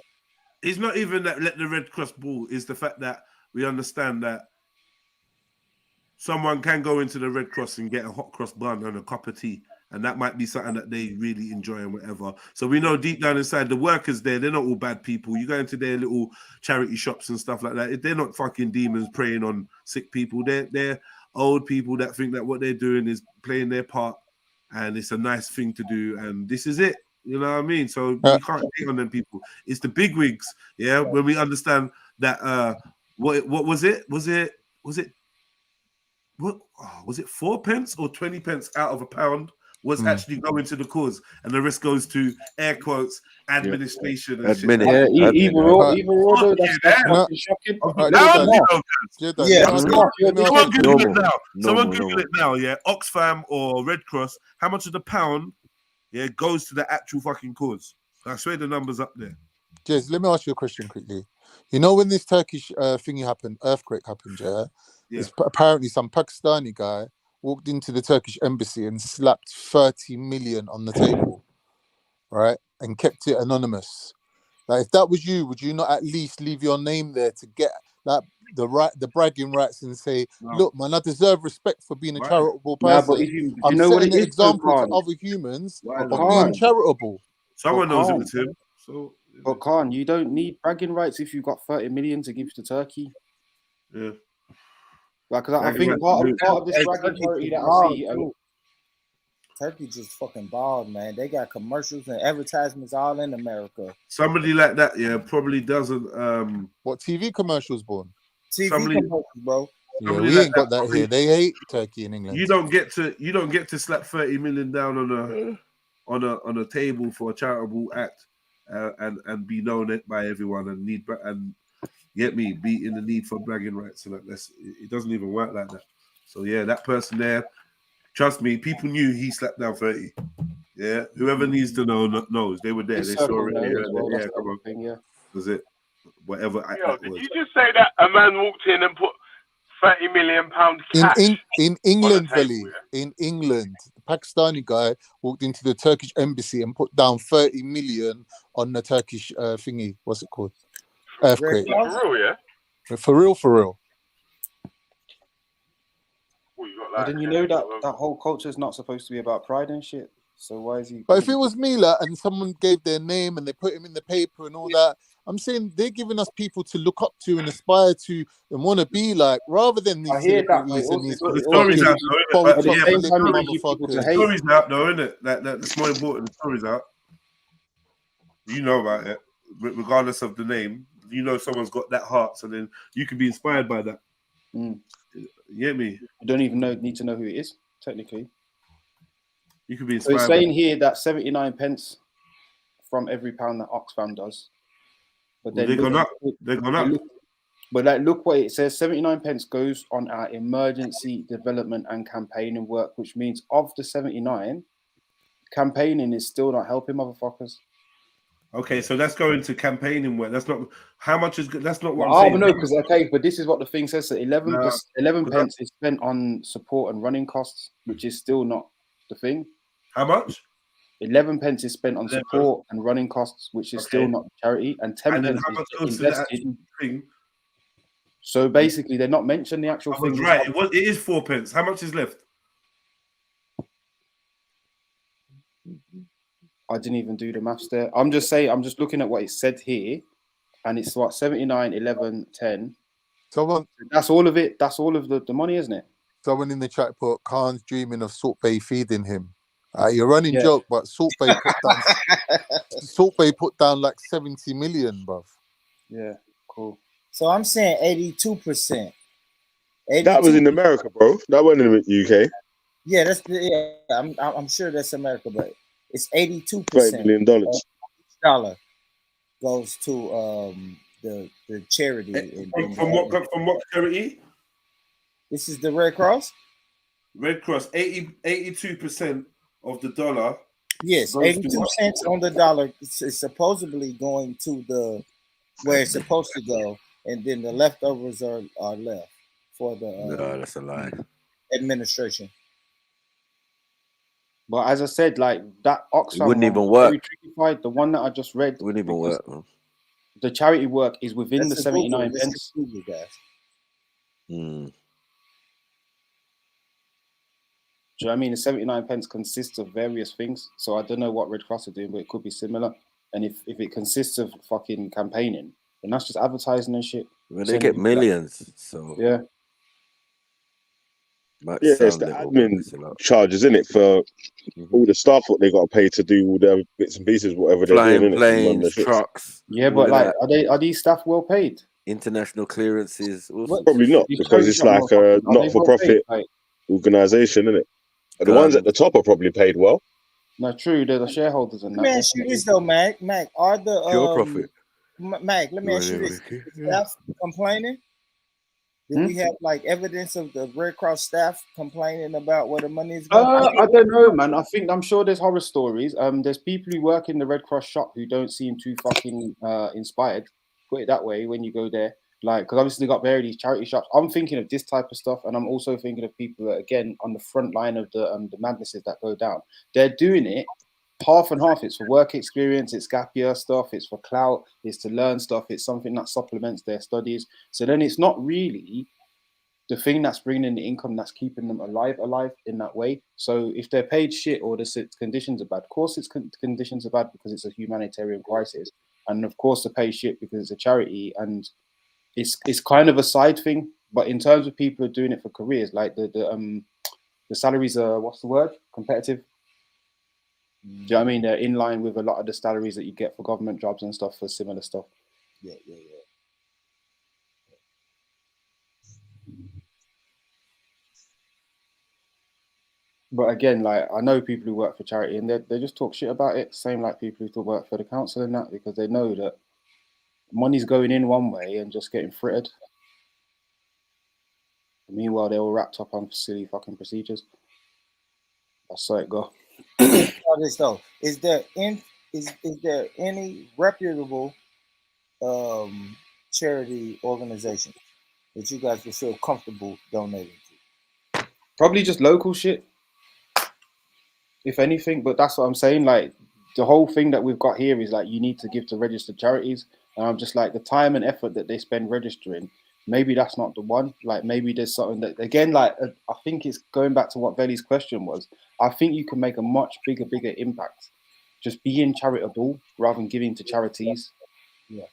It's not even that let the Red Cross ball. It's the fact that we understand that someone can go into the Red Cross and get a hot cross bun and a cup of tea, and that might be something that they really enjoy and whatever. So we know deep down inside the workers there, they're not all bad people. You go into their little charity shops and stuff like that, they're not fucking demons preying on sick people. They're old people that think that what they're doing is playing their part and it's a nice thing to do, and this is it. You know what I mean? So you can't hate on them people. It's the bigwigs, yeah. When we understand that, what was it? Was it 4 pence or 20 pence out of a pound was actually going to the cause, and the rest goes to air quotes administration and shit. Even raw, that's shocking. Someone Google it now. Someone Google it now. Yeah, Oxfam or Red Cross. How much of the pound, goes to the actual fucking cause? I swear the numbers up there. Jez, let me ask you a question quickly. You know when this Turkish earthquake happened, apparently some Pakistani guy walked into the Turkish embassy and slapped 30 million on the table, right? And kept it anonymous. Like, if that was you, would you not at least leave your name there to get that? the bragging rights and say, look, man, I deserve respect for being a charitable Nah, person. but if you I'm know what setting it an is, though, example to Khan. other humans of Khan. being charitable. Someone But knows it Khan, was him. So but Khan, you don't need bragging rights if you've got 30 million to give to Turkey. yeah. Like, 'cause I Bragging think rights part to of this Hey, bragging Turkey charity just that I bald, see, too. Turkey just fucking bald, man. They got commercials and advertisements all in America. Somebody like that, yeah, probably doesn't. What TV commercials, born? TV Somebody, commercials, bro. Yeah, somebody we like ain't that got that probably. here. They hate Turkey in England. You don't get to slap 30 million down on a table for a charitable act, and be known by everyone and get me be in the need for bragging rights. And it doesn't even work like that. So yeah, that person there, trust me, people knew he slapped down 30. Yeah, whoever needs to know knows. They were there. his They saw circle it. know They as heard well. it. That's Yeah, the come other on. thing, yeah. Was it whatever act Yo, that did was? you just say that a man walked in and put £30 million cash In on the England, table? Valley, in England, the Pakistani guy walked into the Turkish embassy and put down 30 million on the Turkish thingy. What's it called? Earthquake. For real, yeah? For real, for real. Well, you got But like then you know that whole culture is not supposed to be about pride and shit. So why is he? But if it was Mila and someone gave their name and they put him in the paper and all that, I'm saying they're giving us people to look up to and aspire to and want to be like, rather than I these hear that, but celebrities and these But the story's out though, innit? false But at the same time, it gives you people to motherfuckers. the hate. story's out though, isn't it? That's more important. The story's out. You know about it, regardless of the name. You know someone's got that heart, so then you can be inspired by that. Mm. You get me? You don't even need to know who it is, technically. You can be So it's inspired. saying here that 79 pence from every pound that Oxfam does. But Well, then they've gone up. They've gone up. But like, look what it says: 79 pence goes on our emergency development and campaigning work, which means of the 79, campaigning is still not helping motherfuckers. Okay, so that's going to campaigning work. That's not how much is good. That's not what I'm Oh, saying. but no, because okay, but this is what the thing says: that 11 Nah, pence is spent on support and running costs, which is still not the thing. How much? 11 pence is spent on support and running costs, which is still not charity, and 10 And then pence how much is goes to the invested. actual thing? So basically, they're not mentioning the actual I was thing. right. It is 4 pence. How much is left? I didn't even do the maths there. I'm just saying, I'm just looking at what it said here, and it's what 79, 11, 10. Someone, that's all of it. That's all of the money, isn't it? Someone in the chat put Khan's dreaming of Salt Bay feeding him. You're running Yeah. joke, but Salt Bay put down like 70 million, bruv. Yeah, cool. So I'm saying 82%. That was in America, bro. That wasn't in the UK. Yeah, I'm sure that's America, but it's 82%. $30 million. Dollar goes to the charity. From what charity? This is the Red Cross. Red Cross, 82% of the dollar. Yes, 82 cents on the dollar is supposedly going to where it's supposed to go, and then the leftovers are left for the No, that's a lie. administration. But as I said, like that Oxfam wouldn't one even was work. very trickified. The one that I just read Wouldn't even work, man. The charity work is within That's the a Google. 79 This pence. is Google, guys. Do you know what I mean? The 79 pence consists of various things. So I don't know what Red Cross are doing, but it could be similar. And if it consists of fucking campaigning, then that's just advertising and shit. Well, they get millions, so yeah. Might Yeah, it's sound the level, admin but it's a lot. charges, in it, for all the staff what they got to pay to do all their bits and pieces, whatever they're Flying doing, innit, to run planes, the ships. trucks. Yeah, all but of like, that. are these staff well paid? International clearances. All sorts Probably of not, shit. because it's like a not-for-profit organisation, isn't it? The ones at the top are probably paid well. No, true. They're the shareholders and Let me that. ask you this though, Mac. Are the Pure profit. Mac? Let me ask you this: staff complaining? Do we have like evidence of the Red Cross staff complaining about where the money is going? I don't know, man. I'm sure there's horror stories. There's people who work in the Red Cross shop who don't seem too fucking inspired. Put it that way. When you go there, like, because obviously they got various charity shops. I'm thinking of this type of stuff, and I'm also thinking of people that, again, on the front line of the madnesses that go down. They're doing it half and half. It's for work experience, it's gap year stuff, it's for clout, it's to learn stuff, it's something that supplements their studies. So then it's not really the thing that's bringing in the income that's keeping them alive in that way. So if they're paid shit or the conditions are bad, of course it's conditions are bad because it's a humanitarian crisis, and of course they pay shit because it's a charity, and it's kind of a side thing. But in terms of people who are doing it for careers, like the salaries are, what's the word, competitive. Do you know what I mean? They're in line with a lot of the salaries that you get for government jobs and stuff for similar stuff. Yeah. But again, like, I know people who work for charity and they just talk shit about it. Same like people who work for the council and that, because they know that money's going in one way and just getting frittered. Meanwhile, they're all wrapped up on silly fucking procedures. That's how it go. This though, is there any reputable charity organization that you guys would feel comfortable donating to? Probably just local shit, if anything. But that's what I'm saying. Like, the whole thing that we've got here is like, you need to give to registered charities, and I'm just like, the time and effort that they spend registering, maybe that's not the one. Like, maybe there's something that, again, like, I think it's going back to what Veli's question was. I think you can make a much bigger impact just being charitable rather than giving to charities. Yeah.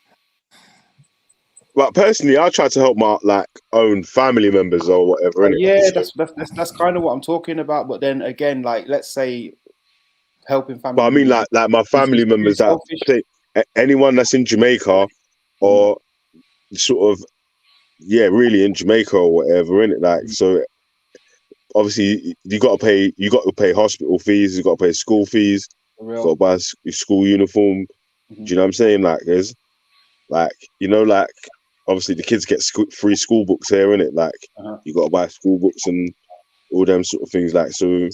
But personally, I try to help my own family members or whatever. Yeah, that's kind of what I'm talking about. But then again, like, let's say helping family. But I mean, like my family members that say, anyone that's in Jamaica or sort of, really in Jamaica or whatever, innit? Like, so obviously you got to pay hospital fees, you got to pay school fees, you got to buy your school uniform. Do you know what I'm saying? Like, there's obviously the kids get free school books here, innit? Like, you got to buy school books and all them sort of things. Like, so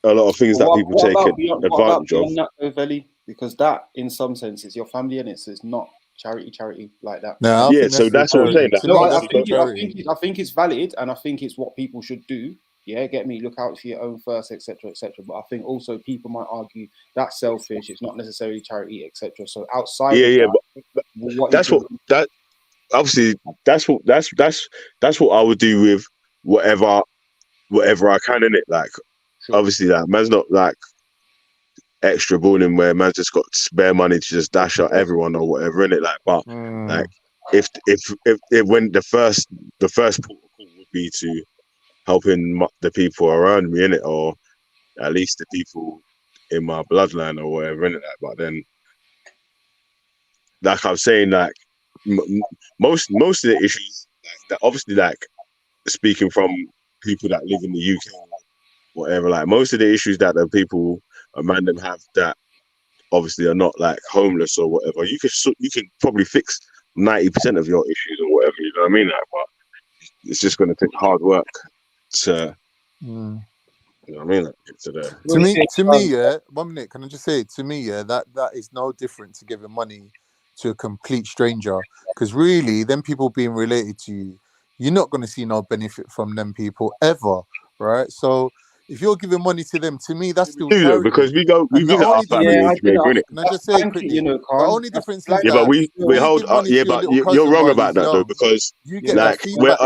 a lot of things that people take advantage of. That, Veli? Because that, in some sense, is your family, and it's not charity like that. No, yeah, so that's what I'm saying. I think it's valid, and I think it's what people should do. Yeah, get me, look out for your own first, etc., etc. But I think also people might argue that's selfish. It's not necessarily charity, etc. So outside, but that's what I would do with whatever I can in it. Like, obviously, that man's not like extra balling where man's just got spare money to just dash out everyone or whatever in it. Like, but like if when the first protocol would be to helping the people around me in it, or at least the people in my bloodline or whatever in it. Like, but then, like I'm saying, like most of the issues, that obviously, like speaking from people that live in the UK, or whatever, like most of the issues that the people around them have that obviously are not like homeless or whatever, you can probably fix 90% of your issues or whatever. You know what I mean? Like, but it's just going to take hard work to. You know what I mean? Like, to me, yeah. 1 minute, can I just say, to me, yeah, that is no different to giving money to a complete stranger, because really, them people being related to you, you're not going to see no benefit from them people ever, right? So if you're giving money to them, to me, that's still charity. Because we visit our family in Jamaica, innit? Can I just say quickly, the only difference is but we hold. But you're wrong about that though, because you get like we're.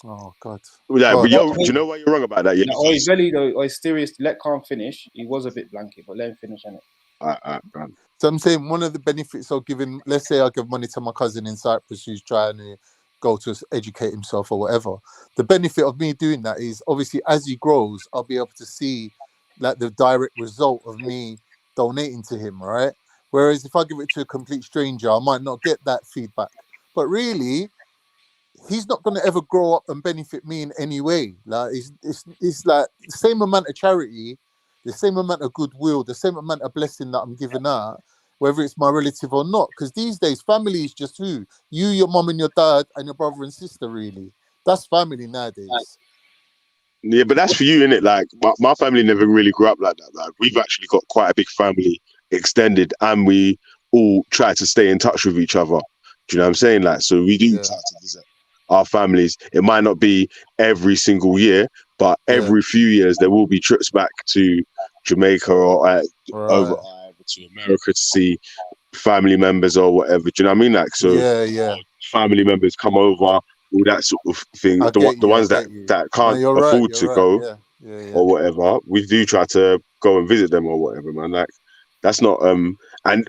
Oh God. Yeah, but do you know why you're wrong about that? Yeah. No, he's really though. He's serious. Let Khan finish. He was a bit blanket, but let him finish on it. So I'm saying one of the benefits of giving, let's say I give money to my cousin in Cyprus who's trying to go to educate himself or whatever. The benefit of me doing that is obviously as he grows, I'll be able to see like the direct result of me donating to him, right? Whereas if I give it to a complete stranger, I might not get that feedback. But really, he's not going to ever grow up and benefit me in any way. Like it's like the same amount of charity, the same amount of goodwill, the same amount of blessing that I'm giving out, whether it's my relative or not. Because these days, family is just who? You, your mum and your dad, and your brother and sister, really. That's family nowadays. Yeah, but that's for you, innit? Like, my family never really grew up like that. Like, we've actually got quite a big family, extended, and we all try to stay in touch with each other. Do you know what I'm saying? Like, so we do try to visit our families. It might not be every single year, but every few years there will be trips back to Jamaica or over to America to see family members or whatever. Do you know what I mean? Like, so Yeah. family members come over, all that sort of thing. I The get you. ones that No, can't you're right. afford You're to right. go Yeah. or whatever, we do try to go and visit them or whatever, man. Like, that's not and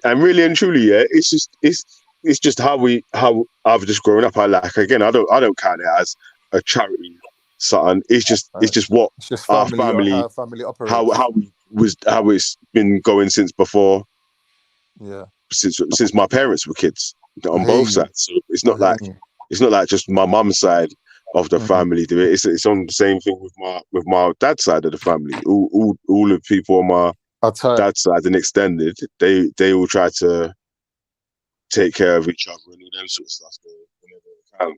really and truly, yeah, it's just how I've just grown up. I don't count it as a charity, something. It's just what It's just our family, family, how family operates. how it's been going since before. Yeah. Since my parents were kids on hear both you. sides. So it's I not hear like you. just my mum's side of the Mhm. family do it. It's on the same thing with my dad's side of the family. All the people on my dad's side and extended, they all try to take care of each other and all them sort of stuff whenever they can.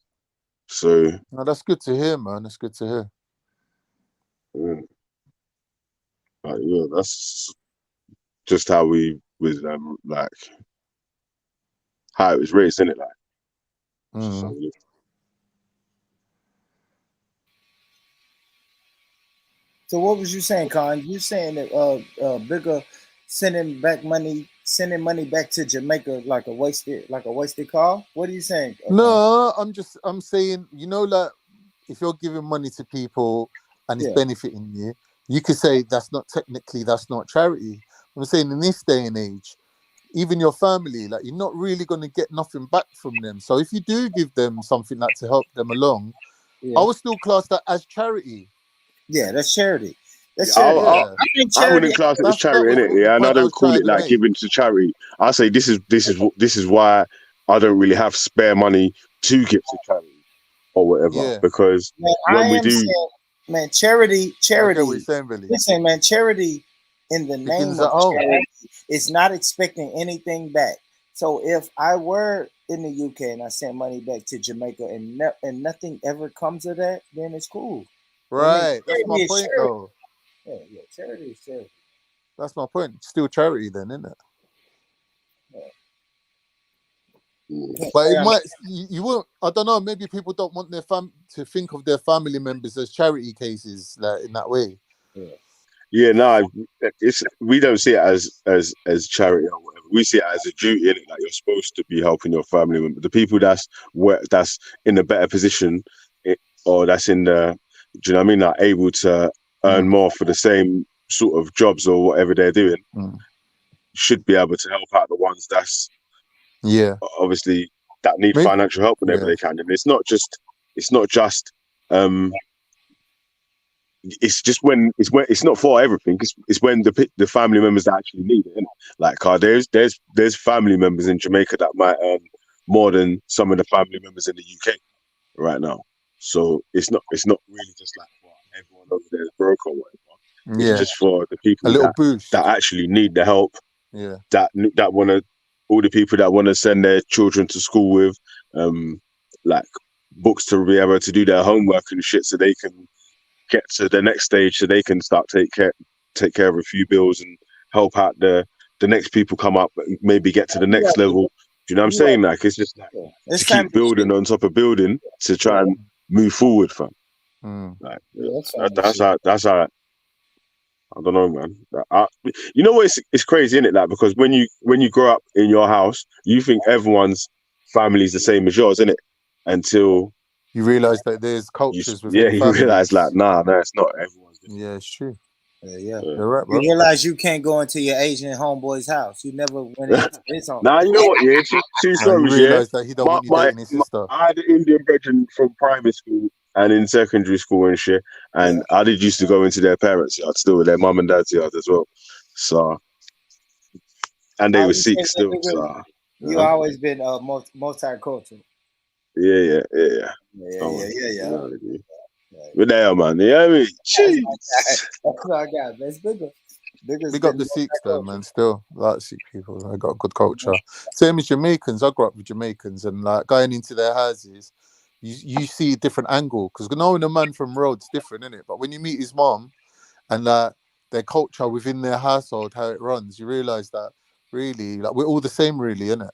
So No, that's good to hear, man. That's good to hear. yeah, that's just how we was like how it was raised, isn't it? Like, Mm. So what was you saying, Con? You saying that Bigger sending money back to Jamaica like a wasted call? What are you saying? No, I'm saying, you know, like if you're giving money to people and it's benefiting you, you could say that's not charity. I'm saying in this day and age, even your family, like you're not really going to get nothing back from them. So if you do give them something like to help them along, I would still class that as charity. Yeah, that's charity. That's Yeah, charity. I wouldn't class it as charity, innit? Yeah, and I don't call it like giving to charity. I say this is why I don't really have spare money to give to charity or whatever. Because Man, when we am do, saying, man, charity. I get what you're saying, Billy. Listen, man, charity in the name Begins of at home. charity is not expecting anything back. So if I were in the UK and I sent money back to Jamaica and nothing ever comes of that, then it's cool. Right, that's my Charity is point, charity. though. Yeah, charity is charity. That's my point. Still charity, then, isn't it? But it might, you won't. I don't know. Maybe people don't want their to think of their family members as charity cases, like in that way. yeah, no, we don't see it as charity or whatever. We see it as a duty, innit? Like you're supposed to be helping your family member, the people that's in a better position, or that's in the, do you know what I mean? Like able to earn more for the same sort of jobs or whatever they're doing, should be able to help out the ones that's obviously that need financial help whenever they can. And it's not just it's not for everything. It's when the family members that actually need it, innit? Like there's family members in Jamaica that might earn more than some of the family members in the UK right now. So it's not really just like everyone over there is broke or whatever. It's just for the people that actually need the help. Yeah. That want to, all the people that want to send their children to school with like books to be able to do their homework and shit, so they can get to the next stage, so they can start take care of a few bills and help out the next people come up and maybe get to the next level. Do you know what I'm saying? Like it's just like to keep building on top of building to try and move forward, fam. Like that's how. I don't know, man. You know what? It's crazy, isn't it? Like because when you grow up in your house, you think everyone's family is the same as yours, isn't it? Until you realize that there's cultures within you families. realize like, no, it's not everyone's. Yeah, it's true. Yeah. You're right, bro. You realize you can't go into your Asian homeboy's house. You never went into his home. Nah, you know what? Yeah, two stories. You realize that he don't want you dating his sister. I had an Indian brethren from primary school and in secondary school and shit, and I did used to go into their parents' yard still, with their mum and dad's yard as well. So, and they were Sikh still. So, you always been multicultural. Yeah. But there, man. You know what I mean? Jeez. That's what I got. That's bigger. Big up the Sikhs though, man. Still, like Sikh people, they got a good culture. Same as Jamaicans. I grew up with Jamaicans, and like going into their houses, you see a different angle because knowing a man from road's different, isn't it? But when you meet his mom and like their culture within their household, how it runs, you realize that really, like we're all the same, really, isn't it?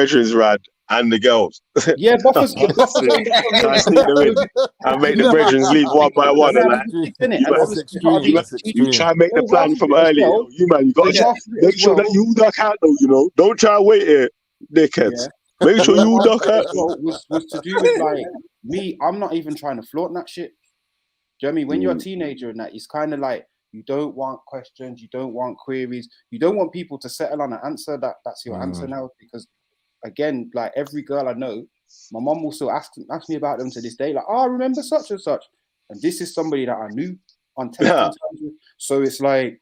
brethren's rad, and the girls. Yeah, buffers. I sneak them in and make the brethren leave one by one. And like, you try and make the plan from early. You man, you got to make sure that you duck out though. You know, don't try and wait here, dickheads. Make sure you duck out. Was to do with like me. I'm not even trying to flaunt that shit. Do you know what I mean? When you're a teenager and that, it's kind of like you don't want questions, you don't want queries, you don't want people to settle on an answer that's your answer now. Because again, like every girl I know, my mom will still ask me about them to this day. Like, oh, I remember such and such, and this is somebody that I knew on text. So it's like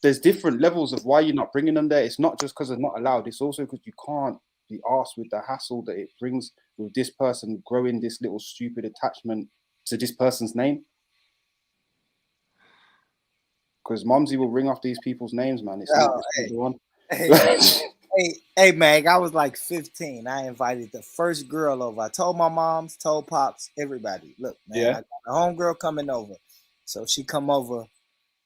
there's different levels of why you're not bringing them there. It's not just because they're not allowed. It's also because you can't be asked with the hassle that it brings with this person growing this little stupid attachment to this person's name. Because Mumsy will ring off these people's names, man. It's not the one. Hey, Mag, I was like 15. I invited the first girl over. I told my moms, told pops, everybody, look, man, I got a homegirl coming over. So she come over.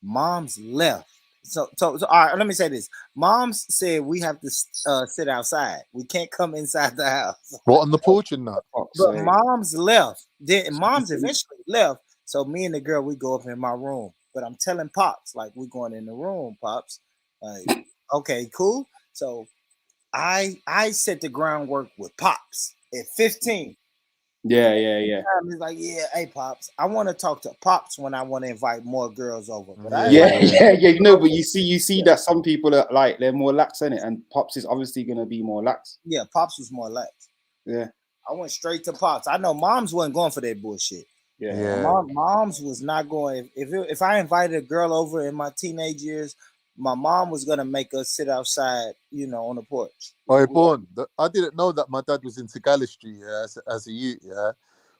Mom's left. So all right, let me say this. Mom's said we have to sit outside. We can't come inside the house. What, on the porch and that? But Mom's left. Then Mom's eventually left. So me and the girl, we go up in my room. But I'm telling Pops, like, we're going in the room, Pops. Like, okay, cool. So I set the groundwork with Pops at 15. Yeah. He's like, yeah, hey, Pops, I want to talk to Pops when I want to invite more girls over. But You know, but you see that some people are like, they're more lax in it, and Pops is obviously going to be more lax. Yeah, Pops was more lax. Yeah. I went straight to Pops. I know Moms wasn't going for that bullshit. Yeah. Moms was not going. If I invited a girl over in my teenage years, my mom was gonna make us sit outside, you know, on the porch. Oh, Born, I didn't know that my dad was into gallantry as a youth. Yeah,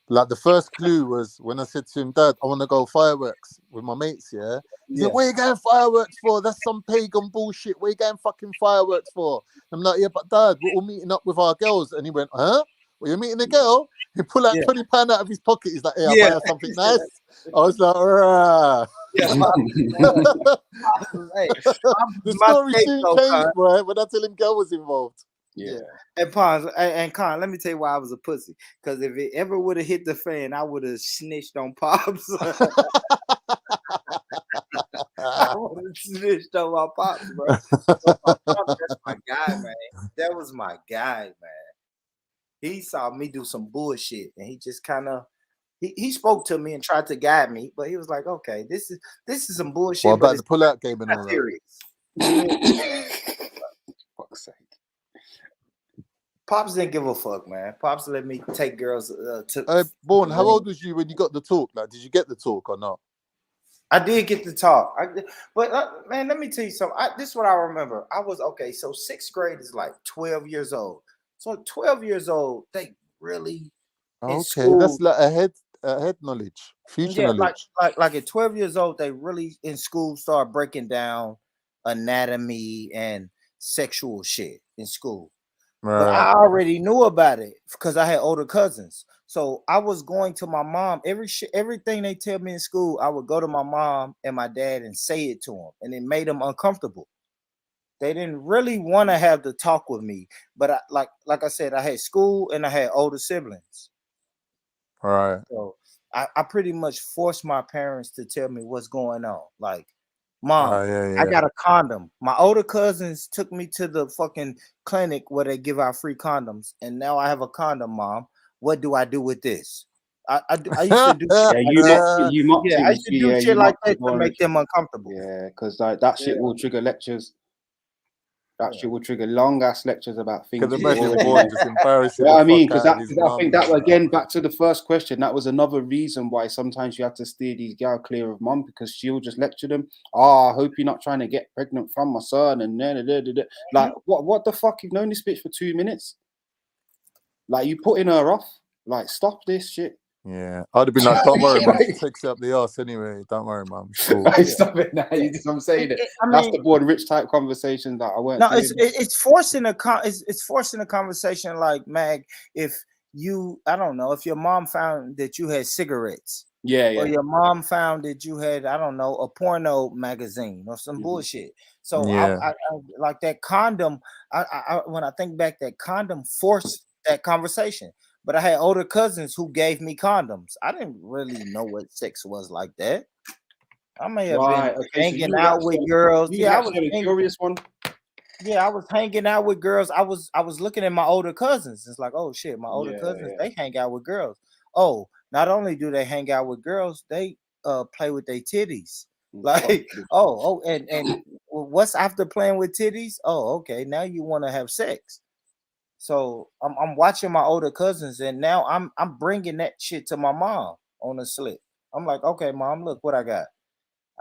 like the first clue was when I said to him, Dad, I want to go fireworks with my mates. Yeah, he said, "Where you going fireworks for? That's some pagan bullshit. Where you going fucking fireworks for?" I'm like, "Yeah, but Dad, we're all meeting up with our girls." And he went, "Huh? Well, you're meeting a girl?" He pulled out £20 out of his pocket. He's like, "Hey, I'll buy her something nice." I was like, "Rah." The story soon changed, bro, when I tell him girl was involved. Yeah. And Pons, and Con, let me tell you why I was a pussy. Because if it ever would have hit the fan, I would have snitched on Pops. I would have snitched on my Pops, bro. That's my guy, man. That was my guy, man. He saw me do some bullshit, and he just kind of he spoke to me and tried to guide me, but he was like, "Okay, this is some bullshit." What about the pull-out game and all that? Fuck's sake. Pops didn't give a fuck, man. Pops let me take girls to. Born, how old was you when you got the talk? Like, did you get the talk or not? I did get the talk, but man, let me tell you something. This is what I remember. I was okay. So 6th grade is like 12 years old. So 12 years old, they really okay. That's like a head knowledge, future knowledge. Like at 12 years old, they really in school start breaking down anatomy and sexual shit in school. Right. But I already knew about it because I had older cousins. So I was going to my mom. Everything they tell me in school, I would go to my mom and my dad and say it to them, and it made them uncomfortable. They didn't really want to have the talk with me, but like I said, I had school and I had older siblings. All right. So I pretty much forced my parents to tell me what's going on. Like, Mom, I got a condom. My older cousins took me to the fucking clinic where they give out free condoms, and now I have a condom, Mom. What do I do with this? I used to do shit. I used to do shit like that to make them uncomfortable. Yeah, because like that shit will trigger lectures. That shit will trigger long ass lectures about things. Because imagine the boy just embarrassing. Yeah, I mean, because I think that again, back to the first question, that was another reason why sometimes you have to steer these girls clear of mum, because she'll just lecture them. Oh, I hope you're not trying to get pregnant from my son, and like what the fuck? You've known this bitch for 2 minutes. Like, you putting her off. Like, stop this shit. Yeah, I'd have been like, "Don't worry, mum. She takes you up the arse anyway. Don't worry, mum." Cool. Stop it now. I'm saying it. That's the bored rich type conversation that I went. No, it's forcing it's forcing a conversation. Like, Mag, if you, I don't know, if your mom found that you had cigarettes Yeah, or yeah. your mom found that you had, I don't know, a porno magazine or some bullshit. So Yeah. I like that condom. I when I think back, that condom forced that conversation. But I had older cousins who gave me condoms. I didn't really know what sex was like that. I may have been Right. Okay. So hanging out with girls. you Yeah, I was was actually a curious one. yeah, I was hanging out with girls. I was looking at my older cousins. It's like, oh shit, my older Yeah, cousins, yeah. they hang out with girls. Oh, not only do they hang out with girls, they play with their titties. Like, and what's after playing with titties? Oh, okay, now you want to have sex. So I'm watching my older cousins, and now I'm bringing that shit to my mom on a slip. I'm like, okay, mom, look what I got.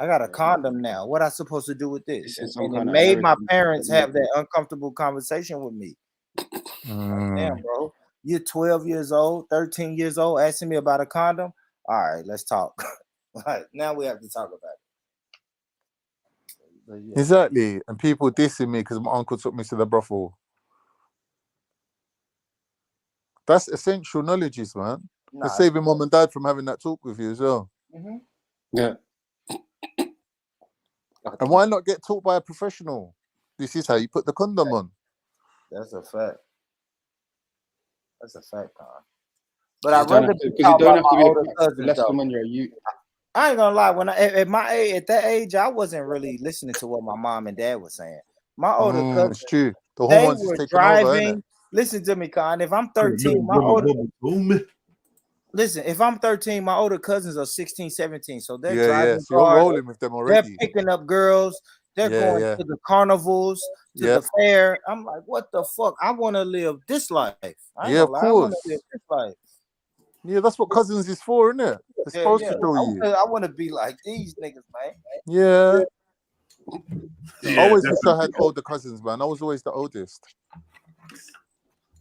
I got a condom now. What I supposed to do with this? This is some And it kind of made my American parents have technology. that uncomfortable conversation with me. Mm. Damn, bro, you're 12 years old, 13 years old, asking me about a condom. All right, let's talk. Right, now we have to talk about it. But yeah. Exactly. And people dissing me because my uncle took me to the brothel. That's essential knowledge, man. Nah, For saving mom and dad from having that talk with you as well. Mhm. Yeah. And why not get taught by a professional? This is how you put the condom on. That's a fact. That's a fact, Con. But I'd rather be because taught you by don't have my to be older a cousins, lesson though. when you're a youth. I ain't gonna lie. When at my age, at that age, I wasn't really listening to what my mom and dad was saying. My older cousins, It's true. The they hormones is were taking over, innit? driving. Listen to me, Con. If I'm 13, my older listen, if I'm 13, my older cousins are 16, 17. So they're Yeah, driving so you're cars. rolling with them They're already. picking up girls. They're going Yeah. to the carnivals, to Yeah. the fair. I'm like, what the fuck? I want to live this life. I ain't Yeah, gonna of lie. I want course. to live this life. Yeah, that's what cousins is for, isn't it? They're supposed Yeah. to show you. I want to be like these niggas, man. Yeah. I Yeah, always wish I definitely. had older cousins, man. I was always the oldest.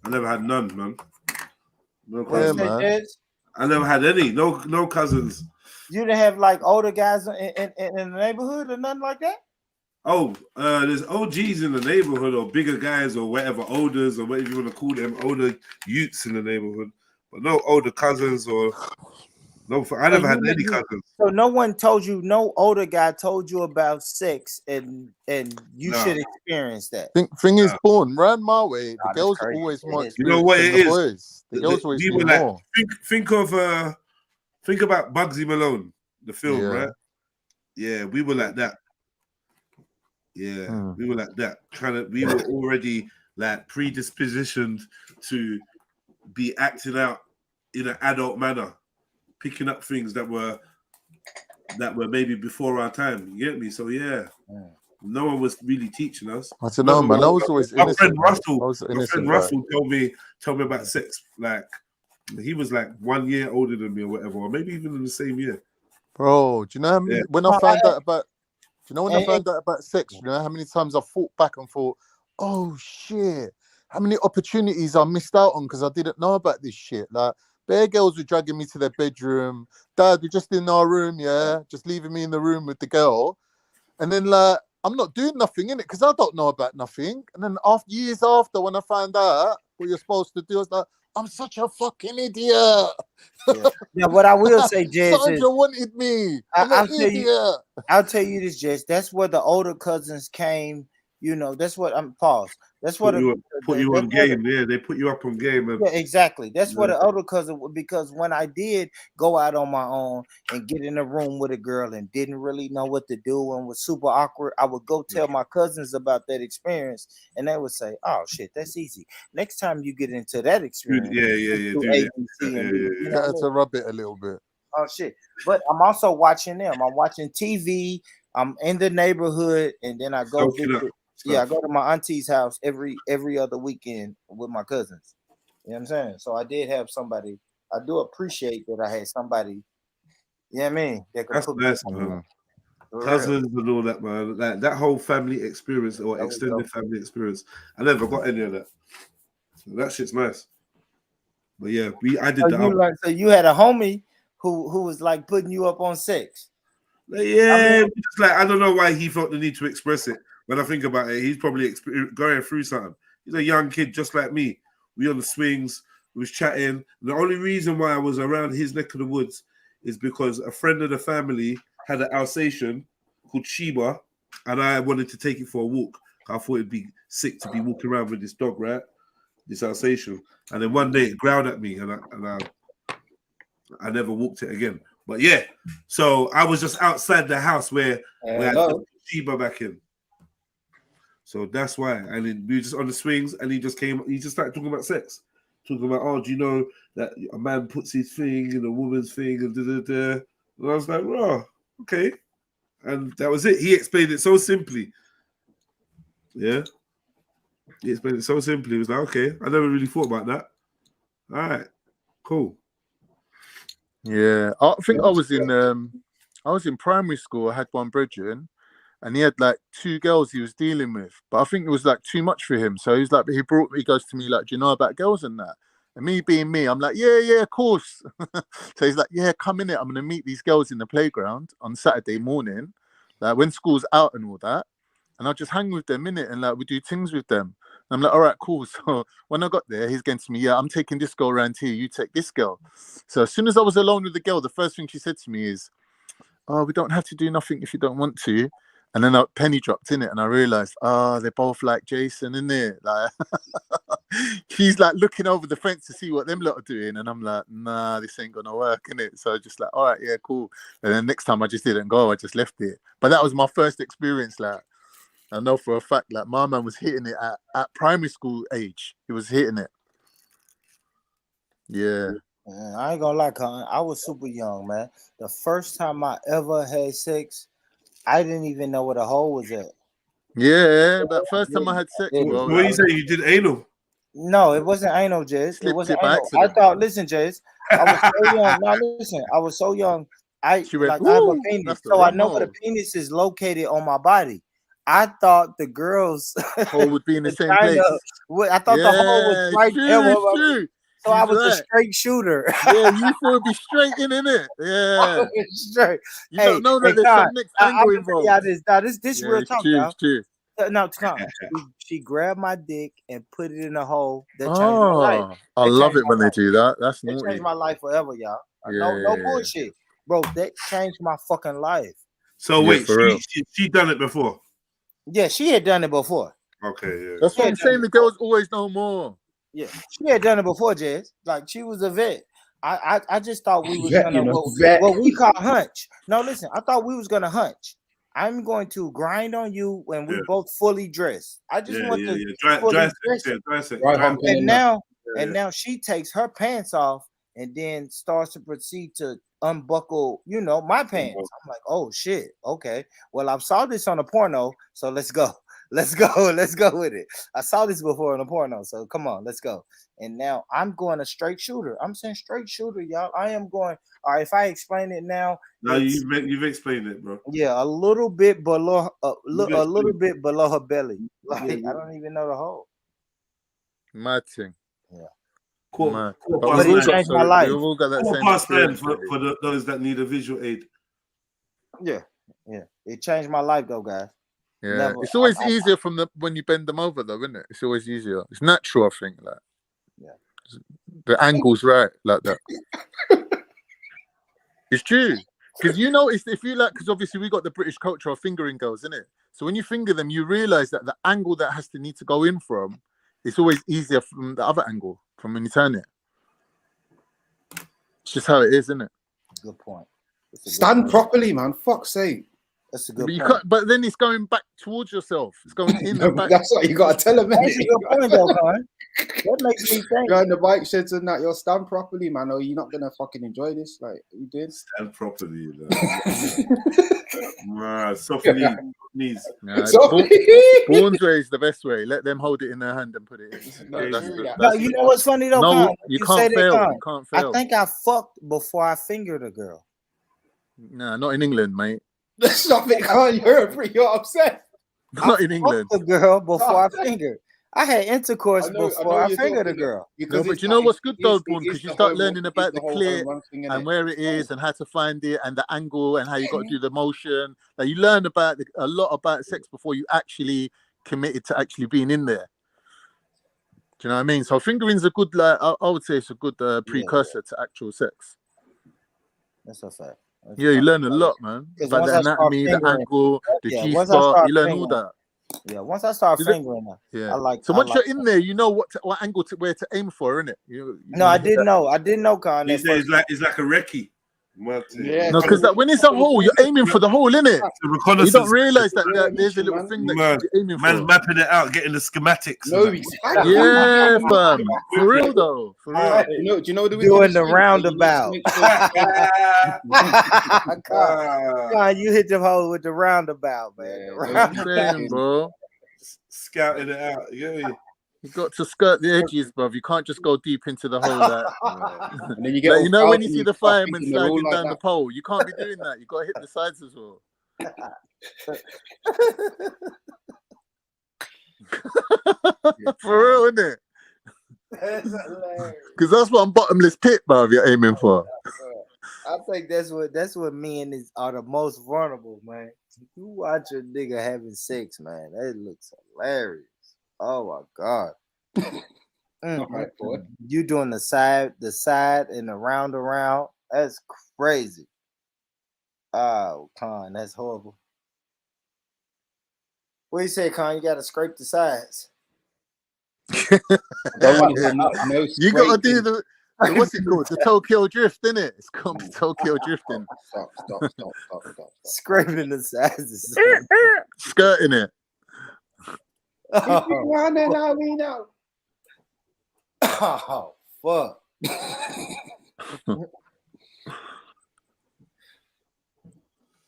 I never had none, man. No What you cousins. say, Jez? I never had any. No cousins. You didn't have like older guys in the neighborhood or nothing like that? Oh, there's OGs in the neighborhood or bigger guys or whatever, olders or whatever you want to call them, older youths in the neighborhood, but no older cousins or no. I never had any cousins. So no one told you, no older guy told you about sex, and you No. should experience that. Thing is, born round my way, the that's girls crazy. always more It is. You know experienced what than it the is? boys. The girls always We knew were like, more. think about Bugsy Malone, the film, Yeah. right? Yeah, we were like that. Yeah, we were like that. We were already like predispositioned to be acting out in an adult manner, picking up things that were maybe before our time. You get me? So yeah, no one was really teaching us. I don't know, man. I was always My friend innocent. Man. Russell, I was an my friend innocent guy. Russell told me about sex. Like he was like 1 year older than me or whatever, or maybe even in the same year. Bro, do you know how many, when I found out about sex, you know how many times I thought back and thought, oh shit, how many opportunities I missed out on because I didn't know about this shit. Like bare girls were dragging me to their bedroom. Dad, we're just in our room, yeah, just leaving me in the room with the girl. And then like I'm not doing nothing in it because I don't know about nothing. And then years after, when I found out what you're supposed to do, I was like, I'm such a fucking idiot. Yeah, what I will say, Jez, Sandra wanted me. I'll tell you this, Jez. That's where the older cousins came. You know, that's what I'm pause. That's what Put you on game. Yeah, they put you up on game. Yeah, exactly. That's what the older cousin, because when I did go out on my own and get in a room with a girl and didn't really know what to do and was super awkward, I would go tell my cousins about that experience, and they would say, "Oh shit, that's easy. Next time you get into that experience, do A, B, C, and D." You know what I mean? To rub it a little bit. Oh shit! But I'm also watching them. I'm watching TV. I'm in the neighborhood, and then I go visit. Yeah, I go to my auntie's house every other weekend with my cousins. You know what I'm saying? So I did have somebody. I do appreciate that I had somebody. You know what I mean? That could That's put nice, me man. for Cousins and all that, man. Like that whole family experience or extended family experience. I never got any of that. So that shit's nice. But yeah, I did that. So you had a homie who was like putting you up on sex. Yeah, just like I don't know why he felt the need to express it. When I think about it, he's probably going through something. He's a young kid just like me. We on the swings, we was chatting. The only reason why I was around his neck of the woods is because a friend of the family had an Alsatian called Sheba, and I wanted to take it for a walk. I thought it'd be sick to be walking around with this dog, right? This Alsatian. And then one day it growled at me, and I never walked it again. But yeah, so I was just outside the house where I put Sheba back in. So that's why. And then we were just on the swings, and he just started talking about sex. Talking about, oh, do you know that a man puts his thing in a woman's thing, and da-da-da. And I was like, oh, okay. And that was it. He explained it so simply. Yeah. He explained it so simply. He was like, okay, I never really thought about that. All right, cool. Yeah, I think I was in primary school. I had one brethren, and he had like 2 girls he was dealing with, but I think it was like too much for him. So he goes to me like, do you know about girls and that? And me being me, I'm like, yeah, of course. So he's like, yeah, come in it. I'm gonna meet these girls in the playground on Saturday morning, like when school's out and all that, and I'll just hang with them in it, and like we do things with them. And I'm like, all right, cool. So when I got there, he's going to me, yeah, I'm taking this girl around here. You take this girl. So as soon as I was alone with the girl, the first thing she said to me is, oh, we don't have to do nothing if you don't want to. And then a penny dropped in it, and I realized, they're both like Jason, in there. Like, she's like looking over the fence to see what them lot are doing, and I'm like, nah, this ain't gonna work, innit? So I just like, all right, yeah, cool. And then next time I just didn't go, I just left it. But that was my first experience. Like, I know for a fact, like my man was hitting it at primary school age. He was hitting it. Yeah. Man, I ain't gonna lie, Colin. I was super young, man. The first time I ever had sex, I didn't even know where the hole was at. Yeah, that first time I had sex, bro. What you say? You did anal? No, it wasn't anal, Jez. It wasn't anal. I thought, listen, Jez, I was so young. No, listen, I was so young. I have a penis, so I know where the penis is located on my body. I thought the girls hole would be in the same place. I thought the hole was right there. True. So I was a straight shooter. Yeah, you thought it'd be straight in it. Yeah. Straight. You don't know that there's some next angle involved. This real talk, y'all. No, come. She grabbed my dick and put it in a hole. That changed my life. I love it when they do that. That's naughty. naughty. Changed my life forever, y'all. Yeah, no bullshit, bro. That changed my fucking life. So wait, she done it before? Yeah, she had done it before. Okay, yeah. That's what I'm saying. The girls always know more. Yeah, she had done it before, Jez. Like she was a vet. I just thought we was gonna what we call hunch. No, listen, I thought we was gonna hunch. I'm going to grind on you when we both fully dressed. I just want to fully dress. And now she takes her pants off and then starts to proceed to unbuckle, my pants. I'm like, oh shit, okay. Well, I saw this on a porno, so let's go. Let's go with it. I saw this before in a porno, so come on, let's go. And now I'm going a straight shooter. I'm saying straight shooter, y'all. I am going. All right, if I explain it now, no, you've explained it, bro. Yeah, a little bit below, a little bit below her belly. Like I don't even know the hole. Mad thing. Yeah. Cool. But it changed my life. We've all got that same experience for those that need a visual aid. Yeah. It changed my life, though, guys. Yeah, it's always easier when you bend them over, though, isn't it? It's always easier. It's natural, I think. Like, the angle's right, like that. It's true, because if you like, because obviously we got the British culture of fingering girls, isn't it? So when you finger them, you realize that the angle that has to need to go in from, it's always easier from the other angle, from when you turn it. It's just how it is, isn't it? Good point. Stand properly, man. Fuck's sake. That's a good point. But then it's going back towards yourself. It's going in and back. That's what you got to tell them. That's a good point, though, man. That makes me think. You're in the bike sheds and that. You'll stand properly, man, or you're not going to fucking enjoy this. Like, you did. Stand properly. Soft knees. Born way is the best way. Let them hold it in their hand and put it in. No, you know what's funny, though? No, you can't fail. You can't fail. I think I fucked before I fingered a girl. Nah, not in England, mate. Stop it, Kanye. You're upset. Not in England. I fucked a girl before I fingered. I had intercourse before I fingered a girl. No, but you know what's good though, Bourne? Because you start learning about the clit and where it is and how to find it and the angle and how you got to do the motion. Like you learn about a lot about sex before you actually committed to actually being in there. Do you know what I mean? So fingering's a good, I would say it's a good precursor to actual sex. That's a fact. Yeah, you learn a lot, man. About the anatomy, the ankle, the G spot. You learn all that. Yeah, once I start fingering them, yeah. I like. So once you're in there, you know what angle where to aim for, innit? No, I didn't know. I didn't know, Con. It's like a recce. Yeah, no, because when it's a hole, you're aiming for the hole, innit? You don't realize that there's a little thing that you're aiming for. Man's mapping it out, getting the schematics. No, exactly. Yeah, fam. For real though. For real. Do you know the doing the roundabout? God, you hit the hole with the roundabout, man. I'm saying, bro. Scouting it out. Yeah. You got to skirt the edges, bruv. You can't just go deep into the hole. And then you get you know when you see the firemen sliding down the pole, you can't be doing that. You got to hit the sides as well. For real, isn't it? Because that's what bottomless pit, bruv, you're aiming for. I think that's what men are the most vulnerable, man. You watch a nigga having sex, man. That looks hilarious. Oh my God. Right, boy. You doing the side and the round around. That's crazy. Oh, Con, that's horrible. What do you say, Con? You gotta scrape the sides. You gotta do the what's it called? The Tokyo Drift, isn't it? It's called the Tokyo Drifting. Stop. Scraping the sides. Skirting it. Oh, fuck.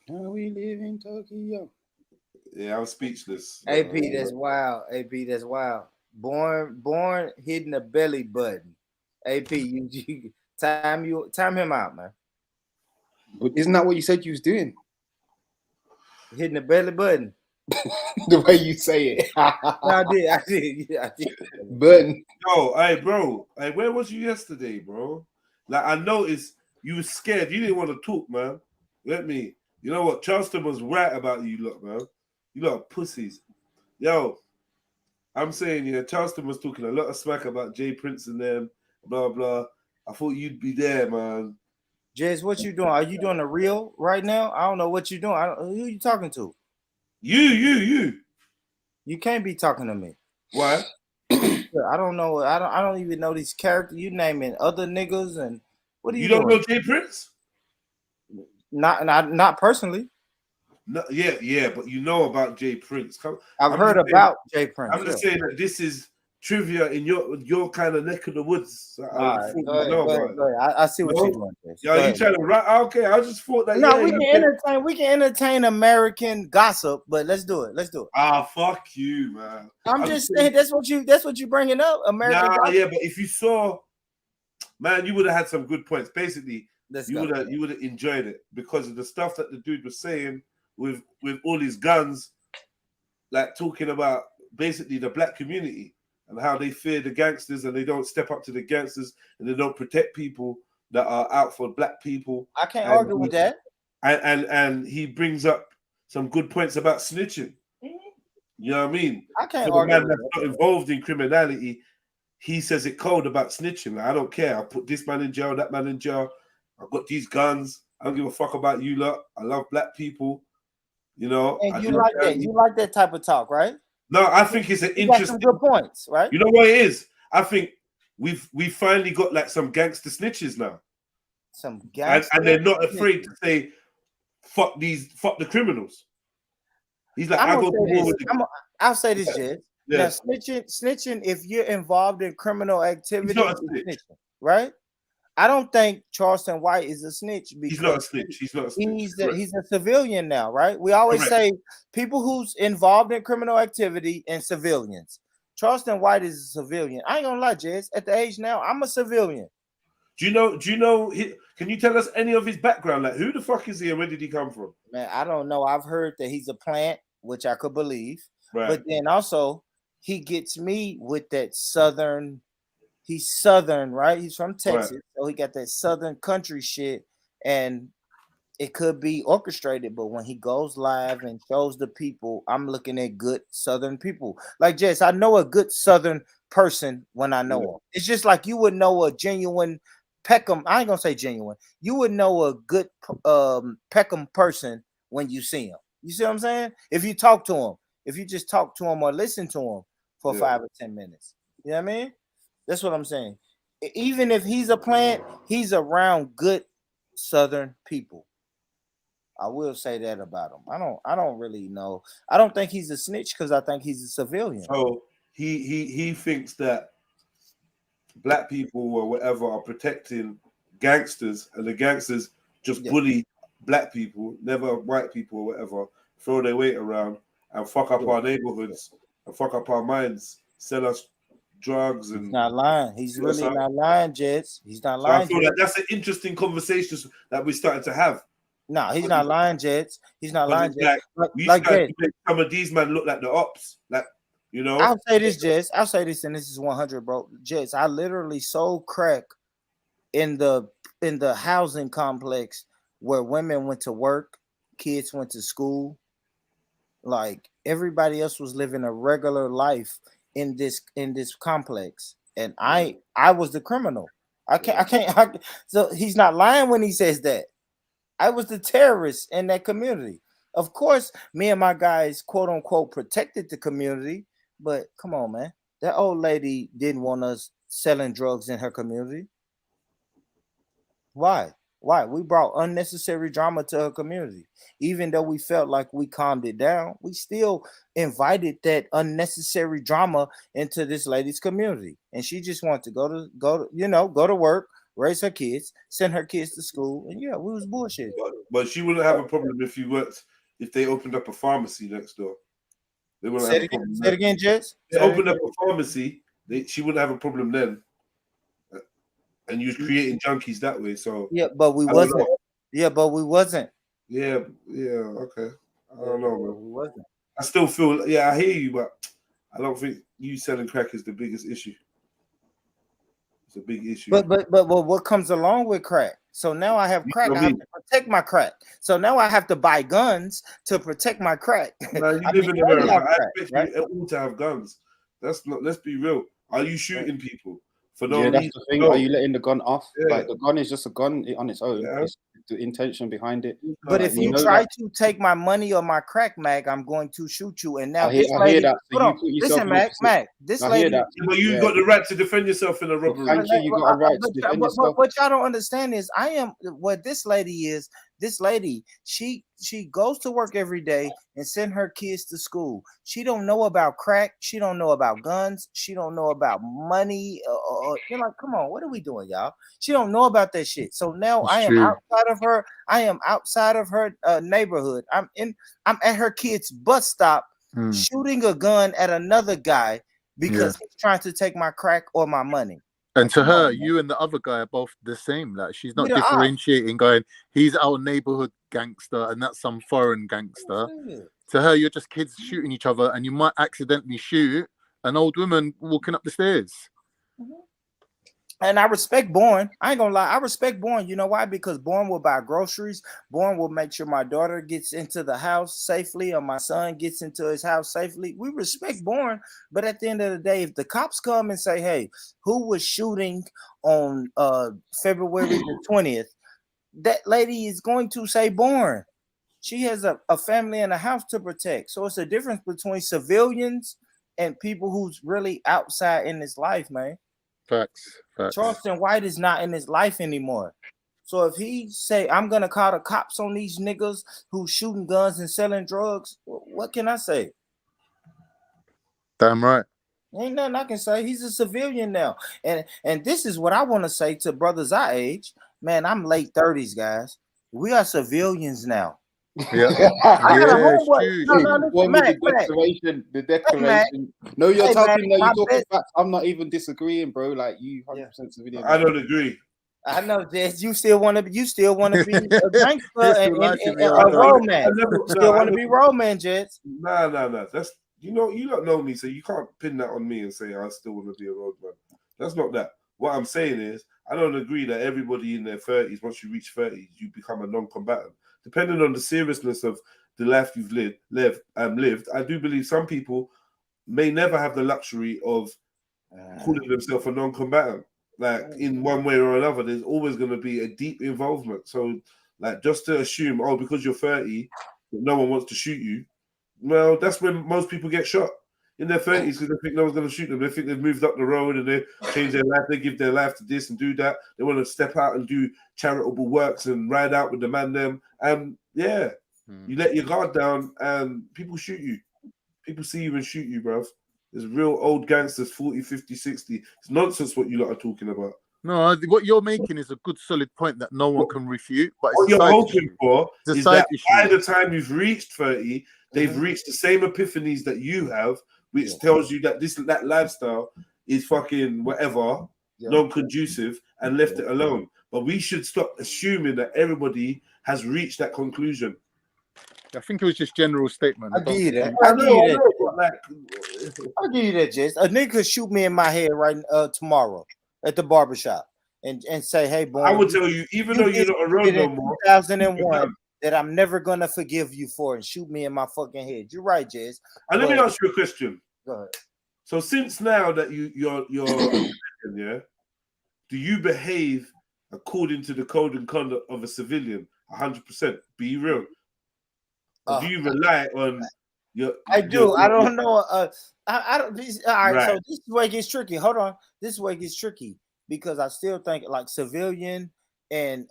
How we live in Tokyo. Yeah, I was speechless. AP, that's wild. AP, that's wild. Born hitting the belly button. AP, you time him out, man. But isn't that what you said you was doing? Hitting the belly button. The way you say it. I did. Button. Yo, hey, bro. Hey, where was you yesterday, bro? Like, I noticed you was scared. You didn't want to talk, man. You know what? Charleston was right about you lot, man. You lot are pussies. Yo, I'm saying, yeah, Charleston was talking a lot of smack about Jay Prince and them, blah, blah. I thought you'd be there, man. Jez, what you doing? Are you doing a reel right now? I don't know what you're doing. Who you talking to? You. You can't be talking to me. Why? I don't know. I don't even know these characters. You naming other niggas and what are you don't doing? know Jay Prince? Not personally. No, yeah, but you know about Jay Prince. I've heard about Jay Prince. I'm just saying that this is trivia in your kind of neck of the woods. So I see what you're doing. Yo, you trying to write? Okay, I just thought that. No, we can entertain American gossip, but let's do it. Ah, fuck you, man. I'm just saying that's what you bringing up. American gossip. Yeah, but if you saw, man, you would have had some good points. Basically, you would have enjoyed it because of the stuff that the dude was saying with all his guns, like talking about basically the black community and how they fear the gangsters and they don't step up to the gangsters and they don't protect people that are out for black people. I can't argue with that. And he brings up some good points about snitching. You know what I mean? I can't For argue the man with that's not involved in criminality, he says it cold about snitching. Like, I don't care. I'll put this man in jail, that man in jail. I've got these guns. I don't give a fuck about you lot. I love black people. You know. And you like that. You like that type of talk, right? No, I think it's an interesting. Got some good points, right? You know what it is? I think we've finally got like some gangster snitches now. Some gangster, and they're not afraid to say, "Fuck the criminals." He's like, I'll say this, Jed. Yeah. Now, snitching. If you're involved in criminal activity, snitching, right? I don't think Charleston White is a snitch because he's not a snitch. He's a civilian now, right? We always say people who's involved in criminal activity and civilians. Charleston White is a civilian. I ain't gonna lie, Jez. At the age now, I'm a civilian. Do you know? Can you tell us any of his background? Like, who the fuck is he and where did he come from? Man, I don't know. I've heard that he's a plant, which I could believe. Right. But then also, he gets me with that southern. He's southern, right? He's from Texas, right. So he got that southern country shit, and it could be orchestrated. But when he goes live and shows the people, I'm looking at good southern people. Like Jess, I know a good southern person when I know him. It's just like you would know a genuine Peckham. I ain't gonna say genuine. You would know a good Peckham person when you see him. You see what I'm saying? If you talk to him, if you just talk to him or listen to him for 5 or 10 minutes, you know what I mean? That's what I'm saying. Even if he's a plant, he's around good Southern people. I will say that about him. I don't really know. I don't think he's a snitch because I think he's a civilian. So he thinks that black people or whatever are protecting gangsters, and the gangsters just bully black people, never white people or whatever, throw their weight around and fuck up our neighborhoods and fuck up our minds, sell us drugs. And he's not lying. He's really not lying, Jets. He's not so lying. I feel like that's an interesting conversation that we started to have. No, he's not lying, Jets. He's not lying, Jets. Like Jets. Some of these men look like the ops, like, you know. I'll say this, Jets. I'll say this, and this is 100, bro. Jets, I literally sold crack in the housing complex where women went to work, kids went to school. Like everybody else was living a regular life in this complex, and I was the criminal. So he's not lying when he says that. I was the terrorist in that community. Of course, me and my guys, quote unquote, protected the community. But come on, man. That old lady didn't want us selling drugs in her community. Why? Why? We brought unnecessary drama to her community. Even though we felt like we calmed it down, we still invited that unnecessary drama into this lady's community. And she just wanted to go to work, raise her kids, send her kids to school, and we was bullshit. But she wouldn't have a problem if they opened up a pharmacy next door. They wouldn't have a problem. Say it again, Jets. They opened up a pharmacy. She wouldn't have a problem then. And you was creating junkies that way. So but we wasn't. Yeah, but we wasn't. Yeah, okay. I don't know, man. We wasn't. I still feel. I hear you, but I don't think you selling crack is the biggest issue. It's a big issue. But what comes along with crack? So now I have crack. I have to protect my crack. So now I have to buy guns to protect my crack. Now, you live in America. I expect you all to have guns. That's not. Let's be real. Are you shooting people for no reason? That's the thing. Are you letting the gun off? Like the gun is just a gun on its own. It's the intention behind it. But if you try to take my money or my crack, Mag, I'm going to shoot you. And now I hear that. So hold on. Listen, Mag, this lady. But you got the right to defend yourself in a robbery. You got a right to defend yourself. What y'all don't understand is I am what this lady is. This lady, she goes to work every day and send her kids to school. She don't know about crack. She don't know about guns. She don't know about money. You're like, come on, what are we doing, y'all? She don't know about that shit. So now I am outside of her. I am outside of her neighborhood. I'm at her kid's bus stop shooting a gun at another guy because he's trying to take my crack or my money. And to her, you and the other guy are both the same. Like she's not differentiating, going, he's our neighborhood gangster and that's some foreign gangster. To her, you're just kids shooting each other, and you might accidentally shoot an old woman walking up the stairs. And I respect Born. I ain't gonna lie. I respect Born. You know why? Because Born will buy groceries. Born will make sure my daughter gets into the house safely or my son gets into his house safely. We respect Born. But at the end of the day, if the cops come and say, hey, who was shooting on February the 20th, that lady is going to say Born. She has a family and a house to protect. So it's a difference between civilians and people who's really outside in this life, man. Facts. Charleston White is not in his life anymore. So if he say, I'm going to call the cops on these niggas who shooting guns and selling drugs, what can I say? Damn right. Ain't nothing I can say. He's a civilian now. And this is what I want to say to brothers our age. Man, I'm late 30s, guys. We are civilians now. Yeah. The declaration. No, you're talking. You're talking facts. I'm not even disagreeing, bro. Like you, 100% civilian. I don't agree. I know, Jess. You still want to be a gangster and a roadman. Still want to be roadman, Jess. Nah. That's you don't know me, so you can't pin that on me and say I still want to be a roadman. That's not that. What I'm saying is, I don't agree that everybody in their 30s, once you reach 30s, you become a non-combatant. Depending on the seriousness of the life you've lived, I do believe some people may never have the luxury of calling themselves a non-combatant. like in one way or another, there's always going to be a deep involvement. So, like, just to assume, oh, because you're 30, no one wants to shoot you. Well, that's when most people get shot in their 30s because they think no one's going to shoot them. They think they've moved up the road and they change their life. They give their life to this and do that. They want to step out and do charitable works and ride out with the man them. And yeah, you let your guard down and people shoot you. People see you and shoot you, bruv. There's real old gangsters, 40, 50, 60. It's nonsense what you lot are talking about. No, what you're making is a good, solid point that no one can refute. But What you're hoping for It's a is side that issue. by the time you've reached 30, they've reached the same epiphanies that you have, which tells you that that lifestyle is fucking whatever, non-conducive, and left it alone. But we should stop assuming that everybody has reached that conclusion. I think it was just general statement. I give you that. I I give you that. but like, I'll give you that, Jess. A nigga could shoot me in my head right tomorrow at the barbershop and say, hey, boy. I would tell you, even though you're not around no more, 2001, that I'm never going to forgive you for and shoot me in my fucking head. You're right, Jess. And let me ask you a question. Go ahead. So since now that you're yeah, do you behave according to the code and conduct of a civilian? 100%. Be real. Or do you rely on your? I do. I don't know. I don't. All right. Right. So this is where it gets tricky. Hold on. This is where it gets tricky because I still think like civilian and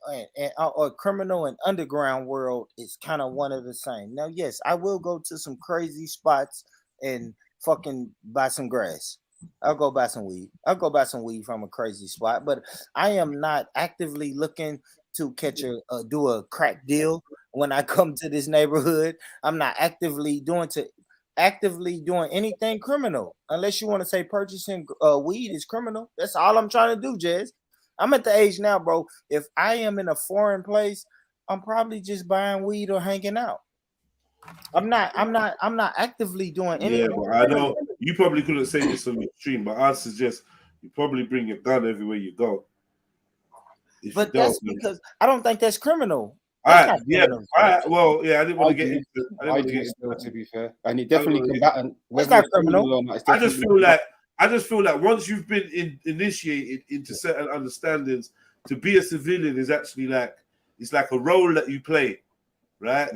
or criminal and underground world is kind of one of the same. Now, yes, I will go to some crazy spots and fucking buy some grass. I'll go buy some weed. I'll go buy some weed from a crazy spot, but I am not actively looking to catch do a crack deal when I come to this neighborhood. I'm not actively doing anything criminal, unless you want to say purchasing weed is criminal. That's all I'm trying to do, Jez. I'm at the age now, bro. If I am in a foreign place, I'm probably just buying weed or hanging out. I'm not actively doing anything. Yeah, but I know you probably couldn't say this on your stream, but I suggest you probably bring your gun everywhere you go. But that's because I don't think that's criminal. All right, yeah, all right. Well, yeah, I didn't want to get into. I do still, to be fair, and it definitely combatant. It's not criminal. I just feel like once you've been initiated into certain understandings, to be a civilian is actually like it's like a role that you play, right?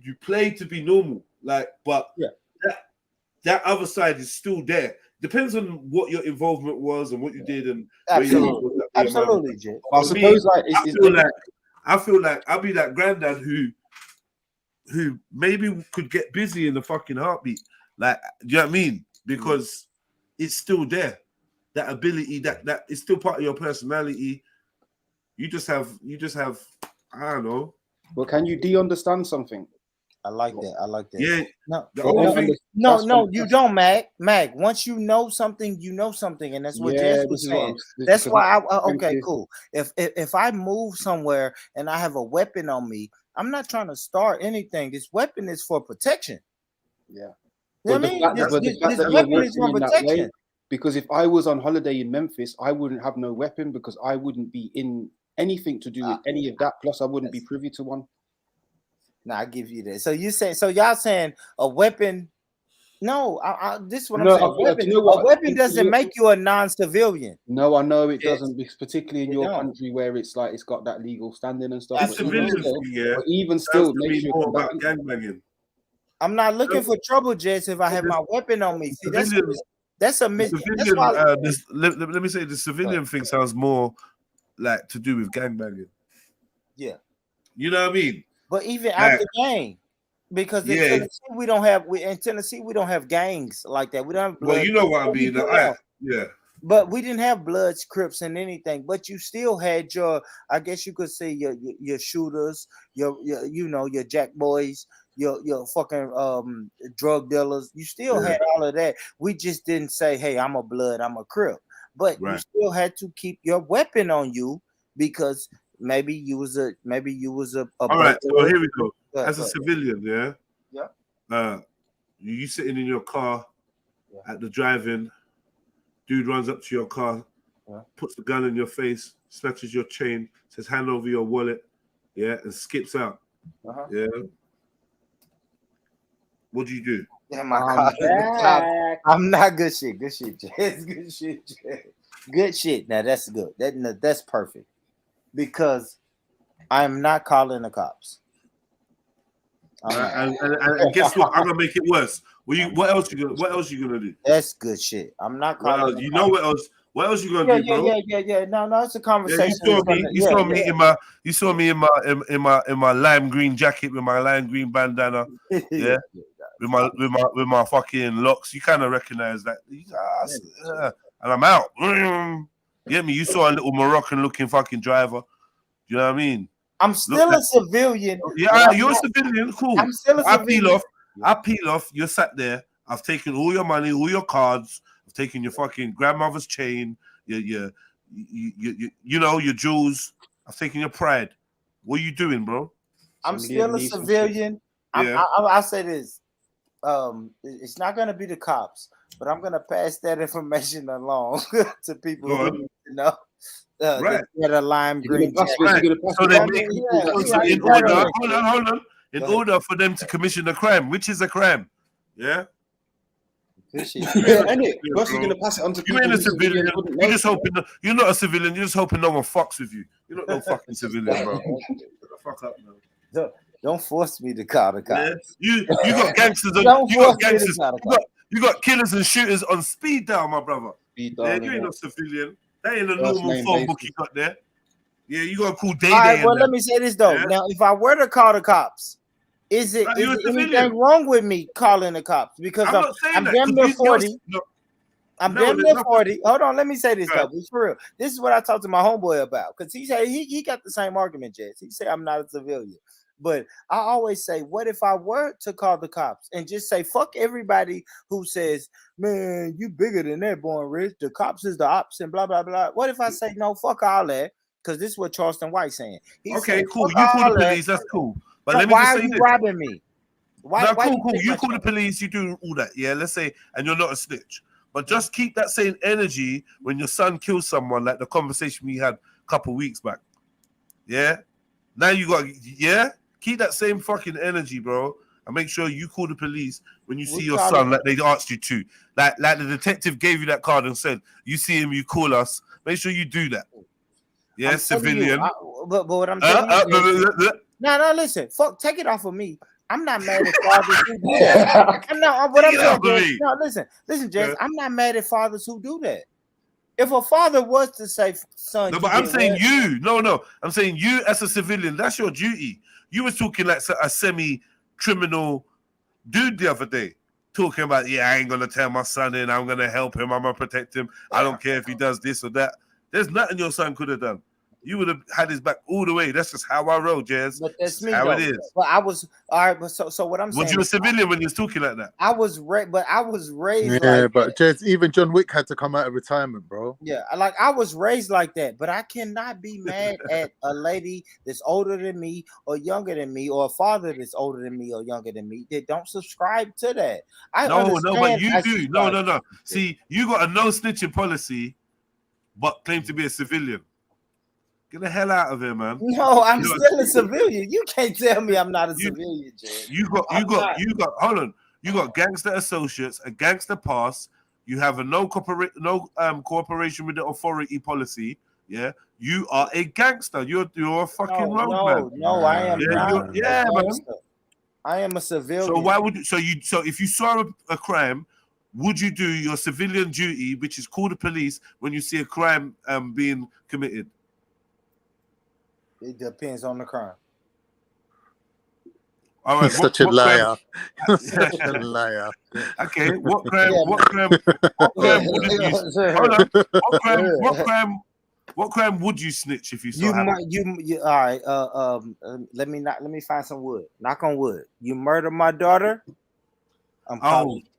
You play to be normal, like, but that other side is still there. Depends on what your involvement was and what you did and absolutely. Jay. I suppose I feel like I'll be that granddad who maybe could get busy in the fucking heartbeat. Like, do you know what I mean? Because it's still there. That ability, that is still part of your personality. You just have I don't know. But can you de-understand something? I like that. Yeah. No, you don't, Mag. Once you know something, and that's what Jess was saying. That's why okay, cool. If I move somewhere and I have a weapon on me, I'm not trying to start anything. This weapon is for protection. Yeah. You know what I mean? This weapon is for protection. Because if I was on holiday in Memphis, I wouldn't have no weapon because I wouldn't be in anything to do with any of that. Plus, I wouldn't be privy to one. No, I give you that. So you say, so y'all saying a weapon? No, this is what I'm saying. A weapon doesn't make you a non-civilian. No, I know it doesn't, because particularly in your country where it's like it's got that legal standing and stuff. It's civilians, but even still, makes you about gangbanging. I'm not looking for trouble, Jess. If I have my weapon on me, see, that's a let me say the civilian thing sounds more like to do with gangbanging. Yeah, you know what I mean. But even out the gang, because in Tennessee we don't have gangs like that. We don't have blood. Well, you know what I mean. Yeah. But we didn't have Bloods, Crips, and anything. But you still had your, I guess you could say your shooters, your jack boys, your fucking drug dealers. You still had all of that. We just didn't say, hey, I'm a Blood, I'm a Crip. But you still had to keep your weapon on you because maybe you was a all right, so here we go. As a civilian, you sitting in your car at the drive-in, dude runs up to your car, puts the gun in your face, snatches your chain, says hand over your wallet, and skips out. What do you do? Yeah, my God. I'm not good shit. Good shit, Jess. Good shit, Jess. Good shit. Now that's good. That's perfect. Because I'm not calling the cops. And guess what? I'm gonna make it worse. What else you gonna do? That's good shit. I'm not calling. You know what else? What else you gonna do, bro? Yeah. No, it's a conversation. You saw me in my lime green jacket with my lime green bandana. Yeah. with my fucking locks. You kind of recognize that. And I'm out. You get me? You saw a little Moroccan looking fucking driver. You know what I mean? I'm still a civilian. Yeah, you're a civilian. Cool. I'm still a civilian. I peel off. You're sat there. I've taken all your money, all your cards. I've taken your fucking grandmother's chain, your jewels. I've taken your pride. What are you doing, bro? I'm still a civilian. Yeah. I'll say this. It's not going to be the cops, but I'm going to pass that information along to people who need to know. Right. Get a lime green. Right. So they make hold on. In order for them to commission a crime, which is a crime, yeah. You're gonna pass it on to people. You ain't a civilian. You're just hoping. You're not a civilian. You're just hoping no one fucks with you. You're not no fucking civilian, bro. Fuck up, man. Don't force me to call the cops. Yeah. You got gangsters. You got killers and shooters on speed dial, my brother. You ain't no civilian. That ain't a normal phone book you got there. Yeah, you gotta call Day. All right, well, let me say this though. Yeah. Now, if I were to call the cops, is anything wrong with me calling the cops? Because I'm damn near 40. I'm damn near 40. Hold on, let me say this though. It's for real. This is what I talked to my homeboy about. Because he said he got the same argument, Jess. He said I'm not a civilian. But I always say, what if I were to call the cops and just say, fuck everybody who says, man, you bigger than that, Born Rich. The cops is the ops and blah, blah, blah. What if I say, no, fuck all that? Because this is what Charleston White's saying. Okay, cool. You call the police, that's cool. But let me why just are say you this. robbing me? Why cool. You call the police, you do all that, yeah, let's say, and you're not a snitch. But just keep that same energy when your son kills someone, like the conversation we had a couple weeks back. Yeah? Now you got, keep that same fucking energy, bro, and make sure you call the police when you see your son like they asked you to. Like the detective gave you that card and said, you see him, you call us. Make sure you do that. Yeah, civilian. But what I'm saying no, listen. Fuck, take it off of me. I'm not mad at fathers who do that. No, listen, Jess. I'm not mad at fathers who do that. If a father was to say, son, no, but I'm saying you. No. I'm saying you as a civilian, that's your duty. You was talking like a semi-criminal dude the other day, talking about, I ain't going to tell my son in, I'm going to help him, I'm going to protect him. I don't care if he does this or that. There's nothing your son could have done. You would have had his back all the way. That's just how I roll, Jazz. But that's me, how though. it is. But I was, all right, but so what I'm saying. Was you a civilian when you was talking like that? I was raised Yeah, like but Jez, even John Wick had to come out of retirement, bro. Yeah, like I was raised like that, but I cannot be mad at a lady that's older than me or younger than me, or a father that's older than me or younger than me that don't subscribe to that. No, but you do. No. See, you got a no snitching policy, but claim to be a civilian. Get the hell out of here, man. No, I'm still a civilian. You can't tell me I'm not a civilian, Jay. You got hold on. You got gangster associates, a gangster pass. You have a no cooperation with the authority policy. Yeah, you are a gangster. You're a fucking roadman. No, I am not. Man. I am a civilian. So why would so if you saw a crime, would you do your civilian duty, which is call the police when you see a crime being committed? It depends on the crime. All right, He's such a liar. Such a liar. Okay, what crime would you? Hold on. What crime would you snitch if you saw? You all right. Let me find some wood. Knock on wood. You murder my daughter.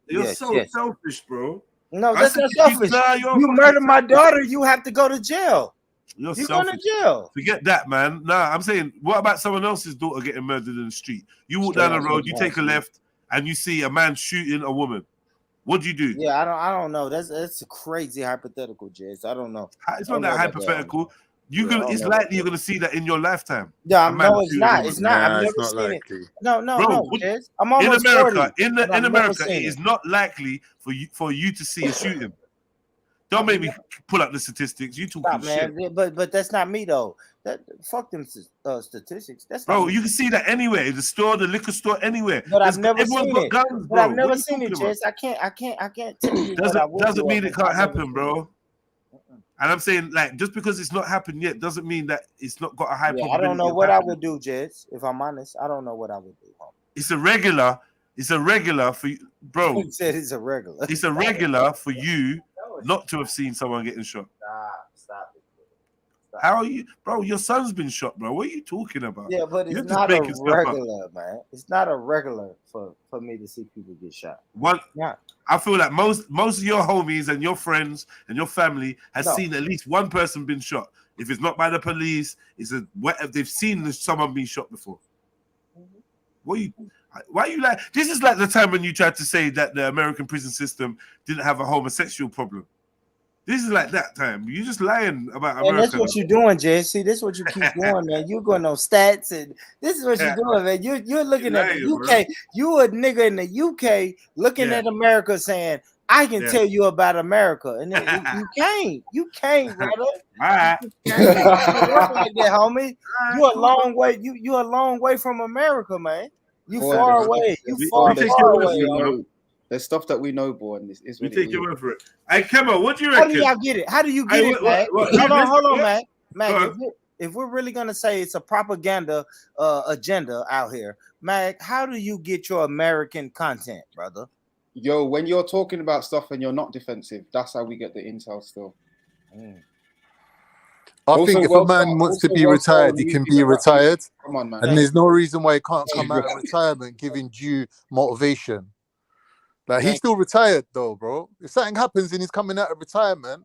You're so selfish, bro. No, that's not selfish. You murder my daughter, you have to go to jail. You're going to jail. Forget that, man. Nah, I'm saying, what about someone else's daughter getting murdered in the street? You walk down the road, you take a left, and you see a man shooting a woman. What do you do? Yeah, I don't know. That's a crazy hypothetical, Jess. I don't know. It's not that hypothetical. It's likely you're going to see that in your lifetime. Yeah, no, it's not. It's not. I've never seen it. No, Jess. I'm almost in America. 40, In America, it is not likely for you to see a shooting. Don't make me pull up the statistics. You talking Stop, man. shit. But that's not me though. Fuck them statistics. That's not Bro, me. you can see that anywhere. The store, the liquor store, anywhere. But I've never Everyone's seen got it. guns, But I've bro. never What are you seen it, talking about? Jess. I can't tell you what I would Doesn't do mean it if I can't never happen, seen it. bro. And I'm saying, like, just because it's not happened yet doesn't mean that it's not got a high Yeah, I probability don't know of what I happening. would do, Jess. If I'm honest, I don't know what I would do. It's a regular for you, bro. He said it's a regular. It's a regular for you not to have seen someone getting shot. Stop it. How are you, bro? Your son's been shot, bro. What are you talking about? Yeah, but You're it's just not a making stuff up. regular, man. It's not a regular for me to see people get shot. I feel like most of your homies and your friends and your family has seen at least one person been shot. If it's not by the police, they've seen someone being shot before. Why are you like? This is like the time when you tried to say that the American prison system didn't have a homosexual problem. This is like that time. You're just lying about America. And that's what you're doing, Jay. See, this is what you keep doing, man. You're going on stats, and this is what you're doing, man. You're looking at the UK. Bro. You a nigga in the UK looking at America saying, I can tell you about America. And then you can't. You can't, brother. All right. You can't work like that, homie. You a long way. You a long way from America, man. You far away. You far away. There's stuff that we know, boy, and this is we take your word for it. Hey, Kemba, what do you How reckon? do y'all get it? How do you get it, man? Hold on, man. Man, if we're really gonna say it's a propaganda agenda out here, man, how do you get your American content, brother? Yo, when you're talking about stuff and you're not defensive, that's how we get the intel still. I think if a man wants to be retired, he can be retired. Come on, man. And there's no reason why he can't come out of retirement giving due motivation. Like, he's still retired though, bro. If something happens and he's coming out of retirement,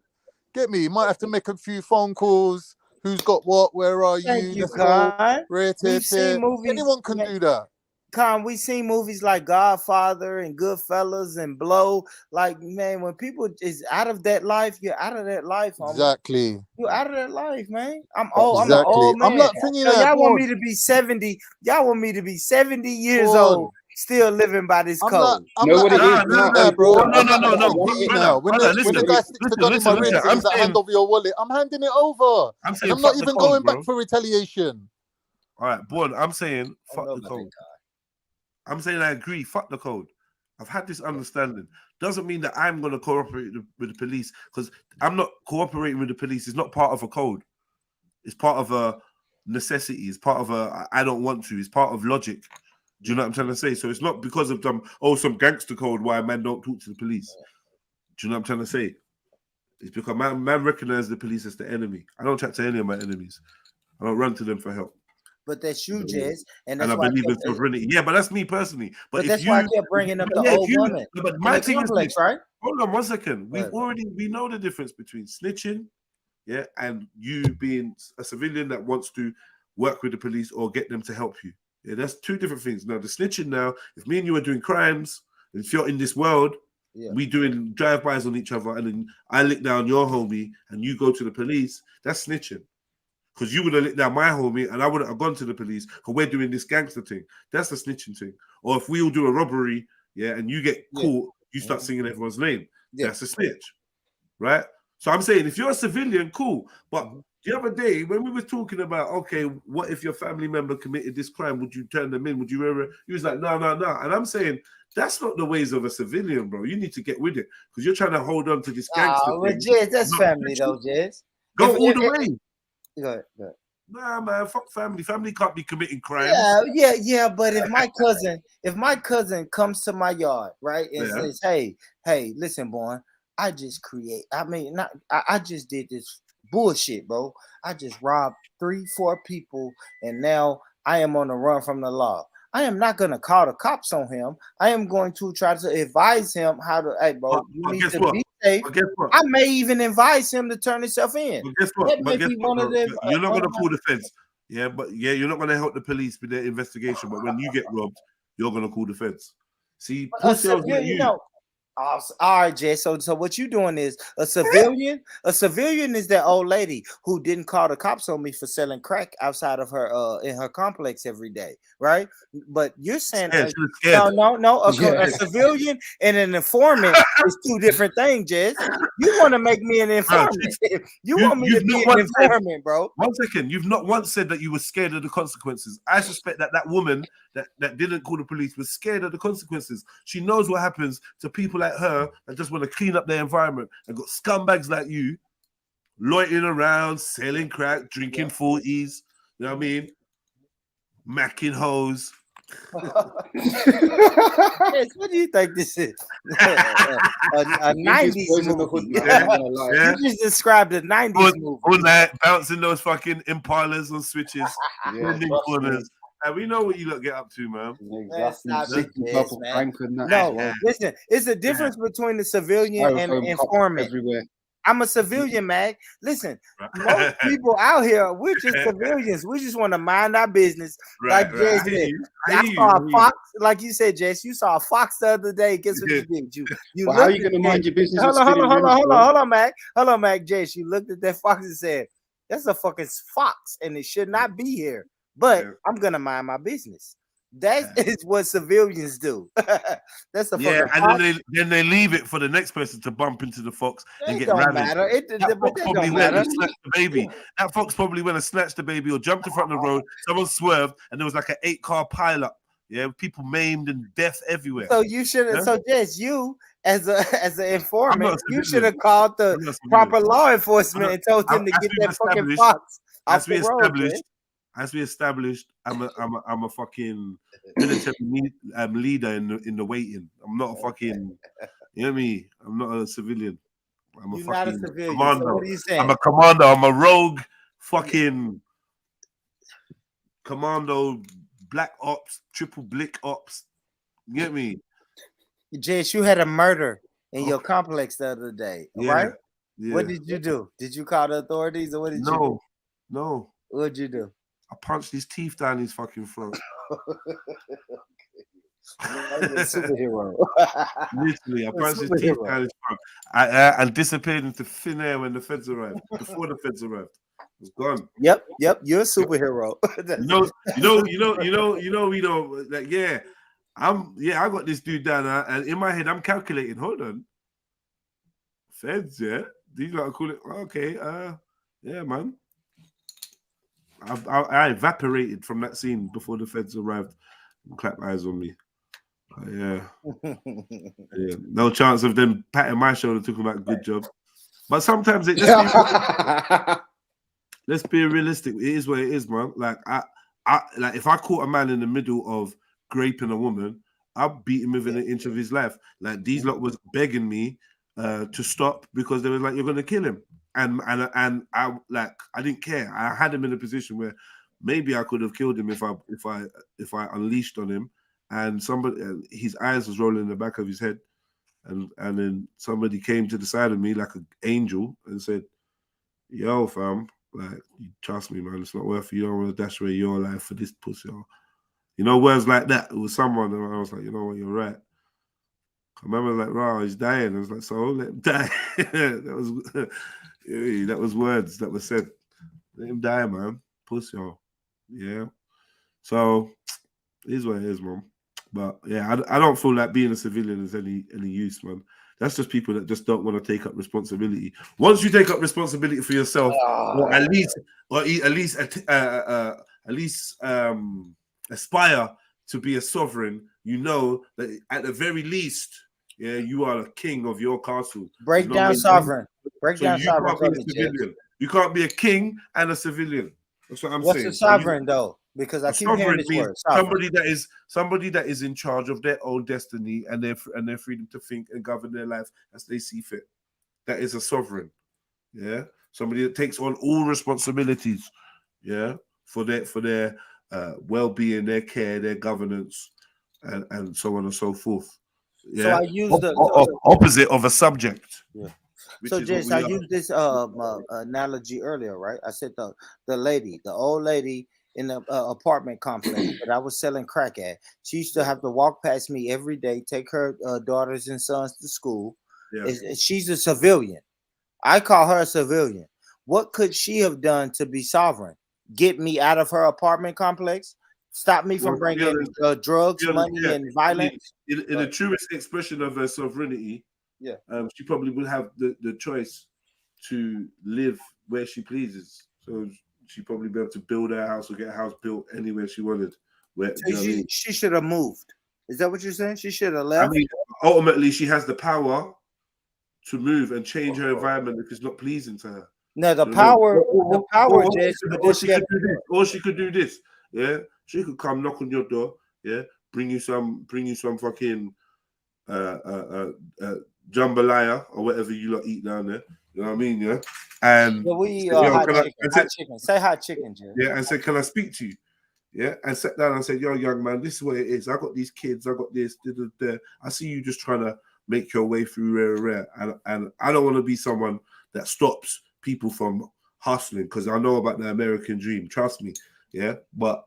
get me, he might have to make a few phone calls. Who's got what? Where are you? Let's go. We've seen movies. Anyone can do that. Con, we seen movies like Godfather and Goodfellas and Blow. Like, man, when people is out of that life, you're out of that life. Homie. Exactly. You're out of that life, man. I'm old. Exactly. I'm an old man. I'm not thinking so that. Y'all want me to be 70. Y'all want me to be 70 years old, still living by this code. I'm not that, bro. No. Now, when the guy sticks the gun in my ribs and he's like, hand over your wallet, I'm handing it over. I'm not even going back for retaliation. All right, boy, I'm saying fuck the code. I'm saying I agree. Fuck the code. I've had this understanding. Doesn't mean that I'm going to cooperate with the police, because I'm not cooperating with the police. It's not part of a code. It's part of a necessity. It's part of I don't want to. It's part of logic. Do you know what I'm trying to say? So it's not because of some gangster code why man don't talk to the police. Do you know what I'm trying to say? It's because man recognize the police as the enemy. I don't chat to any of my enemies. I don't run to them for help. But that's you, Jez, and I believe in sovereignty. Yeah, but that's me personally. But that's why I kept bringing up the old woman. But my thing is this, right? Hold on 1 second. We know the difference between snitching, and you being a civilian that wants to work with the police or get them to help you. Yeah, that's two different things. Now, the snitching now, if me and you are doing crimes, if you're in this world, we doing drive-bys on each other, and then I lick down your homie and you go to the police, that's snitching. Because you would have licked down my homie and I wouldn't have gone to the police because we're doing this gangster thing. That's the snitching thing. Or if we all do a robbery, and you get caught, you start singing everyone's name. That's a snitch, right? So I'm saying if you're a civilian, cool. But the other day when we were talking about, okay, what if your family member committed this crime? Would you turn them in? Would you ever? He was like, no. And I'm saying that's not the ways of a civilian, bro. You need to get with it because you're trying to hold on to this gangster thing. But Jez, that's family though, Jez. Go all the way. Go ahead. Nah, man, fuck family. Family can't be committing crimes. Yeah. But if my cousin comes to my yard, right, and says, "Hey, listen, boy, I just did this bullshit, bro. I just robbed 3-4 people, and now I am on the run from the law." I am not going to call the cops on him. I am going to try to advise him how to, hey, bro, you need to be safe. I may even advise him to turn himself in. But guess what? You're not going to call the feds. Yeah, you're not going to help the police with their investigation. But when you get robbed, you're going to call the feds. See, All right, Jay. So what you doing is a civilian. A civilian is that old lady who didn't call the cops on me for selling crack outside of her in her complex every day, right? But you're saying Scared. She was scared. no. A civilian and an informant is two different things, Jez. You want to make me an informant? You want me to be an informant, bro? 1 second. You've not once said that you were scared of the consequences. I suspect that woman that didn't call the police was scared of the consequences. She knows what happens to people like her that just want to clean up their environment, and got scumbags like you loitering around, selling crack, drinking 40s. You know what I mean? Macking hoes. Yes, what do you think this is? A 90s movie. You just described a 90s movie. All night, bouncing those fucking Impalas on switches, bending corners. And we know what you lot get up to, man. No, listen, it's a difference between the civilian and the informant. I'm a civilian, Mag. Listen, most people out here, we're just civilians. We just want to mind our business. Like Jay said, I saw a fox, like you said, Jess. You saw a fox the other day. Guess what you did? You how are you going to mind your business? Hold on, Mag. Hold on, Mag. Jess, you looked at that fox and said, "That's a fucking fox, and it should not be here." But I'm gonna mind my business. That is what civilians do. That's the and then they leave it for the next person to bump into the fox and get ravaged. That fox probably went and snatched the baby. That fox probably went and snatched the baby or jumped in front of the road. Someone swerved and there was like an 8-car pileup. Yeah, people maimed and death everywhere. So you should have. So Jess, you as an informant, you should have called the proper law enforcement and told them to get that fucking fox off the road. As we established, I'm a fucking military leader in the waiting. I'm not a fucking, you know what I mean? I'm not a civilian. I'm a fucking commander. So what are you saying? I'm a commander. I'm a rogue fucking commando, black ops, triple blick ops. You get me? Jess, you had a murder in your complex the other day, right? Yeah. What did you do? Did you call the authorities or what did you do? No. What'd you do? I punched his teeth down his fucking throat. Superhero. Literally, I punched his teeth down his throat. I disappeared into thin air when the feds arrived. Before the feds arrived, it was gone. Yep. You're a superhero. I got this dude down, and in my head, I'm calculating. Hold on, feds, yeah. These are cool. Okay, yeah, man. I evaporated from that scene before the feds arrived and clapped eyes on me. Yeah. No chance of them patting my shoulder talking about good job. But sometimes it just let's be realistic. It is what it is, man. Like I like if I caught a man in the middle of graping a woman, I'd beat him within an inch of his life. Like these lot was begging me to stop because they were like, "You're gonna kill him." And I didn't care. I had him in a position where maybe I could have killed him if I unleashed on him. And somebody, his eyes was rolling in the back of his head, and then somebody came to the side of me like an angel and said, "Yo, fam, like you trust me, man. It's not worth it. You don't want to dash away your life for this pussy." You know, words like that. It was someone, and I was like, you know what, you're right. I remember like, wow, he's dying. I was like, so let him die. That was words that were said. Let him die, man. Pussy, yeah. So it is what it is, man. But yeah, I don't feel like being a civilian is any use, man. That's just people that just don't want to take up responsibility. Once you take up responsibility for yourself, or at least aspire to be a sovereign, you know that at the very least, yeah, you are the king of your castle. Break down sovereign. Break down sovereign. You can't be a king and a civilian. That's what I'm saying. What's a sovereign though? Because I keep hearing this word. Somebody that is in charge of their own destiny and their freedom to think and govern their life as they see fit. That is a sovereign. Yeah, somebody that takes on all responsibilities. Yeah, for their well-being, their care, their governance, and so on and so forth. Yeah, so I use the opposite of a subject. Yeah. So, Jess, I used this analogy earlier, right? I said the old lady in an apartment complex that I was selling crack at. She used to have to walk past me every day, take her daughters and sons to school. Yeah. She's a civilian. I call her a civilian. What could she have done to be sovereign? Get me out of her apartment complex? Stop me from bringing drugs, money, and violence? In the truest expression of her sovereignty, she probably will have the choice to live where she pleases. So she probably be able to build her house or get a house built anywhere she wanted. She should have moved. Is that what you're saying? She should have left. I mean, ultimately, she has the power to move and change her environment if it's not pleasing to her. No, the power, or she could do this. Yeah, she could come knock on your door. Yeah, bring you some fucking jambalaya or whatever you lot eat down there. You know what I mean? Yeah, and we hot chicken. Say hot chicken, Jay. Yeah, and say, can I speak to you? Yeah, and sat down and said, yo, young man, this is what it is. I got these kids. I got this. I see you just trying to make your way through rare, and I don't want to be someone that stops people from hustling because I know about the American dream. Trust me, yeah. But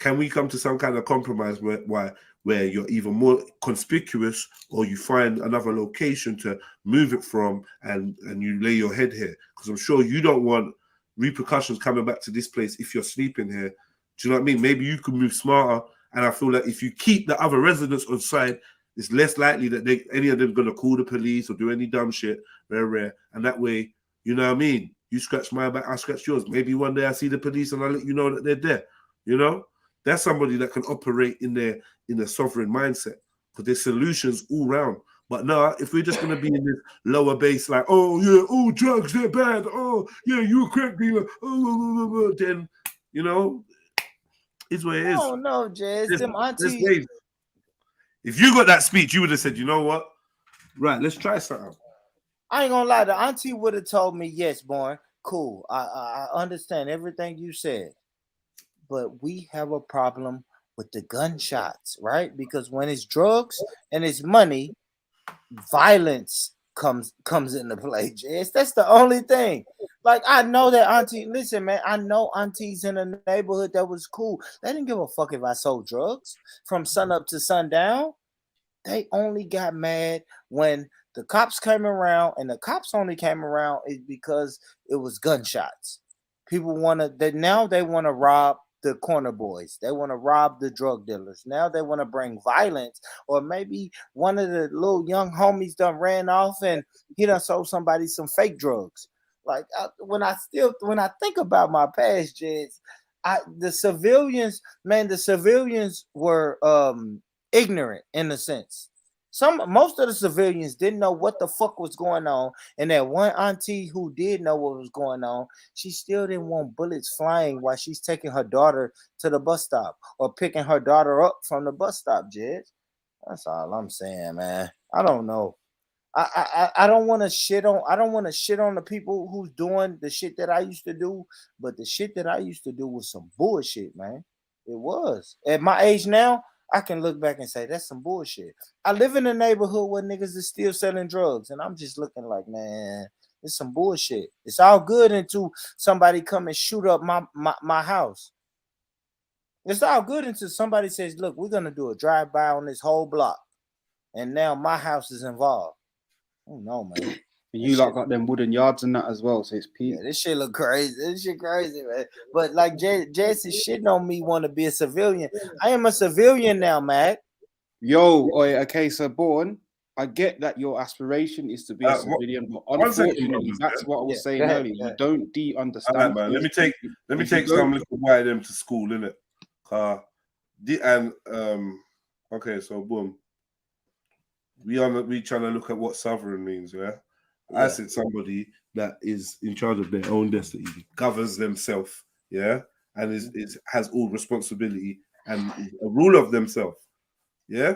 can we come to some kind of compromise where you're even more conspicuous, or you find another location to move it from, and you lay your head here? Because I'm sure you don't want repercussions coming back to this place if you're sleeping here. Do you know what I mean? Maybe you could move smarter, and I feel like if you keep the other residents on side, it's less likely that any of them going to call the police or do any dumb shit. Very rare. And that way, you know what I mean? You scratch my back, I scratch yours. Maybe one day I see the police and I let you know that they're there. You know? That's somebody that can operate in a sovereign mindset, because there's solutions all round. But no, if we're just going to be in this lower base, like, oh, yeah, oh, drugs, they're bad. Oh, yeah, you're a crack dealer. Oh, then, you know, it's what it is. Oh, no, Jazz. Them aunties. If you got that speech, you would have said, you know what? Right, let's try something. I ain't gonna lie, the auntie would have told me, yes, boy, cool. I understand everything you said. But we have a problem with the gunshots, right? Because when it's drugs and it's money, violence comes into play, Jess. That's the only thing. Like, I know that auntie, listen, man, I know aunties in the neighborhood that was cool. They didn't give a fuck if I sold drugs from sun up to sundown. They only got mad when the cops came around, and the cops only came around because it was gunshots. People now they want to rob the corner boys. They want to rob the drug dealers. Now they want to bring violence, or maybe one of the little young homies done ran off and he done sold somebody some fake drugs. Like, when I think about my past, Jets, the civilians were ignorant in a sense. Most of the civilians didn't know what the fuck was going on, and that one auntie who did know what was going on, she still didn't want bullets flying while she's taking her daughter to the bus stop or picking her daughter up from the bus stop, Jed. That's all I'm saying, man. I don't know. I don't want to shit on. I don't want to shit on the people who's doing the shit that I used to do, but the shit that I used to do was some bullshit, man. It was. At my age now, I can look back and say that's some bullshit. I live in a neighborhood where niggas is still selling drugs, and I'm just looking like, man, it's some bullshit. It's all good until somebody come and shoot up my house. It's all good until somebody says, look, we're gonna do a drive-by on this whole block, and now my house is involved. Oh no, man. You lot got them wooden yards and that as well, so it's peak. Yeah, this shit look crazy. This shit crazy, man. But like Jesse shitting on me want to be a civilian. I am a civilian now, Matt. Yo, okay, so Born, I get that your aspiration is to be a civilian, but unfortunately, that's what I was saying earlier. You don't understand. Right, man. Let me take some little white of them to school, innit? Okay, so boom. We trying to look at what sovereign means, yeah? I said somebody that is in charge of their own destiny, governs themselves, yeah, and has all responsibility and is a ruler of themselves, yeah.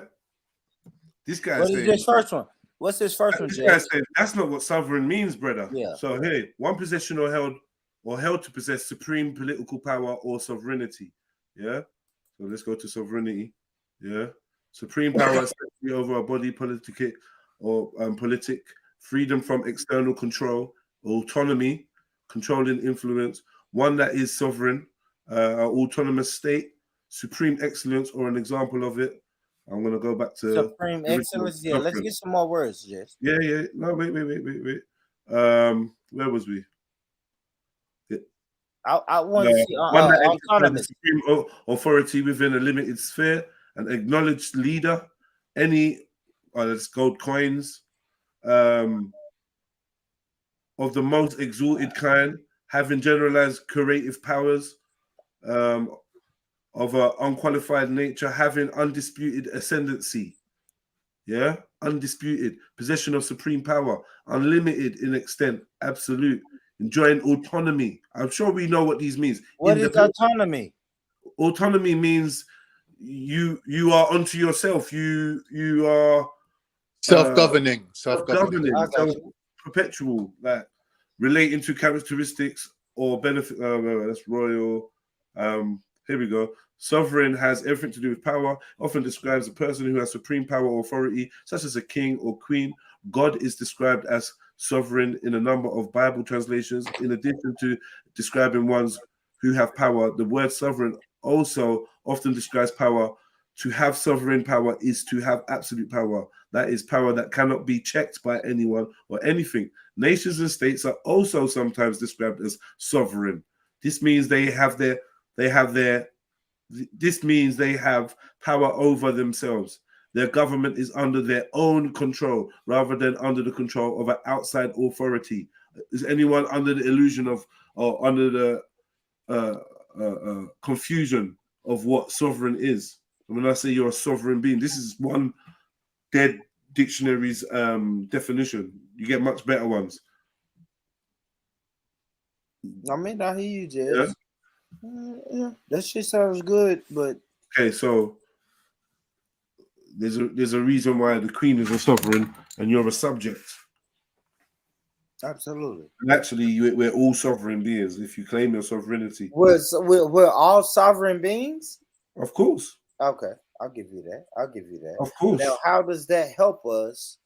This guy. What is this first one? What's this first one? This guy said that's not what sovereign means, brother. Yeah. So hey, one possession or held to possess supreme political power or sovereignty, yeah. So let's go to sovereignty, yeah. Supreme power especially over a body politic or politic. Freedom from external control, autonomy, controlling influence, one that is sovereign, An autonomous state, supreme excellence, or an example of it. I'm gonna go back to supreme excellence. Yeah, let's get some more words, Jess. Yeah. No, wait. Where was we? Yeah. I want to see one that exercises autonomous. supreme authority within a limited sphere, an acknowledged leader, any let's gold coins, of the most exalted kind, having generalized creative powers, of an unqualified nature, having undisputed ascendancy. Yeah, undisputed possession of supreme power, unlimited in extent, absolute, enjoying autonomy. I'm sure we know what these means. What is autonomy? Autonomy means you are onto yourself. You are self-governing, self-perpetual, like relating to characteristics or benefit. That's royal. Here we go. Sovereign has everything to do with power, often describes a person who has supreme power or authority, such as a king or queen. God is described as sovereign in a number of Bible translations. In addition to describing ones who have power, the word sovereign also often describes power. To have sovereign power is to have absolute power. That is power that cannot be checked by anyone or anything. Nations and states are also sometimes described as sovereign. This means they have power over themselves. Their government is under their own control rather than under the control of an outside authority. Is anyone under the illusion of or under the confusion of what sovereign is? And when I say you're a sovereign being, this is one dead dictionary's definition. You get much better ones. I mean, I hear you, Jess. Yeah, that shit sounds good, but okay, so there's a reason why the queen is a sovereign and you're a subject. Absolutely. And actually, we're all sovereign beings if you claim your sovereignty. We're all sovereign beings? Of course. Okay, I'll give you that. Of course. Now, how does that help us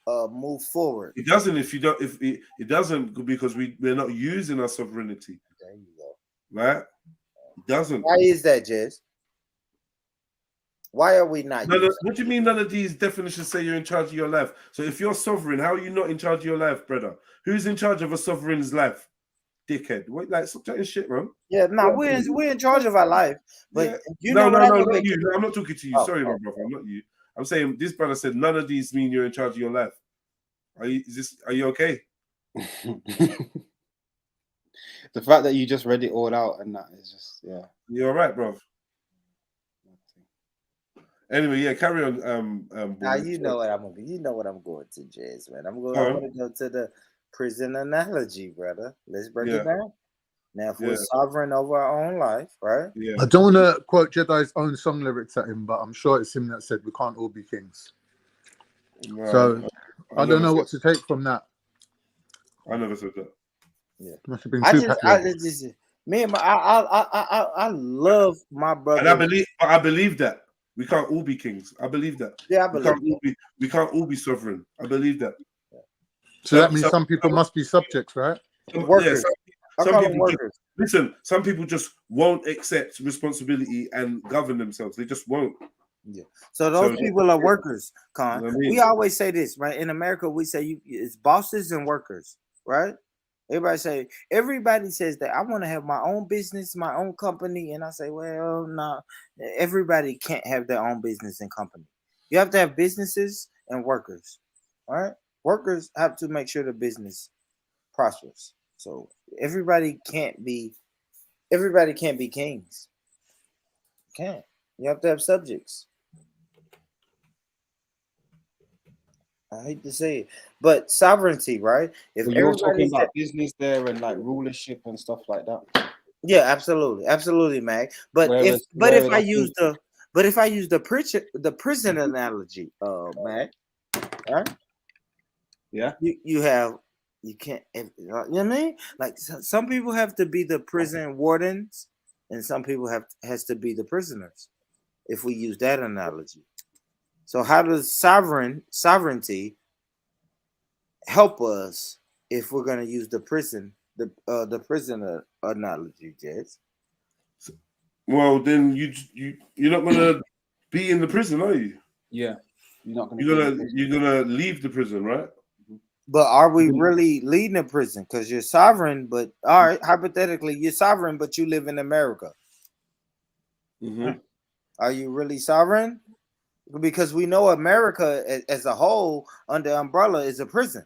move forward? It doesn't if you don't. If it doesn't because we're not using our sovereignty. There you go. Right? It doesn't. Why is that, Jess? Why are we not? What do you mean none of these definitions say you're in charge of your life? So if you're sovereign, how are you not in charge of your life, brother? Who's in charge of a sovereign's life? Dickhead. What, like, stop chatting shit, man. Yeah, no, we're in charge of our life. But yeah. you know what I not make you. No, I'm not talking to you. Sorry, my brother. I'm not you. I'm saying this brother said none of these mean you're in charge of your life. Are you okay? The fact that you just read it all out and that is just, yeah. You're all right, bro. Anyway, yeah, carry on. Now you know what I'm going to, Jazz, man. I'm going to go to the prison analogy, brother. Let's break it down. Now, if we're sovereign over our own life, right? Yeah. I don't want to quote Jedi's own song lyrics at him, but I'm sure it's him that said we can't all be kings. No, so I don't know what to take from that. I never said that. Yeah, must have been I love my brother, and I believe that we can't all be kings. I believe that. Yeah, I believe we can't all be sovereign. I believe that. So that means some people must be subjects, right? Workers. Some people listen. Some people just won't accept responsibility and govern themselves. They just won't. Yeah. So those people are workers, Con. You know what I mean? We always say this, right? In America, we say it's bosses and workers, right? Everybody says that I want to have my own business, my own company. And I say, well, no, everybody can't have their own business and company. You have to have businesses and workers. All right. Workers have to make sure the business prospers. So everybody can't be kings. Can't. You have to have subjects. I hate to say it, but sovereignty, right? If you're talking about business there and like rulership and stuff like that. Yeah, absolutely, Mac. But if I use the prison analogy, Mac, right? Yeah, you can't. You know what I mean? Like some people have to be the prison wardens, and some people has to be the prisoners. If we use that analogy. So how does sovereignty help us if we're going to use the prisoner analogy, Jess? Well, then you're not gonna be in the prison, are you? Yeah, you're not gonna. You're gonna leave the prison, right? But are we really leading a prison? Because you're sovereign, but all right, hypothetically, you're sovereign, but you live in America. Mm-hmm. Are you really sovereign? Because we know America as a whole, under umbrella, is a prison.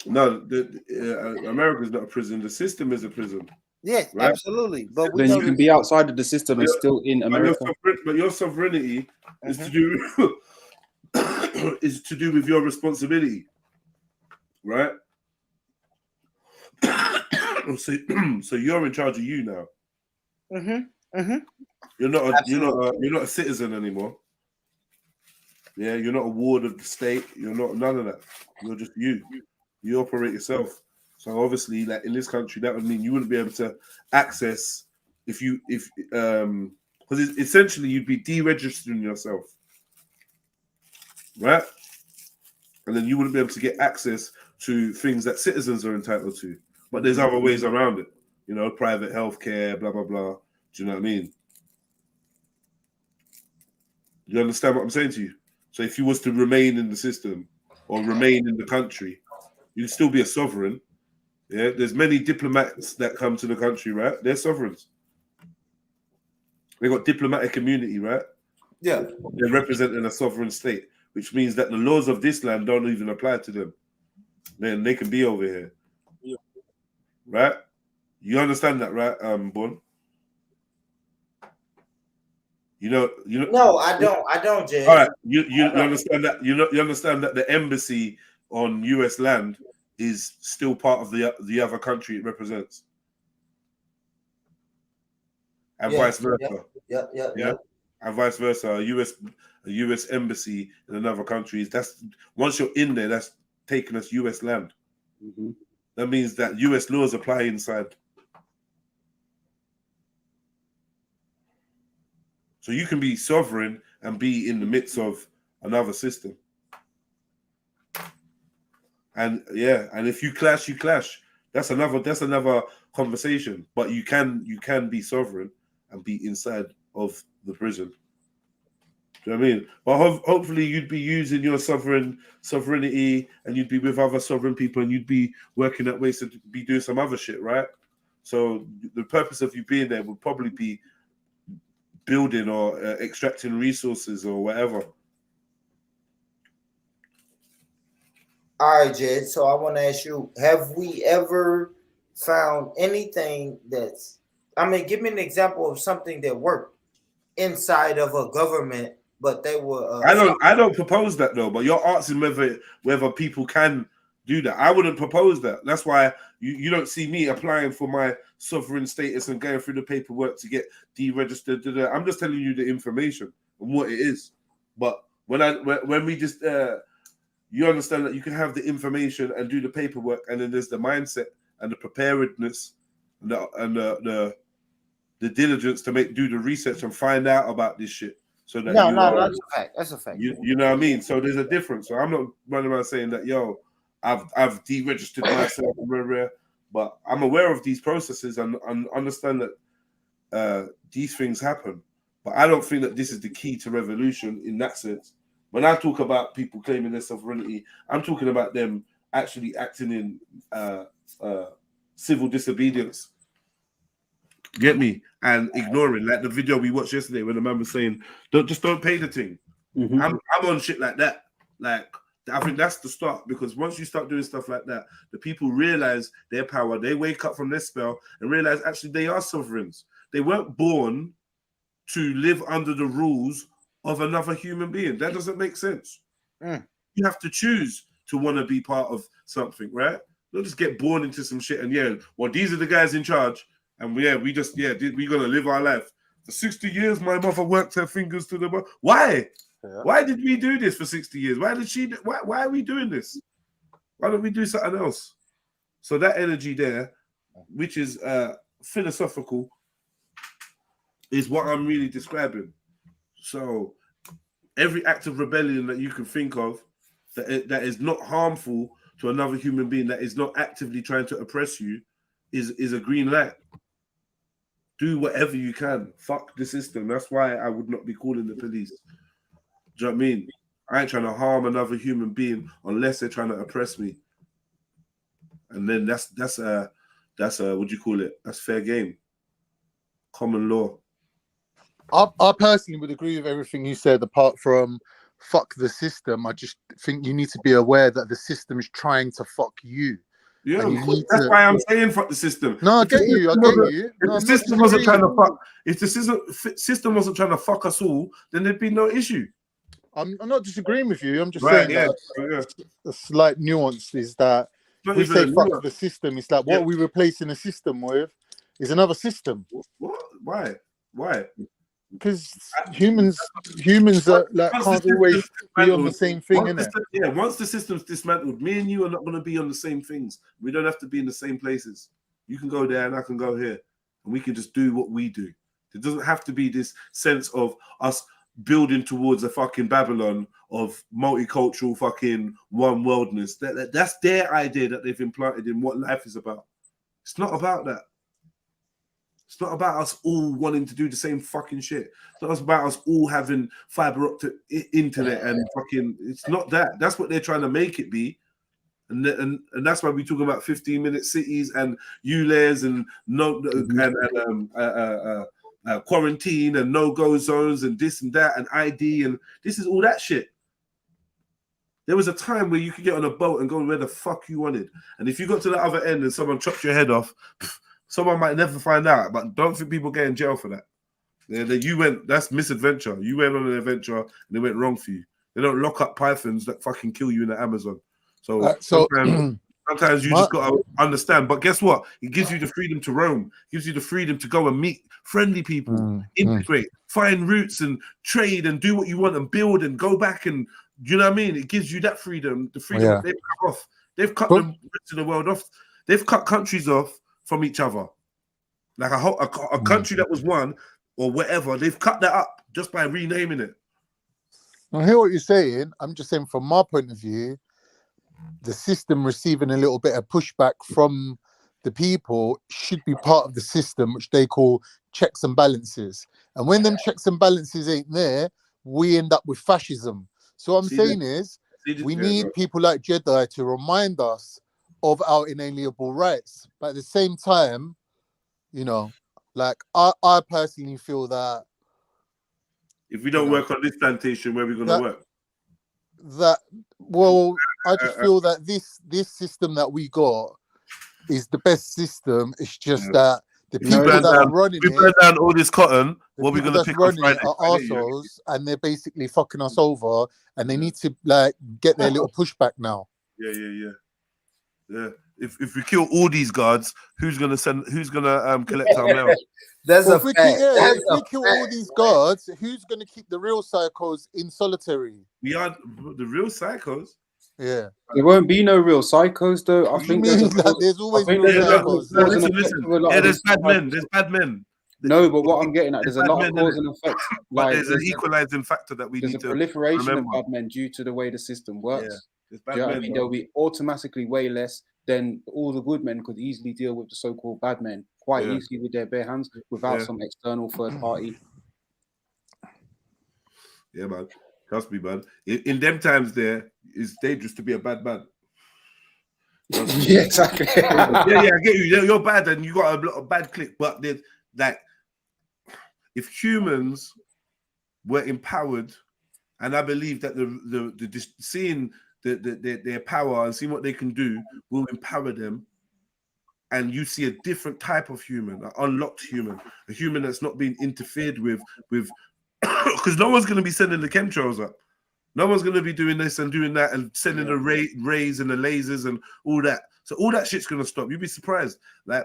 No, America is not a prison. The system is a prison. Yes, right? absolutely. But we then know you can be outside of the system and still in But America. your sovereignty is to do is to do with your responsibility, right? So you're in charge of you now. You're not a citizen anymore. Yeah, you're not a ward of the state. You're not none of that. You're just you. You operate yourself. So obviously, like in this country, that would mean you wouldn't be able to access because essentially you'd be deregistering yourself, right? And then you wouldn't be able to get access to things that citizens are entitled to. But there's other ways around it, you know, private healthcare, blah blah blah. Do you know what I mean? You understand what I'm saying to you? So if you was to remain in the system or remain in the country, you'd still be a sovereign. Yeah, there's many diplomats that come to the country, right? They're sovereigns. They got diplomatic immunity, right? Yeah. They're representing a sovereign state, which means that the laws of this land don't even apply to them. Then they can be over here. Yeah. Right? You understand that, right, Bon? You know. No, I don't, Jay. All right. You understand that? You understand that the embassy on US land is still part of the other country it represents, and vice versa. Yeah. And vice versa. A US embassy in another country that's once you're in there, that's taking us US land. Mm-hmm. That means that US laws apply inside. So you can be sovereign and be in the midst of another system. And yeah, and if you clash, you clash. That's another conversation. But you can be sovereign and be inside of the prison. Do you know what I mean? But hopefully you'd be using your sovereignty and you'd be with other sovereign people and you'd be working at ways to be doing some other shit, right? So the purpose of you being there would probably be building or extracting resources or whatever. All right, Jed. So I want to ask you, have we ever found anything that's, I mean, give me an example of something that worked inside of a government, but they were... I don't propose that though, but you're asking whether people can do that. I wouldn't propose that. That's why you don't see me applying for my sovereign status and going through the paperwork to get deregistered. I'm just telling you the information and what it is. But when we just... you understand that you can have the information and do the paperwork, and then there's the mindset and the preparedness and the diligence to do the research and find out about this shit. So that no, that's a fact. That's a fact. You know what I mean? So there's a difference. So I'm not running around saying that, yo, I've deregistered myself, but I'm aware of these processes and understand that these things happen. But I don't think that this is the key to revolution in that sense. When I talk about people claiming their sovereignty, I'm talking about them actually acting in civil disobedience. Get me? And ignoring, like the video we watched yesterday when the man was saying, don't pay the thing. Mm-hmm. I'm on shit like that. Like, I think that's the start, because once you start doing stuff like that, the people realize their power. They wake up from their spell and realize actually they are sovereigns. They weren't born to live under the rules of another human being. That doesn't make sense. You have to choose to want to be part of something, right? Don't just get born into some shit and well, these are the guys in charge, and we're gonna live our life. For 60 years, my mother worked her fingers to the bone. Why? Yeah. Why did we do this for 60 years? Why are we doing this? Why don't we do something else? So that energy there, which is philosophical, is what I'm really describing. So every act of rebellion that you can think of that is not harmful to another human being, that is not actively trying to oppress you, is a green light. Do whatever you can. Fuck the system. That's why I would not be calling the police. Do you know what I mean? I ain't trying to harm another human being unless they're trying to oppress me. And then that's what do you call it? That's fair game. Common law. I personally would agree with everything you said, apart from fuck the system. I just think you need to be aware that the system is trying to fuck you. Yeah, that's why I'm saying fuck the system. No, I get you. If the system wasn't trying to fuck, if the system wasn't trying to fuck us all, then there'd be no issue. I'm not disagreeing with you. I'm just saying that a slight nuance is that we say fuck the system. It's like what are we replacing the system with is another system. What? Why? Because humans are like can't always be on the same thing, innit? Yeah, once the system's dismantled, me and you are not going to be on the same things. We don't have to be in the same places. You can go there and I can go here, and we can just do what we do. There doesn't have to be this sense of us building towards a fucking Babylon of multicultural fucking one worldness. That's their idea that they've implanted in what life is about. It's not about that. It's not about us all wanting to do the same fucking shit. It's not about us all having fiber optic internet and fucking. It's not that. That's what they're trying to make it be, and that's why we talk about 15-minute cities and ULEZ and quarantine and no-go zones and this and that and ID and this is all that shit. There was a time where you could get on a boat and go where the fuck you wanted, and if you got to the other end and someone chopped your head off. Someone might never find out, but don't think people get in jail for that. That's misadventure. You went on an adventure and it went wrong for you. They don't lock up pythons that fucking kill you in the Amazon. So sometimes you just got to understand. But guess what? It gives you the freedom to roam. It gives you the freedom to go and meet friendly people, integrate, find roots and trade and do what you want and build and go back and, you know what I mean? It gives you that freedom, the freedom they've cut off. They've cut the rest of the world off. They've cut countries off from each other, like a country that was one or whatever. They've cut that up just by renaming it. I hear what you're saying. I'm just saying, from my point of view, the system receiving a little bit of pushback from the people should be part of the system, which they call checks and balances. And when them checks and balances ain't there, we end up with fascism. So what I'm saying is, we need people like JEDI to remind us of our inalienable rights, but at the same time, you know, like I personally feel that if we don't work on this plantation, where are we going to work? I just feel that this system that we got is the best system. It's just that the people that are running it, burn down all this cotton. What are we going to pick up? Are arseholes, and they're basically fucking us over, and they need to like get their little pushback now. Yeah. If we kill all these guards, who's gonna collect our mail? If we kill all these guards, who's gonna keep the real psychos in solitary? We are the real psychos. Yeah. There won't be no real psychos though. I think there's always real psychos. Listen. There's bad men. There's bad men. No, but what I'm getting at, there's a lot of cause and effect. But there's an equalizing factor that we need to proliferation remember. of bad men due to the way the system works. Yeah. Do you know what I mean? There'll be automatically way less than all the good men could easily deal with the so-called bad men quite easily with their bare hands without some external third party. Yeah, man. Trust me, man. In them times, there it's dangerous to be a bad man. Yeah, exactly. I get you. You're bad, and you got a lot of bad click. But there's like, if humans were empowered, and I believe that the seeing their power and seeing what they can do will empower them, and you see a different type of human, an unlocked human, a human that's not being interfered with because no one's going to be sending the chemtrails up. No one's going to be doing this and doing that and sending the rays and the lasers and all that. So all that shit's going to stop. You'd be surprised. Like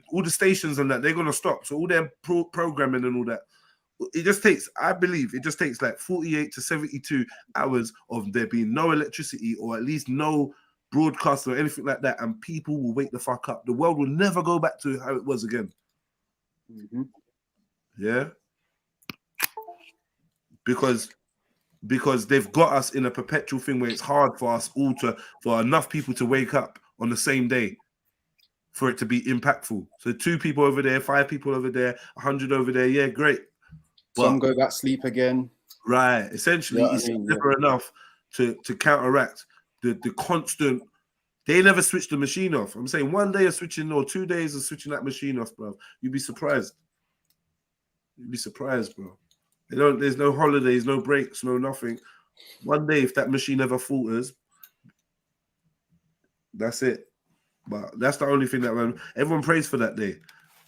all the stations and that, they're going to stop. So all their programming and all that. I believe it just takes like 48 to 72 hours of there being no electricity or at least no broadcast or anything like that, and people will wake the fuck up. The world will never go back to how it was again. Yeah? Because they've got us in a perpetual thing where it's hard for us all for enough people to wake up on the same day for it to be impactful. So 2 people over there, 5 people over there, 100 over there. Yeah, great. Some go back sleep again. Right. Essentially, You know what it's I mean? never enough to counteract the constant. They never switch the machine off. I'm saying 1 day of switching or 2 days of switching that machine off, bro. You'd be surprised. You'd be surprised, bro. There's no holidays, no breaks, no nothing. 1 day, if that machine ever falters, that's it. But that's the only thing that everyone prays for that day.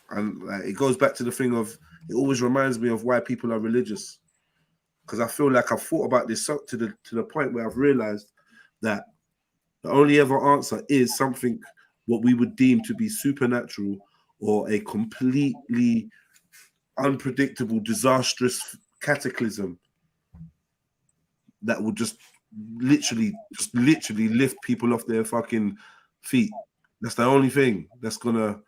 And like, it goes back to the thing of, it always reminds me of why people are religious. Because I feel like I've thought about this to the point where I've realized that the only ever answer is something what we would deem to be supernatural or a completely unpredictable, disastrous cataclysm that will just literally lift people off their fucking feet. That's the only thing that's gonna.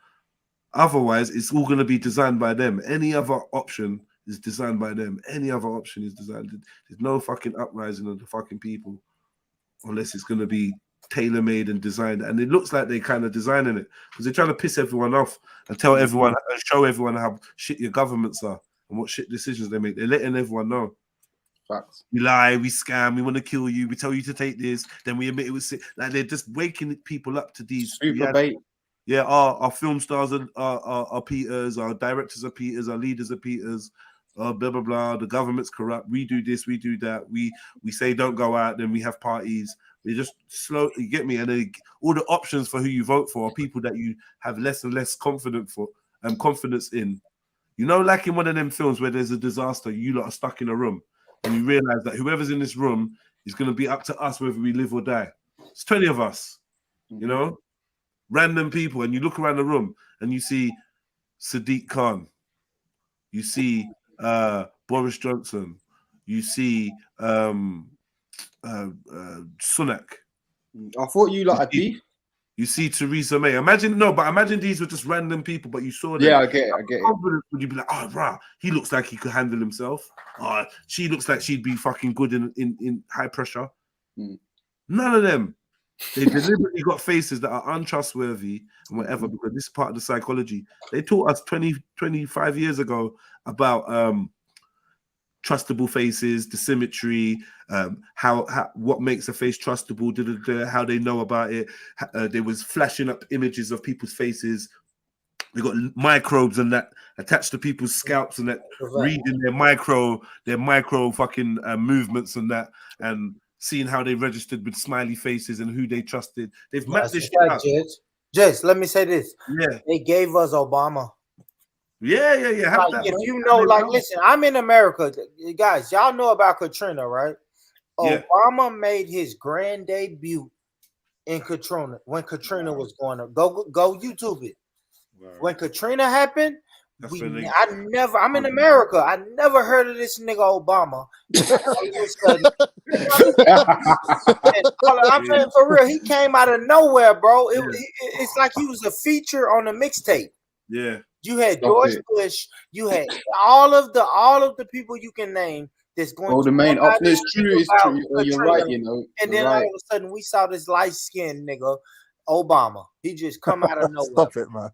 Otherwise, it's all gonna be designed by them. Any other option is designed by them. Any other option is designed. There's no fucking uprising of the fucking people unless it's gonna be tailor-made and designed. And it looks like they're kind of designing it because they're trying to piss everyone off and tell everyone and show everyone how shit your governments are and what shit decisions they make. They're letting everyone know. Facts. We lie, we scam, we want to kill you, we tell you to take this, then we admit it was sick. Like they're just waking people up to these super bait. Yeah, our film stars are Peters, our directors are Peters, our leaders are Peters, blah blah blah. The government's corrupt. We do this, we do that. We say don't go out, then we have parties. They just slow. You get me? And then all the options for who you vote for are people that you have less and less confidence in. You know, like in one of them films where there's a disaster, you lot are stuck in a room, and you realize that whoever's in this room is going to be up to us whether we live or die. It's 20 of us, you know, random people, and you look around the room and you see Sadiq Khan, you see Boris Johnson, you see Sunak. I thought you like a beef. You see Theresa May. Imagine these were just random people, but you saw them. Yeah, I get it. Would you be like, oh, rah, he looks like he could handle himself. She looks like she'd be fucking good in high pressure. None of them. They deliberately got faces that are untrustworthy and whatever, because this is part of the psychology. They taught us 25 years ago about trustable faces, the symmetry, how what makes a face trustable, how they know about it. There was flashing up images of people's faces. They got microbes and that attached to people's scalps and that reading their micro fucking movements and that, and seeing how they registered with smiley faces and who they trusted. They've mapped this shit out. Just let me say this. Yeah, they gave us Obama. Yeah. Like, if you know, like, listen, I'm in America, guys. Y'all know about Katrina, right? Yeah. Obama made his grand debut in Katrina when Katrina was going on. Go YouTube it. Right. When Katrina happened, I'm in America. I never heard of this nigga Obama. I'm saying for real, he came out of nowhere, bro. It's like he was a feature on a mixtape. Yeah. You had George Bush. You had all of the people you can name that's going. Oh, the main option is true. It's true. You're right. You know. And then all of a sudden, we saw this light skinned nigga, Obama. He just come out of nowhere. Stop it, man.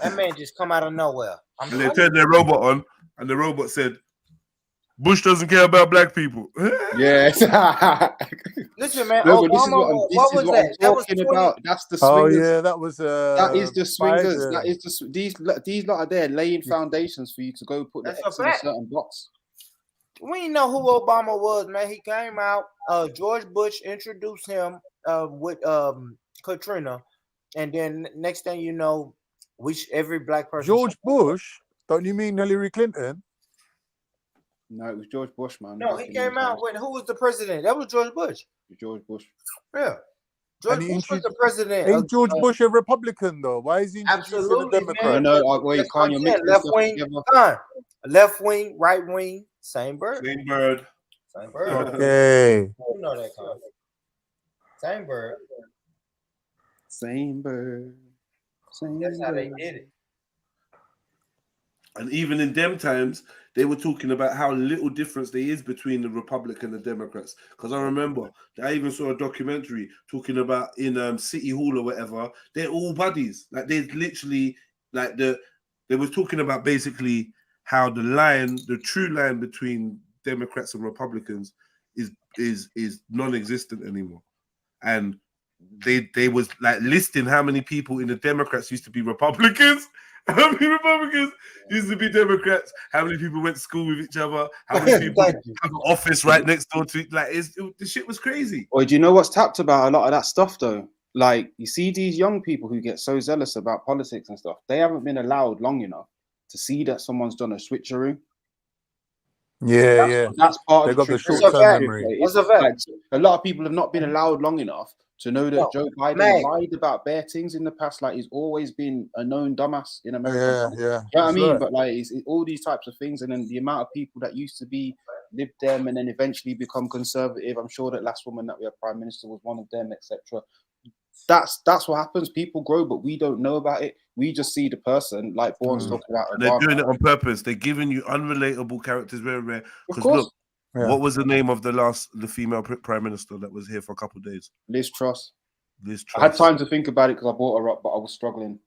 That man just come out of nowhere. And they turned their robot on, and the robot said, "Bush doesn't care about black people." Yes. Listen, man. No, Obama, this is what I'm talking about. That's the swingers. Oh yeah, that was. That is the swingers. Biden. That is these lot are there laying foundations for you to go put the X in a certain box. We didn't know who Obama was, man. He came out. George Bush introduced him with Katrina, and then next thing you know, every black person. George Bush? Don't you mean Hillary Clinton? No, it was George Bush, man. No, he came out when who was the president? That was George Bush. George Bush. Yeah. George Bush was the president. Ain't George Bush a Republican though? Why is he introducing a Democrat? No, wait, Kanye, you're mixing left stuff wing, together. left wing, right wing, same bird. Same bird. Same bird. Okay. You know that, Kanye. Same bird. Same bird. That's how they did it. And even in them times, they were talking about how little difference there is between the Republican and the Democrats. Because I remember I even saw a documentary talking about in City Hall or whatever, they're all buddies. Like they literally, like they were talking about basically how the true line between Democrats and Republicans is non-existent anymore. And they was like listing how many people in the Democrats used to be Republicans, how many Republicans used to be Democrats, how many people went to school with each other, how many people have an office right next door to it. Like the shit was crazy. Or do you know what's tapped about a lot of that stuff though? Like you see these young people who get so zealous about politics and stuff, they haven't been allowed long enough to see that someone's done a switcheroo. Yeah, that's part they of the got the trick. short-term memory. It's like, a lot of people have not been allowed long enough to know that Joe Biden lied about bare things in the past. Like he's always been a known dumbass in America. Yeah. You know what I mean? But like it's all these types of things, and then the amount of people that used to be Lib Dem and then eventually become conservative. I'm sure that last woman that we had prime minister was one of them, etc. That's what happens. People grow, but we don't know about it. We just see the person, like Bourne's talking about. And they're doing it on purpose. They're giving you unrelatable characters very rare. Because look, what was the name of the female prime minister that was here for a couple of days? Liz Truss. Liz Truss. I had time to think about it because I brought her up, but I was struggling.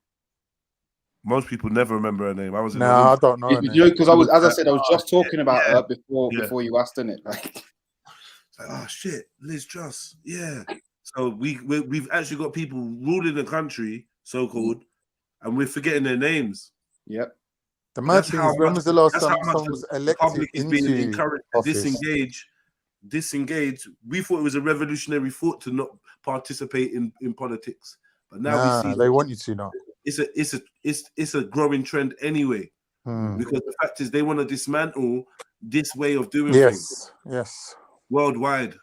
Most people never remember her name. I was. I don't know. You know, because I was, as I said, I was just talking about her before you asked, in it. Like, oh shit, Liz Truss. Yeah. So we've actually got people ruling the country, so called, and we're forgetting their names. Yep. The mad thing is, when was the last time someone was elected into encouraged to disengage? We thought it was a revolutionary thought to not participate in politics, but now we see they want you to now. It's a growing trend anyway, because the fact is they want to dismantle this way of doing things. Yes. Worldwide.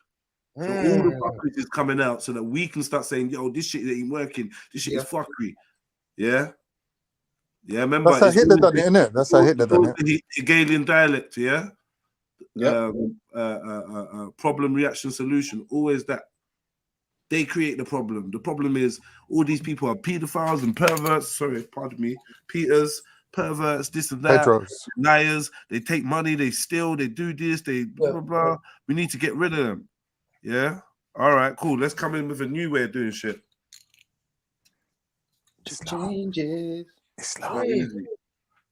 So all the fuckery is coming out so that we can start saying, yo, this shit ain't working. This shit is fuckery. Yeah? Yeah, remember. That's how Hitler done it, innit? That's how Hitler done it. The Hegelian dialect, yeah? Problem, reaction, solution. Always that. They create the problem. The problem is all these people are pedophiles and perverts. Sorry, pardon me. Peters, perverts, this and that. Liars. They take money, they steal, they do this, they blah, blah, blah. We need to get rid of them. Yeah. All right. Cool. Let's come in with a new way of doing shit. Just changes. Islam.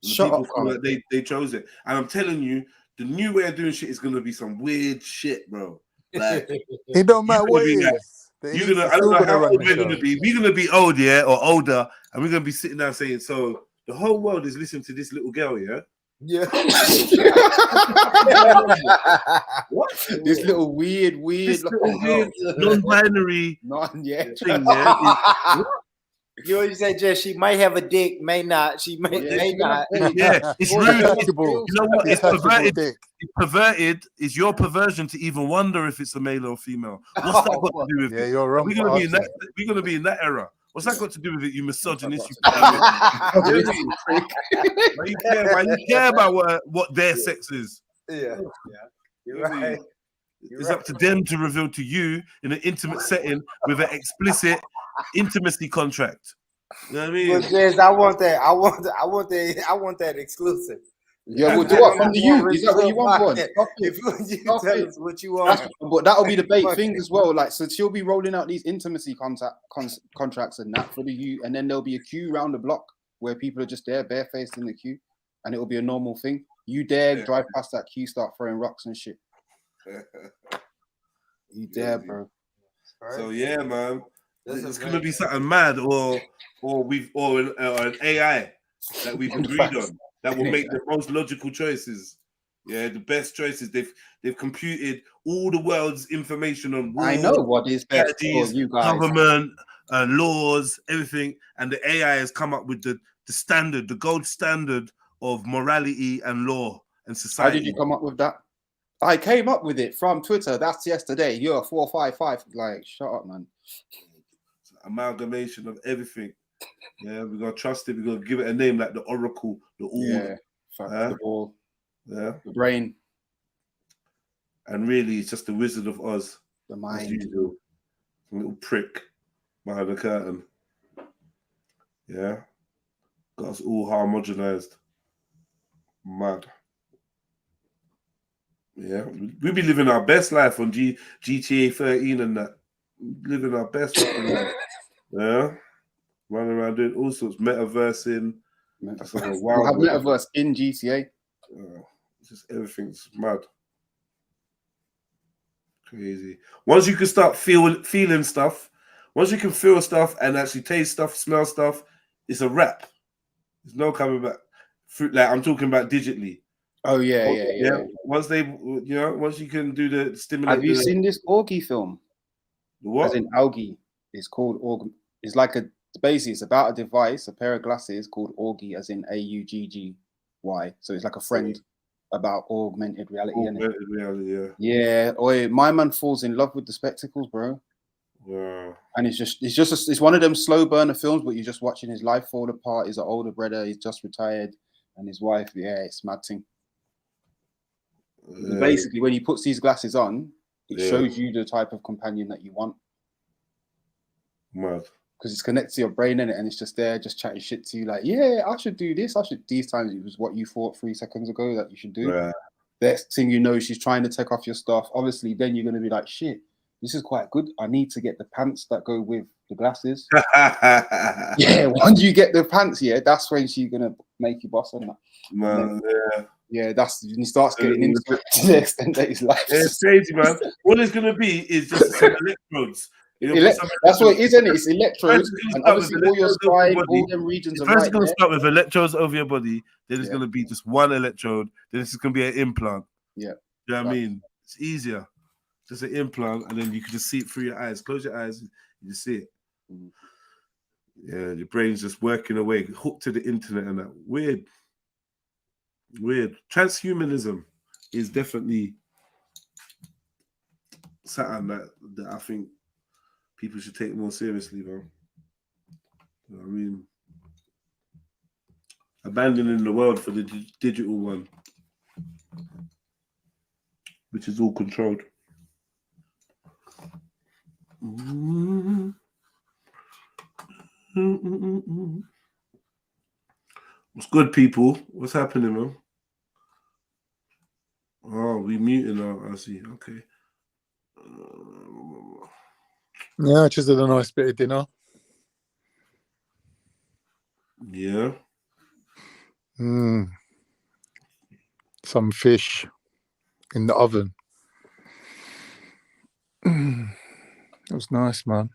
Shut up, like they chose it, and I'm telling you, the new way of doing shit is gonna be some weird shit, bro. Like it don't matter what it is. You're gonna. I don't know how old we're gonna be. We're gonna be old, yeah, or older, and we're gonna be sitting down saying, "So the whole world is listening to this little girl, yeah." Yeah. What? This little weird, non-binary thing, yeah. You always say, Jess, she might have a dick, may not. She may not. Yeah, it's rude. You know what? It's perverted. It's perverted. It's your perversion to even wonder if it's a male or female. What's that got to do with it? Yeah, you're wrong. We're gonna be in that era. What's that got to do with it? You misogynist. Why you care about what their sex is? Yeah. You're right. It's up to them to reveal to you in an intimate setting with an explicit intimacy contract. You know what I mean? Well, Jess, I want that. I want that exclusive. Yeah, we'll do it from you. Is that what you want? If you tell us what you want. But that'll be the bait thing as well. Like, so she'll be rolling out these intimacy contracts and that for the you, and then there'll be a queue round the block where people are just there barefaced in the queue, and it'll be a normal thing. You dare drive past that queue, start throwing rocks and shit. You dare, bro. So yeah, man, it's gonna be something mad, or an AI that we've agreed on that will make the most logical choices. Yeah, the best choices. They've computed all the world's information on war, I know what is best for you guys. Government, laws, everything, and the AI has come up with the standard, the gold standard of morality and law and society. How did you come up with that? I came up with it from Twitter. That's yesterday. You're 455. Like, shut up, man. It's an amalgamation of everything. Yeah, we gotta trust it. We gotta give it a name like the Oracle, the All. Yeah, the ball. Yeah, the brain. And really, it's just the Wizard of Oz. The mind. Usual. A little prick behind the curtain. Yeah, got us all homogenized. Mad. Yeah, we be living our best life on GTA 13 and that. Living our best fucking life. Yeah, running around doing all sorts, metaversing. That's like a We'll wild have one. metaverse in GTA. Just everything's mad. Crazy. Once you can start feeling stuff, once you can feel stuff and actually taste stuff, smell stuff, it's a wrap. There's no coming back. Like I'm talking about digitally. Oh yeah. Once they, once you can do the stimulate. Have you seen this Augie film? What? As in Augie. It's called Aug. It's like basically it's about a device, a pair of glasses called Augie, as in AUGGY. So it's like a friend about augmented reality. Augmented reality, yeah. Yeah. Or my man falls in love with the spectacles, bro. Wow. And it's one of them slow burner films, but you're just watching his life fall apart. He's an older brother, he's just retired, and his wife, it's mad thing. Yeah. Basically, when he puts these glasses on, it shows you the type of companion that you want. Mad. Because it's connected to your brain, innit? And it's just there, just chatting shit to you, like, yeah, I should do this. These times it was what you thought 3 seconds ago that you should do. Yeah. Next thing you know, she's trying to take off your stuff. Obviously, then you're going to be like, shit, this is quite good. I need to get the pants that go with the glasses. Yeah, once you get the pants, that's when she's going to make you boss on that. Man, yeah, that's when he starts getting into it to the extent that his life. It's crazy, man. What it's going to be is just some electrodes. That's what it is, isn't it? It's electrodes, and obviously all your spine, all them regions are First, right it's going to there. start with electrodes over your body. Then it's going to be just one electrode. Then it's going to be an implant. Yeah. You know what I mean? It's easier. Just an implant, and then you can just see it through your eyes. Close your eyes, you see it. Yeah, your brain's just working away, hooked to the internet and that. Weird. Transhumanism is definitely something that I think people should take more seriously, man. You know what I mean? Abandoning the world for the digital one, which is all controlled. What's good, people? What's happening, man? Oh, we muting now. I see. Okay. Yeah, I just had a nice bit of dinner. Yeah. Some fish in the oven. It was nice, man.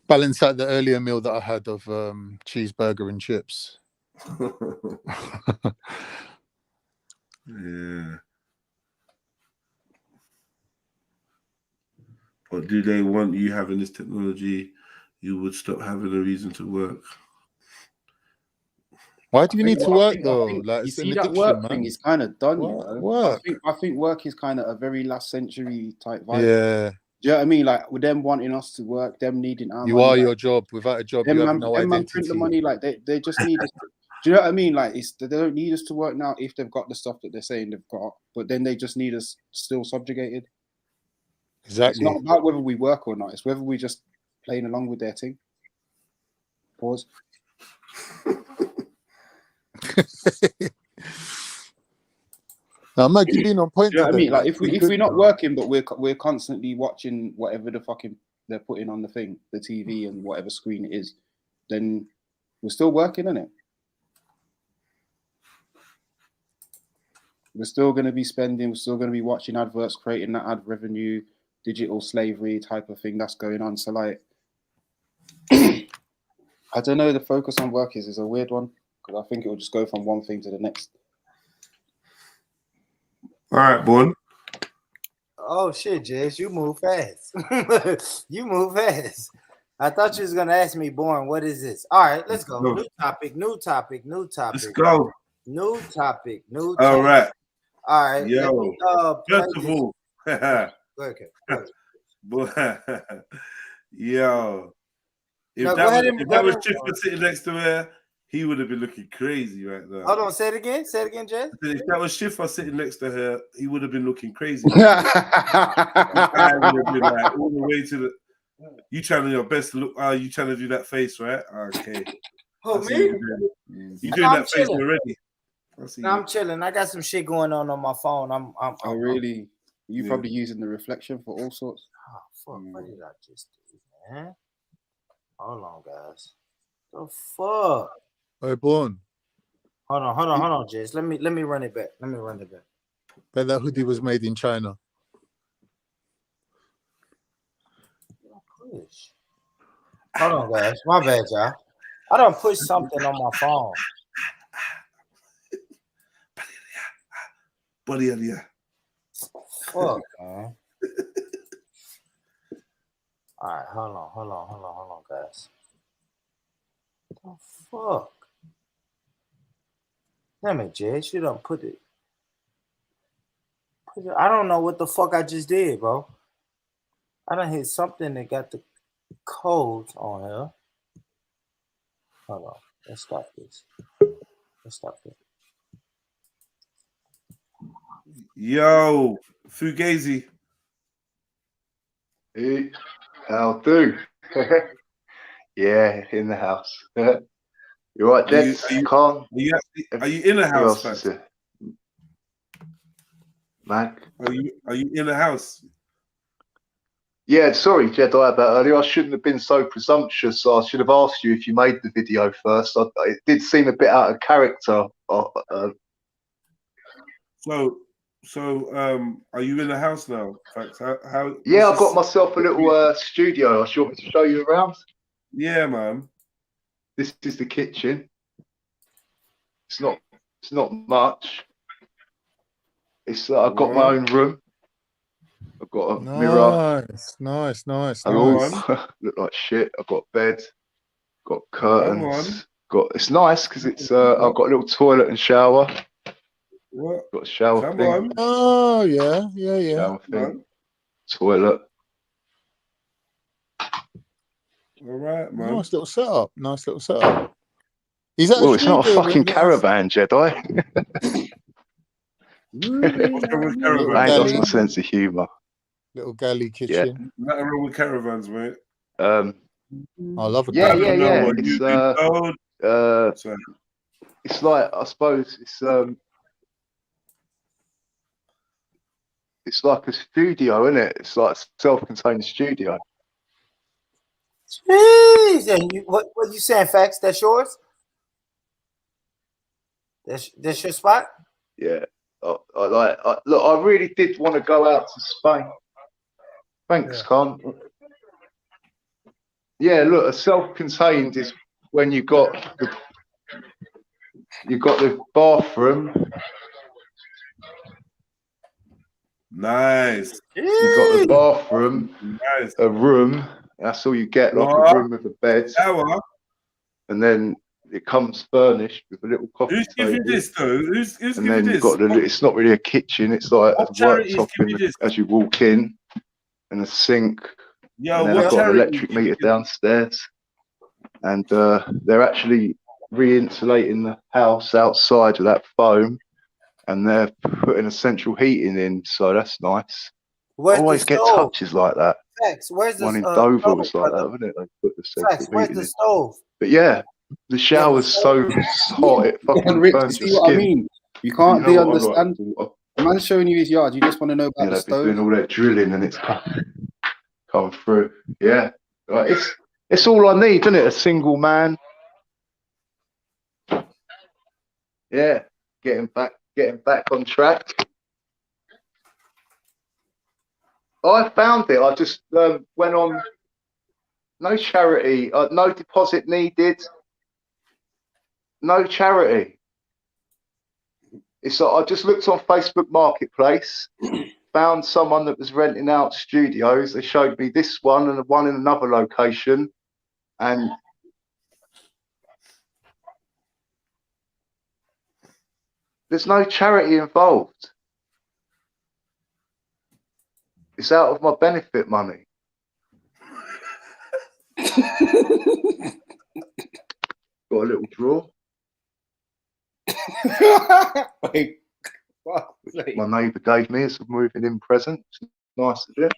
Balance out the earlier meal that I had of cheeseburger and chips. Yeah. But do they want you having this technology? You would stop having a reason to work. Why do you need to work though? Like, You it's see an that addiction, work man. thing is kind of done, you know. Work. I think work is kind of a very last century type vibe. Yeah. Do you know what I mean? Like with them wanting us to work, them needing our You money. are like, your job. Without a job, them you have man, no them man identity. print the money, like they just need us. Do you know what I mean? Like they don't need us to work now if they've got the stuff that they're saying they've got, but then they just need us still subjugated. Exactly. It's not about whether we work or not. It's whether we just playing along with their thing. Pause. Now, Mag, you've been on point. Do you know what I today, mean? Like if we're not bro. working, but we're constantly watching whatever the fucking they're putting on the thing, the TV and whatever screen it is, then we're still working, innit? We're still going to be spending. We're still going to be watching adverts, creating that ad revenue, digital slavery type of thing that's going on. So like, I don't know. The focus on work is a weird one because I think it will just go from one thing to the next. All right, Born. Oh shit, Jez, you move fast. You move fast. I thought you was gonna ask me, Born, what is this? All right, let's go. New topic, new topic, new topic. Let's go. New topic, new topic. All right. All right. Yo. Play First of this. all, Go ahead. Yo. If No, that was Chiffer sitting next to her, he would have been looking crazy right now. Hold on, say it again. Say it again, Jez. If that was Schiffer sitting next to her, he would have been looking crazy. I would have been like all the way to the. You trying your best to look. You trying to do that face, right? Okay. Oh, I see me? you doing that face already. No, I'm chilling. I got some shit going on my phone. Oh, really? You probably using the reflection for all sorts. Oh, fuck. What did I just do, man? Hold on, guys. The fuck? Oh, Born. Hold on, Jess. Let me run it back. Bet that hoodie was made in China. Hold on, guys. My bad, y'all. I don't push something on my phone. Buddy, Fuck, man. All right, hold on, guys. The fuck? Damn it, Jess. You don't put it. I don't know what the fuck I just did, bro. I done hit something that got the codes on here. Hold on. Let's stop this. Yo, Fugazi. Hey, how do? Yeah, in the house. You right, Jets? Khan? Are you in the house, Who else is there? Mac? Are you in the house? Yeah, sorry, Jedi, about earlier. I shouldn't have been so presumptuous. I should have asked you if you made the video first. It did seem a bit out of character. So, are you in the house now? Thanks. How? Yeah, I've got myself a little studio. I want me to show you around. Yeah, man. This is the kitchen. It's not much. It's I've got my own room. I've got a mirror. Nice. Look like shit. I've got a bed. Got curtains. It's nice because it's I've got a little toilet and shower. What? Got a shower thing. On. Oh yeah. Shower thing. Toilet. All right, man. Nice little setup. Is that well, it's not a fucking caravan, Jedi. I ain't lost my sense of humour. Little galley kitchen. Nothing wrong with caravans, mate. I love a yeah. It's It's like, I suppose it's like a studio, isn't it? It's like a self-contained studio. Jeez, and what you saying, Facts? That's yours? That's your spot? Yeah. Look, I really did want to go out to Spain. Thanks, Khan. Yeah, look, a self-contained is when you got the bathroom. Nice. You got the bathroom, nice. A room. That's all you get, like a room with a bed. And then it comes furnished with a little coffee Who's table. giving this though? Who's and giving then this? you've got it's not really a kitchen, it's like a worktop as you walk in, and a sink. Yo, and then I've got an electric meter downstairs. And they're actually re-insulating the house outside with that foam, and they're putting a central heating in, so that's nice. Where's Always get touches like that. Facts, where's the one in Dover was like that, wasn't it? They put the central Facts, where's heating the in. stove? But yeah, the shower's so hot it fucking Rich, burns you your see what I skin. mean? You can't You know what, understand. The man's showing you his yard. You just want to know about Yeah, the they've been stove. doing all their drilling and it's come through. Yeah, like, it's all I need, isn't it? A single man. Yeah, getting back on track. I found it. I just went on. No charity. No deposit needed. No charity. It's like I just looked on Facebook Marketplace, found someone that was renting out studios. They showed me this one and one in another location, and there's no charity involved. It's out of my benefit money. Got a little drawer. Wait, My neighbour gave me as a moving in present. It's nice of it.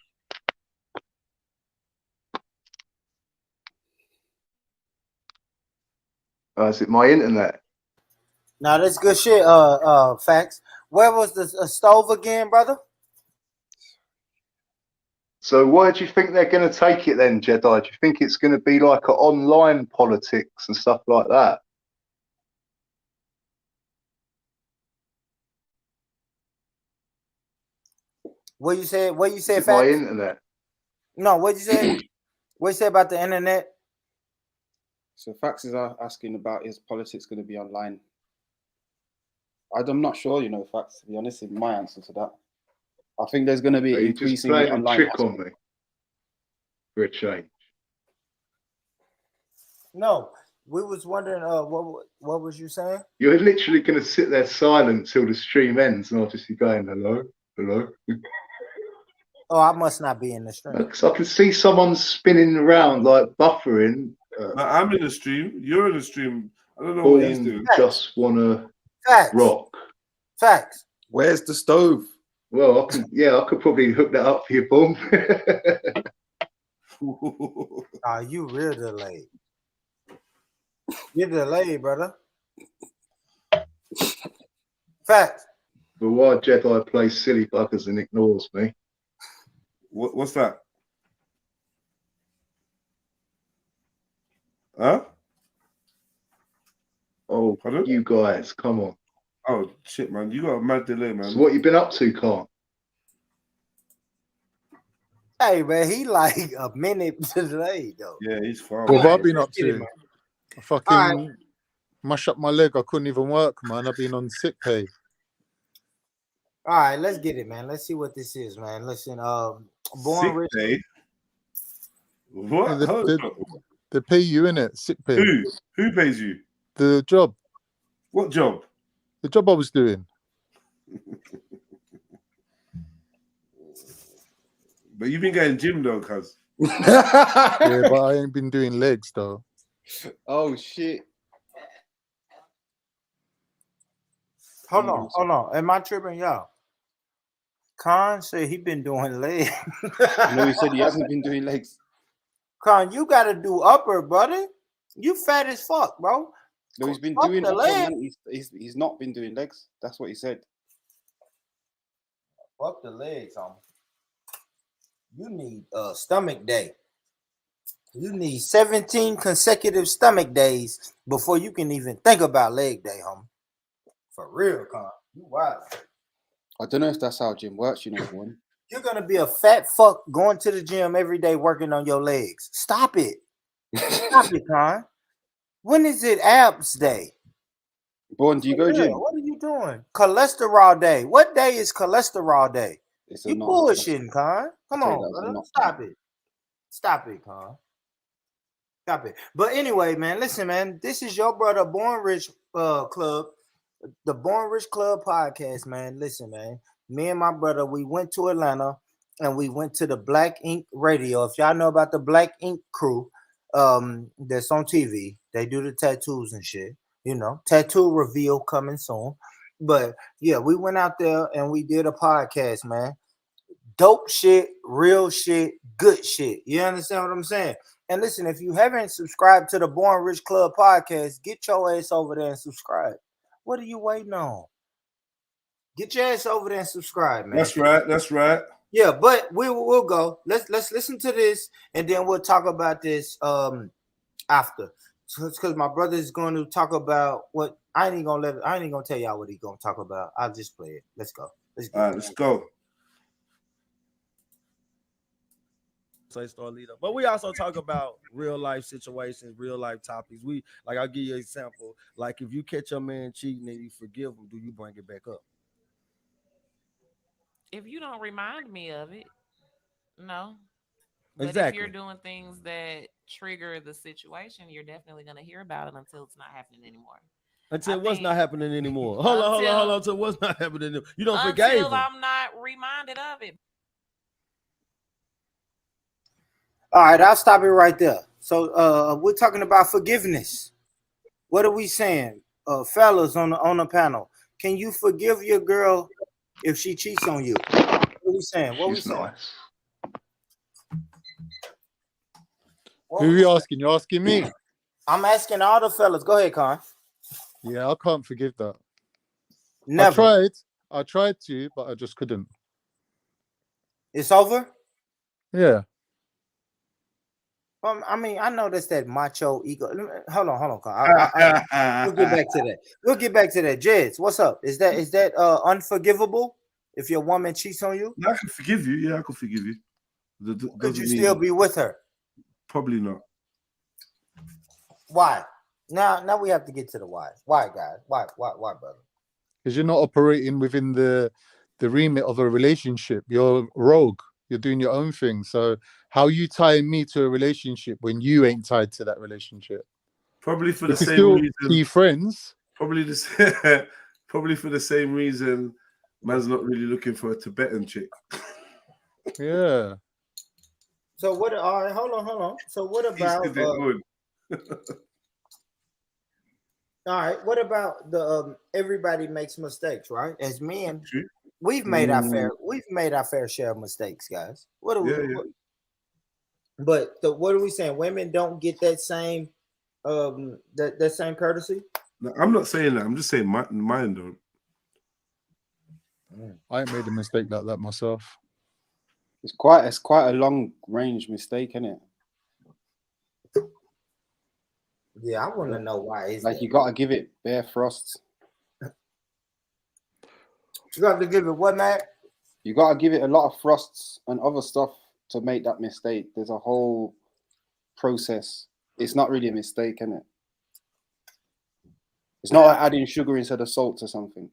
Is it my internet? Now that's good shit. Facts. Where was the stove again, brother? So where do you think they're going to take it then, Jedi? Do you think it's going to be like an online politics and stuff like that? What you said? What you said? By Facts? internet. No, what you said? What you said about the internet? So Fax is asking about is politics going to be online? I'm not sure, you know, Fax, to be honest, in my answer to that. I think there's going to be Are you just increasingly playing a online. trick on me for a change? No, we was wondering. What was you saying? You're literally going to sit there silent till the stream ends, and I'll just be going, hello, hello. Oh, I must not be in the stream. Because I can see someone spinning around, like buffering. I'm in the stream. You're in the stream. I don't know what he's doing. Just want to rock. Facts. Where's the stove? Well, I could probably hook that up for you, boom. You real delayed. You're delayed, brother. Facts. But why Jedi plays silly buggers and ignores me? What's that? Huh? Oh, you guys, come on. Oh, shit, man. You got a mad delay, man. So what you been up to, Khan? Hey, man, he like a minute delayed, though. Yeah, he's fine. What have I been up to? man. I fucking mash up my leg. I couldn't even work, man. I've been on sick pay. All right, let's get it, man. Let's see what this is, man. Listen, Born Rich. Pay? What? They pay you, innit? Sick pay. Who pays you? The job. What job? The job I was doing. But you've been getting gym though, cuz. Yeah, but I ain't been doing legs though. Oh shit. Hold on. Am I tripping, y'all? Khan said he been doing legs. No, he said he hasn't been doing legs. Khan, you gotta do upper, brother. You fat as fuck, bro. No, he's been Up doing the upper, leg. man. He's not been doing legs. That's what he said. Up the legs, homie. You need stomach day. You need 17 consecutive stomach days before you can even think about leg day, homie. For real, Khan. You wild. I don't know if that's how gym works, you know, one. You're gonna be a fat fuck going to the gym every day working on your legs. Stop it. Stop it, Khan. When is it abs day? Born, do you go gym? What are you doing? Cholesterol day. What day is cholesterol day? You bullshitting, Khan. Come on, brother. Stop it. Stop it, Khan. Stop it. But anyway, man, listen, man. This is your brother, Born Rich Club, the Born Rich Club podcast, man. Listen, man. Me and my brother, we went to Atlanta and we went to the Black Ink Radio. If y'all know about the Black Ink crew, that's on TV. They do the tattoos and shit. You know, tattoo reveal coming soon. But yeah, we went out there and we did a podcast, man. Dope shit, real shit, good shit. You understand what I'm saying? And listen, if you haven't subscribed to the Born Rich Club podcast, get your ass over there and subscribe. What are you waiting on? Get your ass over there and subscribe, man. That's right. That's right. Yeah, but we'll go. Let's listen to this and then we'll talk about this after. So it's because my brother is going to talk about what I ain't gonna tell y'all what he's gonna talk about. I'll just play it. Let's go. All right, let's go. Store leader, but we also talk about real life situations, real life topics. I'll give you an example. Like if you catch your man cheating and you forgive him, do you bring it back up? If you don't remind me of it, no. But Exactly. if you're doing things that trigger the situation, you're definitely going to hear about it until it's not happening anymore. Until what's not happening anymore. Hold on. Until what's not happening anymore. You don't forgive him. Until I'm not reminded of it. All right, I'll stop it right there. So we're talking about forgiveness. What are we saying? Fellas on the panel, can you forgive your girl if she cheats on you? What are we saying? What are we saying? Nice. Who are you asking? You're asking me. I'm asking all the fellas. Go ahead, Con. Yeah, I can't forgive that. Never. I tried to, but I just couldn't. It's over? Yeah. I mean, I know that's that macho ego. Hold on. We'll get back to that. We'll get back to that. Jez, what's up? Is that unforgivable if your woman cheats on you? I can forgive you. Yeah, I can forgive you. Could you still be with her? Probably not. Why? Now we have to get to the why. Why, guys? Why, brother? Because you're not operating within the remit of a relationship. You're rogue. You're doing your own thing. So how you tying me to a relationship when you ain't tied to that relationship? Probably for We the can same still reason. be friends. Probably probably for the same reason. Man's not really looking for a Tibetan chick. Yeah. So what? All right, hold on. So what about? All right. What about the everybody makes mistakes, right? As men, we've made our fair share of mistakes, guys. What are we? But what are we saying? Women don't get that same that same courtesy? No, I'm not saying that. I'm just saying mine don't. I ain't made a mistake like that myself. It's quite a long range mistake, isn't it? Yeah, I want to know why. Is like you got to give it bare frosts. You got to give it what, Matt? You got to give it a lot of frosts and other stuff to make that mistake. There's a whole process. It's not really a mistake, is it? It's not like adding sugar instead of salt or something.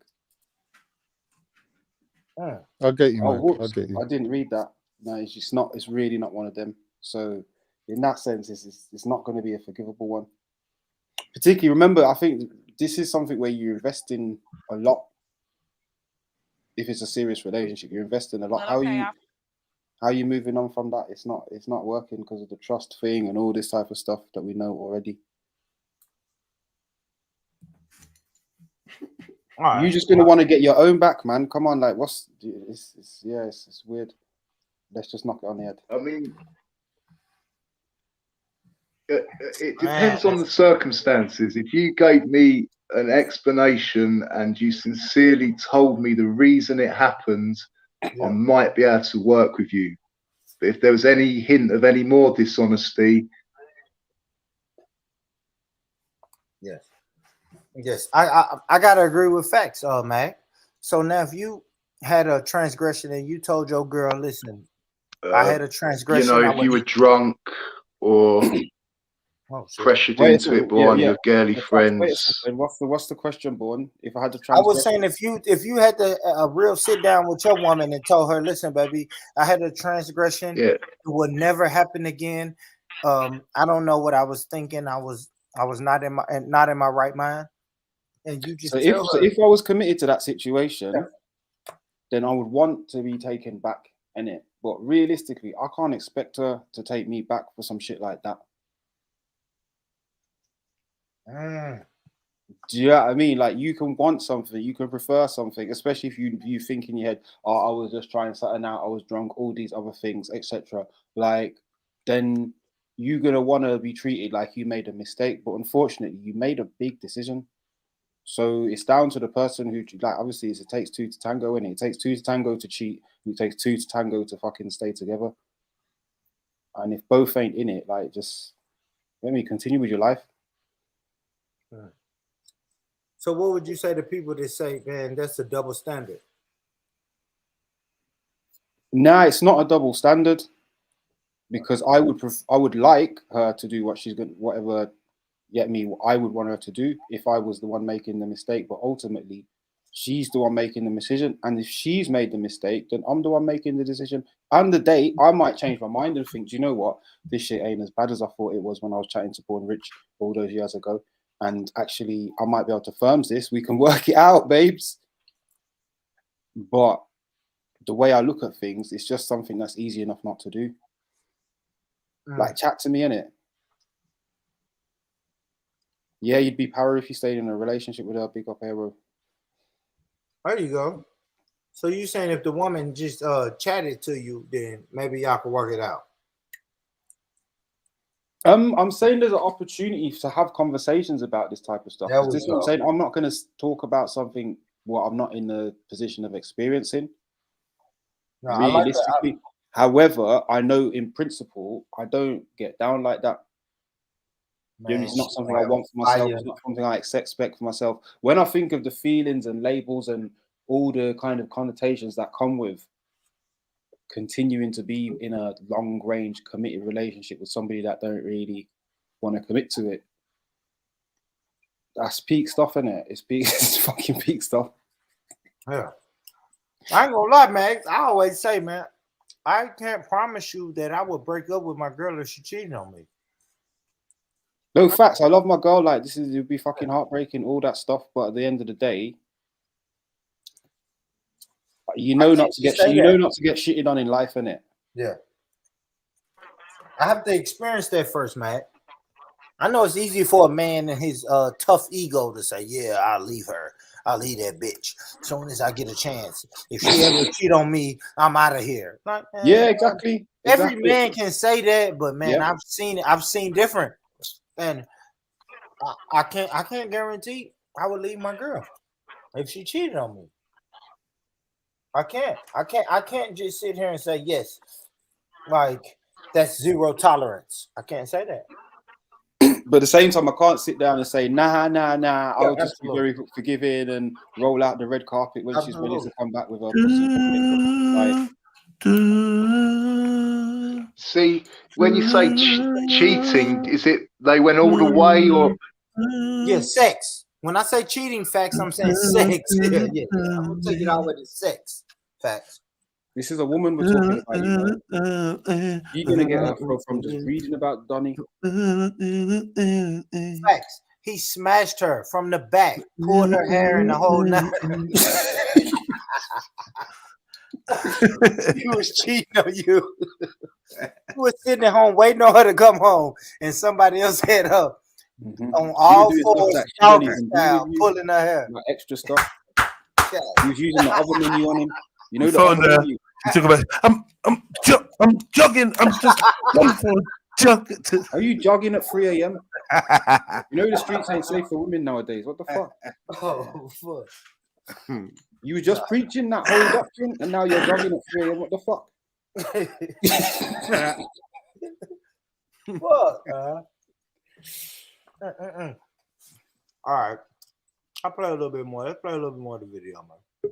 I get you, man. I get you. I didn't read that. No, it's just not. It's really not one of them. So, in that sense, it's not going to be a forgivable one. Particularly, remember, I think this is something where you invest in a lot. If it's a serious relationship, you're investing a lot. Well, How are you moving on from that? It's not working because of the trust thing and all this type of stuff that we know already. Right. You're just gonna want to get your own back, man. Come on, like it's weird. Let's just knock it on the head. I mean, it depends on the circumstances. If you gave me an explanation and you sincerely told me the reason it happened, I might be able to work with you. But if there was any hint of any more dishonesty, yes, I gotta agree with facts, Mac. So now, if you had a transgression and you told your girl, "Listen, I had a transgression," you know, if you were drunk or pressured into it by one of your girly friends. What's the question, Born? If I had to I was saying, if you had a real sit down with your woman and told her, "Listen, baby, I had a transgression. It will never happen again. I don't know what I was thinking. I was not in my right mind." And you just if I was committed to that situation, then I would want to be taken back in it. But realistically, I can't expect her to take me back for some shit like that. Do you know what I mean? Like, you can want something, you can prefer something, especially if you think in your head, "Oh, I was just trying something out, I was drunk," all these other things, etc. Like, then you're gonna want to be treated like you made a mistake. But unfortunately, you made a big decision. So it's down to the person who, like, obviously it takes two to tango, and it takes two to tango to cheat. It takes two to tango to fucking stay together. And if both ain't in it, like, just let me continue with your life. So what would you say to people that say, "Man, that's a double standard"? Nah, it's not a double standard, because I would like her to do what she's going, whatever. I would want her to do if I was the one making the mistake. But ultimately, she's the one making the decision. And if she's made the mistake, then I'm the one making the decision. On the day, I might change my mind and think, "Do you know what? This shit ain't as bad as I thought it was when I was chatting to Born Rich all those years ago. And actually, I might be able to firms this. We can work it out, babes." But the way I look at things, it's just something that's easy enough not to do. Like, chat to me, innit? Yeah, you'd be power if you stayed in a relationship with her. Big up, hero. There you go. So you saying if the woman just chatted to you, then maybe y'all could work it out? I'm saying there's an opportunity to have conversations about this type of stuff. There we This is what I'm go. saying. I'm not going to talk about something what I'm not in the position of experiencing. No, I like that. Realistically, however, I know in principle I don't get down like that. Man, It's not something I want for myself. It's not something I expect for myself. When I think of the feelings and labels and all the kind of connotations that come with continuing to be in a long range committed relationship with somebody that don't really want to commit to it, that's peak stuff, isn't it? It's peak, it's fucking peak stuff. Yeah. I ain't gonna lie, man. I always say, man, I can't promise you that I would break up with my girl if she cheated on me. No, facts. I love my girl. Like, this is, it'd be fucking heartbreaking, all that stuff. But at the end of the day, you know not to get shitted on in life, innit? Yeah. I have to experience that first, man. I know it's easy for a man and his tough ego to say, yeah, I'll leave her. I'll leave that bitch as soon as I get a chance. If she ever cheat on me, I'm out of here. Like, man, Yeah, exactly. Every man can say that, but man, Yeah. I've seen different. And I can't guarantee I would leave my girl if she cheated on me. I can't just sit here and say yes. Like, that's zero tolerance. I can't say that. But at the same time, I can't sit down and say, nah, I'll just absolutely. be very forgiving and roll out the red carpet when she's ready to come back with her pussy. See, when you say cheating, is it they went all the way or? Yeah, sex. When I say cheating facts, I'm saying sex. Yeah. I'm gonna take it all with the sex facts. This is a woman we're talking about. You're gonna get her from just reading about Donnie. Facts. He smashed her from the back, pulled her hair in the whole night. He was cheating on you. He was sitting at home waiting on her to come home, and somebody else had her on all fours, doggy style, pulling her hair. Like extra stuff. He was using the other menu on him. You know You the found other that. menu. You talk about I'm jogging. I'm just going for a jog. Are you jogging at 3 a.m.? You know the streets ain't safe for women nowadays. What the fuck? Oh fuck. You were just preaching that whole doctrine, and now you're jogging at 3 a.m. What the fuck? Fuck. All right. I'll play a little bit more. Let's play a little bit more of the video, man.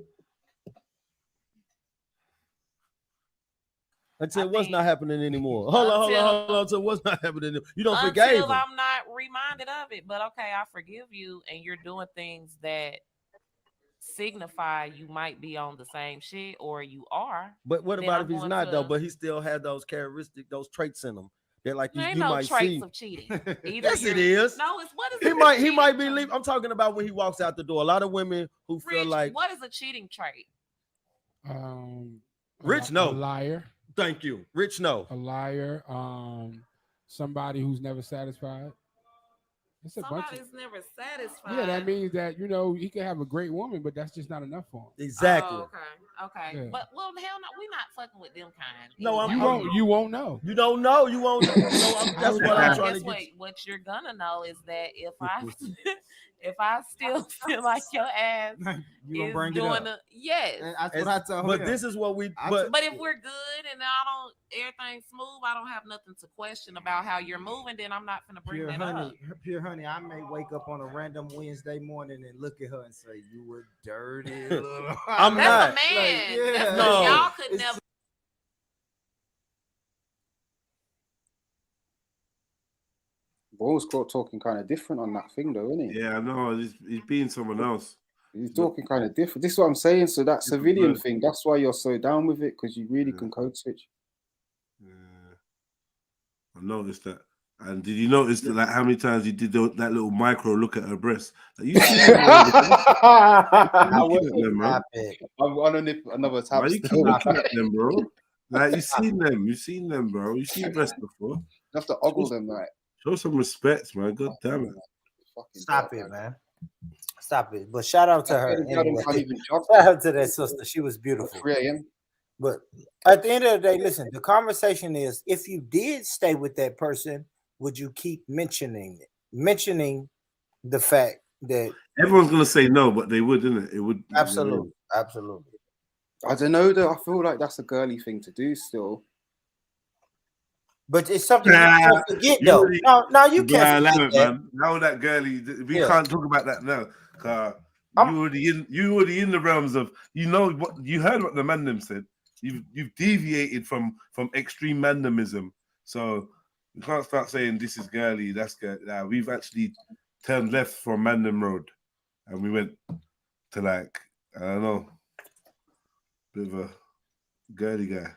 Until what's not happening anymore. Hold on. Until what's not happening anymore. You don't forgive him. Until I'm not reminded of it. But okay, I forgive you, and you're doing things that signify you might be on the same shit or you are. But what then about I'm if he's going not to- though? But he still had those characteristics, those traits in him. They're like There ain't you no might traits see. of cheating. Either Yes, it you're- is. No, it's what is He it might. a He cheating might be trait? leaving. I'm talking about when he walks out the door. A lot of women who feel Rich, like what is a cheating trait? Rich. A No. liar. Thank you. Rich. No. A liar. Somebody who's never satisfied. It's a bunch of, Somebody's never satisfied. yeah, that means that he can have a great woman, but that's just not enough for him. Exactly. Oh, okay. Yeah. But well, hell no, we're not fucking with them kind. No, I'm- You won't know. You don't know. You won't. So that's what I'm trying to Guess get. what you're gonna know is that if I still feel like your ass You gonna is bring it doing up. the yes. That's what I told But him. this is what we. But if we're good and everything's smooth, I don't have nothing to question about how you're moving, then I'm not gonna bring Pure that honey, up. pure honey. I may wake up on a random Wednesday morning and look at her and say, "You were dirty." Little. I'm That's not. a man. Like, yeah. That's No. y'all could never. Ball's caught talking kind of different on that thing, though, isn't he? Yeah, I know. He's being someone else. He's talking kind of different. This is what I'm saying. So that Different civilian word. thing, that's why you're so down with it, because you really can code switch. I noticed that. And did you notice that, like, how many times he did that little micro look at her breasts? Like, you see them, bro. I'm on another tab. Why you keep looking at them, bro? Like, you seen them, bro. You seen breasts before. You have to ogle them, like. Show some respect, man. God damn it. Stop it, man. Stop it. But shout out to her. Yeah, Anyway. can't even jog. Shout out to that sister. She was beautiful. 3 a.m. But at the end of the day, listen, the conversation is if you did stay with that person, would you keep mentioning the fact that everyone's gonna say no, but they would, isn't it? It would. Absolutely, absolutely. I don't know though. I feel like that's a girly thing to do still. But it's something you can't forget, though. No, you can't allow forget it, that. man. Now that girly, we Yeah. can't talk about that now. You already in the realms of, you know what you heard what the man them said. You've deviated from extreme mandemism, so you can't start saying this is girly, that's girly. Nah, we've actually turned left from Mandem Road, and we went to, like, I don't know, bit of a girly guy.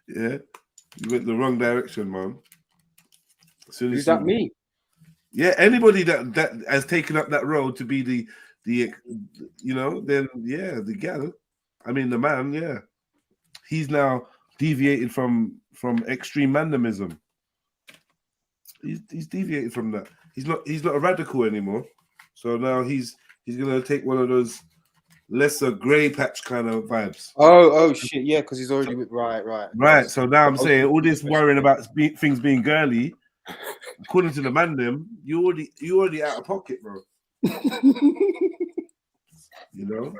Yeah, you went the wrong direction, man. Is that me? Yeah, anybody that has taken up that road to be the you know, then yeah, the gal. I mean, the man, yeah, he's now deviated from extreme mandemism. He's deviated from that. He's not a radical anymore. So now he's gonna take one of those lesser grey patch kind of vibes. Oh shit, yeah, because he's already with right. So now I'm saying all this worrying about things being girly, according to the man them, you already out of pocket, bro. You know?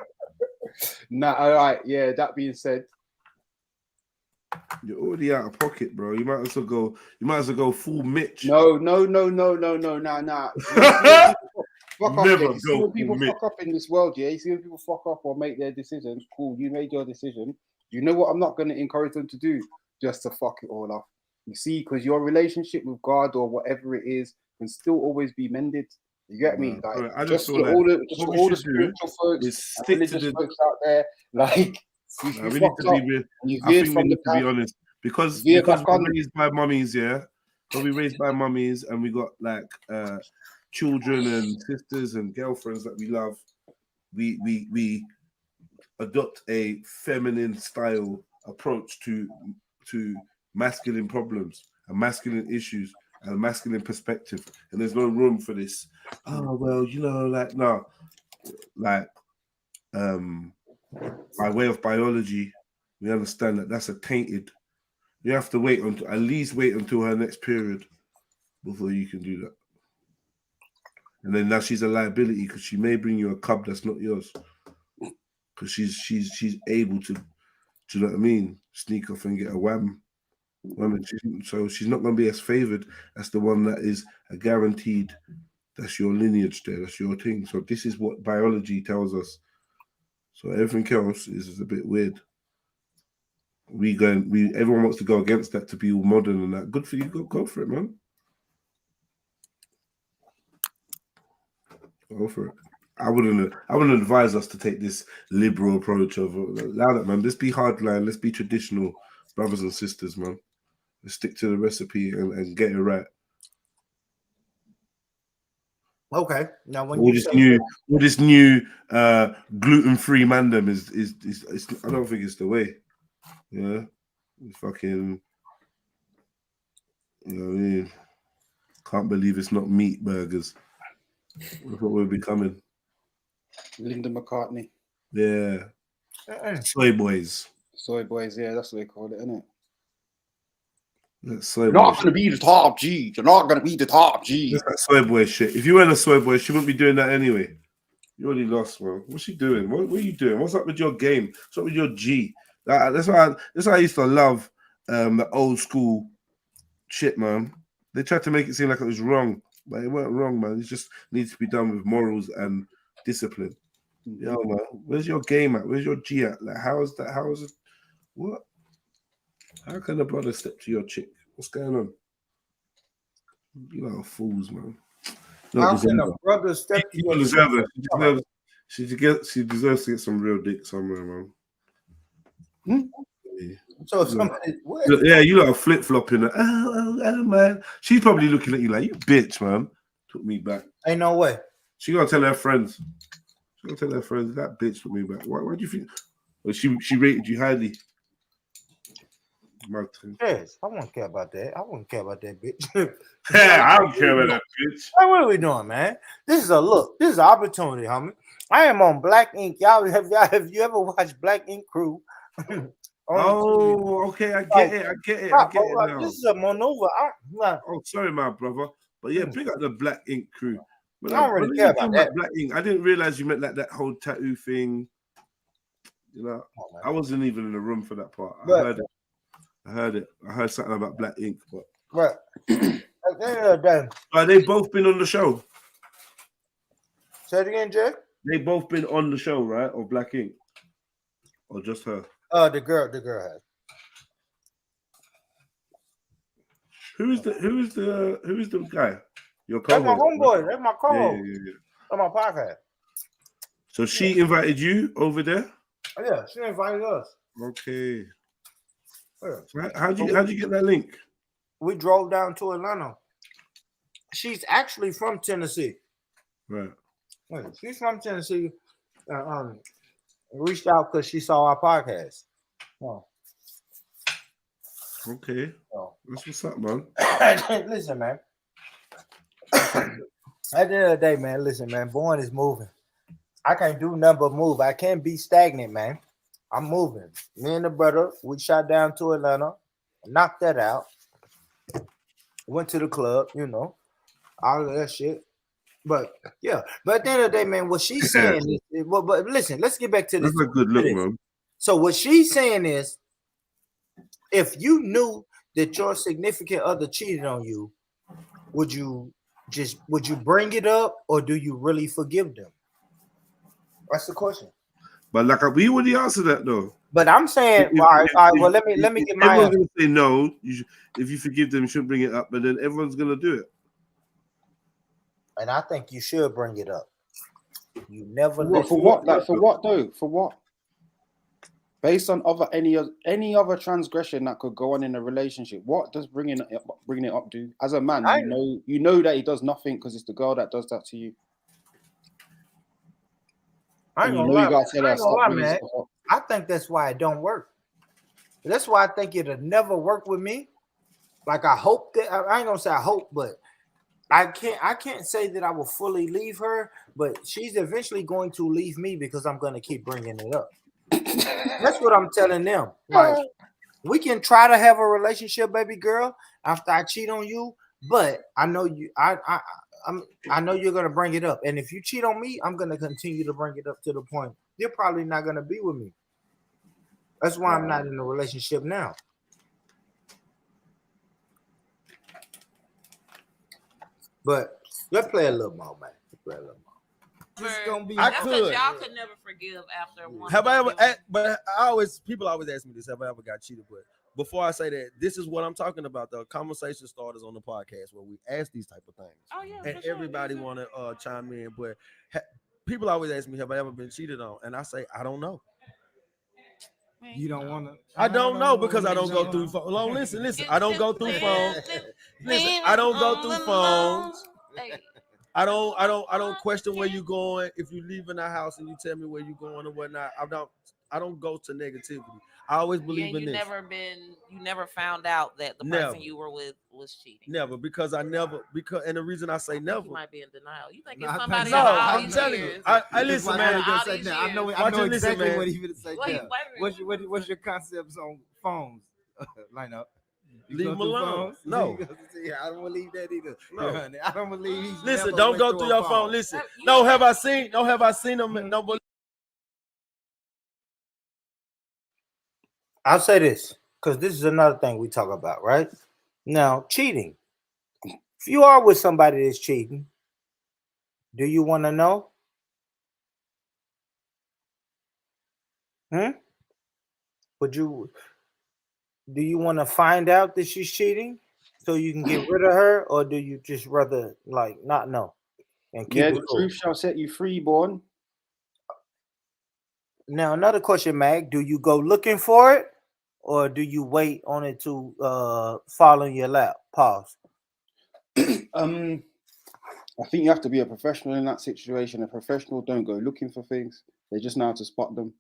Nah, all right, yeah. That being said, you're already out of pocket, bro. You might as well go full Mitch. No, nah. Fuck off, Never yeah. You see go when people full fuck up in this world, yeah. You see when people fuck up or make their decisions. Cool, you made your decision. You know what? I'm not going to encourage them to do just to fuck it all up. You see, because your relationship with God or whatever it is can still always be mended. You get me? Like, I just feel like all the what we should spiritual folks, is stick to the folks out there, like. we need to be. I think we need to be honest because we're raised by mummies, yeah. But we raised by mummies, and we got like children and sisters and girlfriends that we love. We adopt a feminine style approach to masculine problems and masculine issues and a masculine perspective, and there's no room for this. Oh well, you know, like no, like by way of biology, we understand that that's a tainted. You have to wait until at least until her next period before you can do that. And then now she's a liability because she may bring you a cub that's not yours. Because she's able to, do you know what I mean? Sneak off and get a wham. So she's not going to be as favored as the one that is a guaranteed. That's your lineage there. That's your thing. So this is what biology tells us. So everything else is a bit weird. Everyone wants to go against that to be all modern and that. Good for you. Go for it, man. Go for it. I wouldn't advise us to take this liberal approach of allow that, man. Let's be hardline. Let's be traditional, brothers and sisters, man. Let's stick to the recipe and get it right. Okay. Now when all this new gluten-free mandem is I don't think it's the way. Yeah. It's fucking, you know what I mean? Can't believe it's not meat burgers. Look what we're becoming. Linda McCartney. Yeah. Soy boys. Soy boys, yeah, that's what they call it, isn't it? Soy You're not going to be the top G. You're not going to be the top G. That's that soy boy shit. If you weren't a soy boy, she wouldn't be doing that anyway. You already lost, man. What's she doing? What are you doing? What's up with your game? What's up with your G? That's why I used to love the old school shit, man. They tried to make it seem like it was wrong, but it weren't wrong, man. It just needs to be done with morals and discipline. Yo, man, where's your game at? Where's your G at? Like, how is that? How is it? What? How can a brother step to your chick? What's going on? You lot are fools, man. How can a brother step to your chick? She deserves to get some real dick somewhere, man. Yeah. So somebody, yeah, you lot are flip flopping. Oh, man. She's probably looking at you like, you bitch, man. Took me back. Ain't no way. She gonna tell her friends. She gonna tell her friends that bitch took me back. Why do you think? Well, she rated you highly. Yes, I won't care about that. I wouldn't care about that bitch. Yeah, I don't care about that bitch. Hey, what are we doing, man? This is This is an opportunity, homie. I am on Black Ink. Have you ever watched Black Ink Crew? Oh, okay, I get it. I get it. I get it now. This is a maneuver. Oh, sorry, my brother. But yeah, big up the Black Ink crew. When I don't really care about that. Black Ink, I didn't realize you meant like that whole tattoo thing. You know, I wasn't even in the room for that part. I heard it. I heard something about Black Ink, but at the end of the day, they both been on the show. Say it again, Jay. They both been on the show, right? Or Black Ink, or just her? The girl has. Who is the guy? Your That's my co-host? homeboy. That's my co-host. Yeah. That's my podcast. So she invited you over there? Oh, yeah, she invited us. Okay. Yeah. So how'd you get that link? We drove down to Atlanta. She's actually from Tennessee. Right. Yeah, she's from Tennessee. Reached out because she saw our podcast. Oh. Okay. That's what's up, man. Listen, man. At the end of the day, man, listen, man, Bourne is moving. I can't do nothing but move. I can't be stagnant, man. I'm moving. Me and the brother, we shot down to Atlanta, knocked that out. Went to the club, you know, all of that shit. But yeah, but at the end of the day, man, what she's saying is, but listen, let's get back to this. That's a good look, man. So what she's saying is, if you knew that your significant other cheated on you, would you bring it up, or do you really forgive them? That's the question. But like we already answered that though. But I'm saying, all right. Well, let me get my. Everyone's gonna say no. If you forgive them, you shouldn't bring it up. But then everyone's gonna do it. And I think you should bring it up. You never. For what? Like for what though? For what? Based on any other transgression that could go on in a relationship, what does bringing it up do? As a man, you know that he does nothing because it's the girl that does that to you. I ain't gonna lie, man. I think that's why it don't work. That's why I think it'll never work with me. Like I hope that I ain't gonna say I hope, but I can't say that I will fully leave her, but she's eventually going to leave me because I'm gonna keep bringing it up. That's what I'm telling them. Like we can try to have a relationship, baby girl, after I cheat on you, but I know you. I know you're gonna bring it up, and if you cheat on me, I'm gonna continue to bring it up to the point you're probably not gonna be with me. That's why I'm not in a relationship now. But let's play a little more, man. Let's play a little more. It's gonna be. That's because y'all could never forgive after one. Have I ever? But people always ask me this. Have I ever got cheated? But before I say that, this is what I'm talking about. The conversation starters on the podcast where we ask these type of things. Oh yeah, and everybody want to chime in. But people always ask me, have I ever been cheated on? And I say, I don't know. You don't want to. I don't know because I don't go through phone. No, listen. I don't go through phones. Listen, I don't go through phones. I don't question where you're going. If you leave in the house and you tell me where you're going or whatnot, I don't go to negativity. I always believe in this. You never found out that the person you were with was cheating. Never, because and the reason I say never. You might be in denial. You think it's somebody? No, I'm telling you. I listen, man. I know exactly what he's gonna say. What's your concepts on phones? Line up. Leave him alone. No. I don't believe that either. No. I don't believe he's. Listen, don't go through your phone. Listen. No, have I seen them? No, believe. I'll say this because this is another thing we talk about, right? Now, cheating. If you are with somebody that's cheating, do you want to know? Do you want to find out that she's cheating so you can get rid of her, or do you just rather like not know and keep it the cool? truth shall set you free, born. Now, another question, Mag. Do you go looking for it, or do you wait on it to fall in your lap? Pause. I think you have to be a professional in that situation. A professional don't go looking for things. They just know how to spot them.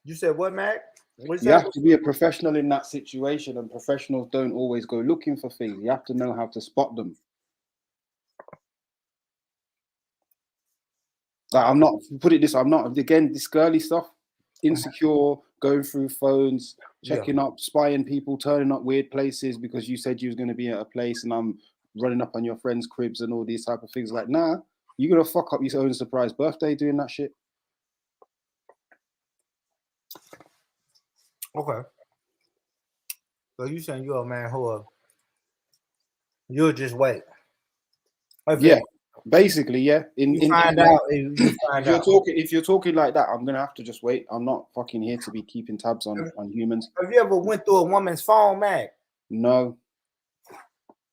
You said what, Mac? You have to be a professional in that situation, and professionals don't always go looking for things. You have to know how to spot them. Like, I'm not, put it this way, I'm not, again, this girly stuff, insecure, going through phones, checking up, spying people, turning up weird places because you said you was going to be at a place and I'm running up on your friends' cribs and all these type of things. Like, nah, you're going to fuck up your own surprise birthday doing that shit. Okay. So you saying you're a man who you'll just wait. Yeah, basically, yeah. If you're talking like that, I'm gonna have to just wait. I'm not fucking here to be keeping tabs on humans. Have you ever went through a woman's phone, Mag? No.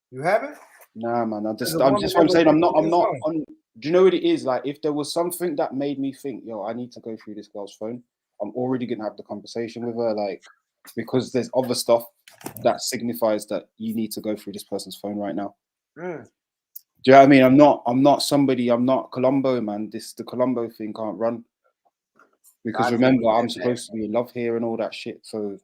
You haven't? Nah, man. I'm just what I'm saying. I'm not on. Do you know what it is? Like, if there was something that made me think, yo, I need to go through this girl's phone, I'm already gonna have the conversation with her, like, because there's other stuff that signifies that you need to go through this person's phone right now. Mm. Do you know what I mean? I'm not Colombo, man. The Colombo thing can't run. Because remember, I'm supposed to be in love here and all that shit. So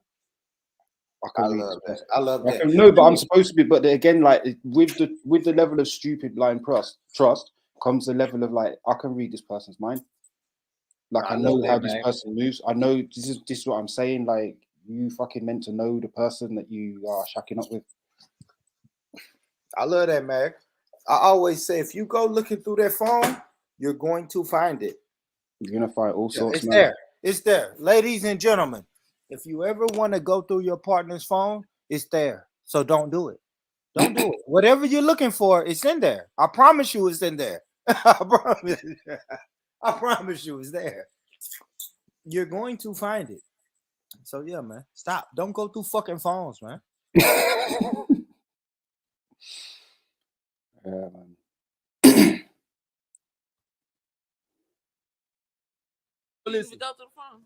I love that. I love that. No, but I'm supposed to be. But again, like with the level of stupid blind trust comes the level of like, I can read this person's mind. Like I know how this person moves. I know this is what I'm saying. Like, you fucking meant to know the person that you are shacking up with. I love that, Mag. I always say, if you go looking through their phone, you're going to find it. You're gonna find all sorts. It's there. It's there, ladies and gentlemen. If you ever want to go through your partner's phone, it's there. So don't do it. Don't do it. Whatever you're looking for, it's in there. I promise you, it's in there. I promise you, it's there. You're going to find it. So yeah, man. Stop. Don't go through fucking phones, man. Yeah, man. Listen, go through the phone.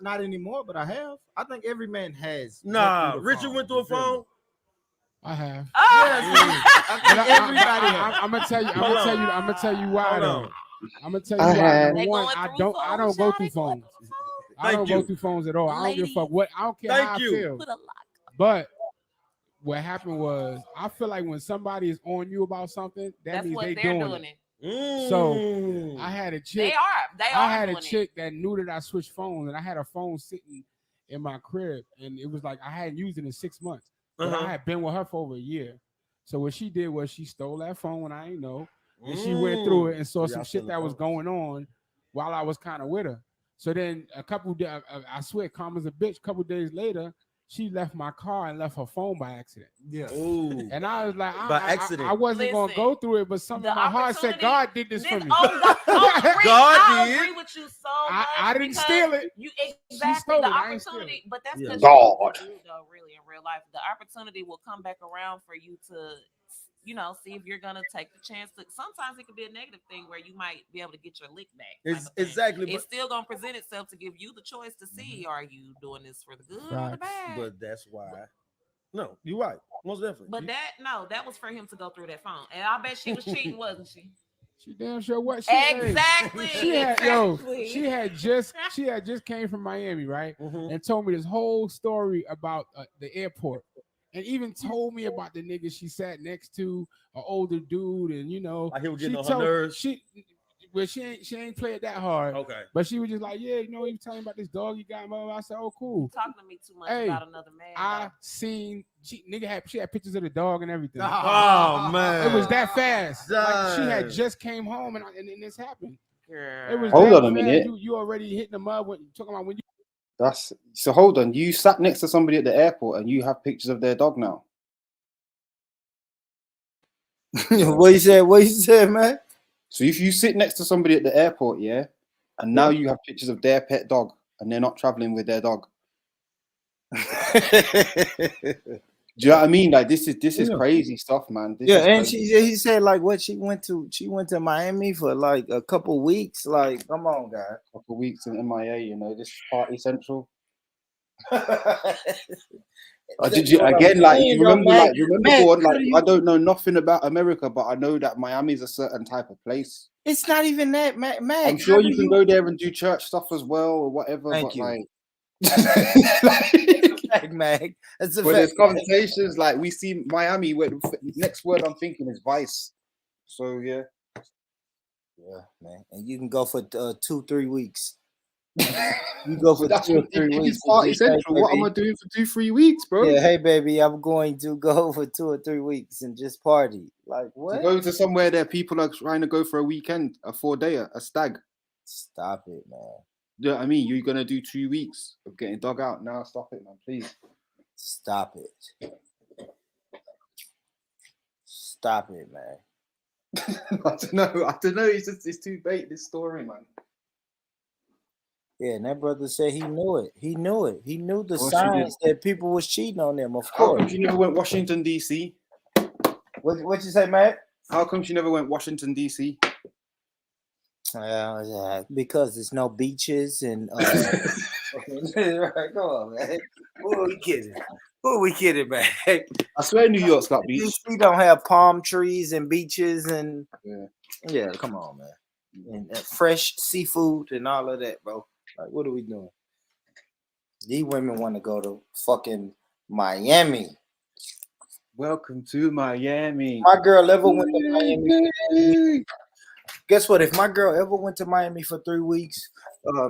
Not anymore, but I have. I think every man has. Nah, Richard went through a phone. I have. I'm gonna tell you. I'm gonna tell you why though. I'm gonna tell you why. Number one, I don't go through phones. I don't go through phones at all. I don't give a fuck what. I don't care how I feel. But what happened was, I feel like when somebody is on you about something, that means they're doing it. So I had a chick. I had a chick that knew that I switched phones, and I had a phone sitting in my crib, and it was like I hadn't used it in 6 months. But I had been with her for over a year. So what she did was she stole that phone when I didn't know, and she went through it and saw some shit that was going on while I was kind of with her. So then I swear, calm as a bitch. A couple days later, she left my car and left her phone by accident. Yeah. Ooh. And I was like, accident. I wasn't going to go through it, but something in my heart said, God did this for me. I agree with you so much. I didn't steal it. Exactly. The opportunity, but that's because really in real life, the opportunity will come back around for you to, see if you're gonna take the chance to. Sometimes it could be a negative thing where you might be able to get your lick back. Exactly. It's still gonna present itself to give you the choice to see, are you doing this for the good or the bad? But that's why. No, you're right. Most definitely. But that was for him to go through that phone, and I bet she was cheating, wasn't she? She damn sure what exactly. She had just came from Miami, right? And told me this whole story about the airport. And even told me about the nigga she sat next to, an older dude, and like he was getting on her nerves. She ain't played that hard. Okay. But she was just like, yeah, he was telling me about this dog you got. I said, oh, cool. Talking to me too much about another man. She had pictures of the dog and everything. Oh man. It was that fast. Like, she had just came home and this happened. Girl. It was hold on a minute. You already hitting the mud when talking about when you. So hold on. You sat next to somebody at the airport and you have pictures of their dog now. What you said, man? So if you sit next to somebody at the airport, yeah, and now you have pictures of their pet dog and they're not traveling with their dog. Do you know what I mean? Like this is crazy stuff, man. He said like what she went to Miami for like a couple weeks. Like, come on, guys. A couple weeks in MIA, this party central. Did you again? Like you remember, I don't know nothing about America, but I know that Miami is a certain type of place. It's not even that, Mag. I'm sure you can go there and do church stuff as well or whatever. Thank you. Like, Mag. That's a but there's conversations like we see Miami where the next word I'm thinking is vice. So yeah. Yeah, man. And you can go for 2-3 weeks. You go for 2 or 3 weeks. Party Central. What am I doing for 2-3 weeks, bro? Yeah, hey baby, I'm going to go for 2 or 3 weeks and just party. Like what? To go to somewhere that people are trying to go for a weekend, a 4-dayer, a stag. Stop it, man. You know what I mean? You're gonna do 2 weeks of getting dug out. Now stop it, man, please. Stop it. Stop it, man. I don't know. It's too bait, this story, man. Yeah, and that brother said he knew it. He knew it. He knew the signs that people was cheating on them, of course. How come you never went Washington, D.C.? What you say, Matt? How come you never went Washington, D.C.? Because there's no beaches and right, come on, man. Who are we kidding? Who are we kidding, man? I swear New York's got beaches. We don't have palm trees and beaches and yeah, come on, man. And fresh seafood and all of that, bro. Like, what are we doing? These women want to go to fucking Miami. Welcome to Miami. My girl ever went to Miami. Guess what? If my girl ever went to Miami for 3 weeks,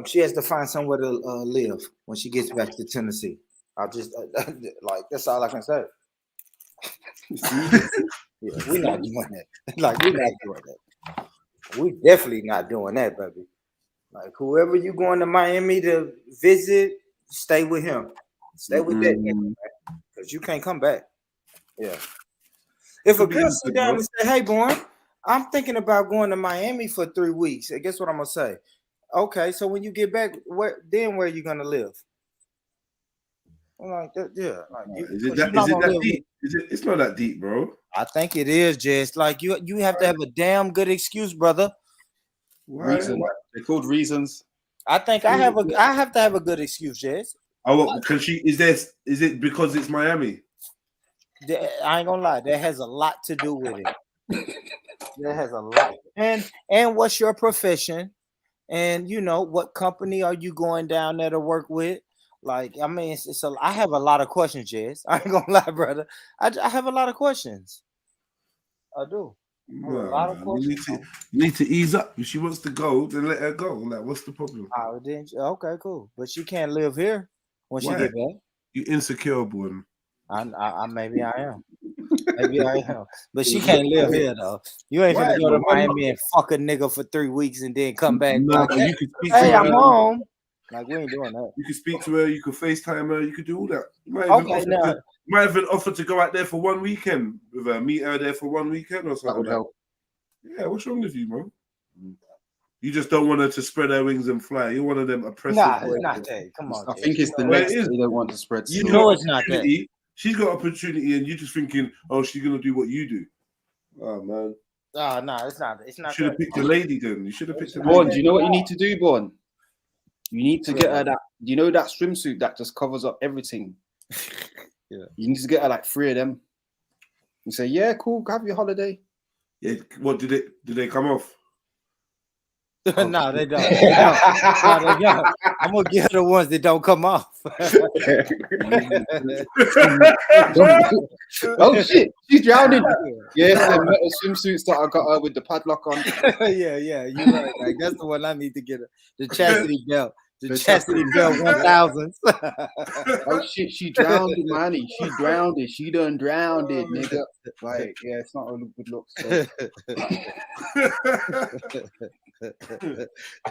she has to find somewhere to live when she gets back to Tennessee. I'll just like that's all I can say. Yeah, we're not doing that. Like we're not doing that. We definitely not doing that, baby. Like whoever you going to Miami to visit, stay with him. Stay with that nigga, because you can't come back. Yeah. If a girl sit down and say, "Hey, boy, I'm thinking about going to Miami for 3 weeks," and guess what I'm gonna say? Okay, so when you get back, where are you gonna live? I'm like, yeah. Like, is it that deep? It's not that deep, bro. I think it is, Jess. Like you have to have a damn good excuse, brother. Reasons. They're called reasons. I think I have to have a good excuse, Jess. Oh, can she? Is it because it's Miami? I ain't gonna lie, that has a lot to do with it. That has a lot. And what's your profession? And you know, what company are you going down there to work with? Like, I mean, I have a lot of questions, Jess. I ain't gonna lie, brother. I have a lot of questions. I do. A lot of questions. You need to ease up. If she wants to go, then let her go. Like, what's the problem? Oh, okay, cool. But she can't live here when she get back. You insecure, boy. Maybe I am. Maybe I am. But she can't live here though. You ain't gonna go to Miami and fuck a nigga for 3 weeks and then come back. No, like, you could speak hey, to I'm her. home. Like, we ain't doing that. You could speak to her. You could FaceTime her. You could do all that. You might even offer to go out there for 1 weekend with her. Meet her there for 1 weekend or something. That would help. Yeah, what's wrong with you, bro? You just don't want her to spread her wings and fly. You're one of them oppressive. Nah, it's not that. Come on. I think it's the next that you don't want to spread. You know it's not that. She's got opportunity, and you're just thinking, oh, she's gonna do what you do. Oh man. Oh no, it's not. It's not. You should have picked a lady then. You should have picked a lady. Born, do you know what you need to do, Born? You need to get her that. You know that swimsuit that just covers up everything. Yeah. You need to get her like 3 of them. And say, yeah, cool, have your holiday. Yeah. What did they come off? No, they don't. No, they don't. I'm gonna get the ones that don't come off. Oh shit, she's drowning. Yes, the metal swimsuits that I got her with the padlock on. yeah, you're right. Like, that's the one I need to get her. The chastity belt. The chastity belt 1000s. Oh shit, she drowned, man. She drowned it. She done drowned it, nigga. Like, yeah, it's not a good look.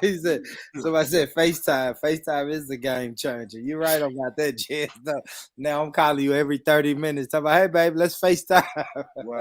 He said, somebody said FaceTime. FaceTime is the game changer. You're right about that, Jess. No, now I'm calling you every 30 minutes. Talking about, hey, babe, let's FaceTime. Wow.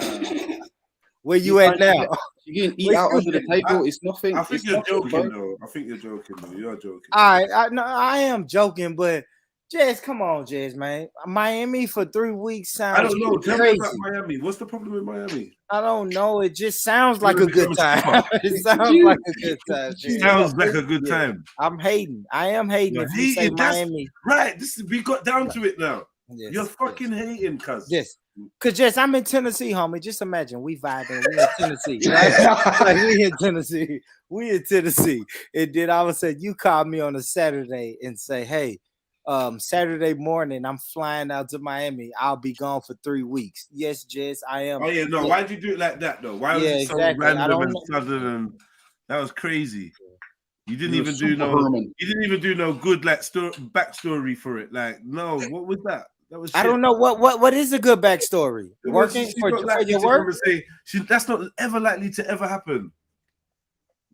Where you at now? You can eat out under the table. It's nothing. I think you're joking, though. I think you're joking, though. You are joking. All right, I am joking, but Jess, come on, Jess, man. Miami for 3 weeks sounds. I don't know. Tell crazy. me about Miami. What's the problem with Miami? I don't know. It just sounds like a good time. It sounds like a good time. Sounds like a good time. I'm hating. I am hating. If you say Miami, right? We got down to it now. Yes, you're fucking hating, cuz. Yes. Cause Jess, I'm in Tennessee, homie. Just imagine we vibing. We in Tennessee. Right? Like, we in Tennessee. We in Tennessee. And then all of a sudden you call me on a Saturday and say, hey, Saturday morning, I'm flying out to Miami. I'll be gone for 3 weeks. Yes, Jess, I am. Oh yeah, no. Why'd you do it like that though? Why was it so random and sudden? That was crazy. You didn't You're even do no. superhuman. You didn't even do no good like backstory for it. Like, no, what was that? That was. I shit. don't know what is a good backstory. Working She's for not likely your to work. come and say that's not ever likely to ever happen.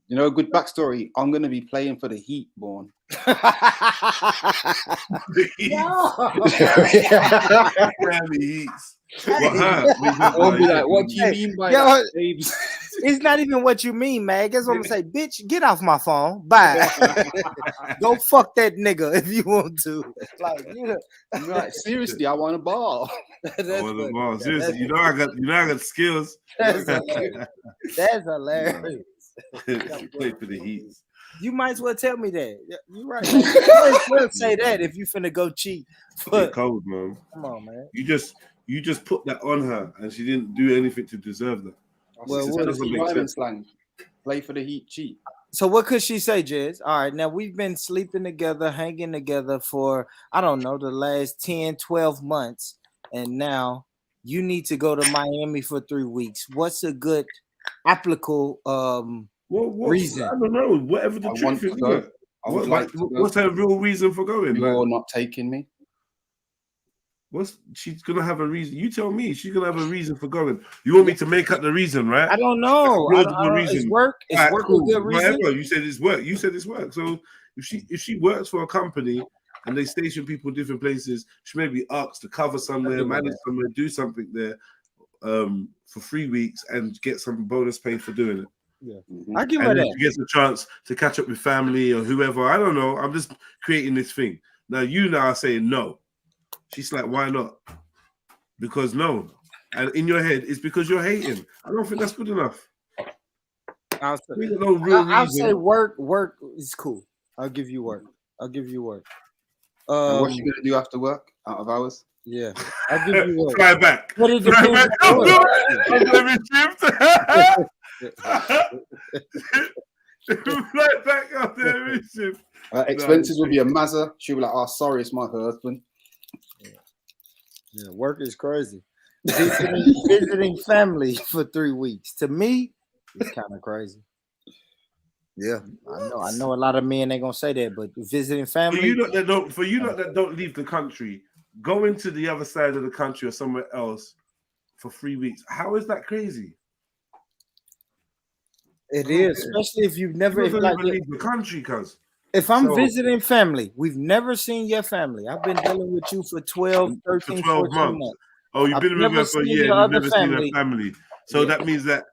You know, a good backstory. I'm going to be playing for the Heat, born. The Heats. I'll be like, what do you mean by that, babes? It's not even what you mean, man. Guess what I'm gonna say, bitch. Get off my phone. Bye. Go fuck that nigga if you want to. Like, like, seriously, I want a ball. Seriously, you know I got skills. That's hilarious. Play for the Heats. You might as well tell me that. You're right. You might as well say that if you finna go cheat. It's cold, man. Come on, man. You just put that on her, and she didn't do anything to deserve that. Well, what doesn't make sense. Slang. Play for the Heat, cheat. So what could she say, Jez? All right, now we've been sleeping together, hanging together for, I don't know, the last 10, 12 months. And now you need to go to Miami for 3 weeks. What's a good applicable reason? I don't know. Whatever the truth is. What's her real reason for going? You're not taking me. She's gonna have a reason? You tell me. She's gonna have a reason for going. You want me to make up the reason, right? I don't know. It's work. It's work a good reason. Whatever. You said it's work. So if she works for a company and they station people in different places, she may be asked to cover somewhere, manage somewhere, do something there for 3 weeks and get some bonus pay for doing it. Yeah, I give her that. She gets a chance to catch up with family or whoever. I don't know. I'm just creating this thing. Now you are saying no. She's like, why not? Because no. And in your head, it's because you're hating. I don't think that's good enough. I'll say work is cool. I'll give you work. And what's she gonna do after work? Out of hours? Yeah. I'll give you work. Fly back. What is the Right back up there, expenses will be a Mazda. She'll be like, "Oh, sorry, it's my husband." Yeah, work is crazy. Visiting family for 3 weeks. To me, it's kind of crazy. Yeah, I know. A lot of men ain't gonna say that, but visiting family. For you that don't leave the country, going to the other side of the country or somewhere else for 3 weeks. How is that crazy? It is, especially if you've never leave the country, cuz. If I'm visiting family, we've never seen your family. I've been dealing with you for 12, 13, 14 months. Oh, you've been with her for a year. You've never seen her family. So that means that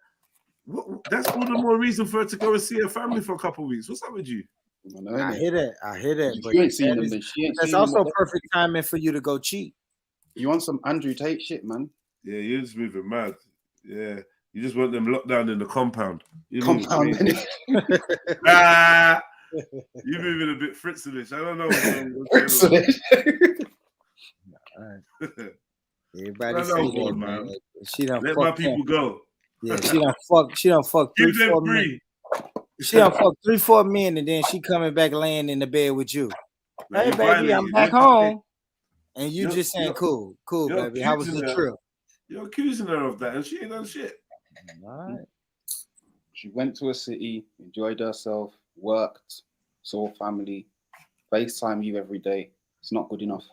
that's all the more reason for her to go and see her family for a couple of weeks. What's up with you? I hear that. But you ain't seen them. That's also perfect timing for you to go cheat. You want some Andrew Tate shit, man? Yeah, you're just moving mad. Yeah. You just want them locked down in the compound. You're moving a bit Fritzelish. I don't know. Everybody say that, man. She done let my people go. Yeah, she done fuck 3, 4 men. She done fuck 3, 4 men, and then she coming back laying in the bed with you. Hey, baby, I'm back home. And you just saying, cool, baby. How was the trip? You're accusing her of that, and she ain't done shit. All right. She went to a city, enjoyed herself, worked, saw family, FaceTime you every day. It's not good enough.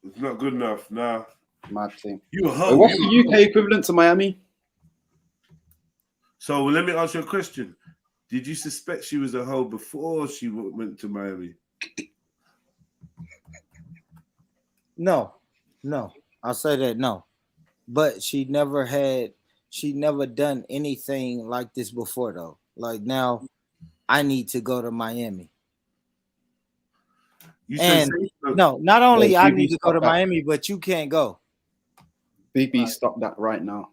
It's not good enough, nah. Mad thing. What's the UK equivalent to Miami? So let me ask you a question. Did you suspect she was a hoe before she went to Miami? No. I'll say that no. But she never done anything like this before though. Like now I need to go to Miami. Not only I need to go to Miami, but you can't go. BB, stop that right now.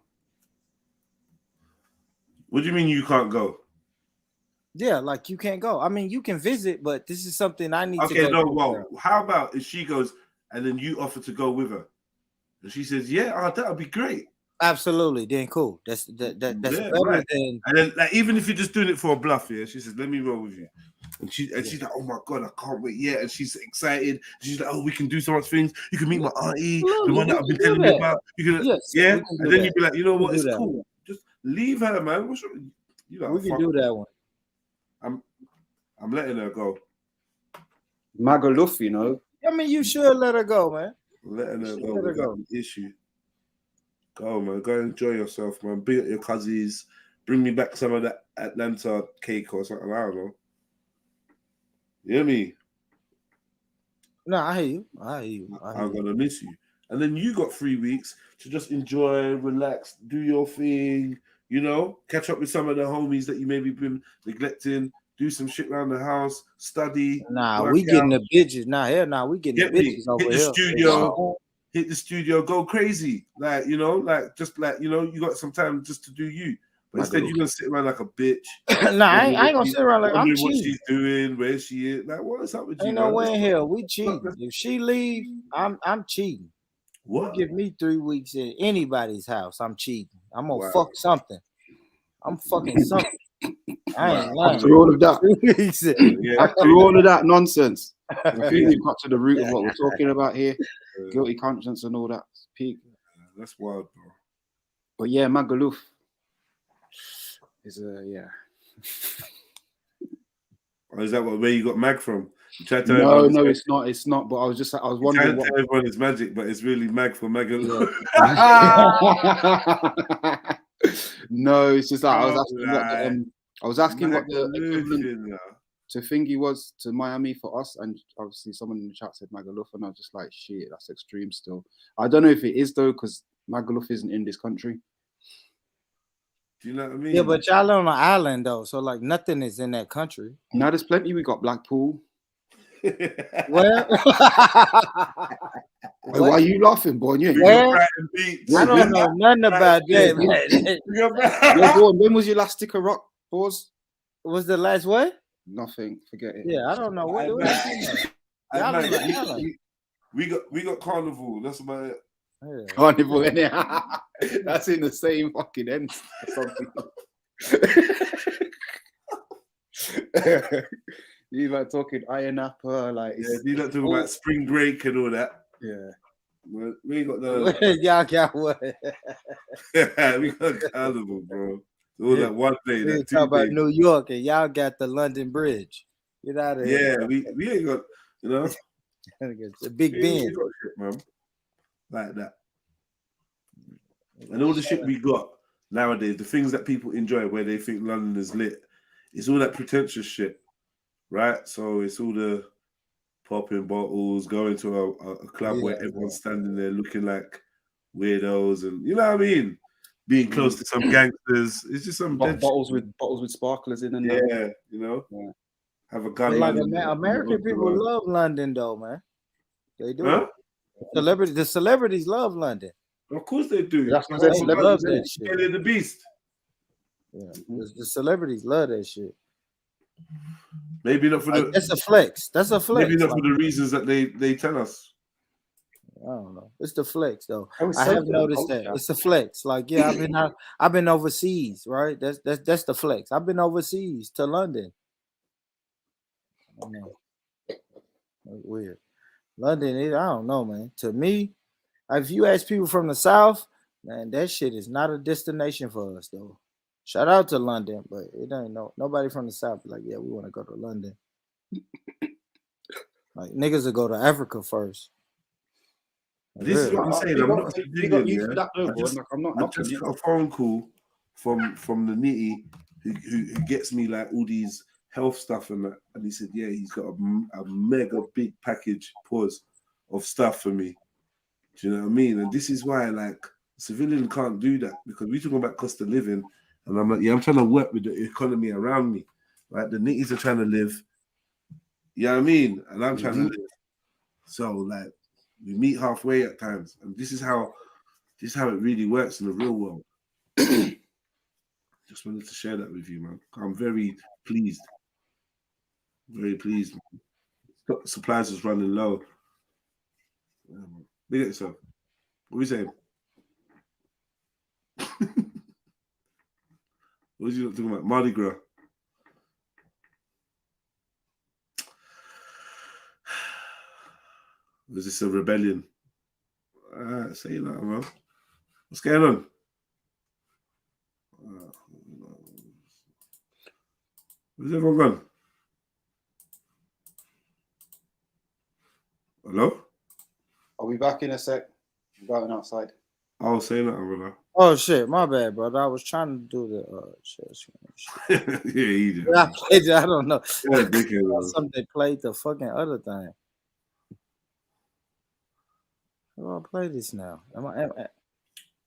What do you mean you can't go? Yeah, like you can't go. I mean, you can visit, but this is something I need to go. Okay, no, well, how about if she goes and then you offer to go with her? And she says, yeah, that would be great. Absolutely, then cool. That's better right. than. And then, like, even if you're just doing it for a bluff, yeah, she says, "Let me roll with you," and she's like, "Oh my god, I can't wait!" Yeah, and she's excited. She's like, "Oh, we can do so much things. You can meet my auntie, the one that I've been telling you about. You can, yeah." And then you'd be like, "You know what? It's cool. Just leave her, man. What's wrong? You know, we can do that one. I'm letting her go. Magaluf, you know. I mean, you should let her go, man. I'm letting her go let her without go. an issue. Go, man. Go enjoy yourself, man. Bring up your cousins. Bring me back some of that Atlanta cake or something. I don't know. You hear me? No, I hear you. I'm gonna miss you. And then you got 3 weeks to just enjoy, relax, do your thing, you know, catch up with some of the homies that you maybe been neglecting, do some shit around the house, study. Nah, we getting the bitches. Nah, hell nah, we getting the bitches over Hit the here. studio, hit the studio, go crazy. Like, you know, like just like, you know, you got some time just to do you. But instead you're gonna sit around like a bitch. Nah, I ain't gonna sit around like I'm wondering what cheating. she's doing, where she is. Like, what's up with you? Ain't no way in hell we cheating. If she leave, I'm cheating. What? You give me 3 weeks in anybody's house, I'm cheating. I'm gonna Wow. fuck something. I'm fucking something. I ain't lying. After all of that, after all of that nonsense, I think we've got to the root of what we're talking about here. Guilty conscience and all that. Peak. That's wild, bro. But yeah, Magaluf is yeah. Or is that where you got mag from? You tried to No, it's not. But I was wondering what everyone is magic, but it's really mag for Magaluf. No, it's just like I was asking what the equivalent to thingy was to Miami for us, and obviously someone in the chat said Magaluf, and I was just like, shit, that's extreme still. I don't know if it is though, because Magaluf isn't in this country. Do you know what I mean? Yeah, but y'all on an island though, so like nothing is in that country. Now there's plenty. We got Blackpool. Well, why are you laughing, boy? You I don't know nothing about that. Yo, boy, when was your last sticker rock? Pause. Was the last what? Nothing. Forget it. Yeah, I don't know what. We got Carnival. That's about it. Yeah. Carnival, that's in the same fucking end or something. You like talking Iron Apple, like you like talking about spring break and all that. Yeah. We got the y'all got what? we got Carnival, bro. All that one day, We that 2 talk about days. New York, and y'all got the London Bridge. Get out of here. Yeah, we ain't got, you know, the Big Ben, man, like that. And all the shit we got nowadays, the things that people enjoy, where they think London is lit, it's all that pretentious shit, right? So it's all the popping bottles, going to a club where everyone's standing there looking like weirdos, and you know what I mean, being close to some gangsters. It's just some bottles with sparklers in, and you know, have a gun. Like American people love London, though, man. They do. Huh? The celebrities love London. Of course they do. That's because they love that shit. They're the beast. Yeah, the celebrities love that shit. Maybe not for the. That's a flex. That's a flex. Maybe not for the reasons that they tell us. I don't know. It's the flex though. I have noticed that it's a flex. Like, yeah, I've been overseas, right? That's the flex. I've been overseas to London. I know. Weird. London, I don't know, man. To me, if you ask people from the South, man, that shit is not a destination for us though. Shout out to London, but it ain't nobody from the South be like, yeah, we want to go to London. Like niggas will go to Africa first. This is what I'm saying. I'm not digging. I just got a phone call from the Nitty who gets me like all these health stuff and that, and he said, yeah, he's got a mega big package of stuff for me. Do you know what I mean? And this is why like civilian can't do that, because we're talking about cost of living, and I'm like, yeah, I'm trying to work with the economy around me. Right? The Nitties are trying to live. You know what I mean? And I'm trying to live. So like we meet halfway at times, and this is how it really works in the real world. Just wanted to share that with you, man. I'm very pleased. Very pleased. Supplies is running low. Yeah, man. Big at yourself. What are we saying? What are you talking about? Mardi Gras. Was this a rebellion? Say that, man. What's going on? Where's everyone gone? Hello? Are we back in a sec? I'm going outside. I'll say that, brother. Oh shit, my bad, brother. I was trying to do the shit. Yeah, you did. I don't know. Yeah, dickhead, Something they played the fucking other thing. How do I play this now? Did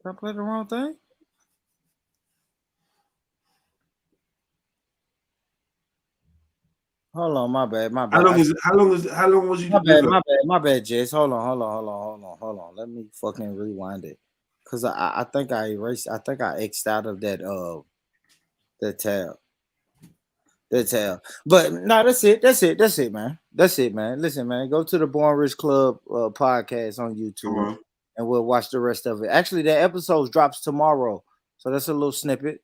I play the wrong thing? Hold on, my bad. How long was you? My bad, Jess. Hold on. Let me fucking rewind it. Cause I think I erased. I think I X'd out of that tab. That tab. But no, that's it, man. Listen, man, go to the Born Rich Club podcast on YouTube, and we'll watch the rest of it. Actually, that episode drops tomorrow, so that's a little snippet.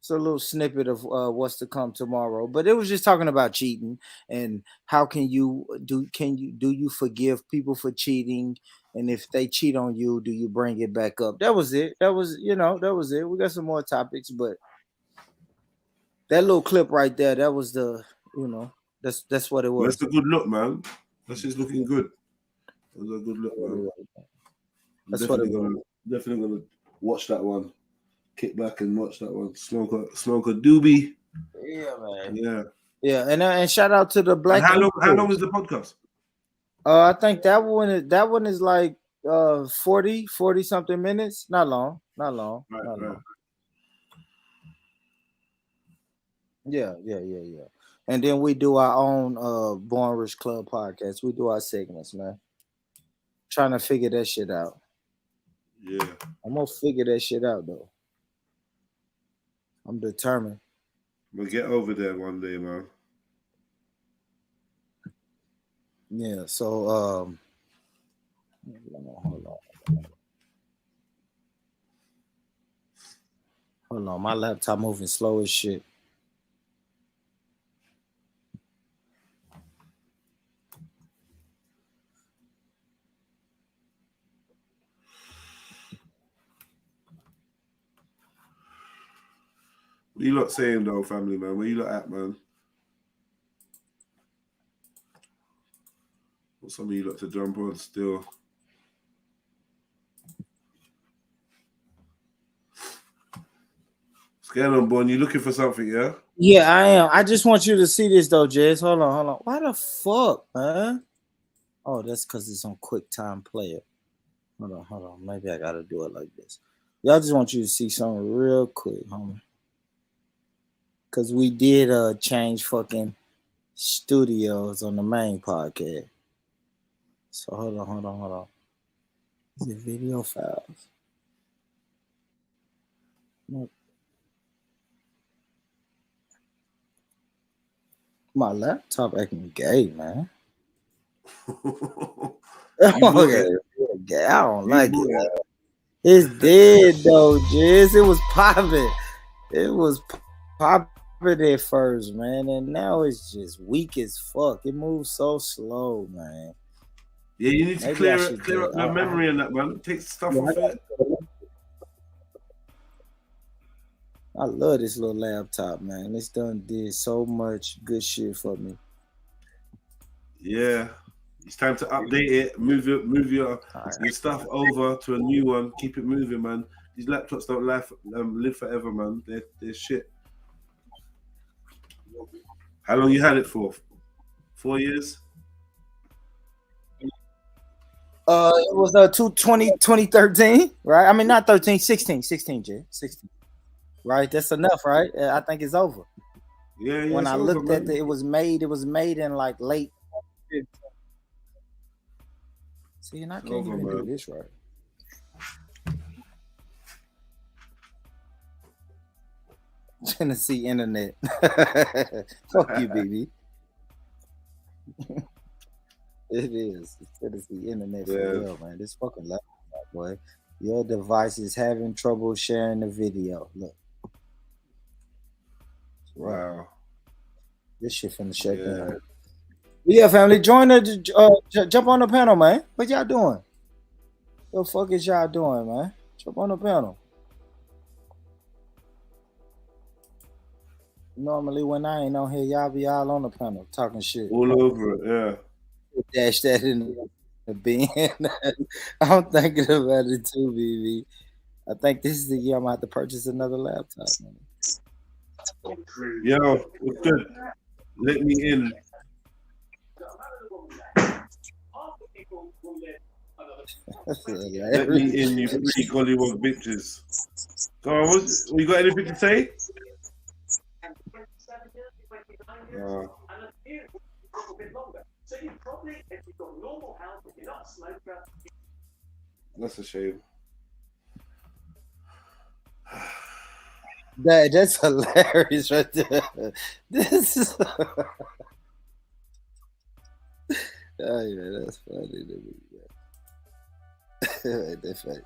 It's a little snippet of what's to come tomorrow. But it was just talking about cheating and how do you forgive people for cheating, and if they cheat on you, do you bring it back up? That was it. That was it. We got some more topics, but that little clip right there, that was that's what it was. That's a good look, man. That's just looking good. That was a good look, man. That's definitely gonna watch that one. Kick back and watch that one. Smoke a doobie. Yeah, man. Yeah. Yeah, and shout out to the Black. And how long is the podcast? I think that one is like 40 something minutes. Not long. Right. Yeah. And then we do our own Born Rich Club podcast. We do our segments, man. Trying to figure that shit out. Yeah. I'm gonna figure that shit out though. I'm determined. We'll get over there one day, man. Yeah, so hold on, my laptop moving slow as shit. What you lot saying though, family man? Where you lot at, man? Want some of you lot to jump on still? What's going on, Bon? You looking for something, yeah? Yeah, I am. I just want you to see this though, Jez. Hold on. Why the fuck, man? Oh, that's because it's on QuickTime Player. Hold on. Maybe I gotta do it like this. Y'all just want you to see something real quick, homie. Cause we did change fucking studios on the main podcast. So hold on. Is it video files? Nope. My laptop acting gay, man. Okay. I don't like it. It's dead though, Jizz. It was popping. It was popping at first, man, and now it's just weak as fuck. It moves so slow, man. Yeah, you need to clear up the memory in that, man. Take stuff off it. I love this little laptop, man. It's did so much good shit for me. Yeah. It's time to update it, move your stuff over to a new one. Keep it moving, man. These laptops don't live forever, man. They're shit. How long you had it for? 4 years? It was 2013, right? I mean, not 13, 16, Jay. 16. Right? That's enough, right? I think it's over. Yeah. When I looked at it was made in like late. See, and I can't even do this right. Tennessee internet. Fuck you, baby. It is. It's Tennessee internet for real, man. This fucking laptop, boy. Your device is having trouble sharing the video. Look. Wow. This shit finna shake down. Yeah, family, join the jump on the panel, man. What y'all doing? What the fuck is y'all doing, man? Jump on the panel. Normally, when I ain't on here, y'all be all on the panel talking shit. All over it, yeah. dash that in the bin. I'm thinking about it too, BB. I think this is the year I'm gonna have to purchase another laptop. Yo, what's good? Let me in. Let me in, you three gollywog bitches. Go on, we got anything to say? That's a shame. That's hilarious right there. This is oh yeah, that's funny to me. That's funny.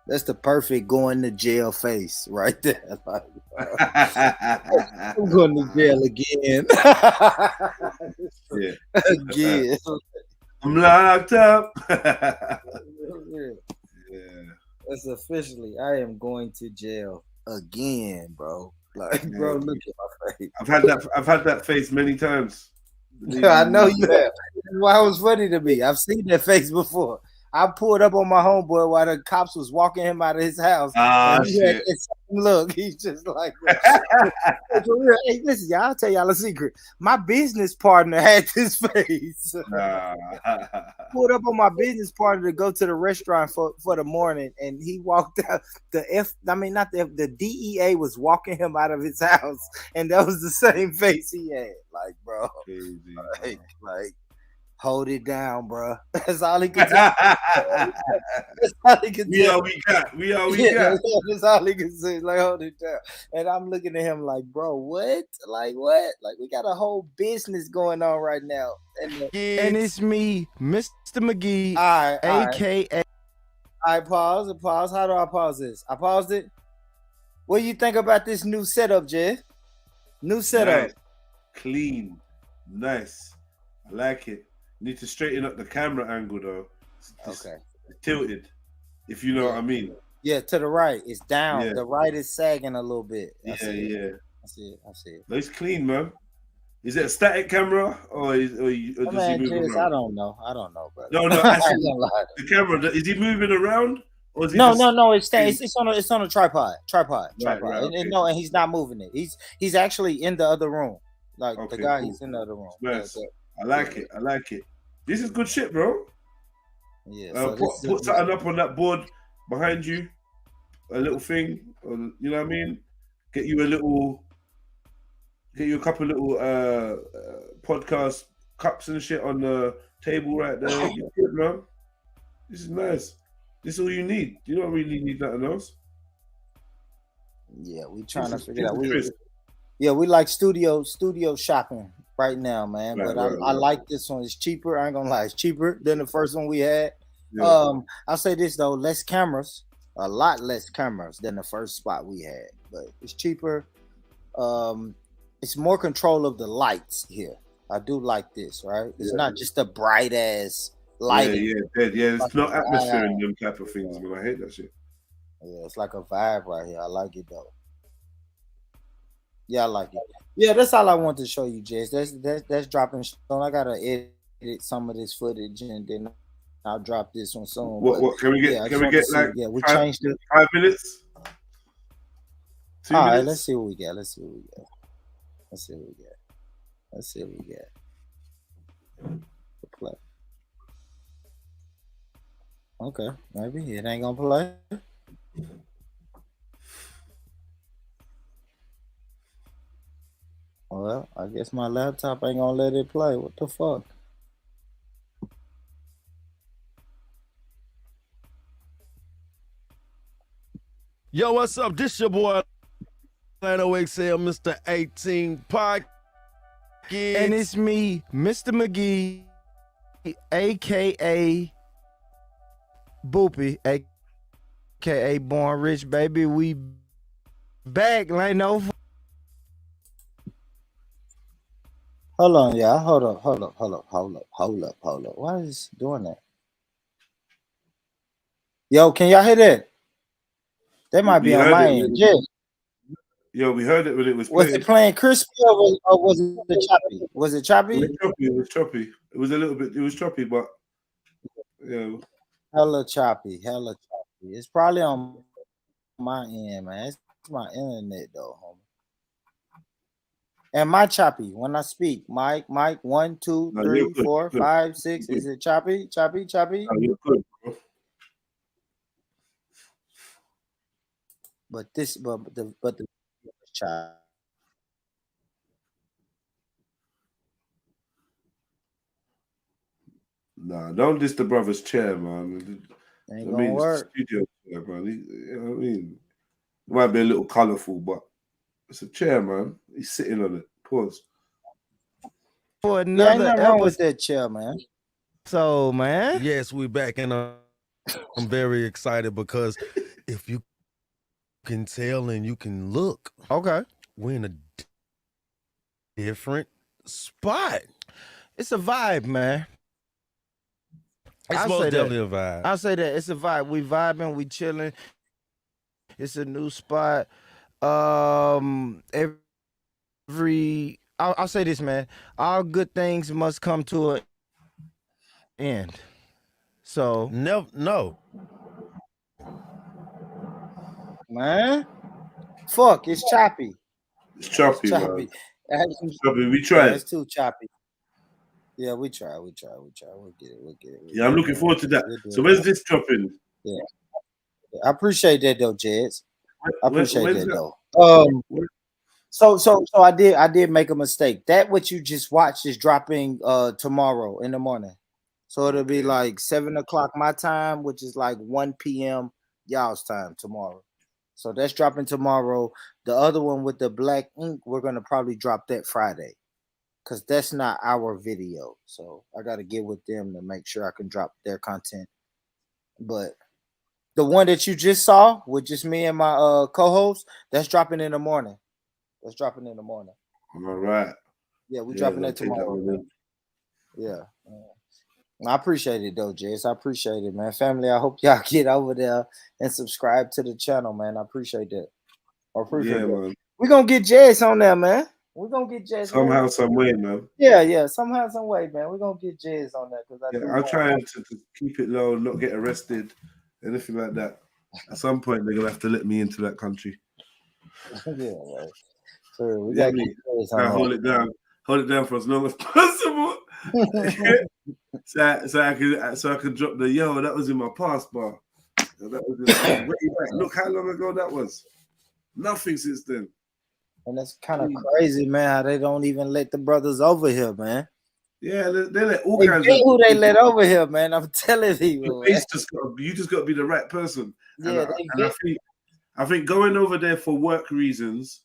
That's the perfect going to jail face right there. Like, I'm going to jail again. Yeah. Again. I'm locked up. Yeah. That's officially, I am going to jail again, bro. Like, bro, look at my face. I've had that face many times. I know you have. That's why it was funny to me. I've seen that face before. I pulled up on my homeboy while the cops was walking him out of his house. And he had that same look. He's just like, hey, listen, y'all, I'll tell y'all a secret. My business partner had this face. Pulled up on my business partner to go to the restaurant for the morning, and he walked out. The DEA was walking him out of his house, and that was the same face he had. Like, bro, like. Hold it down, bro. That's all he can do. That's all he can do. We all we got. That's all he can say. Like, hold it down. And I'm looking at him like, bro, what? Like, what? Like, we got a whole business going on right now. And it's me, Mr. McGee, aka. All right, pause. How do I pause this? I paused it. What do you think about this new setup, Jay? New setup. Nice. Clean. Nice. I like it. Need to straighten up the camera angle though. It's tilted, if you know what I mean. Yeah, to the right. It's down. Yeah. The right is sagging a little bit. I see it. No, it's clean, man. Is it a static camera or does he move around? I don't know, brother. No. The camera, is he moving around? Or is he no. It's on a tripod. Right, okay. And he's not moving it. He's actually in the other room. Like the guy, he's in the other room. Nice. I like it. This is good shit, bro. Yeah. Put something up on that board behind you, a little thing. You know what I mean? Get you a couple little podcast cups and shit on the table right there. You're good, man. This is nice. This is all you need. You don't really need nothing else. Yeah, we trying to figure out. We like studio shopping right now, man. But I like this one. It's cheaper. I ain't gonna lie, it's cheaper than the first one we had. Yeah. I'll say this though, less cameras, a lot less cameras than the first spot we had, but it's cheaper. It's more control of the lights here. I do like this, right? It's not just a bright ass lighting. Yeah. It's not atmosphere in them type of things, man. I hate that shit. Yeah, it's like a vibe right here. I like it though. Yeah, I like it. Yeah, that's all I want to show you, Jess. That's dropping soon. I gotta edit some of this footage and then I'll drop this one soon. What can we get? Yeah, can we get like we changed it. 5 minutes? 2 all minutes? right, let's see what we got. Let's see what we got. Play. Okay, maybe it ain't gonna play. Well, I guess my laptop ain't gonna let it play. What the fuck? Yo, what's up? This your boy, Lana XL, Mr. 18 Podcast. And it's me, Mr. McGee, a.k.a. Boopy, a.k.a. Born Rich, baby. We back, Lano. Hold on, y'all. Hold up. Why is it doing that? Yo, can y'all hear that? That might be on my end. Yo, we heard it when it was Was playing. it playing crispy or was it choppy? Was it choppy? It was choppy. It was a little bit. It was choppy, but yeah. Hella choppy. It's probably on my end, man. It's my internet though, homie. And my choppy when I speak, Mike, 1, 2, 3, 4, 5, 6. Is it choppy? No, you're good, bro. But the choppy. Nah, don't diss the brother's chair, man. Ain't gonna work. Studio chair, man. You know what I mean? It might be a little colourful, but it's a chair, man. He's sitting on it. Pause. For Ain't another nothing wrong with episode, that chair, man. so man. Yes, we back, and I'm very excited because if you can tell and you can look, okay, we're in a different spot. It's a vibe, man. It's most definitely a vibe. I'll say that it's a vibe. We vibing, we chilling. It's a new spot. I'll say this, man. All good things must come to an end. So no. Man. Fuck, it's choppy. It's choppy, man. Choppy. We tried. It's too choppy. Yeah, we try. We'll get it. Yeah, I'm looking forward to that. So where's this dropping? Yeah. I appreciate that though, Jeds. I appreciate where's that though. So I did make a mistake. That what you just watched is dropping tomorrow in the morning. So it'll be like 7 o'clock my time, which is like 1 p.m. y'all's time tomorrow. So that's dropping tomorrow. The other one with the black ink, we're gonna probably drop that Friday. Because that's not our video. So I got to get with them to make sure I can drop their content. But the one that you just saw with just me and my co-host, that's dropping in the morning. All right. Yeah, we're dropping that tomorrow. Yeah. I appreciate it, though, Jess. I appreciate it, man. Family, I hope y'all get over there and subscribe to the channel, man. I appreciate that. Man. We're going to get Jess on there, man. We're gonna get Jazz somehow, some way, man. Yeah, somehow, some way, man. We're gonna get Jazz on that because I'm trying to keep it low, not get arrested, anything like that. At some point, they're gonna have to let me into that country. Yeah, right. So we gotta hold it down for as long as possible. so I can drop the yo. That was in my passport. Look how long ago that was. Nothing since then. And that's kind of crazy, man, how they don't even let the brothers over here, man. Yeah, they let all kinds of who they let over here, man. I'm telling you. You just got to be the right person. Yeah, and I think going over there for work reasons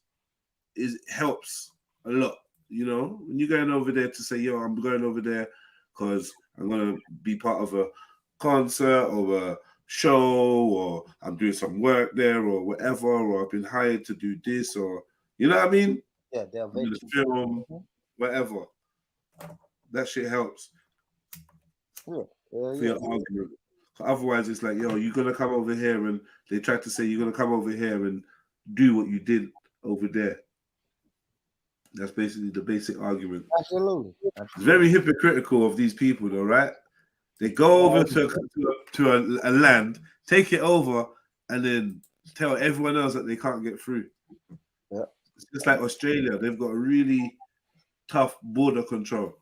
helps a lot. You know, when you're going over there to say, yo, I'm going over there because I'm going to be part of a concert or a show, or I'm doing some work there or whatever, or I've been hired to do this, or you know what I mean? Yeah, they'll do the film, whatever. That shit helps. Yeah. For your argument. Otherwise, it's like, yo, you're gonna come over here, and they try to say you're gonna come over here and do what you did over there. That's basically the basic argument. Absolutely. It's very hypocritical of these people, though, right? They go over to a land, take it over, and then tell everyone else that they can't get through. Yeah. It's just like Australia. They've got a really tough border control.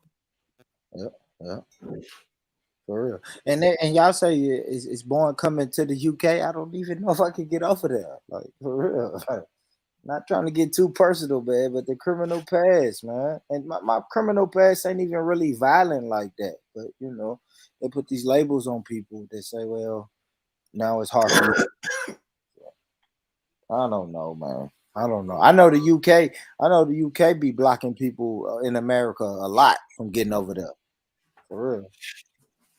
Yeah. For real. And y'all say it's born coming to the UK. I don't even know if I can get off of there. Like, for real. Not trying to get too personal, man, but the criminal past, man. And my criminal past ain't even really violent like that. But, you know, they put these labels on people that say, well, now it's hard for me. I don't know, man. I don't know. I know the UK be blocking people in America a lot from getting over there. For real.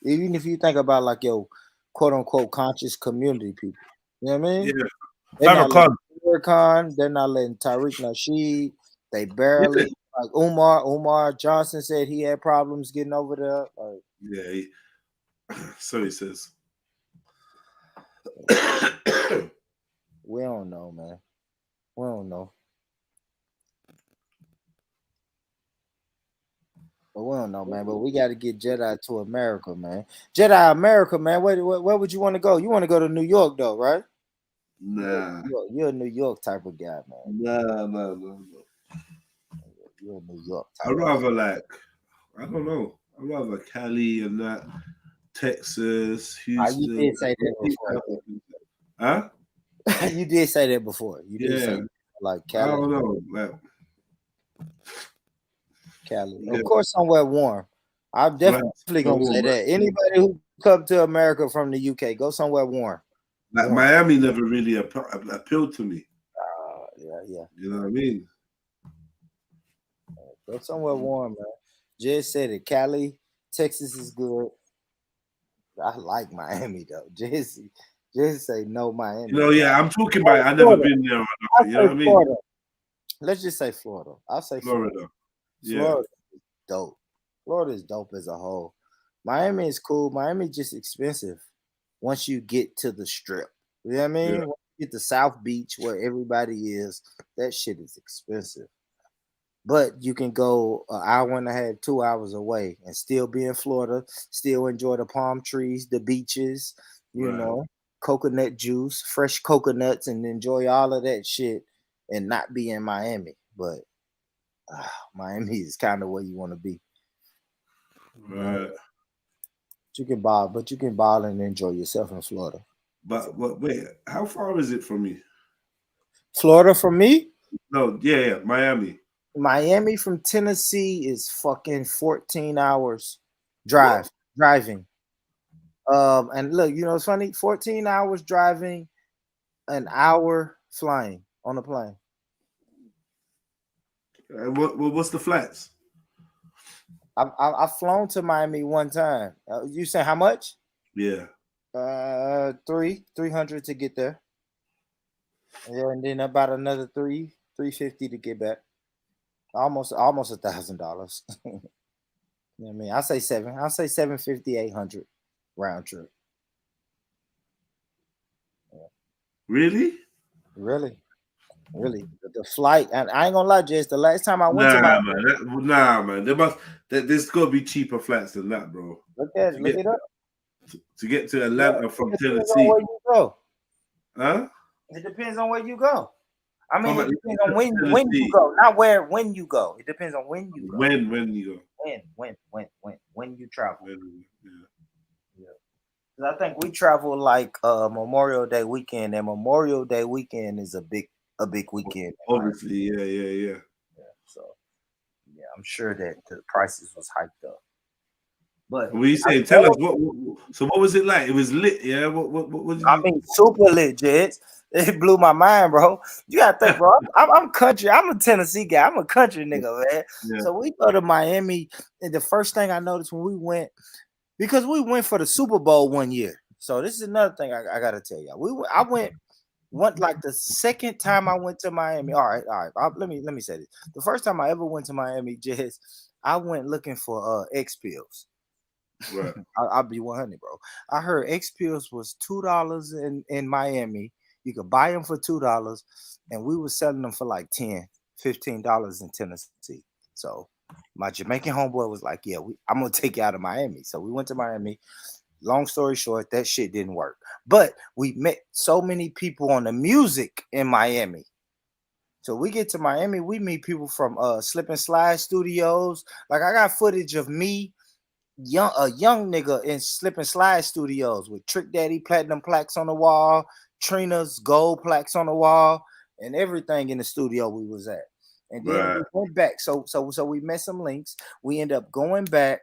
Even if you think about like your quote unquote conscious community people. You know what I mean? Yeah. They're not letting Tariq Nasheed. They barely like Umar Johnson said he had problems getting over there. Like, yeah, so he says. We don't know, man. We don't know. But we don't know, man. But we got to get Jedi to America, man. Jedi America, man. Where would you want to go? You want to go to New York, though, right? Nah. You're a New York type of guy, man. No. You're a New York type I'd rather like, I don't know. I'd rather Cali and that, Texas, Houston. You did say that before. Huh? You did say that before. You did say like Cali. I don't know. Like, Cali. Of course, somewhere warm. I'm definitely gonna say that. Anybody who come to America from the UK, go somewhere warm. Like Miami never really appealed to me. Yeah. You know what I mean? Go somewhere warm, man. Jez said it. Cali, Texas is good. I like Miami though. Jez say no Miami. You know, I'm talking about. I never been there. You know what I mean? Florida. Let's just say Florida. I'll say Florida. Florida is dope. Florida is dope as a whole. Miami is cool. Miami is just expensive once you get to the strip. You know what I mean? Once you get to South Beach where everybody is, that shit is expensive. But you can go an hour and a half, 2 hours away and still be in Florida, still enjoy the palm trees, the beaches, you know, coconut juice, fresh coconuts, and enjoy all of that shit and not be in Miami. But Miami is kind of where you want to be. Right. You can ball and enjoy yourself in Florida. But wait, how far is it from me? Florida from me? No, Miami. Miami from Tennessee is fucking 14 hours driving. And look, you know it's funny, 14 hours driving, an hour flying on a plane. What's the flights? I've flown to Miami one time. You say how much? Yeah. 300 to get there. Yeah, and then about another $350 to get back. Almost $1,000. You know what I mean? I'll say 750, 800 round trip. Yeah. Really? The flight, and I ain't gonna lie, Jess. The last time I went to man. There's got to be cheaper flights than that, bro. Look it up. To get to Atlanta from Tennessee. Where you go. Huh? It depends on where you go. I mean, it depends on when you go, not when you go. It depends on when you go. When you go. When you travel. I think we travel like Memorial Day weekend, and Memorial Day weekend is a big weekend. Obviously, yeah. So, I'm sure that the prices was hiked up. But what you saying? Tell us what was it like? It was lit, yeah. What did you... I mean, super lit, Jets. It blew my mind, bro. You gotta think, bro. I'm country. I'm a Tennessee guy. I'm a country nigga, man. Yeah. So we go to Miami, and the first thing I noticed when we went, because we went for the Super Bowl one year. So this is another thing I gotta tell y'all. I went like the second time I went to Miami. All right. Let me say this. The first time I ever went to Miami, Jets, I went looking for X pills. Right. I'll be 100, bro. I heard X pills was $2 in Miami. You could buy them for $2, and we were selling them for like $10, $15 in Tennessee. So my Jamaican homeboy was like, "Yeah, I'm gonna take you out of Miami." So we went to Miami. Long story short, that shit didn't work. But we met so many people on the music in Miami. So we get to Miami, we meet people from Slip and Slide Studios. Like I got footage of me. A young nigga in Slip and Slide Studios with Trick Daddy platinum plaques on the wall, Trina's gold plaques on the wall, and everything in the studio we was at. And then we went back. So we met some links. We ended up going back,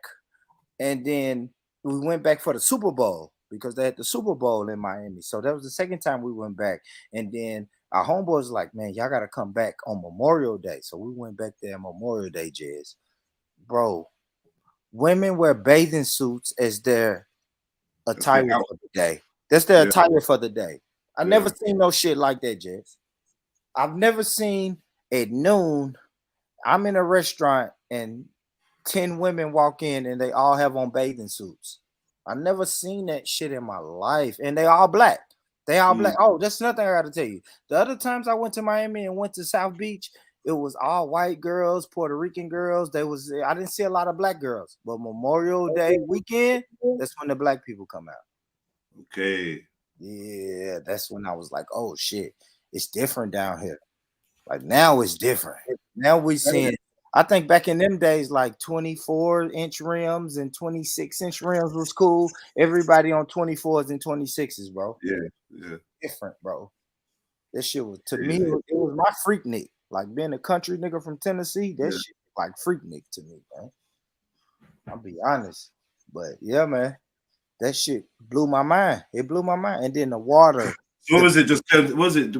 and then we went back for the Super Bowl because they had the Super Bowl in Miami. So that was the second time we went back. And then our homeboys was like, "Man, y'all gotta come back on Memorial Day." So we went back there on Memorial Day, Jazz. Bro. Women wear bathing suits as their attire for the day. That's their attire for the day. I never seen no shit like that, Jess. I've never seen at noon, I'm in a restaurant and 10 women walk in and they all have on bathing suits. I never seen that shit in my life. And they all black. They all black. Oh, that's another thing I got to tell you. The other times I went to Miami and went to South Beach, it was all white girls, Puerto Rican girls. I didn't see a lot of black girls, but Memorial Day weekend, that's when the black people come out. Okay. Yeah, that's when I was like, oh shit, it's different down here. Like now it's different. Now we seeing. I think back in them days, like 24-inch rims and 26-inch rims was cool. Everybody on 24s and 26s, bro. Yeah. Different, bro. That shit was to me. It was my freaknik. Like being a country nigga from Tennessee, that shit like freaknik to me, man. I'll be honest, but yeah, man, that shit blew my mind. It blew my mind, and then the water. What was it? Just was it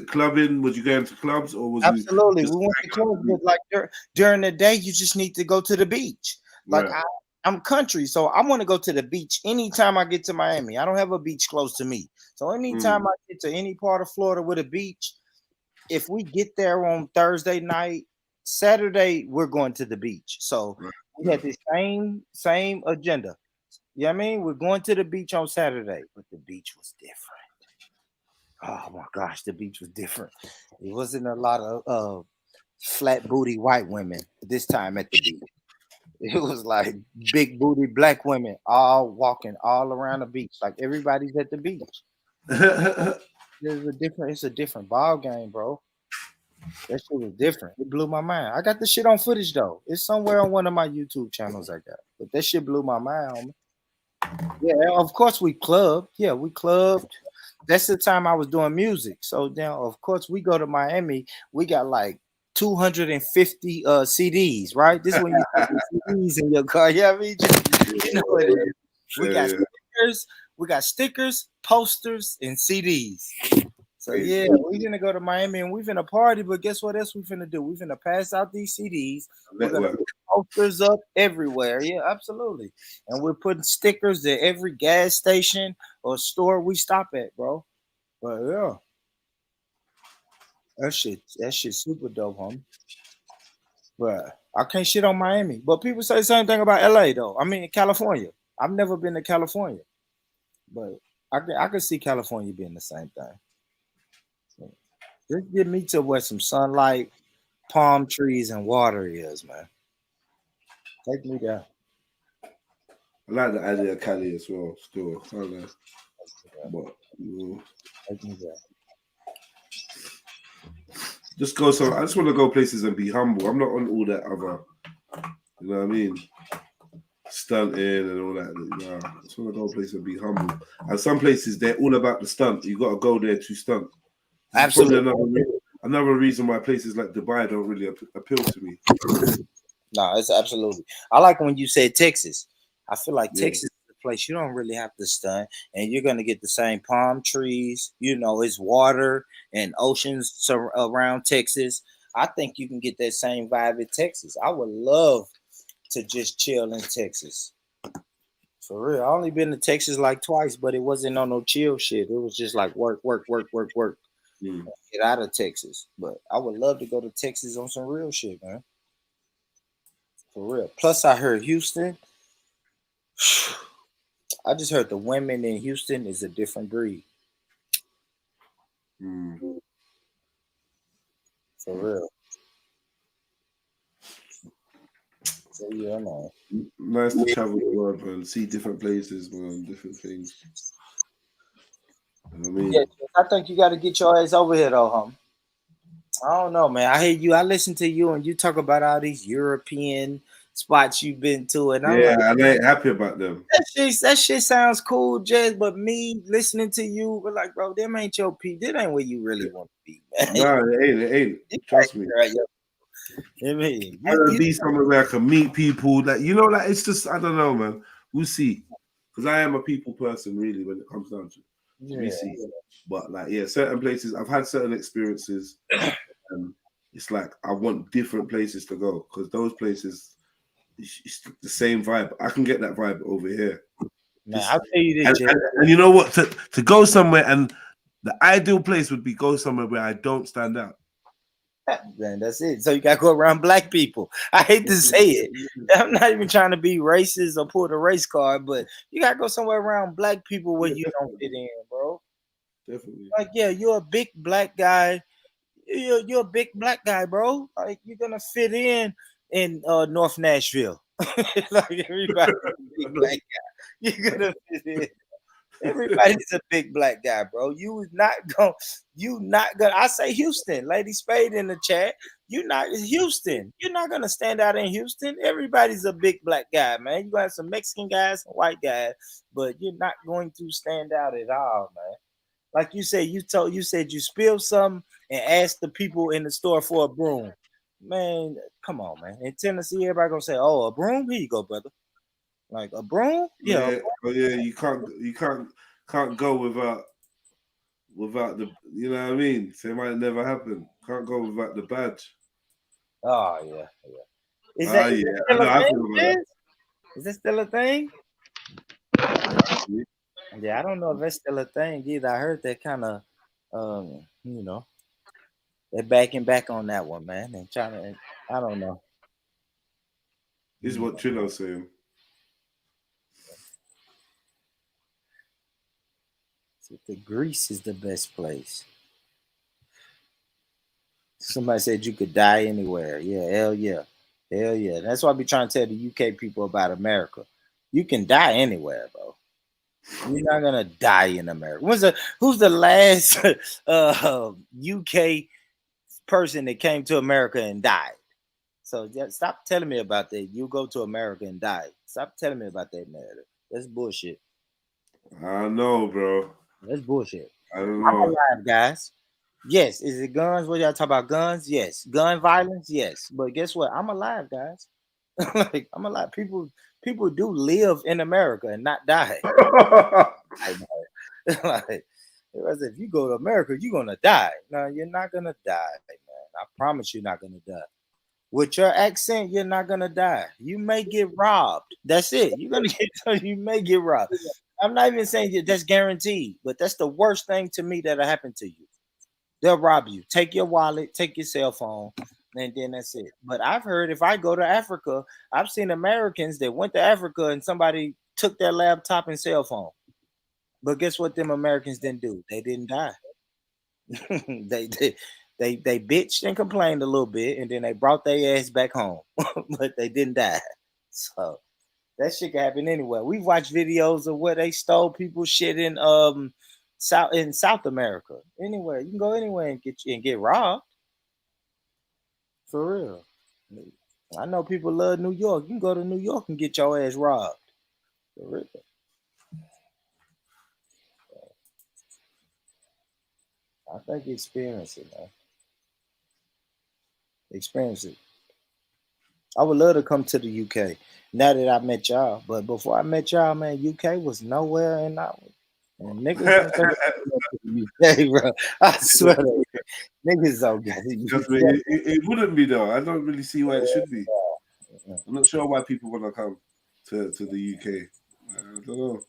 clubbing? Was you going to clubs or was absolutely? You we went to clubs, but like during the day, you just need to go to the beach. Like I'm country, so I want to go to the beach anytime I get to Miami. I don't have a beach close to me, so anytime I get to any part of Florida with a beach, if we get there on Thursday night, Saturday we're going to the beach. So we had the same agenda. You know what I mean? We're going to the beach on Saturday, but the beach was different. Oh my gosh, the beach was different. It wasn't a lot of flat booty white women this time at the beach. It was like big booty black women all walking all around the beach. Like everybody's at the beach. It's a different ball game, bro. That shit was different. It blew my mind. I got the shit on footage though. It's somewhere on one of my YouTube channels I got. But that shit blew my mind on me. Yeah, of course we clubbed. Yeah, we clubbed. That's the time I was doing music. So then, of course, we go to Miami. We got like 250 CDs, right? This is when you put CDs in your car. Yeah, I mean, you know what it is. We got stickers. We got stickers, posters, and CDs. So yeah, we're gonna go to Miami and we're gonna party. But guess what else we're gonna do? We're gonna pass out these CDs. We're gonna put posters up everywhere. Yeah, absolutely. And we're putting stickers at every gas station or store we stop at, bro. But yeah, that shit super dope, homie. But I can't shit on Miami. But people say the same thing about LA though. I mean California. I've never been to California, but I can see California being the same thing. So just get me to where some sunlight, palm trees, and water is, man. Take me there. I like the idea of Cali as well. Still, I like. But take me there. Just go. So I just want to go places and be humble. I'm not on all that other. You know what I mean? Stunting and all that. Nah, I just want to go places and be humble. And some places they're all about the stunt. You got to go there to stunt. Absolutely. Another reason why places like Dubai don't really appeal to me. No, it's absolutely. I like when you said Texas. I feel like Texas is a place you don't really have to stunt, and you're gonna get the same palm trees. You know, it's water and oceans around Texas. I think you can get that same vibe in Texas. I would love to just chill in Texas. For real. I only been to Texas like twice, but it wasn't on no chill shit. It was just like work. Get out of Texas. But I would love to go to Texas on some real shit, man. For real. Plus, I heard Houston. I just heard the women in Houston is a different breed. For real. So yeah, man. Nice to travel the world and see different places, man, different things. You know what I mean? Yeah, I think you got to get your ass over here, though, homie. I don't know, man. I hear you. I listen to you, and you talk about all these European spots you've been to, and I'm like, I ain't happy about them. That shit sounds cool, Jez. But me listening to you, we're like, bro, them ain't your people. That ain't where you really want to be, man. No, it ain't. Trust me. Right, I mean, I want to be somewhere where I can meet people. That like it's just I don't know, man. We'll see. Because I am a people person, really, when it comes down to it. We see. But like, certain places I've had certain experiences. It's like I want different places to go because those places, it's the same vibe. I can get that vibe over here. Man, I'll tell you this, and you know what? To go somewhere, and the ideal place would be go somewhere where I don't stand out. Man, that's it. So you gotta go around black people. I hate to say it. I'm not even trying to be racist or pull the race card, but you gotta go somewhere around black people where you don't fit in, bro. Definitely. Like, yeah, you're a big black guy. you're a big black guy, bro. Like you're gonna fit in North Nashville. Like everybody's a big black guy. You're gonna fit in. Everybody's a big black guy, bro. You not gonna. I say Houston, Lady Spade in the chat. Houston. You're not gonna stand out in Houston. Everybody's a big black guy, man. You got some Mexican guys, some white guys, but you're not going to stand out at all, man. Like you said, you said you spilled something and asked the people in the store for a broom. Man, come on, man. In Tennessee, everybody gonna say, "Oh, a broom? Here you go, brother." Like a broom? Yeah, you can't go without the, you know what I mean? So it might never happen. Can't go without the badge. Oh yeah. Is I that still a thing? Yeah, I don't know if that's still a thing either. I heard that kind of, they're backing back on that one, man, and trying to. I don't know. This is what Trillo's saying. The Greece is the best place. Somebody said you could die anywhere. Yeah, hell yeah. Hell yeah. That's why I be trying to tell the UK people about America. You can die anywhere, bro. You're not gonna die in America. Who's the last UK person that came to America and died? So stop telling me about that. You go to America and die. Stop telling me about that narrative. That's bullshit. I know, bro. That's bullshit. I don't I'm know. alive, guys. Yes. Is it guns? What y'all talk about? Guns? Yes. Gun violence? Yes. But guess what? I'm alive, guys. Like I'm alive. People do live in America and not die. Like, if you go to America, you're gonna die. No, you're not gonna die, man. I promise you're not gonna die. With your accent, you're not gonna die. You may get robbed. That's it. You may get robbed. I'm not even saying that that's guaranteed, but that's the worst thing to me that'll happen to you. They'll rob you. Take your wallet, take your cell phone, and then that's it. But I've heard if I go to Africa, I've seen Americans that went to Africa and somebody took their laptop and cell phone. But guess what them Americans didn't do? They didn't die. They bitched and complained a little bit, and then they brought their ass back home. But they didn't die. So that shit can happen anywhere. We've watched videos of where they stole people's shit in South America. Anywhere. You can go anywhere and get robbed. For real. I know people love New York. You can go to New York and get your ass robbed. For real. I think experience it, man. Experience it. I would love to come to the UK now that I met y'all. But before I met y'all, man, UK was nowhere and niggas don't to the UK, bro. I swear to God, niggas don't get it. It wouldn't be though. I don't really see why it should be. I'm not sure why people want to come to the UK. I don't know.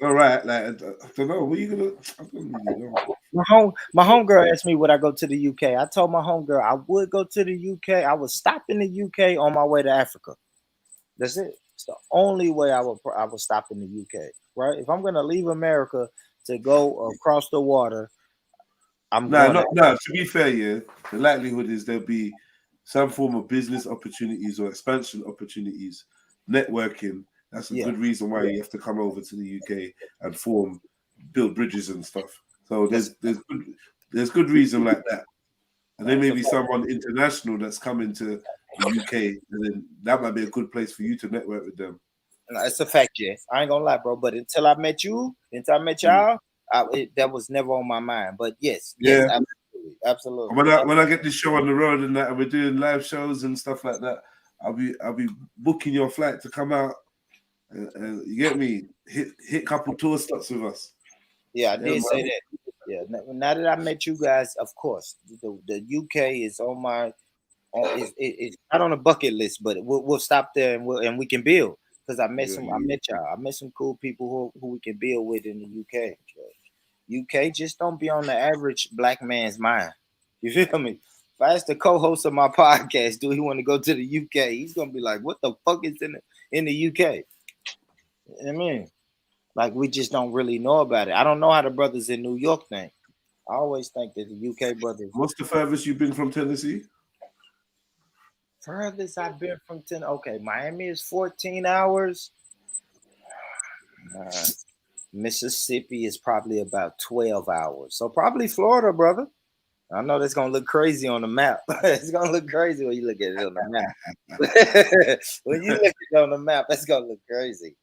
All right, like I don't know. What are you gonna? I don't really know. My homegirl asked me would I go to the UK. I told my homegirl I would go to the UK. I would stop in the UK on my way to Africa. That's it. It's the only way I would stop in the UK. Right? If I'm gonna leave America to go across the water, No. To be fair, yeah, the likelihood is there'll be some form of business opportunities or expansion opportunities, networking. That's a good reason why you have to come over to the UK and build bridges and stuff. So there's good reason like that. And there may be someone international that's coming to the UK, and then that might be a good place for you to network with them. It's a fact, yeah. I ain't gonna lie, bro. But until I met y'all, that was never on my mind. But yes, absolutely. When I get this show on the road and that, and we're doing live shows and stuff like that, I'll be booking your flight to come out. You get me? Hit a couple tour stops with us. Yeah, I did say that. Yeah, now that I met you guys, of course, the UK is on my. It's not on a bucket list, but we'll stop there and we can build because I met y'all. I met some cool people who we can build with in the UK. UK just don't be on the average black man's mind. You feel me? If I ask the co-host of my podcast, do he want to go to the UK? He's gonna be like, "What the fuck is in the UK?" I mean, like we just don't really know about it. I don't know how the brothers in New York think. I always think that the UK brothers. What's the furthest you've been from Tennessee? Furthest I've been from okay, Miami is 14 hours. Mississippi is probably about 12 hours. So probably Florida, brother. I know that's gonna look crazy on the map. It's gonna look crazy when you look at it on the map. When you look at it on the map, that's gonna look crazy.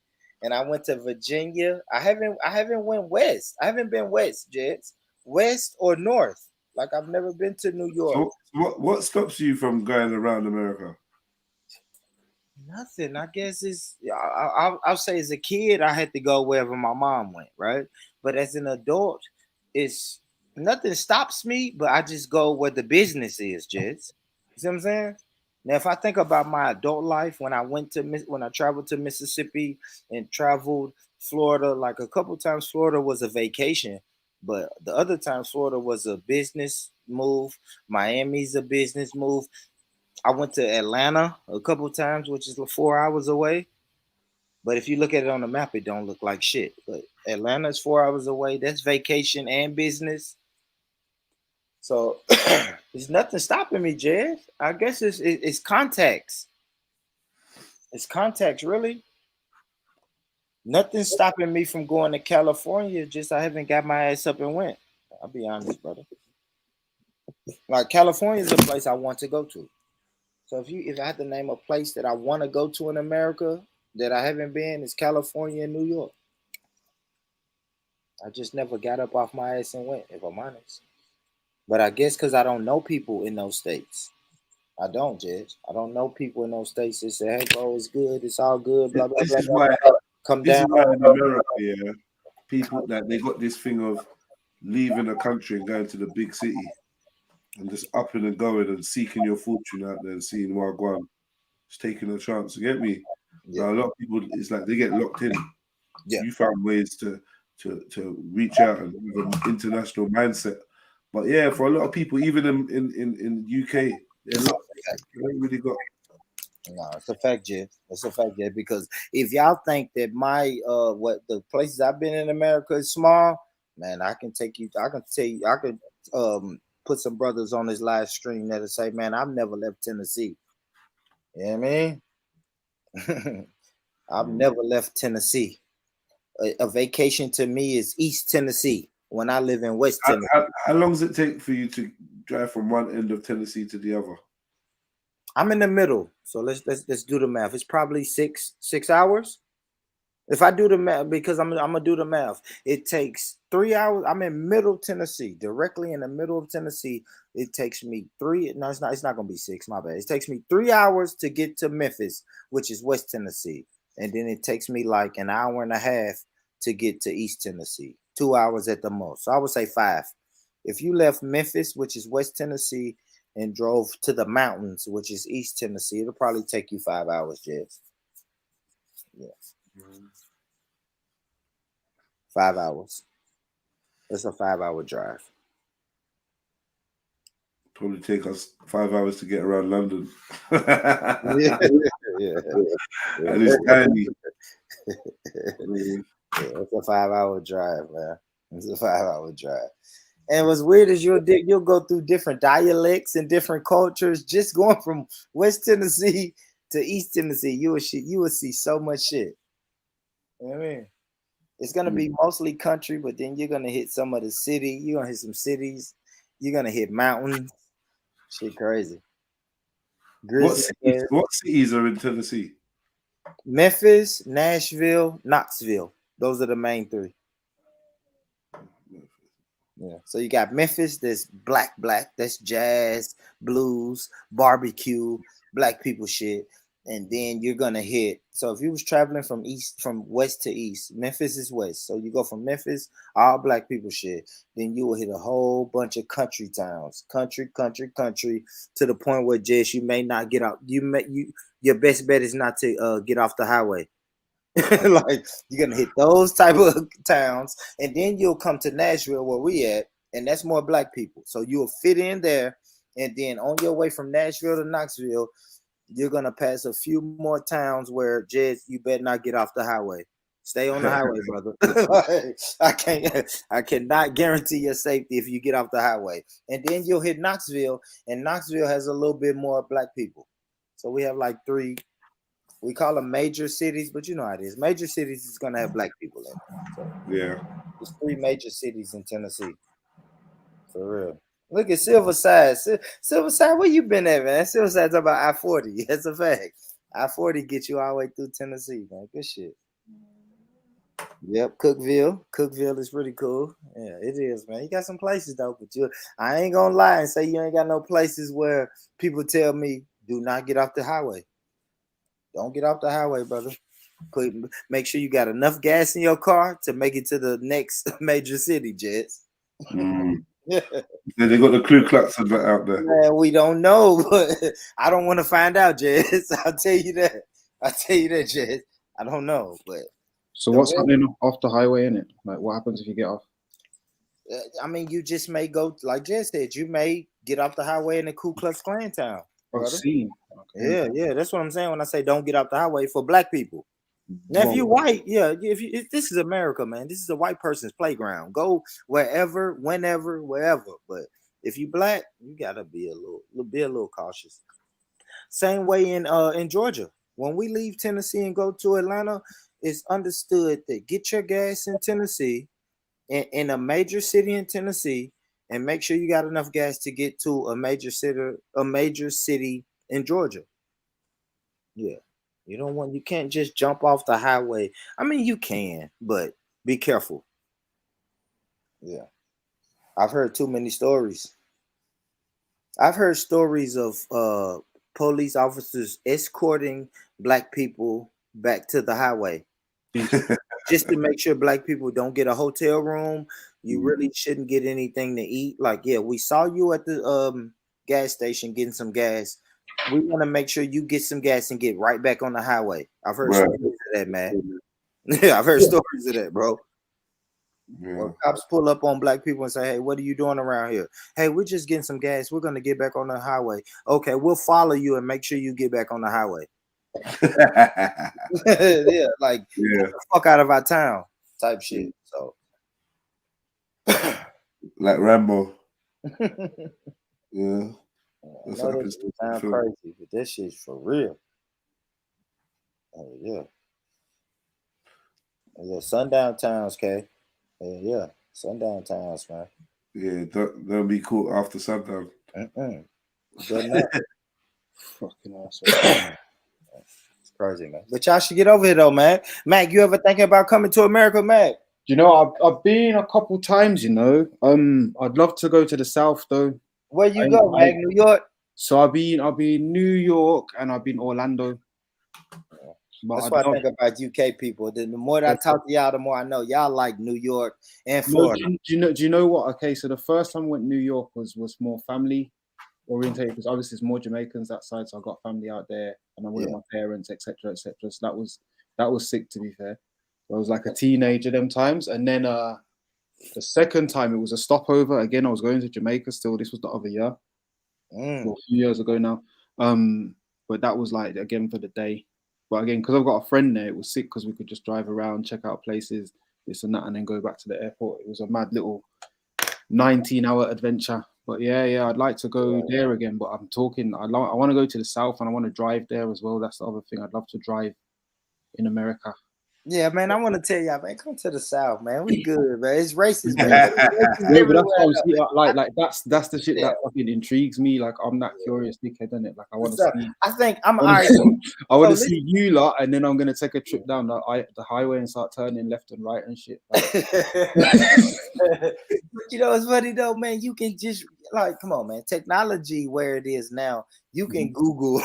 And I went to Virginia. I haven't went west. I haven't been west, Jets. West or north. Like I've never been to New York. So what stops you from going around America? Nothing. I guess it's. I'll say as a kid, I had to go wherever my mom went, right? But as an adult, it's nothing stops me. But I just go where the business is, Jets. You see what I'm saying? Now, if I think about my adult life, when I traveled to Mississippi and traveled Florida, like a couple times, Florida was a vacation, but the other times Florida was a business move. Miami's a business move. I went to Atlanta a couple times, which is 4 hours away. But if you look at it on the map, it don't look like shit. But Atlanta is 4 hours away. That's vacation and business. So there's nothing stopping me, Jed. I guess it's contacts. It's contacts, really. Nothing stopping me from going to California. Just I haven't got my ass up and went. I'll be honest, brother. Like California is a place I want to go to. So if I had to name a place that I want to go to in America that I haven't been, it's California and New York. I just never got up off my ass and went, if I'm honest. But I guess because I don't know people in those states. I don't, Judge. I don't know people in those states that say, hey, bro, it's good. It's all good. Blah, blah, This blah, is blah, why. blah. Come This down. is why in America, yeah, people that they got this thing of leaving a country and going to the big city and just upping and going and seeking your fortune out there and seeing Wagwan. Just taking a chance. You get me? Yeah. Now, a lot of people, it's like they get locked in. Yeah. You found ways to reach out and have an international mindset. But yeah, for a lot of people, even in UK, they're locked. They ain't really got. No, it's a fact, Jed. It's a fact, Jed. Because if y'all think that my what the places I've been in America is small, man, I can take you. I can tell you. I could put some brothers on this live stream that'll say, man, I've never left Tennessee. You know what I mean? I've never left Tennessee. A vacation to me is East Tennessee when I live in West Tennessee. How long does it take for you to drive from one end of Tennessee to the other? I'm in the middle, so let's do the math. It's probably six hours. If I do the math, because I'm gonna do the math, it takes 3 hours. I'm in Middle Tennessee, directly in the middle of Tennessee. It takes me 3. No, it's not. It's not gonna be 6. My bad. It takes me 3 hours to get to Memphis, which is West Tennessee, and then it takes me like an hour and a half to get to East Tennessee. 2 hours at the most. So I would say 5. If you left Memphis, which is West Tennessee, and drove to the mountains, which is East Tennessee, it'll probably take you 5 hours, Jess. Yeah. 5 hours. It's a 5-hour drive. Probably take us 5 hours to get around London. Yeah. And it's tiny. Yeah, it's a 5-hour drive, man. It's a 5-hour drive. And what's weird is you'll go through different dialects and different cultures. Just going from West Tennessee to East Tennessee, you will see so much shit. You know what I mean? It's gonna be mostly country, but then you're gonna hit some of the city. You're gonna hit some cities. You're gonna hit mountains. Shit, crazy. What cities are in Tennessee? Memphis, Nashville, Knoxville. Those are the main 3. Yeah. So you got Memphis, that's black. That's jazz, blues, barbecue, black people shit. And then you're gonna hit. So if you was traveling from west to east, Memphis is west. So you go from Memphis, all black people shit. Then you will hit a whole bunch of country towns, country, to the point where Jess, you may not get out. Your best bet is not to get off the highway. Like you're gonna hit those type of towns, and then you'll come to Nashville where we at, and that's more black people. So you'll fit in there, and then on your way from Nashville to Knoxville, you're gonna pass a few more towns where Jed, you better not get off the highway. Stay on the highway, brother. I cannot guarantee your safety if you get off the highway. And then you'll hit Knoxville, and Knoxville has a little bit more black people. So we have like 3, we call them major cities, but you know how it is. Major cities is gonna have black people in it. So yeah. There's 3 major cities in Tennessee. For real. Look at Silverside. Silverside, where you been at, man? Silverside's about I-40. That's a fact. I-40 gets you all the way through Tennessee, man. Good shit. Yep, Cookville. Cookville is pretty cool. Yeah, it is, man. You got some places though, but I ain't gonna lie and say you ain't got no places where people tell me do not get off the highway. Don't get off the highway, brother. Make sure you got enough gas in your car to make it to the next major city, Jets. Yeah, they got the Ku Klux out there. Man, we don't know, but I don't want to find out, Jets. I'll tell you that. Jets. I don't know, but. So what's happening off the highway, innit? Like, what happens if you get off? I mean, you just may go, like Jed said, you may get off the highway in the Ku Klux Klan town. I've seen. Okay. Yeah, that's what I'm saying when I say don't get off the highway for black people. Now, if you're white, if this is America, man, this is a white person's playground. Go wherever, whenever, wherever. But if you black, you gotta be a little cautious. Same way in Georgia. When we leave Tennessee and go to Atlanta, it's understood that get your gas in Tennessee, in a major city in Tennessee, and make sure you got enough gas to get to a major city in Georgia. Yeah. You can't just jump off the highway. I mean, you can, but be careful. Yeah. I've heard too many stories. I've heard stories of police officers escorting black people back to the highway just to make sure black people don't get a hotel room. You really shouldn't get anything to eat. Like, yeah, we saw you at the gas station getting some gas. We want to make sure you get some gas and get right back on the highway. I've heard stories of that, man. Yeah, I've heard stories of that, bro. Yeah. When cops pull up on black people and say, hey, what are you doing around here? Hey, we're just getting some gas. We're going to get back on the highway. Okay, we'll follow you and make sure you get back on the highway. Yeah, like, get the fuck out of our town type shit. So, like Rambo. Yeah. I know this sound crazy, but this shit's for real. Oh, yeah. Yeah, sundown towns, K. Yeah, sundown towns, man. Yeah, they'll be cool after sundown. Fucking awesome. It's crazy, man. But y'all should get over here, though, man. Mac, you ever thinking about coming to America, Mac? You know, I've been a couple times, you know. I'd love to go to the South, though. Where you go, Mac? New York? So I've been New York and I've been Orlando. That's what I think about UK people. The more that I talk to y'all, the more I know y'all like New York and Florida. Do you know what? Okay, so the first time I went to New York was more family orientated because obviously it's more Jamaicans that side, so I got family out there and I went with my parents, etc., etc. So that was sick, to be fair. I was like a teenager them times, and then the second time it was a stopover. Again, I was going to Jamaica still. This was the other year, well, a few years ago now. But that was like again for the day. But again, because I've got a friend there, it was sick because we could just drive around, check out places, this and that, and then go back to the airport. It was a mad little 19-hour adventure. But yeah, I'd like to go there again. But I'm talking, I want to go to the South and I want to drive there as well. That's the other thing. I'd love to drive in America. Yeah, man, I want to tell y'all, man, come to the South, man. We good, man. It's racist, man. Yeah, but that's what I'm saying. Like that's the shit that fucking intrigues me. Like I'm that curious dickhead, isn't it? Like I want to see. I think I want to see you lot, and then I'm gonna take a trip down the highway and start turning left and right and shit. Like. You know, it's funny though, man. You can just come on, man. Technology where it is now, you can Google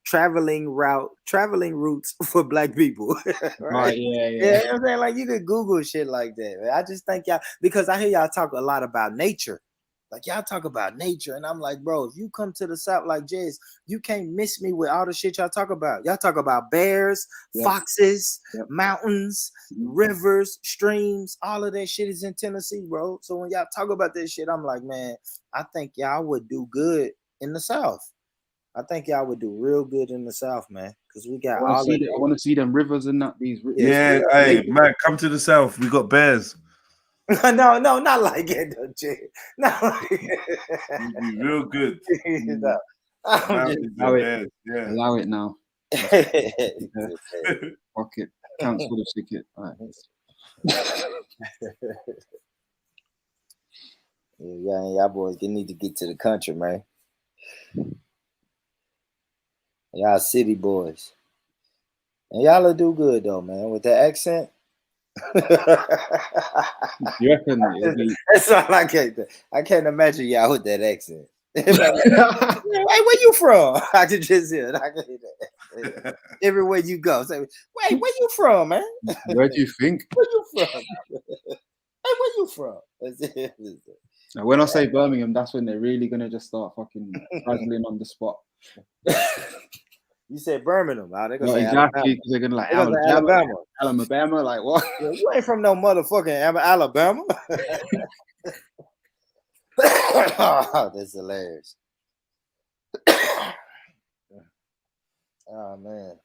traveling routes for black people. Right? Yeah. You know what I'm saying? Like you could Google shit like that, man. I just think y'all, because I hear y'all talk a lot about nature. Like y'all talk about nature, and I'm like, bro, if you come to the South like Jazz, you can't miss me with all the shit y'all talk about. Y'all talk about bears, foxes, mountains, rivers, streams. All of that shit is in Tennessee, bro. So when y'all talk about that shit, I'm like, man, I think y'all would do good in the South. I think y'all would do real good in the South, man. because we got I all of I want to see them rivers and that. These Yeah, hey man, come to the south. We got bears. no, not like it, though, Jay. Not like it. You'd be real good. No, I'm just allow it. Bears. Yeah. Allow it now. Fuck it. Cancel the ticket. All right. Yeah, y'all boys, you need to get to the country, man. Y'all city boys. And y'all will do good though, man, with that accent. You reckon? That's all I can't imagine y'all with that accent. Hey, where you from? I can just hear it. I can hear that. Everywhere you go, say, wait, where you from, man? Where do you think? Where you from? Hey, where you from? That's it. Now, when I say Birmingham, that's when they're really gonna just start fucking traveling on the spot. You said Birmingham, they're gonna No, say exactly, because they're gonna like Alabama. Like what? Yeah, you ain't from no motherfucking Alabama. That's hilarious. Oh man.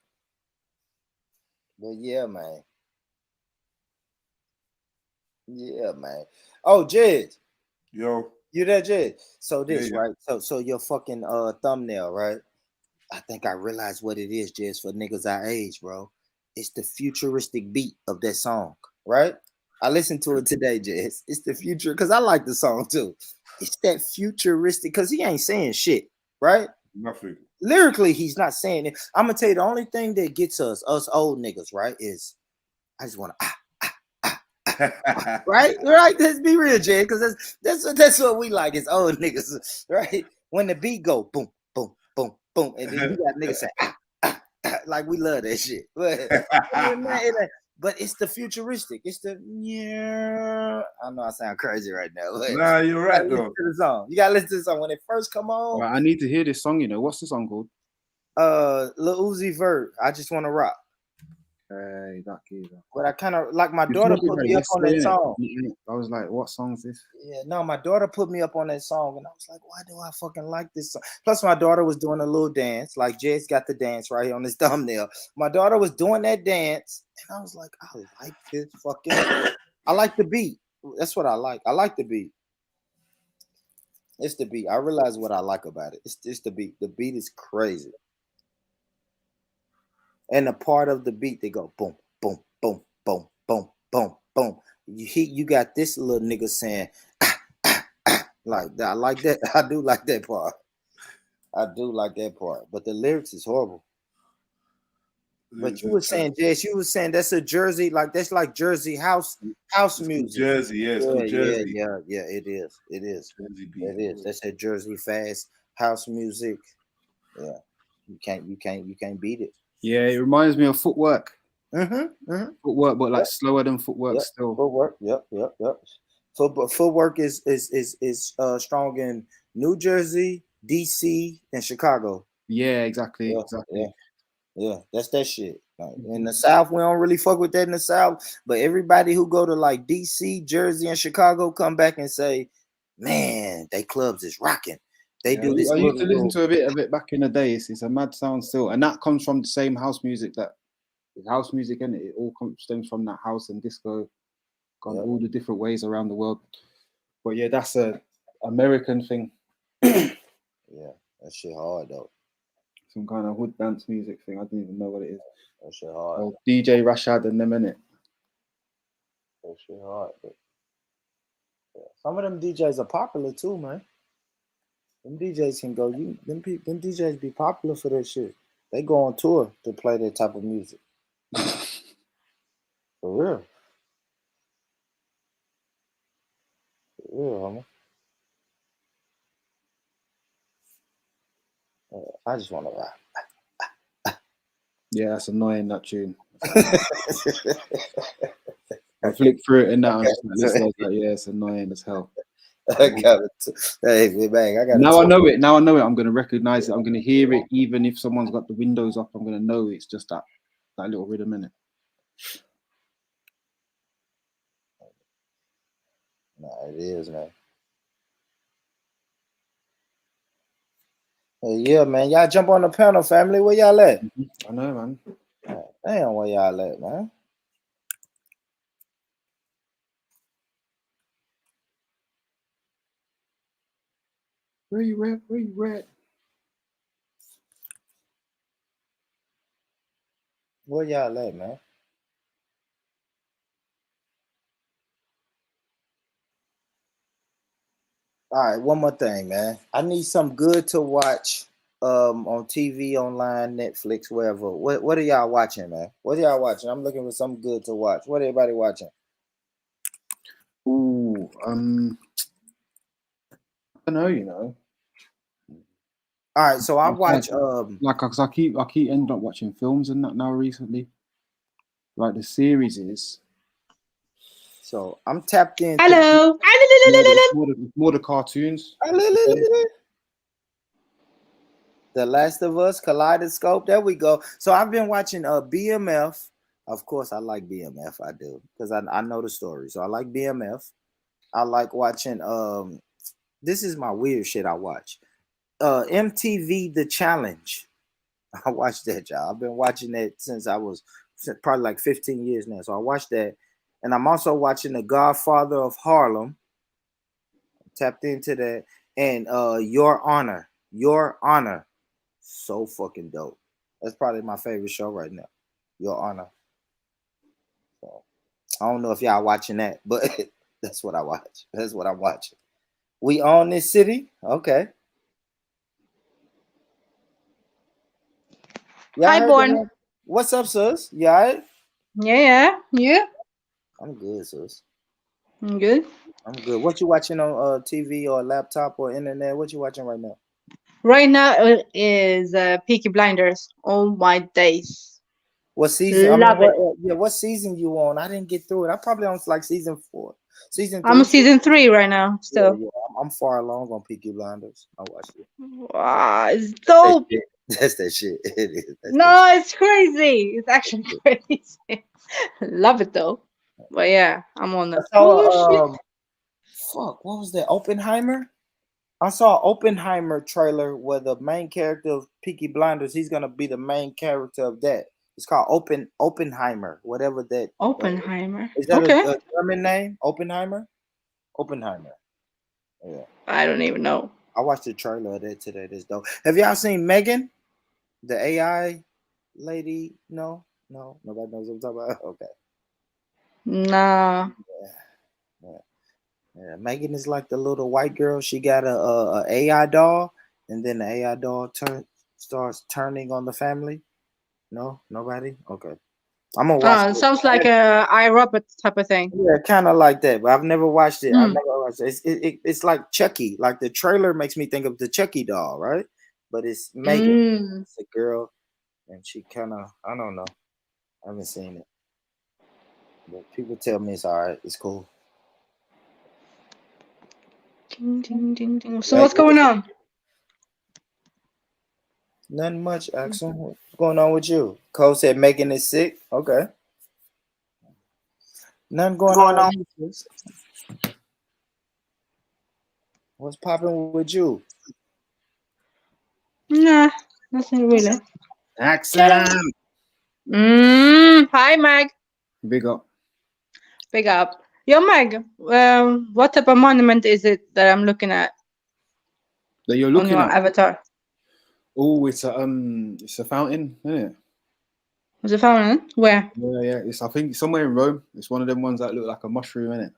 But yeah, man. Yeah, man. Oh, Jed. Yo. You there, Jed? So this, Yeah. right? So your fucking thumbnail, right? I think I realized what it is, Jed, for niggas our age, bro. It's the futuristic beat of that song, right? I listened to it today, Jed. It's the future, because I like the song too. It's that futuristic, because he ain't saying shit, right? Nothing. Lyrically, he's not saying it. I'm gonna tell you the only thing that gets us old niggas, right, is I just want to right? Let's be real, Jay, because that's what we like as old niggas, right? When the beat go boom, boom, boom, boom, and then you got niggas say like we love that shit. But it's the futuristic. It's the I know I sound crazy right now. Nah, you're right though. The song. You gotta listen to the song when it first come on. Well, I need to hear this song. You know what's the song called? Lil Uzi Vert. I just want to rock. Hey, that geezer. But I kind of like my daughter put me up on that song. I was like, what song is this? Yeah, no, my daughter put me up on that song, and I was like, why do I fucking like this song? Plus, my daughter was doing a little dance, like Jed's got the dance right here on his thumbnail. My daughter was doing that dance, and I was like, I like this fucking. I like the beat. That's what I like. I like the beat. It's the beat. I realize what I like about it. It's the beat. The beat is crazy. And the part of the beat, they go boom, boom, boom, boom, boom, boom, boom. You got this little nigga saying, like that. I like that. I do like that part. I do like that part. But the lyrics is horrible. But you were saying, Jess, you were saying that's a Jersey, like that's like Jersey house music. Jersey, yes, Jersey. Yeah, it is. It is. It is. That's a Jersey fast house music. Yeah. You can't beat it. Yeah, it reminds me of Footwork. Footwork, but like slower than Footwork still. Footwork, yep. Footwork is strong in New Jersey, DC, and Chicago. Yeah, exactly. Yeah, that's that shit. Like, in the South, we don't really fuck with that in the South. But everybody who go to like DC, Jersey, and Chicago come back and say, "Man, they clubs is rocking." They do this. I used to listen to a bit of it back in the day. It's a mad sound still, and that comes from the same house music house music, and it all stems from that house and disco, gone all the different ways around the world. But yeah, that's a American thing. Yeah, that shit hard though. Some kind of hood dance music thing. I don't even know what it is. That shit hard. Oh, DJ Rashad and them, innit? That shit hard. But yeah. Some of them DJs are popular too, man. Them DJs can go. Them DJs be popular for that shit. They go on tour to play that type of music. For real. For real, homie. I just want to rock. Yeah, that's annoying, that tune. I flick through it and now yeah, it's annoying as hell. I got it. Hey, bang! I got it. Now I know it. Now I know it. I'm gonna recognize it. I'm gonna hear it, even if someone's got the windows up. I'm gonna know it's just that little rhythm in it. Nah, it is, man. Hey, yeah, man. Y'all jump on the panel, family. Where y'all at? I know, man. Damn, where y'all at, man? Where you at? Where you at? Where y'all at, man? All right, one more thing, man. I need something good to watch on TV, online, Netflix, wherever. What are y'all watching, man? What are y'all watching? I'm looking for something good to watch. What everybody watching? Ooh, I don't know, you know. All right, so I watch like cause I keep ending up watching films and that now recently. Like the series is. So I'm tapped in. Hello. More the cartoons. The Last of Us, Kaleidoscope. There we go. So I've been watching BMF. Of course, I like BMF. I do because I know the story. So I like BMF. I like watching. This is my weird shit I watch. MTV The Challenge. I watched that, y'all. I've been watching that since I was probably like 15 years now. So I watched that. And I'm also watching The Godfather of Harlem. Tapped into that. And Your Honor. Your Honor. So fucking dope. That's probably my favorite show right now. Your Honor. So, I don't know if y'all watching that, but that's what I watch. That's what I'm watching. We own this city? Okay. Hi, Born. What's up, sis? You all right? Yeah. You? I'm good, sis. I'm good. I'm good. What you watching on TV or laptop or internet? What you watching right now? Right now is Peaky Blinders. Oh my days. What season? Love it. What season you on? I didn't get through it. I probably on like season 4. Season 3. I'm season 3 right now. Still. Yeah, I'm far along on Peaky Blinders. I watched it. Wow, it's dope. That's that shit. It is. No, it's crazy. It's actually crazy. Love it though. But yeah, I'm on the. Fuck, what was that? Oppenheimer? I saw Oppenheimer trailer where the main character of Peaky Blinders, he's gonna be the main character of that. It's called Oppenheimer, whatever that. Oppenheimer. Is that okay. a German name? Oppenheimer. Yeah. I don't even know. I watched the trailer of that today. That's dope. Have y'all seen Megan, the AI lady? No, nobody knows what I'm talking about. Okay. Nah. Yeah. Megan is like the little white girl. She got a AI doll, and then the AI doll starts turning on the family. No, nobody. Okay, I'm gonna watch. It sounds like a iRobot type of thing. Yeah, kind of like that, but I've never watched it. I've never watched it. It's like Chucky. Like the trailer makes me think of the Chucky doll, right? But it's Megan. It's a girl, and she kind of, I don't know. I haven't seen it, but people tell me it's all right. It's cool. Ding, ding, ding, ding. So what's going on? Nothing much, Axel. What's going on with you? Cole said Megan is sick. Okay. Nothing going on. What's popping with you? Nah, nothing really. Excellent. Hi, Meg. Big up. Big up. Yo, Meg, what type of monument is it that I'm looking at? That you're looking on your at? avatar? Oh, it's a fountain, isn't it? It's a fountain? Where? Yeah. It's, I think, somewhere in Rome. It's one of them ones that look like a mushroom, isn't it?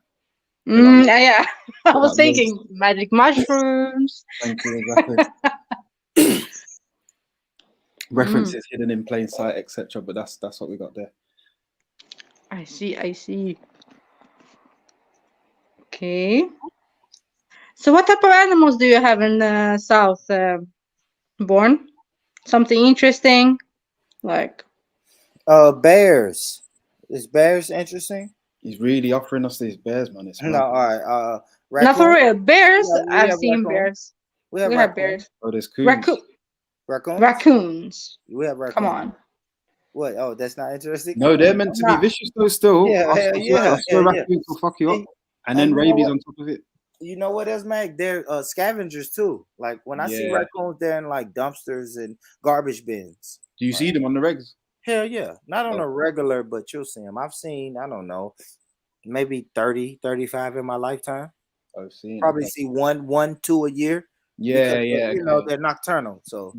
Yeah. I was thinking magic mushrooms. Thank you, exactly. References hidden in plain sight, etc. But that's what we got there. I see. Okay. So what type of animals do you have in the south, Born? Something interesting? Like bears. Is bears interesting? He's really offering us these bears, man. It's no, all right. Not for real. Bears, Yeah, I've seen bears. We have bears. Oh, there's coons. Raccoons. We have raccoons. Come on. What? Oh, that's not interesting? No, they're meant to be vicious though still. Yeah, I swear raccoons will fuck you up. And then rabies on top of it. You know what else, Mac? They're scavengers too. Like when I see raccoons, they're in like dumpsters and garbage bins. Do you see them on the regs? Hell yeah. Not on a regular, but you'll see them. I've seen, I don't know, maybe 30, 35 in my lifetime. I've seen probably see one, two a year. Yeah, because, you know, they're nocturnal. So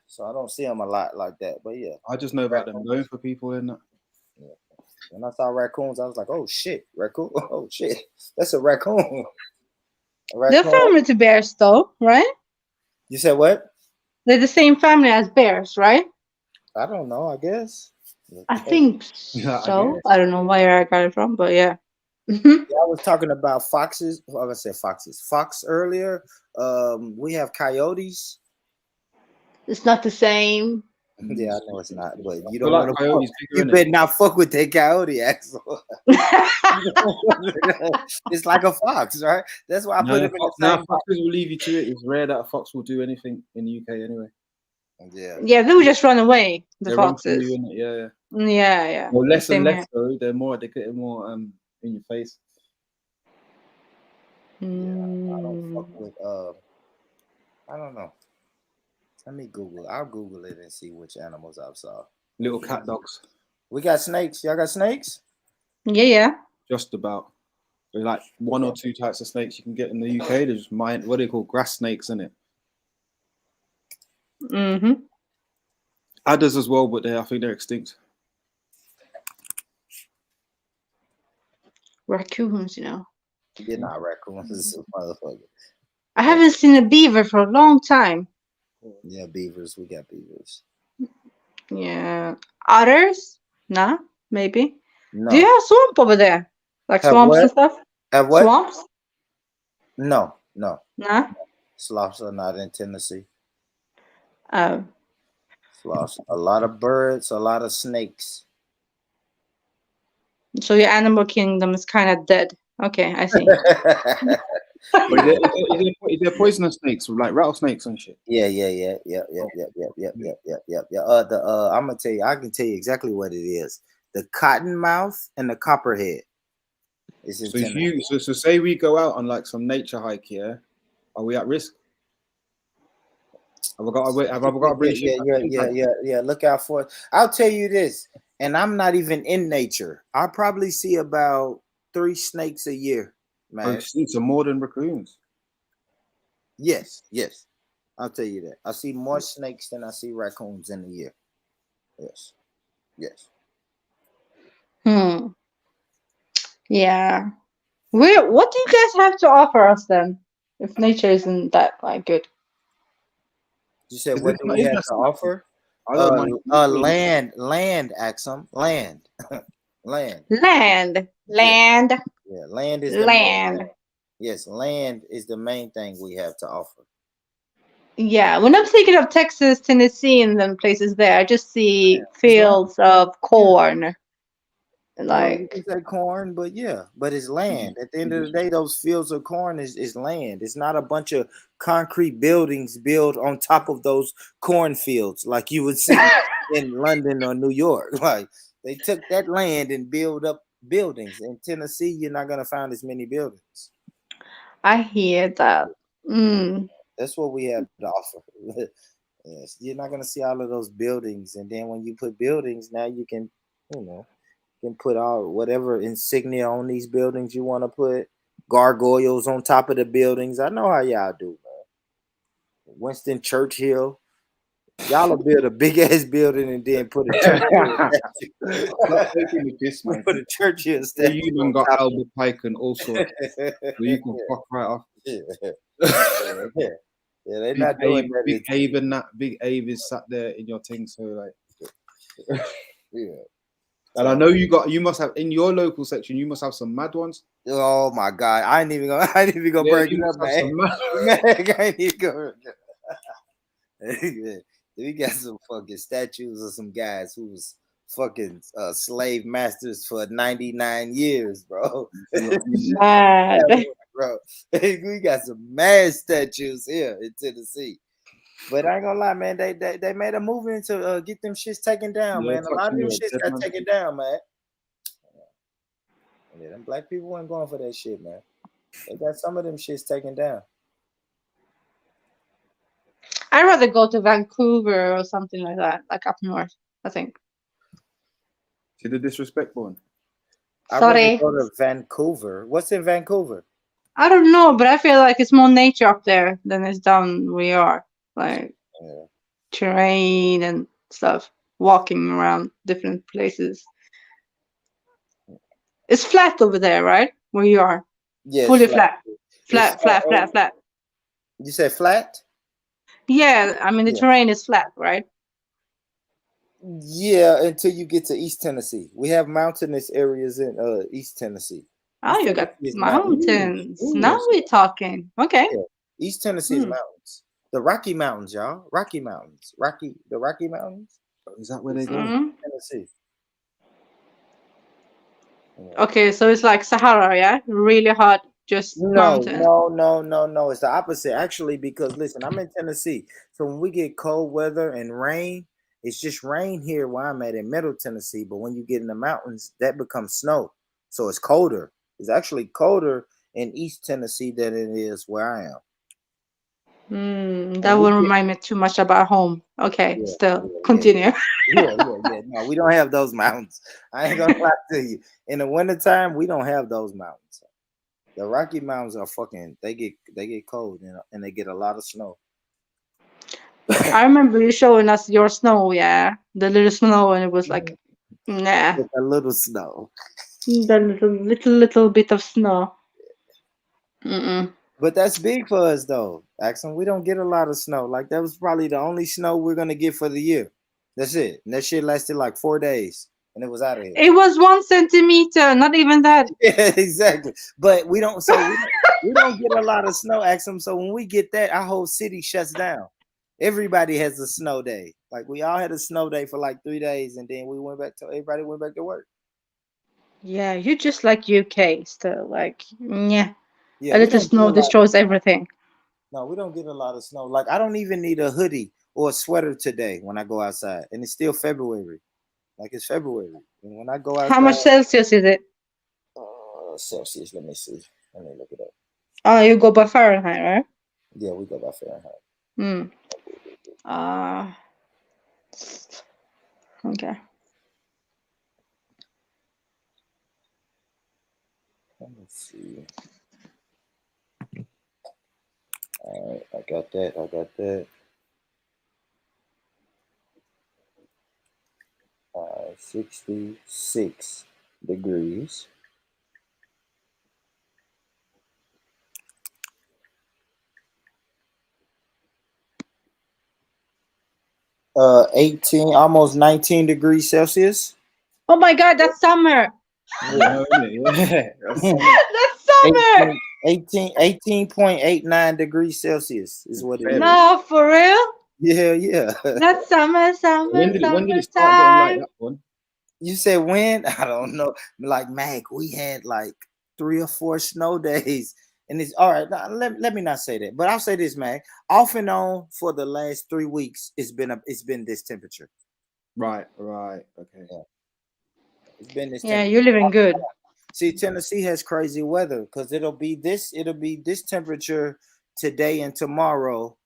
so I don't see them a lot like that. But yeah. I just know about them going for people in that. Yeah. When I saw raccoons, I was like, oh shit, raccoon. Oh shit. That's a raccoon. They're family to bears though, right? You said what? They're the same family as bears, right? I don't know, I guess. I think so. I don't know where I got it from, but yeah. Yeah, I was talking about foxes. Well, I said foxes. Fox earlier. We have coyotes. It's not the same. Yeah, I know it's not, but you don't want to. You better not fuck with that coyote, Axel. It's like a fox, right? That's why I put it in the same. Foxes will leave you to it. It's rare that a fox will do anything in the UK anyway. Yeah. Yeah, they will just run away. The They foxes. run through you, yeah. Yeah. Well, less and Same less though. They're getting more in your face. Yeah, I don't fuck with I don't know. Let me Google. I'll Google it and see which animals I saw. Little cat dogs. We got snakes. Y'all got snakes? Yeah. Just about. There's like one or two types of snakes you can get in the UK. There's just what they call grass snakes, isn't it? Mm-hmm. Adders as well, but I think they're extinct. Raccoons, you know. Yeah, not raccoons. This is a motherfucker. I haven't seen a beaver for a long time. Yeah, beavers. We got beavers. Yeah. Otters? Nah, maybe. No. Do you have swamp over there? Like Have swamps what? and stuff? Have what? Swamps? No. Nah? Sloths are not in Tennessee. Oh. Sloths. A lot of birds, a lot of snakes. So your animal kingdom is kind of dead. Okay, I see. Is there poisonous snakes, like rattlesnakes and shit? Yeah. I'm gonna tell you. I can tell you exactly what it is. The cottonmouth and the copperhead. So say we go out on like some nature hike, yeah? Are we at risk? Have I got to bring shit? Yeah. Look out for it. I'll tell you this, and I'm not even in nature. I probably see about 3 snakes a year, man. Snakes are more than raccoons. Yes. I'll tell you that. I see more snakes than I see raccoons in a year. Yes. Yeah. What do you guys have to offer us then? If nature isn't that like good. You said what do we have to offer? Land, Axum. Land. Land. Yeah, land is land. Yes, land is the main thing we have to offer. Yeah, when I'm thinking of Texas, Tennessee, and then places there, I just see fields of corn. Like you can say corn, but it's land. At the end of the day, those fields of corn is land. It's not a bunch of concrete buildings built on top of those cornfields like you would see in London or New York. Like they took that land and build up buildings. In Tennessee, you're not gonna find as many buildings. I hear that. That's what we have to offer. Yes, you're not gonna see all of those buildings, and then when you put buildings, now you can, can put all whatever insignia on these buildings you want to put, gargoyles on top of the buildings. I know how y'all do, man. Winston Churchill. Y'all will build a big ass building and then put a Churchill. Put a Churchill statue. You even got Albert Pike and all sorts. Where you can fuck right off. Yeah, they're not doing that. Big Abe is sat there in your thing, so like, yeah. And I know you must have in your local section. You must have some mad ones. Oh my god, I ain't even gonna break it up, man. I ain't even gonna. We got some fucking statues of some guys who was fucking slave masters for 99 years, bro. Mad. Bro, we got some mad statues here in Tennessee. But I ain't gonna lie, man. They made a movement to get them shits taken down, man. A lot of them shits got taken down, man. Yeah, them black people weren't going for that shit, man. They got some of them shits taken down. I'd rather go to Vancouver or something like that, like up north, I think. See the disrespect, Born? I'd rather Sorry. go to Vancouver. What's in Vancouver? I don't know, but I feel like it's more nature up there than it's down where we are. Like terrain and stuff, walking around different places. It's flat over there, right? Where you are? Yeah, Fully flat. flat. Flat. You said flat? Yeah, I mean the terrain is flat, right? Yeah, until you get to East Tennessee. We have mountainous areas in East Tennessee. Oh, East you got Tennessee is mountains. Ooh, Now we're talking. Okay. Yeah. East Tennessee is mountains. The Rocky Mountains, y'all. Rocky Mountains. The Rocky Mountains. Is that where they go? Tennessee. Okay, so it's like Sahara, yeah? Really hot, just mountain. No. It's the opposite, actually, because listen, I'm in Tennessee. So when we get cold weather and rain, it's just rain here where I'm at in Middle Tennessee. But when you get in the mountains, that becomes snow. So it's colder. It's actually colder in East Tennessee than it is where I am. That wouldn't remind me too much about home. Okay, continue. Yeah. No, we don't have those mountains. I ain't gonna lie to you. In the wintertime, we don't have those mountains. The Rocky Mountains are fucking. They get cold and they get a lot of snow. I remember you showing us your snow, yeah, the little snow, and it was like, nah, a little snow, the little bit of snow. But that's big for us, though, Axel. We don't get a lot of snow. Like that was probably the only snow we're gonna get for the year. That's it. And that shit lasted like 4 days, and it was out of here. It was 1 centimeter, not even that. Yeah, exactly. But we don't. So we don't get a lot of snow, Axel. So when we get that, our whole city shuts down. Everybody has a snow day. Like we all had a snow day for like 3 days, and then everybody went back to work. Yeah, you're just like UK still, like yeah. Yeah, a little snow destroys everything. No, we don't get a lot of snow. Like I don't even need a hoodie or a sweater today when I go outside, and it's still February. Like it's February, and when I go outside, how much Celsius is it? Celsius. Let me see. Let me look it up. Oh, you go by Fahrenheit, right? Yeah, we go by Fahrenheit. Okay. Let me see. All right, I got that. 66 degrees. 18, almost 19 degrees Celsius. Oh my God, that's summer. Yeah. That's summer. 18.89 degrees Celsius is what it is. No, for real? Yeah. That's summer. When did it start getting like that one? You said when? I don't know. Like Mac, we had like 3 or 4 snow days. And it's all right. Now, let me not say that, but I'll say this, Mac. Off and on for the last 3 weeks, it's been this temperature. Right. Okay. Yeah. It's been this. Yeah, you're living good. See, Tennessee has crazy weather because it'll be this temperature today and tomorrow,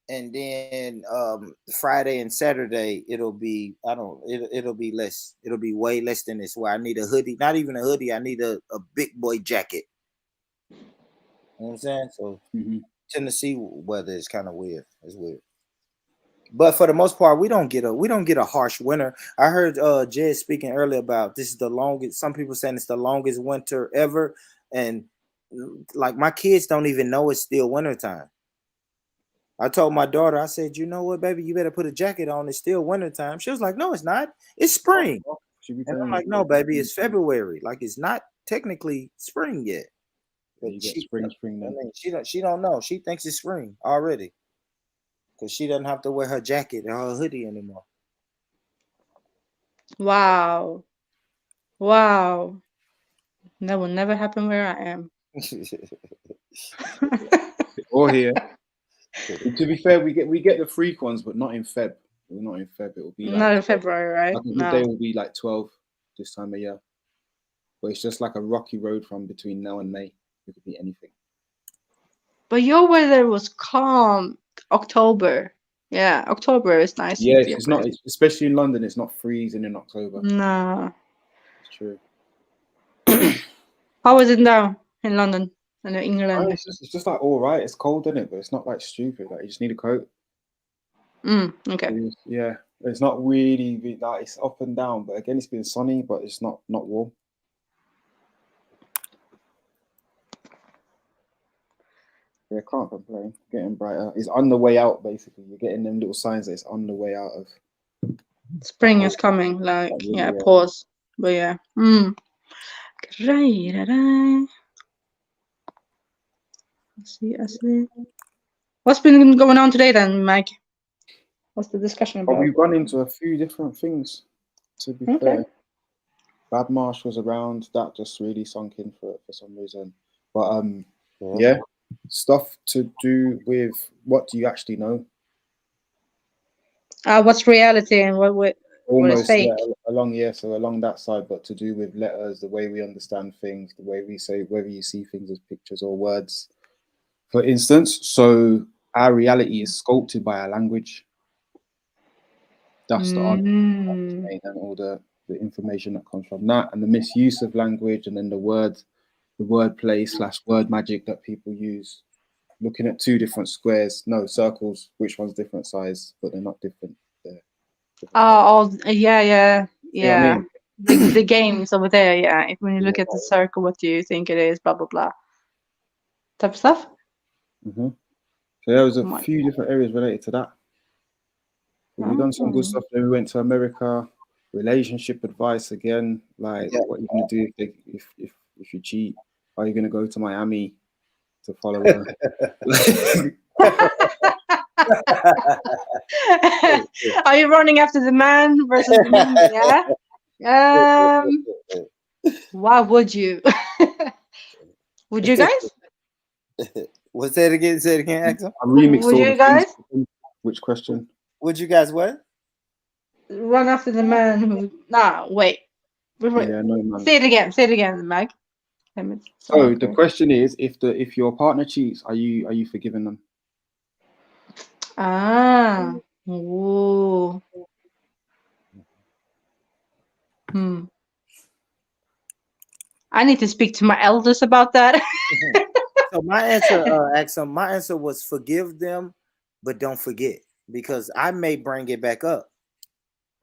and then Friday and Saturday it'll be it'll be less. It'll be way less than this. Where I need a hoodie, not even a hoodie. I need a big boy jacket. You know what I'm saying? So Tennessee weather is kind of weird. It's weird. But for the most part, we don't get a harsh winter. I heard Jed speaking earlier about this is the longest. Some people saying it's the longest winter ever, and like my kids don't even know it's still wintertime. I told my daughter, I said, you know what, baby, you better put a jacket on. It's still wintertime. She was like, no, it's not. It's spring. And I'm like, no, baby, it's February. Like it's not technically spring yet. But you get spring. I mean, she don't know. She thinks it's spring already. Because she doesn't have to wear her jacket or her hoodie anymore. Wow. That will never happen where I am. Or here. To be fair, we get the freak ones, but not in Feb. Not in Feb. It will be like, not in February, right? I think the day will be like 12 this time of year. But it's just like a rocky road from between now and May. It could be anything. But your weather was calm. October. Yeah, October is nice. Yeah, it's not, especially in London, it's not freezing in October. No. It's true. How was it now in London and in England? It's just like all right. It's cold, isn't it? But it's not like stupid. Like you just need a coat. Okay. Yeah, it's not really like it's up and down. But again, it's been sunny, but it's not warm. Yeah, can't complain. Getting brighter. It's on the way out. Basically, you're getting them little signs that it's on the way out of. Spring is coming. Like yeah, pause. But yeah. I see. What's been going on today then, Mike? What's the discussion about? We've gone into a few different things, to be fair. Bad Marsh was around. That just really sunk in for some reason. But yeah, stuff to do with what do you actually know? What's reality and what is fake? Yeah, so along that side, but to do with letters, the way we understand things, the way we say, whether you see things as pictures or words. For instance, so our reality is sculpted by our language. That's the and all the information that comes from that, and the misuse of language, and then the wordplay / word magic that people use. Looking at two different squares, no circles, which one's different size, but they're not different. Yeah. You know what I mean? The games over there, yeah. If when you look at the circle, what do you think it is? Blah blah blah. Type of stuff. So there was a few different areas related to that. We've done some good stuff. Then we went to America. Relationship advice again, like what you're gonna do if you cheat. Are you gonna go to Miami to follow her? Are you running after the man versus the woman? Yeah. Why would you? Would you guys? What's that again? Say it again, Axel. I remixed Would you guys? Which question? Would you guys what? Run after the man who? Nah, wait. Yeah, no, man. Say it again. Say it again, Mag. So the question is, if your partner cheats, are you forgiving them? Ooh. I need to speak to my elders about that. So my answer, Axel, my answer was forgive them, but don't forget, because I may bring it back up.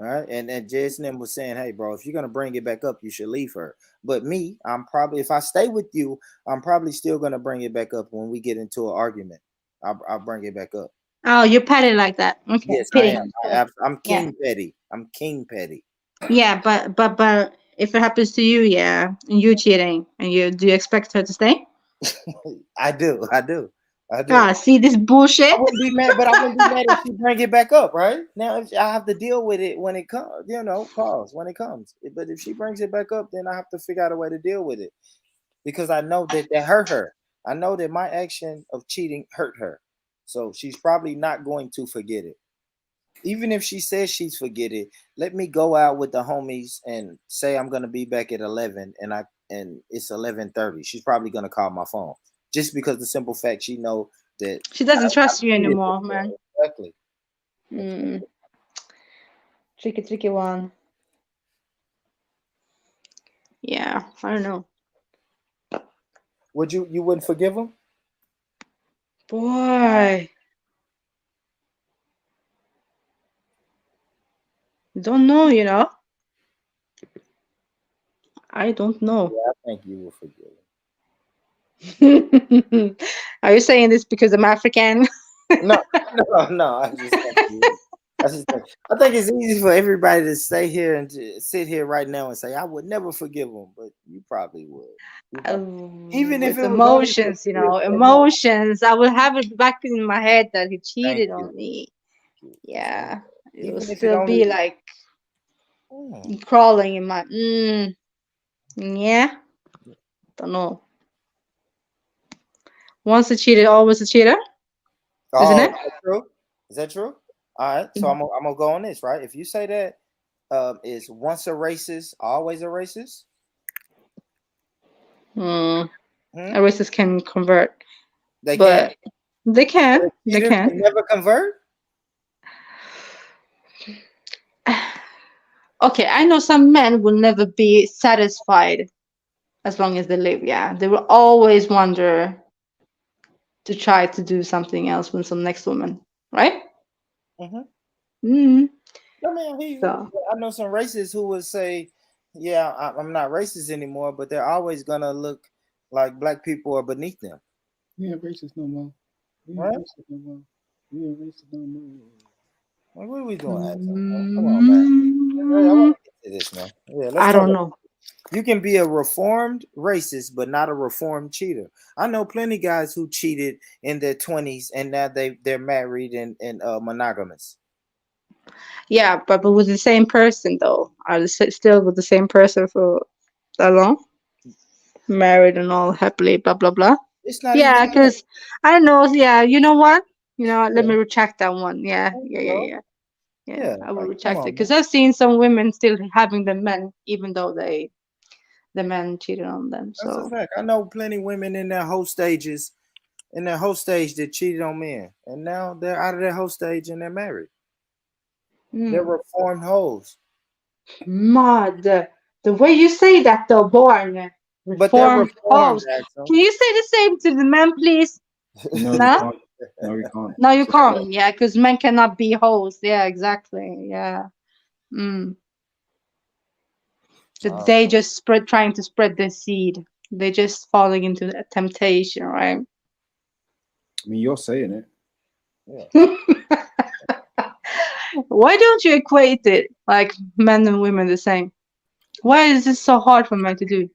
All right. And Jason was saying, hey, bro, if you're going to bring it back up, you should leave her. But me, I'm probably, if I stay with you, I'm probably still going to bring it back up when we get into an argument. I'll bring it back up. Oh, you're petty like that. Okay. Yes, Petty. I am. I'm king petty. I'm king petty. Yeah, but if it happens to you, yeah, and you cheating, and do you expect her to stay? I do. See this bullshit? I wouldn't be mad, but I wouldn't be mad if she bring it back up, right? Now I have to deal with it when it comes, pause when it comes. But if she brings it back up, then I have to figure out a way to deal with it, because I know that hurt her. I know that my action of cheating hurt her, so she's probably not going to forget it. Even if she says she's forget it, let me go out with the homies and say I'm gonna be back at 11, and it's 11:30. She's probably gonna call my phone just because the simple fact she know that she doesn't trust you anymore, man. Exactly. Tricky one. Yeah, I don't know. Would you wouldn't forgive him? Boy. Don't know, I don't know. Yeah, I think you will forgive him. Are you saying this because I'm African? No. I think it's easy for everybody to stay here and to sit here right now and say I would never forgive him, but you probably would. Even if it emotions, emotions. I will have it back in my head that he cheated on me. Yeah, it will still be like crawling in my. Yeah, don't know. Once a cheater, always a cheater. Isn't it? Is that true? All right, so I'm gonna go on this, right? If you say that is once a racist, always a racist. A racist can convert. They but can. They can. They Cheaters can. can never convert. Okay, I know some men will never be satisfied as long as they live. Yeah, they will always wonder to try to do something else with some next woman, right? Mm. I mean, So I know some racists who would say, "Yeah, I'm not racist anymore," but they're always gonna look like black people are beneath them. We ain't racist no more. We ain't Right? racist no more. We ain't racist no more. What are we doing? Come on, man. I want to get to this, man. Yeah, let's I talk. don't know. You can be a reformed racist, but not a reformed cheater. I know plenty of guys who cheated in their 20s and now they're married and monogamous. Yeah, but with the same person though. Are they still with the same person for that long? Married and all happily, blah blah blah. It's not Yeah, even. because I know. Yeah, you know what? You know what? Let Yeah. me retract that one. Yeah. I will like, retract come it on, because I've seen some women still having the men, even though the men cheated on them. That's a So fact. I know plenty of women in their whole stages, that cheated on men, and now they're out of their whole stage and they're married. They're reformed hoes. mad. The way you say that though, born But they're reformed reformed, hoes. Axel. Can you say the same to the men, please? No, No? we can't. No, we can't. No, you can't. Yeah, because men cannot be hoes. Yeah, exactly. Yeah. They just trying to spread the seed. They're just falling into a temptation, right? I mean, you're saying it. Why don't you equate it like men and women the same? Why is this so hard for men to do?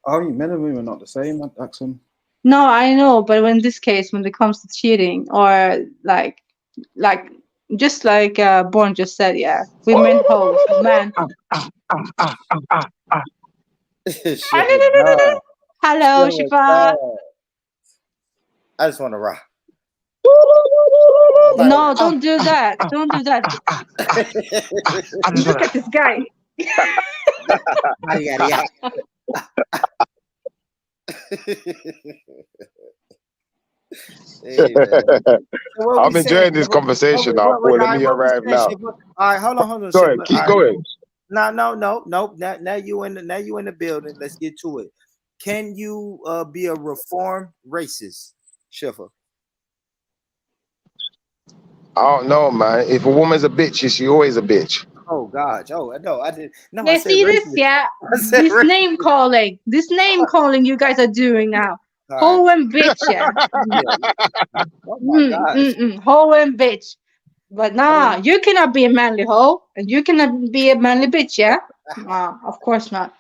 I mean, men and women are not the same, Axum. No, I know, but in this case, when it comes to cheating or like just like Born just said, yeah, women hoes, man. Hello, Shifa. I just want to rock. No, don't do that. Don't do that. Look at this guy. Hey, I'm enjoying this conversation now. Paul, let me arrive now. All right, hold on. Go ahead, keep going. No. Now you in the building. Let's get to it. Can you be a reformed racist, Schiffer? I don't know, man. If a woman's a bitch, is she always a bitch? Oh gosh. Oh no, I didn't. No, Yeah, I said see racist. this? Yeah, this name calling. This name calling you guys are doing now. Hoe and bitch, yeah. Oh my gosh. Hoe and bitch. But nah, you cannot be a manly hoe, and you cannot be a manly bitch, yeah? Nah, of course not.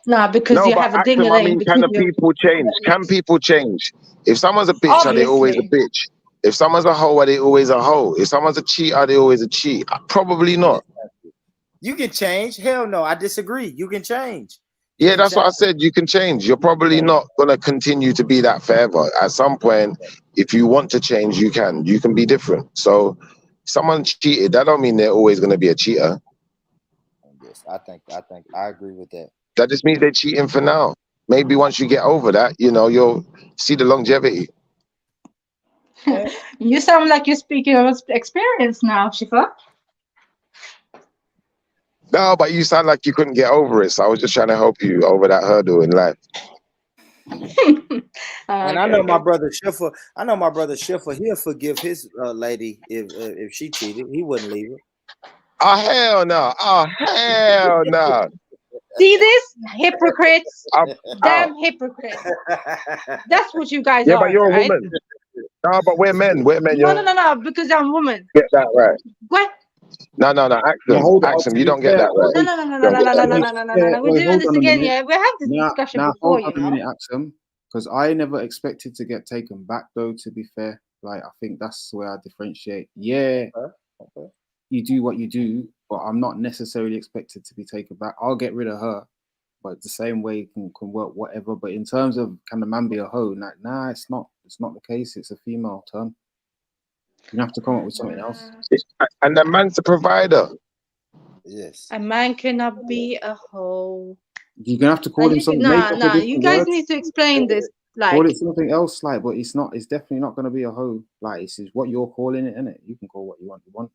Nah, because No, you but have a Axel, I ding-a-ling mean, between can the you. people change? Can people change? If someone's a bitch, are they always a Obviously. bitch? If someone's a hoe, are they always a hoe? If someone's a cheat, are they always a cheat? Probably not. You can change. Hell no, I disagree. You can change. Yeah, that's what I said. You can change. You're probably not going to continue to be that forever. At some point, if you want to change, you can. You can be different. So if someone cheated, that don't mean they're always going to be a cheater. Yes, I think I agree with that. That just means they're cheating for now. Maybe once you get over that, you know, you'll see the longevity. You sound like you're speaking of experience now, Shifa. No, but you sound like you couldn't get over it. So I was just trying to help you over that hurdle in life. And I know my brother Schiffer. He'll forgive his lady if she cheated. He wouldn't leave her. Oh hell no! Oh hell no! See this? Hypocrites. Damn hypocrites. That's what you guys Yeah, are, but you're right? a woman. No, but we're men. We're men. No, because I'm a woman. Get that right. What? No, Axum, you don't get that right. No. We're doing this again, yeah? We have this discussion before, hold on a minute, Axum, because I never expected to get taken back, though, to be fair. Like, I think that's where I differentiate. Yeah, you do what you do, but I'm not necessarily expected to be taken back. I'll get rid of her, but the same way can work, whatever. But in terms of can the man be a hoe? Like, nah, it's not the case. It's a female term. You have to come up with something else. And the man's the provider. Yes. A man cannot be a hoe. You're gonna have to call him something. Nah. You guys need to explain this. Like, call it something else, like, but it's not. It's definitely not gonna be a hoe. Like, it's what you're calling it, innit? You can call what you want. Like,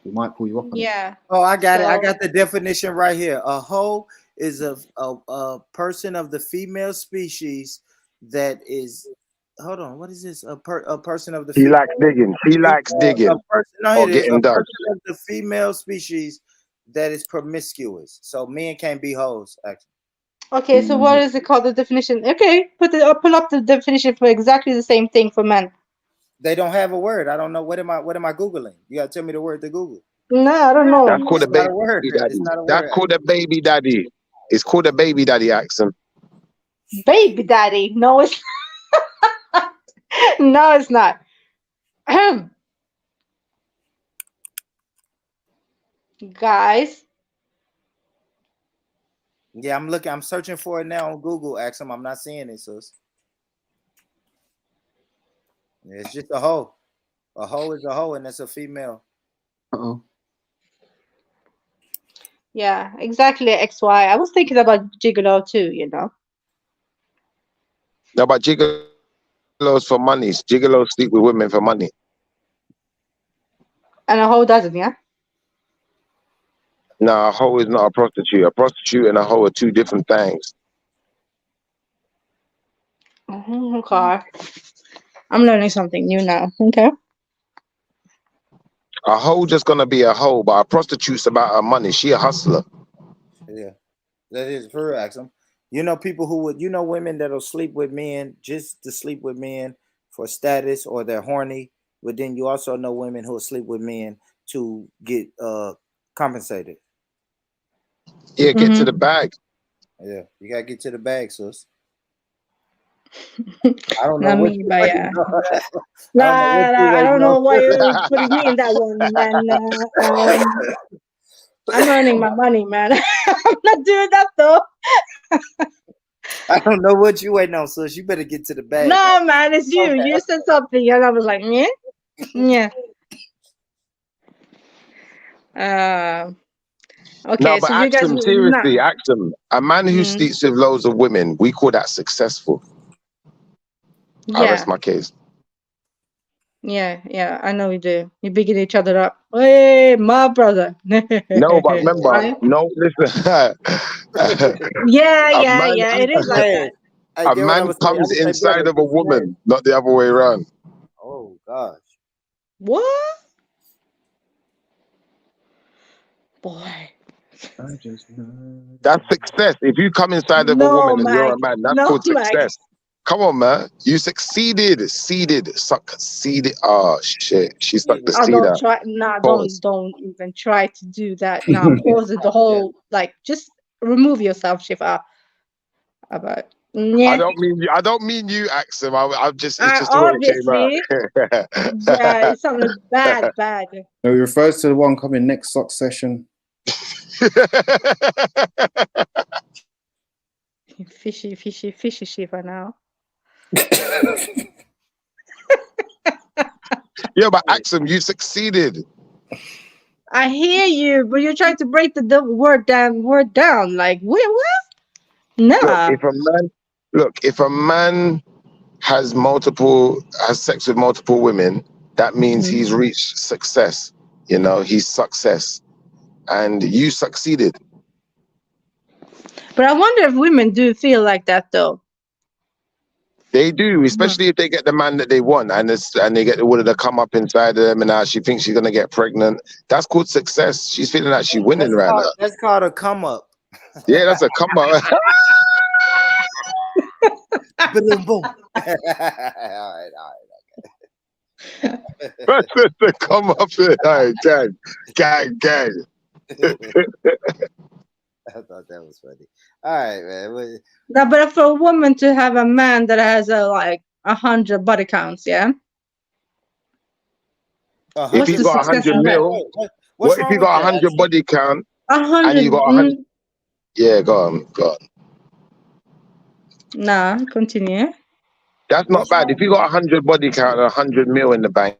we might pull you up on it. Oh, I got it. I got the definition right here. A hoe is a person of the female species that is. Hold on. What is this? A person of the. She likes digging. She likes digging. Or getting dug. A person of the female species that is promiscuous. So men can't be hoes, actually. Okay, so what is it called? The definition? Okay, pull up the definition for exactly the same thing for men. They don't have a word. I don't know. What am I googling? You gotta tell me the word to Google. No, I don't know. That's called a baby daddy. That's called a baby daddy. It's called a baby daddy accent. Baby daddy? No, it's no, it's not. Guys. Yeah, I'm looking. I'm searching for it now on Google. Axum, I'm not seeing it, sis. It's just a hoe. A hoe is a hoe, and that's a female. Uh-oh. Yeah, exactly. XY. I was thinking about gigolo too. You know. No, but gigolos for money. Gigolos sleep with women for money. And a hoe doesn't, yeah. No, a hoe is not a prostitute. A prostitute and a hoe are two different things. Okay. I'm learning something new now. Okay. A hoe just gonna be a hoe, but a prostitute's about her money. She a hustler. Yeah, that is true, Axum. You know, people who would, women that'll sleep with men just to sleep with men for status or they're horny. But then you also know women who will sleep with men to get compensated. Yeah, get to the bag. Yeah, you gotta get to the bag, sis. I don't know Not what me, you but yeah. I don't know why you're putting me in that one, man. I'm earning my money, man. I'm not doing that though. I don't know what you waiting on, sis. You better get to the bag. No, man, it's you. You said something, and I was like, yeah. Okay, No, but so you guys seriously, Axum, a man who sleeps with loads of women, we call that successful. Yeah. I rest my case. Yeah, I know we do. You're bigging each other up. Hey, my brother. No, but remember, right? no, listen. Yeah, it is like that. A man comes inside of a woman, not the other way around. Oh, gosh. What? Boy. That's success. If you come inside of a woman and you're a man, that's called success. Come on, man. You succeeded. Succeeded. Oh, shit. She sucked the seed out. Don't even try to do that. Now, pause it, the whole, like, just remove yourself, Shifa. I don't mean you, Axum. I'm just, it's just the way it came out. Yeah, it sounded bad. No, he refers to the one coming next sock session. Fishy Shifa now. Yeah, but Axum, you succeeded. I hear you, but you're trying to break the word down. Like, what? Nah. If a man has sex with multiple women, that means he's reached success. You know, he's success, and you succeeded. But I wonder if women do feel like that, though. They do, especially if they get the man that they want, and they get the woman to come up inside them, and now she thinks she's gonna get pregnant. That's called success. She's feeling like she's winning right now. That's called a come up. Yeah, that's a come up. Boom, boom. All right. That's the come up. Gang. I thought that was funny. All right, man. No, but for a woman to have a man that has 100 body counts, yeah. If you got 100 mil, what if you got 100 body count? 100. And you got 100. Yeah, go on. Nah, continue. That's not bad. If you got 100 body count and 100 mil in the bank.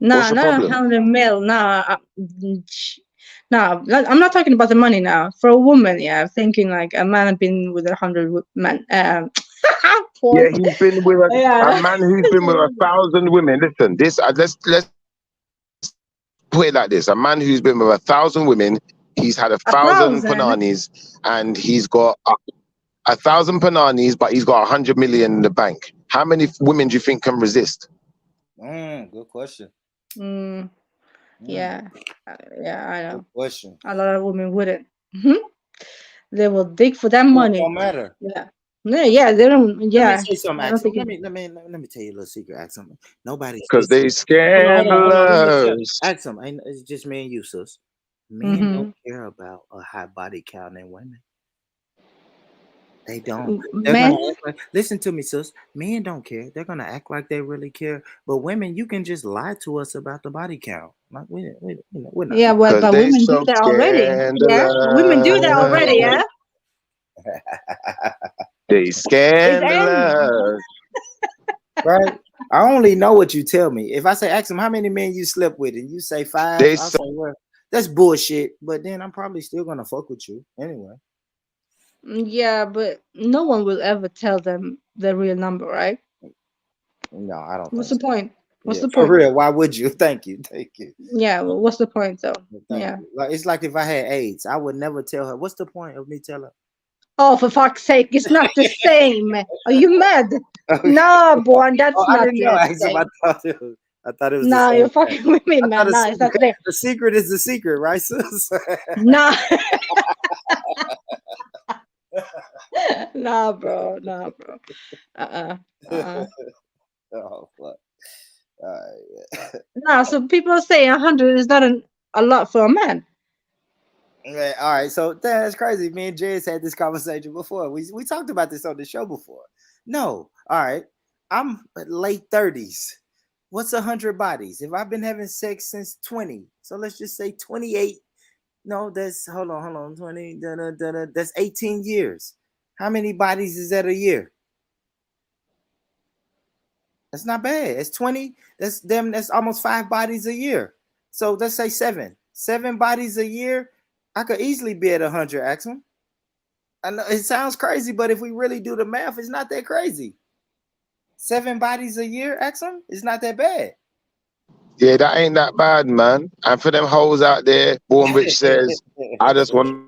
Nah, not 100 mil. Nah, No, I'm not talking about the money now. For a woman, yeah, thinking like a man has been with 100 men. Yeah, he's been with a man who's been with 1,000 women. Listen, this let's put it like this: a man who's been with 1,000 women, he's had 1,000 pananis, and he's got 1,000 pananis, but he's got 100 million in the bank. How many women do you think can resist? Good question. Yeah, I know. Good question. A lot of women wouldn't. They will dig for that money. Don't matter. Yeah. Yeah, they don't. Yeah. Let me say something, I don't Axel. think Let me tell you a little secret, Axel. Nobody. Because they Hold on. scandalous. Axel, it's just me and you, sis. Men don't care about a high body count in women. They don't. Men? Listen to me, sis. Men don't care. They're gonna act like they really care. But women, you can just lie to us about the body count. Like we're not. Yeah, well, but women do that already. Yeah, women do that already. Yeah. They scandalous. Right? I only know what you tell me. If I say, ask them how many men you slept with, and you say 5, I'll say, well, that's bullshit. But then I'm probably still gonna fuck with you anyway. Yeah, but no one will ever tell them the real number, right? No, I don't. What's the point? What's the for point? real? Why would you? Thank you. Yeah, well, what's the point though? Yeah. Like it's like if I had AIDS, I would never tell her. What's the point of me telling her? Oh, for fuck's sake, it's not the same. Are you mad? No, boy, that's not the same. I thought it was. No, you're fucking with me, man. No, it's not the same. The secret is the secret, right, sis? No. Nah, bro. Oh, fuck. No, so people are saying 100 is not a lot for a man. Yeah, all right, so that's crazy. Me and Jez had this conversation before. We talked about this on the show before. No, all right. I'm late 30s. What's 100 bodies? If I've been having sex since 20, so let's just say 28. No, that's hold on, 20. That's 18 years. How many bodies is that a year? That's not bad. It's 20. That's almost 5 bodies a year. So let's say 7. 7 bodies a year. I could easily be at 100, Axel. I know it sounds crazy, but if we really do the math, it's not that crazy. 7 bodies a year, Axel, it's not that bad. Yeah, that ain't that bad, man. And for them hoes out there, Born Rich says, I just want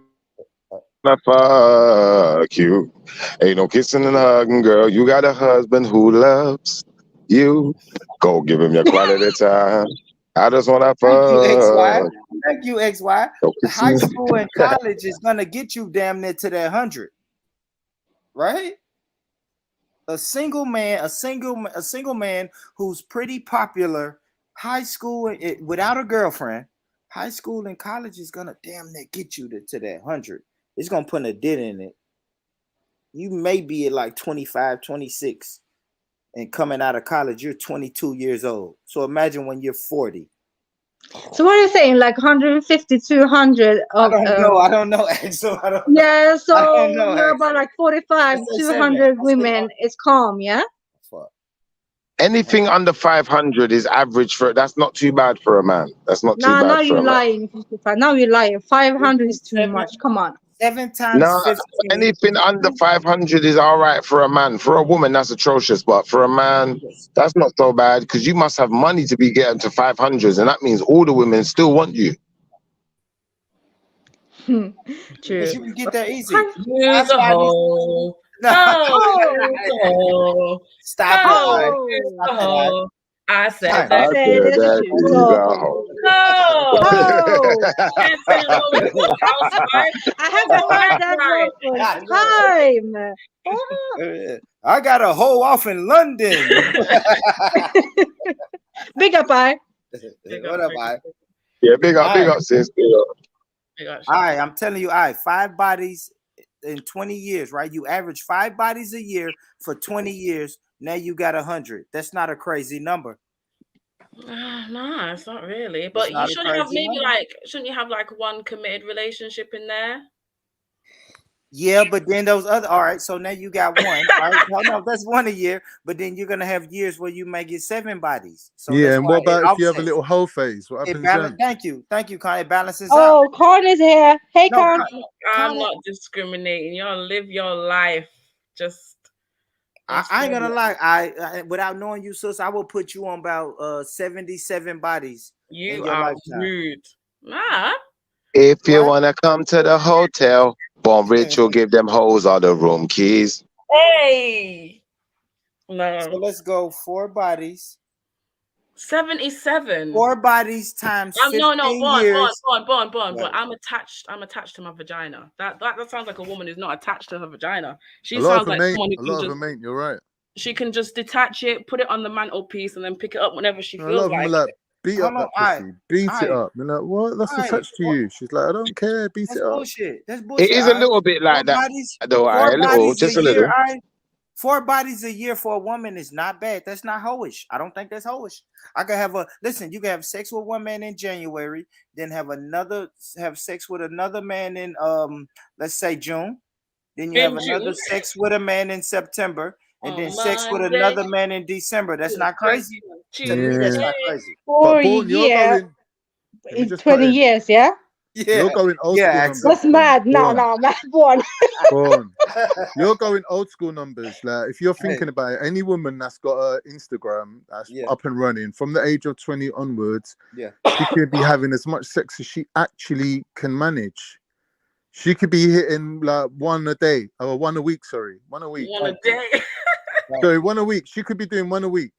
to fuck you. Ain't no kissing and hugging, girl. You got a husband who loves you. Go give him your quality time. I just want to fuck. Thank you, XY. High school and college is gonna get you damn near to that 100, right? A single man who's pretty popular, high school without a girlfriend, high school and college is gonna damn near get you to that 100. It's gonna put a dent in it. You may be at like 25, 26, and coming out of college, you're 22 years old. So imagine when you're 40. So what are you saying? Like 150, 200? I don't know. So I don't yeah, know. so I don't know, you're about like 45, 200 women. It's calm, yeah? Anything under 500 is average for. That's not too bad for a man. That's not too bad now for you're a man. lying. 55. Now you're lying. 500 is too much. Come on. 7 times No, 15. anything under 500 is all right for a man. For a woman, that's atrocious. But for a man, that's not so bad because you must have money to be getting to 500s, and that means all the women still want you. True. Because you can get that easy. Use a hole. Stop it. I said that. I haven't heard that word for time. I got a hole off in London. Big up, I. What up, I? Yeah, big up, sis. Big up. All right, I'm telling you, 5 bodies in 20 years, right? You average 5 bodies a year for 20 years. Now you got 100. That's not a crazy number. No, it's not really. But you shouldn't have shouldn't you have like one committed relationship in there? Yeah, but then those other. All right, so now you got one. All right, no, that's one a year. But then you're gonna have years where you may get 7 bodies. So Yeah, that's and why what about it if you have a offsets. little whole phase? What It happens balance. then? Thank you, Con. It balances out. Oh, Con is here. Hey, No, Con. I'm not discriminating. Y'all live your life. Just I ain't gonna lie. I without knowing you, sis, I will put you on about 77 bodies in you your are lifetime. rude. Nah. If you wanna come to the hotel, Bon Rich will give them hoes all the room keys. Hey. No. So let's go 4 bodies. 77. 4 bodies times 15 years. Bon. I'm attached to my vagina. That sounds like a woman who's not attached to her vagina. She A lot sounds of like them someone ain't. who A lot can of them ain't. You're right. she can just detach it, put it on the mantelpiece, and then pick it up whenever she A feels lot of them like are like, it. beat up that pussy, beat it up. You're like, what? That's Aight. attached to you. She's like, I don't care, beat That's it up. bullshit. That's bullshit. It is a little bit like that, though. 4 A little, bodies just a a year. little. 4 bodies a year for a woman is not bad. That's not hoish. I don't think that's hoish. I could have you can have sex with one man in January, then have sex with another man in let's say June. Then you have another sex with a man in September, and then sex with another man in December. That's not crazy. To me, that's not crazy. For a Born, you're year, going. in 20 years, yeah? You're going old school numbers. That's mad. No, mad one. Born. You're going old school numbers. Like if you're thinking about it, any woman that's got an Instagram that's up and running from the age of 20 onwards, she could be having as much sex as she actually can manage. She could be hitting like 1 a day or 1 a week. Sorry, 1 a week. 1 a day. Sorry, 1 a week. She could be doing 1 a week.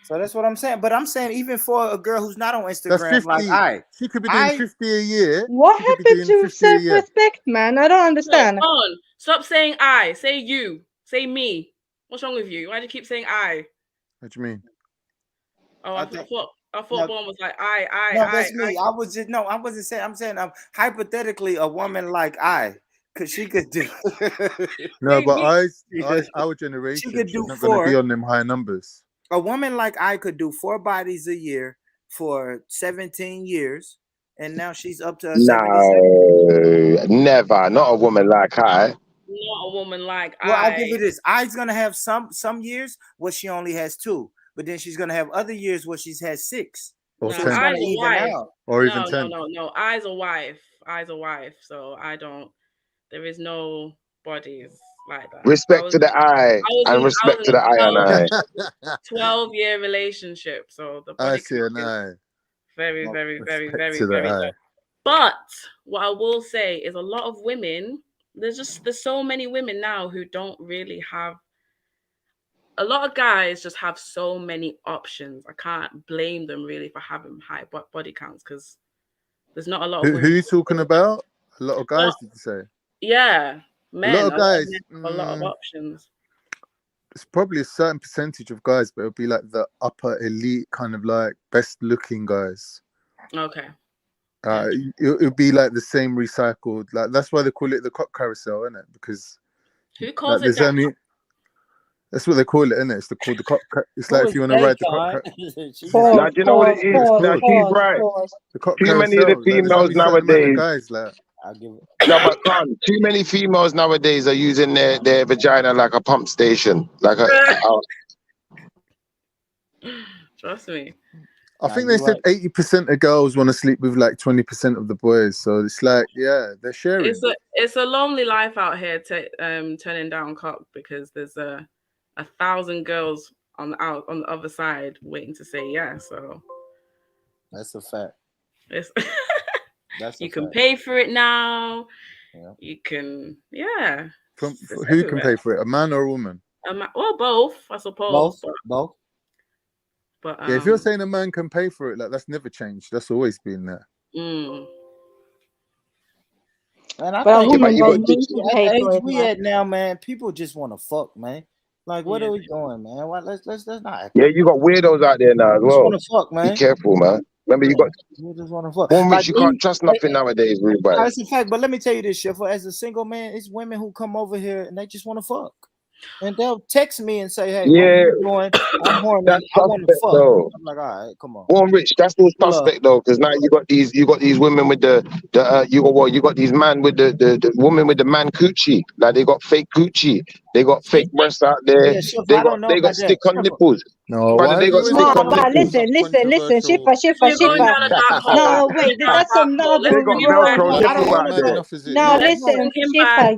So that's what I'm saying. But I'm saying even for a girl who's not on Instagram, That's 50. like she could be doing 50 a year. What happened to self-respect, man? I don't understand. No, on. Stop saying I. Say you. Say me. What's wrong with you? Why do you keep saying I? What do you mean? Oh, I thought Bon was like I. No, that's me. I wasn't saying. I'm saying hypothetically a woman like because she could do. No, but our generation, she could do not going to be on them high numbers. A woman like I could do 4 bodies a year for 17 years, and now she's up to 77. No, never. Not a woman like I. Not a woman like Well, I'll give you this. I's gonna have some years where she only has 2, but then she's gonna have other years where she's had 6. Or so 10. it's gonna even out. Or even 10. No. I's a wife. I's a wife. So I don't. There is no bodies like that. Respect to the eye and respect to the eye and eye. 12-year relationship. So the body count is very, very, very, very, very low. But what I will say is a lot of women, there's so many women now who don't really have. A lot of guys just have so many options. I can't blame them really for having high body counts because there's not a lot of women. Who are you talking about? A lot of guys, did you say? Yeah, men. A lot of guys. A lot of options. It's probably a certain percentage of guys, but it'll be like the upper elite kind of like best looking guys. Okay. It'll be like the same recycled. Like that's why they call it the cock carousel, isn't it? Because who calls it that? That's what they call it, isn't it? It's called the cock. It's like if you want to ride the cock. Now, do you know what it is? Now she's right. Too many of the females nowadays. Guys, like. No, but too many females nowadays are using their vagina like a pump station, like a. Trust me. I think they said 80% of girls want to sleep with like 20% of the boys. So it's like, yeah, they're sharing. It's a lonely life out here turning down cock because there's 1,000 girls on the other side waiting to say yeah. So that's a fact. It's you can pay for it now. Yeah. You can, yeah. Who can pay for it? A man or a woman? Well, both, I suppose. Both. But yeah, if you're saying a man can pay for it, like that's never changed. That's always been there. And I think we at now, man. People just want to fuck, man. Like, what are we doing, man? Why, let's not. Yeah, you got weirdos out there now as well. Just want to fuck, man. Be careful, man. Remember, you got. You just want to fuck. Like, you can't trust nothing nowadays, really. That's a fact. But let me tell you this, Shiffer. As a single man, it's women who come over here and they just want to fuck. And they'll text me and say, "Hey, what Yeah, are you doing? I'm horny. that's I want to suspect fuck." though. I'm like, "All right, come on." Born rich, that's all suspect though, because now you got these women with you got these man with the woman with the man coochie. Like they got fake coochie, they got fake breasts out there, Yeah, Shiva, I don't know they got about that. stick on Shiva. nipples. No, Brother, why they have you got always stick got to on come up with nipples. such controversial? You're going down a dark hole. No, wait, Down a that's dark hole. another Let's They got bring him back. Velcro No, I don't nipple want out to Mad go. there. enough, is it? no. Yeah. Let's Listen, bring him back. Shifa.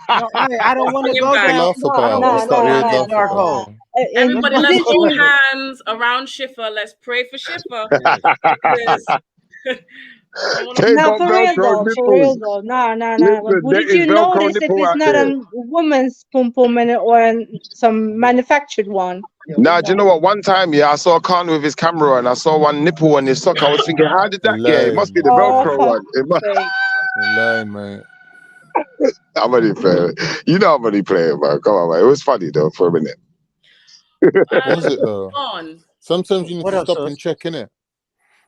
No, hey, I don't want to Bring him go What's to back. down. laugh No, I don't about? want What's to that go down weird that laugh dark about? hole. Everybody, Let's let's not hold go there. hands around Schiffer. Let's pray for Schiffer. Because I don't want They to. No, got for real Velcro though, for real nipples. though. No. Listen, Wouldn't there is you Velcro notice if nipple it's out not there. a woman's pom pom or some manufactured one? Now, do you know what? One time, yeah, I saw a Khan with his camera and I saw one nipple on his sock. I was thinking, how did that get? It must be the Oh, Velcro for one. It must... sake. You're lying, mate. I'm only playing. You know I'm only playing, man. Come on, man. It was funny though for a minute. Was it though? On. Sometimes you need What to up, stop sis? and check, innit?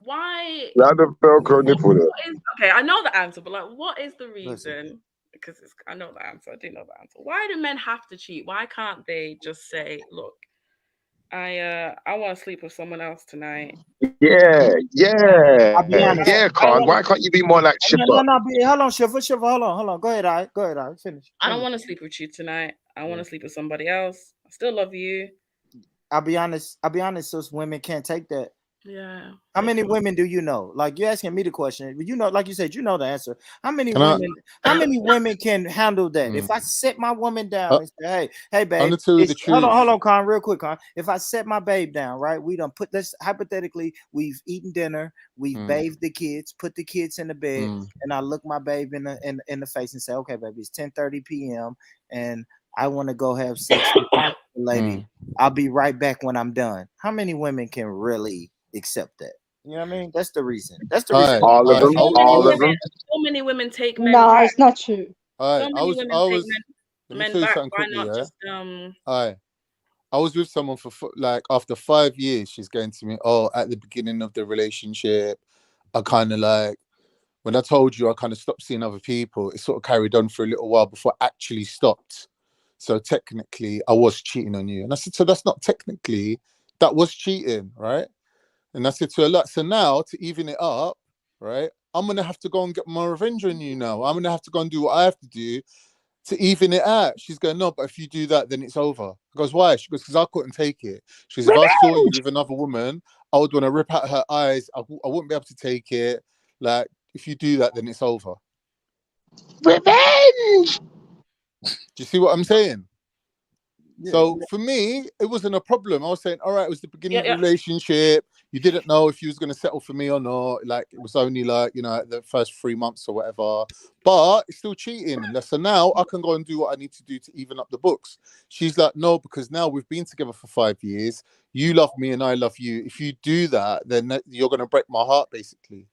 Why? Now the Velcro nipple there. What is, okay, I know the answer, but like, what is the Listen. reason? Because I know the answer. I do know the answer. Why do men have to cheat? Why can't they just say, "Look, I want to sleep with someone else tonight"? Yeah, I'll be honest. yeah, I don't Khan. want Why can't you be more like to. Shipper? No. Hold on, Shiva. Hold on. Go ahead, I. Finish. I don't want to sleep with you tonight. I want to sleep with somebody else. I still love you. I'll be honest. Those women can't take that. Yeah. How many women do you know? Like you're asking me the question. You know, like you said, you know the answer. How many Can I- women? How many women can handle that? If I sit my woman down and say, "Hey, I'm babe," gonna tell you the truth. hold on, Con, real quick, Con. If I set my babe down, right? We done put this hypothetically. We've eaten dinner. We've bathed the kids. Put the kids in the bed, and I look my babe in the face and say, "Okay, baby, it's 10:30 p.m. and I want to go have sex with the lady. I'll be right back when I'm done." How many women can really accept that? You know what I mean? That's the reason. That's the reason. All of them. All of them. So many women take men No, back. it's not true. So many women take Let me men tell you back. something Why quickly, not yeah? just I was with someone for like after 5 years. She's going to me, "Oh, at the beginning of the relationship, I kind of like when I told you I kind of stopped seeing other people. It sort of carried on for a little while before I actually stopped. So technically, I was cheating on you." And I said, "So that's not technically, that was cheating, right?" And I said to her, "Look, so now to even it up, right? I'm gonna have to go and get my revenge on you now. I'm gonna have to go and do what I have to do to even it out." She's going, "No, but if you do that, then it's over." I goes, "Why?" She goes, "Because I couldn't take it." She goes, "If I saw you with another woman, I would want to rip out her eyes. I wouldn't be able to take it. Like, if you do that, then it's over." Revenge. Do you see what I'm saying? Yeah. So for me, it wasn't a problem. I was saying, all right, it was the beginning of the Yeah. relationship. You didn't know if you was going to settle for me or not. Like, it was only like, you know, the first 3 months or whatever. But it's still cheating. So now I can go and do what I need to do to even up the books. She's like, "No, because now we've been together for 5 years. You love me and I love you. If you do that, then you're going to break my heart, basically.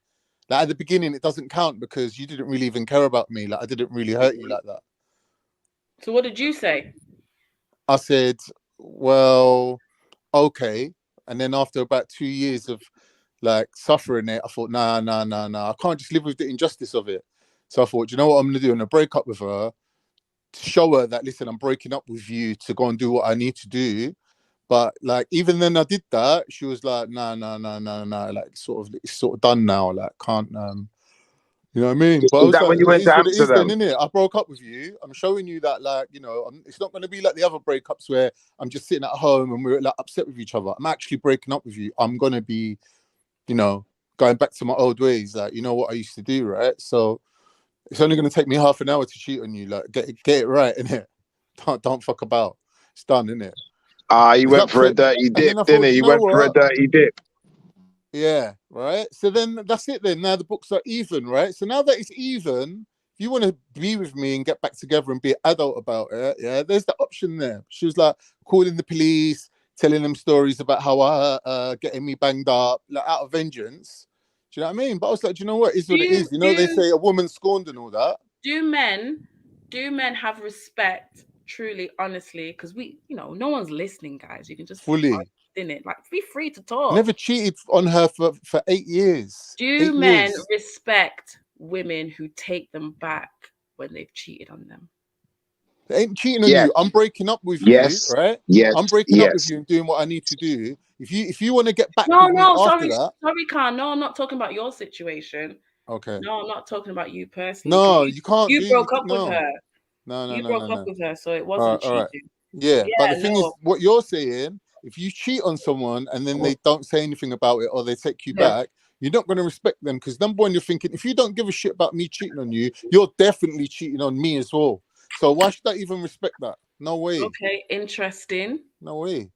Like, at the beginning, it doesn't count because you didn't really even care about me. Like, I didn't really hurt you like that." So what did you say? I said, "Well, okay." And then after about 2 years of like suffering it, I thought, nah, I can't just live with the injustice of it. So I thought, you know what I'm gonna do? I'm gonna break up with her to show her that, listen, I'm breaking up with you to go and do what I need to do. But like, even then I did that, she was like, nah, like it's sort of done now. Like, can't you know what I mean? But I Is was that like, when you it went is to what it is then, Amsterdam? innit? I broke up with you. I'm showing you that, like, you know, it's not going to be like the other breakups where I'm just sitting at home and we're like upset with each other. I'm actually breaking up with you. I'm going to be, you know, going back to my old ways. Like, you know what I used to do, right? So it's only going to take me half an hour to cheat on you. Like, get it right, innit? Don't fuck about. It's done, innit? He went for a dirty dip, didn't he? He went for a dirty dip. Yeah, right. So then that's it then. Now the books are even, right? So now that it's even, if you want to be with me and get back together and be an adult about it, yeah, there's the option there. She was like calling the police, telling them stories about how getting me banged up, like out of vengeance. Do you know what I mean? But I was like, do you know what? It's what it is. You know, they say a woman scorned and all that. Do men have respect, truly, honestly? Because we, you know, no one's listening, guys. You can just Fully. in it. Like, be free to talk. I never cheated on her for 8 years. Do men respect women who take them back when they've cheated on them? They ain't cheating on Yes. you. I'm breaking up with Yes. you, right? Yes. I'm breaking up with Yes. you and doing what I need to do. If you want to get back No, with me no, after sorry, that, sorry, Khan. No, I'm not talking about your situation. okay. No, I'm not talking about you personally. No, 'Cause you can't you do. broke up with No, her. no, no, You no, broke no, up no. with her, so it All wasn't right, all right. cheating. Yeah, but the Yeah, thing is, no. what you're saying, if you cheat on someone and then they don't say anything about it or they take you Yeah. back, you're not going to respect them because number one, you're thinking, if you don't give a shit about me cheating on you, you're definitely cheating on me as well. So why should I even respect that? No way. Okay, interesting. No way.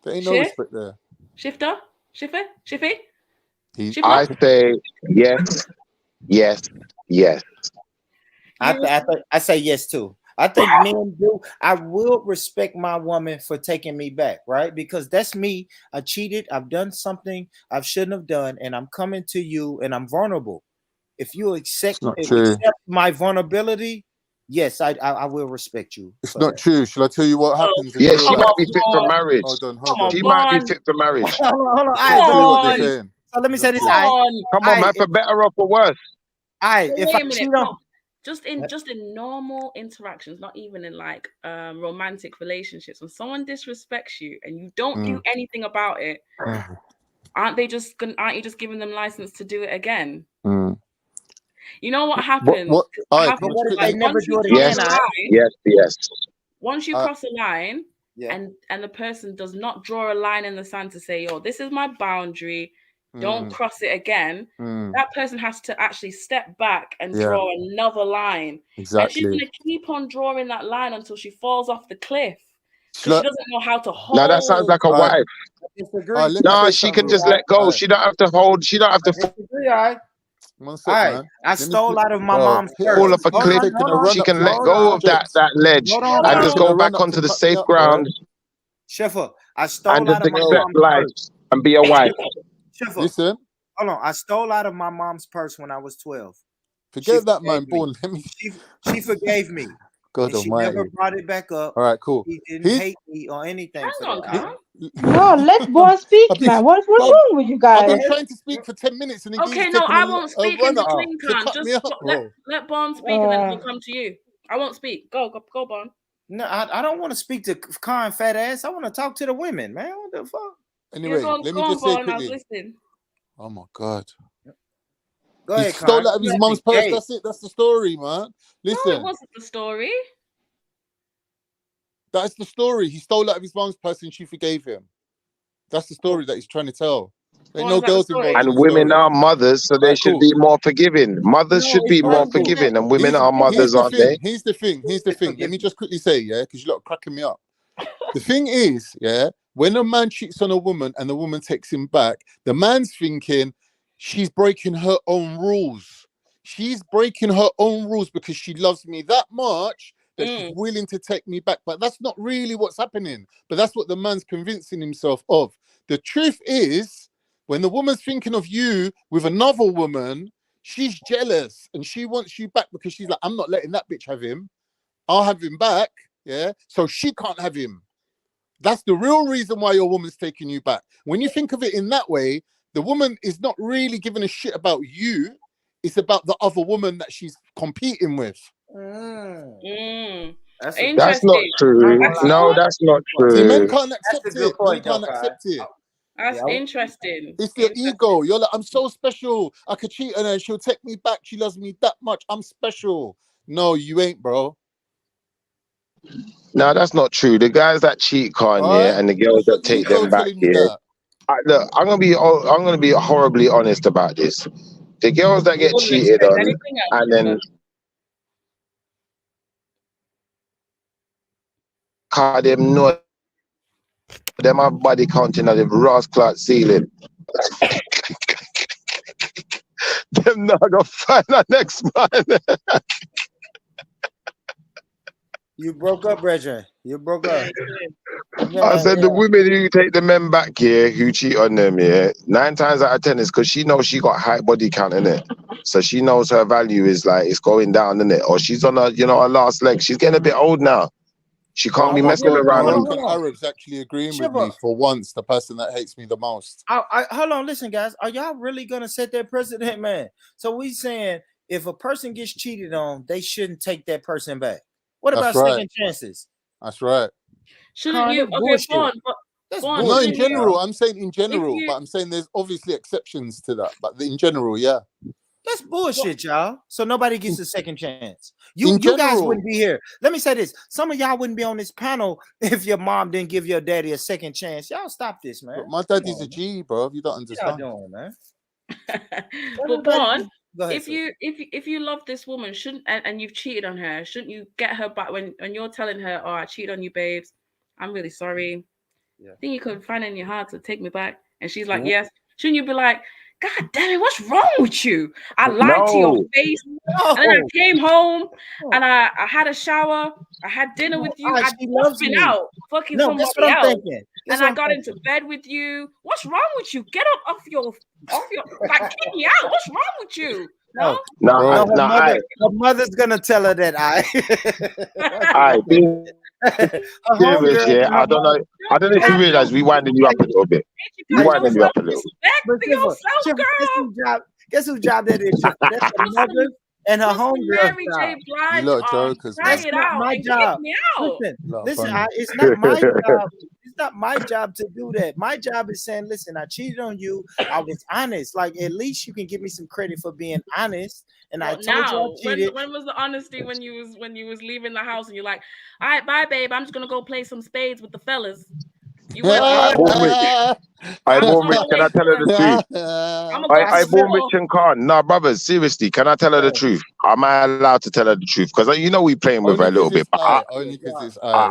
There ain't no respect there. Shifter? Shiffy? I say yes, yes, yes. I say yes too. I think men do. I will respect my woman for taking me back, right? Because that's me. I cheated. I've done something I shouldn't have done, and I'm coming to you, and I'm vulnerable. If you accept my vulnerability, yes, I will respect you. It's not true. Shall I tell you what happens in Yeah, real she life? might be fit for marriage. Hold on. She might be fit for marriage. Hold on. Let's tell you what they're saying. So let me say this. Come on, man, for better or for worse. If Wait I a minute. cheat No, on, just in normal interactions, not even in like romantic relationships, when someone disrespects you and you don't do anything about it, aren't you just giving them license to do it again? You know what happens? What Like, never do it Yes, again? yes. Once you cross a line and the person does not draw a line in the sand to say, yo, this is my boundary, don't cross it again, that person has to actually step back and draw another line. Exactly. And she's going to keep on drawing that line until she falls off the cliff. Because she doesn't know how to hold. Now that sounds like a wife. No, she can just let go. She don't have to hold. She don't have to One sec, man. I stole out of my mom's fall purse. off a cliff. She can let go of that ledge and just go back onto the safe ground. Sheffer, I stole and just out of my accept mom's life purse. and be a wife. Sheffer, listen. Hold on. I stole out of my mom's purse when I was 12. Forget that, man. Born. Let me. She forgave me. God and she almighty. never brought it back up. All right, cool. He didn't hate me or anything for that. No, let Born speak, man. What's wrong with you guys? I've been trying to speak for 10 minutes and Okay, no, I won't speak in between, Khan. Just let Bon speak and then we'll come to you. I won't speak. Go, Bon. No, I don't want to speak to Khan fat ass. I want to talk to the women, man. What the fuck? Anyway, let me just say quickly. Oh my God. Go ahead, he stole Khan. out of his mom's purse. That's it. That's the story, man. Listen. No, it wasn't the story. That's the story. He stole out of his mom's purse and she forgave him. That's the story that he's trying to tell. There ain't no girls involved. And women are mothers, so they should be more forgiving. Mothers should be more forgiving, and women are mothers, aren't they? Here's the thing. Let me just quickly say, because you're cracking me up. The thing is, when a man cheats on a woman and the woman takes him back, the man's thinking she's breaking her own rules. She's breaking her own rules because she loves me that much that she's willing to take me back. But that's not really what's happening. But that's what the man's convincing himself of. The truth is, when the woman's thinking of you with another woman, she's jealous and she wants you back because she's like, I'm not letting that bitch have him. I'll have him back. So she can't have him. That's the real reason why your woman's taking you back. When you think of it in that way, the woman is not really giving a shit about you. It's about the other woman that she's competing with. That's not true. No, that's not true. See, men can't accept it. Men can't accept it. That's interesting. It's your ego. You're like, I'm so special. I could cheat on her. She'll take me back. She loves me that much. I'm special. No, you ain't, bro. No, that's not true. The guys that cheat, Kanye, and the girls that take them back, look, I'm gonna be horribly honest about this. The girls that get cheated on, and then call them no, them have body counting on the Ross Clark ceiling. Them not gonna find our next man. You broke up, Reggie. You broke up. I said the women who take the men back here, who cheat on them, 9 times out of 10 is because she knows she got high body count in it. So she knows her value is like it's going down, in it, or she's on her, her last leg. She's getting a bit old now. She can't be messing around. Arabs actually agreeing with me for once. The person that hates me the most. Hold on, listen, guys. Are y'all really gonna set that precedent, man? So we saying if a person gets cheated on, they shouldn't take that person back. What about second chances? That's right. Shouldn't you? Okay, Vaughn, No, in general, I'm saying in general, but I'm saying there's obviously exceptions to that. But in general, yeah. That's bullshit, y'all. So nobody gets a second chance. You guys wouldn't be here. Let me say this. Some of y'all wouldn't be on this panel if your mom didn't give your daddy a second chance. Y'all stop this, man. But my daddy's a G, bro. You don't understand. What y'all doing, man? But Vaughn, if you love this woman, shouldn't and you've cheated on her, shouldn't you get her back when you're telling her, "Oh, I cheated on you, babes. I'm really sorry. I think you could find it in your heart to take me back." And she's like, "Yes." Shouldn't you be like, "God damn it, what's wrong with you? I lied to your face, and then I came home and I had a shower, I had dinner with you, I'd been out fucking somebody else, and I got into bed with you. What's wrong with you? Get up off your like get me out. What's wrong with you?" No, her mother's gonna tell her that serious, yeah. I don't know if you realize we winding you up a little bit. We winding you up a little. Guess whose job that is? That's her mother and her homegirl. You lot jokers, man. That's not my job. Listen, it's not my job. It's not my job to do that. My job is saying, listen, I cheated on you. I was honest. Like, at least you can give me some credit for being honest. And I told you I cheated. When was the honesty when you was leaving the house and you're like, "All right, bye, babe. I'm just gonna go play some spades with the fellas." You went. I born rich. Can I tell her the truth? I born rich and can't. No, brothers, seriously, can I tell her the truth? Am I allowed to tell her the truth? Because you know we playing with her a little bit. But I'm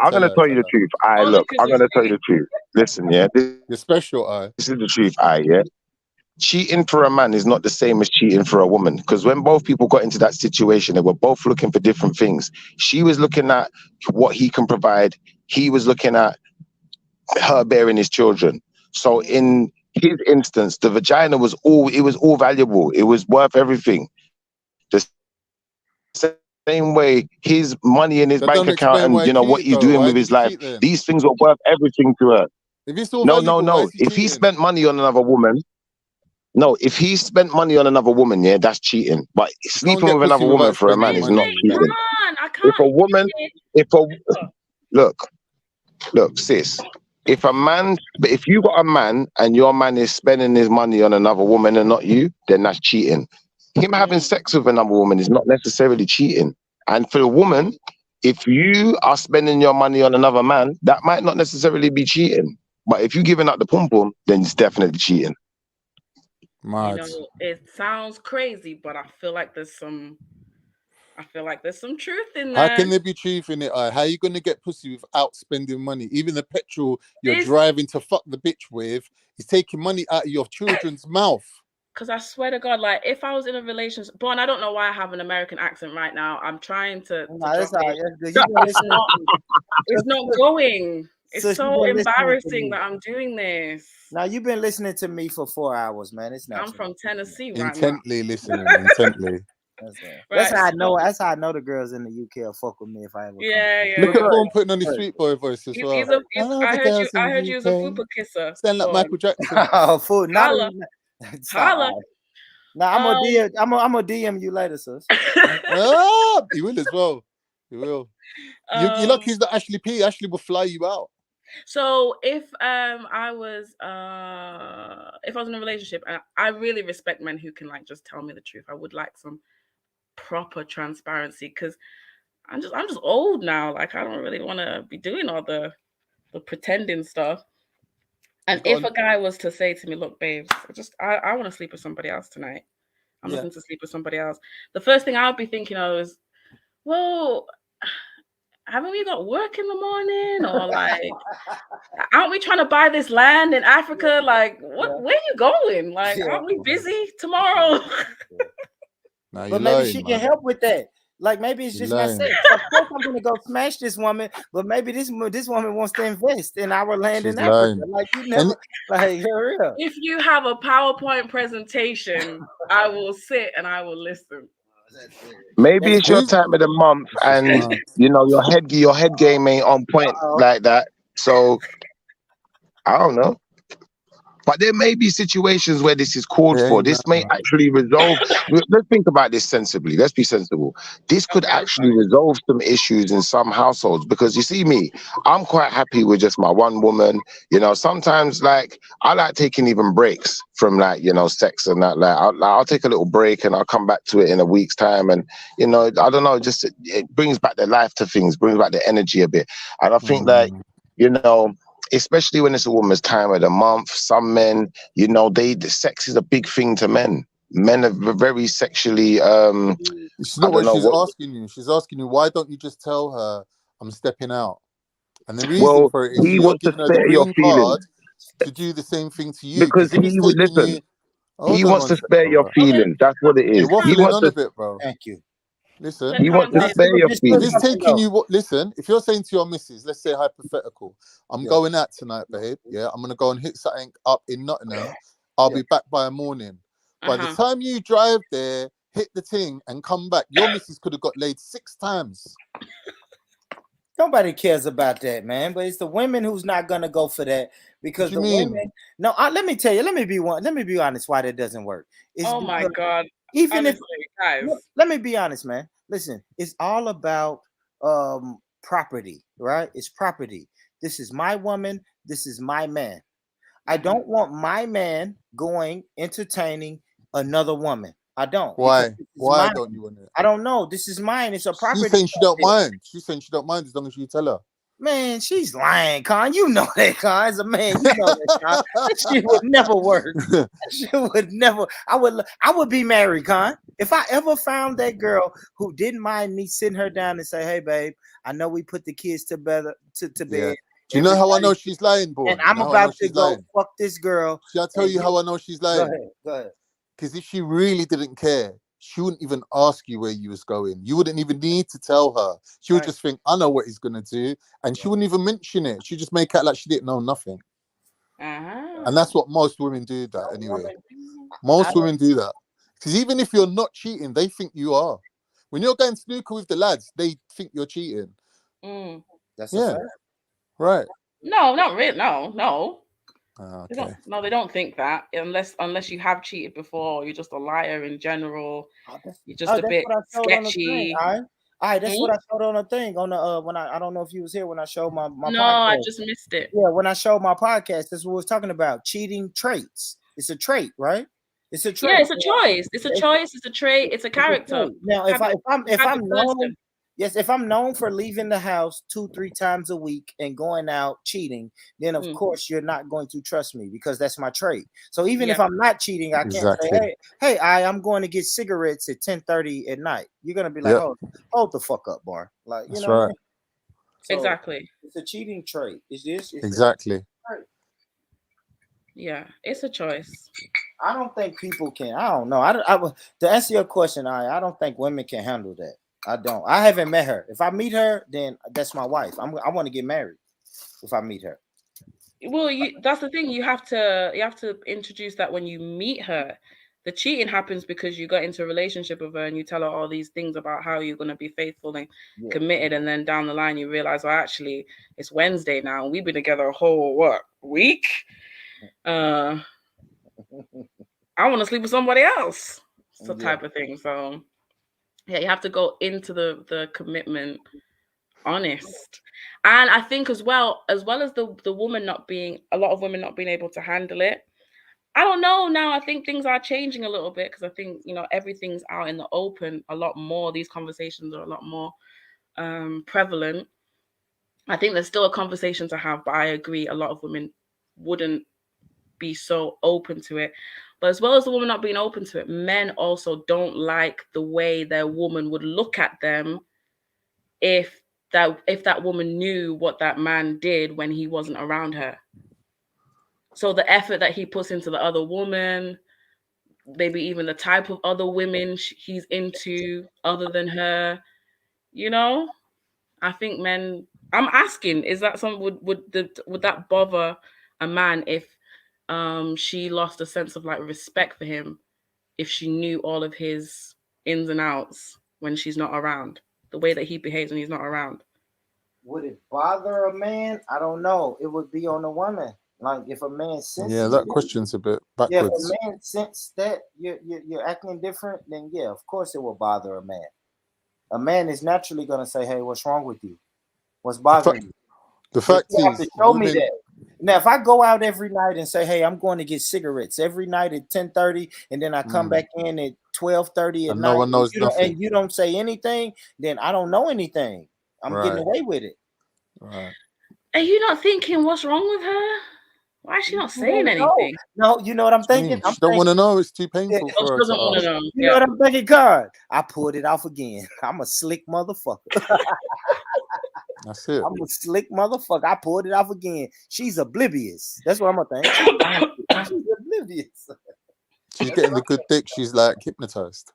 gonna tell you the truth. Look, I'm gonna tell you the truth. Listen, yeah, you're special. This is the truth. Yeah. Cheating for a man is not the same as cheating for a woman, because when both people got into that situation, they were both looking for different things. She was looking at what he can provide. He was looking at her bearing his children. So in his instance, the vagina was all valuable. It was worth everything. The same way his money in his bank account and what he's doing with his life, these things were worth everything to her. No. If he spent money on another woman, if he spent money on another woman, yeah, that's cheating. But sleeping with another woman for a man is not cheating. Look, sis. If you got a man and your man is spending his money on another woman and not you, then that's cheating. Him having sex with another woman is not necessarily cheating. And for the woman, if you are spending your money on another man, that might not necessarily be cheating. But if you're giving up the pum-pum, then it's definitely cheating. It sounds crazy, but I feel like there's some truth in there. How can there be truth in it? How are you going to get pussy without spending money? Even the petrol you're driving to fuck the bitch with is taking money out of your children's mouth. Because I swear to God, like, if I was in a relationship, Bon, I don't know why I have an American accent right now. I'm trying to it's not going. It's so embarrassing that I'm doing this. Now, you've been listening to me for 4 hours, man. It's not. I'm from Tennessee right now. Intently listening, intently. That's how I know. That's how I know the girls in the UK will fuck with me if I ever. Yeah. Look at Vaughn putting on his sweet boy voice as well. I heard you was a fupa kisser. Sound like Michael Jackson. Oh, fool! Holla. Now I'm gonna DM you later, sis. He will as well. He will. You're lucky he's not Ashley P. Ashley will fly you out. So if I was in a relationship, and I really respect men who can like just tell me the truth. I would like some proper transparency, because I'm just old now. Like, I don't really want to be doing all the pretending stuff. And if a guy was to say to me, "Look, babes, I want to sleep with somebody else tonight. I'm looking to sleep with somebody else," the first thing I would be thinking of is, well, haven't we got work in the morning? Or like, aren't we trying to buy this land in Africa? Like, where are you going? Like, aren't we busy tomorrow? But maybe she can help with that. Like, maybe it's just not sex. Of course, I'm gonna go smash this woman, but maybe this woman wants to invest in our land in Africa. Like, you never, like, you're real. If you have a PowerPoint presentation, I will sit and I will listen. Maybe it's your time of the month, and your head game ain't on point like that. So I don't know. But there may be situations where this is called for. This may actually resolve. Let's think about this sensibly. Let's be sensible. This could actually resolve some issues in some households, because you see me, I'm quite happy with just my one woman. You know, sometimes like I like taking even breaks from like, you know, sex and that. Like I'll take a little break and I'll come back to it in a week's time. And, you know, I don't know, just it brings back the life to things, brings back the energy a bit. And I think like, you know, especially when it's a woman's time of the month, some men, you know, the sex is a big thing to men. Men are very sexually It's not what she's asking you. She's asking you, why don't you just tell her I'm stepping out? And the reason for it is he you're wants to giving her the spare your green feelings, card to do the same thing to you. because If he's he would taking listen. you, He hold on wants one to second, spare your brother. feelings. That's what it is. You're He waffling wants on to. a bit, bro. Thank you. Listen, He wants to spare your if feelings. he's taking you, listen, if you're saying to your missus, let's say hypothetical, I'm Yeah. going out tonight, babe. Yeah, I'm gonna go and hit something up in Nottingham. I'll be back by morning. By the time you drive there, hit the thing, and come back, your missus could have got laid 6 times. Nobody cares about that, man. But it's the women who's not gonna go for that, because the women. No, let me tell you. Let me be honest. Why that doesn't work? It's Oh my God! Even Honestly, guys. let me be honest, man. Listen, it's all about property, right? It's property. This is my woman. This is my man. I don't want my man going entertaining another woman. I don't. Why? Why mine. don't you want it? I don't know. This is mine. It's a property. She's saying she don't mind. She's saying she don't mind as long as you tell her. Man, she's lying, Con. You know that, Con. As a man, you know that, Con. That shit would never work. That shit would never. I would be married, Con. If I ever found that girl who didn't mind me sitting her down and say, "Hey, babe, I know we put the kids to bed. Yeah. Do you know how I know she's lying, boy? And I'm about to go fuck this girl. Shall I tell you how I know she's lying? Go ahead. Because if she really didn't care, she wouldn't even ask you where you was going. You wouldn't even need to tell her. She would just think, I know what he's gonna do, and she wouldn't even mention it. She'd just make out like she didn't know nothing. And that's what most women do. That anyway, most women do that. Because even if you're not cheating, they think you are. When you're going snooker with the lads, they think you're cheating. That's a fact. Right. No, not really. No. Okay. They don't think that unless you have cheated before. Or you're just a liar in general. You're just a bit sketchy. All right, that's what I showed on the thing on the when I don't know if you was here when I showed my No, podcast. I just missed it. Yeah, when I showed my podcast, that's what I was talking about. Cheating traits. It's a trait, right? It's a trait. Yeah, it's a choice. It's a choice. It's a trait. It's a character. Now, if I'm known, yes, if I'm known for leaving the house 2-3 times a week and going out cheating, then of course you're not going to trust me, because that's my trait. So even if I'm not cheating, I can't say, hey, I'm going to get cigarettes at 10:30 at night. You're gonna be like, hold the fuck up, bar. Like, you know what I mean? So exactly. It's a cheating trait. It's this. Exactly. Yeah, it's a choice. I don't think people can. I don't know. To answer your question, I don't think women can handle that. I don't. I haven't met her. If I meet her, then that's my wife. I want to get married if I meet her. Well, that's the thing. You have to introduce that when you meet her. The cheating happens because you got into a relationship with her and you tell her all these things about how you're going to be faithful and committed, and then down the line you realize, well, actually it's Wednesday now and we've been together a whole week. I want to sleep with somebody else. It's the type of thing. So yeah, you have to go into the commitment honest. And I think as well as the woman a lot of women not being able to handle it. I don't know now. I think things are changing a little bit, because I think, everything's out in the open a lot more. These conversations are a lot more prevalent. I think there's still a conversation to have, but I agree a lot of women wouldn't be so open to it. But as well as the woman not being open to it, men also don't like the way their woman would look at them if that woman knew what that man did when he wasn't around her. So the effort that he puts into the other woman, maybe even the type of other women he's into other than her, I think men. I'm asking, is that something would that bother a man if she lost a sense of respect for him, if she knew all of his ins and outs when she's not around, the way that he behaves when he's not around? Would it bother a man? I don't know. It would be on the woman. Like if a man senses Yeah, that question's a bit yeah, if backwards. a man sense that you're acting different, then yeah, of course it will bother a man. A man is naturally gonna say, "Hey, what's wrong with you? What's bothering you?" The But fact you have is, to show me women. that. Now, if I go out every night and say, "Hey, I'm going to get cigarettes every night at 10:30," and then I come back in at 12:30 at And night, no one knows nothing. and you don't say anything, then I don't know anything. I'm getting Right. away with it. Right. Are you not thinking what's wrong with her? Why is she not saying anything? No, you know what I'm thinking? She don't want to know. It's too painful Oh, for she her doesn't to want ask. to know. You know what I'm thinking, God? I pulled it off again. I'm a slick motherfucker. That's it. I'm a slick motherfucker. I pulled it off again. She's oblivious. That's what I'm gonna think. She's oblivious. She's getting the good dick. She's like hypnotized.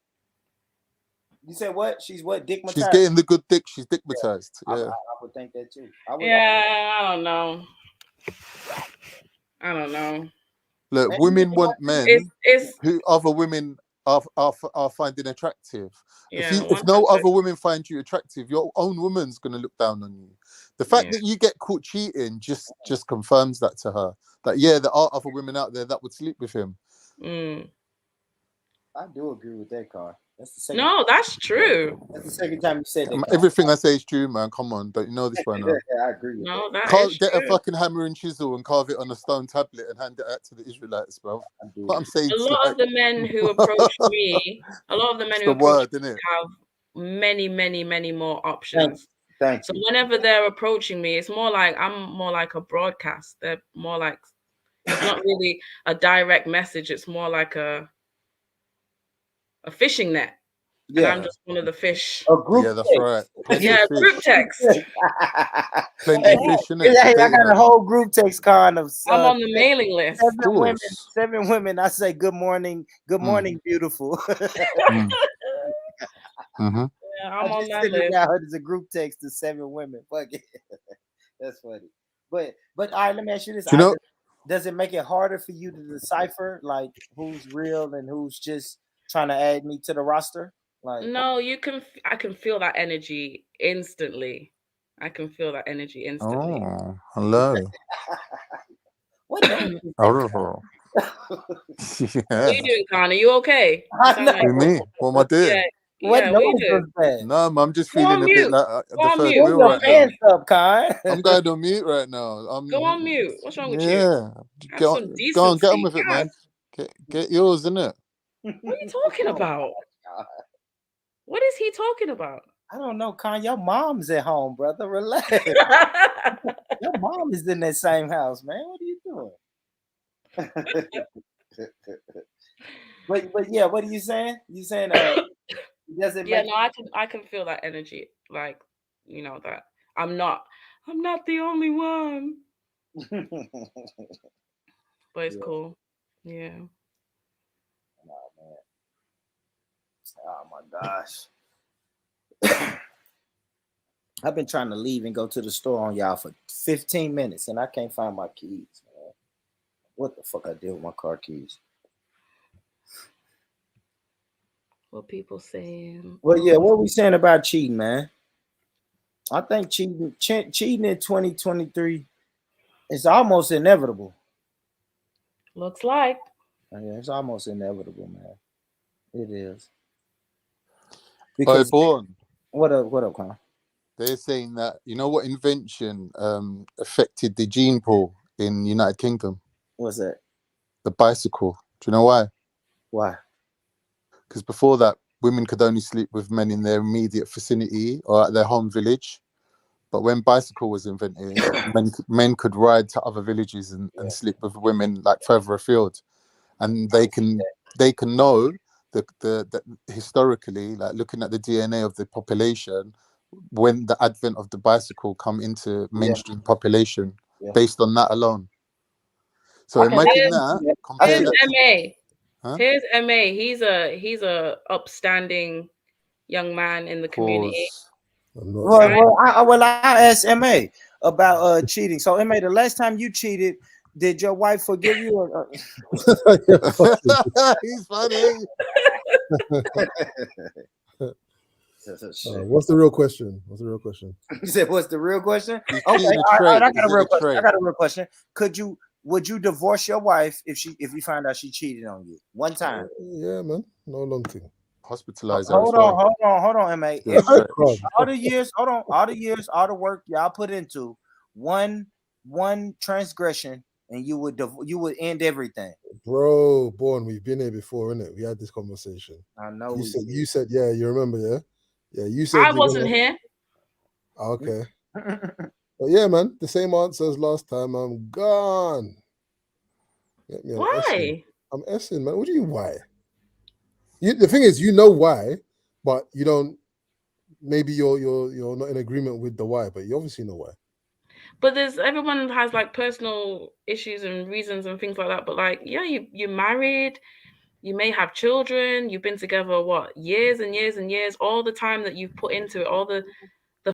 You said what? She's what? Dickmatized? She's getting the good dick. She's dickmatized. Yeah. I would think that too. Yeah, I don't know. I don't know. Look, women want men it's who other women are finding attractive. Yeah, If no other women find you attractive, your own woman's gonna look down on you. The fact that you get caught cheating just confirms that to her. That yeah, there are other women out there that would sleep with him. I do agree with that, Carl. That's the second. No, that's true. That's the second time you said that. Everything I say is true, man. Come on, don't you know this by now? Yeah, I agree with no, that. that is Get true. a fucking hammer and chisel and carve it on a stone tablet and hand it out to the Israelites, bro. What I'm saying, A lot of the men who approach me, have many, many, many more options. Thank you. So whenever they're approaching me, it's more like I'm more like a broadcast. They're more like, it's not really a direct message. It's more like a fishing net. Yeah. And I'm just one of the fish. A group yeah, that's text. right. Yeah, group text. Plenty of fish, innit? Hey, I got a whole group text kind of. I'm on the mailing list. Seven women. I say good morning, beautiful. Mm-hmm. Yeah, I'm on that list. list. Now it's a group text to 7 women. Fuck it. That's funny. But all right, let me ask you this. Does it make it harder for you to decipher like who's real and who's just trying to add me to the roster? Like no, I can feel that energy instantly. I can feel that energy instantly. Oh, hello. What name? Oh. What are you doing, Khan? Are you okay? Who, me? What am I doing? What yeah, what are you doing? No, I'm just feeling a bit like the third wheel right now. I'm going on mute right now. Go on mute. What's wrong with you? Yeah. Go on, get on with it, man. Get yours, innit? What are you talking about? What is he talking about? I don't know, Con. Your mom's at home, brother. Relax. Your mom is in that same house, man. What are you doing? but yeah, what are you saying? You saying does it yeah, no, I can feel that energy. Like, you know, that I'm not the only one. But it's cool. Yeah. Oh man. Oh my gosh. I've been trying to leave and go to the store on y'all for 15 minutes and I can't find my keys, man. What the fuck I did with my car keys? What people saying? Well, yeah, what are we saying about cheating, man? I think cheating in 2023 is almost inevitable. Looks like. Yeah, it's almost inevitable, man. It is. Because Born. What up, Con? They're saying that, you know what invention affected the gene pool in United Kingdom? What's that? The bicycle. Do you know why? Why? Because before that, women could only sleep with men in their immediate vicinity or at their home village. But when bicycle was invented, men could ride to other villages and sleep with women like further afield. And they can know the historically, like looking at the DNA of the population, when the advent of the bicycle come into mainstream population based on that alone. So imagine that. Here's MA. Huh? Here's MA. He's a upstanding young man in the community. Well, I asked MA about cheating. So MA, the last time you cheated, did your wife forgive you? Or... He's funny. What's the real question? You said, "What's the real question?" Okay, all right, I got a real question. Could you would you divorce your wife if you find out she cheated on you one time? Yeah, man. No long thing. Hospitalize her. Hold on, MA. All the years, all the work y'all put into one transgression, and you would end everything. Bro, Born, we've been here before, innit? We had this conversation. I know. You said, yeah, you remember, yeah? Yeah, you said I wasn't here. Okay. But yeah, man, the same answer as last time. I'm gone. Get me, Why? I'm S'ing, man. What do you mean why? The thing is, you know why, but you don't. Maybe you're not in agreement with the why, but you obviously know why. But everyone has like personal issues and reasons and things like that. But like, yeah, you're married, you may have children, you've been together what, years and years and years, all the time that you've put into it, all the